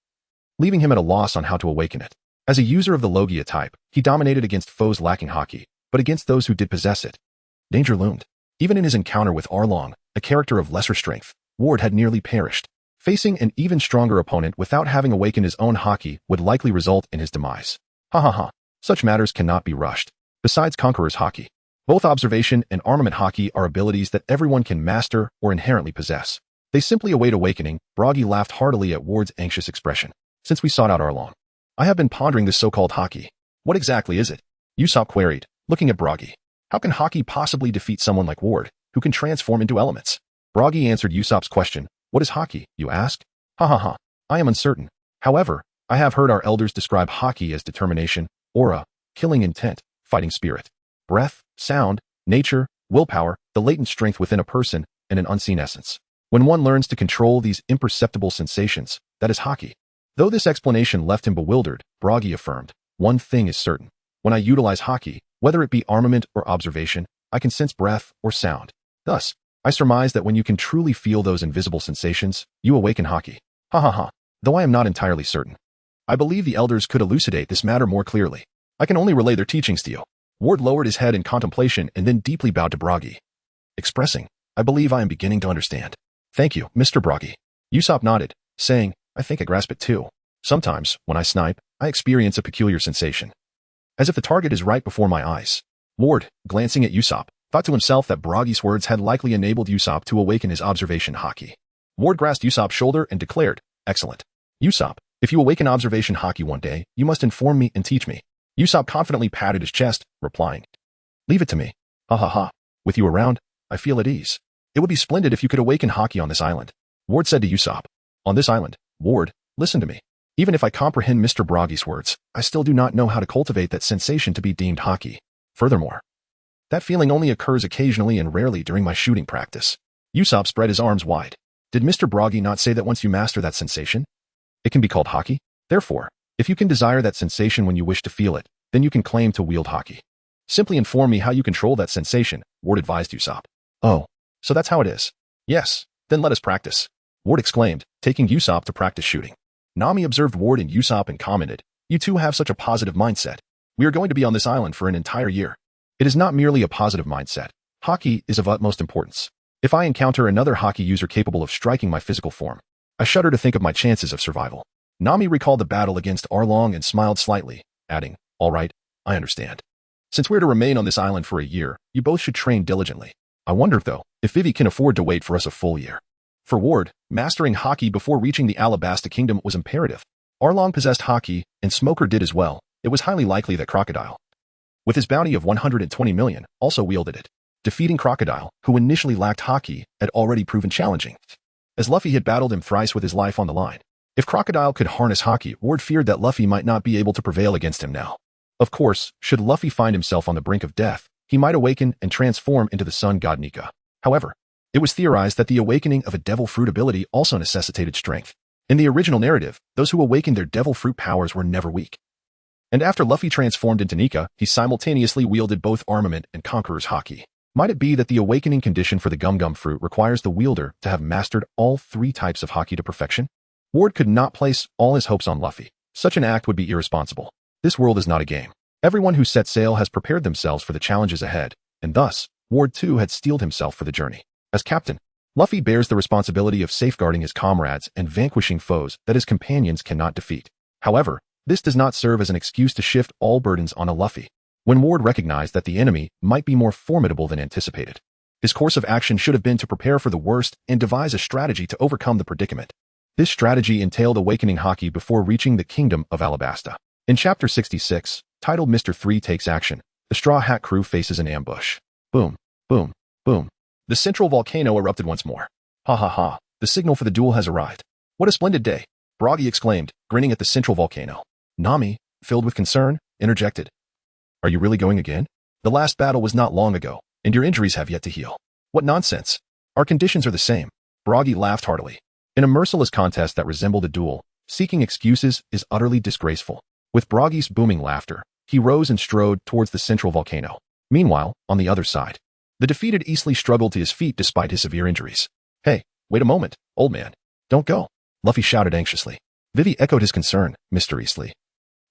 leaving him at a loss on how to awaken it. As a user of the Logia type, he dominated against foes lacking hockey, but against those who did possess it, danger loomed. Even in his encounter with Arlong, a character of lesser strength, Ward had nearly perished. Facing an even stronger opponent without having awakened his own hockey would likely result in his demise. Ha ha ha. Such matters cannot be rushed. Besides conqueror's hockey, both observation and armament hockey are abilities that everyone can master or inherently possess. They simply await awakening. Buggy laughed heartily at Ward's anxious expression. "Since we sought out Arlong, I have been pondering this so-called hockey. What exactly is it?" Usopp queried, looking at Buggy. "How can hockey possibly defeat someone like Ward, who can transform into elements?" Buggy answered Usopp's question. "What is hockey, you ask?" "Ha ha ha. I am uncertain. However, I have heard our elders describe hockey as determination, aura, killing intent, fighting spirit, breath, sound, nature, willpower, the latent strength within a person, and an unseen essence. When one learns to control these imperceptible sensations, that is hockey." Though this explanation left him bewildered, Buggy affirmed, "One thing is certain. When I utilize hockey, whether it be armament or observation, I can sense breath or sound. Thus, I surmise that when you can truly feel those invisible sensations, you awaken hockey." Ha ha ha. Though I am not entirely certain, I believe the elders could elucidate this matter more clearly. I can only relay their teachings to you." Ward lowered his head in contemplation and then deeply bowed to Buggy, expressing, "I believe I am beginning to understand." "Thank you, Mr. Buggy." Usopp nodded, saying, "I think I grasp it too. Sometimes, when I snipe, I experience a peculiar sensation, as if the target is right before my eyes." Ward, glancing at Usopp, thought to himself that Buggy's words had likely enabled Usopp to awaken his observation hockey. Ward grasped Usopp's shoulder and declared, "Excellent. Usopp, if you awaken observation hockey one day, you must inform me and teach me." Usopp confidently patted his chest, replying, "Leave it to me. Ha ha ha. With you around, I feel at ease. It would be splendid if you could awaken hockey on this island." Ward said to Usopp, "On this island, Ward, listen to me. Even if I comprehend Mr. Buggy's words, I still do not know how to cultivate that sensation to be deemed hockey. Furthermore, that feeling only occurs occasionally and rarely during my shooting practice." Usopp spread his arms wide. "Did Mr. Buggy not say that once you master that sensation, it can be called hockey? Therefore, if you can desire that sensation when you wish to feel it, then you can claim to wield hockey. Simply inform me how you control that sensation," Ward advised Usopp. "Oh, so that's how it is." "Yes, then let us practice," Ward exclaimed, taking Usopp to practice shooting. Nami observed Ward and Usopp and commented, "You two have such a positive mindset. We are going to be on this island for an entire year." It is not merely a positive mindset. Hockey is of utmost importance. If I encounter another hockey user capable of striking my physical form, I shudder to think of my chances of survival. Nami recalled the battle against Arlong and smiled slightly, adding, "All right, I understand. Since we're to remain on this island for a year, you both should train diligently. I wonder, though, if Vivi can afford to wait for us a full year." For Ward, mastering hockey before reaching the Alabasta kingdom was imperative. Arlong possessed hockey, and Smoker did as well. It was highly likely that Crocodile, with his bounty of 120 million, also wielded it. Defeating Crocodile, who initially lacked hockey, had already proven challenging, as Luffy had battled him thrice with his life on the line. If Crocodile could harness hockey, Ward feared that Luffy might not be able to prevail against him now. Of course, should Luffy find himself on the brink of death, he might awaken and transform into the sun god Nika. However, it was theorized that the awakening of a devil fruit ability also necessitated strength. In the original narrative, those who awakened their devil fruit powers were never weak. And after Luffy transformed into Nika, he simultaneously wielded both armament and conqueror's hockey. Might it be that the awakening condition for the Gum Gum fruit requires the wielder to have mastered all three types of hockey to perfection? Ward could not place all his hopes on Luffy, Such an act would be irresponsible. This world is not a game. Everyone who set sail has prepared themselves for the challenges ahead, and thus, Ward too had steeled himself for the journey. As captain, Luffy bears the responsibility of safeguarding his comrades and vanquishing foes that his companions cannot defeat. However, this does not serve as an excuse to shift all burdens on a Luffy. When Ward recognized that the enemy might be more formidable than anticipated, his course of action should have been to prepare for the worst and devise a strategy to overcome the predicament. This strategy entailed awakening Haki before reaching the kingdom of Alabasta. In Chapter 66, titled Mr. 3 Takes Action, the Straw Hat crew faces an ambush. Boom, boom, boom. The central volcano erupted once more. Ha ha ha, the signal for the duel has arrived. What a splendid day, Buggy exclaimed, grinning at the central volcano. Nami, filled with concern, interjected. Are you really going again? The last battle was not long ago, and your injuries have yet to heal. What nonsense. Our conditions are the same. Buggy laughed heartily. In a merciless contest that resembled a duel, seeking excuses is utterly disgraceful. With Buggy's booming laughter, he rose and strode towards the central volcano. Meanwhile, on the other side, the defeated Eastleigh struggled to his feet despite his severe injuries. Hey, wait a moment, old man. Don't go, Luffy shouted anxiously. Vivi echoed his concern, Mr. Eastleigh.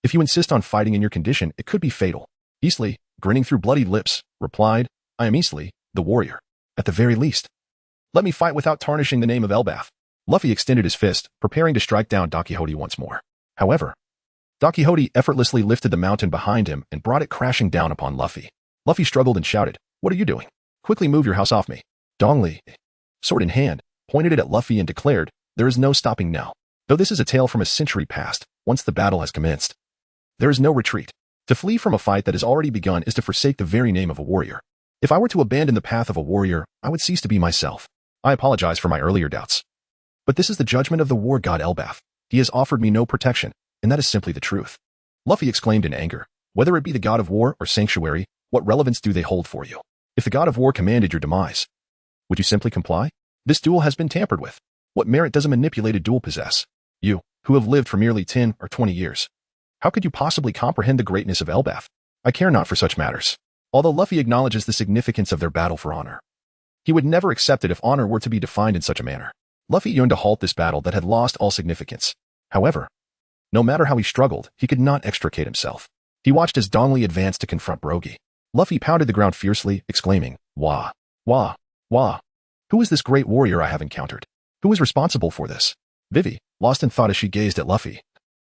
If you insist on fighting in your condition, it could be fatal. Eastleigh, grinning through bloodied lips, replied, I am Eastleigh, the warrior. At the very least, let me fight without tarnishing the name of Elbaf. Luffy extended his fist, preparing to strike down Don Quixote once more. However, Don Quixote effortlessly lifted the mountain behind him and brought it crashing down upon Luffy. Luffy struggled and shouted, What are you doing? Quickly move your house off me. Dong Li, sword in hand, pointed it at Luffy and declared, There is no stopping now. Though this is a tale from a century past, once the battle has commenced, there is no retreat. To flee from a fight that has already begun is to forsake the very name of a warrior. If I were to abandon the path of a warrior, I would cease to be myself. I apologize for my earlier doubts. But this is the judgment of the war god Elbaf. He has offered me no protection, and that is simply the truth. Luffy exclaimed in anger. Whether it be the god of war or sanctuary, what relevance do they hold for you? If the god of war commanded your demise, would you simply comply? This duel has been tampered with. What merit does a manipulated duel possess? You, who have lived for merely 10 or 20 years. How could you possibly comprehend the greatness of Elbaf? I care not for such matters. Although Luffy acknowledges the significance of their battle for honor, he would never accept it if honor were to be defined in such a manner. Luffy yearned to halt this battle that had lost all significance. However, no matter how he struggled, he could not extricate himself. He watched as Dong Li advanced to confront Buggy. Luffy pounded the ground fiercely, exclaiming, Wah, wah, wah. Who is this great warrior I have encountered? Who is responsible for this? Vivi, lost in thought as she gazed at Luffy,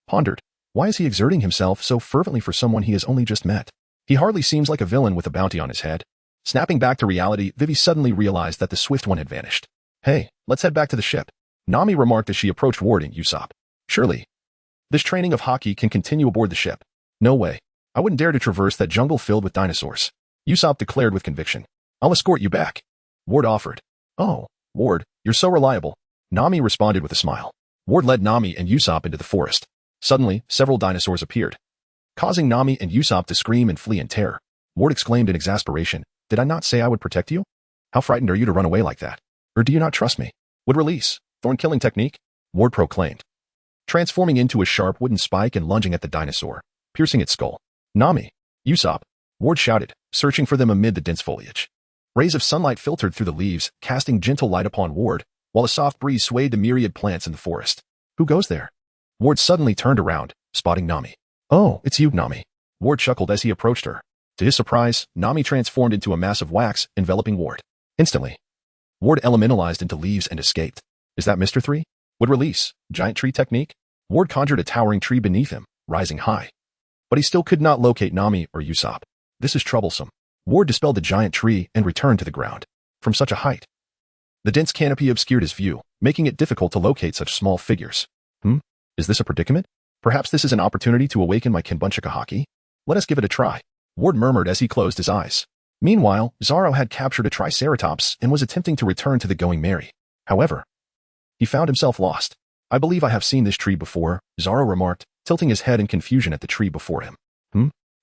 pondered, why is he exerting himself so fervently for someone he has only just met? He hardly seems like a villain with a bounty on his head. Snapping back to reality, Vivi suddenly realized that the Swift One had vanished. Hey, let's head back to the ship, Nami remarked as she approached Ward and Usopp. Surely, this training of Haki can continue aboard the ship. No way. I wouldn't dare to traverse that jungle filled with dinosaurs, Usopp declared with conviction. I'll escort you back, Ward offered. Oh, Ward, you're so reliable, Nami responded with a smile. Ward led Nami and Usopp into the forest. Suddenly, several dinosaurs appeared, causing Nami and Usopp to scream and flee in terror. Ward exclaimed in exasperation, Did I not say I would protect you? How frightened are you to run away like that? Or do you not trust me? Would release, thorn killing technique? Ward proclaimed, transforming into a sharp wooden spike and lunging at the dinosaur, piercing its skull. Nami, Usopp, Ward shouted, searching for them amid the dense foliage. Rays of sunlight filtered through the leaves, casting gentle light upon Ward, while a soft breeze swayed the myriad plants in the forest. Who goes there? Ward suddenly turned around, spotting Nami. Oh, it's you, Nami. Ward chuckled as he approached her. To his surprise, Nami transformed into a mass of wax, enveloping Ward. Instantly, Ward elementalized into leaves and escaped. Is that Mr. 3? Would release, giant tree technique? Ward conjured a towering tree beneath him, rising high. But he still could not locate Nami or Usopp. This is troublesome. Ward dispelled the giant tree and returned to the ground. From such a height, the dense canopy obscured his view, making it difficult to locate such small figures. Is this a predicament? Perhaps this is an opportunity to awaken my Kenbunchika Haki? Let us give it a try, Ward murmured as he closed his eyes. Meanwhile, Zoro had captured a Triceratops and was attempting to return to the Going Merry. However, he found himself lost. I believe I have seen this tree before, Zoro remarked, tilting his head in confusion at the tree before him.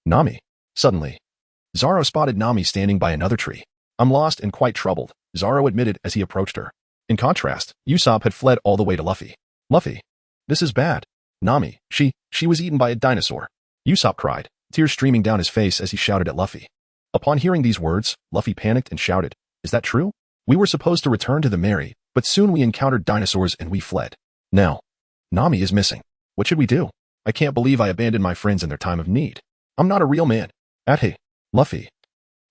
Nami. Suddenly, Zoro spotted Nami standing by another tree. I'm lost and quite troubled, Zoro admitted as he approached her. In contrast, Usopp had fled all the way to Luffy. Luffy. This is bad. Nami, she was eaten by a dinosaur, Usopp cried, tears streaming down his face as he shouted at Luffy. Upon hearing these words, Luffy panicked and shouted, Is that true? We were supposed to return to the Merry, but soon we encountered dinosaurs and we fled. Now, Nami is missing. What should we do? I can't believe I abandoned my friends in their time of need. I'm not a real man. Hey, Luffy,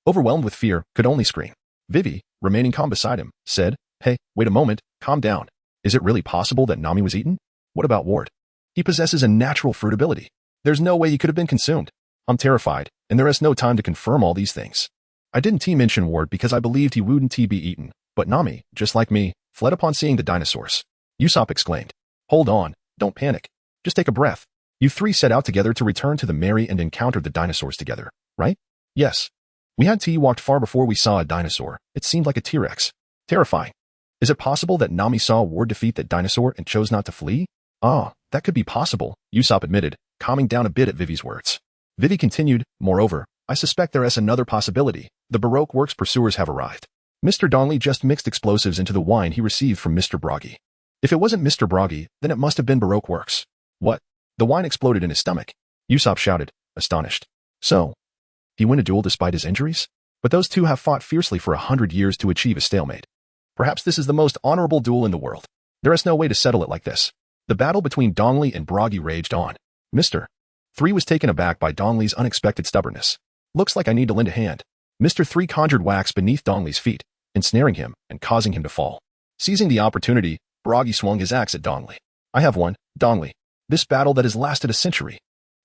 overwhelmed with fear, could only scream. Vivi, remaining calm beside him, said, hey, wait a moment, calm down. Is it really possible that Nami was eaten? What about Ward? He possesses a natural fruit ability. There's no way he could have been consumed. I'm terrified, and there is no time to confirm all these things. I didn't mention Ward because I believed he wouldn't be eaten, but Nami, just like me, fled upon seeing the dinosaurs. Usopp exclaimed. Hold on, don't panic. Just take a breath. You three set out together to return to the Mary and encountered the dinosaurs together, right? Yes. We had walked far before we saw a dinosaur. It seemed like a T-Rex. Terrifying. Is it possible that Nami saw Ward defeat that dinosaur and chose not to flee? Ah, that could be possible, Usopp admitted, calming down a bit at Vivi's words. Vivi continued, moreover, I suspect there is another possibility. The Baroque works pursuers have arrived. Mr. Donley just mixed explosives into the wine he received from Mr. Buggy. If it wasn't Mr. Buggy, then it must have been Baroque works. What? The wine exploded in his stomach. Usopp shouted, astonished. So, he won a duel despite his injuries? But those two have fought fiercely for 100 years to achieve a stalemate. Perhaps this is the most honorable duel in the world. There is no way to settle it like this. The battle between Donley and Buggy raged on. Mr. 3 was taken aback by Donley's unexpected stubbornness. Looks like I need to lend a hand. Mr. 3 conjured wax beneath Donley's feet, ensnaring him and causing him to fall. Seizing the opportunity, Buggy swung his axe at Donley. I have won, Donley. This battle that has lasted a century.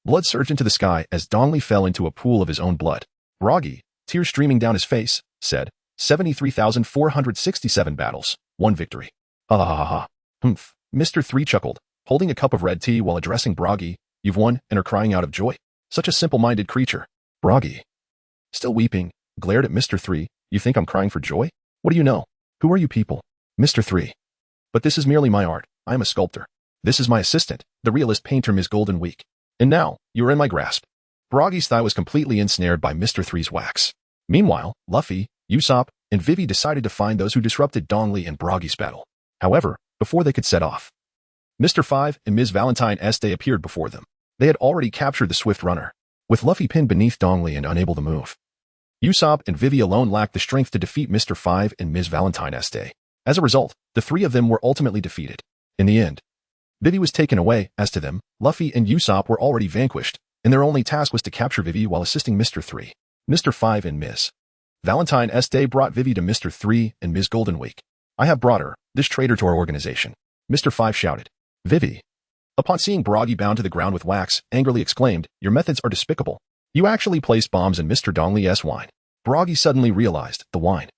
Blood surged into the sky as Donley fell into a pool of his own blood. Buggy, tears streaming down his face, said, 73,467 battles, 1 victory. Ha ha ha ha. Humph. Mr. 3 chuckled, holding a cup of red tea while addressing Buggy. You've won and are crying out of joy. Such a simple-minded creature. Buggy, still weeping, glared at Mr. 3. You think I'm crying for joy? What do you know? Who are you people? Mr. 3. But this is merely my art. I am a sculptor. This is my assistant, the realist painter Ms. Golden Week. And now, you are in my grasp. Buggy's thigh was completely ensnared by Mr. 3's wax. Meanwhile, Luffy, Usopp, and Vivi decided to find those who disrupted Donley and Buggy's battle. However, before they could set off, Mr. 5 and Ms. Valentine Este appeared before them. They had already captured the swift runner, with Luffy pinned beneath Donley and unable to move. Usopp and Vivi alone lacked the strength to defeat Mr. 5 and Ms. Valentine Este. As a result, the 3 of them were ultimately defeated. In the end, Vivi was taken away. As to them, Luffy and Usopp were already vanquished, and their only task was to capture Vivi while assisting Mr. 3. Mr. 5 and Ms. Valentine Este brought Vivi to Mr. 3 and Ms. Golden Week. I have brought her, this traitor to our organization. Mr. 5 shouted. Vivi, upon seeing Buggy bound to the ground with wax, angrily exclaimed, your methods are despicable. You actually placed bombs in Mr. Donley's wine. Buggy suddenly realized, the wine.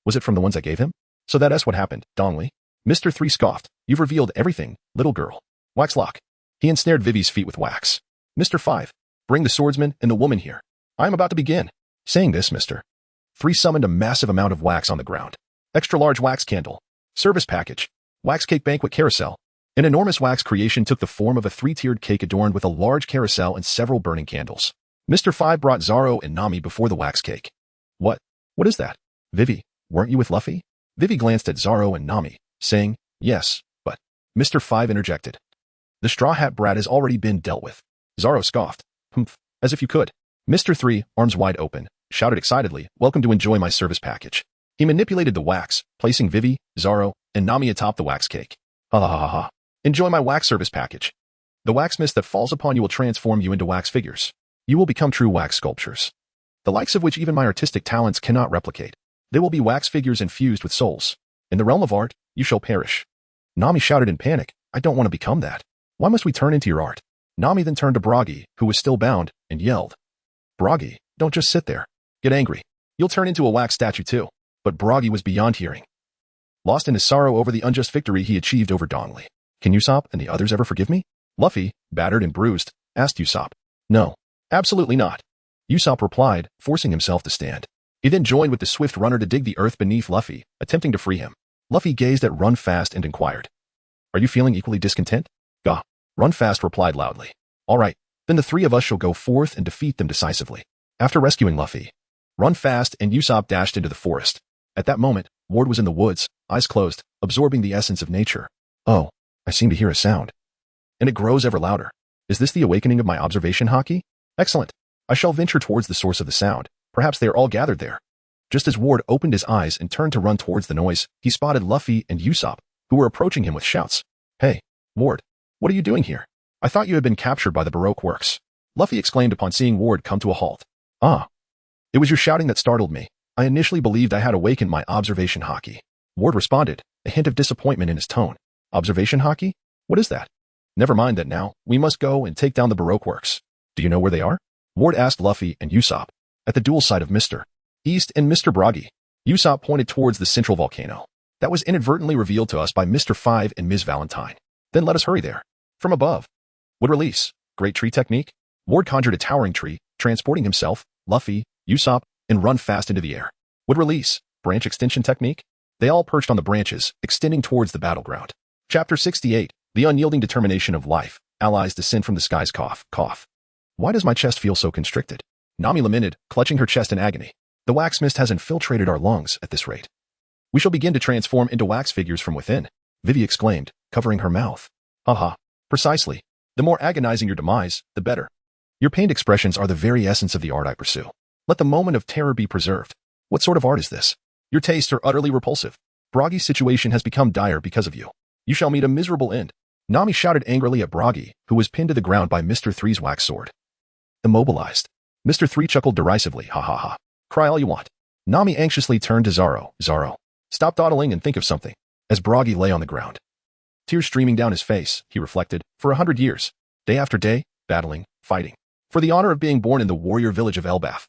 Was it from the ones I gave him? So that's what happened, Donley. Mr. 3 scoffed. You've revealed everything, little girl. Waxlock. He ensnared Vivi's feet with wax. Mr. 5, bring the swordsman and the woman here. I am about to begin. Saying this, Mr. 3 summoned a massive amount of wax on the ground. Extra large wax candle. Service package. Wax cake banquet carousel. An enormous wax creation took the form of a 3-tiered cake adorned with a large carousel and several burning candles. Mr. 5 brought Zoro and Nami before the wax cake. What is that? Vivi, weren't you with Luffy? Vivi glanced at Zoro and Nami, saying, yes, but Mr. 5 interjected. The Straw Hat brat has already been dealt with. Zoro scoffed. Humph, as if you could. Mr. 3, arms wide open, shouted excitedly, welcome to enjoy my service package. He manipulated the wax, placing Vivi, Zoro, and Nami atop the wax cake. Ha ha ha ha. Enjoy my wax service package. The wax mist that falls upon you will transform you into wax figures. You will become true wax sculptures, the likes of which even my artistic talents cannot replicate. They will be wax figures infused with souls. In the realm of art, you shall perish. Nami shouted in panic, I don't want to become that. Why must we turn into your art? Nami then turned to Buggy, who was still bound, and yelled. Buggy, don't just sit there. Get angry. You'll turn into a wax statue too. But Buggy was beyond hearing, lost in his sorrow over the unjust victory he achieved over Donley. Can Usopp and the others ever forgive me? Luffy, battered and bruised, asked Usopp. No, absolutely not. Usopp replied, forcing himself to stand. He then joined with the swift runner to dig the earth beneath Luffy, attempting to free him. Luffy gazed at Run Fast and inquired, are you feeling equally discontent? Gah. Run Fast replied loudly. All right, then the 3 of us shall go forth and defeat them decisively. After rescuing Luffy, Run Fast and Usopp dashed into the forest. At that moment, Ward was in the woods, eyes closed, absorbing the essence of nature. Oh, I seem to hear a sound. And it grows ever louder. Is this the awakening of my observation haki? Excellent. I shall venture towards the source of the sound. Perhaps they are all gathered there. Just as Ward opened his eyes and turned to run towards the noise, he spotted Luffy and Usopp, who were approaching him with shouts. Hey, Ward, what are you doing here? I thought you had been captured by the Baroque works. Luffy exclaimed upon seeing Ward come to a halt. Ah. It was your shouting that startled me. I initially believed I had awakened my observation haki. Ward responded, a hint of disappointment in his tone. Observation haki? What is that? Never mind that now. We must go and take down the Baroque works. Do you know where they are? Ward asked Luffy and Usopp. At the dual site of Mr. East and Mr. Buggy. Usopp pointed towards the central volcano. That was inadvertently revealed to us by Mr. Five and Ms. Valentine. Then let us hurry there. From above. Would release. Great tree technique. Ward conjured a towering tree, transporting himself, Luffy, Usopp, and run fast into the air. Would release. Branch extension technique. They all perched on the branches, extending towards the battleground. Chapter 68. The unyielding determination of life. Allies descend from the skies. Cough, cough. Why does my chest feel so constricted? Nami lamented, clutching her chest in agony. The wax mist has infiltrated our lungs at this rate. We shall begin to transform into wax figures from within, Vivi exclaimed, covering her mouth. Haha. Precisely. The more agonizing your demise, the better. Your pained expressions are the very essence of the art I pursue. Let the moment of terror be preserved. What sort of art is this? Your tastes are utterly repulsive. Buggy's situation has become dire because of you. You shall meet a miserable end. Nami shouted angrily at Buggy, who was pinned to the ground by Mr. Three's wax sword. Immobilized. Mr. Three chuckled derisively. Ha ha ha. Cry all you want. Nami anxiously turned to Zoro. Zoro. Stop dawdling and think of something. As Buggy lay on the ground. Tears streaming down his face, he reflected, for 100 years. Day after day, battling, fighting. For the honor of being born in the warrior village of Elbaf.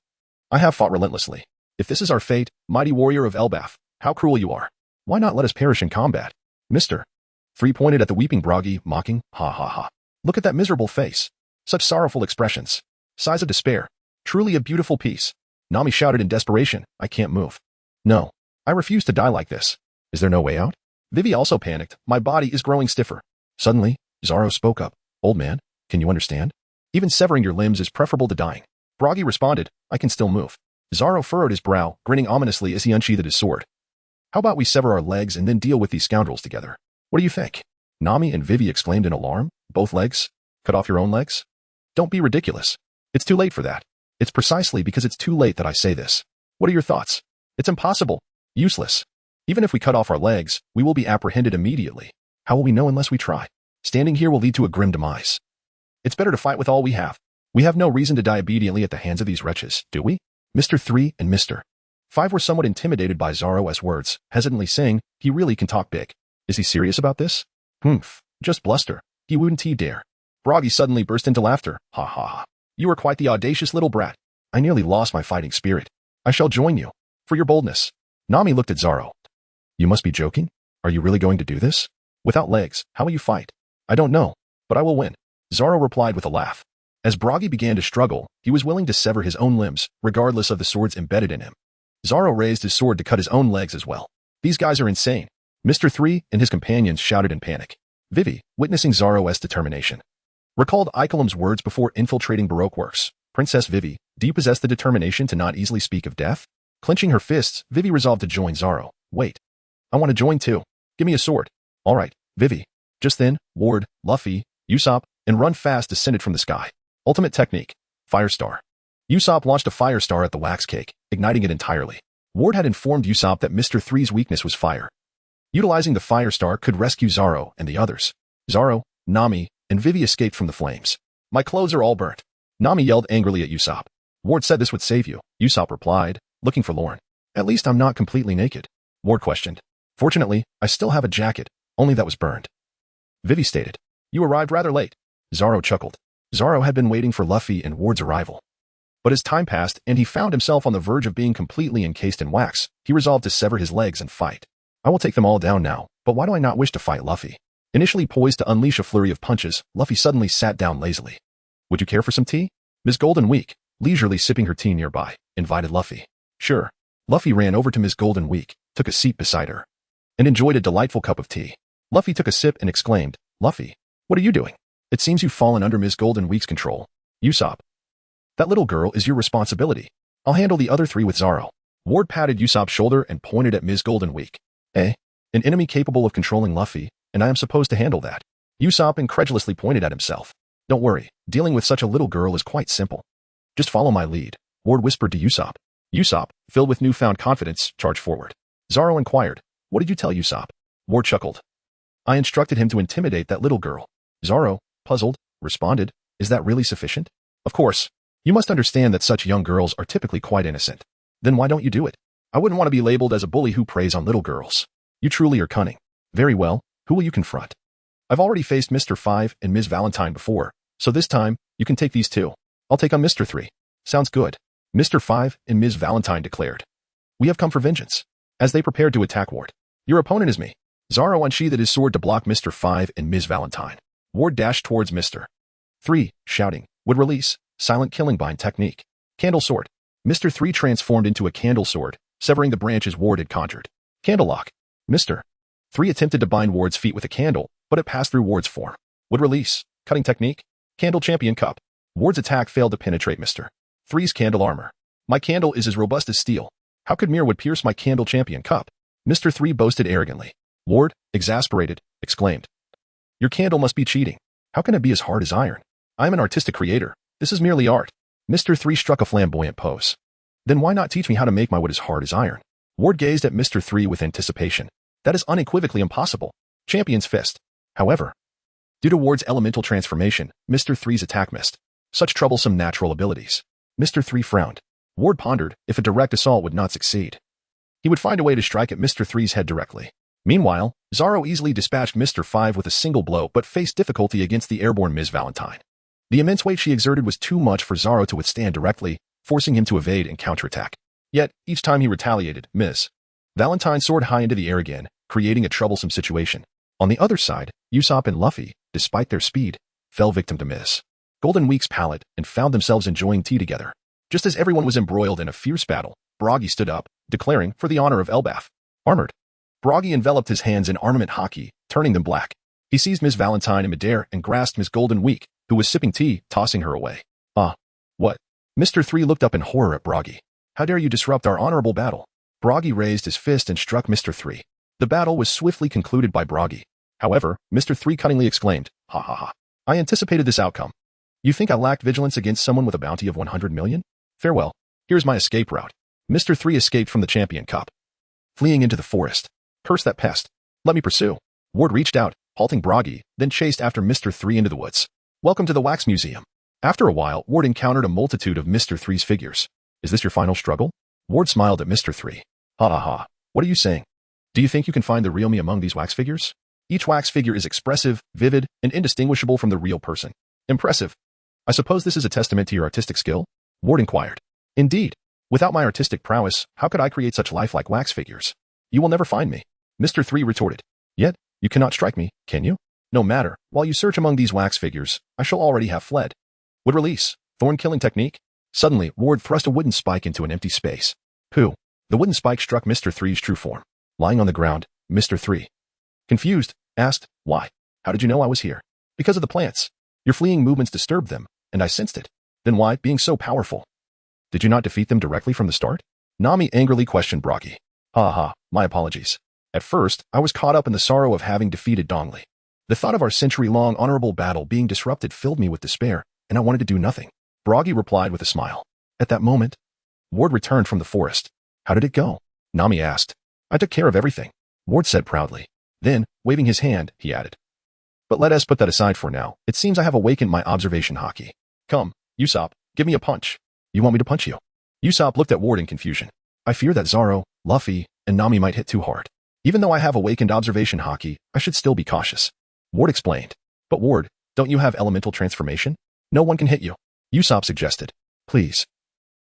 I have fought relentlessly. If this is our fate, mighty warrior of Elbaf, how cruel you are. Why not let us perish in combat? Mr. Three pointed at the weeping Buggy, mocking. Ha ha ha. Look at that miserable face. Such sorrowful expressions. Sighs of despair. Truly a beautiful piece. Nami shouted in desperation. I can't move. No. I refuse to die like this. Is there no way out? Vivi also panicked. My body is growing stiffer. Suddenly, Zoro spoke up. Old man, can you understand? Even severing your limbs is preferable to dying. Buggy responded. I can still move. Zoro furrowed his brow, grinning ominously as he unsheathed his sword. How about we sever our legs and then deal with these scoundrels together? What do you think? Nami and Vivi exclaimed in alarm. Both legs? Cut off your own legs? Don't be ridiculous. It's too late for that. It's precisely because it's too late that I say this. What are your thoughts? It's impossible. Useless. Even if we cut off our legs, we will be apprehended immediately. How will we know unless we try? Standing here will lead to a grim demise. It's better to fight with all we have. We have no reason to die obediently at the hands of these wretches, do we? Mr. Three and Mr. Five were somewhat intimidated by Zoro's words, hesitantly saying, he really can talk big. Is he serious about this? Humph. Just bluster. He wouldn't dare. Buggy suddenly burst into laughter. Ha ha ha. You are quite the audacious little brat. I nearly lost my fighting spirit. I shall join you. For your boldness. Nami looked at Zoro. You must be joking? Are you really going to do this? Without legs, how will you fight? I don't know, but I will win. Zoro replied with a laugh. As Buggy began to struggle, he was willing to sever his own limbs, regardless of the swords embedded in him. Zoro raised his sword to cut his own legs as well. These guys are insane. Mr. Three and his companions shouted in panic. Vivi, witnessing Zoro's determination, recalled Ikelam's words before infiltrating Baroque works. Princess Vivi, do you possess the determination to not easily speak of death? Clenching her fists, Vivi resolved to join Zoro. Wait. I want to join too. Give me a sword. All right, Vivi. Just then, Ward, Luffy, Usopp, and Run Fast descended from the sky. Ultimate technique. Firestar. Usopp launched a firestar at the wax cake, igniting it entirely. Ward had informed Usopp that Mr. Three's weakness was fire. Utilizing the firestar could rescue Zoro and the others. Zoro, Nami, and Vivi escaped from the flames. My clothes are all burnt. Nami yelled angrily at Usopp. Ward said this would save you. Usopp replied, looking forlorn. At least I'm not completely naked. Ward questioned. Fortunately, I still have a jacket, only that was burned. Vivi stated. You arrived rather late. Zoro chuckled. Zoro had been waiting for Luffy and Ward's arrival. But as time passed and he found himself on the verge of being completely encased in wax, he resolved to sever his legs and fight. I will take them all down now, but why do I not wish to fight Luffy? Initially poised to unleash a flurry of punches, Luffy suddenly sat down lazily. Would you care for some tea? Ms. Golden Week, leisurely sipping her tea nearby, invited Luffy. Sure. Luffy ran over to Ms. Golden Week, took a seat beside her, and enjoyed a delightful cup of tea. Luffy took a sip and exclaimed, Luffy, what are you doing? It seems you've fallen under Ms. Golden Week's control. Usopp. That little girl is your responsibility. I'll handle the other three with Zoro. Ward patted Usopp's shoulder and pointed at Ms. Golden Week. Eh? An enemy capable of controlling Luffy, and I am supposed to handle that. Usopp incredulously pointed at himself. Don't worry, dealing with such a little girl is quite simple. Just follow my lead, Ward whispered to Usopp. Usopp, filled with newfound confidence, charged forward. Zoro inquired, what did you tell Usopp? Ward chuckled. I instructed him to intimidate that little girl. Zoro, puzzled, responded, "Is that really sufficient? Of course. You must understand that such young girls are typically quite innocent. Then why don't you do it? I wouldn't want to be labeled as a bully who preys on little girls. You truly are cunning. Very well, who will you confront? I've already faced Mr. 5 and Ms. Valentine before, so this time, you can take these two. I'll take on Mr. 3. Sounds good. Mr. 5 and Ms. Valentine declared. We have come for vengeance. As they prepared to attack Ward. Your opponent is me. Zoro unsheathed his sword to block Mr. 5 and Ms. Valentine. Ward dashed towards Mr. 3, shouting, would release, silent killing bind technique. Candle sword. Mr. 3 transformed into a candle sword, severing the branches Ward had conjured. Candle lock. Mr. 3 attempted to bind Ward's feet with a candle, but it passed through Ward's form. Would release, cutting technique. Candle champion cup. Ward's attack failed to penetrate Mr. 3's candle armor. My candle is as robust as steel. How could mere wood pierce my candle champion cup? Mr. 3 boasted arrogantly. Ward, exasperated, exclaimed. Your candle must be cheating. How can it be as hard as iron? I am an artistic creator. This is merely art. Mr. 3 struck a flamboyant pose. Then why not teach me how to make my wood as hard as iron? Ward gazed at Mr. 3 with anticipation. That is unequivocally impossible. Champion's fist. However, due to Ward's elemental transformation, Mr. 3's attack missed. Such troublesome natural abilities. Mr. 3 frowned. Ward pondered if a direct assault would not succeed. He would find a way to strike at Mr. 3's head directly. Meanwhile, Zoro easily dispatched Mr. 5 with a single blow but faced difficulty against the airborne Ms. Valentine. The immense weight she exerted was too much for Zoro to withstand directly, forcing him to evade and counterattack. Yet, each time he retaliated, Ms. Valentine soared high into the air again, creating a troublesome situation. On the other side, Usopp and Luffy, despite their speed, fell victim to Ms. Golden Week's pallet and found themselves enjoying tea together. Just as everyone was embroiled in a fierce battle, Buggy stood up, declaring for the honor of Elbaf. Armored. Buggy enveloped his hands in armament hockey, turning them black. He seized Ms. Valentine in midair and grasped Ms. Golden Week, who was sipping tea, tossing her away. What? Mr. 3 looked up in horror at Buggy. How dare you disrupt our honorable battle? Buggy raised his fist and struck Mr. 3. The battle was swiftly concluded by Buggy. However, Mr. 3 cunningly exclaimed, ha ha ha. I anticipated this outcome. You think I lacked vigilance against someone with a bounty of 100 million? Farewell. Here's my escape route. Mr. 3 escaped from the champion cup, fleeing into the forest. Curse that pest. Let me pursue. Ward reached out, halting Buggy, then chased after Mr. 3 into the woods. Welcome to the Wax Museum. After a while, Ward encountered a multitude of Mr. 3's figures. Is this your final struggle? Ward smiled at Mr. 3. Ha ha ha. What are you saying? Do you think you can find the real me among these wax figures? Each wax figure is expressive, vivid, and indistinguishable from the real person. Impressive. I suppose this is a testament to your artistic skill? Ward inquired. Indeed. Without my artistic prowess, how could I create such lifelike wax figures? You will never find me. Mr. 3 retorted. Yet, you cannot strike me, can you? No matter, while you search among these wax figures, I shall already have fled. Would release. Thorn killing technique. Suddenly, Ward thrust a wooden spike into an empty space. Pooh. The wooden spike struck Mr. 3's true form. Lying on the ground, Mr. 3, confused, asked, why? How did you know I was here? Because of the plants. Your fleeing movements disturbed them, and I sensed it. Then why, being so powerful? Did you not defeat them directly from the start? Nami angrily questioned Buggy. Ha ha, my apologies. At first, I was caught up in the sorrow of having defeated Dongli. The thought of our century-long honorable battle being disrupted filled me with despair, and I wanted to do nothing. Buggy replied with a smile. At that moment, Ward returned from the forest. How did it go? Nami asked. I took care of everything, Ward said proudly. Then, waving his hand, he added. But let us put that aside for now. It seems I have awakened my observation hockey. Come, Usopp, give me a punch. You want me to punch you? Usopp looked at Ward in confusion. I fear that Zoro, Luffy, and Nami might hit too hard. Even though I have awakened observation hockey, I should still be cautious. Ward explained. But Ward, don't you have elemental transformation? No one can hit you. Usopp suggested. Please.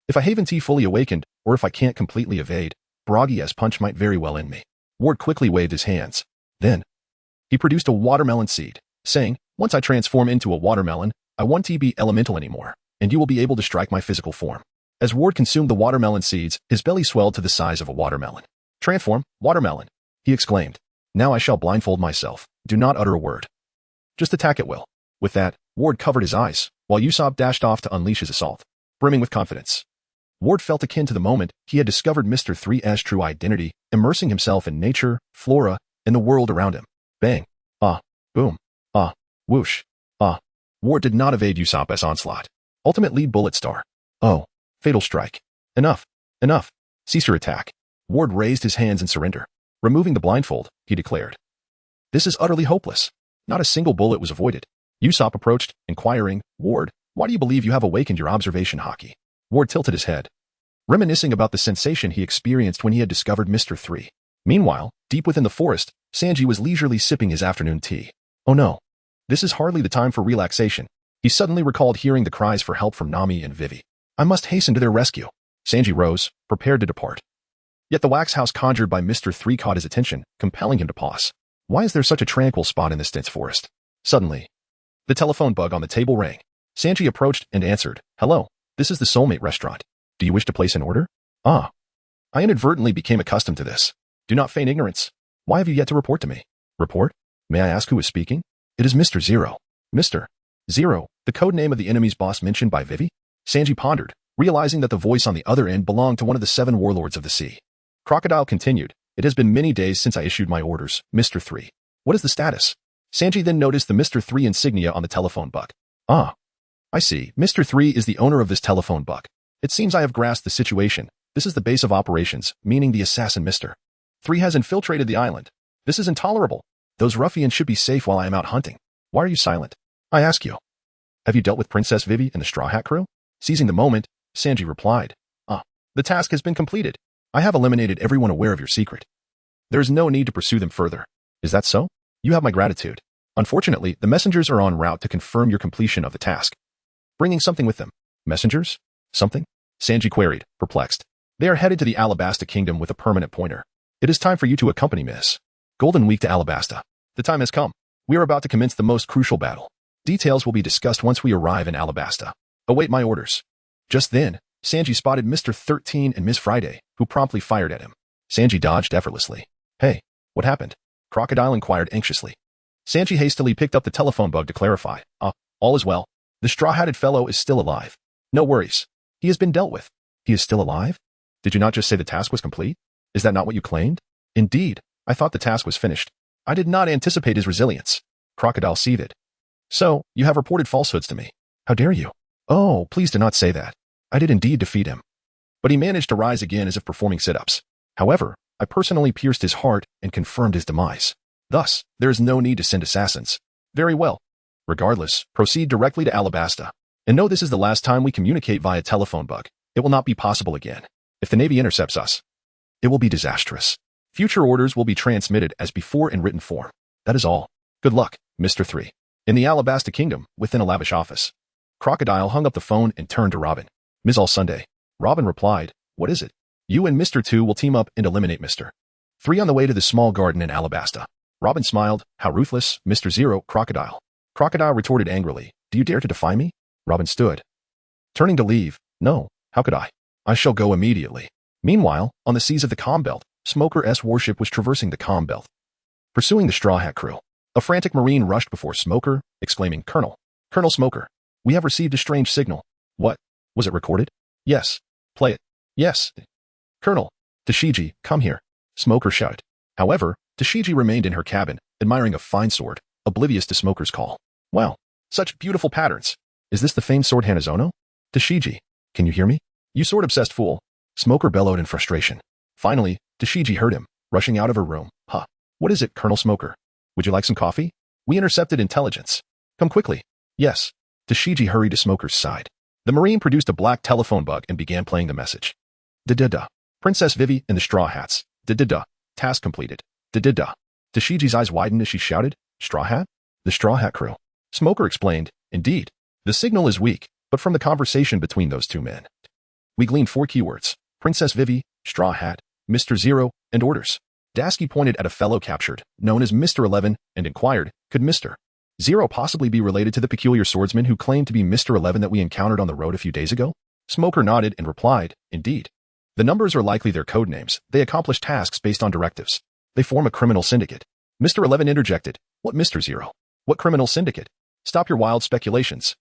If I haven't fully awakened, or if I can't completely evade, Buggy's punch might very well end me. Ward quickly waved his hands. Then, he produced a watermelon seed, saying, once I transform into a watermelon, I won't be elemental anymore, and you will be able to strike my physical form. As Ward consumed the watermelon seeds, his belly swelled to the size of a watermelon. Transform, watermelon, he exclaimed. Now I shall blindfold myself. Do not utter a word. Just attack at will. With that, Ward covered his eyes, while Usopp dashed off to unleash his assault, brimming with confidence. Ward felt akin to the moment he had discovered Mr. 3's true identity, immersing himself in nature, flora, and the world around him. Bang. Ah. Boom. Ah. Whoosh. Ah. Ward did not evade Usopp's onslaught. Ultimate lead bullet star. Oh. Fatal strike. Enough. Enough. Cease your attack. Ward raised his hands in surrender. Removing the blindfold, he declared. This is utterly hopeless. Not a single bullet was avoided. Usopp approached, inquiring, Ward, why do you believe you have awakened your observation haki? Ward tilted his head, reminiscing about the sensation he experienced when he had discovered Mr. 3. Meanwhile, deep within the forest, Sanji was leisurely sipping his afternoon tea. Oh no. This is hardly the time for relaxation. He suddenly recalled hearing the cries for help from Nami and Vivi. I must hasten to their rescue. Sanji rose, prepared to depart. Yet the wax house conjured by Mr. 3 caught his attention, compelling him to pause. Why is there such a tranquil spot in this dense forest? Suddenly, the telephone bug on the table rang. Sanji approached and answered, Hello, this is the Soulmate restaurant. Do you wish to place an order? Ah. I inadvertently became accustomed to this. Do not feign ignorance. Why have you yet to report to me? Report? May I ask who is speaking? It is Mr. Zero. Mr. Zero, the code name of the enemy's boss mentioned by Vivi? Sanji pondered, realizing that the voice on the other end belonged to one of the 7 warlords of the sea. Crocodile continued, It has been many days since I issued my orders, Mr. 3. What is the status? Sanji then noticed the Mr. 3 insignia on the telephone book. Ah. I see. Mr. 3 is the owner of this telephone book. It seems I have grasped the situation. This is the base of operations, meaning the assassin Mr. 3 has infiltrated the island. This is intolerable. Those ruffians should be safe while I am out hunting. Why are you silent? I ask you. Have you dealt with Princess Vivi and the Straw Hat crew? Seizing the moment, Sanji replied, the task has been completed. I have eliminated everyone aware of your secret. There is no need to pursue them further. Is that so? You have my gratitude. Unfortunately, the messengers are en route to confirm your completion of the task. Bringing something with them. Messengers? Something? Sanji queried, perplexed. They are headed to the Alabasta kingdom with a permanent pointer. It is time for you to accompany Miss Golden Week to Alabasta. The time has come. We are about to commence the most crucial battle. Details will be discussed once we arrive in Alabasta. Await my orders. Just then, Sanji spotted Mr. 13 and Miss Friday, who promptly fired at him. Sanji dodged effortlessly. Hey, what happened? Crocodile inquired anxiously. Sanji hastily picked up the telephone bug to clarify. All is well. The straw-hatted fellow is still alive. No worries. He has been dealt with. He is still alive? Did you not just say the task was complete? Is that not what you claimed? Indeed, I thought the task was finished. I did not anticipate his resilience. Crocodile seethed. So, you have reported falsehoods to me. How dare you? Oh, please do not say that. I did indeed defeat him. But he managed to rise again as if performing sit-ups. However, I personally pierced his heart and confirmed his demise. Thus, there is no need to send assassins. Very well. Regardless, proceed directly to Alabasta. And know this is the last time we communicate via telephone bug. It will not be possible again. If the Navy intercepts us, it will be disastrous. Future orders will be transmitted as before in written form. That is all. Good luck, Mr. 3. In the Alabasta Kingdom, within a lavish office. Crocodile hung up the phone and turned to Robin. Ms. All Sunday. Robin replied, What is it? You and Mr. 2 will team up and eliminate Mr. 3 on the way to the small garden in Alabasta. Robin smiled. How ruthless, Mr. 0, Crocodile. Crocodile retorted angrily. Do you dare to defy me? Robin stood, turning to leave. No, how could I? I shall go immediately. Meanwhile, on the seas of the Calm Belt, Smoker's warship was traversing the Calm Belt, pursuing the Straw Hat crew. A frantic marine rushed before Smoker, exclaiming, Colonel Smoker, we have received a strange signal. What? Was it recorded? Yes. Play it. Yes. Colonel, Tashigi, come here. Smoker shouted. However, Tashigi remained in her cabin, admiring a fine sword, oblivious to Smoker's call. Wow, such beautiful patterns. Is this the famed sword Hanazono? Tashigi, can you hear me? You sword-obsessed fool. Smoker bellowed in frustration. Finally, Tashigi heard him, rushing out of her room. What is it, Colonel Smoker? Would you like some coffee? We intercepted intelligence. Come quickly. Yes. Tashigi hurried to Smoker's side. The Marine produced a black telephone bug and began playing the message. Da-da-da. Princess Vivi and the Straw Hats. Da-da-da. Task completed. Da-da-da. Tashigi's eyes widened as she shouted, Straw Hat? The Straw Hat crew. Smoker explained, Indeed. The signal is weak, but from the conversation between those two men, we gleaned 4 keywords. Princess Vivi, Straw Hat, Mr. 0, and orders. Dasky pointed at a fellow captured, known as Mr. 11, and inquired, could Mr. 0 possibly be related to the peculiar swordsman who claimed to be Mr. 11 that we encountered on the road a few days ago? Smoker nodded and replied, Indeed. The numbers are likely their code names. They accomplish tasks based on directives. They form a criminal syndicate. Mr. 11 interjected, What Mr. 0? What criminal syndicate? Stop your wild speculations.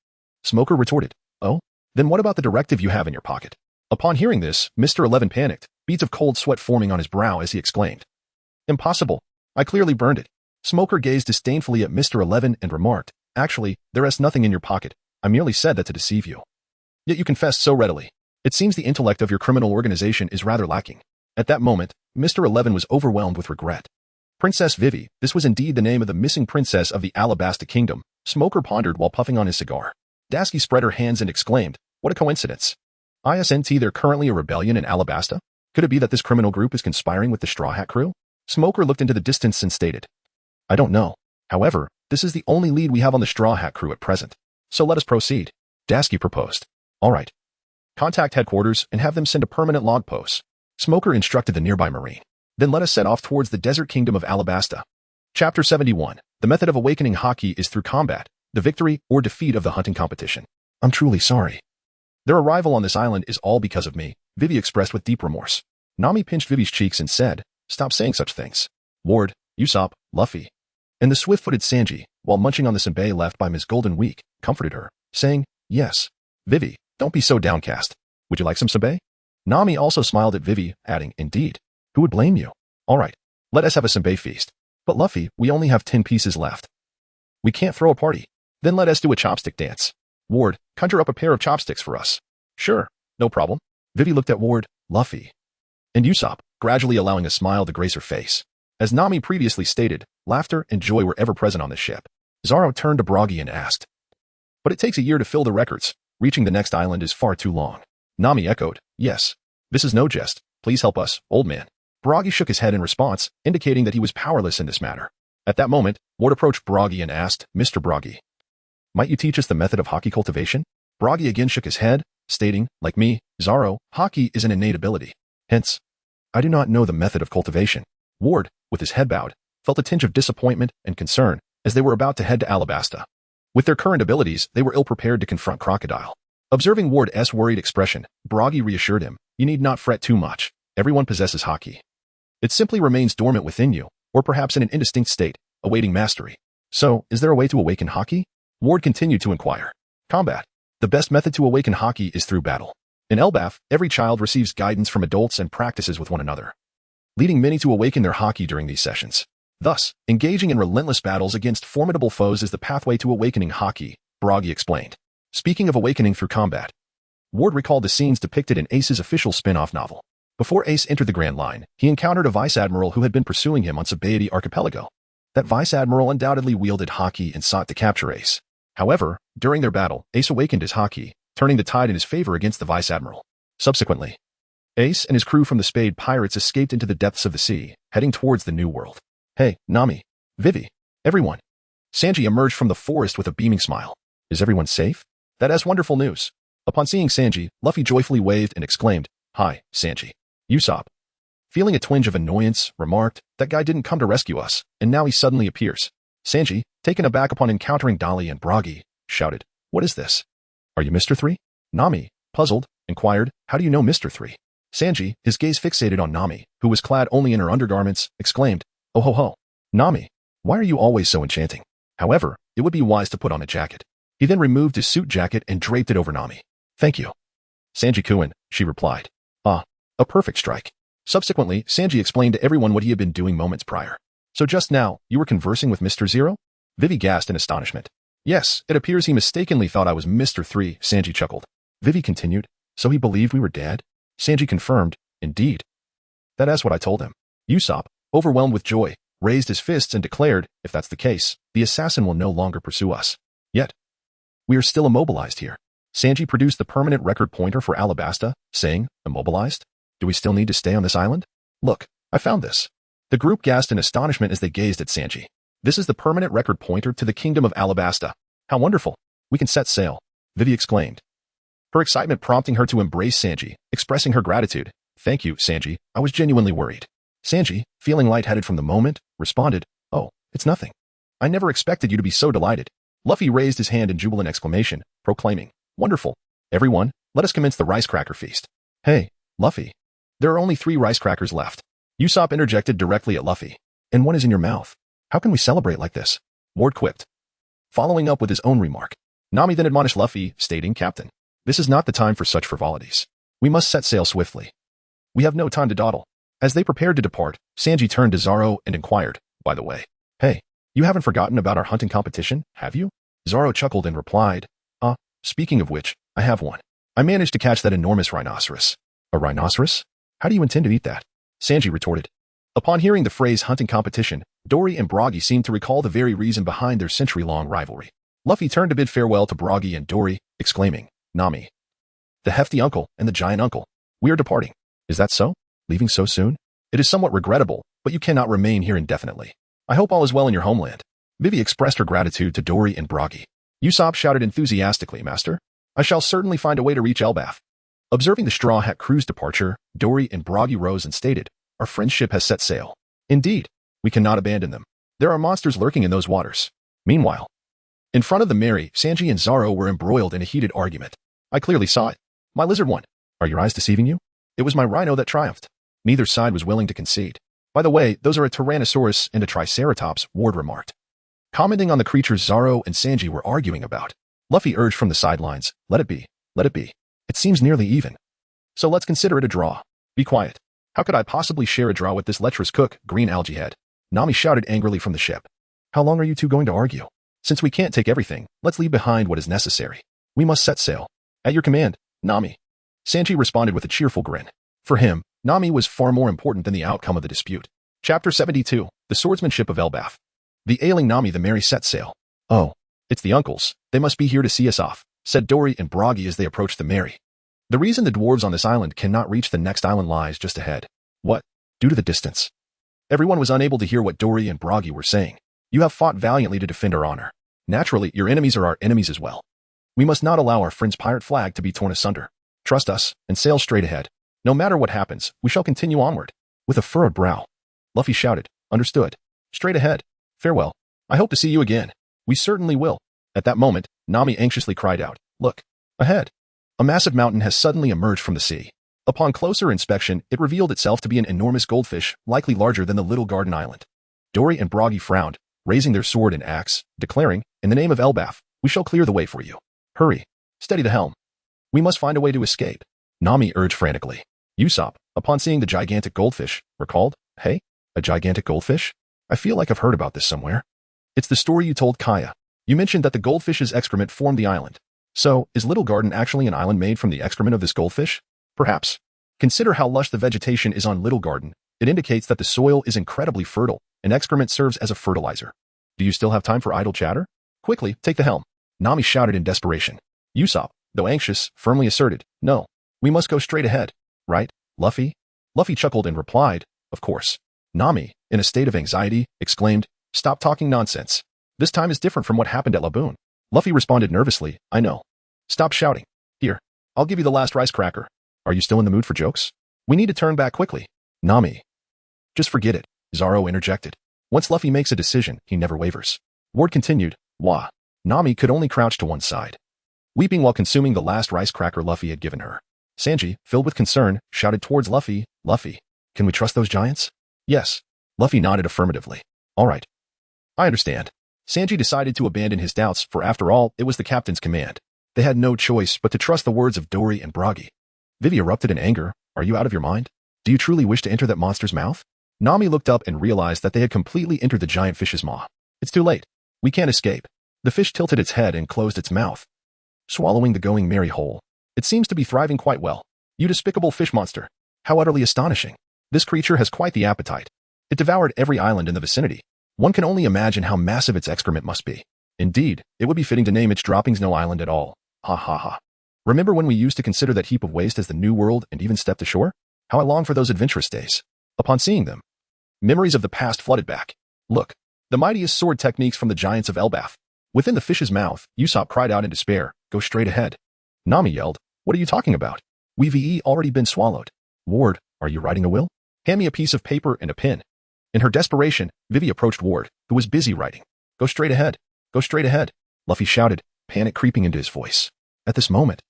Smoker retorted, Oh? Then what about the directive you have in your pocket? Upon hearing this, Mr. 11 panicked, beads of cold sweat forming on his brow as he exclaimed, Impossible. I clearly burned it. Smoker gazed disdainfully at Mr. 11 and remarked, Actually, there is nothing in your pocket. I merely said that to deceive you. Yet you confessed so readily. It seems the intellect of your criminal organization is rather lacking. At that moment, Mr. 11 was overwhelmed with regret. Princess Vivi, this was indeed the name of the missing princess of the Alabasta Kingdom, Smoker pondered while puffing on his cigar. Dasky spread her hands and exclaimed, "What a coincidence. Isn't there currently a rebellion in Alabasta? Could it be that this criminal group is conspiring with the Straw Hat crew?" Smoker looked into the distance and stated, "I don't know. However, this is the only lead we have on the Straw Hat crew at present. So let us proceed." Dasky proposed. "All right. Contact headquarters and have them send a permanent log post." Smoker instructed the nearby marine. "Then let us set off towards the desert kingdom of Alabasta." Chapter 71. The method of awakening Haki is through combat, the victory or defeat of the hunting competition. "I'm truly sorry. Their arrival on this island is all because of me," Vivi expressed with deep remorse. Nami pinched Vivi's cheeks and said, "Stop saying such things." Ward, Usopp, Luffy, and the swift-footed Sanji, while munching on the senbei left by Ms. Golden Week, comforted her, saying, "Yes. Vivi, don't be so downcast. Would you like some senbei?" Nami also smiled at Vivi, adding, "Indeed. Who would blame you? All right, let us have a senbei feast. But Luffy, we only have 10 pieces left. We can't throw a party. Then let us do a chopstick dance. Ward, conjure up a pair of chopsticks for us." "Sure, no problem." Vivi looked at Ward, Luffy, and Usopp, gradually allowing a smile to grace her face. As Nami previously stated, laughter and joy were ever present on the ship. Zoro turned to Buggy and asked, "But it takes a year to fill the records. Reaching the next island is far too long." Nami echoed, "Yes. This is no jest. Please help us, old man." Buggy shook his head in response, indicating that he was powerless in this matter. At that moment, Ward approached Buggy and asked, "Mr. Buggy, might you teach us the method of Haki cultivation?" Buggy again shook his head, stating, "Like me, Zoro, Haki is an innate ability. Hence, I do not know the method of cultivation." Ward, with his head bowed, felt a tinge of disappointment and concern as they were about to head to Alabasta. With their current abilities, they were ill-prepared to confront Crocodile. Observing Ward's worried expression, Buggy reassured him, "You need not fret too much. Everyone possesses Haki. It simply remains dormant within you, or perhaps in an indistinct state, awaiting mastery. So, is there a way to awaken Haki?" Ward continued to inquire. "Combat. The best method to awaken Haki is through battle. In Elbaf, every child receives guidance from adults and practices with one another, leading many to awaken their Haki during these sessions. Thus, engaging in relentless battles against formidable foes is the pathway to awakening Haki," Buggy explained. Speaking of awakening through combat, Ward recalled the scenes depicted in Ace's official spin-off novel. Before Ace entered the Grand Line, he encountered a vice admiral who had been pursuing him on Sabaody Archipelago. That vice admiral undoubtedly wielded Haki and sought to capture Ace. However, during their battle, Ace awakened his Haki, turning the tide in his favor against the vice admiral. Subsequently, Ace and his crew from the Spade Pirates escaped into the depths of the sea, heading towards the New World. "Hey, Nami, Vivi, everyone." Sanji emerged from the forest with a beaming smile. "Is everyone safe?" "That is wonderful news." Upon seeing Sanji, Luffy joyfully waved and exclaimed, "Hi, Sanji." Usopp, feeling a twinge of annoyance, remarked, "That guy didn't come to rescue us, and now he suddenly appears." Sanji, taken aback upon encountering Dolly and Buggy, shouted, "What is this? Are you Mr. 3? Nami, puzzled, inquired, "How do you know Mr. 3? Sanji, his gaze fixated on Nami, who was clad only in her undergarments, exclaimed, "Oh ho ho. Nami, why are you always so enchanting? However, it would be wise to put on a jacket." He then removed his suit jacket and draped it over Nami. "Thank you, Sanji-kun," she replied. "Ah, a perfect strike." Subsequently, Sanji explained to everyone what he had been doing moments prior. "So just now, you were conversing with Mr. Zero?" Vivi gasped in astonishment. "Yes, it appears he mistakenly thought I was Mr. 3, Sanji chuckled. Vivi continued, "So he believed we were dead?" Sanji confirmed, "Indeed. That is what I told him." Usopp, overwhelmed with joy, raised his fists and declared, "If that's the case, the assassin will no longer pursue us. Yet, we are still immobilized here." Sanji produced the permanent record pointer for Alabasta, saying, "Immobilized? Do we still need to stay on this island? Look, I found this." The group gasped in astonishment as they gazed at Sanji. "This is the permanent record pointer to the kingdom of Alabasta. How wonderful. We can set sail," Vivi exclaimed, her excitement prompting her to embrace Sanji, expressing her gratitude. "Thank you, Sanji. I was genuinely worried." Sanji, feeling lightheaded from the moment, responded, "Oh, it's nothing. I never expected you to be so delighted." Luffy raised his hand in jubilant exclamation, proclaiming, "Wonderful. Everyone, let us commence the rice cracker feast." "Hey, Luffy. There are only 3 rice crackers left." Usopp interjected directly at Luffy. "And one is in your mouth. How can we celebrate like this?" Ward quipped, following up with his own remark. Nami then admonished Luffy, stating, "Captain, this is not the time for such frivolities. We must set sail swiftly. We have no time to dawdle." As they prepared to depart, Sanji turned to Zoro and inquired, "By the way, hey, you haven't forgotten about our hunting competition, have you?" Zoro chuckled and replied, Speaking of which, I have one. I managed to catch that enormous rhinoceros." "A rhinoceros? How do you intend to eat that?" Sanji retorted. Upon hearing the phrase hunting competition, Dory and Buggy seemed to recall the very reason behind their century-long rivalry. Luffy turned to bid farewell to Buggy and Dory, exclaiming, Nami, the hefty uncle and the giant uncle. We are departing. Is that so? Leaving so soon? It is somewhat regrettable, but you cannot remain here indefinitely. I hope all is well in your homeland. Vivi expressed her gratitude to Dory and Buggy. Usopp shouted enthusiastically, Master, I shall certainly find a way to reach Elbaf. Observing the Straw Hat crew's departure, Dory and Buggy rose and stated, Our friendship has set sail. Indeed, we cannot abandon them. There are monsters lurking in those waters. Meanwhile, in front of the Mary, Sanji and Zoro were embroiled in a heated argument. I clearly saw it. My lizard won. Are your eyes deceiving you? It was my rhino that triumphed. Neither side was willing to concede. By the way, those are a Tyrannosaurus and a Triceratops, Ward remarked. Commenting on the creatures Zoro and Sanji were arguing about, Luffy urged from the sidelines, Let it be. Let it be. It seems nearly even. So let's consider it a draw. Be quiet. How could I possibly share a draw with this lecherous cook, Green Algae Head? Nami shouted angrily from the ship. How long are you two going to argue? Since we can't take everything, let's leave behind what is necessary. We must set sail. At your command, Nami. Sanji responded with a cheerful grin. For him, Nami was far more important than the outcome of the dispute. Chapter 72, The Swordsmanship of Elbaf. The ailing Nami the Mary set sail. Oh, it's the uncles. They must be here to see us off, said Dory and Buggy as they approached the Mary. The reason the dwarves on this island cannot reach the next island lies just ahead. What? Due to the distance. Everyone was unable to hear what Dory and Buggy were saying. You have fought valiantly to defend our honor. Naturally, your enemies are our enemies as well. We must not allow our friend's pirate flag to be torn asunder. Trust us, and sail straight ahead. No matter what happens, we shall continue onward. With a furrowed brow, Luffy shouted, Understood. Straight ahead. Farewell. I hope to see you again. We certainly will. At that moment, Nami anxiously cried out, Look. Ahead. A massive mountain has suddenly emerged from the sea. Upon closer inspection, it revealed itself to be an enormous goldfish, likely larger than the little garden island. Dory and Buggy frowned, raising their sword and axe, declaring, In the name of Elbaf, we shall clear the way for you. Hurry. Steady the helm. We must find a way to escape. Nami urged frantically. Usopp, upon seeing the gigantic goldfish, recalled, Hey, a gigantic goldfish? I feel like I've heard about this somewhere. It's the story you told Kaya. You mentioned that the goldfish's excrement formed the island. So, is Little Garden actually an island made from the excrement of this goldfish? Perhaps. Consider how lush the vegetation is on Little Garden. It indicates that the soil is incredibly fertile, and excrement serves as a fertilizer. Do you still have time for idle chatter? Quickly, take the helm. Nami shouted in desperation. Usopp, though anxious, firmly asserted, No. We must go straight ahead. Right, Luffy? Luffy chuckled and replied, Of course. Nami, in a state of anxiety, exclaimed, Stop talking nonsense. This time is different from what happened at Laboon. Luffy responded nervously, I know. Stop shouting. Here, I'll give you the last rice cracker. Are you still in the mood for jokes? We need to turn back quickly. Nami. Just forget it, Zoro interjected. Once Luffy makes a decision, he never wavers. Ward continued, Wah. Nami could only crouch to one side, weeping while consuming the last rice cracker Luffy had given her. Sanji, filled with concern, shouted towards Luffy, Luffy, can we trust those giants? Yes. Luffy nodded affirmatively. All right. I understand. Sanji decided to abandon his doubts, for after all, it was the captain's command. They had no choice but to trust the words of Dory and Buggy. Vivi erupted in anger. Are you out of your mind? Do you truly wish to enter that monster's mouth? Nami looked up and realized that they had completely entered the giant fish's maw. It's too late. We can't escape. The fish tilted its head and closed its mouth, swallowing the going merry whole. It seems to be thriving quite well. You despicable fish monster. How utterly astonishing. This creature has quite the appetite. It devoured every island in the vicinity. One can only imagine how massive its excrement must be. Indeed, it would be fitting to name its droppings no island at all. Ha ha ha. Remember when we used to consider that heap of waste as the new world and even stepped ashore? How I long for those adventurous days. Upon seeing them, memories of the past flooded back. Look, the mightiest sword techniques from the giants of Elbaf. Within the fish's mouth, Usopp cried out in despair, Go straight ahead. Nami yelled, What are you talking about? We've already been swallowed. Ward, are you writing a will? Hand me a piece of paper and a pen. In her desperation, Vivi approached Ward, who was busy writing. Go straight ahead. Go straight ahead. Luffy shouted, panic creeping into his voice. At this moment,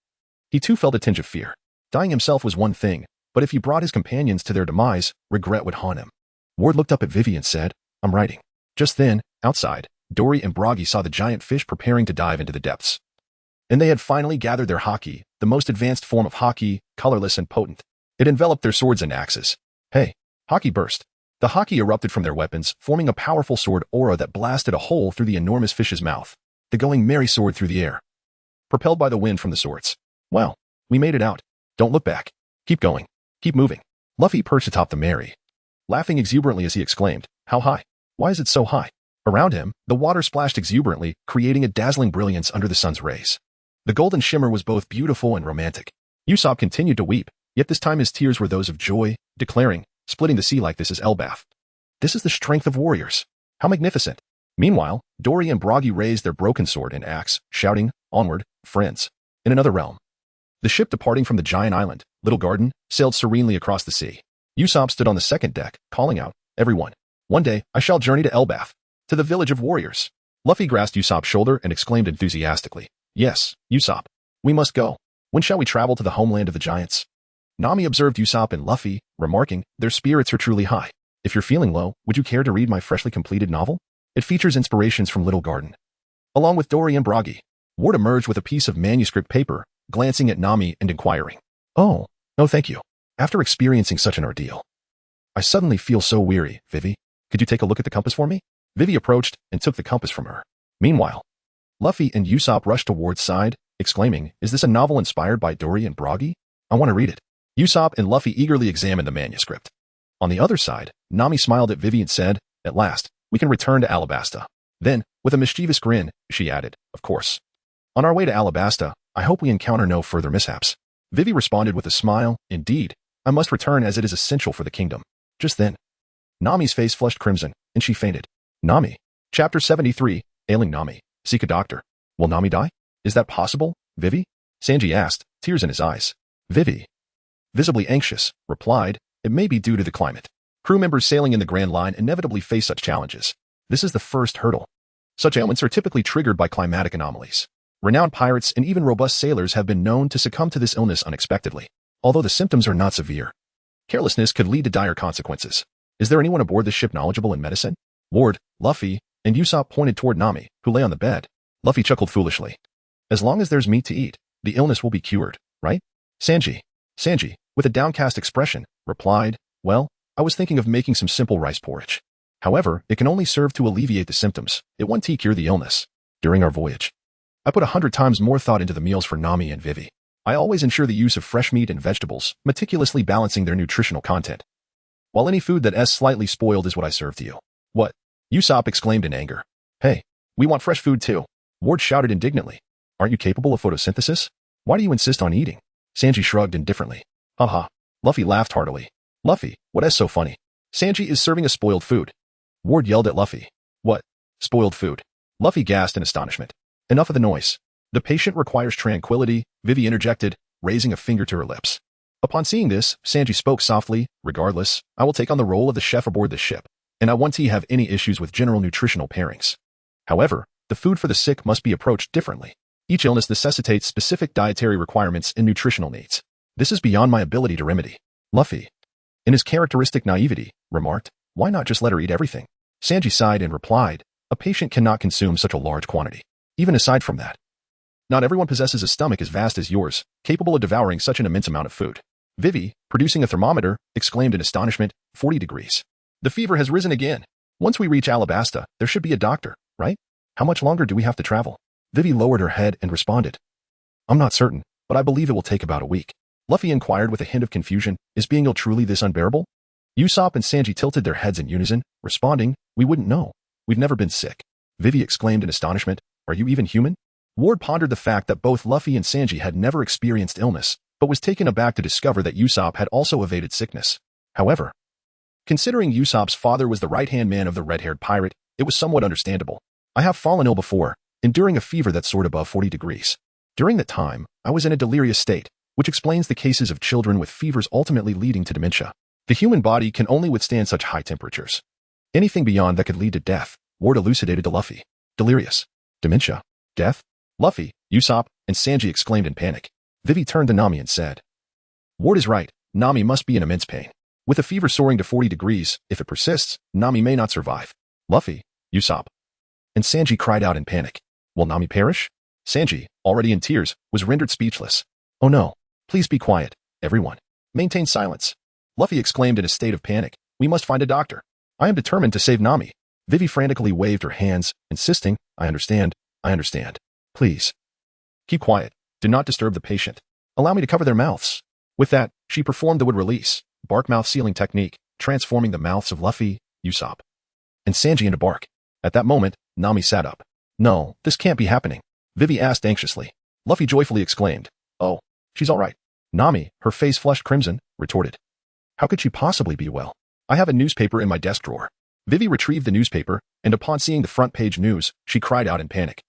he too felt a tinge of fear. Dying himself was one thing, but if he brought his companions to their demise, regret would haunt him. Ward looked up at Vivi and said, I'm writing. Just then, outside, Dory and Buggy saw the giant fish preparing to dive into the depths. And they had finally gathered their haki, the most advanced form of haki, colorless and potent. It enveloped their swords and axes. Hey, haki burst. The haki erupted from their weapons, forming a powerful sword aura that blasted a hole through the enormous fish's mouth. The going merry soared through the air, propelled by the wind from the swords. Well, we made it out. Don't look back. Keep going. Keep moving. Luffy perched atop the Mary, laughing exuberantly as he exclaimed, How high? Why is it so high? Around him, the water splashed exuberantly, creating a dazzling brilliance under the sun's rays. The golden shimmer was both beautiful and romantic. Usopp continued to weep, yet this time his tears were those of joy, declaring, "Splitting the sea like this is Elbath. This is the strength of warriors. How magnificent." Meanwhile, Dory and Buggy raised their broken sword and axe, shouting, "Onward, friends." In another realm, the ship departing from the giant island, Little Garden, sailed serenely across the sea. Usopp stood on the second deck, calling out, "Everyone, one day I shall journey to Elbath, to the village of warriors." Luffy grasped Usopp's shoulder and exclaimed enthusiastically, "Yes, Usopp, we must go. When shall we travel to the homeland of the giants?" Nami observed Usopp and Luffy, remarking, "Their spirits are truly high. If you're feeling low, would you care to read my freshly completed novel? It features inspirations from Little Garden." Along with Dory and Buggy, Ward emerged with a piece of manuscript paper, glancing at Nami and inquiring, "Oh, no thank you. After experiencing such an ordeal, I suddenly feel so weary. Vivi, could you take a look at the compass for me?" Vivi approached and took the compass from her. Meanwhile, Luffy and Usopp rushed to Ward's side, exclaiming, "Is this a novel inspired by Dory and Buggy? I want to read it." Usopp and Luffy eagerly examined the manuscript. On the other side, Nami smiled at Vivi and said, "At last, we can return to Alabasta." Then, with a mischievous grin, she added, "Of course. On our way to Alabasta, I hope we encounter no further mishaps." Vivi responded with a smile, "Indeed, I must return as it is essential for the kingdom." Just then, Nami's face flushed crimson, and she fainted. Nami. Chapter 73, Ailing Nami. Seek a doctor. Will Nami die? Is that possible, Vivi? Sanji asked, tears in his eyes. Vivi, visibly anxious, replied, "It may be due to the climate. Crew members sailing in the Grand Line inevitably face such challenges. This is the first hurdle. Such ailments are typically triggered by climatic anomalies. Renowned pirates and even robust sailors have been known to succumb to this illness unexpectedly. Although the symptoms are not severe, carelessness could lead to dire consequences. Is there anyone aboard this ship knowledgeable in medicine?" Ward, Luffy, and Usopp pointed toward Nami, who lay on the bed. Luffy chuckled foolishly. "As long as there's meat to eat, the illness will be cured, right?" Sanji, with a downcast expression, replied, "Well, I was thinking of making some simple rice porridge. However, it can only serve to alleviate the symptoms. It won't cure the illness. During our voyage, I put 100 times more thought into the meals for Nami and Vivi. I always ensure the use of fresh meat and vegetables, meticulously balancing their nutritional content. While any food that is slightly spoiled is what I serve to you." "What?" Usopp exclaimed in anger. "Hey, we want fresh food too," Ward shouted indignantly. "Aren't you capable of photosynthesis? Why do you insist on eating?" Sanji shrugged indifferently. "Haha." Luffy laughed heartily. "Luffy, what is so funny? Sanji is serving us spoiled food." Ward yelled at Luffy. "What? Spoiled food?" Luffy gasped in astonishment. "Enough of the noise. The patient requires tranquility," Vivi interjected, raising a finger to her lips. Upon seeing this, Sanji spoke softly, "Regardless, I will take on the role of the chef aboard the ship, and I won't have any issues with general nutritional pairings. However, the food for the sick must be approached differently. Each illness necessitates specific dietary requirements and nutritional needs. This is beyond my ability to remedy." Luffy, in his characteristic naivety, remarked, "Why not just let her eat everything?" Sanji sighed and replied, "A patient cannot consume such a large quantity. Even aside from that, not everyone possesses a stomach as vast as yours, capable of devouring such an immense amount of food." Vivi, producing a thermometer, exclaimed in astonishment, 40 degrees. "The fever has risen again. Once we reach Alabasta, there should be a doctor, right? How much longer do we have to travel?" Vivi lowered her head and responded, "I'm not certain, but I believe it will take about a week." Luffy inquired with a hint of confusion, "Is being ill truly this unbearable?" Usopp and Sanji tilted their heads in unison, responding, "We wouldn't know. We've never been sick." Vivi exclaimed in astonishment, "Are you even human?" Ward pondered the fact that both Luffy and Sanji had never experienced illness, but was taken aback to discover that Usopp had also evaded sickness. However, considering Usopp's father was the right-hand man of the red-haired pirate, it was somewhat understandable. "I have fallen ill before, enduring a fever that soared above 40 degrees. During that time, I was in a delirious state, which explains the cases of children with fevers ultimately leading to dementia. The human body can only withstand such high temperatures. Anything beyond that could lead to death," Ward elucidated to Luffy. "Delirious, dementia, death?" Luffy, Usopp, and Sanji exclaimed in panic. Vivi turned to Nami and said, "Ward is right. Nami must be in immense pain. With a fever soaring to 40 degrees, if it persists, Nami may not survive." Luffy, Usopp, and Sanji cried out in panic. "Will Nami perish?" Sanji, already in tears, was rendered speechless. "Oh no, please be quiet, everyone. Maintain silence." Luffy exclaimed in a state of panic, "We must find a doctor. I am determined to save Nami." Vivi frantically waved her hands, insisting, I understand. Please, keep quiet. Do not disturb the patient. Allow me to cover their mouths." With that, she performed the wood release, bark mouth sealing technique, transforming the mouths of Luffy, Usopp, and Sanji into bark. At that moment, Nami sat up. No, this can't be happening. Vivi asked anxiously. Luffy joyfully exclaimed. Oh, she's all right. Nami, her face flushed crimson, retorted. How could she possibly be well? I have a newspaper in my desk drawer. Vivi retrieved the newspaper, and upon seeing the front page news, she cried out in panic.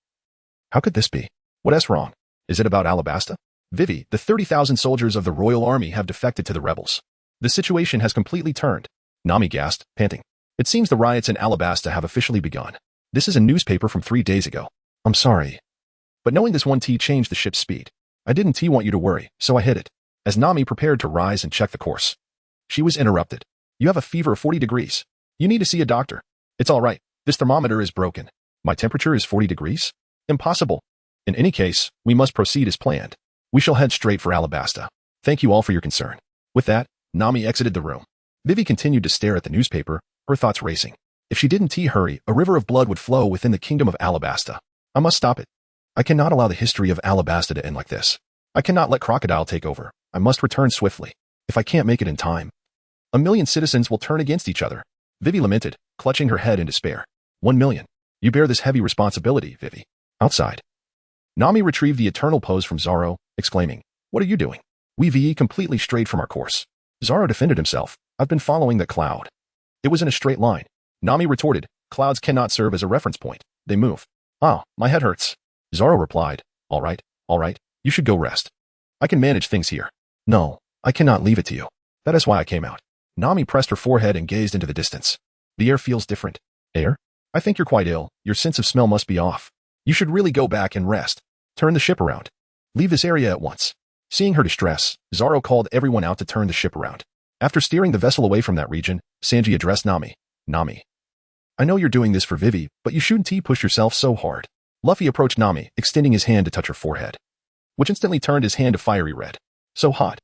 How could this be? What's wrong? Is it about Alabasta? Vivi, the 30,000 soldiers of the Royal Army have defected to the rebels. The situation has completely turned. Nami gasped, panting. It seems the riots in Alabasta have officially begun. This is a newspaper from 3 days ago. I'm sorry. But knowing this 1T changed the ship's speed. I didn't want you to worry, so I hid it. As Nami prepared to rise and check the course. She was interrupted. You have a fever of 40 degrees. You need to see a doctor. It's all right. This thermometer is broken. My temperature is 40 degrees? Impossible. In any case, we must proceed as planned. We shall head straight for Alabasta. Thank you all for your concern. With that, Nami exited the room. Vivi continued to stare at the newspaper, her thoughts racing. If she didn't hurry, a river of blood would flow within the kingdom of Alabasta. I must stop it. I cannot allow the history of Alabasta to end like this. I cannot let Crocodile take over. I must return swiftly. If I can't make it in time, 1 million citizens will turn against each other. Vivi lamented, clutching her head in despair. 1 million. You bear this heavy responsibility, Vivi. Outside. Nami retrieved the eternal pose from Zoro, exclaiming, What are you doing? We completely strayed from our course. Zoro defended himself. I've been following the cloud. It was in a straight line. Nami retorted, Clouds cannot serve as a reference point. They move. Ah, my head hurts. Zoro replied, All right. You should go rest. I can manage things here. No, I cannot leave it to you. That is why I came out. Nami pressed her forehead and gazed into the distance. The air feels different. Air? I think you're quite ill. Your sense of smell must be off. You should really go back and rest. Turn the ship around. Leave this area at once. Seeing her distress, Zoro called everyone out to turn the ship around. After steering the vessel away from that region, Sanji addressed Nami. Nami. I know you're doing this for Vivi, but you shouldn't push yourself so hard. Luffy approached Nami, extending his hand to touch her forehead, which instantly turned his hand a fiery red. So hot.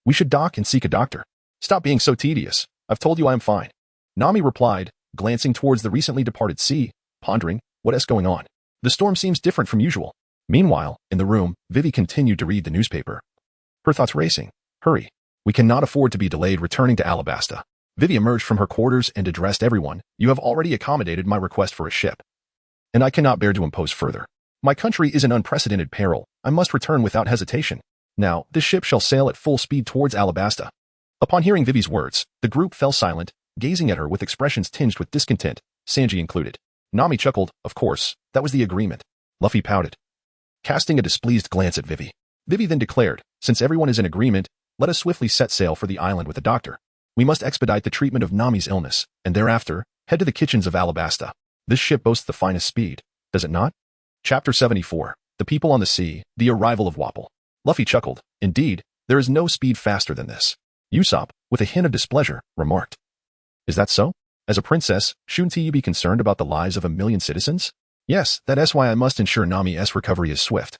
We should dock and seek a doctor. Stop being so tedious. I've told you I am fine. Nami replied, glancing towards the recently departed sea, pondering, what's going on? The storm seems different from usual. Meanwhile, in the room, Vivi continued to read the newspaper. Her thoughts racing. Hurry. We cannot afford to be delayed returning to Alabasta. Vivi emerged from her quarters and addressed everyone. You have already accommodated my request for a ship. And I cannot bear to impose further. My country is in unprecedented peril. I must return without hesitation. Now, this ship shall sail at full speed towards Alabasta. Upon hearing Vivi's words, the group fell silent, gazing at her with expressions tinged with discontent, Sanji included. Nami chuckled, of course, that was the agreement. Luffy pouted, casting a displeased glance at Vivi. Vivi then declared, since everyone is in agreement, let us swiftly set sail for the island with a doctor. We must expedite the treatment of Nami's illness, and thereafter, head to the kitchens of Alabasta. This ship boasts the finest speed, does it not? Chapter 74. The People on the Sea, the Arrival of Wapol. Luffy chuckled. Indeed, there is no speed faster than this. Usopp, with a hint of displeasure, remarked. Is that so? As a princess, shouldn't you be concerned about the lives of 1 million citizens? Yes, that's why I must ensure Nami's recovery is swift.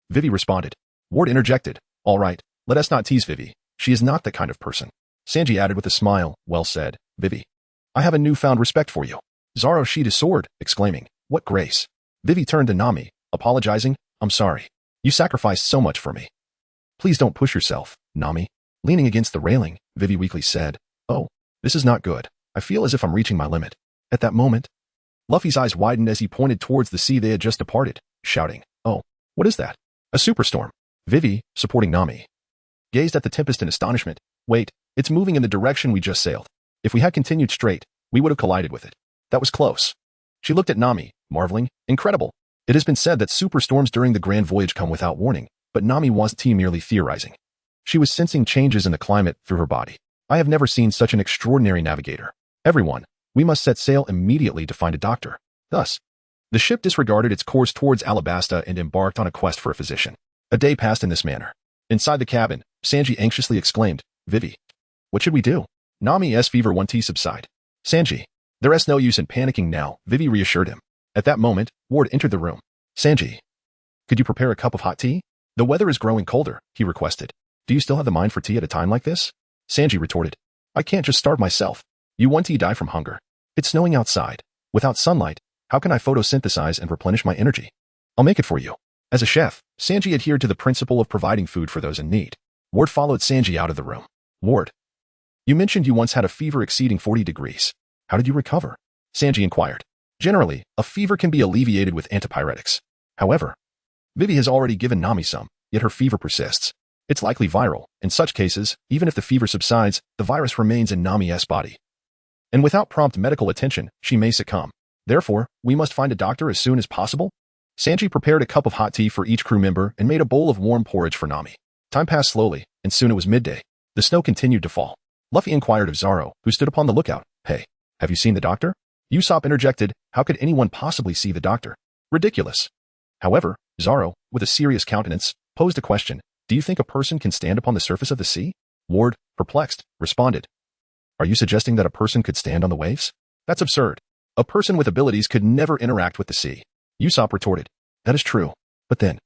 Vivi responded. Ward interjected. All right, let us not tease Vivi. She is not that kind of person. Sanji added with a smile, well said, Vivi. I have a newfound respect for you. Zoro sheathed his sword, exclaiming, what grace. Vivi turned to Nami, apologizing, I'm sorry. You sacrificed so much for me. Please don't push yourself, Nami. Leaning against the railing, Vivi weakly said, Oh, this is not good. I feel as if I'm reaching my limit. At that moment, Luffy's eyes widened as he pointed towards the sea they had just departed, shouting, Oh, what is that? A superstorm. Vivi, supporting Nami, gazed at the tempest in astonishment. Wait, it's moving in the direction we just sailed. If we had continued straight, we would have collided with it. That was close. She looked at Nami, marveling, incredible. It has been said that superstorms during the grand voyage come without warning, but Nami wasn't merely theorizing. She was sensing changes in the climate through her body. I have never seen such an extraordinary navigator. Everyone, we must set sail immediately to find a doctor. Thus, the ship disregarded its course towards Alabasta and embarked on a quest for a physician. A day passed in this manner. Inside the cabin, Sanji anxiously exclaimed, Vivi, what should we do? Nami's fever 1T subside. Sanji, there's no use in panicking now, Vivi reassured him. At that moment, Ward entered the room. Sanji, could you prepare a cup of hot tea? The weather is growing colder, he requested. Do you still have the mind for tea at a time like this? Sanji retorted. I can't just starve myself. You 1T die from hunger. It's snowing outside. Without sunlight, how can I photosynthesize and replenish my energy? I'll make it for you. As a chef, Sanji adhered to the principle of providing food for those in need. Ward followed Sanji out of the room. Ward, you mentioned you once had a fever exceeding 40 degrees. How did you recover? Sanji inquired. Generally, a fever can be alleviated with antipyretics. However, Vivi has already given Nami some, yet her fever persists. It's likely viral. In such cases, even if the fever subsides, the virus remains in Nami's body. And without prompt medical attention, she may succumb. Therefore, we must find a doctor as soon as possible. Sanji prepared a cup of hot tea for each crew member and made a bowl of warm porridge for Nami. Time passed slowly, and soon it was midday. The snow continued to fall. Luffy inquired of Zoro, who stood upon the lookout. Hey, have you seen the doctor? Usopp interjected, how could anyone possibly see the doctor? Ridiculous. However, Zoro, with a serious countenance, posed a question. Do you think a person can stand upon the surface of the sea? Ward, perplexed, responded. Are you suggesting that a person could stand on the waves? That's absurd. A person with abilities could never interact with the sea. Usopp retorted. That is true. But then,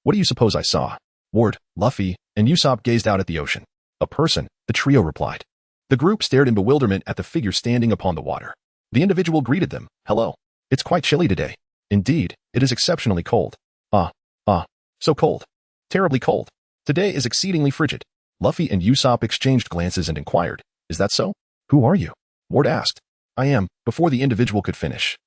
what do you suppose I saw? Ward, Luffy, and Usopp gazed out at the ocean. A person, the trio replied. The group stared in bewilderment at the figure standing upon the water. The individual greeted them. Hello. It's quite chilly today. Indeed, it is exceptionally cold. So cold. Terribly cold. Today is exceedingly frigid. Luffy and Usopp exchanged glances and inquired, is that so? Who are you? Ward asked. I am, before the individual could finish.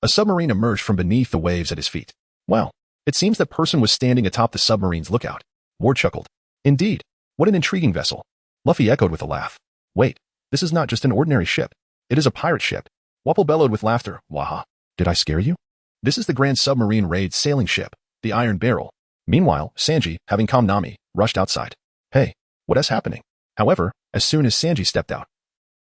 A submarine emerged from beneath the waves at his feet. Well, it seems that person was standing atop the submarine's lookout. Ward chuckled. Indeed, what an intriguing vessel. Luffy echoed with a laugh. Wait, this is not just an ordinary ship. It is a pirate ship. Wapple bellowed with laughter. Waha. Did I scare you? This is the Grand Submarine Raid sailing ship, the Iron Barrel. Meanwhile, Sanji, having calmed Nami, rushed outside. Hey, what is happening? However, as soon as Sanji stepped out,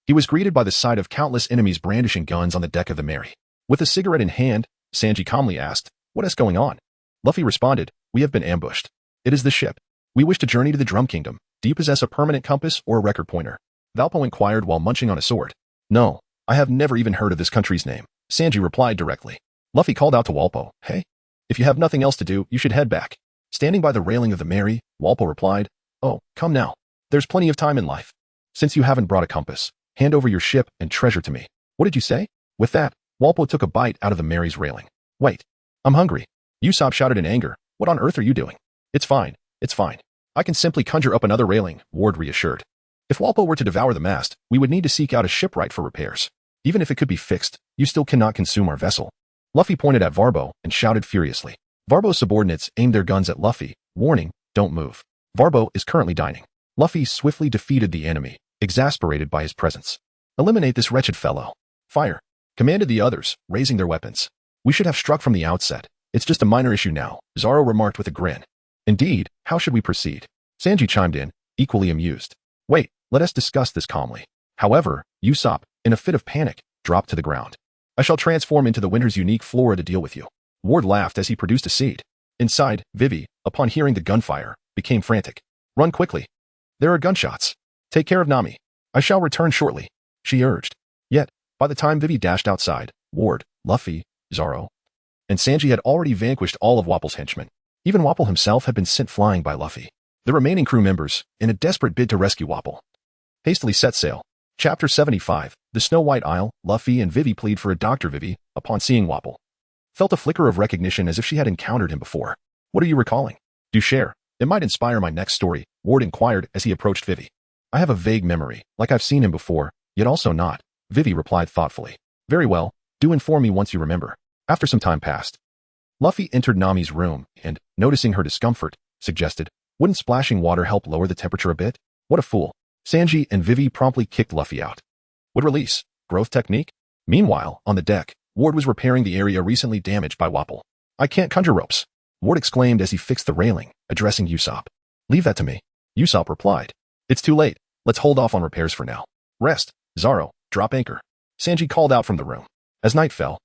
he was greeted by the sight of countless enemies brandishing guns on the deck of the Mary. With a cigarette in hand, Sanji calmly asked, what is going on? Luffy responded, we have been ambushed. It is the ship. We wish to journey to the Drum Kingdom. Do you possess a permanent compass or a record pointer? Valpo inquired while munching on a sword. No, I have never even heard of this country's name. Sanji replied directly. Luffy called out to Walpo, hey, if you have nothing else to do, you should head back. Standing by the railing of the Mary, Walpo replied, oh, come now. There's plenty of time in life. Since you haven't brought a compass, hand over your ship and treasure to me. What did you say? With that, Walpo took a bite out of the Mary's railing. Wait, I'm hungry. Usopp shouted in anger. What on earth are you doing? It's fine. I can simply conjure up another railing, Ward reassured. If Walpo were to devour the mast, we would need to seek out a shipwright for repairs. Even if it could be fixed, you still cannot consume our vessel. Luffy pointed at Varbo and shouted furiously. Varbo's subordinates aimed their guns at Luffy, warning, don't move. Varbo is currently dining. Luffy swiftly defeated the enemy, exasperated by his presence. Eliminate this wretched fellow. Fire, commanded the others, raising their weapons. We should have struck from the outset. It's just a minor issue now, Zoro remarked with a grin. Indeed, how should we proceed? Sanji chimed in, equally amused. Wait, let us discuss this calmly. However, Usopp, in a fit of panic, dropped to the ground. I shall transform into the winter's unique flora to deal with you. Ward laughed as he produced a seed. Inside, Vivi, upon hearing the gunfire, became frantic. Run quickly. There are gunshots. Take care of Nami. I shall return shortly, she urged. Yet, by the time Vivi dashed outside, Ward, Luffy, Zoro, and Sanji had already vanquished all of Wapple's henchmen. Even Wapple himself had been sent flying by Luffy. The remaining crew members, in a desperate bid to rescue Wapple, hastily set sail. Chapter 75, The Snow White Isle. Luffy and Vivi plead for a doctor. Vivi, upon seeing Wapple, felt a flicker of recognition as if she had encountered him before. What are you recalling? Do share. It might inspire my next story, Ward inquired as he approached Vivi. I have a vague memory, like I've seen him before, yet also not, Vivi replied thoughtfully. Very well, do inform me once you remember. After some time passed, Luffy entered Nami's room and, noticing her discomfort, suggested, wouldn't splashing water help lower the temperature a bit? What a fool. Sanji and Vivi promptly kicked Luffy out. Would release. Growth technique? Meanwhile, on the deck, Ward was repairing the area recently damaged by Wapple. I can't conjure ropes, Ward exclaimed as he fixed the railing, addressing Usopp. Leave that to me. Usopp replied. It's too late. Let's hold off on repairs for now. Rest. Zoro, drop anchor. Sanji called out from the room. As night fell,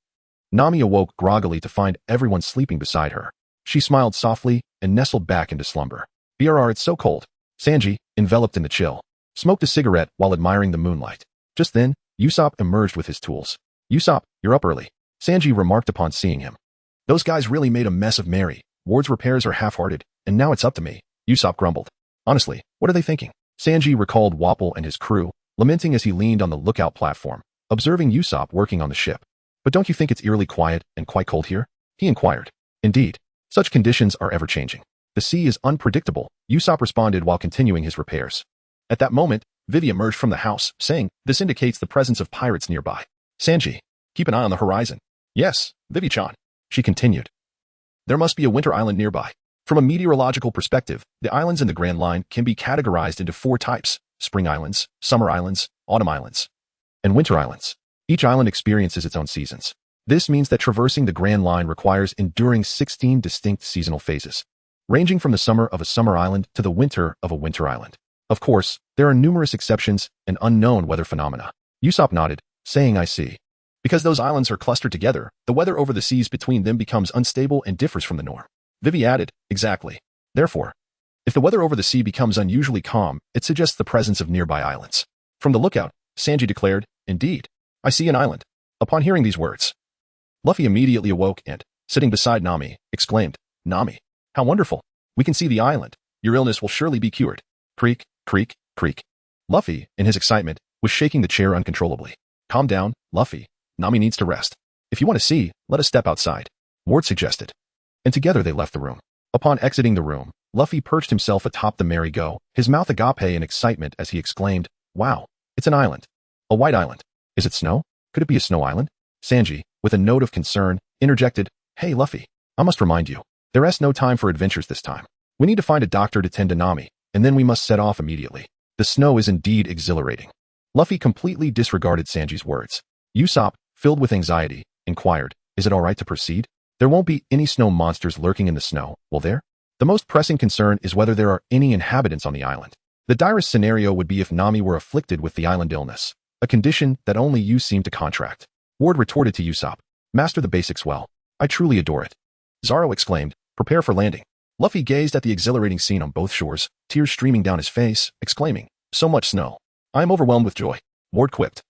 Nami awoke groggily to find everyone sleeping beside her. She smiled softly and nestled back into slumber. BRR, it's so cold. Sanji, enveloped in the chill, smoked a cigarette while admiring the moonlight. Just then, Usopp emerged with his tools. Usopp, you're up early, Sanji remarked upon seeing him. Those guys really made a mess of Mary. Ward's repairs are half-hearted, and now it's up to me, Usopp grumbled. Honestly, what are they thinking? Sanji recalled Wapple and his crew, lamenting as he leaned on the lookout platform, observing Usopp working on the ship. But don't you think it's eerily quiet and quite cold here? He inquired. Indeed, such conditions are ever-changing. The sea is unpredictable, Usopp responded while continuing his repairs. At that moment, Vivi emerged from the house, saying, this indicates the presence of pirates nearby. Sanji, Keep an eye on the horizon. Yes, Vivi-chan. She continued. There must be a winter island nearby. From a meteorological perspective, the islands in the Grand Line can be categorized into 4 types: spring islands, summer islands, autumn islands, and winter islands. Each island experiences its own seasons. This means that traversing the Grand Line requires enduring 16 distinct seasonal phases, ranging from the summer of a summer island to the winter of a winter island. Of course, there are numerous exceptions and unknown weather phenomena. Usopp nodded, saying, I see. Because those islands are clustered together, the weather over the seas between them becomes unstable and differs from the norm. Vivi added, exactly. Therefore, if the weather over the sea becomes unusually calm, it suggests the presence of nearby islands. From the lookout, Sanji declared, indeed, I see an island. Upon hearing these words, Luffy immediately awoke and, sitting beside Nami, exclaimed, Nami, how wonderful. We can see the island. Your illness will surely be cured. Creak, creak, creak. Luffy, in his excitement, was shaking the chair uncontrollably. Calm down, Luffy. Nami needs to rest. If you want to see, let us step outside, Ward suggested. And together they left the room. Upon exiting the room, Luffy perched himself atop the merry-go, his mouth agape in excitement as he exclaimed, wow, it's an island. A white island. Is it snow? Could it be a snow island? Sanji, with a note of concern, interjected, hey Luffy, I must remind you, there is no time for adventures this time. We need to find a doctor to tend to Nami, and then we must set off immediately. The snow is indeed exhilarating. Luffy completely disregarded Sanji's words. Usopp, filled with anxiety, inquired, is it all right to proceed? There won't be any snow monsters lurking in the snow, will there? The most pressing concern is whether there are any inhabitants on the island. The direst scenario would be if Nami were afflicted with the island illness, a condition that only you seem to contract. Ward retorted to Usopp, master the basics well. I truly adore it. Zoro exclaimed, prepare for landing. Luffy gazed at the exhilarating scene on both shores, tears streaming down his face, exclaiming, so much snow. I am overwhelmed with joy. Ward quipped.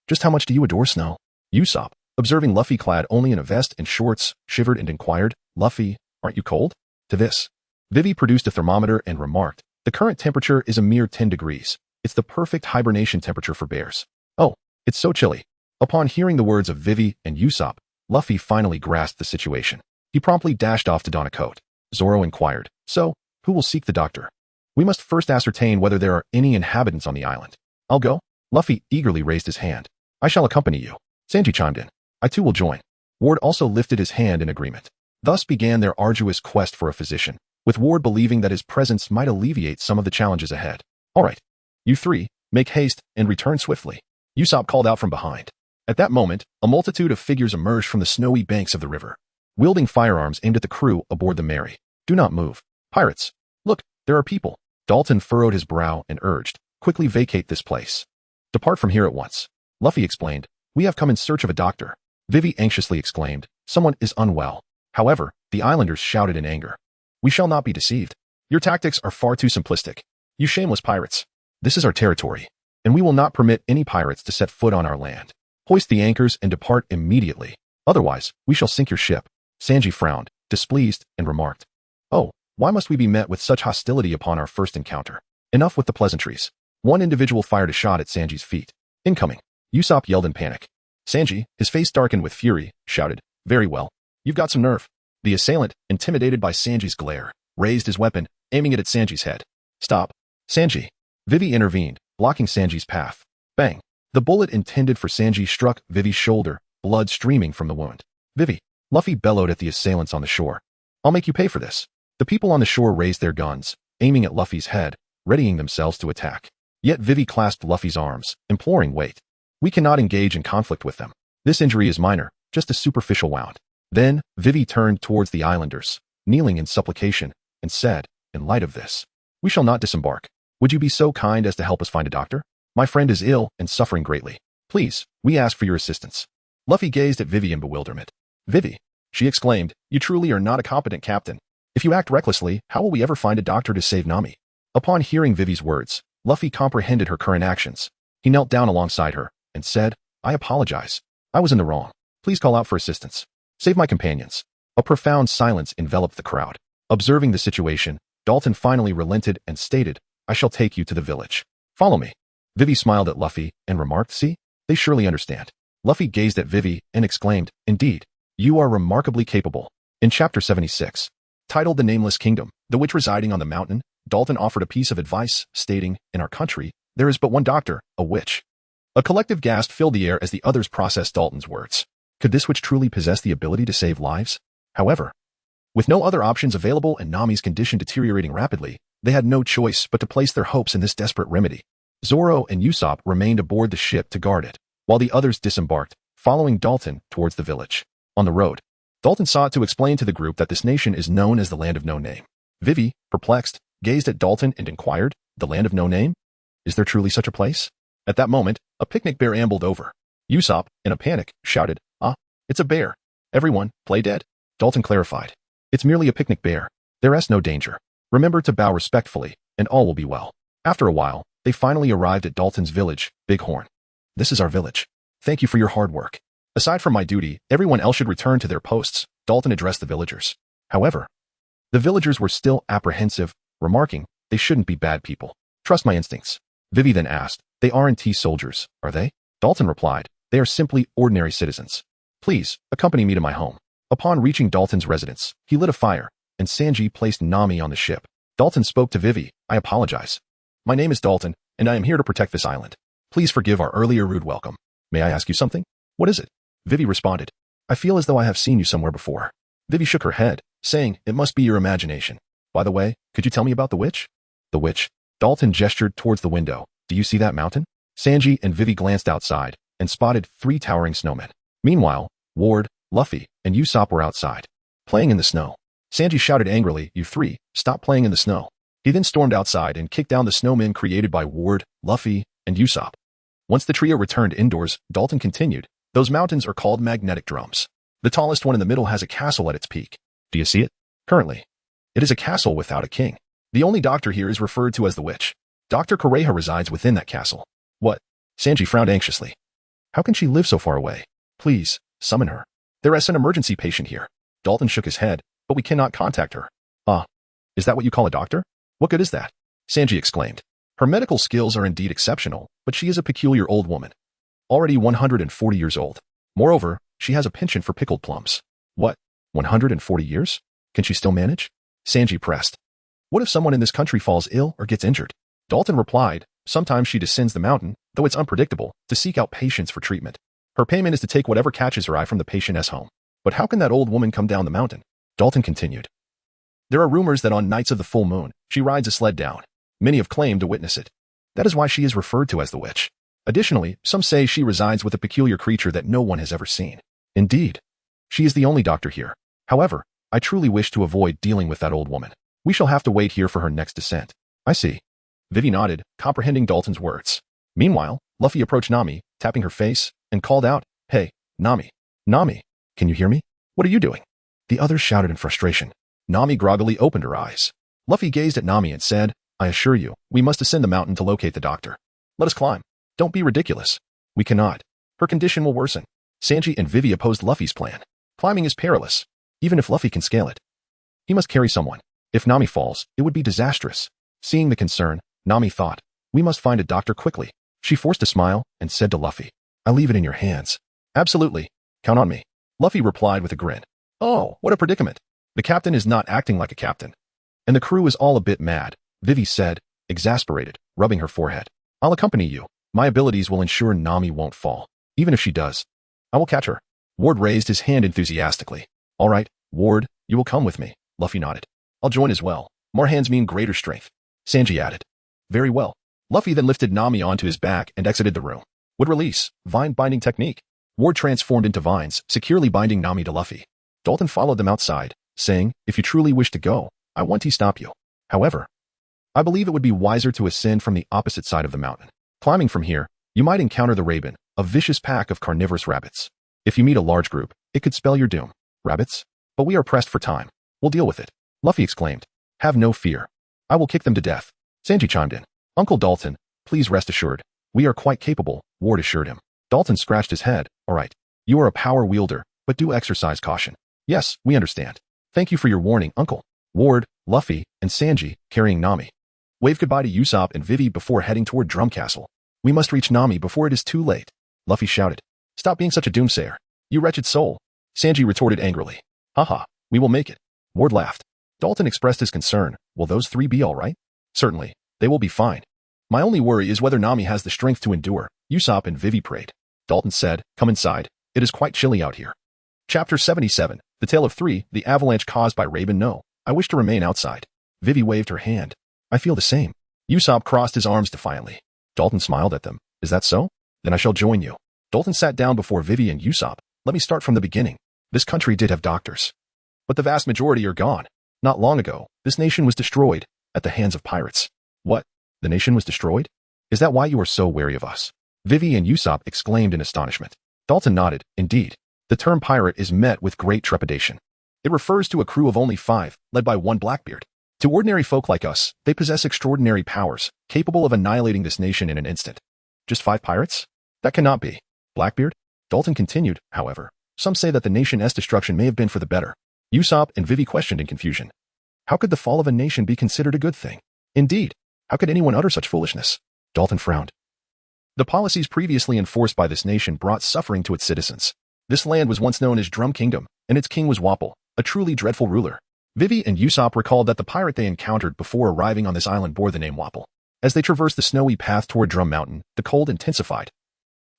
Just how much do you adore snow? Usopp, observing Luffy clad only in a vest and shorts, shivered and inquired, Luffy, aren't you cold? To this, Vivi produced a thermometer and remarked, the current temperature is a mere 10 degrees. It's the perfect hibernation temperature for bears. Oh, it's so chilly. Upon hearing the words of Vivi and Usopp, Luffy finally grasped the situation. He promptly dashed off to don a coat. Zoro inquired, so, who will seek the doctor? We must first ascertain whether there are any inhabitants on the island. I'll go. Luffy eagerly raised his hand. I shall accompany you. Sanji chimed in. I too will join. Ward also lifted his hand in agreement. Thus began their arduous quest for a physician, with Ward believing that his presence might alleviate some of the challenges ahead. All right. You three, make haste and return swiftly. Usopp called out from behind. At that moment, a multitude of figures emerged from the snowy banks of the river, wielding firearms aimed at the crew aboard the Mary. Do not move. Pirates. Look, there are people. Dalton furrowed his brow and urged, quickly vacate this place. Depart from here at once. Luffy explained, we have come in search of a doctor. Vivi anxiously exclaimed, someone is unwell. However, the islanders shouted in anger. We shall not be deceived. Your tactics are far too simplistic. You shameless pirates. This is our territory, and we will not permit any pirates to set foot on our land. Hoist the anchors and depart immediately. Otherwise, we shall sink your ship. Sanji frowned, displeased, and remarked, oh, why must we be met with such hostility upon our first encounter? Enough with the pleasantries. One individual fired a shot at Sanji's feet. Incoming. Usopp yelled in panic. Sanji, his face darkened with fury, shouted, very well. You've got some nerve. The assailant, intimidated by Sanji's glare, raised his weapon, aiming it at Sanji's head. Stop. Sanji. Vivi intervened, blocking Sanji's path. Bang. The bullet intended for Sanji struck Vivi's shoulder, blood streaming from the wound. Vivi. Luffy bellowed at the assailants on the shore. I'll make you pay for this. The people on the shore raised their guns, aiming at Luffy's head, readying themselves to attack. Yet Vivi clasped Luffy's arms, imploring wait. We cannot engage in conflict with them. This injury is minor, just a superficial wound. Then, Vivi turned towards the islanders, kneeling in supplication, and said, in light of this, we shall not disembark. Would you be so kind as to help us find a doctor? My friend is ill and suffering greatly. Please, we ask for your assistance. Luffy gazed at Vivi in bewilderment. Vivi, she exclaimed, you truly are not a competent captain. If you act recklessly, how will we ever find a doctor to save Nami? Upon hearing Vivi's words, Luffy comprehended her current actions. He knelt down alongside her and said, I apologize. I was in the wrong. Please call out for assistance. Save my companions. A profound silence enveloped the crowd. Observing the situation, Dalton finally relented and stated, I shall take you to the village. Follow me. Vivi smiled at Luffy and remarked, see, they surely understand. Luffy gazed at Vivi and exclaimed, indeed, you are remarkably capable. In chapter 76, titled The Nameless Kingdom, the witch residing on the mountain, Dalton offered a piece of advice, stating, in our country, there is but one doctor, a witch. A collective gasp filled the air as the others processed Dalton's words. Could this witch truly possess the ability to save lives? However, with no other options available and Nami's condition deteriorating rapidly, they had no choice but to place their hopes in this desperate remedy. Zoro and Usopp remained aboard the ship to guard it, while the others disembarked, following Dalton towards the village. On the road, Dalton sought to explain to the group that this nation is known as the Land of No Name. Vivi, perplexed, gazed at Dalton and inquired, "The Land of No Name? Is there truly such a place?" At that moment, a picnic bear ambled over. Usopp, in a panic, shouted, "Ah, it's a bear. Everyone, play dead." Dalton clarified, "It's merely a picnic bear. There is no danger. Remember to bow respectfully, and all will be well." After a while, they finally arrived at Dalton's village, Bighorn. "This is our village. Thank you for your hard work. Aside from my duty, everyone else should return to their posts," Dalton addressed the villagers. However, the villagers were still apprehensive, remarking, "They shouldn't be bad people. Trust my instincts." Vivi then asked, "They aren't soldiers, are they?" Dalton replied, "They are simply ordinary citizens. Please, accompany me to my home." Upon reaching Dalton's residence, he lit a fire, and Sanji placed Nami on the ship. Dalton spoke to Vivi, "I apologize. My name is Dalton, and I am here to protect this island. Please forgive our earlier rude welcome. May I ask you something?" "What is it?" Vivi responded, "I feel as though I have seen you somewhere before." Vivi shook her head, saying, "It must be your imagination. By the way, could you tell me about the witch?" "The witch?" Dalton gestured towards the window. "Do you see that mountain?" Sanji and Vivi glanced outside and spotted 3 towering snowmen. Meanwhile, Ward, Luffy, and Usopp were outside, playing in the snow. Sanji shouted angrily, "You 3, stop playing in the snow." He then stormed outside and kicked down the snowmen created by Ward, Luffy, and Usopp. Once the trio returned indoors, Dalton continued, "Those mountains are called magnetic drums. The tallest one in the middle has a castle at its peak. Do you see it? Currently, it is a castle without a king. The only doctor here is referred to as the witch. Dr. Kureha resides within that castle." "What?" Sanji frowned anxiously. "How can she live so far away? Please, summon her. There is an emergency patient here." Dalton shook his head, "But we cannot contact her." "Ah, is that what you call a doctor? What good is that?" Sanji exclaimed. "Her medical skills are indeed exceptional, but she is a peculiar old woman. Already 140 years old. Moreover, she has a penchant for pickled plums." "What? 140 years? Can she still manage?" Sanji pressed. "What if someone in this country falls ill or gets injured?" Dalton replied, "Sometimes she descends the mountain, though it's unpredictable, to seek out patients for treatment. Her payment is to take whatever catches her eye from the patient's home. But how can that old woman come down the mountain?" Dalton continued. "There are rumors that on nights of the full moon, she rides a sled down. Many have claimed to witness it. That is why she is referred to as the witch. Additionally, some say she resides with a peculiar creature that no one has ever seen. Indeed, she is the only doctor here. However, I truly wish to avoid dealing with that old woman. We shall have to wait here for her next descent." "I see." Vivi nodded, comprehending Dalton's words. Meanwhile, Luffy approached Nami, tapping her face, and called out, "Hey, Nami. Nami, can you hear me? What are you doing?" The others shouted in frustration. Nami groggily opened her eyes. Luffy gazed at Nami and said, "I assure you, we must ascend the mountain to locate the doctor. Let us climb. Don't be ridiculous." "We cannot. Her condition will worsen." Sanji and Vivi opposed Luffy's plan. Climbing is perilous. Even if Luffy can scale it, he must carry someone. If Nami falls, it would be disastrous. Seeing the concern, Nami thought, "We must find a doctor quickly." She forced a smile and said to Luffy, "I leave it in your hands." "Absolutely. Count on me." Luffy replied with a grin. "Oh, what a predicament. The captain is not acting like a captain. And the crew is all a bit mad," Vivi said, exasperated, rubbing her forehead. "I'll accompany you. My abilities will ensure Nami won't fall. Even if she does, I will catch her." Ward raised his hand enthusiastically. "All right, Ward, you will come with me." Luffy nodded. "I'll join as well. More hands mean greater strength." Sanji added. "Very well." Luffy then lifted Nami onto his back and exited the room. Would release, vine binding technique. Ward transformed into vines, securely binding Nami to Luffy. Dalton followed them outside, saying, "If you truly wish to go, I won't stop you. However, I believe it would be wiser to ascend from the opposite side of the mountain. Climbing from here, you might encounter the Raven, a vicious pack of carnivorous rabbits. If you meet a large group, it could spell your doom." "Rabbits? But we are pressed for time. We'll deal with it." Luffy exclaimed. "Have no fear. I will kick them to death." Sanji chimed in. "Uncle Dalton, please rest assured. We are quite capable," Ward assured him. Dalton scratched his head. "All right. You are a power wielder, but do exercise caution." "Yes, we understand. Thank you for your warning, Uncle." Ward, Luffy, and Sanji, carrying Nami, waved goodbye to Usopp and Vivi before heading toward Drum Castle. "We must reach Nami before it is too late," Luffy shouted. "Stop being such a doomsayer, you wretched soul," Sanji retorted angrily. "Haha, we will make it." Ward laughed. Dalton expressed his concern. "Will those 3 be all right?" "Certainly, they will be fine. My only worry is whether Nami has the strength to endure." Usopp and Vivi prayed. Dalton said, "Come inside. It is quite chilly out here." Chapter 77, The Tale of Three, The Avalanche Caused by Raven. No, I wish to remain outside. Vivi waved her hand. I feel the same. Usopp crossed his arms defiantly. Dalton smiled at them. Is that so? Then I shall join you. Dalton sat down before Vivi and Usopp. Let me start from the beginning. This country did have doctors, but the vast majority are gone. Not long ago, this nation was destroyed at the hands of pirates. What? The nation was destroyed? Is that why you are so wary of us? Vivi and Usopp exclaimed in astonishment. Dalton nodded. Indeed. The term pirate is met with great trepidation. It refers to a crew of only 5, led by one Blackbeard. To ordinary folk like us, they possess extraordinary powers, capable of annihilating this nation in an instant. Just 5 pirates? That cannot be. Blackbeard? Dalton continued, however. Some say that the nation's destruction may have been for the better. Usopp and Vivi questioned in confusion. How could the fall of a nation be considered a good thing? Indeed, how could anyone utter such foolishness? Dalton frowned. The policies previously enforced by this nation brought suffering to its citizens. This land was once known as Drum Kingdom, and its king was Wapol, a truly dreadful ruler. Vivi and Usopp recalled that the pirate they encountered before arriving on this island bore the name Wapol. As they traversed the snowy path toward Drum Mountain, the cold intensified,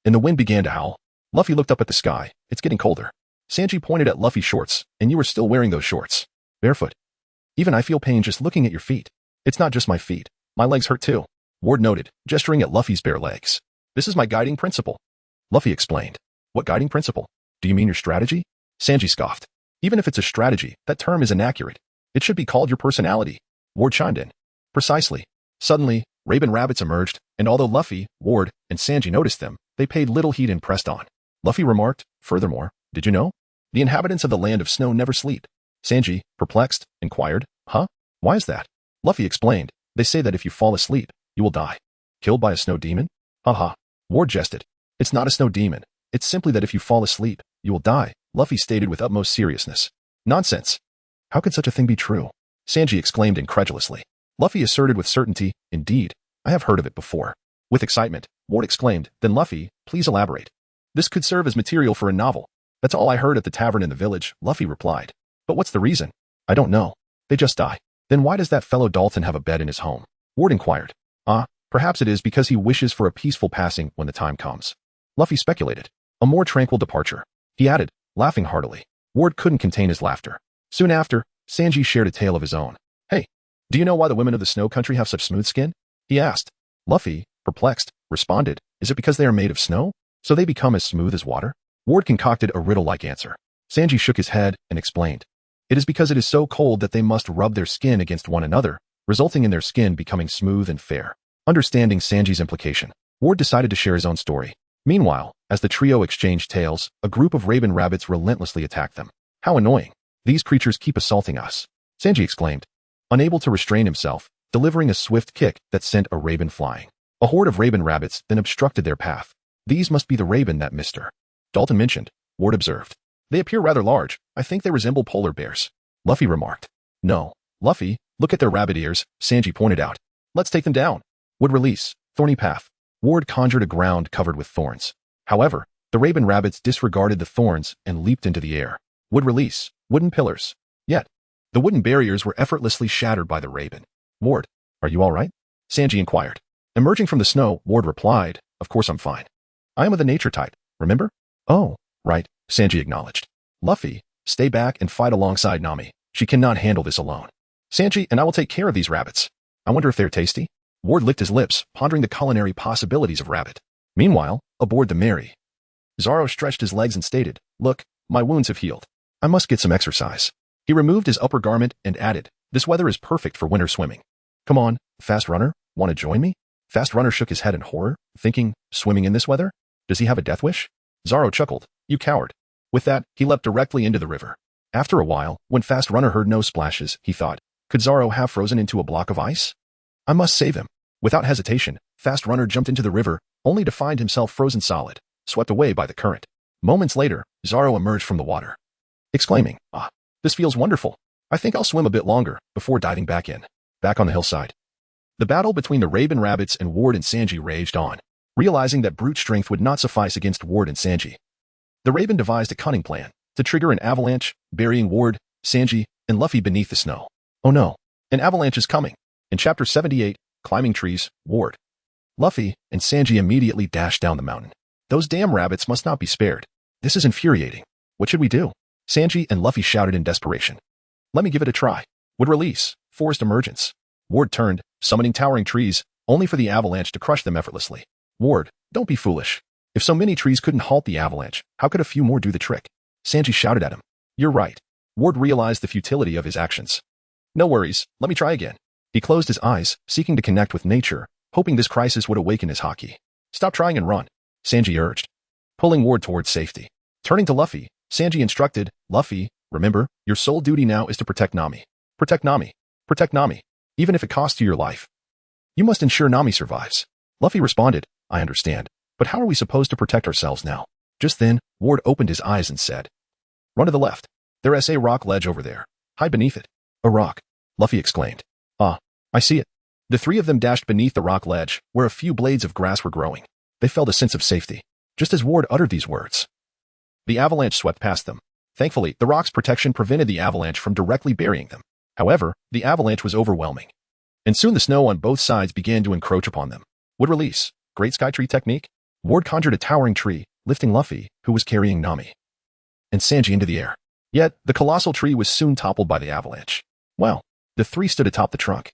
and the wind began to howl. Luffy looked up at the sky. It's getting colder. Sanji pointed at Luffy's shorts, and you are still wearing those shorts. Barefoot. Even I feel pain just looking at your feet. It's not just my feet. My legs hurt too. Ward noted, gesturing at Luffy's bare legs. This is my guiding principle. Luffy explained. What guiding principle? Do you mean your strategy? Sanji scoffed. Even if it's a strategy, that term is inaccurate. It should be called your personality. Ward chimed in. Precisely. Suddenly, Raven rabbits emerged, and although Luffy, Ward, and Sanji noticed them, they paid little heed and pressed on. Luffy remarked, furthermore, did you know? The inhabitants of the land of snow never sleep. Sanji, perplexed, inquired, huh? Why is that? Luffy explained, they say that if you fall asleep, you will die. Killed by a snow demon? Haha. Ward jested. It's not a snow demon. It's simply that if you fall asleep, you will die, Luffy stated with utmost seriousness. Nonsense. How could such a thing be true? Sanji exclaimed incredulously. Luffy asserted with certainty, indeed, I have heard of it before. With excitement, Ward exclaimed, then Luffy, please elaborate. This could serve as material for a novel. That's all I heard at the tavern in the village, Luffy replied. But what's the reason? I don't know. They just die. Then why does that fellow Dalton have a bed in his home? Ward inquired. Perhaps it is because he wishes for a peaceful passing when the time comes. Luffy speculated. A more tranquil departure. He added, laughing heartily. Ward couldn't contain his laughter. Soon after, Sanji shared a tale of his own. Hey, do you know why the women of the snow country have such smooth skin? He asked. Luffy, perplexed, responded, is it because they are made of snow? So they become as smooth as water? Ward concocted a riddle-like answer. Sanji shook his head and explained. It is because it is so cold that they must rub their skin against one another, resulting in their skin becoming smooth and fair. Understanding Sanji's implication, Ward decided to share his own story. Meanwhile, as the trio exchanged tales, a group of raven rabbits relentlessly attacked them. How annoying. These creatures keep assaulting us. Sanji exclaimed. Unable to restrain himself, delivering a swift kick that sent a raven flying. A horde of raven rabbits then obstructed their path. These must be the raven that Mr. Dalton mentioned, Ward observed. They appear rather large. I think they resemble polar bears. Luffy remarked. No, Luffy, look at their rabbit ears, Sanji pointed out. Let's take them down. Would release, thorny path. Ward conjured a ground covered with thorns. However, the raven rabbits disregarded the thorns and leaped into the air. Would release, wooden pillars. Yet, the wooden barriers were effortlessly shattered by the raven. Ward, are you all right? Sanji inquired. Emerging from the snow, Ward replied, of course I'm fine. I am of the nature type, remember? Oh, right, Sanji acknowledged. Luffy, stay back and fight alongside Nami. She cannot handle this alone. Sanji and I will take care of these rabbits. I wonder if they're tasty? Ward licked his lips, pondering the culinary possibilities of rabbit. Meanwhile, aboard the Mary, Zoro stretched his legs and stated, look, my wounds have healed. I must get some exercise. He removed his upper garment and added, this weather is perfect for winter swimming. Come on, Fast Runner, want to join me? Fast Runner shook his head in horror, thinking, swimming in this weather? Does he have a death wish? Zoro chuckled, you coward. With that, he leapt directly into the river. After a while, when Fast Runner heard no splashes, he thought, could Zoro have frozen into a block of ice? I must save him. Without hesitation, Fast Runner jumped into the river, only to find himself frozen solid, swept away by the current. Moments later, Zoro emerged from the water, exclaiming, this feels wonderful. I think I'll swim a bit longer before diving back in. Back on the hillside. The battle between the Raven Rabbits and Ward and Sanji raged on. Realizing that brute strength would not suffice against Ward and Sanji, the Raven devised a cunning plan to trigger an avalanche, burying Ward, Sanji, and Luffy beneath the snow. Oh no, an avalanche is coming. In Chapter 78, Climbing Trees, Ward, Luffy and Sanji immediately dashed down the mountain. Those damn rabbits must not be spared. This is infuriating. What should we do? Sanji and Luffy shouted in desperation. Let me give it a try. Would release. Forced emergence. Ward turned, summoning towering trees, only for the avalanche to crush them effortlessly. Ward, don't be foolish. If so many trees couldn't halt the avalanche, how could a few more do the trick? Sanji shouted at him. You're right. Ward realized the futility of his actions. No worries, let me try again. He closed his eyes, seeking to connect with nature, hoping this crisis would awaken his haki. Stop trying and run, Sanji urged, pulling Ward towards safety. Turning to Luffy, Sanji instructed, Luffy, remember, your sole duty now is to protect Nami. Protect Nami. Protect Nami. Even if it costs you your life. You must ensure Nami survives. Luffy responded, I understand, but how are we supposed to protect ourselves now? Just then, Ward opened his eyes and said, Run to the left. There's a rock ledge over there. Hide beneath it. A rock, Luffy exclaimed. Ah, I see it. The three of them dashed beneath the rock ledge, where a few blades of grass were growing. They felt a sense of safety. Just as Ward uttered these words, the avalanche swept past them. Thankfully, the rock's protection prevented the avalanche from directly burying them. However, the avalanche was overwhelming. And soon the snow on both sides began to encroach upon them. Would release. Great Sky Tree technique. Ward conjured a towering tree, lifting Luffy, who was carrying Nami, and Sanji into the air. Yet, the colossal tree was soon toppled by the avalanche. Well, the three stood atop the trunk,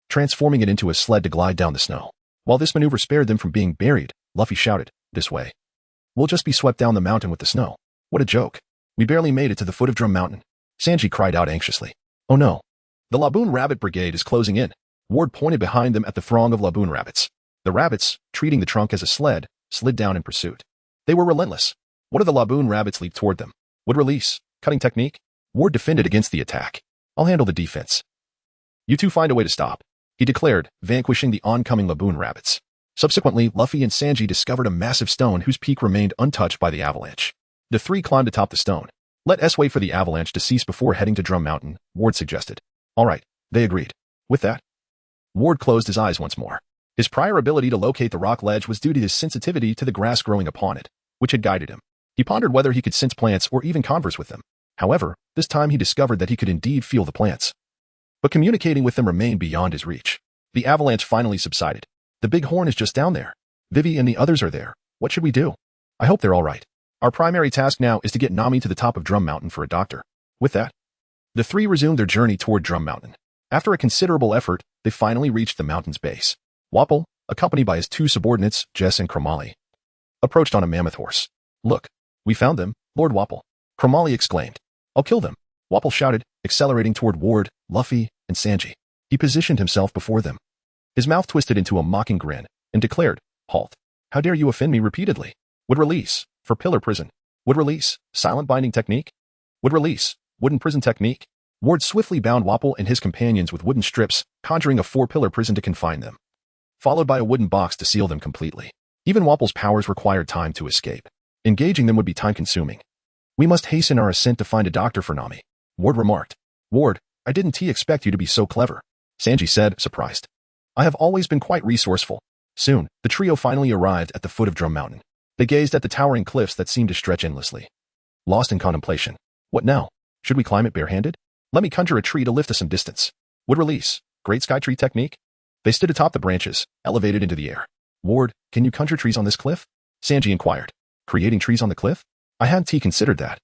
transforming it into a sled to glide down the snow. While this maneuver spared them from being buried, Luffy shouted, This way. We'll just be swept down the mountain with the snow. What a joke. We barely made it to the foot of Drum Mountain. Sanji cried out anxiously. Oh no. The Laboon Rabbit Brigade is closing in. Ward pointed behind them at the throng of Laboon rabbits. The rabbits, treating the trunk as a sled, slid down in pursuit. They were relentless. One of the Laboon rabbits leaped toward them. Would release. Cutting technique. Ward defended against the attack. I'll handle the defense. You two find a way to stop, he declared, vanquishing the oncoming Laboon rabbits. Subsequently, Luffy and Sanji discovered a massive stone whose peak remained untouched by the avalanche. The three climbed atop the stone. Let us wait for the avalanche to cease before heading to Drum Mountain, Ward suggested. All right, they agreed. With that, Ward closed his eyes once more. His prior ability to locate the rock ledge was due to his sensitivity to the grass growing upon it, which had guided him. He pondered whether he could sense plants or even converse with them. However, this time he discovered that he could indeed feel the plants. But communicating with them remained beyond his reach. The avalanche finally subsided. The big horn is just down there. Vivi and the others are there. What should we do? I hope they're all right. Our primary task now is to get Nami to the top of Drum Mountain for a doctor. With that, the three resumed their journey toward Drum Mountain. After a considerable effort, they finally reached the mountain's base. Wapol, accompanied by his two subordinates, Jess and Kromali, approached on a mammoth horse. Look, we found them, Lord Wapol, Kromali exclaimed. I'll kill them, Wapol shouted, accelerating toward Ward, Luffy, and Sanji. He positioned himself before them. His mouth twisted into a mocking grin, and declared, Halt. How dare you offend me repeatedly? Would release. For pillar prison. Would release. Silent binding technique. Would release. Wooden prison technique. Ward swiftly bound Wapol and his companions with wooden strips, conjuring a 4-pillar prison to confine them, followed by a wooden box to seal them completely. Even Wapol's powers required time to escape. Engaging them would be time-consuming. We must hasten our ascent to find a doctor for Nami, Ward remarked. Ward, I didn't expect you to be so clever, Sanji said, surprised. I have always been quite resourceful. Soon, the trio finally arrived at the foot of Drum Mountain. They gazed at the towering cliffs that seemed to stretch endlessly. Lost in contemplation. What now? Should we climb it barehanded? Let me conjure a tree to lift us some distance. Would release. Great Sky Tree technique. They stood atop the branches, elevated into the air. Ward, can you conjure trees on this cliff? Sanji inquired. Creating trees on the cliff? I hadn't considered that.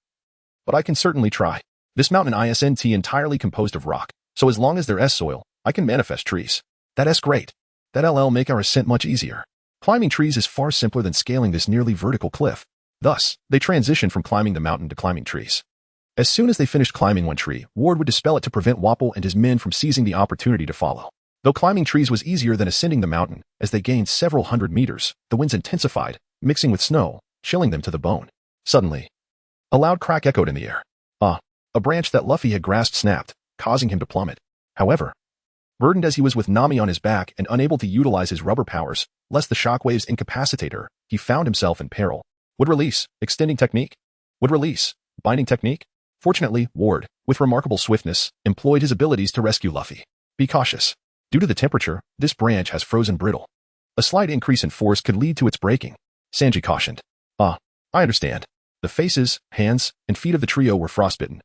But I can certainly try. This mountain isn't entirely composed of rock, so as long as there is soil, I can manifest trees. That's great. That'll make our ascent much easier. Climbing trees is far simpler than scaling this nearly vertical cliff. Thus, they transitioned from climbing the mountain to climbing trees. As soon as they finished climbing one tree, Ward would dispel it to prevent Wapol and his men from seizing the opportunity to follow. Though climbing trees was easier than ascending the mountain, as they gained several hundred meters, the winds intensified, mixing with snow, chilling them to the bone. Suddenly, a loud crack echoed in the air. A branch that Luffy had grasped snapped, causing him to plummet. However, burdened as he was with Nami on his back and unable to utilize his rubber powers, lest the shockwaves incapacitate her, he found himself in peril. Would release. Extending technique. Would release. Binding technique. Fortunately, Ward, with remarkable swiftness, employed his abilities to rescue Luffy. Be cautious. Due to the temperature, this branch has frozen brittle. A slight increase in force could lead to its breaking, Sanji cautioned. I understand. The faces, hands, and feet of the trio were frostbitten.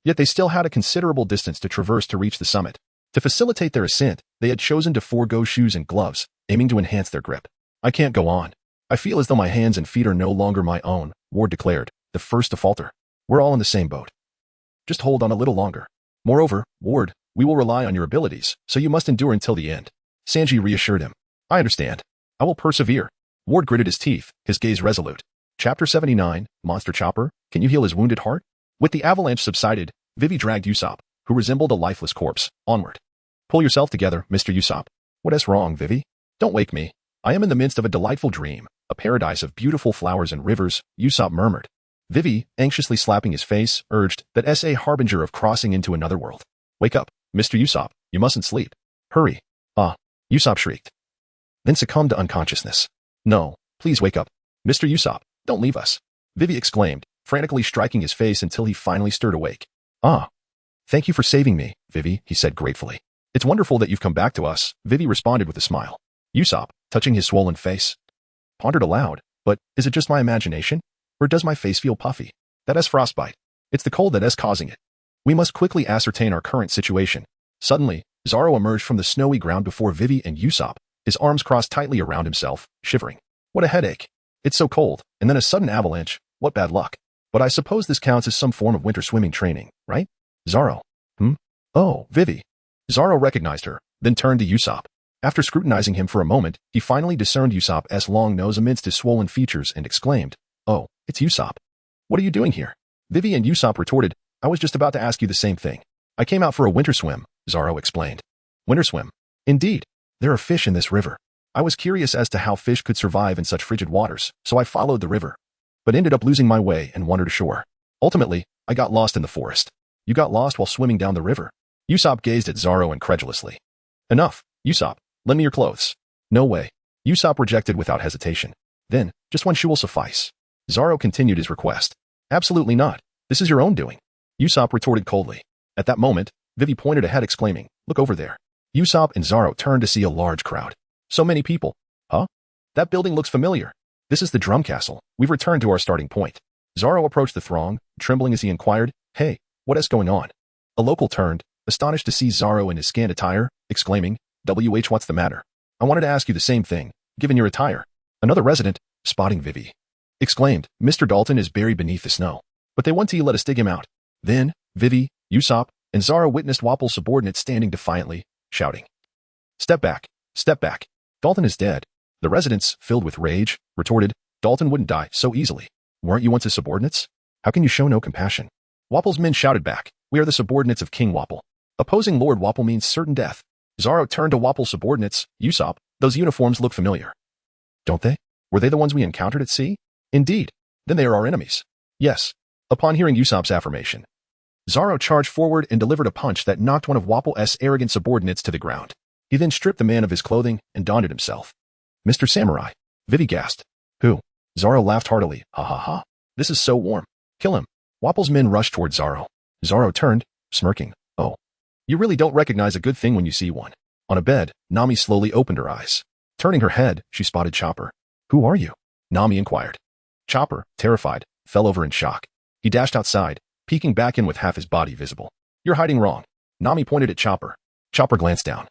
Yet they still had a considerable distance to traverse to reach the summit. To facilitate their ascent, they had chosen to forego shoes and gloves, aiming to enhance their grip. I can't go on. I feel as though my hands and feet are no longer my own, Ward declared, the first to falter. We're all in the same boat. Just hold on a little longer. Moreover, Ward, we will rely on your abilities, so you must endure until the end. Sanji reassured him. I understand. I will persevere. Ward gritted his teeth, his gaze resolute. Chapter 79, Monster Chopper, can you heal his wounded heart? With the avalanche subsided, Vivi dragged Usopp, who resembled a lifeless corpse, onward. Pull yourself together, Mr. Usopp. What is wrong, Vivi? Don't wake me. I am in the midst of a delightful dream, a paradise of beautiful flowers and rivers, Usopp murmured. Vivi, anxiously slapping his face, urged that as a harbinger of crossing into another world. Wake up, Mr. Usopp, you mustn't sleep. Hurry. Usopp shrieked. Then succumbed to unconsciousness. No, please wake up. Mr. Usopp, don't leave us. Vivi exclaimed, frantically striking his face until he finally stirred awake. Thank you for saving me, Vivi, he said gratefully. It's wonderful that you've come back to us, Vivi responded with a smile. Usopp, touching his swollen face, pondered aloud, but is it just my imagination? Or does my face feel puffy? That is frostbite. It's the cold that is causing it. We must quickly ascertain our current situation. Suddenly, Zoro emerged from the snowy ground before Vivi and Usopp, his arms crossed tightly around himself, shivering. What a headache. It's so cold, and then a sudden avalanche. What bad luck. But I suppose this counts as some form of winter swimming training, right? Zoro. Oh, Vivi. Zoro recognized her, then turned to Usopp. After scrutinizing him for a moment, he finally discerned Usopp's long nose amidst his swollen features and exclaimed, Oh, it's Usopp. What are you doing here? Vivi and Usopp retorted, I was just about to ask you the same thing. I came out for a winter swim, Zoro explained. Winter swim? Indeed. There are fish in this river. I was curious as to how fish could survive in such frigid waters, so I followed the river, but ended up losing my way and wandered ashore. Ultimately, I got lost in the forest. You got lost while swimming down the river? Usopp gazed at Zoro incredulously. Enough, Usopp. Lend me your clothes. No way. Usopp rejected without hesitation. Then, just one shoe will suffice. Zoro continued his request. Absolutely not. This is your own doing. Usopp retorted coldly. At that moment, Vivi pointed ahead exclaiming, Look over there. Usopp and Zoro turned to see a large crowd. So many people. Huh? That building looks familiar. This is the Drum Castle. We've returned to our starting point. Zoro approached the throng, trembling as he inquired, Hey, what is going on? A local turned, astonished to see Zoro in his scant attire, exclaiming, what's the matter? I wanted to ask you the same thing, given your attire. Another resident, spotting Vivi, exclaimed, Mr. Dalton is buried beneath the snow. But they want to let us dig him out. Then, Vivi, Usopp, and Zoro witnessed Wapple's subordinate standing defiantly, shouting, Step back, step back. Dalton is dead. The residents, filled with rage, retorted, Dalton wouldn't die so easily. Weren't you once his subordinates? How can you show no compassion? Wapple's men shouted back, We are the subordinates of King Wapple. Opposing Lord Wapple means certain death. Zoro turned to Wapple's subordinates, Usopp, those uniforms look familiar. Don't they? Were they the ones we encountered at sea? Indeed. Then they are our enemies. Yes. Upon hearing Usopp's affirmation, Zoro charged forward and delivered a punch that knocked one of Wapple's arrogant subordinates to the ground. He then stripped the man of his clothing and donned it himself. Mr. Samurai, Vivi gasped. Who? Zoro laughed heartily. Ha ha ha. This is so warm. Kill him. Wapple's men rushed toward Zoro. Zoro turned, smirking. Oh. You really don't recognize a good thing when you see one. On a bed, Nami slowly opened her eyes. Turning her head, she spotted Chopper. Who are you? Nami inquired. Chopper, terrified, fell over in shock. He dashed outside, peeking back in with half his body visible. You're hiding wrong. Nami pointed at Chopper. Chopper glanced down.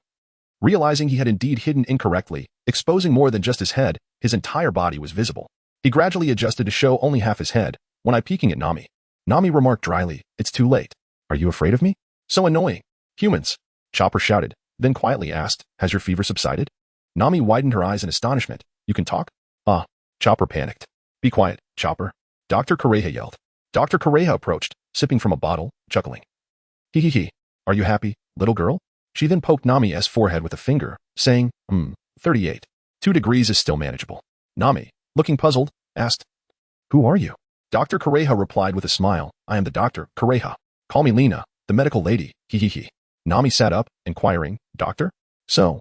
Realizing he had indeed hidden incorrectly, exposing more than just his head, his entire body was visible. He gradually adjusted to show only half his head, when peeking at Nami. Nami remarked dryly, It's too late. Are you afraid of me? So annoying. Humans. Chopper shouted, then quietly asked, Has your fever subsided? Nami widened her eyes in astonishment. You can talk? Chopper panicked. Be quiet, Chopper. Dr. Kureha yelled. Dr. Kureha approached, sipping from a bottle, chuckling. Hee. Are you happy, little girl? She then poked Nami's forehead with a finger, saying, 38. 2 degrees is still manageable. Nami, looking puzzled, asked, Who are you? Dr. Kureha replied with a smile, I am the Dr. Kureha. Call me Lena, the medical lady. Hee. Nami sat up, inquiring, Doctor? So,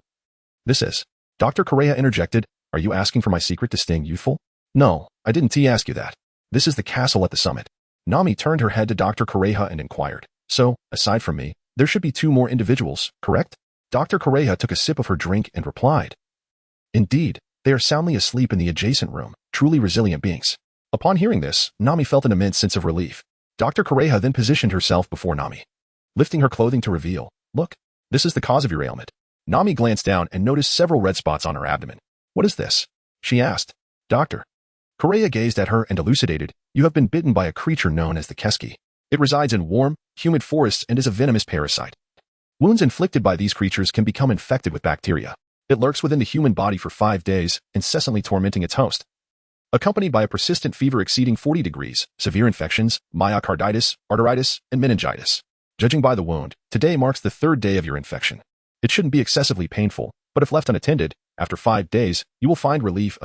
this is. Dr. Kureha interjected, Are you asking for my secret to staying youthful? No, I didn't ask you that. This is the castle at the summit. Nami turned her head to Dr. Kureha and inquired, So, aside from me, there should be 2 more individuals, correct? Dr. Kureha took a sip of her drink and replied, Indeed, they are soundly asleep in the adjacent room, truly resilient beings. Upon hearing this, Nami felt an immense sense of relief. Dr. Kureha then positioned herself before Nami, lifting her clothing to reveal, Look, This is the cause of your ailment. Nami glanced down and noticed several red spots on her abdomen. What is this? She asked. Doctor. Correa gazed at her and elucidated, you have been bitten by a creature known as the Keski. It resides in warm, humid forests and is a venomous parasite. Wounds inflicted by these creatures can become infected with bacteria. It lurks within the human body for 5 days, incessantly tormenting its host. Accompanied by a persistent fever exceeding 40 degrees, severe infections, myocarditis, arteritis, and meningitis. Judging by the wound, today marks the 3rd day of your infection. It shouldn't be excessively painful, but if left unattended, after 5 days, you will find relief.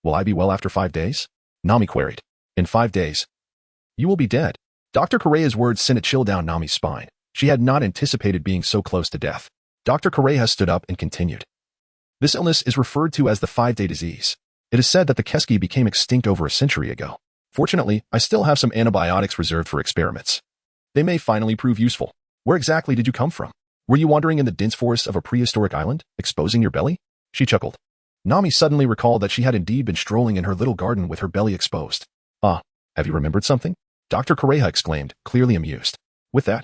Will I be well after 5 days? Nami queried. In 5 days. You will be dead. Dr. Correa's words sent a chill down Nami's spine. She had not anticipated being so close to death. Dr. Correa stood up and continued. This illness is referred to as the 5-day disease. It is said that the Keski became extinct over a century ago. Fortunately, I still have some antibiotics reserved for experiments. They may finally prove useful. Where exactly did you come from? Were you wandering in the dense forests of a prehistoric island, exposing your belly? She chuckled. Nami suddenly recalled that she had indeed been strolling in her little garden with her belly exposed. Ah, have you remembered something? Dr. Correa exclaimed, clearly amused. With that,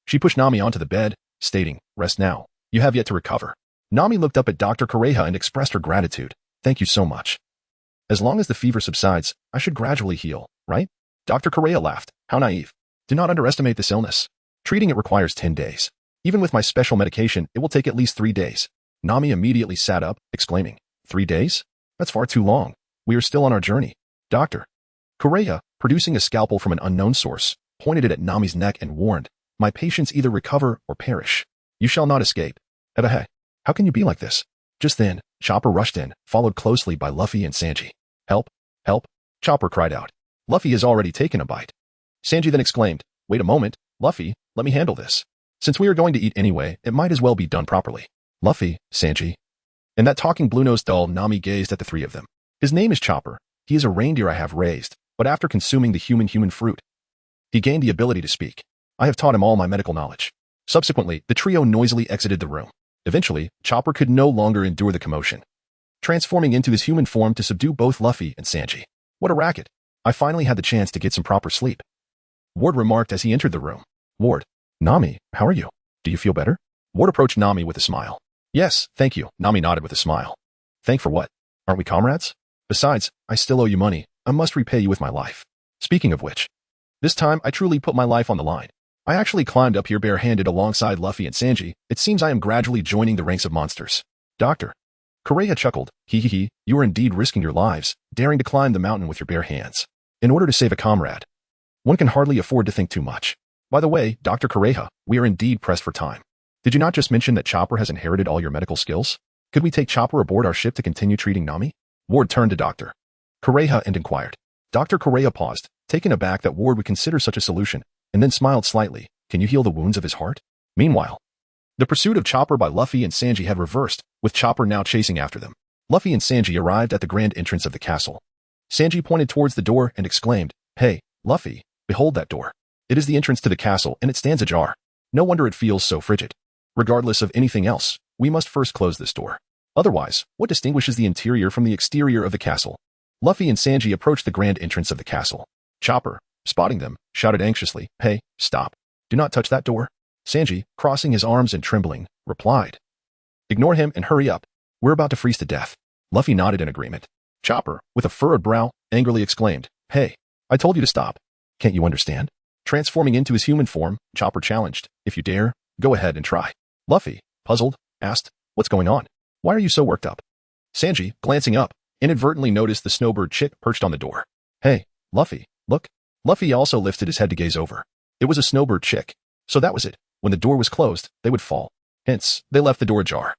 she pushed Nami onto the bed, stating, rest now. You have yet to recover. Nami looked up at Dr. Correa and expressed her gratitude. Thank you so much. As long as the fever subsides, I should gradually heal, right? Dr. Correa laughed. How naive. Do not underestimate this illness. Treating it requires 10 days. Even with my special medication, it will take at least 3 days. Nami immediately sat up, exclaiming, 3 days? That's far too long. We are still on our journey. Doctor. Correa, producing a scalpel from an unknown source, pointed it at Nami's neck and warned, my patients either recover or perish. You shall not escape. Hey, how can you be like this? Just then, Chopper rushed in, followed closely by Luffy and Sanji. Help! Help! Chopper cried out. Luffy has already taken a bite. Sanji then exclaimed, wait a moment, Luffy, let me handle this. Since we are going to eat anyway, it might as well be done properly. Luffy, Sanji. And that talking blue-nosed doll Nami gazed at the 3 of them. His name is Chopper. He is a reindeer I have raised, but after consuming the human fruit, he gained the ability to speak. I have taught him all my medical knowledge. Subsequently, the trio noisily exited the room. Eventually, Chopper could no longer endure the commotion, transforming into his human form to subdue both Luffy and Sanji. What a racket. I finally had the chance to get some proper sleep. Ward remarked as he entered the room. Ward. Nami, how are you? Do you feel better? Ward approached Nami with a smile. Yes, thank you. Nami nodded with a smile. Thank for what? Aren't we comrades? Besides, I still owe you money. I must repay you with my life. Speaking of which, this time I truly put my life on the line. I actually climbed up here barehanded alongside Luffy and Sanji. It seems I am gradually joining the ranks of monsters. Doctor. Correa chuckled. He, you are indeed risking your lives, daring to climb the mountain with your bare hands. In order to save a comrade, one can hardly afford to think too much. By the way, Dr. Correa, we are indeed pressed for time. Did you not just mention that Chopper has inherited all your medical skills? Could we take Chopper aboard our ship to continue treating Nami? Ward turned to Dr. Correa and inquired. Dr. Correa paused, taken aback that Ward would consider such a solution, and then smiled slightly. Can you heal the wounds of his heart? Meanwhile, the pursuit of Chopper by Luffy and Sanji had reversed, with Chopper now chasing after them. Luffy and Sanji arrived at the grand entrance of the castle. Sanji pointed towards the door and exclaimed, Hey, Luffy, behold that door. It is the entrance to the castle and it stands ajar. No wonder it feels so frigid. Regardless of anything else, we must first close this door. Otherwise, what distinguishes the interior from the exterior of the castle? Luffy and Sanji approached the grand entrance of the castle. Chopper, spotting them, shouted anxiously, Hey, stop. Do not touch that door. Sanji, crossing his arms and trembling, replied, Ignore him and hurry up. We're about to freeze to death. Luffy nodded in agreement. Chopper, with a furrowed brow, angrily exclaimed, Hey, I told you to stop. Can't you understand? Transforming into his human form, Chopper challenged, If you dare, go ahead and try. Luffy, puzzled, asked, What's going on? Why are you so worked up? Sanji, glancing up, inadvertently noticed the snowbird chick perched on the door. Hey, Luffy, look. Luffy also lifted his head to gaze over. It was a snowbird chick. So that was it. When the door was closed, they would fall. Hence, they left the door ajar.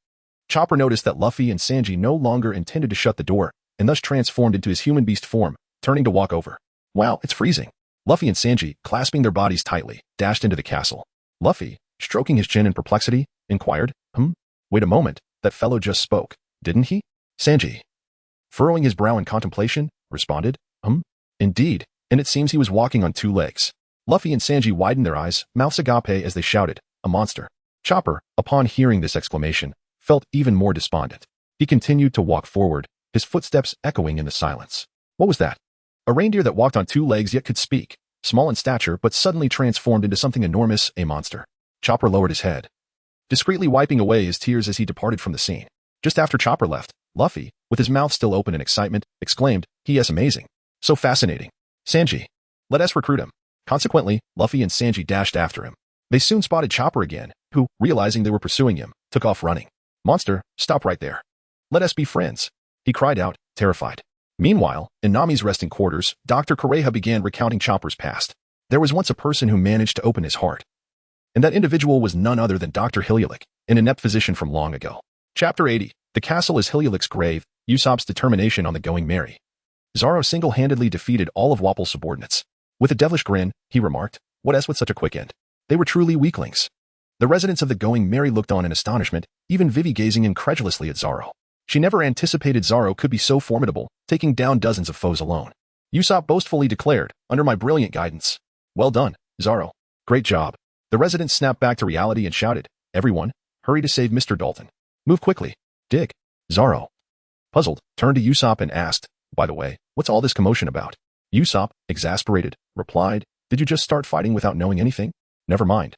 Chopper noticed that Luffy and Sanji no longer intended to shut the door, and thus transformed into his human beast form, turning to walk over. Wow, it's freezing. Luffy and Sanji, clasping their bodies tightly, dashed into the castle. Luffy, stroking his chin in perplexity, inquired, Wait a moment, that fellow just spoke, didn't he? Sanji, furrowing his brow in contemplation, responded, Indeed, and it seems he was walking on 2 legs. Luffy and Sanji widened their eyes, mouths agape as they shouted, A monster. Chopper, upon hearing this exclamation, felt even more despondent. He continued to walk forward, his footsteps echoing in the silence. What was that? A reindeer that walked on 2 legs yet could speak, small in stature but suddenly transformed into something enormous, a monster. Chopper lowered his head. discreetly wiping away his tears as he departed from the scene. Just after Chopper left, Luffy, with his mouth still open in excitement, exclaimed, "He is amazing. So fascinating. Sanji. Let us recruit him." Consequently, Luffy and Sanji dashed after him. They soon spotted Chopper again, who, realizing they were pursuing him, took off running. "Monster, stop right there. Let us be friends," he cried out, terrified. Meanwhile, in Nami's resting quarters, Dr. Kureha began recounting Chopper's past. There was once a person who managed to open his heart. And that individual was none other than Dr. Hiluluk, an inept physician from long ago. Chapter 80. The castle is Hiluluk's grave, Usopp's determination on the going merry. Zoro single-handedly defeated all of Wapple's subordinates. With a devilish grin, he remarked, "What else with such a quick end?" They were truly weaklings. The residents of the going merry looked on in astonishment, even Vivi gazing incredulously at Zoro. She never anticipated Zoro could be so formidable, taking down dozens of foes alone. Usopp boastfully declared, "Under my brilliant guidance." "Well done, Zoro. Great job." The residents snapped back to reality and shouted, "Everyone, hurry to save Mr. Dalton. Move quickly. Dig." Zoro, puzzled, turned to Usopp and asked, "By the way, what's all this commotion about?" Usopp, exasperated, replied, "Did you just start fighting without knowing anything? Never mind.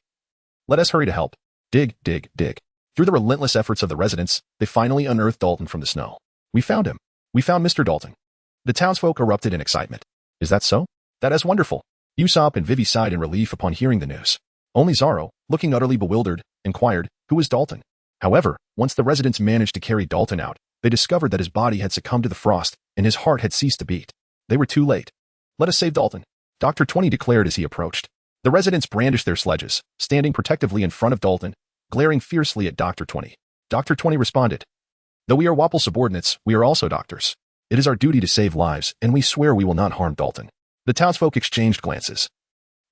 Let us hurry to help. Dig, dig, dig." Through the relentless efforts of the residents, they finally unearthed Dalton from the snow. "We found him. We found Mr. Dalton." The townsfolk erupted in excitement. "Is that so? That is wonderful." Usopp and Vivi sighed in relief upon hearing the news. Only Zoro, looking utterly bewildered, inquired, "Who is Dalton?" However, once the residents managed to carry Dalton out, they discovered that his body had succumbed to the frost and his heart had ceased to beat. They were too late. "Let us save Dalton," Dr. 20 declared as he approached. The residents brandished their sledges, standing protectively in front of Dalton, glaring fiercely at Dr. 20. Dr. 20 responded, "Though we are Wapple subordinates, we are also doctors. It is our duty to save lives, and we swear we will not harm Dalton." The townsfolk exchanged glances,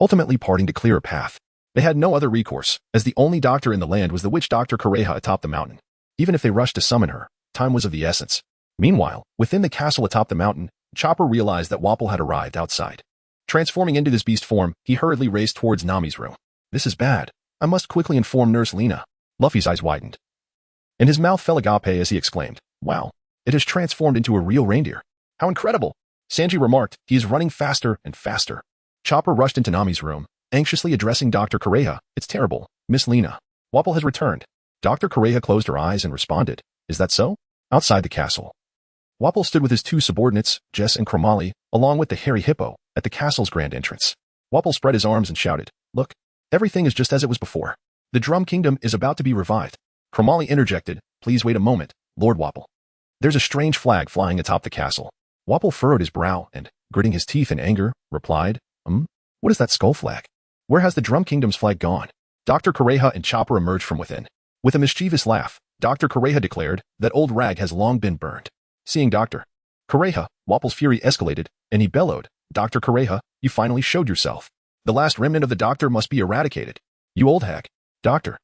ultimately parting to clear a path. They had no other recourse, as the only doctor in the land was the witch Dr. Kureha atop the mountain. Even if they rushed to summon her, time was of the essence. Meanwhile, within the castle atop the mountain, Chopper realized that Wapple had arrived outside. Transforming into this beast form, he hurriedly raced towards Nami's room. "This is bad. I must quickly inform Nurse Lena." Luffy's eyes widened, and his mouth fell agape as he exclaimed, "Wow, it has transformed into a real reindeer. How incredible!" Sanji remarked, "He is running faster and faster." Chopper rushed into Nami's room, anxiously addressing Dr. Kureha. "It's terrible, Miss Lena. Wapple has returned." Dr. Kureha closed her eyes and responded, "Is that so?" Outside the castle, Wapple stood with his two subordinates, Jess and Chromali, along with the hairy hippo, at the castle's grand entrance. Wapple spread his arms and shouted, "Look, everything is just as it was before. The Drum Kingdom is about to be revived." Chromali interjected, "Please wait a moment, Lord Wapple. There's a strange flag flying atop the castle." Wapple furrowed his brow and, gritting his teeth in anger, replied, What is that skull flag? Where has the Drum Kingdom's flag gone?" Dr. Kureha and Chopper emerged from within. With a mischievous laugh, Dr. Kureha declared that old rag has long been burned. Seeing Dr. Kureha, Wapple's fury escalated, and he bellowed, "Dr. Kureha, you finally showed yourself. The last remnant of the doctor must be eradicated. You old hag." Dr.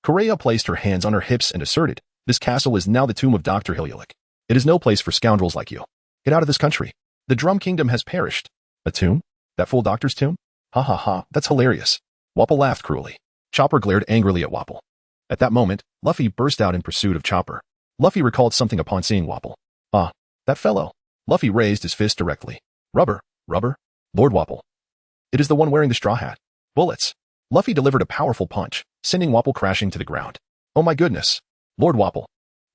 Kureha placed her hands on her hips and asserted, "This castle is now the tomb of Dr. Hiluluk. It is no place for scoundrels like you. Get out of this country. The Drum Kingdom has perished." "A tomb? That fool doctor's tomb? Ha ha ha, that's hilarious." Wapple laughed cruelly. Chopper glared angrily at Wapple. At that moment, Luffy burst out in pursuit of Chopper. Luffy recalled something upon seeing Wapple. "Ah, that fellow." Luffy raised his fist directly. Rubber, Lord Wapple. It is the one wearing the straw hat. Bullets." Luffy delivered a powerful punch, sending Wapple crashing to the ground. "Oh my goodness. Lord Wapple."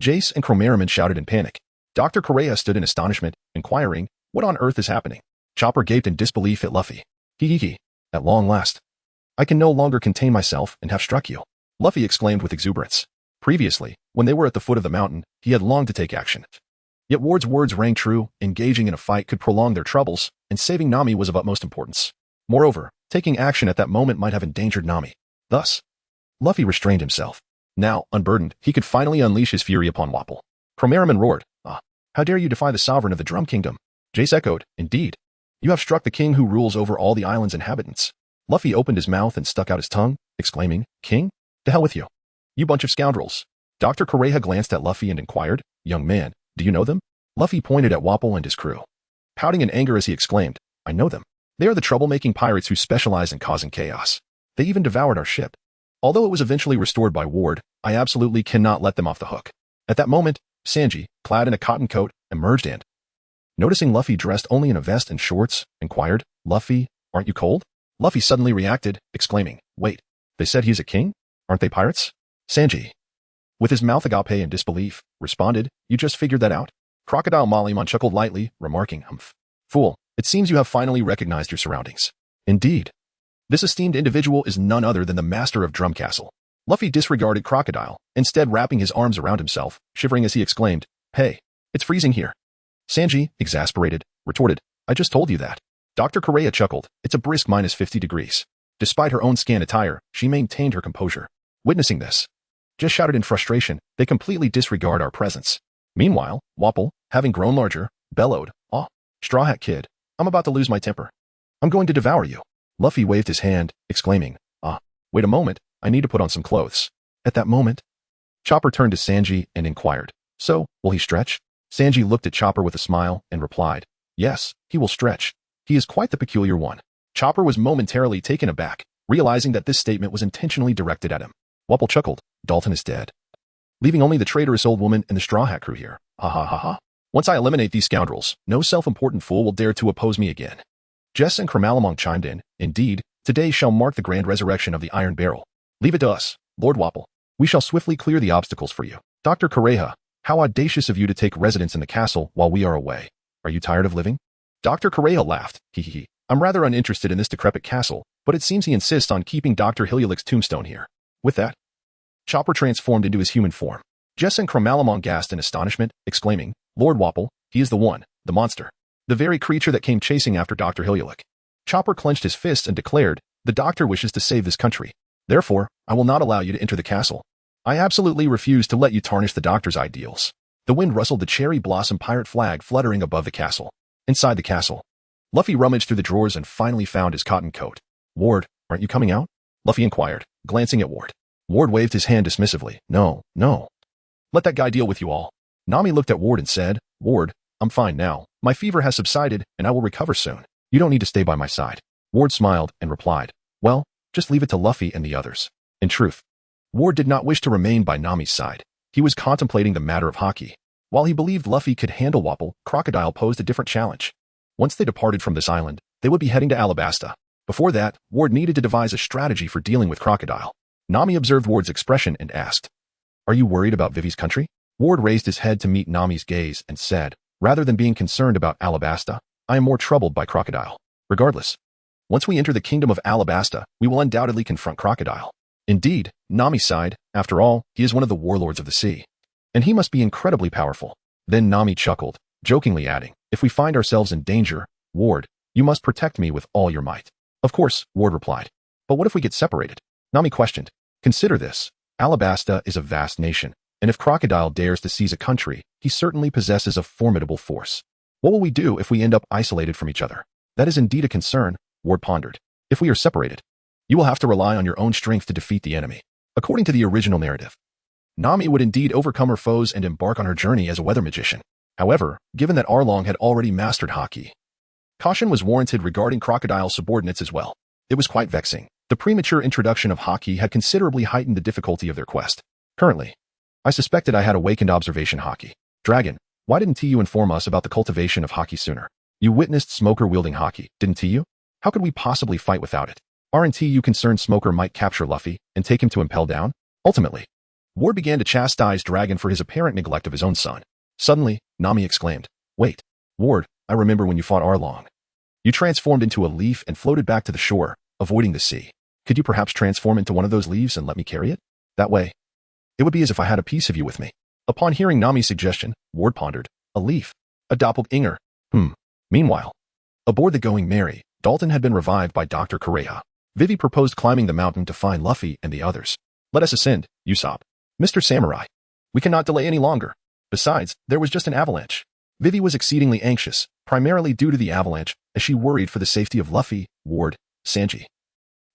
Jace and Chromarriman shouted in panic. Dr. Kureha stood in astonishment, inquiring, "What on earth is happening?" Chopper gaped in disbelief at Luffy. Hee. At long last. I can no longer contain myself and have struck you." Luffy exclaimed with exuberance. Previously, when they were at the foot of the mountain, he had longed to take action. Yet Ward's words rang true, engaging in a fight could prolong their troubles, and saving Nami was of utmost importance. Moreover, taking action at that moment might have endangered Nami. Thus, Luffy restrained himself. Now, unburdened, he could finally unleash his fury upon Wapple. Chromarriman roared, "Ah, how dare you defy the sovereign of the Drum Kingdom?" Jace echoed, "Indeed. You have struck the king who rules over all the island's inhabitants." Luffy opened his mouth and stuck out his tongue, exclaiming, "King? To hell with you. You bunch of scoundrels." Dr. Kureha glanced at Luffy and inquired, "Young man, do you know them?" Luffy pointed at Wapple and his crew. Pouting in anger as he exclaimed, "I know them. They are the troublemaking pirates who specialize in causing chaos. They even devoured our ship. Although it was eventually restored by Ward, I absolutely cannot let them off the hook." At that moment, Sanji, clad in a cotton coat, emerged and, noticing Luffy dressed only in a vest and shorts, inquired, "Luffy, aren't you cold?" Luffy suddenly reacted, exclaiming, "Wait, they said he's a king? Aren't they pirates?" Sanji, with his mouth agape in disbelief, responded, "You just figured that out?" Crocodile Mollyman chuckled lightly, remarking, "Humph. Fool, it seems you have finally recognized your surroundings." Indeed. This esteemed individual is none other than the master of Drum Castle. Luffy disregarded Crocodile, instead wrapping his arms around himself, shivering as he exclaimed, "Hey, it's freezing here." Sanji, exasperated, retorted, "I just told you that." Dr. Correa chuckled, "It's a brisk -50 degrees. Despite her own scant attire, she maintained her composure. Witnessing this, just shouted in frustration, "They completely disregard our presence." Meanwhile, Wapple, having grown larger, bellowed, "Ah, Straw Hat Kid, I'm about to lose my temper. I'm going to devour you." Luffy waved his hand, exclaiming, "Ah, wait a moment, I need to put on some clothes." At that moment, Chopper turned to Sanji and inquired, "So, will he stretch?" Sanji looked at Chopper with a smile and replied, "Yes, he will stretch. He is quite the peculiar one." Chopper was momentarily taken aback, realizing that this statement was intentionally directed at him. Wapple chuckled, "Dalton is dead, leaving only the traitorous old woman and the Straw Hat crew here. Ha ha ha ha. Once I eliminate these scoundrels, no self-important fool will dare to oppose me again." Jess and Kramalamong chimed in, "Indeed, today shall mark the grand resurrection of the Iron Barrel. Leave it to us, Lord Wapple. We shall swiftly clear the obstacles for you." "Dr. Correa, how audacious of you to take residence in the castle while we are away. Are you tired of living?" Dr. Correa laughed, "Hee. I'm rather uninterested in this decrepit castle, but it seems he insists on keeping Dr. Hilyalik's tombstone here." With that, Chopper transformed into his human form. Jess and Kramalamong gasped in astonishment, exclaiming, "Lord Wapple, he is the one, the monster. The very creature that came chasing after Dr. Hilyalik." Chopper clenched his fists and declared, "The doctor wishes to save this country. Therefore, I will not allow you to enter the castle. I absolutely refuse to let you tarnish the doctor's ideals." The wind rustled the cherry blossom pirate flag fluttering above the castle. Inside the castle, Luffy rummaged through the drawers and finally found his cotton coat. "Ward, aren't you coming out?" Luffy inquired, glancing at Ward. Ward waved his hand dismissively. No. Let that guy deal with you all." Nami looked at Ward and said, "Ward, I'm fine now. My fever has subsided and I will recover soon. You don't need to stay by my side." Ward smiled and replied, "Well, just leave it to Luffy and the others." In truth, Ward did not wish to remain by Nami's side. He was contemplating the matter of Haki. While he believed Luffy could handle Wapple, Crocodile posed a different challenge. Once they departed from this island, they would be heading to Alabasta. Before that, Ward needed to devise a strategy for dealing with Crocodile. Nami observed Ward's expression and asked, "Are you worried about Vivi's country?" Ward raised his head to meet Nami's gaze and said, "Rather than being concerned about Alabasta, I am more troubled by Crocodile. Regardless, once we enter the kingdom of Alabasta, we will undoubtedly confront Crocodile." Indeed, Nami sighed. After all, he is one of the warlords of the sea, and he must be incredibly powerful. Then Nami chuckled, jokingly adding, "If we find ourselves in danger, Ward, you must protect me with all your might." "Of course," Ward replied. "But what if we get separated?" Nami questioned. "Consider this. Alabasta is a vast nation, and if Crocodile dares to seize a country, he certainly possesses a formidable force. What will we do if we end up isolated from each other?" "That is indeed a concern," Ward pondered. "If we are separated, you will have to rely on your own strength to defeat the enemy." According to the original narrative, Nami would indeed overcome her foes and embark on her journey as a weather magician. However, given that Arlong had already mastered Haki, caution was warranted regarding Crocodile's subordinates as well. It was quite vexing. The premature introduction of Haki had considerably heightened the difficulty of their quest. Currently, I suspected I had awakened observation Haki. "Dragon, why didn't you inform us about the cultivation of Haki sooner? You witnessed Smoker wielding Haki, didn't you? How could we possibly fight without it? Aren't you concerned Smoker might capture Luffy and take him to impel down?" Ultimately, Ward began to chastise Dragon for his apparent neglect of his own son. Suddenly, Nami exclaimed, "Wait, Ward, I remember when you fought Arlong. You transformed into a leaf and floated back to the shore, avoiding the sea. Could you perhaps transform into one of those leaves and let me carry it? That way, it would be as if I had a piece of you with me." Upon hearing Nami's suggestion, Ward pondered, "A leaf? A doppelganger? Meanwhile, aboard the Going Merry, Dalton had been revived by Dr. Correa. Vivi proposed climbing the mountain to find Luffy and the others. "Let us ascend, Usopp. Mr. Samurai. We cannot delay any longer. Besides, there was just an avalanche." Vivi was exceedingly anxious, primarily due to the avalanche, as she worried for the safety of Luffy, Ward, Sanji,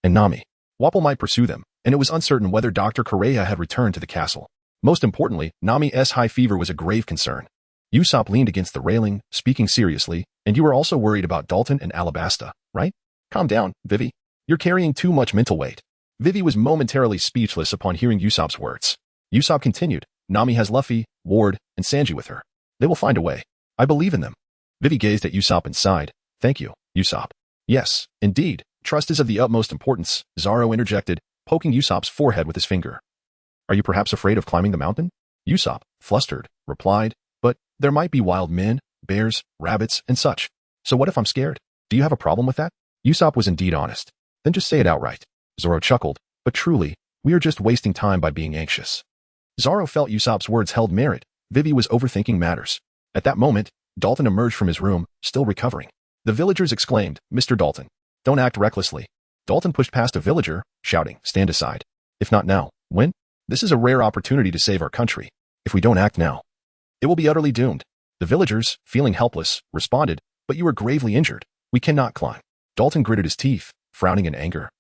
and Nami. Wapple might pursue them, and it was uncertain whether Dr. Correa had returned to the castle. Most importantly, Nami's high fever was a grave concern. Usopp leaned against the railing, speaking seriously, "And you were also worried about Dalton and Alabasta, right? Calm down, Vivi. You're carrying too much mental weight." Vivi was momentarily speechless upon hearing Usopp's words. Usopp continued, "Nami has Luffy, Ward, and Sanji with her. They will find a way. I believe in them." Vivi gazed at Usopp and sighed. "Thank you, Usopp." "Yes, indeed. Trust is of the utmost importance," Zoro interjected, poking Usopp's forehead with his finger. Are you perhaps afraid of climbing the mountain? Usopp, flustered, replied, but there might be wild men, bears, rabbits, and such. So what if I'm scared? Do you have a problem with that? Usopp was indeed honest. Then just say it outright. Zoro chuckled, but truly, we are just wasting time by being anxious. Zoro felt Usopp's words held merit. Vivi was overthinking matters. At that moment, Dalton emerged from his room, still recovering. The villagers exclaimed, Mr. Dalton, don't act recklessly. Dalton pushed past a villager, shouting, stand aside. If not now, when? This is a rare opportunity to save our country. If we don't act now, it will be utterly doomed. The villagers, feeling helpless, responded, but you are gravely injured. We cannot climb. Dalton gritted his teeth, frowning in anger.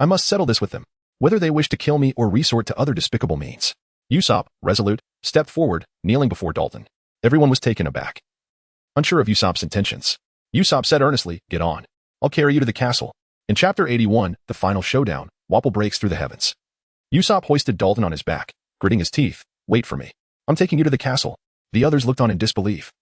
I must settle this with them, whether they wish to kill me or resort to other despicable means. Usopp, resolute, stepped forward, kneeling before Dalton. Everyone was taken aback, unsure of Usopp's intentions. Usopp said earnestly, get on. I'll carry you to the castle. In Chapter 81, the final showdown, Wapol breaks through the heavens. Usopp hoisted Dalton on his back, gritting his teeth. Wait for me. I'm taking you to the castle. The others looked on in disbelief.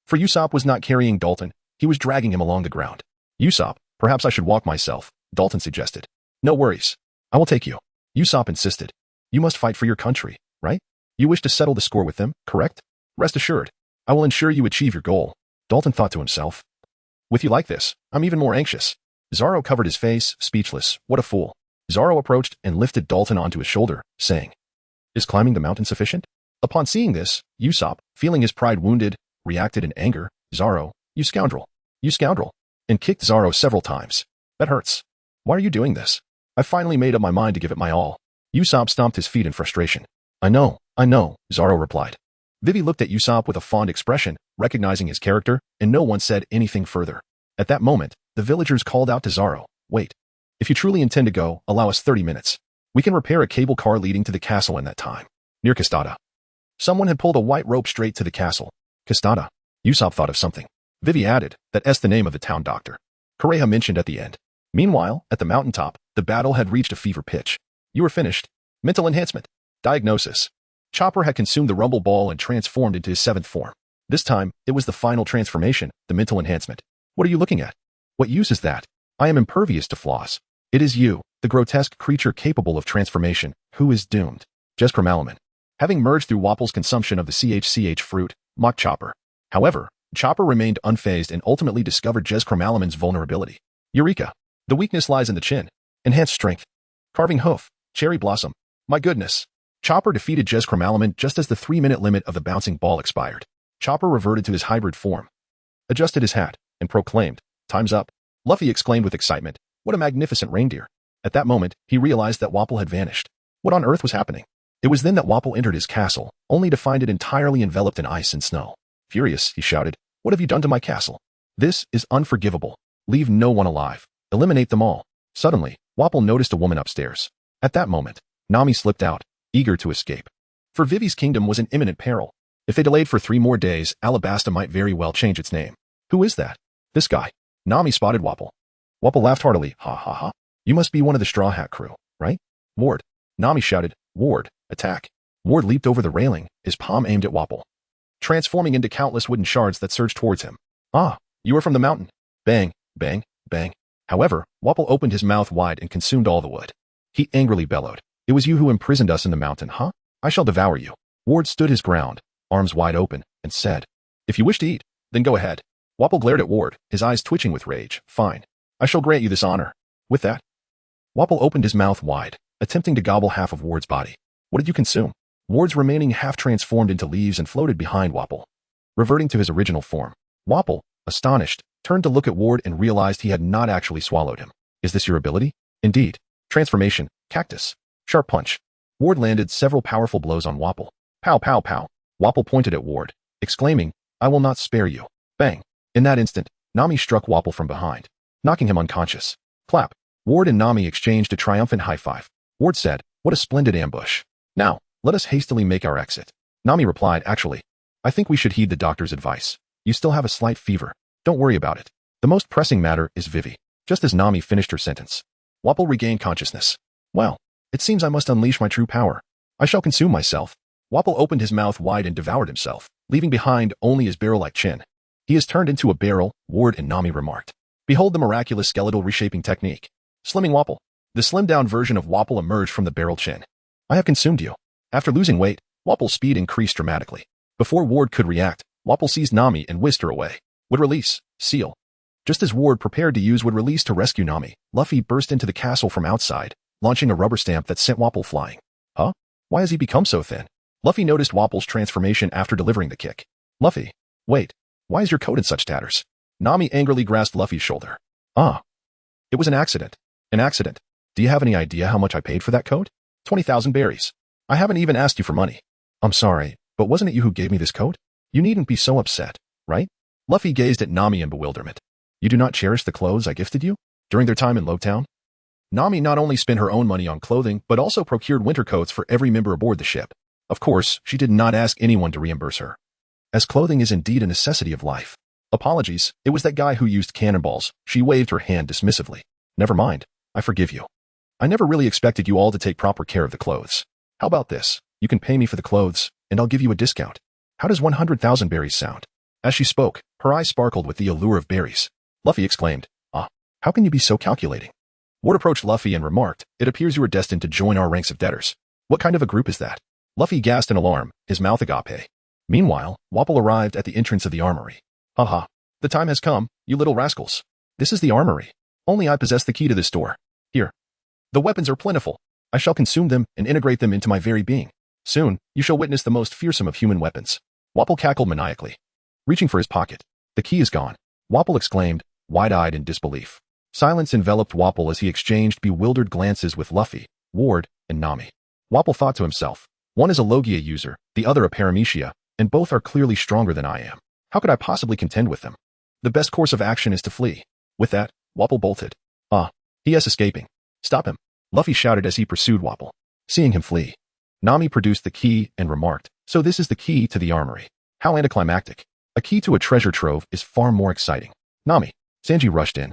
For Usopp was not carrying Dalton, he was dragging him along the ground. Usopp, perhaps I should walk myself, Dalton suggested. No worries. I will take you. Usopp insisted. You must fight for your country, right? You wish to settle the score with them, correct? Rest assured, I will ensure you achieve your goal. Dalton thought to himself. With you like this, I'm even more anxious. Zoro covered his face, speechless. What a fool. Zoro approached and lifted Dalton onto his shoulder, saying, is climbing the mountain sufficient? Upon seeing this, Usopp, feeling his pride wounded, reacted in anger. Zoro, you scoundrel, and kicked Zoro several times. That hurts. Why are you doing this? I finally made up my mind to give it my all. Usopp stomped his feet in frustration. I know, Zoro replied. Vivi looked at Usopp with a fond expression, recognizing his character, and no one said anything further. At that moment, the villagers called out to Zoro, wait. If you truly intend to go, allow us 30 minutes. We can repair a cable car leading to the castle in that time. Near Castada. Someone had pulled a white rope straight to the castle. Castada. Usopp thought of something. Vivi added, that's the name of the town doctor. Kureha mentioned at the end. Meanwhile, at the mountaintop, the battle had reached a fever pitch. You are finished. Mental enhancement. Diagnosis. Chopper had consumed the rumble ball and transformed into his 7th form. This time, it was the final transformation, the mental enhancement. What are you looking at? What use is that? I am impervious to flaws. It is you, the grotesque creature capable of transformation, who is doomed. Jeskramalaman. Having merged through Wapol's consumption of the CHCH fruit, mocked Chopper. However, Chopper remained unfazed and ultimately discovered Jeskramalaman's vulnerability. Eureka! The weakness lies in the chin. Enhanced strength. Carving hoof. Cherry blossom. My goodness. Chopper defeated Jeskramalaman just as the 3-minute limit of the bouncing ball expired. Chopper reverted to his hybrid form, adjusted his hat, and proclaimed, time's up. Luffy exclaimed with excitement, what a magnificent reindeer. At that moment, he realized that Wapol had vanished. What on earth was happening? It was then that Wapol entered his castle, only to find it entirely enveloped in ice and snow. Furious, he shouted, what have you done to my castle? This is unforgivable. Leave no one alive. Eliminate them all. Suddenly, Wapol noticed a woman upstairs. At that moment, Nami slipped out, eager to escape. For Vivi's kingdom was in imminent peril. If they delayed for 3 more days, Alabasta might very well change its name. Who is that? This guy. Nami spotted Wapol. Wapol laughed heartily. Ha ha ha. You must be one of the Straw Hat crew, right? Ward. Nami shouted, Ward, attack. Ward leaped over the railing, his palm aimed at Wapol, transforming into countless wooden shards that surged towards him. Ah, you are from the mountain. Bang, bang, bang. However, Wapol opened his mouth wide and consumed all the wood. He angrily bellowed. It was you who imprisoned us in the mountain, huh? I shall devour you. Ward stood his ground, arms wide open, and said, if you wish to eat, then go ahead. Wapol glared at Ward, his eyes twitching with rage. Fine. I shall grant you this honor. With that, Wapol opened his mouth wide, attempting to gobble half of Ward's body. What did you consume? Ward's remaining half transformed into leaves and floated behind Wapol, reverting to his original form. Wapol, astonished, turned to look at Ward and realized he had not actually swallowed him. Is this your ability? Indeed. Transformation, cactus. Sharp punch. Ward landed several powerful blows on Wapol. Pow, pow, pow. Wapol pointed at Ward, exclaiming, I will not spare you. Bang. In that instant, Nami struck Wapol from behind, knocking him unconscious. Clap. Ward and Nami exchanged a triumphant high five. Ward said, what a splendid ambush. Now, let us hastily make our exit. Nami replied, actually, I think we should heed the doctor's advice. You still have a slight fever. Don't worry about it. The most pressing matter is Vivi. Just as Nami finished her sentence, Wapol regained consciousness. Well, it seems I must unleash my true power. I shall consume myself. Wapol opened his mouth wide and devoured himself, leaving behind only his barrel-like chin. He has turned into a barrel, Ward and Nami remarked. Behold the miraculous skeletal reshaping technique. Slimming Wapol. The slimmed-down version of Wapol emerged from the barrel chin. I have consumed you. After losing weight, Wapple's speed increased dramatically. Before Ward could react, Wapple seized Nami and whisked her away. Would release. Seal. Just as Ward prepared to use would release to rescue Nami, Luffy burst into the castle from outside, launching a rubber stamp that sent Wapple flying. Huh? Why has he become so thin? Luffy noticed Wapple's transformation after delivering the kick. Luffy, wait, why is your coat in such tatters? Nami angrily grasped Luffy's shoulder. Ah. It was an accident. An accident. Do you have any idea how much I paid for that coat? 20,000 berries. I haven't even asked you for money. I'm sorry, but wasn't it you who gave me this coat? You needn't be so upset, right? Luffy gazed at Nami in bewilderment. You do not cherish the clothes I gifted you? During their time in Loguetown? Nami not only spent her own money on clothing, but also procured winter coats for every member aboard the ship. Of course, she did not ask anyone to reimburse her, as clothing is indeed a necessity of life. Apologies, it was that guy who used cannonballs. She waved her hand dismissively. Never mind, I forgive you. I never really expected you all to take proper care of the clothes. How about this? You can pay me for the clothes, and I'll give you a discount. How does 100,000 berries sound? As she spoke, her eyes sparkled with the allure of berries. Luffy exclaimed, Ah, how can you be so calculating? Ward approached Luffy and remarked, It appears you are destined to join our ranks of debtors. What kind of a group is that? Luffy gasped in alarm, his mouth agape. Meanwhile, Wapple arrived at the entrance of the armory. Haha, the time has come, you little rascals. This is the armory. Only I possess the key to this door. Here. The weapons are plentiful. I shall consume them and integrate them into my very being. Soon, you shall witness the most fearsome of human weapons. Wapple cackled maniacally. Reaching for his pocket. The key is gone. Wapple exclaimed, wide-eyed in disbelief. Silence enveloped Wapple as he exchanged bewildered glances with Luffy, Ward, and Nami. Wapple thought to himself, one is a Logia user, the other a Paramecia, and both are clearly stronger than I am. How could I possibly contend with them? The best course of action is to flee. With that, Wapple bolted. Ah, he is escaping. Stop him, Luffy shouted as he pursued Wapple. Seeing him flee, Nami produced the key and remarked, so this is the key to the armory. How anticlimactic. A key to a treasure trove is far more exciting. Nami. Sanji rushed in,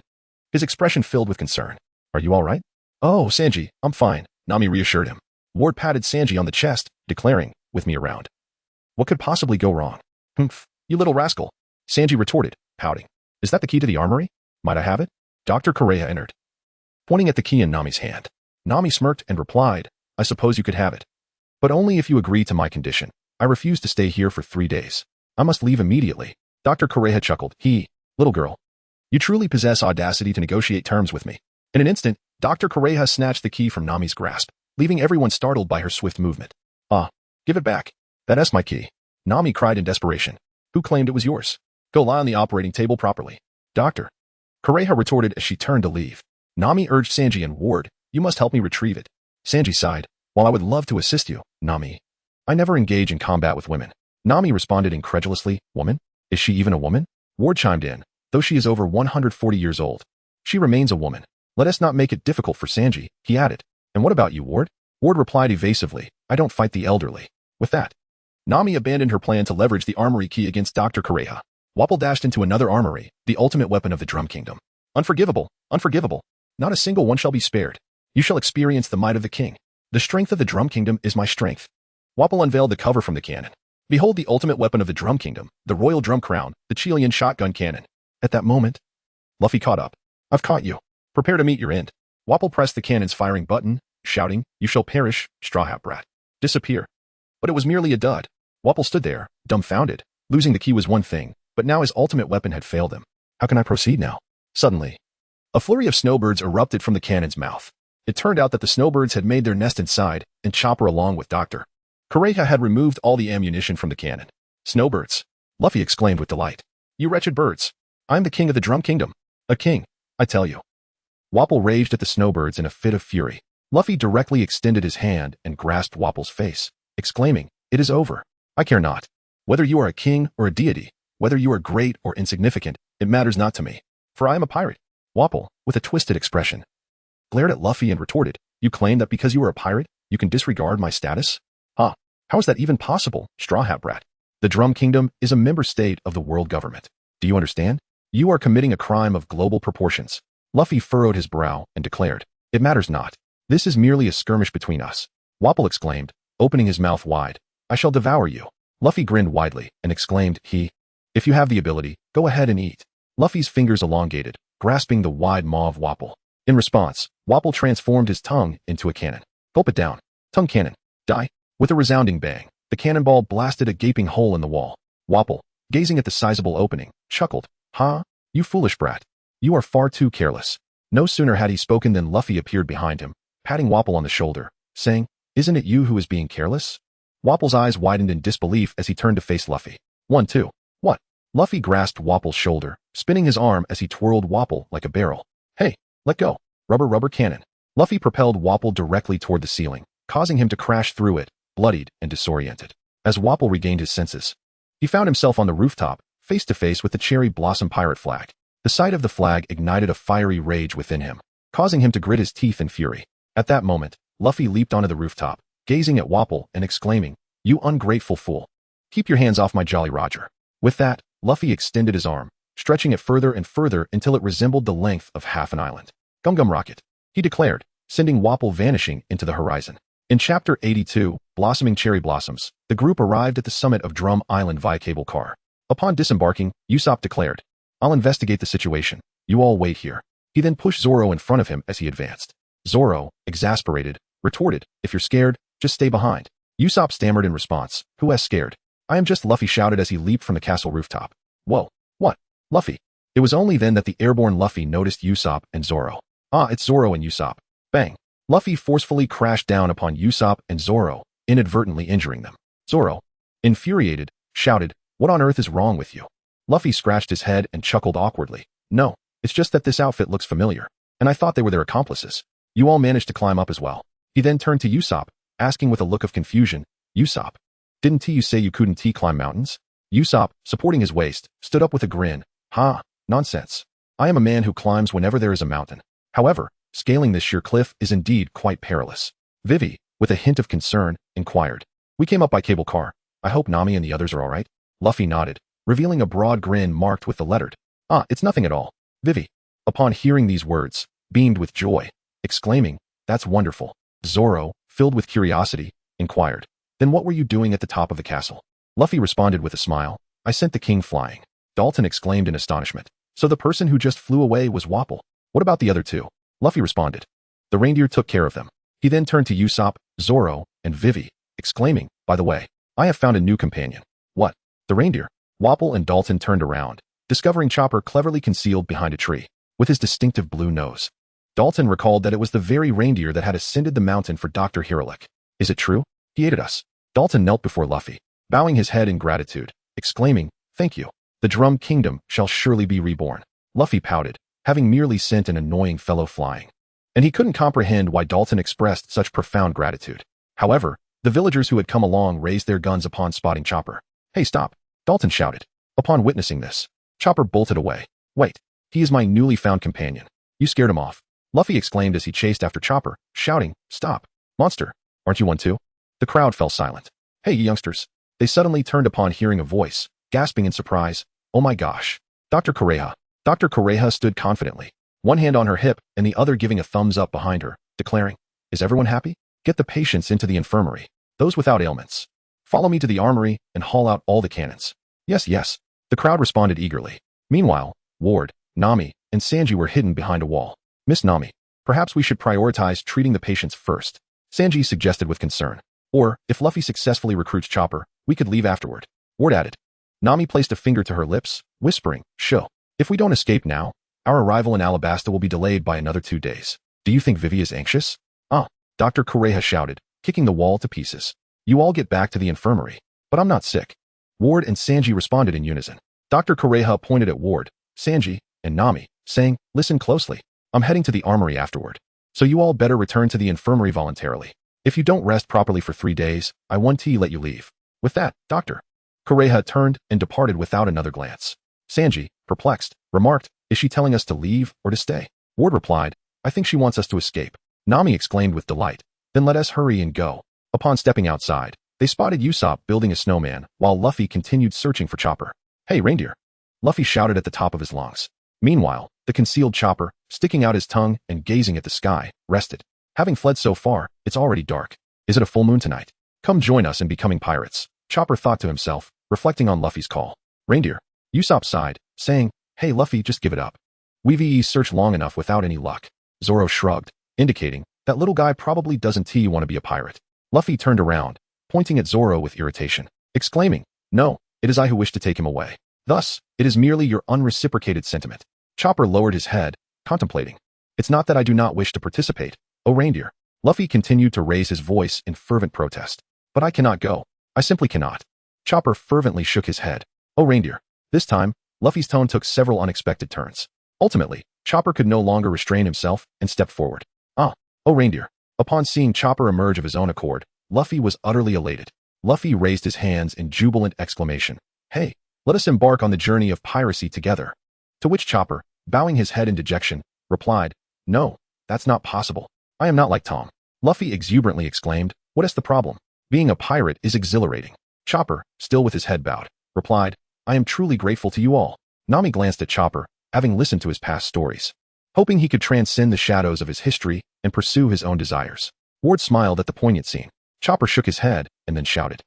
his expression filled with concern. Are you all right? Oh, Sanji, I'm fine, Nami reassured him. Ward patted Sanji on the chest, declaring, with me around. What could possibly go wrong? Humph, you little rascal, Sanji retorted, pouting. Is that the key to the armory? Might I have it? Dr. Correa entered, pointing at the key in Nami's hand. Nami smirked and replied, I suppose you could have it. But only if you agree to my condition. I refuse to stay here for 3 days. I must leave immediately. Dr. Correa chuckled. Little girl, you truly possess audacity to negotiate terms with me. In an instant, Dr. Correa snatched the key from Nami's grasp, leaving everyone startled by her swift movement. Ah, give it back. That's my key. Nami cried in desperation. Who claimed it was yours? Go lie on the operating table properly. Doctor. Correa retorted as she turned to leave. Nami urged Sanji and Ward, you must help me retrieve it. Sanji sighed. While I would love to assist you, Nami, I never engage in combat with women. Nami responded incredulously, woman? Is she even a woman? Ward chimed in, though she is over 140 years old. She remains a woman. Let us not make it difficult for Sanji, he added. And what about you, Ward? Ward replied evasively, I don't fight the elderly. With that, Nami abandoned her plan to leverage the armory key against Dr. Correa. Wapple dashed into another armory, the ultimate weapon of the Drum Kingdom. Unforgivable, unforgivable. Not a single one shall be spared. You shall experience the might of the king. The strength of the Drum Kingdom is my strength. Wapple unveiled the cover from the cannon. Behold the ultimate weapon of the Drum Kingdom, the Royal Drum Crown, the Chilean shotgun cannon. At that moment, Luffy caught up. I've caught you. Prepare to meet your end. Wapple pressed the cannon's firing button, shouting, you shall perish, straw hat brat. Disappear. But it was merely a dud. Wapple stood there, dumbfounded. Losing the key was one thing, but now his ultimate weapon had failed him. How can I proceed now? Suddenly, a flurry of snowbirds erupted from the cannon's mouth. It turned out that the snowbirds had made their nest inside, and Chopper along with Dr. Correa had removed all the ammunition from the cannon. Snowbirds, Luffy exclaimed with delight. You wretched birds. I am the king of the Drum Kingdom. A king, I tell you. Wapple raged at the snowbirds in a fit of fury. Luffy directly extended his hand and grasped Wapple's face, exclaiming, it is over. I care not. Whether you are a king or a deity, whether you are great or insignificant, it matters not to me. For I am a pirate. Wapple, with a twisted expression, glared at Luffy and retorted, you claim that because you are a pirate, you can disregard my status? Ha! How is that even possible, straw hat brat? The Drum Kingdom is a member state of the world government. Do you understand? You are committing a crime of global proportions. Luffy furrowed his brow and declared, it matters not. This is merely a skirmish between us. Wapple exclaimed, opening his mouth wide, I shall devour you. Luffy grinned widely and exclaimed, if you have the ability, go ahead and eat. Luffy's fingers elongated, grasping the wide maw of Wapple. In response, Wapple transformed his tongue into a cannon. Gulp it down. Tongue cannon. Die. With a resounding bang, the cannonball blasted a gaping hole in the wall. Wapol, gazing at the sizable opening, chuckled. "Huh? You foolish brat. You are far too careless." No sooner had he spoken than Luffy appeared behind him, patting Wapol on the shoulder, saying, "Isn't it you who is being careless?" Wapol's eyes widened in disbelief as he turned to face Luffy. "1, 2. What?" Luffy grasped Wapol's shoulder, spinning his arm as he twirled Wapol like a barrel. "Hey, let go. Rubber cannon." Luffy propelled Wapol directly toward the ceiling, causing him to crash through it, bloodied and disoriented. As Wapol regained his senses, he found himself on the rooftop, face to face with the cherry blossom pirate flag. The sight of the flag ignited a fiery rage within him, causing him to grit his teeth in fury. At that moment, Luffy leaped onto the rooftop, gazing at Wapol and exclaiming, "You ungrateful fool. Keep your hands off my Jolly Roger." With that, Luffy extended his arm, stretching it further and further until it resembled the length of half an island. "Gum Gum Rocket," he declared, sending Wapol vanishing into the horizon. In Chapter 82, Blossoming Cherry Blossoms, the group arrived at the summit of Drum Island via cable car. Upon disembarking, Usopp declared, "I'll investigate the situation. You all wait here." He then pushed Zoro in front of him as he advanced. Zoro, exasperated, retorted, "If you're scared, just stay behind." Usopp stammered in response, "Who has scared?" "I am just," Luffy shouted as he leaped from the castle rooftop. "Whoa, what? Luffy?" It was only then that the airborne Luffy noticed Usopp and Zoro. "Ah, it's Zoro and Usopp." Bang! Luffy forcefully crashed down upon Usopp and Zoro, inadvertently injuring them. Zoro, infuriated, shouted, "What on earth is wrong with you?" Luffy scratched his head and chuckled awkwardly. "No, it's just that this outfit looks familiar, and I thought they were their accomplices. You all managed to climb up as well." He then turned to Usopp, asking with a look of confusion, "Usopp, didn't you say you couldn't climb mountains?" Usopp, supporting his waist, stood up with a grin. "Ha, nonsense. I am a man who climbs whenever there is a mountain. However, scaling this sheer cliff is indeed quite perilous." Vivi, with a hint of concern, inquired, "We came up by cable car. I hope Nami and the others are all right." Luffy nodded, revealing a broad grin marked with the lettered. "Ah, it's nothing at all." Vivi, upon hearing these words, beamed with joy, exclaiming, "That's wonderful." Zoro, filled with curiosity, inquired, "Then what were you doing at the top of the castle?" Luffy responded with a smile, "I sent the king flying." Dalton exclaimed in astonishment, "So the person who just flew away was Wapol? What about the other two?" Luffy responded, "The reindeer took care of them." He then turned to Usopp, Zoro, and Vivi, exclaiming, "By the way, I have found a new companion." "What? The reindeer?" Wapol and Dalton turned around, discovering Chopper cleverly concealed behind a tree, with his distinctive blue nose. Dalton recalled that it was the very reindeer that had ascended the mountain for Dr. Hiralik. "Is it true? He aided us." Dalton knelt before Luffy, bowing his head in gratitude, exclaiming, "Thank you. The Drum Kingdom shall surely be reborn." Luffy pouted, having merely sent an annoying fellow flying. And he couldn't comprehend why Dalton expressed such profound gratitude. However, the villagers who had come along raised their guns upon spotting Chopper. "Hey, stop!" Dalton shouted. Upon witnessing this, Chopper bolted away. "Wait, he is my newly found companion. You scared him off," Luffy exclaimed as he chased after Chopper, shouting, "Stop! Monster, aren't you one too?" The crowd fell silent. "Hey, you youngsters." They suddenly turned upon hearing a voice, gasping in surprise, "Oh my gosh. Dr. Kureha." Dr. Kureha stood confidently, one hand on her hip and the other giving a thumbs up behind her, declaring, "Is everyone happy? Get the patients into the infirmary. Those without ailments. Follow me to the armory and haul out all the cannons." "Yes, yes." The crowd responded eagerly. Meanwhile, Ward, Nami, and Sanji were hidden behind a wall. "Miss Nami, perhaps we should prioritize treating the patients first," Sanji suggested with concern. "Or, if Luffy successfully recruits Chopper, we could leave afterward," Ward added. Nami placed a finger to her lips, whispering, "Sho. If we don't escape now, our arrival in Alabasta will be delayed by another 2 days. Do you think Vivi is anxious?" "Ah," Dr. Kureha shouted, kicking the wall to pieces. "You all get back to the infirmary, but I'm not sick." Ward and Sanji responded in unison. Dr. Kureha pointed at Ward, Sanji, and Nami, saying, "Listen closely. I'm heading to the armory afterward. So you all better return to the infirmary voluntarily. If you don't rest properly for 3 days, I won't let you leave." With that, Dr. Kureha turned and departed without another glance. Sanji, perplexed, remarked, "Is she telling us to leave or to stay?" Ward replied, "I think she wants us to escape." Nami exclaimed with delight, "Then let us hurry and go." Upon stepping outside, they spotted Usopp building a snowman, while Luffy continued searching for Chopper. "Hey, reindeer!" Luffy shouted at the top of his lungs. Meanwhile, the concealed Chopper, sticking out his tongue and gazing at the sky, rested. Having fled so far, it's already dark. Is it a full moon tonight? Come join us in becoming pirates, Chopper thought to himself, reflecting on Luffy's call. "Reindeer." Usopp sighed, saying, "Hey Luffy, just give it up. We've searched long enough without any luck." Zoro shrugged, indicating, "That little guy probably doesn't want to be a pirate." Luffy turned around, pointing at Zoro with irritation, exclaiming, "No, it is I who wish to take him away. Thus, it is merely your unreciprocated sentiment." Chopper lowered his head, contemplating. "It's not that I do not wish to participate, oh reindeer." Luffy continued to raise his voice in fervent protest. "But I cannot go. I simply cannot." Chopper fervently shook his head. "Oh reindeer." This time, Luffy's tone took several unexpected turns. Ultimately, Chopper could no longer restrain himself and stepped forward. Oh reindeer." Upon seeing Chopper emerge of his own accord, Luffy was utterly elated. Luffy raised his hands in jubilant exclamation. "Hey, let us embark on the journey of piracy together." To which Chopper, bowing his head in dejection, replied, "No, that's not possible. I am not like Tom." Luffy exuberantly exclaimed, "What is the problem? Being a pirate is exhilarating." Chopper, still with his head bowed, replied, "I am truly grateful to you all." Nami glanced at Chopper, having listened to his past stories, hoping he could transcend the shadows of his history and pursue his own desires. Ward smiled at the poignant scene. Chopper shook his head and then shouted,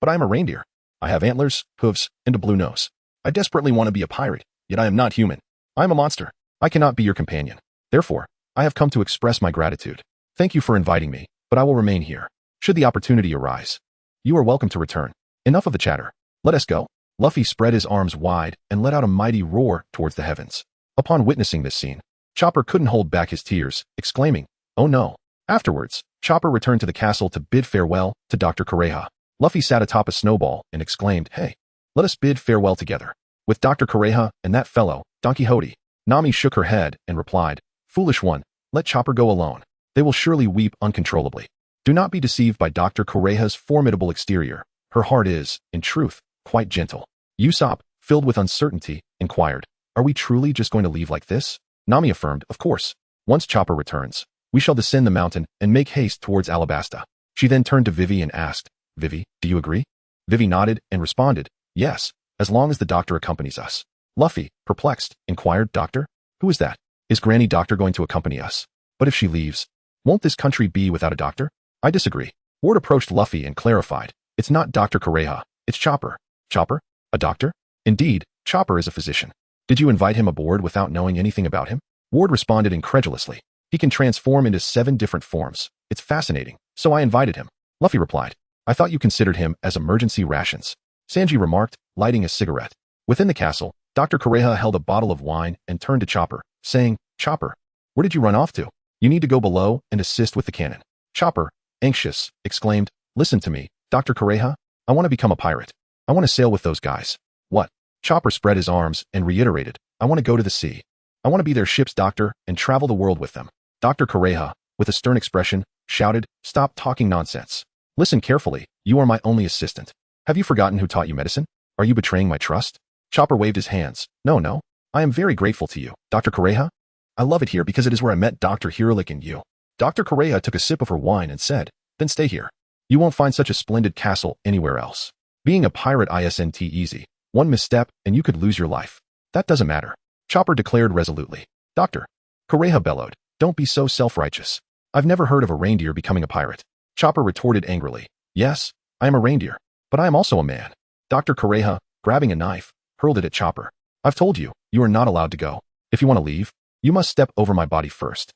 "But I am a reindeer. I have antlers, hooves, and a blue nose. I desperately want to be a pirate, yet I am not human. I am a monster. I cannot be your companion. Therefore, I have come to express my gratitude. Thank you for inviting me, but I will remain here. Should the opportunity arise, you are welcome to return. Enough of the chatter. Let us go." Luffy spread his arms wide and let out a mighty roar towards the heavens. Upon witnessing this scene, Chopper couldn't hold back his tears, exclaiming, "Oh no." Afterwards, Chopper returned to the castle to bid farewell to Dr. Kureha. Luffy sat atop a snowball and exclaimed, "Hey, let us bid farewell together. With Dr. Kureha and that fellow, Don Quixote." Nami shook her head and replied, "Foolish one, let Chopper go alone. They will surely weep uncontrollably. Do not be deceived by Dr. Kureha's formidable exterior. Her heart is, in truth, quite gentle." Usopp, filled with uncertainty, inquired, "Are we truly just going to leave like this?" Nami affirmed, "Of course. Once Chopper returns, we shall descend the mountain and make haste towards Alabasta." She then turned to Vivi and asked, "Vivi, do you agree?" Vivi nodded and responded, "Yes, as long as the doctor accompanies us." Luffy, perplexed, inquired, "Doctor? Who is that? Is Granny Doctor going to accompany us? But if she leaves, won't this country be without a doctor?" "I disagree." Ward approached Luffy and clarified, "It's not Dr. Kureha, it's Chopper." "Chopper? A doctor?" "Indeed, Chopper is a physician." "Did you invite him aboard without knowing anything about him?" Ward responded incredulously, "He can transform into 7 different forms. It's fascinating, so I invited him." Luffy replied, "I thought you considered him as emergency rations." Sanji remarked, lighting a cigarette. Within the castle, Dr. Kureha held a bottle of wine and turned to Chopper, saying, "Chopper, where did you run off to? You need to go below and assist with the cannon." Chopper, anxious, exclaimed, "Listen to me, Dr. Kureha. I want to become a pirate. I want to sail with those guys." "What?" Chopper spread his arms and reiterated, "I want to go to the sea. I want to be their ship's doctor and travel the world with them." Dr. Kureha, with a stern expression, shouted, "Stop talking nonsense. Listen carefully, you are my only assistant. Have you forgotten who taught you medicine? Are you betraying my trust?" Chopper waved his hands. No. I am very grateful to you, Dr. Kureha. I love it here because it is where I met Dr. Hirulik and you." Dr. Kureha took a sip of her wine and said, "Then stay here. You won't find such a splendid castle anywhere else. Being a pirate isn't easy. One misstep and you could lose your life." "That doesn't matter," Chopper declared resolutely. "Doctor," Kureha bellowed, "don't be so self-righteous. I've never heard of a reindeer becoming a pirate." Chopper retorted angrily, "Yes, I am a reindeer, but I am also a man." Dr. Kureha, grabbing a knife, hurled it at Chopper. "I've told you, you are not allowed to go. If you want to leave, you must step over my body first."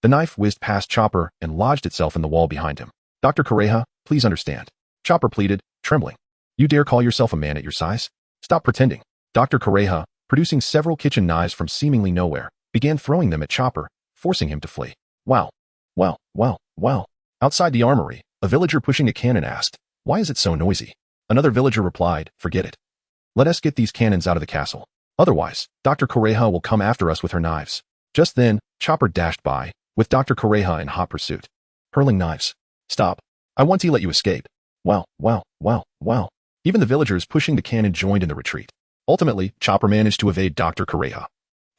The knife whizzed past Chopper and lodged itself in the wall behind him. "Dr. Kureha, please understand." Chopper pleaded, trembling. "You dare call yourself a man at your size? Stop pretending." Dr. Kureha, producing several kitchen knives from seemingly nowhere, began throwing them at Chopper, forcing him to flee. Wow. Outside the armory, a villager pushing a cannon asked, "Why is it so noisy?" Another villager replied, "Forget it. Let us get these cannons out of the castle. Otherwise, Dr. Kureha will come after us with her knives." Just then, Chopper dashed by, with Dr. Kureha in hot pursuit, hurling knives. "Stop. I want to let you escape." Wow. Even the villagers pushing the cannon joined in the retreat. Ultimately, Chopper managed to evade Dr. Kureha,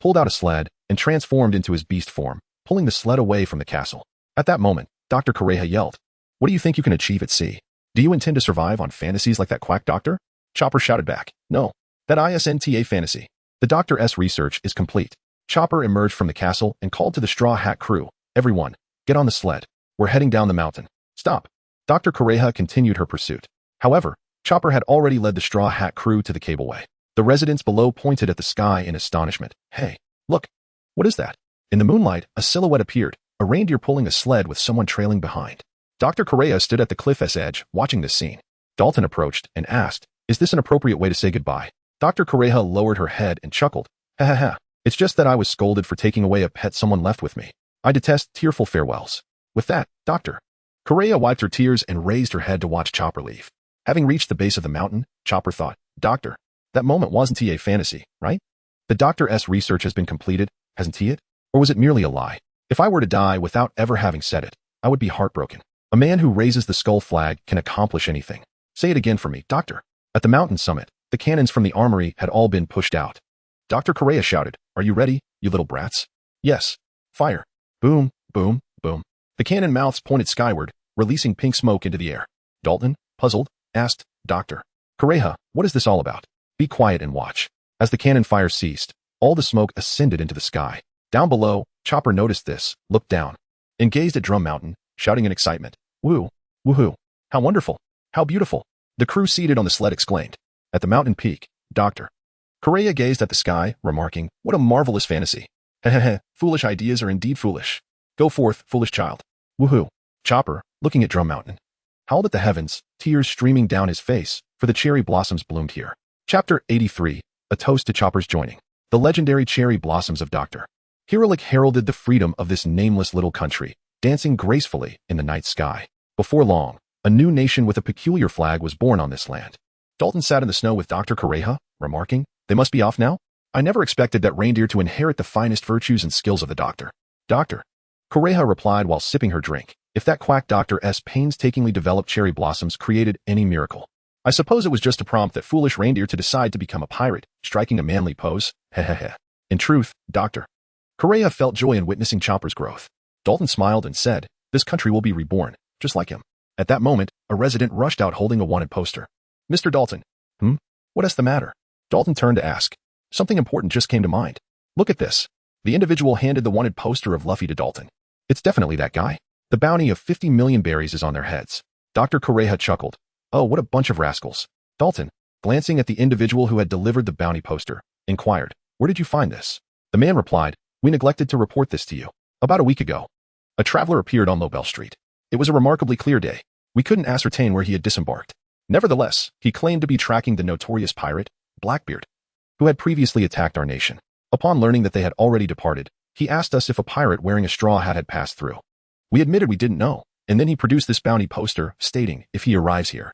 pulled out a sled, and transformed into his beast form, pulling the sled away from the castle. At that moment, Dr. Kureha yelled, "What do you think you can achieve at sea? Do you intend to survive on fantasies like that quack doctor?" Chopper shouted back, "No, that isn't a fantasy. The Doctor's research is complete." Chopper emerged from the castle and called to the Straw Hat crew, "Everyone, get on the sled. We're heading down the mountain." "Stop." Dr. Kureha continued her pursuit. However, Chopper had already led the Straw Hat crew to the cableway. The residents below pointed at the sky in astonishment. "Hey, look. What is that?" In the moonlight, a silhouette appeared, a reindeer pulling a sled with someone trailing behind. Dr. Correa stood at the cliff's edge, watching this scene. Dalton approached and asked, "Is this an appropriate way to say goodbye?" Dr. Correa lowered her head and chuckled. "Ha ha ha. It's just that I was scolded for taking away a pet someone left with me. I detest tearful farewells." With that, Dr. Correa wiped her tears and raised her head to watch Chopper leave. Having reached the base of the mountain, Chopper thought, "Doctor, that moment wasn't a fantasy, right? The Doctor's research has been completed, hasn't he it? Or was it merely a lie? If I were to die without ever having said it, I would be heartbroken. A man who raises the skull flag can accomplish anything. Say it again for me, Doctor." At the mountain summit, the cannons from the armory had all been pushed out. Dr. Correa shouted, "Are you ready, you little brats?" "Yes. Fire." Boom, boom, boom. The cannon mouths pointed skyward, releasing pink smoke into the air. Dalton, puzzled, asked, "Dr. Correa, what is this all about?" "Be quiet and watch." As the cannon fire ceased, all the smoke ascended into the sky. Down below, Chopper noticed this, looked down, and gazed at Drum Mountain, shouting in excitement, "Woo! Woohoo! How wonderful! How beautiful!" The crew seated on the sled exclaimed. At the mountain peak, Dr. Correa gazed at the sky, remarking, "What a marvelous fantasy! Hehehe, foolish ideas are indeed foolish. Go forth, foolish child." Woohoo! Chopper, looking at Drum Mountain, howled at the heavens, tears streaming down his face, for the cherry blossoms bloomed here. Chapter 83, A Toast to Chopper's Joining. The legendary cherry blossoms of Dr. Heroic heralded the freedom of this nameless little country, dancing gracefully in the night sky. Before long, a new nation with a peculiar flag was born on this land. Dalton sat in the snow with Dr. Correa, remarking, "They must be off now? I never expected that reindeer to inherit the finest virtues and skills of the doctor." Dr. Correa replied while sipping her drink, "If that quack Doctor's painstakingly developed cherry blossoms created any miracle, I suppose it was just to prompt that foolish reindeer to decide to become a pirate, striking a manly pose. Hehehe. In truth, Dr. Correa felt joy in witnessing Chopper's growth. Dalton smiled and said, "This country will be reborn, just like him." At that moment, a resident rushed out holding a wanted poster. "Mr. Dalton." What is the matter?" Dalton turned to ask. "Something important just came to mind. Look at this." The individual handed the wanted poster of Luffy to Dalton. "It's definitely that guy. The bounty of 50 million berries is on their heads." Dr. Correa chuckled. "Oh, what a bunch of rascals." Dalton, glancing at the individual who had delivered the bounty poster, inquired, "Where did you find this?" The man replied, "We neglected to report this to you. About a week ago, a traveler appeared on Lobel Street. It was a remarkably clear day. We couldn't ascertain where he had disembarked. Nevertheless, he claimed to be tracking the notorious pirate, Blackbeard, who had previously attacked our nation. Upon learning that they had already departed, he asked us if a pirate wearing a straw hat had passed through. We admitted we didn't know, and then he produced this bounty poster, stating, if he arrives here,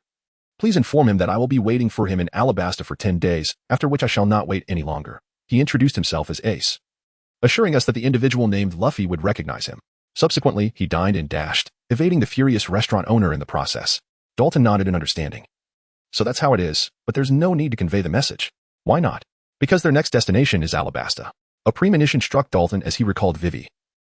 please inform him that I will be waiting for him in Alabasta for 10 days, after which I shall not wait any longer." He introduced himself as Ace, assuring us that the individual named Luffy would recognize him. Subsequently, he dined and dashed, evading the furious restaurant owner in the process. Dalton nodded in understanding. "So that's how it is, but there's no need to convey the message." "Why not?" "Because their next destination is Alabasta." A premonition struck Dalton as he recalled Vivi,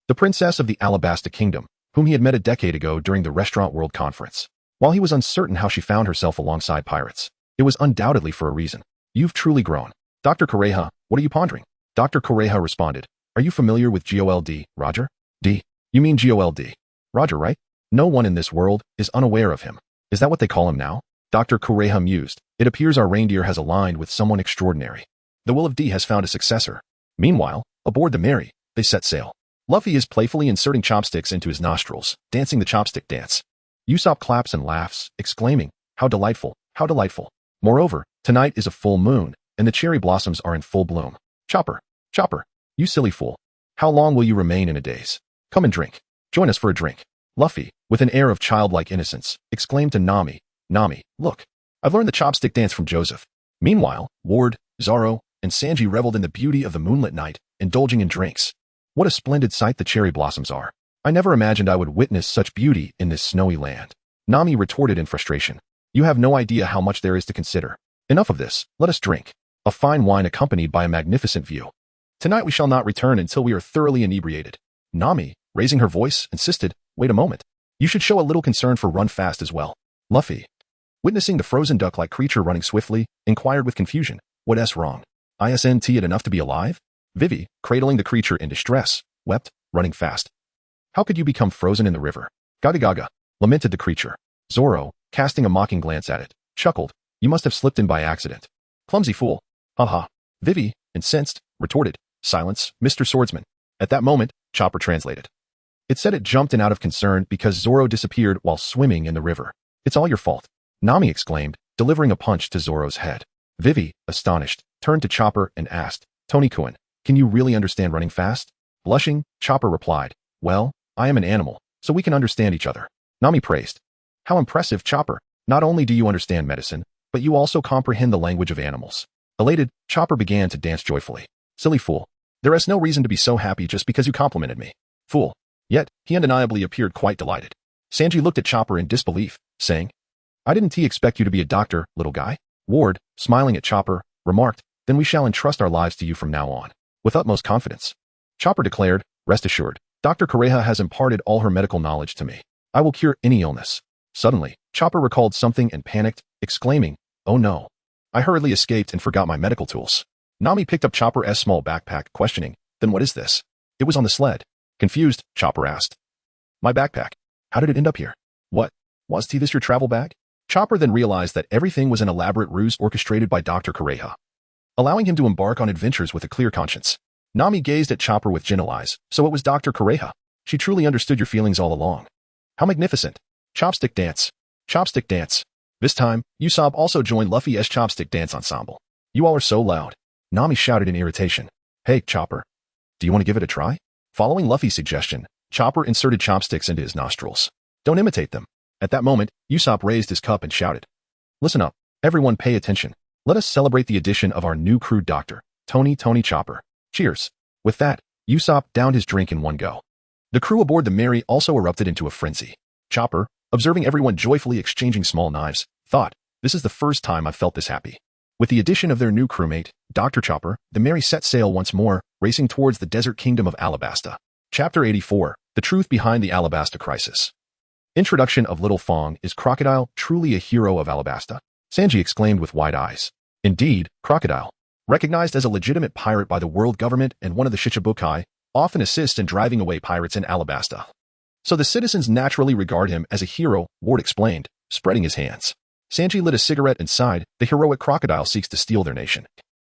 the princess of the Alabasta kingdom, whom he had met a decade ago during the Restaurant World Conference. While he was uncertain how she found herself alongside pirates, it was undoubtedly for a reason. "You've truly grown. Dr. Correa, what are you pondering?" Dr. Correa responded, "Are you familiar with GOLD, Roger?" "D? You mean GOLD? Roger, right? No one in this world is unaware of him. Is that what they call him now?" Dr. Correa mused. "It appears our reindeer has aligned with someone extraordinary. The will of D has found a successor." Meanwhile, aboard the Mary, they set sail. Luffy is playfully inserting chopsticks into his nostrils, dancing the chopstick dance. Usopp claps and laughs, exclaiming, "How delightful, how delightful." Moreover, tonight is a full moon, and the cherry blossoms are in full bloom. Chopper, you silly fool. How long will you remain in a daze? Come and drink. Join us for a drink." Luffy, with an air of childlike innocence, exclaimed to Nami, "Nami, look. I've learned the chopstick dance from Joseph." Meanwhile, Ward, Zoro, and Sanji reveled in the beauty of the moonlit night, indulging in drinks. What a splendid sight the cherry blossoms are. I never imagined I would witness such beauty in this snowy land. Nami retorted in frustration. "You have no idea how much there is to consider. Enough of this, let us drink. A fine wine accompanied by a magnificent view. Tonight we shall not return until we are thoroughly inebriated." Nami, raising her voice, insisted, "Wait a moment. You should show a little concern for Run Fast as well." Luffy, witnessing the frozen duck-like creature running swiftly, inquired with confusion, "What's wrong? Isn't it enough to be alive?" Vivi, cradling the creature in distress, wept, "Running fast. How could you become frozen in the river?" "Gaga gaga," lamented the creature. Zoro, casting a mocking glance at it, chuckled, "You must have slipped in by accident. Clumsy fool." "Ha ha." Vivi, incensed, retorted, "Silence, Mr. Swordsman." At that moment, Chopper translated. It said it jumped in out of concern because Zoro disappeared while swimming in the river. It's all your fault, Nami exclaimed, delivering a punch to Zoro's head. Vivi, astonished, turned to Chopper and asked, Tony-kun, can you really understand running fast? Blushing, Chopper replied, well, I am an animal, so we can understand each other. Nami praised. How impressive, Chopper. Not only do you understand medicine, but you also comprehend the language of animals. Elated, Chopper began to dance joyfully. Silly fool. There is no reason to be so happy just because you complimented me. Fool. Yet, he undeniably appeared quite delighted. Sanji looked at Chopper in disbelief, saying, I didn't expect you to be a doctor, little guy. Ward, smiling at Chopper, remarked, then we shall entrust our lives to you from now on, with utmost confidence. Chopper declared, rest assured, Dr. Kureha has imparted all her medical knowledge to me. I will cure any illness. Suddenly, Chopper recalled something and panicked, exclaiming, oh no. I hurriedly escaped and forgot my medical tools. Nami picked up Chopper's small backpack, questioning, then what is this? It was on the sled. Confused, Chopper asked. My backpack. How did it end up here? What? Was this your travel bag? Chopper then realized that everything was an elaborate ruse orchestrated by Dr. Kureha, allowing him to embark on adventures with a clear conscience. Nami gazed at Chopper with gentle eyes, so it was Dr. Kureha. She truly understood your feelings all along. How magnificent. Chopstick dance. Chopstick dance. This time, Usopp also joined Luffy's chopstick dance ensemble. You all are so loud. Nami shouted in irritation. Hey, Chopper. Do you want to give it a try? Following Luffy's suggestion, Chopper inserted chopsticks into his nostrils. Don't imitate them. At that moment, Usopp raised his cup and shouted. Listen up. Everyone pay attention. Let us celebrate the addition of our new crew doctor, Tony Chopper. Cheers. With that, Usopp downed his drink in one go. The crew aboard the Mary also erupted into a frenzy. Chopper, observing everyone joyfully exchanging small knives, thought, this is the first time I've felt this happy. With the addition of their new crewmate, Dr. Chopper, the Mary set sail once more, racing towards the desert kingdom of Alabasta. Chapter 84, The Truth Behind the Alabasta Crisis. Introduction of Little Fong. Is Crocodile truly a hero of Alabasta? Sanji exclaimed with wide eyes. Indeed, Crocodile, recognized as a legitimate pirate by the world government and one of the Shichibukai, often assists in driving away pirates in Alabasta. So the citizens naturally regard him as a hero, Ward explained, spreading his hands. Sanji lit a cigarette and sighed, the heroic Crocodile seeks to steal their nation.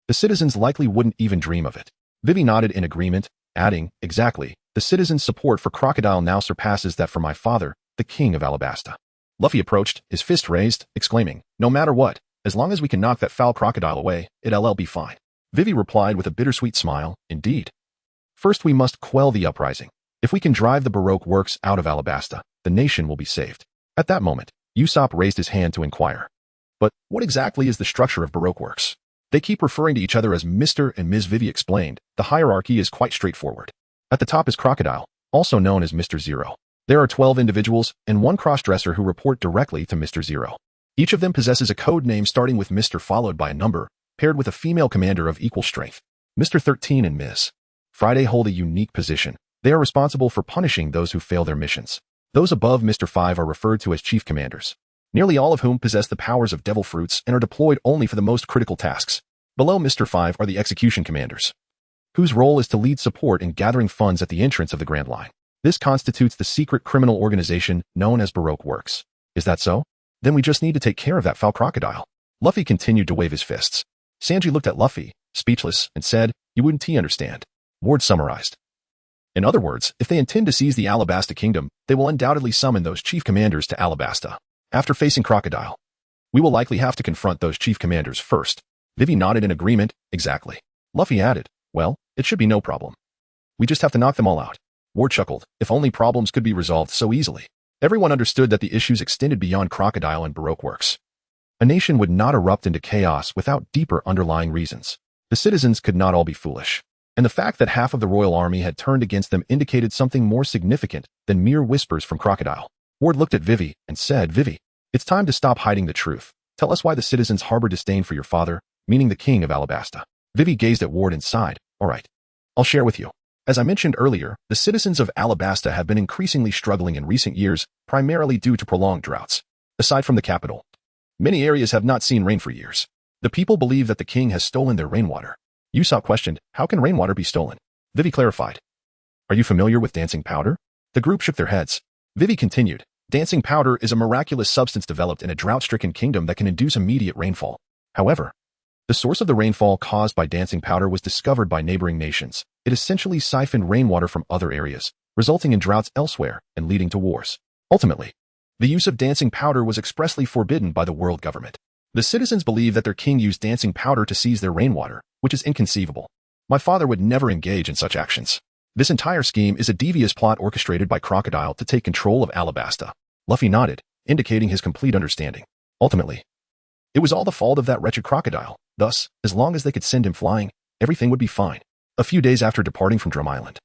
The citizens likely wouldn't even dream of it. Vivi nodded in agreement, adding, exactly, the citizens' support for Crocodile now surpasses that for my father, the king of Alabasta. Luffy approached, his fist raised, exclaiming, no matter what, as long as we can knock that foul crocodile away, it'll be fine. Vivi replied with a bittersweet smile, indeed. First we must quell the uprising. If we can drive the Baroque works out of Alabasta, the nation will be saved. At that moment, Usopp raised his hand to inquire. But what exactly is the structure of Baroque works? They keep referring to each other as Mr. and Ms. Vivi explained. The hierarchy is quite straightforward. At the top is Crocodile, also known as Mr. Zero. There are 12 individuals and one crossdresser who report directly to Mr. Zero. Each of them possesses a code name starting with Mr. followed by a number, paired with a female commander of equal strength. Mr. 13 and Ms. Friday hold a unique position. They are responsible for punishing those who fail their missions. Those above Mr. 5 are referred to as chief commanders, nearly all of whom possess the powers of devil fruits and are deployed only for the most critical tasks. Below Mr. 5 are the execution commanders, whose role is to lead support in gathering funds at the entrance of the Grand Line. This constitutes the secret criminal organization known as Baroque Works. Is that so? Then we just need to take care of that foul crocodile. Luffy continued to wave his fists. Sanji looked at Luffy, speechless, and said, you wouldn't understand. Ward summarized. In other words, if they intend to seize the Alabasta kingdom, they will undoubtedly summon those chief commanders to Alabasta. After facing Crocodile, we will likely have to confront those chief commanders first. Vivi nodded in agreement, exactly. Luffy added, well, it should be no problem. We just have to knock them all out. Ward chuckled, if only problems could be resolved so easily. Everyone understood that the issues extended beyond Crocodile and Baroque Works. A nation would not erupt into chaos without deeper underlying reasons. The citizens could not all be foolish. And the fact that half of the royal army had turned against them indicated something more significant than mere whispers from Crocodile. Ward looked at Vivi and said, Vivi, it's time to stop hiding the truth. Tell us why the citizens harbor disdain for your father, meaning the king of Alabasta. Vivi gazed at Ward and sighed, all right, I'll share with you. As I mentioned earlier, the citizens of Alabasta have been increasingly struggling in recent years, primarily due to prolonged droughts. Aside from the capital, many areas have not seen rain for years. The people believe that the king has stolen their rainwater. Usopp questioned, how can rainwater be stolen? Vivi clarified. Are you familiar with dancing powder? The group shook their heads. Vivi continued, dancing powder is a miraculous substance developed in a drought-stricken kingdom that can induce immediate rainfall. However, the source of the rainfall caused by dancing powder was discovered by neighboring nations. It essentially siphoned rainwater from other areas, resulting in droughts elsewhere and leading to wars. Ultimately, the use of dancing powder was expressly forbidden by the world government. The citizens believe that their king used dancing powder to seize their rainwater, which is inconceivable. My father would never engage in such actions. This entire scheme is a devious plot orchestrated by Crocodile to take control of Alabasta. Luffy nodded, indicating his complete understanding. Ultimately, it was all the fault of that wretched crocodile. Thus, as long as they could send him flying, everything would be fine. A few days after departing from Drum Island,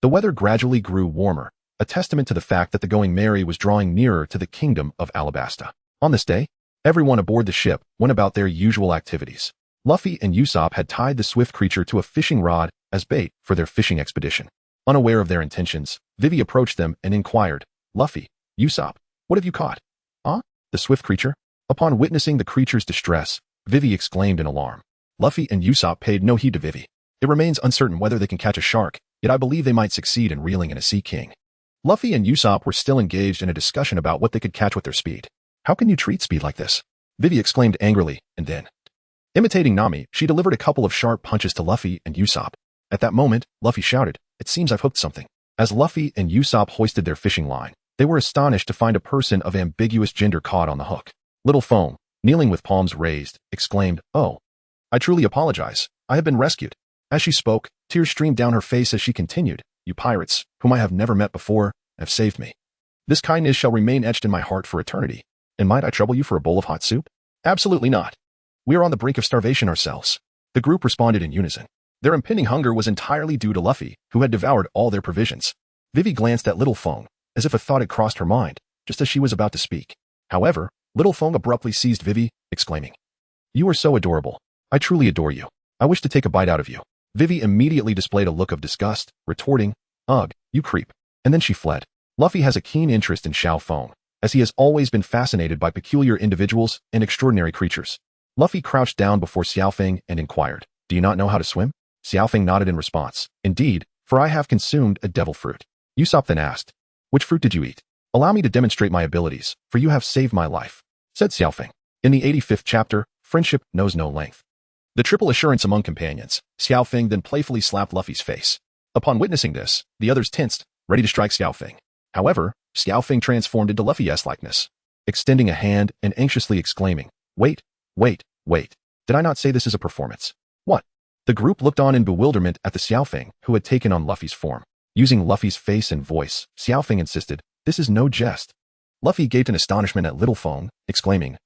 the weather gradually grew warmer, a testament to the fact that the Going Merry was drawing nearer to the kingdom of Alabasta. On this day, everyone aboard the ship went about their usual activities. Luffy and Usopp had tied the swift creature to a fishing rod as bait for their fishing expedition. Unaware of their intentions, Vivi approached them and inquired, "Luffy, Usopp, what have you caught?" "Huh?" The swift creature. Upon witnessing the creature's distress, Vivi exclaimed in alarm. Luffy and Usopp paid no heed to Vivi. It remains uncertain whether they can catch a shark, yet I believe they might succeed in reeling in a sea king. Luffy and Usopp were still engaged in a discussion about what they could catch with their speed. "How can you treat speed like this?" Vivi exclaimed angrily, and then, imitating Nami, she delivered a couple of sharp punches to Luffy and Usopp. At that moment, Luffy shouted, "It seems I've hooked something." As Luffy and Usopp hoisted their fishing line, they were astonished to find a person of ambiguous gender caught on the hook. Little Foam, kneeling with palms raised, exclaimed, "Oh, I truly apologize. I have been rescued." As she spoke, tears streamed down her face as she continued, "You pirates, whom I have never met before, have saved me. This kindness shall remain etched in my heart for eternity. And might I trouble you for a bowl of hot soup?" "Absolutely not. We are on the brink of starvation ourselves." The group responded in unison. Their impending hunger was entirely due to Luffy, who had devoured all their provisions. Vivi glanced at Little Foam, as if a thought had crossed her mind, just as she was about to speak. However, Little Foam abruptly seized Vivi, exclaiming, "You are so adorable. I truly adore you. I wish to take a bite out of you." Vivi immediately displayed a look of disgust, retorting, "Ugh, you creep." And then she fled. Luffy has a keen interest in Xiao Feng, as he has always been fascinated by peculiar individuals and extraordinary creatures. Luffy crouched down before Xiaofeng and inquired, "Do you not know how to swim?" Xiaofeng nodded in response, "Indeed, for I have consumed a devil fruit." Usopp then asked, "Which fruit did you eat?" "Allow me to demonstrate my abilities, for you have saved my life," said Xiaofeng. In the 85th chapter, Friendship Knows No Length. The triple assurance among companions, Xiaofeng then playfully slapped Luffy's face. Upon witnessing this, the others tensed, ready to strike Xiaofeng. However, Xiaofeng transformed into Luffy-esque likeness, extending a hand and anxiously exclaiming, "Wait, wait, wait. Did I not say this is a performance?" "What?" The group looked on in bewilderment at the Xiaofeng who had taken on Luffy's form. Using Luffy's face and voice, Xiaofeng insisted, "This is no jest." Luffy gaped in astonishment at Little Foam, exclaiming,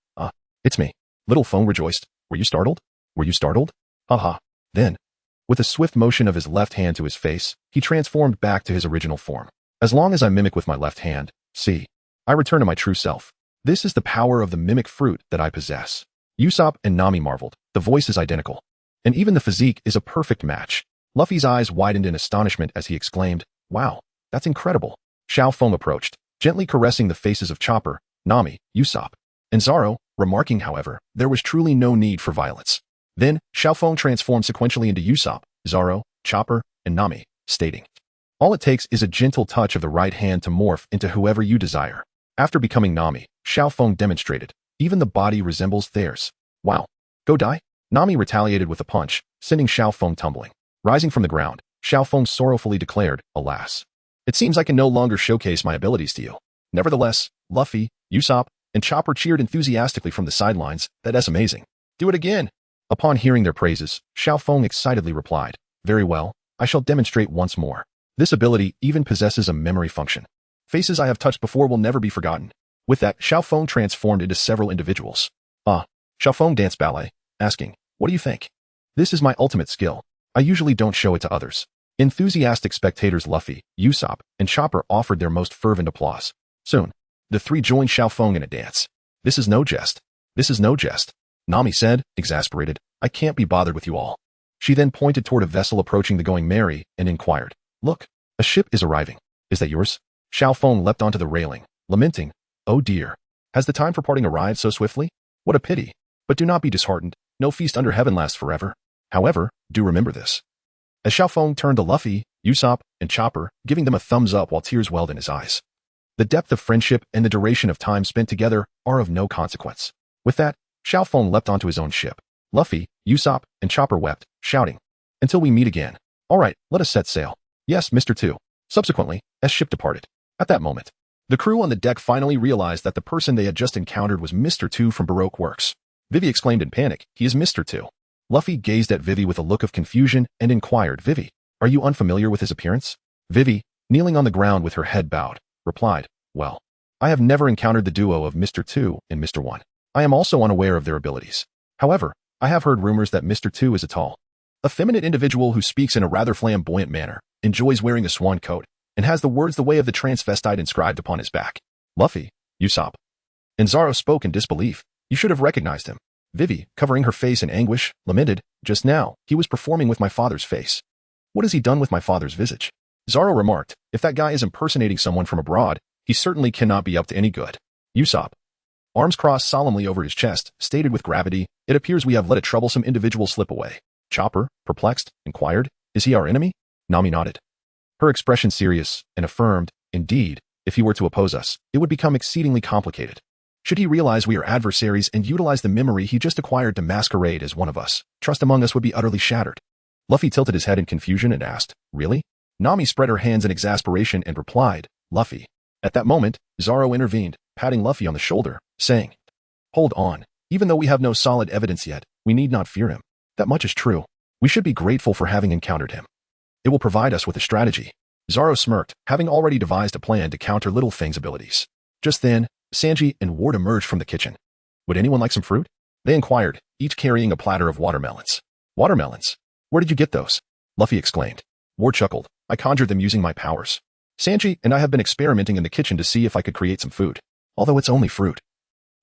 It's me." Little Foam rejoiced, "Were you startled? Were you startled?" "Haha." Then, with a swift motion of his left hand to his face, he transformed back to his original form. "As long as I mimic with my left hand, see, I return to my true self. This is the power of the mimic fruit that I possess." Usopp and Nami marveled. The voice is identical. And even the physique is a perfect match. Luffy's eyes widened in astonishment as he exclaimed, "Wow, that's incredible." Xiao Feng approached, gently caressing the faces of Chopper, Nami, Usopp, and Zoro, remarking, however, there was truly no need for violence. Then, Xiao Feng transformed sequentially into Usopp, Zoro, Chopper, and Nami, stating, "All it takes is a gentle touch of the right hand to morph into whoever you desire." After becoming Nami, Xiao Feng demonstrated, "Even the body resembles theirs." "Wow. Go die." Nami retaliated with a punch, sending Xiao Feng tumbling. Rising from the ground, Xiao Feng sorrowfully declared, "Alas. It seems I can no longer showcase my abilities to you." Nevertheless, Luffy, Usopp, and Chopper cheered enthusiastically from the sidelines. "That's amazing. Do it again." Upon hearing their praises, Xiao Feng excitedly replied, "Very well, I shall demonstrate once more. This ability even possesses a memory function. Faces I have touched before will never be forgotten." With that, Xiao Feng transformed into several individuals. Xiao Feng danced ballet, asking, "What do you think? This is my ultimate skill. I usually don't show it to others." Enthusiastic spectators Luffy, Usopp, and Chopper offered their most fervent applause. Soon, the three joined Xiao Feng in a dance. "This is no jest. This is no jest," Nami said, exasperated. "I can't be bothered with you all." She then pointed toward a vessel approaching the Going Merry and inquired, "Look, a ship is arriving. Is that yours?" Xiao Feng leapt onto the railing, lamenting, "Oh dear. Has the time for parting arrived so swiftly? What a pity. But do not be disheartened. No feast under heaven lasts forever. However, do remember this." As Xiao Feng turned to Luffy, Usopp, and Chopper, giving them a thumbs up while tears welled in his eyes. The depth of friendship and the duration of time spent together are of no consequence. With that, Xiao Feng leapt onto his own ship. Luffy, Usopp, and Chopper wept, shouting, "Until we meet again. All right, let us set sail." "Yes, Mr. 2. Subsequently, as ship departed. At that moment, the crew on the deck finally realized that the person they had just encountered was Mr. 2 from Baroque Works. Vivi exclaimed in panic, "He is Mr. 2. Luffy gazed at Vivi with a look of confusion and inquired, "Vivi, are you unfamiliar with his appearance?" Vivi, kneeling on the ground with her head bowed, replied, "Well, I have never encountered the duo of Mr. 2 and Mr. 1. I am also unaware of their abilities. However, I have heard rumors that Mr. 2 is a tall, effeminate individual who speaks in a rather flamboyant manner, enjoys wearing a swan coat, and has the words 'the way of the transvestite' inscribed upon his back. Luffy, Usopp." And Zoro spoke in disbelief. "You should have recognized him." Vivi, covering her face in anguish, lamented, "Just now, he was performing with my father's face. What has he done with my father's visage?" Zoro remarked, "If that guy is impersonating someone from abroad, he certainly cannot be up to any good." Usopp, arms crossed solemnly over his chest, stated with gravity, "It appears we have let a troublesome individual slip away." Chopper, perplexed, inquired, "Is he our enemy?" Nami nodded, her expression serious, and affirmed, "Indeed, if he were to oppose us, it would become exceedingly complicated. Should he realize we are adversaries and utilize the memory he just acquired to masquerade as one of us, trust among us would be utterly shattered." Luffy tilted his head in confusion and asked, "Really?" Nami spread her hands in exasperation and replied, "Luffy." At that moment, Zoro intervened, patting Luffy on the shoulder, saying, "Hold on. Even though we have no solid evidence yet, we need not fear him. That much is true. We should be grateful for having encountered him. It will provide us with a strategy." Zoro smirked, having already devised a plan to counter Littlefang's abilities. Just then, Sanji and Ward emerged from the kitchen. "Would anyone like some fruit?" they inquired, each carrying a platter of watermelons. "Watermelons? Where did you get those?" Luffy exclaimed. Ward chuckled, "I conjured them using my powers. Sanji and I have been experimenting in the kitchen to see if I could create some food. Although it's only fruit,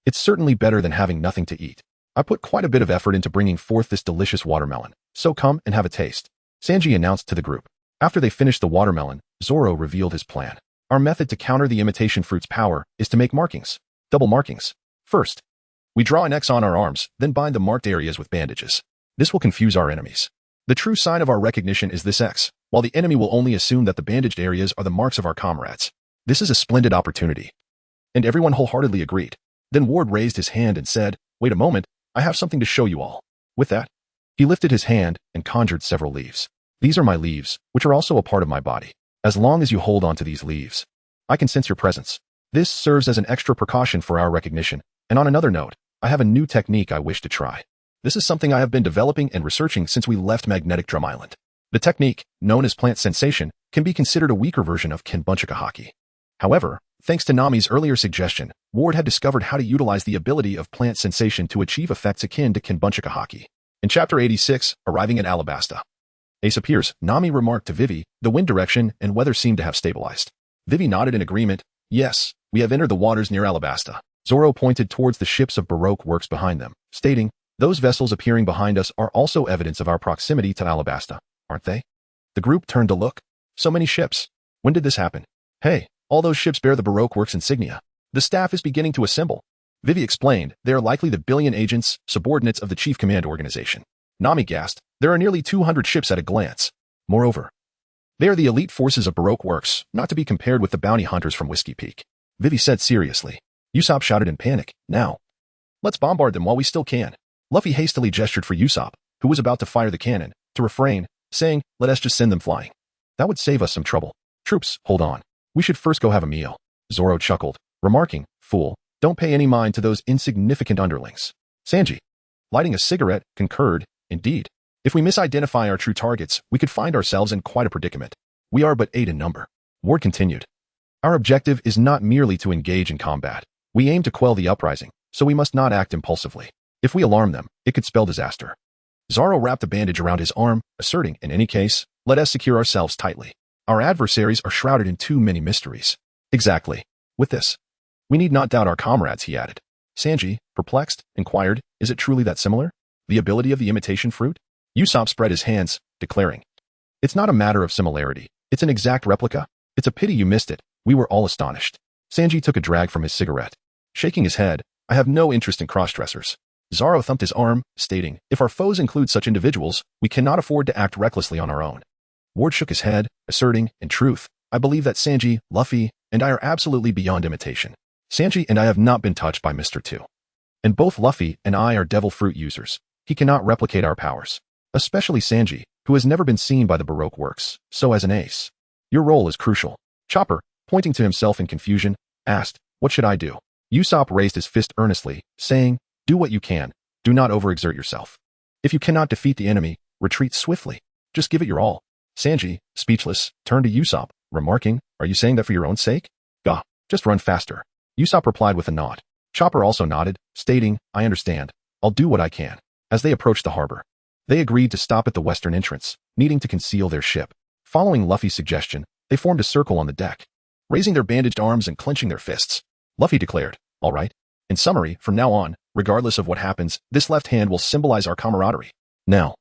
it's certainly better than having nothing to eat. I put quite a bit of effort into bringing forth this delicious watermelon, so come and have a taste," Sanji announced to the group. After they finished the watermelon, Zoro revealed his plan. "Our method to counter the imitation fruit's power is to make markings, double markings. First, we draw an X on our arms, then bind the marked areas with bandages. This will confuse our enemies. The true sign of our recognition is this X, while the enemy will only assume that the bandaged areas are the marks of our comrades. This is a splendid opportunity." And everyone wholeheartedly agreed. Then Ward raised his hand and said, "Wait a moment, I have something to show you all." With that, he lifted his hand and conjured several leaves. "These are my leaves, which are also a part of my body. As long as you hold on to these leaves, I can sense your presence. This serves as an extra precaution for our recognition. And on another note, I have a new technique I wish to try. This is something I have been developing and researching since we left Magnetic Drum Island. The technique, known as plant sensation, can be considered a weaker version of Kenbunchika Haki. However, thanks to Nami's earlier suggestion, Ward had discovered how to utilize the ability of plant sensation to achieve effects akin to Kenbunchika Haki. In Chapter 86, arriving at Alabasta, Ace appears. Nami remarked to Vivi, "The wind direction and weather seem to have stabilized." Vivi nodded in agreement. "Yes, we have entered the waters near Alabasta." Zoro pointed towards the ships of Baroque Works behind them, stating, "Those vessels appearing behind us are also evidence of our proximity to Alabasta, aren't they?" The group turned to look. "So many ships. When did this happen?" "Hey, all those ships bear the Baroque Works insignia. The staff is beginning to assemble." Vivi explained, "They are likely the billion agents, subordinates of the Chief Command Organization." Nami gasped, "There are nearly 200 ships at a glance. Moreover, they are the elite forces of Baroque Works, not to be compared with the bounty hunters from Whiskey Peak." Vivi said seriously. Usopp shouted in panic, "Now, let's bombard them while we still can." Luffy hastily gestured for Usopp, who was about to fire the cannon, to refrain, saying, "Let us just send them flying. That would save us some trouble. Troops, hold on. We should first go have a meal." Zoro chuckled, remarking, "Fool, don't pay any mind to those insignificant underlings." Sanji, lighting a cigarette, concurred, "Indeed. If we misidentify our true targets, we could find ourselves in quite a predicament. We are but 8 in number." Ward continued, "Our objective is not merely to engage in combat. We aim to quell the uprising, so we must not act impulsively. If we alarm them, it could spell disaster." Zoro wrapped a bandage around his arm, asserting, "In any case, let us secure ourselves tightly. Our adversaries are shrouded in too many mysteries." "Exactly. With this, we need not doubt our comrades," he added. Sanji, perplexed, inquired, "Is it truly that similar? The ability of the imitation fruit?" Usopp spread his hands, declaring, "It's not a matter of similarity. It's an exact replica. It's a pity you missed it." We were all astonished. Sanji took a drag from his cigarette. Shaking his head, "I have no interest in cross-dressers." Zoro thumped his arm, stating, "If our foes include such individuals, we cannot afford to act recklessly on our own." Ward shook his head, asserting, "In truth, I believe that Sanji, Luffy, and I are absolutely beyond imitation. Sanji and I have not been touched by Mr. 2. And both Luffy and I are devil fruit users. He cannot replicate our powers. Especially Sanji, who has never been seen by the Baroque Works, so as an ace. Your role is crucial. Chopper, pointing to himself in confusion, asked, what should I do? Usopp raised his fist earnestly, saying, do what you can. Do not overexert yourself. If you cannot defeat the enemy, retreat swiftly. Just give it your all. Sanji, speechless, turned to Usopp, remarking, are you saying that for your own sake? Gah, just run faster. Usopp replied with a nod. Chopper also nodded, stating, I understand. I'll do what I can. As they approached the harbor, they agreed to stop at the western entrance, needing to conceal their ship. Following Luffy's suggestion, they formed a circle on the deck. Raising their bandaged arms and clenching their fists, Luffy declared, all right. In summary, from now on, regardless of what happens, this left hand will symbolize our camaraderie. Now,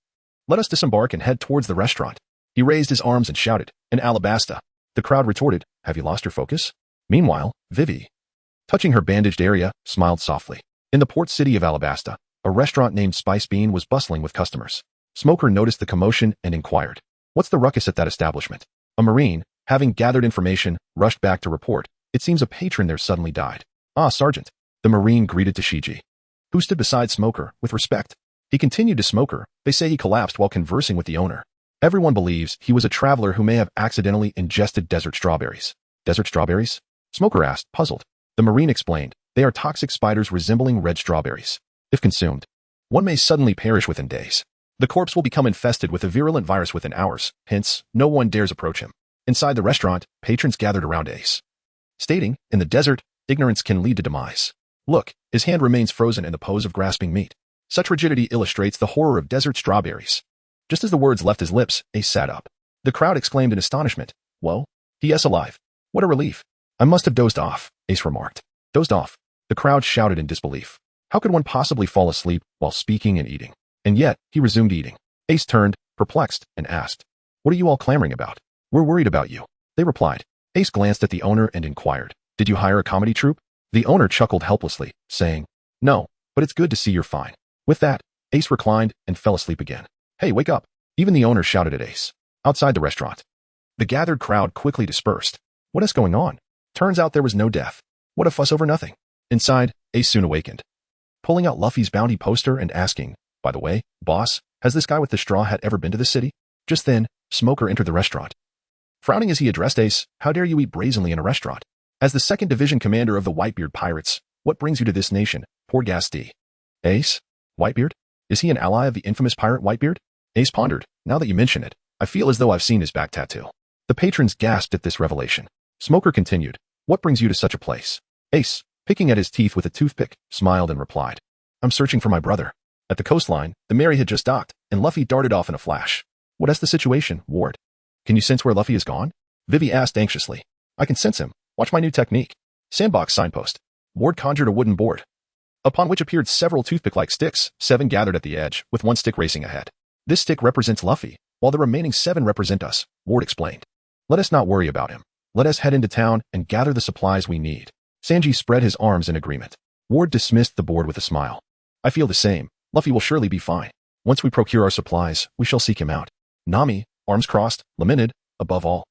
let us disembark and head towards the restaurant. He raised his arms and shouted, in Alabasta. The crowd retorted, have you lost your focus? Meanwhile, Vivi, touching her bandaged area, smiled softly. In the port city of Alabasta, a restaurant named Spice Bean was bustling with customers. Smoker noticed the commotion and inquired, what's the ruckus at that establishment? A Marine, having gathered information, rushed back to report, it seems a patron there suddenly died. Ah, Sergeant. The Marine greeted Tashigi, who stood beside Smoker, with respect. He continued to Smoker, they say he collapsed while conversing with the owner. Everyone believes he was a traveler who may have accidentally ingested desert strawberries. Desert strawberries? Smoker asked, puzzled. The Marine explained, they are toxic spiders resembling red strawberries. If consumed, one may suddenly perish within days. The corpse will become infested with a virulent virus within hours, hence, no one dares approach him. Inside the restaurant, patrons gathered around Ace, stating, in the desert, ignorance can lead to demise. Look, his hand remains frozen in the pose of grasping meat. Such rigidity illustrates the horror of desert strawberries. Just as the words left his lips, Ace sat up. The crowd exclaimed in astonishment, whoa, he is alive. What a relief. I must have dozed off, Ace remarked. Dozed off. The crowd shouted in disbelief. How could one possibly fall asleep while speaking and eating? And yet, he resumed eating. Ace turned, perplexed, and asked, what are you all clamoring about? We're worried about you. They replied. Ace glanced at the owner and inquired, did you hire a comedy troupe? The owner chuckled helplessly, saying, no, but it's good to see you're fine. With that, Ace reclined and fell asleep again. Hey, wake up. Even the owner shouted at Ace. Outside the restaurant, the gathered crowd quickly dispersed. What is going on? Turns out there was no death. What a fuss over nothing. Inside, Ace soon awakened, pulling out Luffy's bounty poster and asking, by the way, boss, has this guy with the straw hat ever been to the city? Just then, Smoker entered the restaurant. Frowning as he addressed Ace, how dare you eat brazenly in a restaurant? As the 2nd Division commander of the Whitebeard Pirates, what brings you to this nation, poor Gasti? Ace? Whitebeard? Is he an ally of the infamous pirate Whitebeard? Ace pondered, now that you mention it, I feel as though I've seen his back tattoo. The patrons gasped at this revelation. Smoker continued, what brings you to such a place? Ace, picking at his teeth with a toothpick, smiled and replied, I'm searching for my brother. At the coastline, the Mary had just docked, and Luffy darted off in a flash. What is the situation, Ward? Can you sense where Luffy is gone? Vivi asked anxiously. I can sense him. Watch my new technique. Sandbox signpost. Ward conjured a wooden board, upon which appeared several toothpick-like sticks, 7 gathered at the edge, with 1 stick racing ahead. This stick represents Luffy, while the remaining 7 represent us, Ward explained. Let us not worry about him. Let us head into town and gather the supplies we need. Sanji spread his arms in agreement. Ward dismissed the board with a smile. I feel the same. Luffy will surely be fine. Once we procure our supplies, we shall seek him out. Nami, arms crossed, lamented, above all.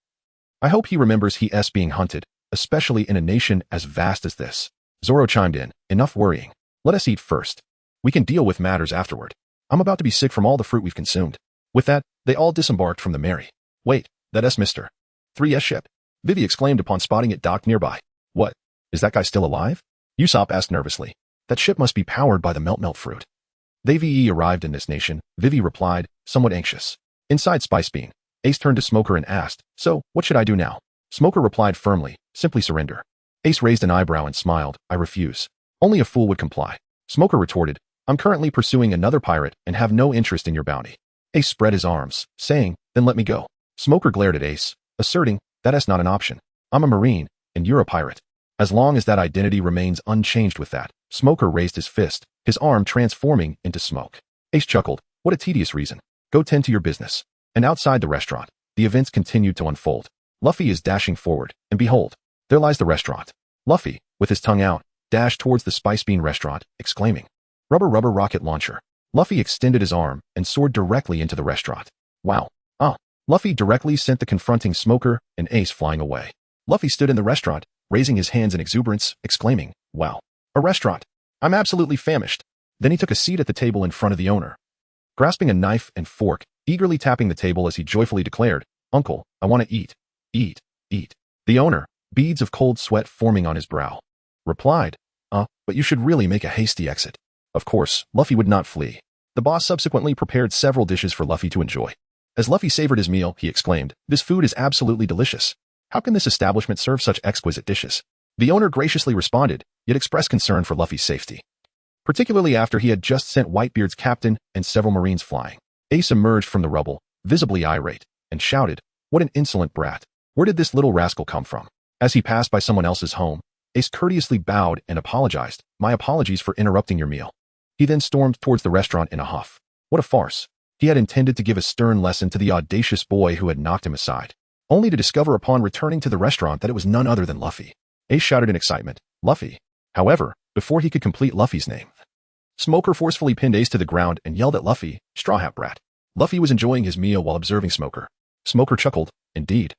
I hope he remembers he is being hunted, especially in a nation as vast as this. Zoro chimed in, enough worrying. Let us eat first. We can deal with matters afterward. I'm about to be sick from all the fruit we've consumed. With that, they all disembarked from the Mary. Wait, that is Mr. 3S ship. Vivi exclaimed upon spotting it docked nearby. What? Is that guy still alive? Usopp asked nervously. That ship must be powered by the melt fruit. They VE arrived in this nation, Vivi replied, somewhat anxious. Inside Spice Bean, Ace turned to Smoker and asked, so, what should I do now? Smoker replied firmly, simply surrender. Ace raised an eyebrow and smiled, I refuse. Only a fool would comply. Smoker retorted, I'm currently pursuing another pirate and have no interest in your bounty. Ace spread his arms, saying, then let me go. Smoker glared at Ace, asserting, that is not an option. I'm a Marine, and you're a pirate. As long as that identity remains unchanged with that, Smoker raised his fist, his arm transforming into smoke. Ace chuckled, what a tedious reason. Go tend to your business. And outside the restaurant, the events continued to unfold. Luffy is dashing forward, and behold, there lies the restaurant. Luffy, with his tongue out, dashed towards the Spice Bean restaurant, exclaiming, rubber rocket launcher. Luffy extended his arm and soared directly into the restaurant. Wow. Luffy directly sent the confronting Smoker and Ace flying away. Luffy stood in the restaurant, raising his hands in exuberance, exclaiming, wow, a restaurant. I'm absolutely famished. Then he took a seat at the table in front of the owner, grasping a knife and fork, eagerly tapping the table as he joyfully declared, Uncle, I want to eat. Eat, eat. The owner, beads of cold sweat forming on his brow, replied, but you should really make a hasty exit. Of course, Luffy would not flee. The boss subsequently prepared several dishes for Luffy to enjoy. As Luffy savored his meal, he exclaimed, "This food is absolutely delicious. How can this establishment serve such exquisite dishes?" The owner graciously responded, yet expressed concern for Luffy's safety, particularly after he had just sent Whitebeard's captain and several marines flying. Ace emerged from the rubble, visibly irate, and shouted, "What an insolent brat! Where did this little rascal come from?" As he passed by someone else's home, Ace courteously bowed and apologized. "My apologies for interrupting your meal." He then stormed towards the restaurant in a huff. What a farce. He had intended to give a stern lesson to the audacious boy who had knocked him aside, only to discover upon returning to the restaurant that it was none other than Luffy. Ace shouted in excitement, "Luffy!" However, before he could complete Luffy's name, Smoker forcefully pinned Ace to the ground and yelled at Luffy, "Straw Hat Brat." Luffy was enjoying his meal while observing Smoker. Smoker chuckled, "Indeed.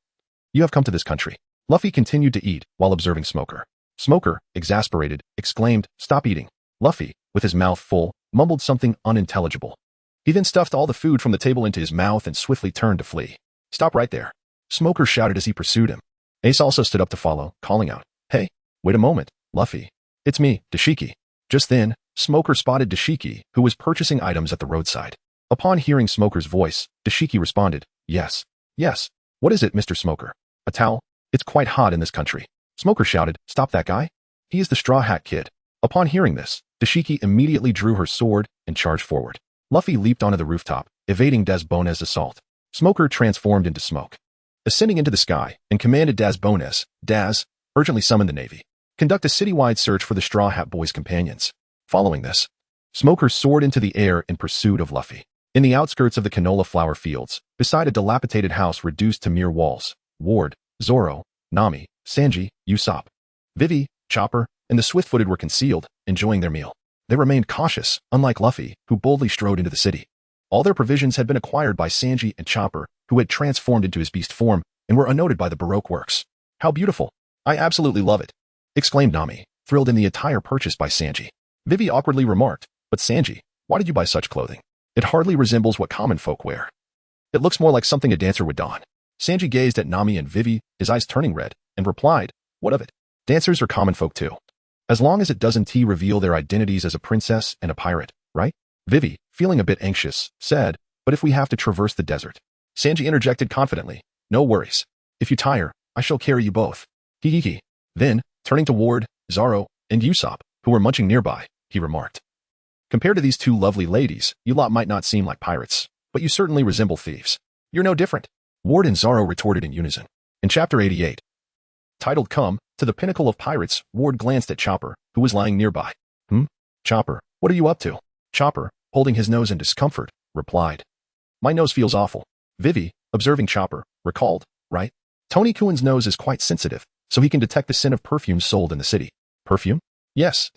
You have come to this country." Luffy continued to eat while observing Smoker. Smoker, exasperated, exclaimed, "Stop eating." Luffy, with his mouth full, mumbled something unintelligible. He then stuffed all the food from the table into his mouth and swiftly turned to flee. "Stop right there," Smoker shouted as he pursued him. Ace also stood up to follow, calling out, "Hey, wait a moment, Luffy. It's me, Dashiki." Just then, Smoker spotted Dashiki, who was purchasing items at the roadside. Upon hearing Smoker's voice, Dashiki responded, "Yes. Yes. What is it, Mr. Smoker? A towel? It's quite hot in this country." Smoker shouted, "Stop that guy. He is the Straw Hat Kid." Upon hearing this, Dashiki immediately drew her sword and charged forward. Luffy leaped onto the rooftop, evading Des Bonet's assault. Smoker transformed into smoke, ascending into the sky, and commanded Des Bonet, "Daz, urgently summon the Navy. Conduct a citywide search for the Straw Hat Boy's companions." Following this, Smoker soared into the air in pursuit of Luffy. In the outskirts of the canola flower fields, beside a dilapidated house reduced to mere walls, Ward, Zoro, Nami, Sanji, Usopp, Vivi, Chopper, and the swift-footed were concealed, enjoying their meal. They remained cautious, unlike Luffy, who boldly strode into the city. All their provisions had been acquired by Sanji and Chopper, who had transformed into his beast form and were unnoted by the Baroque works. "How beautiful! I absolutely love it!" exclaimed Nami, thrilled in the attire purchased by Sanji. Vivi awkwardly remarked, "But Sanji, why did you buy such clothing? It hardly resembles what common folk wear. It looks more like something a dancer would don." Sanji gazed at Nami and Vivi, his eyes turning red, and replied, "What of it? Dancers are common folk too. As long as it doesn't reveal their identities as a princess and a pirate, right?" Vivi, feeling a bit anxious, said, "But if we have to traverse the desert?" Sanji interjected confidently, "No worries. If you tire, I shall carry you both." Hee. Then, turning to Ward, Zoro, and Usopp, who were munching nearby, he remarked, "Compared to these two lovely ladies, you lot might not seem like pirates, but you certainly resemble thieves." "You're no different," Ward and Zoro retorted in unison. In Chapter 88, titled Come to the Pinnacle of Pirates, Ward glanced at Chopper, who was lying nearby. Chopper, what are you up to?" Chopper, holding his nose in discomfort, replied, "My nose feels awful." Vivi, observing Chopper, recalled, "Right? Tony Kuen's nose is quite sensitive, so he can detect the scent of perfumes sold in the city." "Perfume?" "Yes.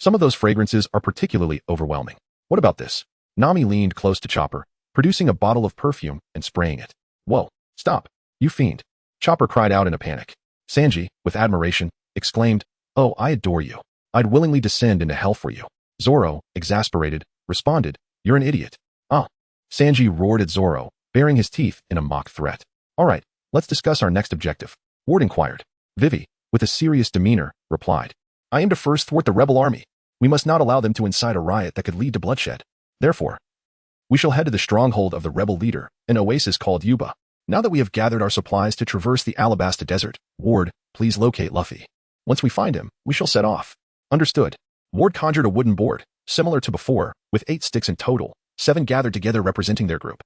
Some of those fragrances are particularly overwhelming." "What about this?" Nami leaned close to Chopper, producing a bottle of perfume and spraying it. "Whoa, stop, you fiend!" Chopper cried out in a panic. Sanji, with admiration, exclaimed, "Oh, I adore you. I'd willingly descend into hell for you." Zoro, exasperated, responded, "You're an idiot." "Ah." Sanji roared at Zoro, baring his teeth in a mock threat. "All right, let's discuss our next objective," Ward inquired. Vivi, with a serious demeanor, replied, "I aim to first thwart the rebel army. We must not allow them to incite a riot that could lead to bloodshed. Therefore, we shall head to the stronghold of the rebel leader, an oasis called Yuba. Now that we have gathered our supplies to traverse the Alabasta desert, Ward, please locate Luffy. Once we find him, we shall set off." "Understood." Ward conjured a wooden board, similar to before, with 8 sticks in total, 7 gathered together representing their group,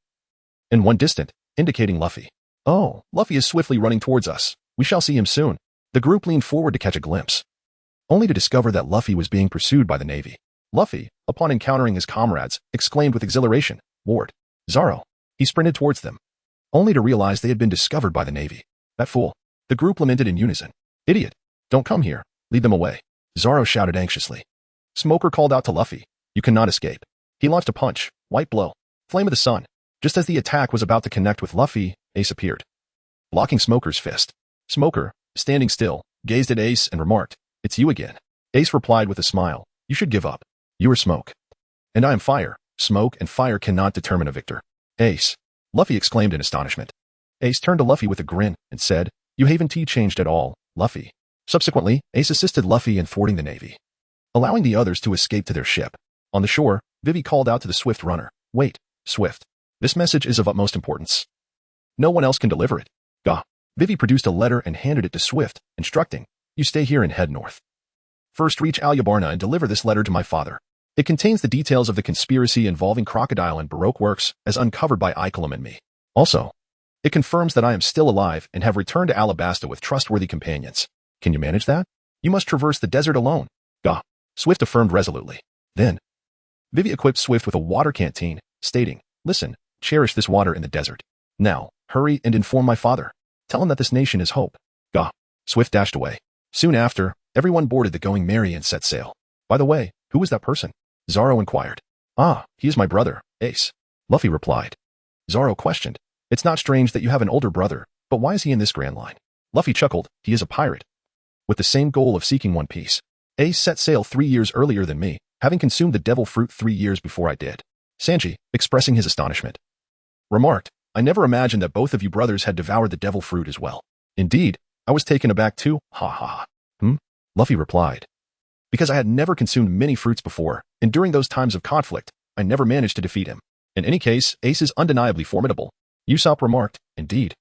and 1 distant, indicating Luffy. "Oh, Luffy is swiftly running towards us. We shall see him soon." The group leaned forward to catch a glimpse, only to discover that Luffy was being pursued by the Navy. Luffy, upon encountering his comrades, exclaimed with exhilaration, "Ward, Zoro." He sprinted towards them, only to realize they had been discovered by the Navy. "That fool." The group lamented in unison. "Idiot. Don't come here. Lead them away." Zoro shouted anxiously. Smoker called out to Luffy, "You cannot escape." He launched a punch, white blow, flame of the sun. Just as the attack was about to connect with Luffy, Ace appeared, blocking Smoker's fist. Smoker, standing still, gazed at Ace and remarked, "It's you again." Ace replied with a smile, "You should give up. You are smoke, and I am fire. Smoke and fire cannot determine a victor." "Ace," Luffy exclaimed in astonishment. Ace turned to Luffy with a grin and said, "You haven't changed at all, Luffy." Subsequently, Ace assisted Luffy in thwarting the Navy, allowing the others to escape to their ship. On the shore, Vivi called out to the Swift runner, "Wait, Swift. This message is of utmost importance. No one else can deliver it." Gah. Vivi produced a letter and handed it to Swift, instructing, "You stay here and head north. First reach Alabasta and deliver this letter to my father. It contains the details of the conspiracy involving Crocodile and Baroque works as uncovered by Ikelam and me. Also, it confirms that I am still alive and have returned to Alabasta with trustworthy companions. Can you manage that? You must traverse the desert alone." Gah. Swift affirmed resolutely. Then, Vivi equipped Swift with a water canteen, stating, "Listen, cherish this water in the desert. Now, hurry and inform my father. Tell him that this nation is hope." Gah. Swift dashed away. Soon after, everyone boarded the Going Merry and set sail. "By the way, who was that person?" Zoro inquired. "Ah, he is my brother, Ace," Luffy replied. Zoro questioned, "It's not strange that you have an older brother, but why is he in this Grand Line?" Luffy chuckled, "He is a pirate, with the same goal of seeking One Piece. Ace set sail 3 years earlier than me, having consumed the devil fruit 3 years before I did." Sanji, expressing his astonishment, remarked, "I never imagined that both of you brothers had devoured the devil fruit as well." "Indeed, I was taken aback too, ha ha ha." Luffy replied, "Because I had never consumed many fruits before, and during those times of conflict, I never managed to defeat him. In any case, Ace is undeniably formidable." Usopp remarked, "Indeed.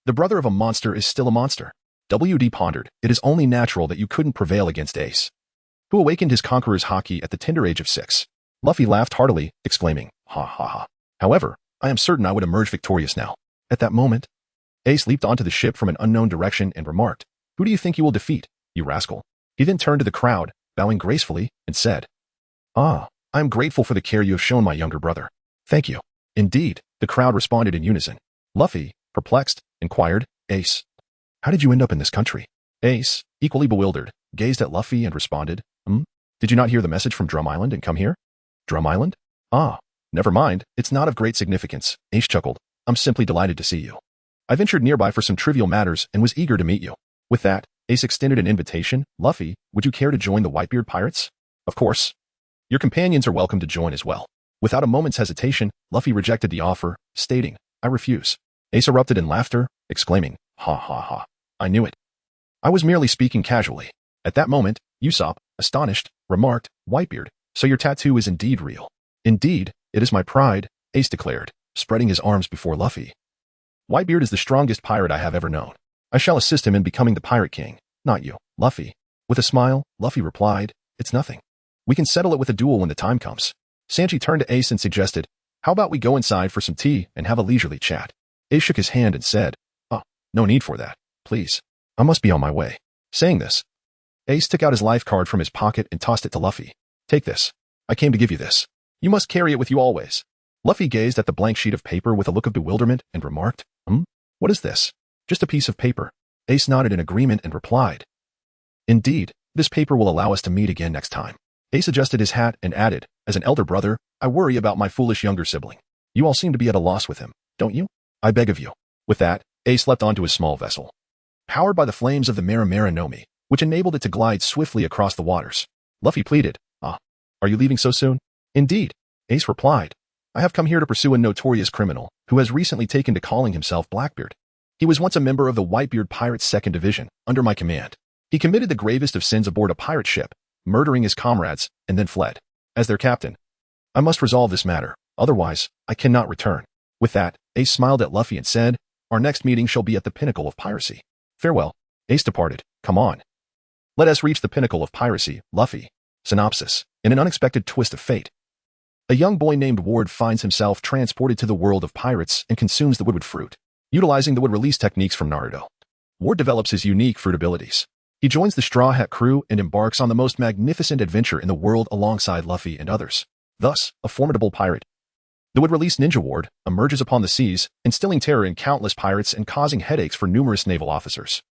The brother of a monster is still a monster." WD pondered, "It is only natural that you couldn't prevail against Ace, who awakened his conqueror's haki at the tender age of 6. Luffy laughed heartily, exclaiming, "Ha ha ha. However, I am certain I would emerge victorious now." At that moment, Ace leaped onto the ship from an unknown direction and remarked, "Who do you think you will defeat, you rascal?" He then turned to the crowd, bowing gracefully, and said, "Ah, I am grateful for the care you have shown my younger brother. Thank you." "Indeed," the crowd responded in unison. Luffy, perplexed, inquired, "Ace, how did you end up in this country?" Ace, equally bewildered, gazed at Luffy and responded, Did you not hear the message from Drum Island and come here?" "Drum Island? Ah, never mind, it's not of great significance," Ace chuckled. "I'm simply delighted to see you. I ventured nearby for some trivial matters and was eager to meet you." With that, Ace extended an invitation. "Luffy, would you care to join the Whitebeard Pirates?" "Of course. Your companions are welcome to join as well." Without a moment's hesitation, Luffy rejected the offer, stating, "I refuse." Ace erupted in laughter, exclaiming, "Ha ha ha. I knew it. I was merely speaking casually." At that moment, Usopp, astonished, remarked, "Whitebeard, so your tattoo is indeed real." "Indeed, it is my pride," Ace declared, spreading his arms before Luffy. "Whitebeard is the strongest pirate I have ever known. I shall assist him in becoming the Pirate King, not you, Luffy." With a smile, Luffy replied, "It's nothing. We can settle it with a duel when the time comes." Sanji turned to Ace and suggested, "How about we go inside for some tea and have a leisurely chat?" Ace shook his hand and said, "Oh, no need for that, please. I must be on my way." Saying this, Ace took out his life card from his pocket and tossed it to Luffy. "Take this. I came to give you this. You must carry it with you always." Luffy gazed at the blank sheet of paper with a look of bewilderment and remarked, What is this?" "Just a piece of paper." Ace nodded in agreement and replied, "Indeed, this paper will allow us to meet again next time." Ace adjusted his hat and added, "As an elder brother, I worry about my foolish younger sibling. You all seem to be at a loss with him, don't you? I beg of you." With that, Ace leapt onto his small vessel, powered by the flames of the Marimara Nomi, which enabled it to glide swiftly across the waters. Luffy pleaded, "Are you leaving so soon?" "Indeed," Ace replied. "I have come here to pursue a notorious criminal who has recently taken to calling himself Blackbeard. He was once a member of the Whitebeard Pirates' 2nd Division, under my command. He committed the gravest of sins aboard a pirate ship, murdering his comrades, and then fled. As their captain, I must resolve this matter, otherwise, I cannot return." With that, Ace smiled at Luffy and said, "Our next meeting shall be at the pinnacle of piracy. Farewell." Ace departed. "Come on. Let us reach the pinnacle of piracy, Luffy." Synopsis. In an unexpected twist of fate, a young boy named Ward finds himself transported to the world of pirates and consumes the woodwood fruit. Utilizing the wood release techniques from Naruto, Ward develops his unique fruit abilities. He joins the Straw Hat crew and embarks on the most magnificent adventure in the world alongside Luffy and others. Thus, a formidable pirate. The wood release ninja Ward emerges upon the seas, instilling terror in countless pirates and causing headaches for numerous naval officers.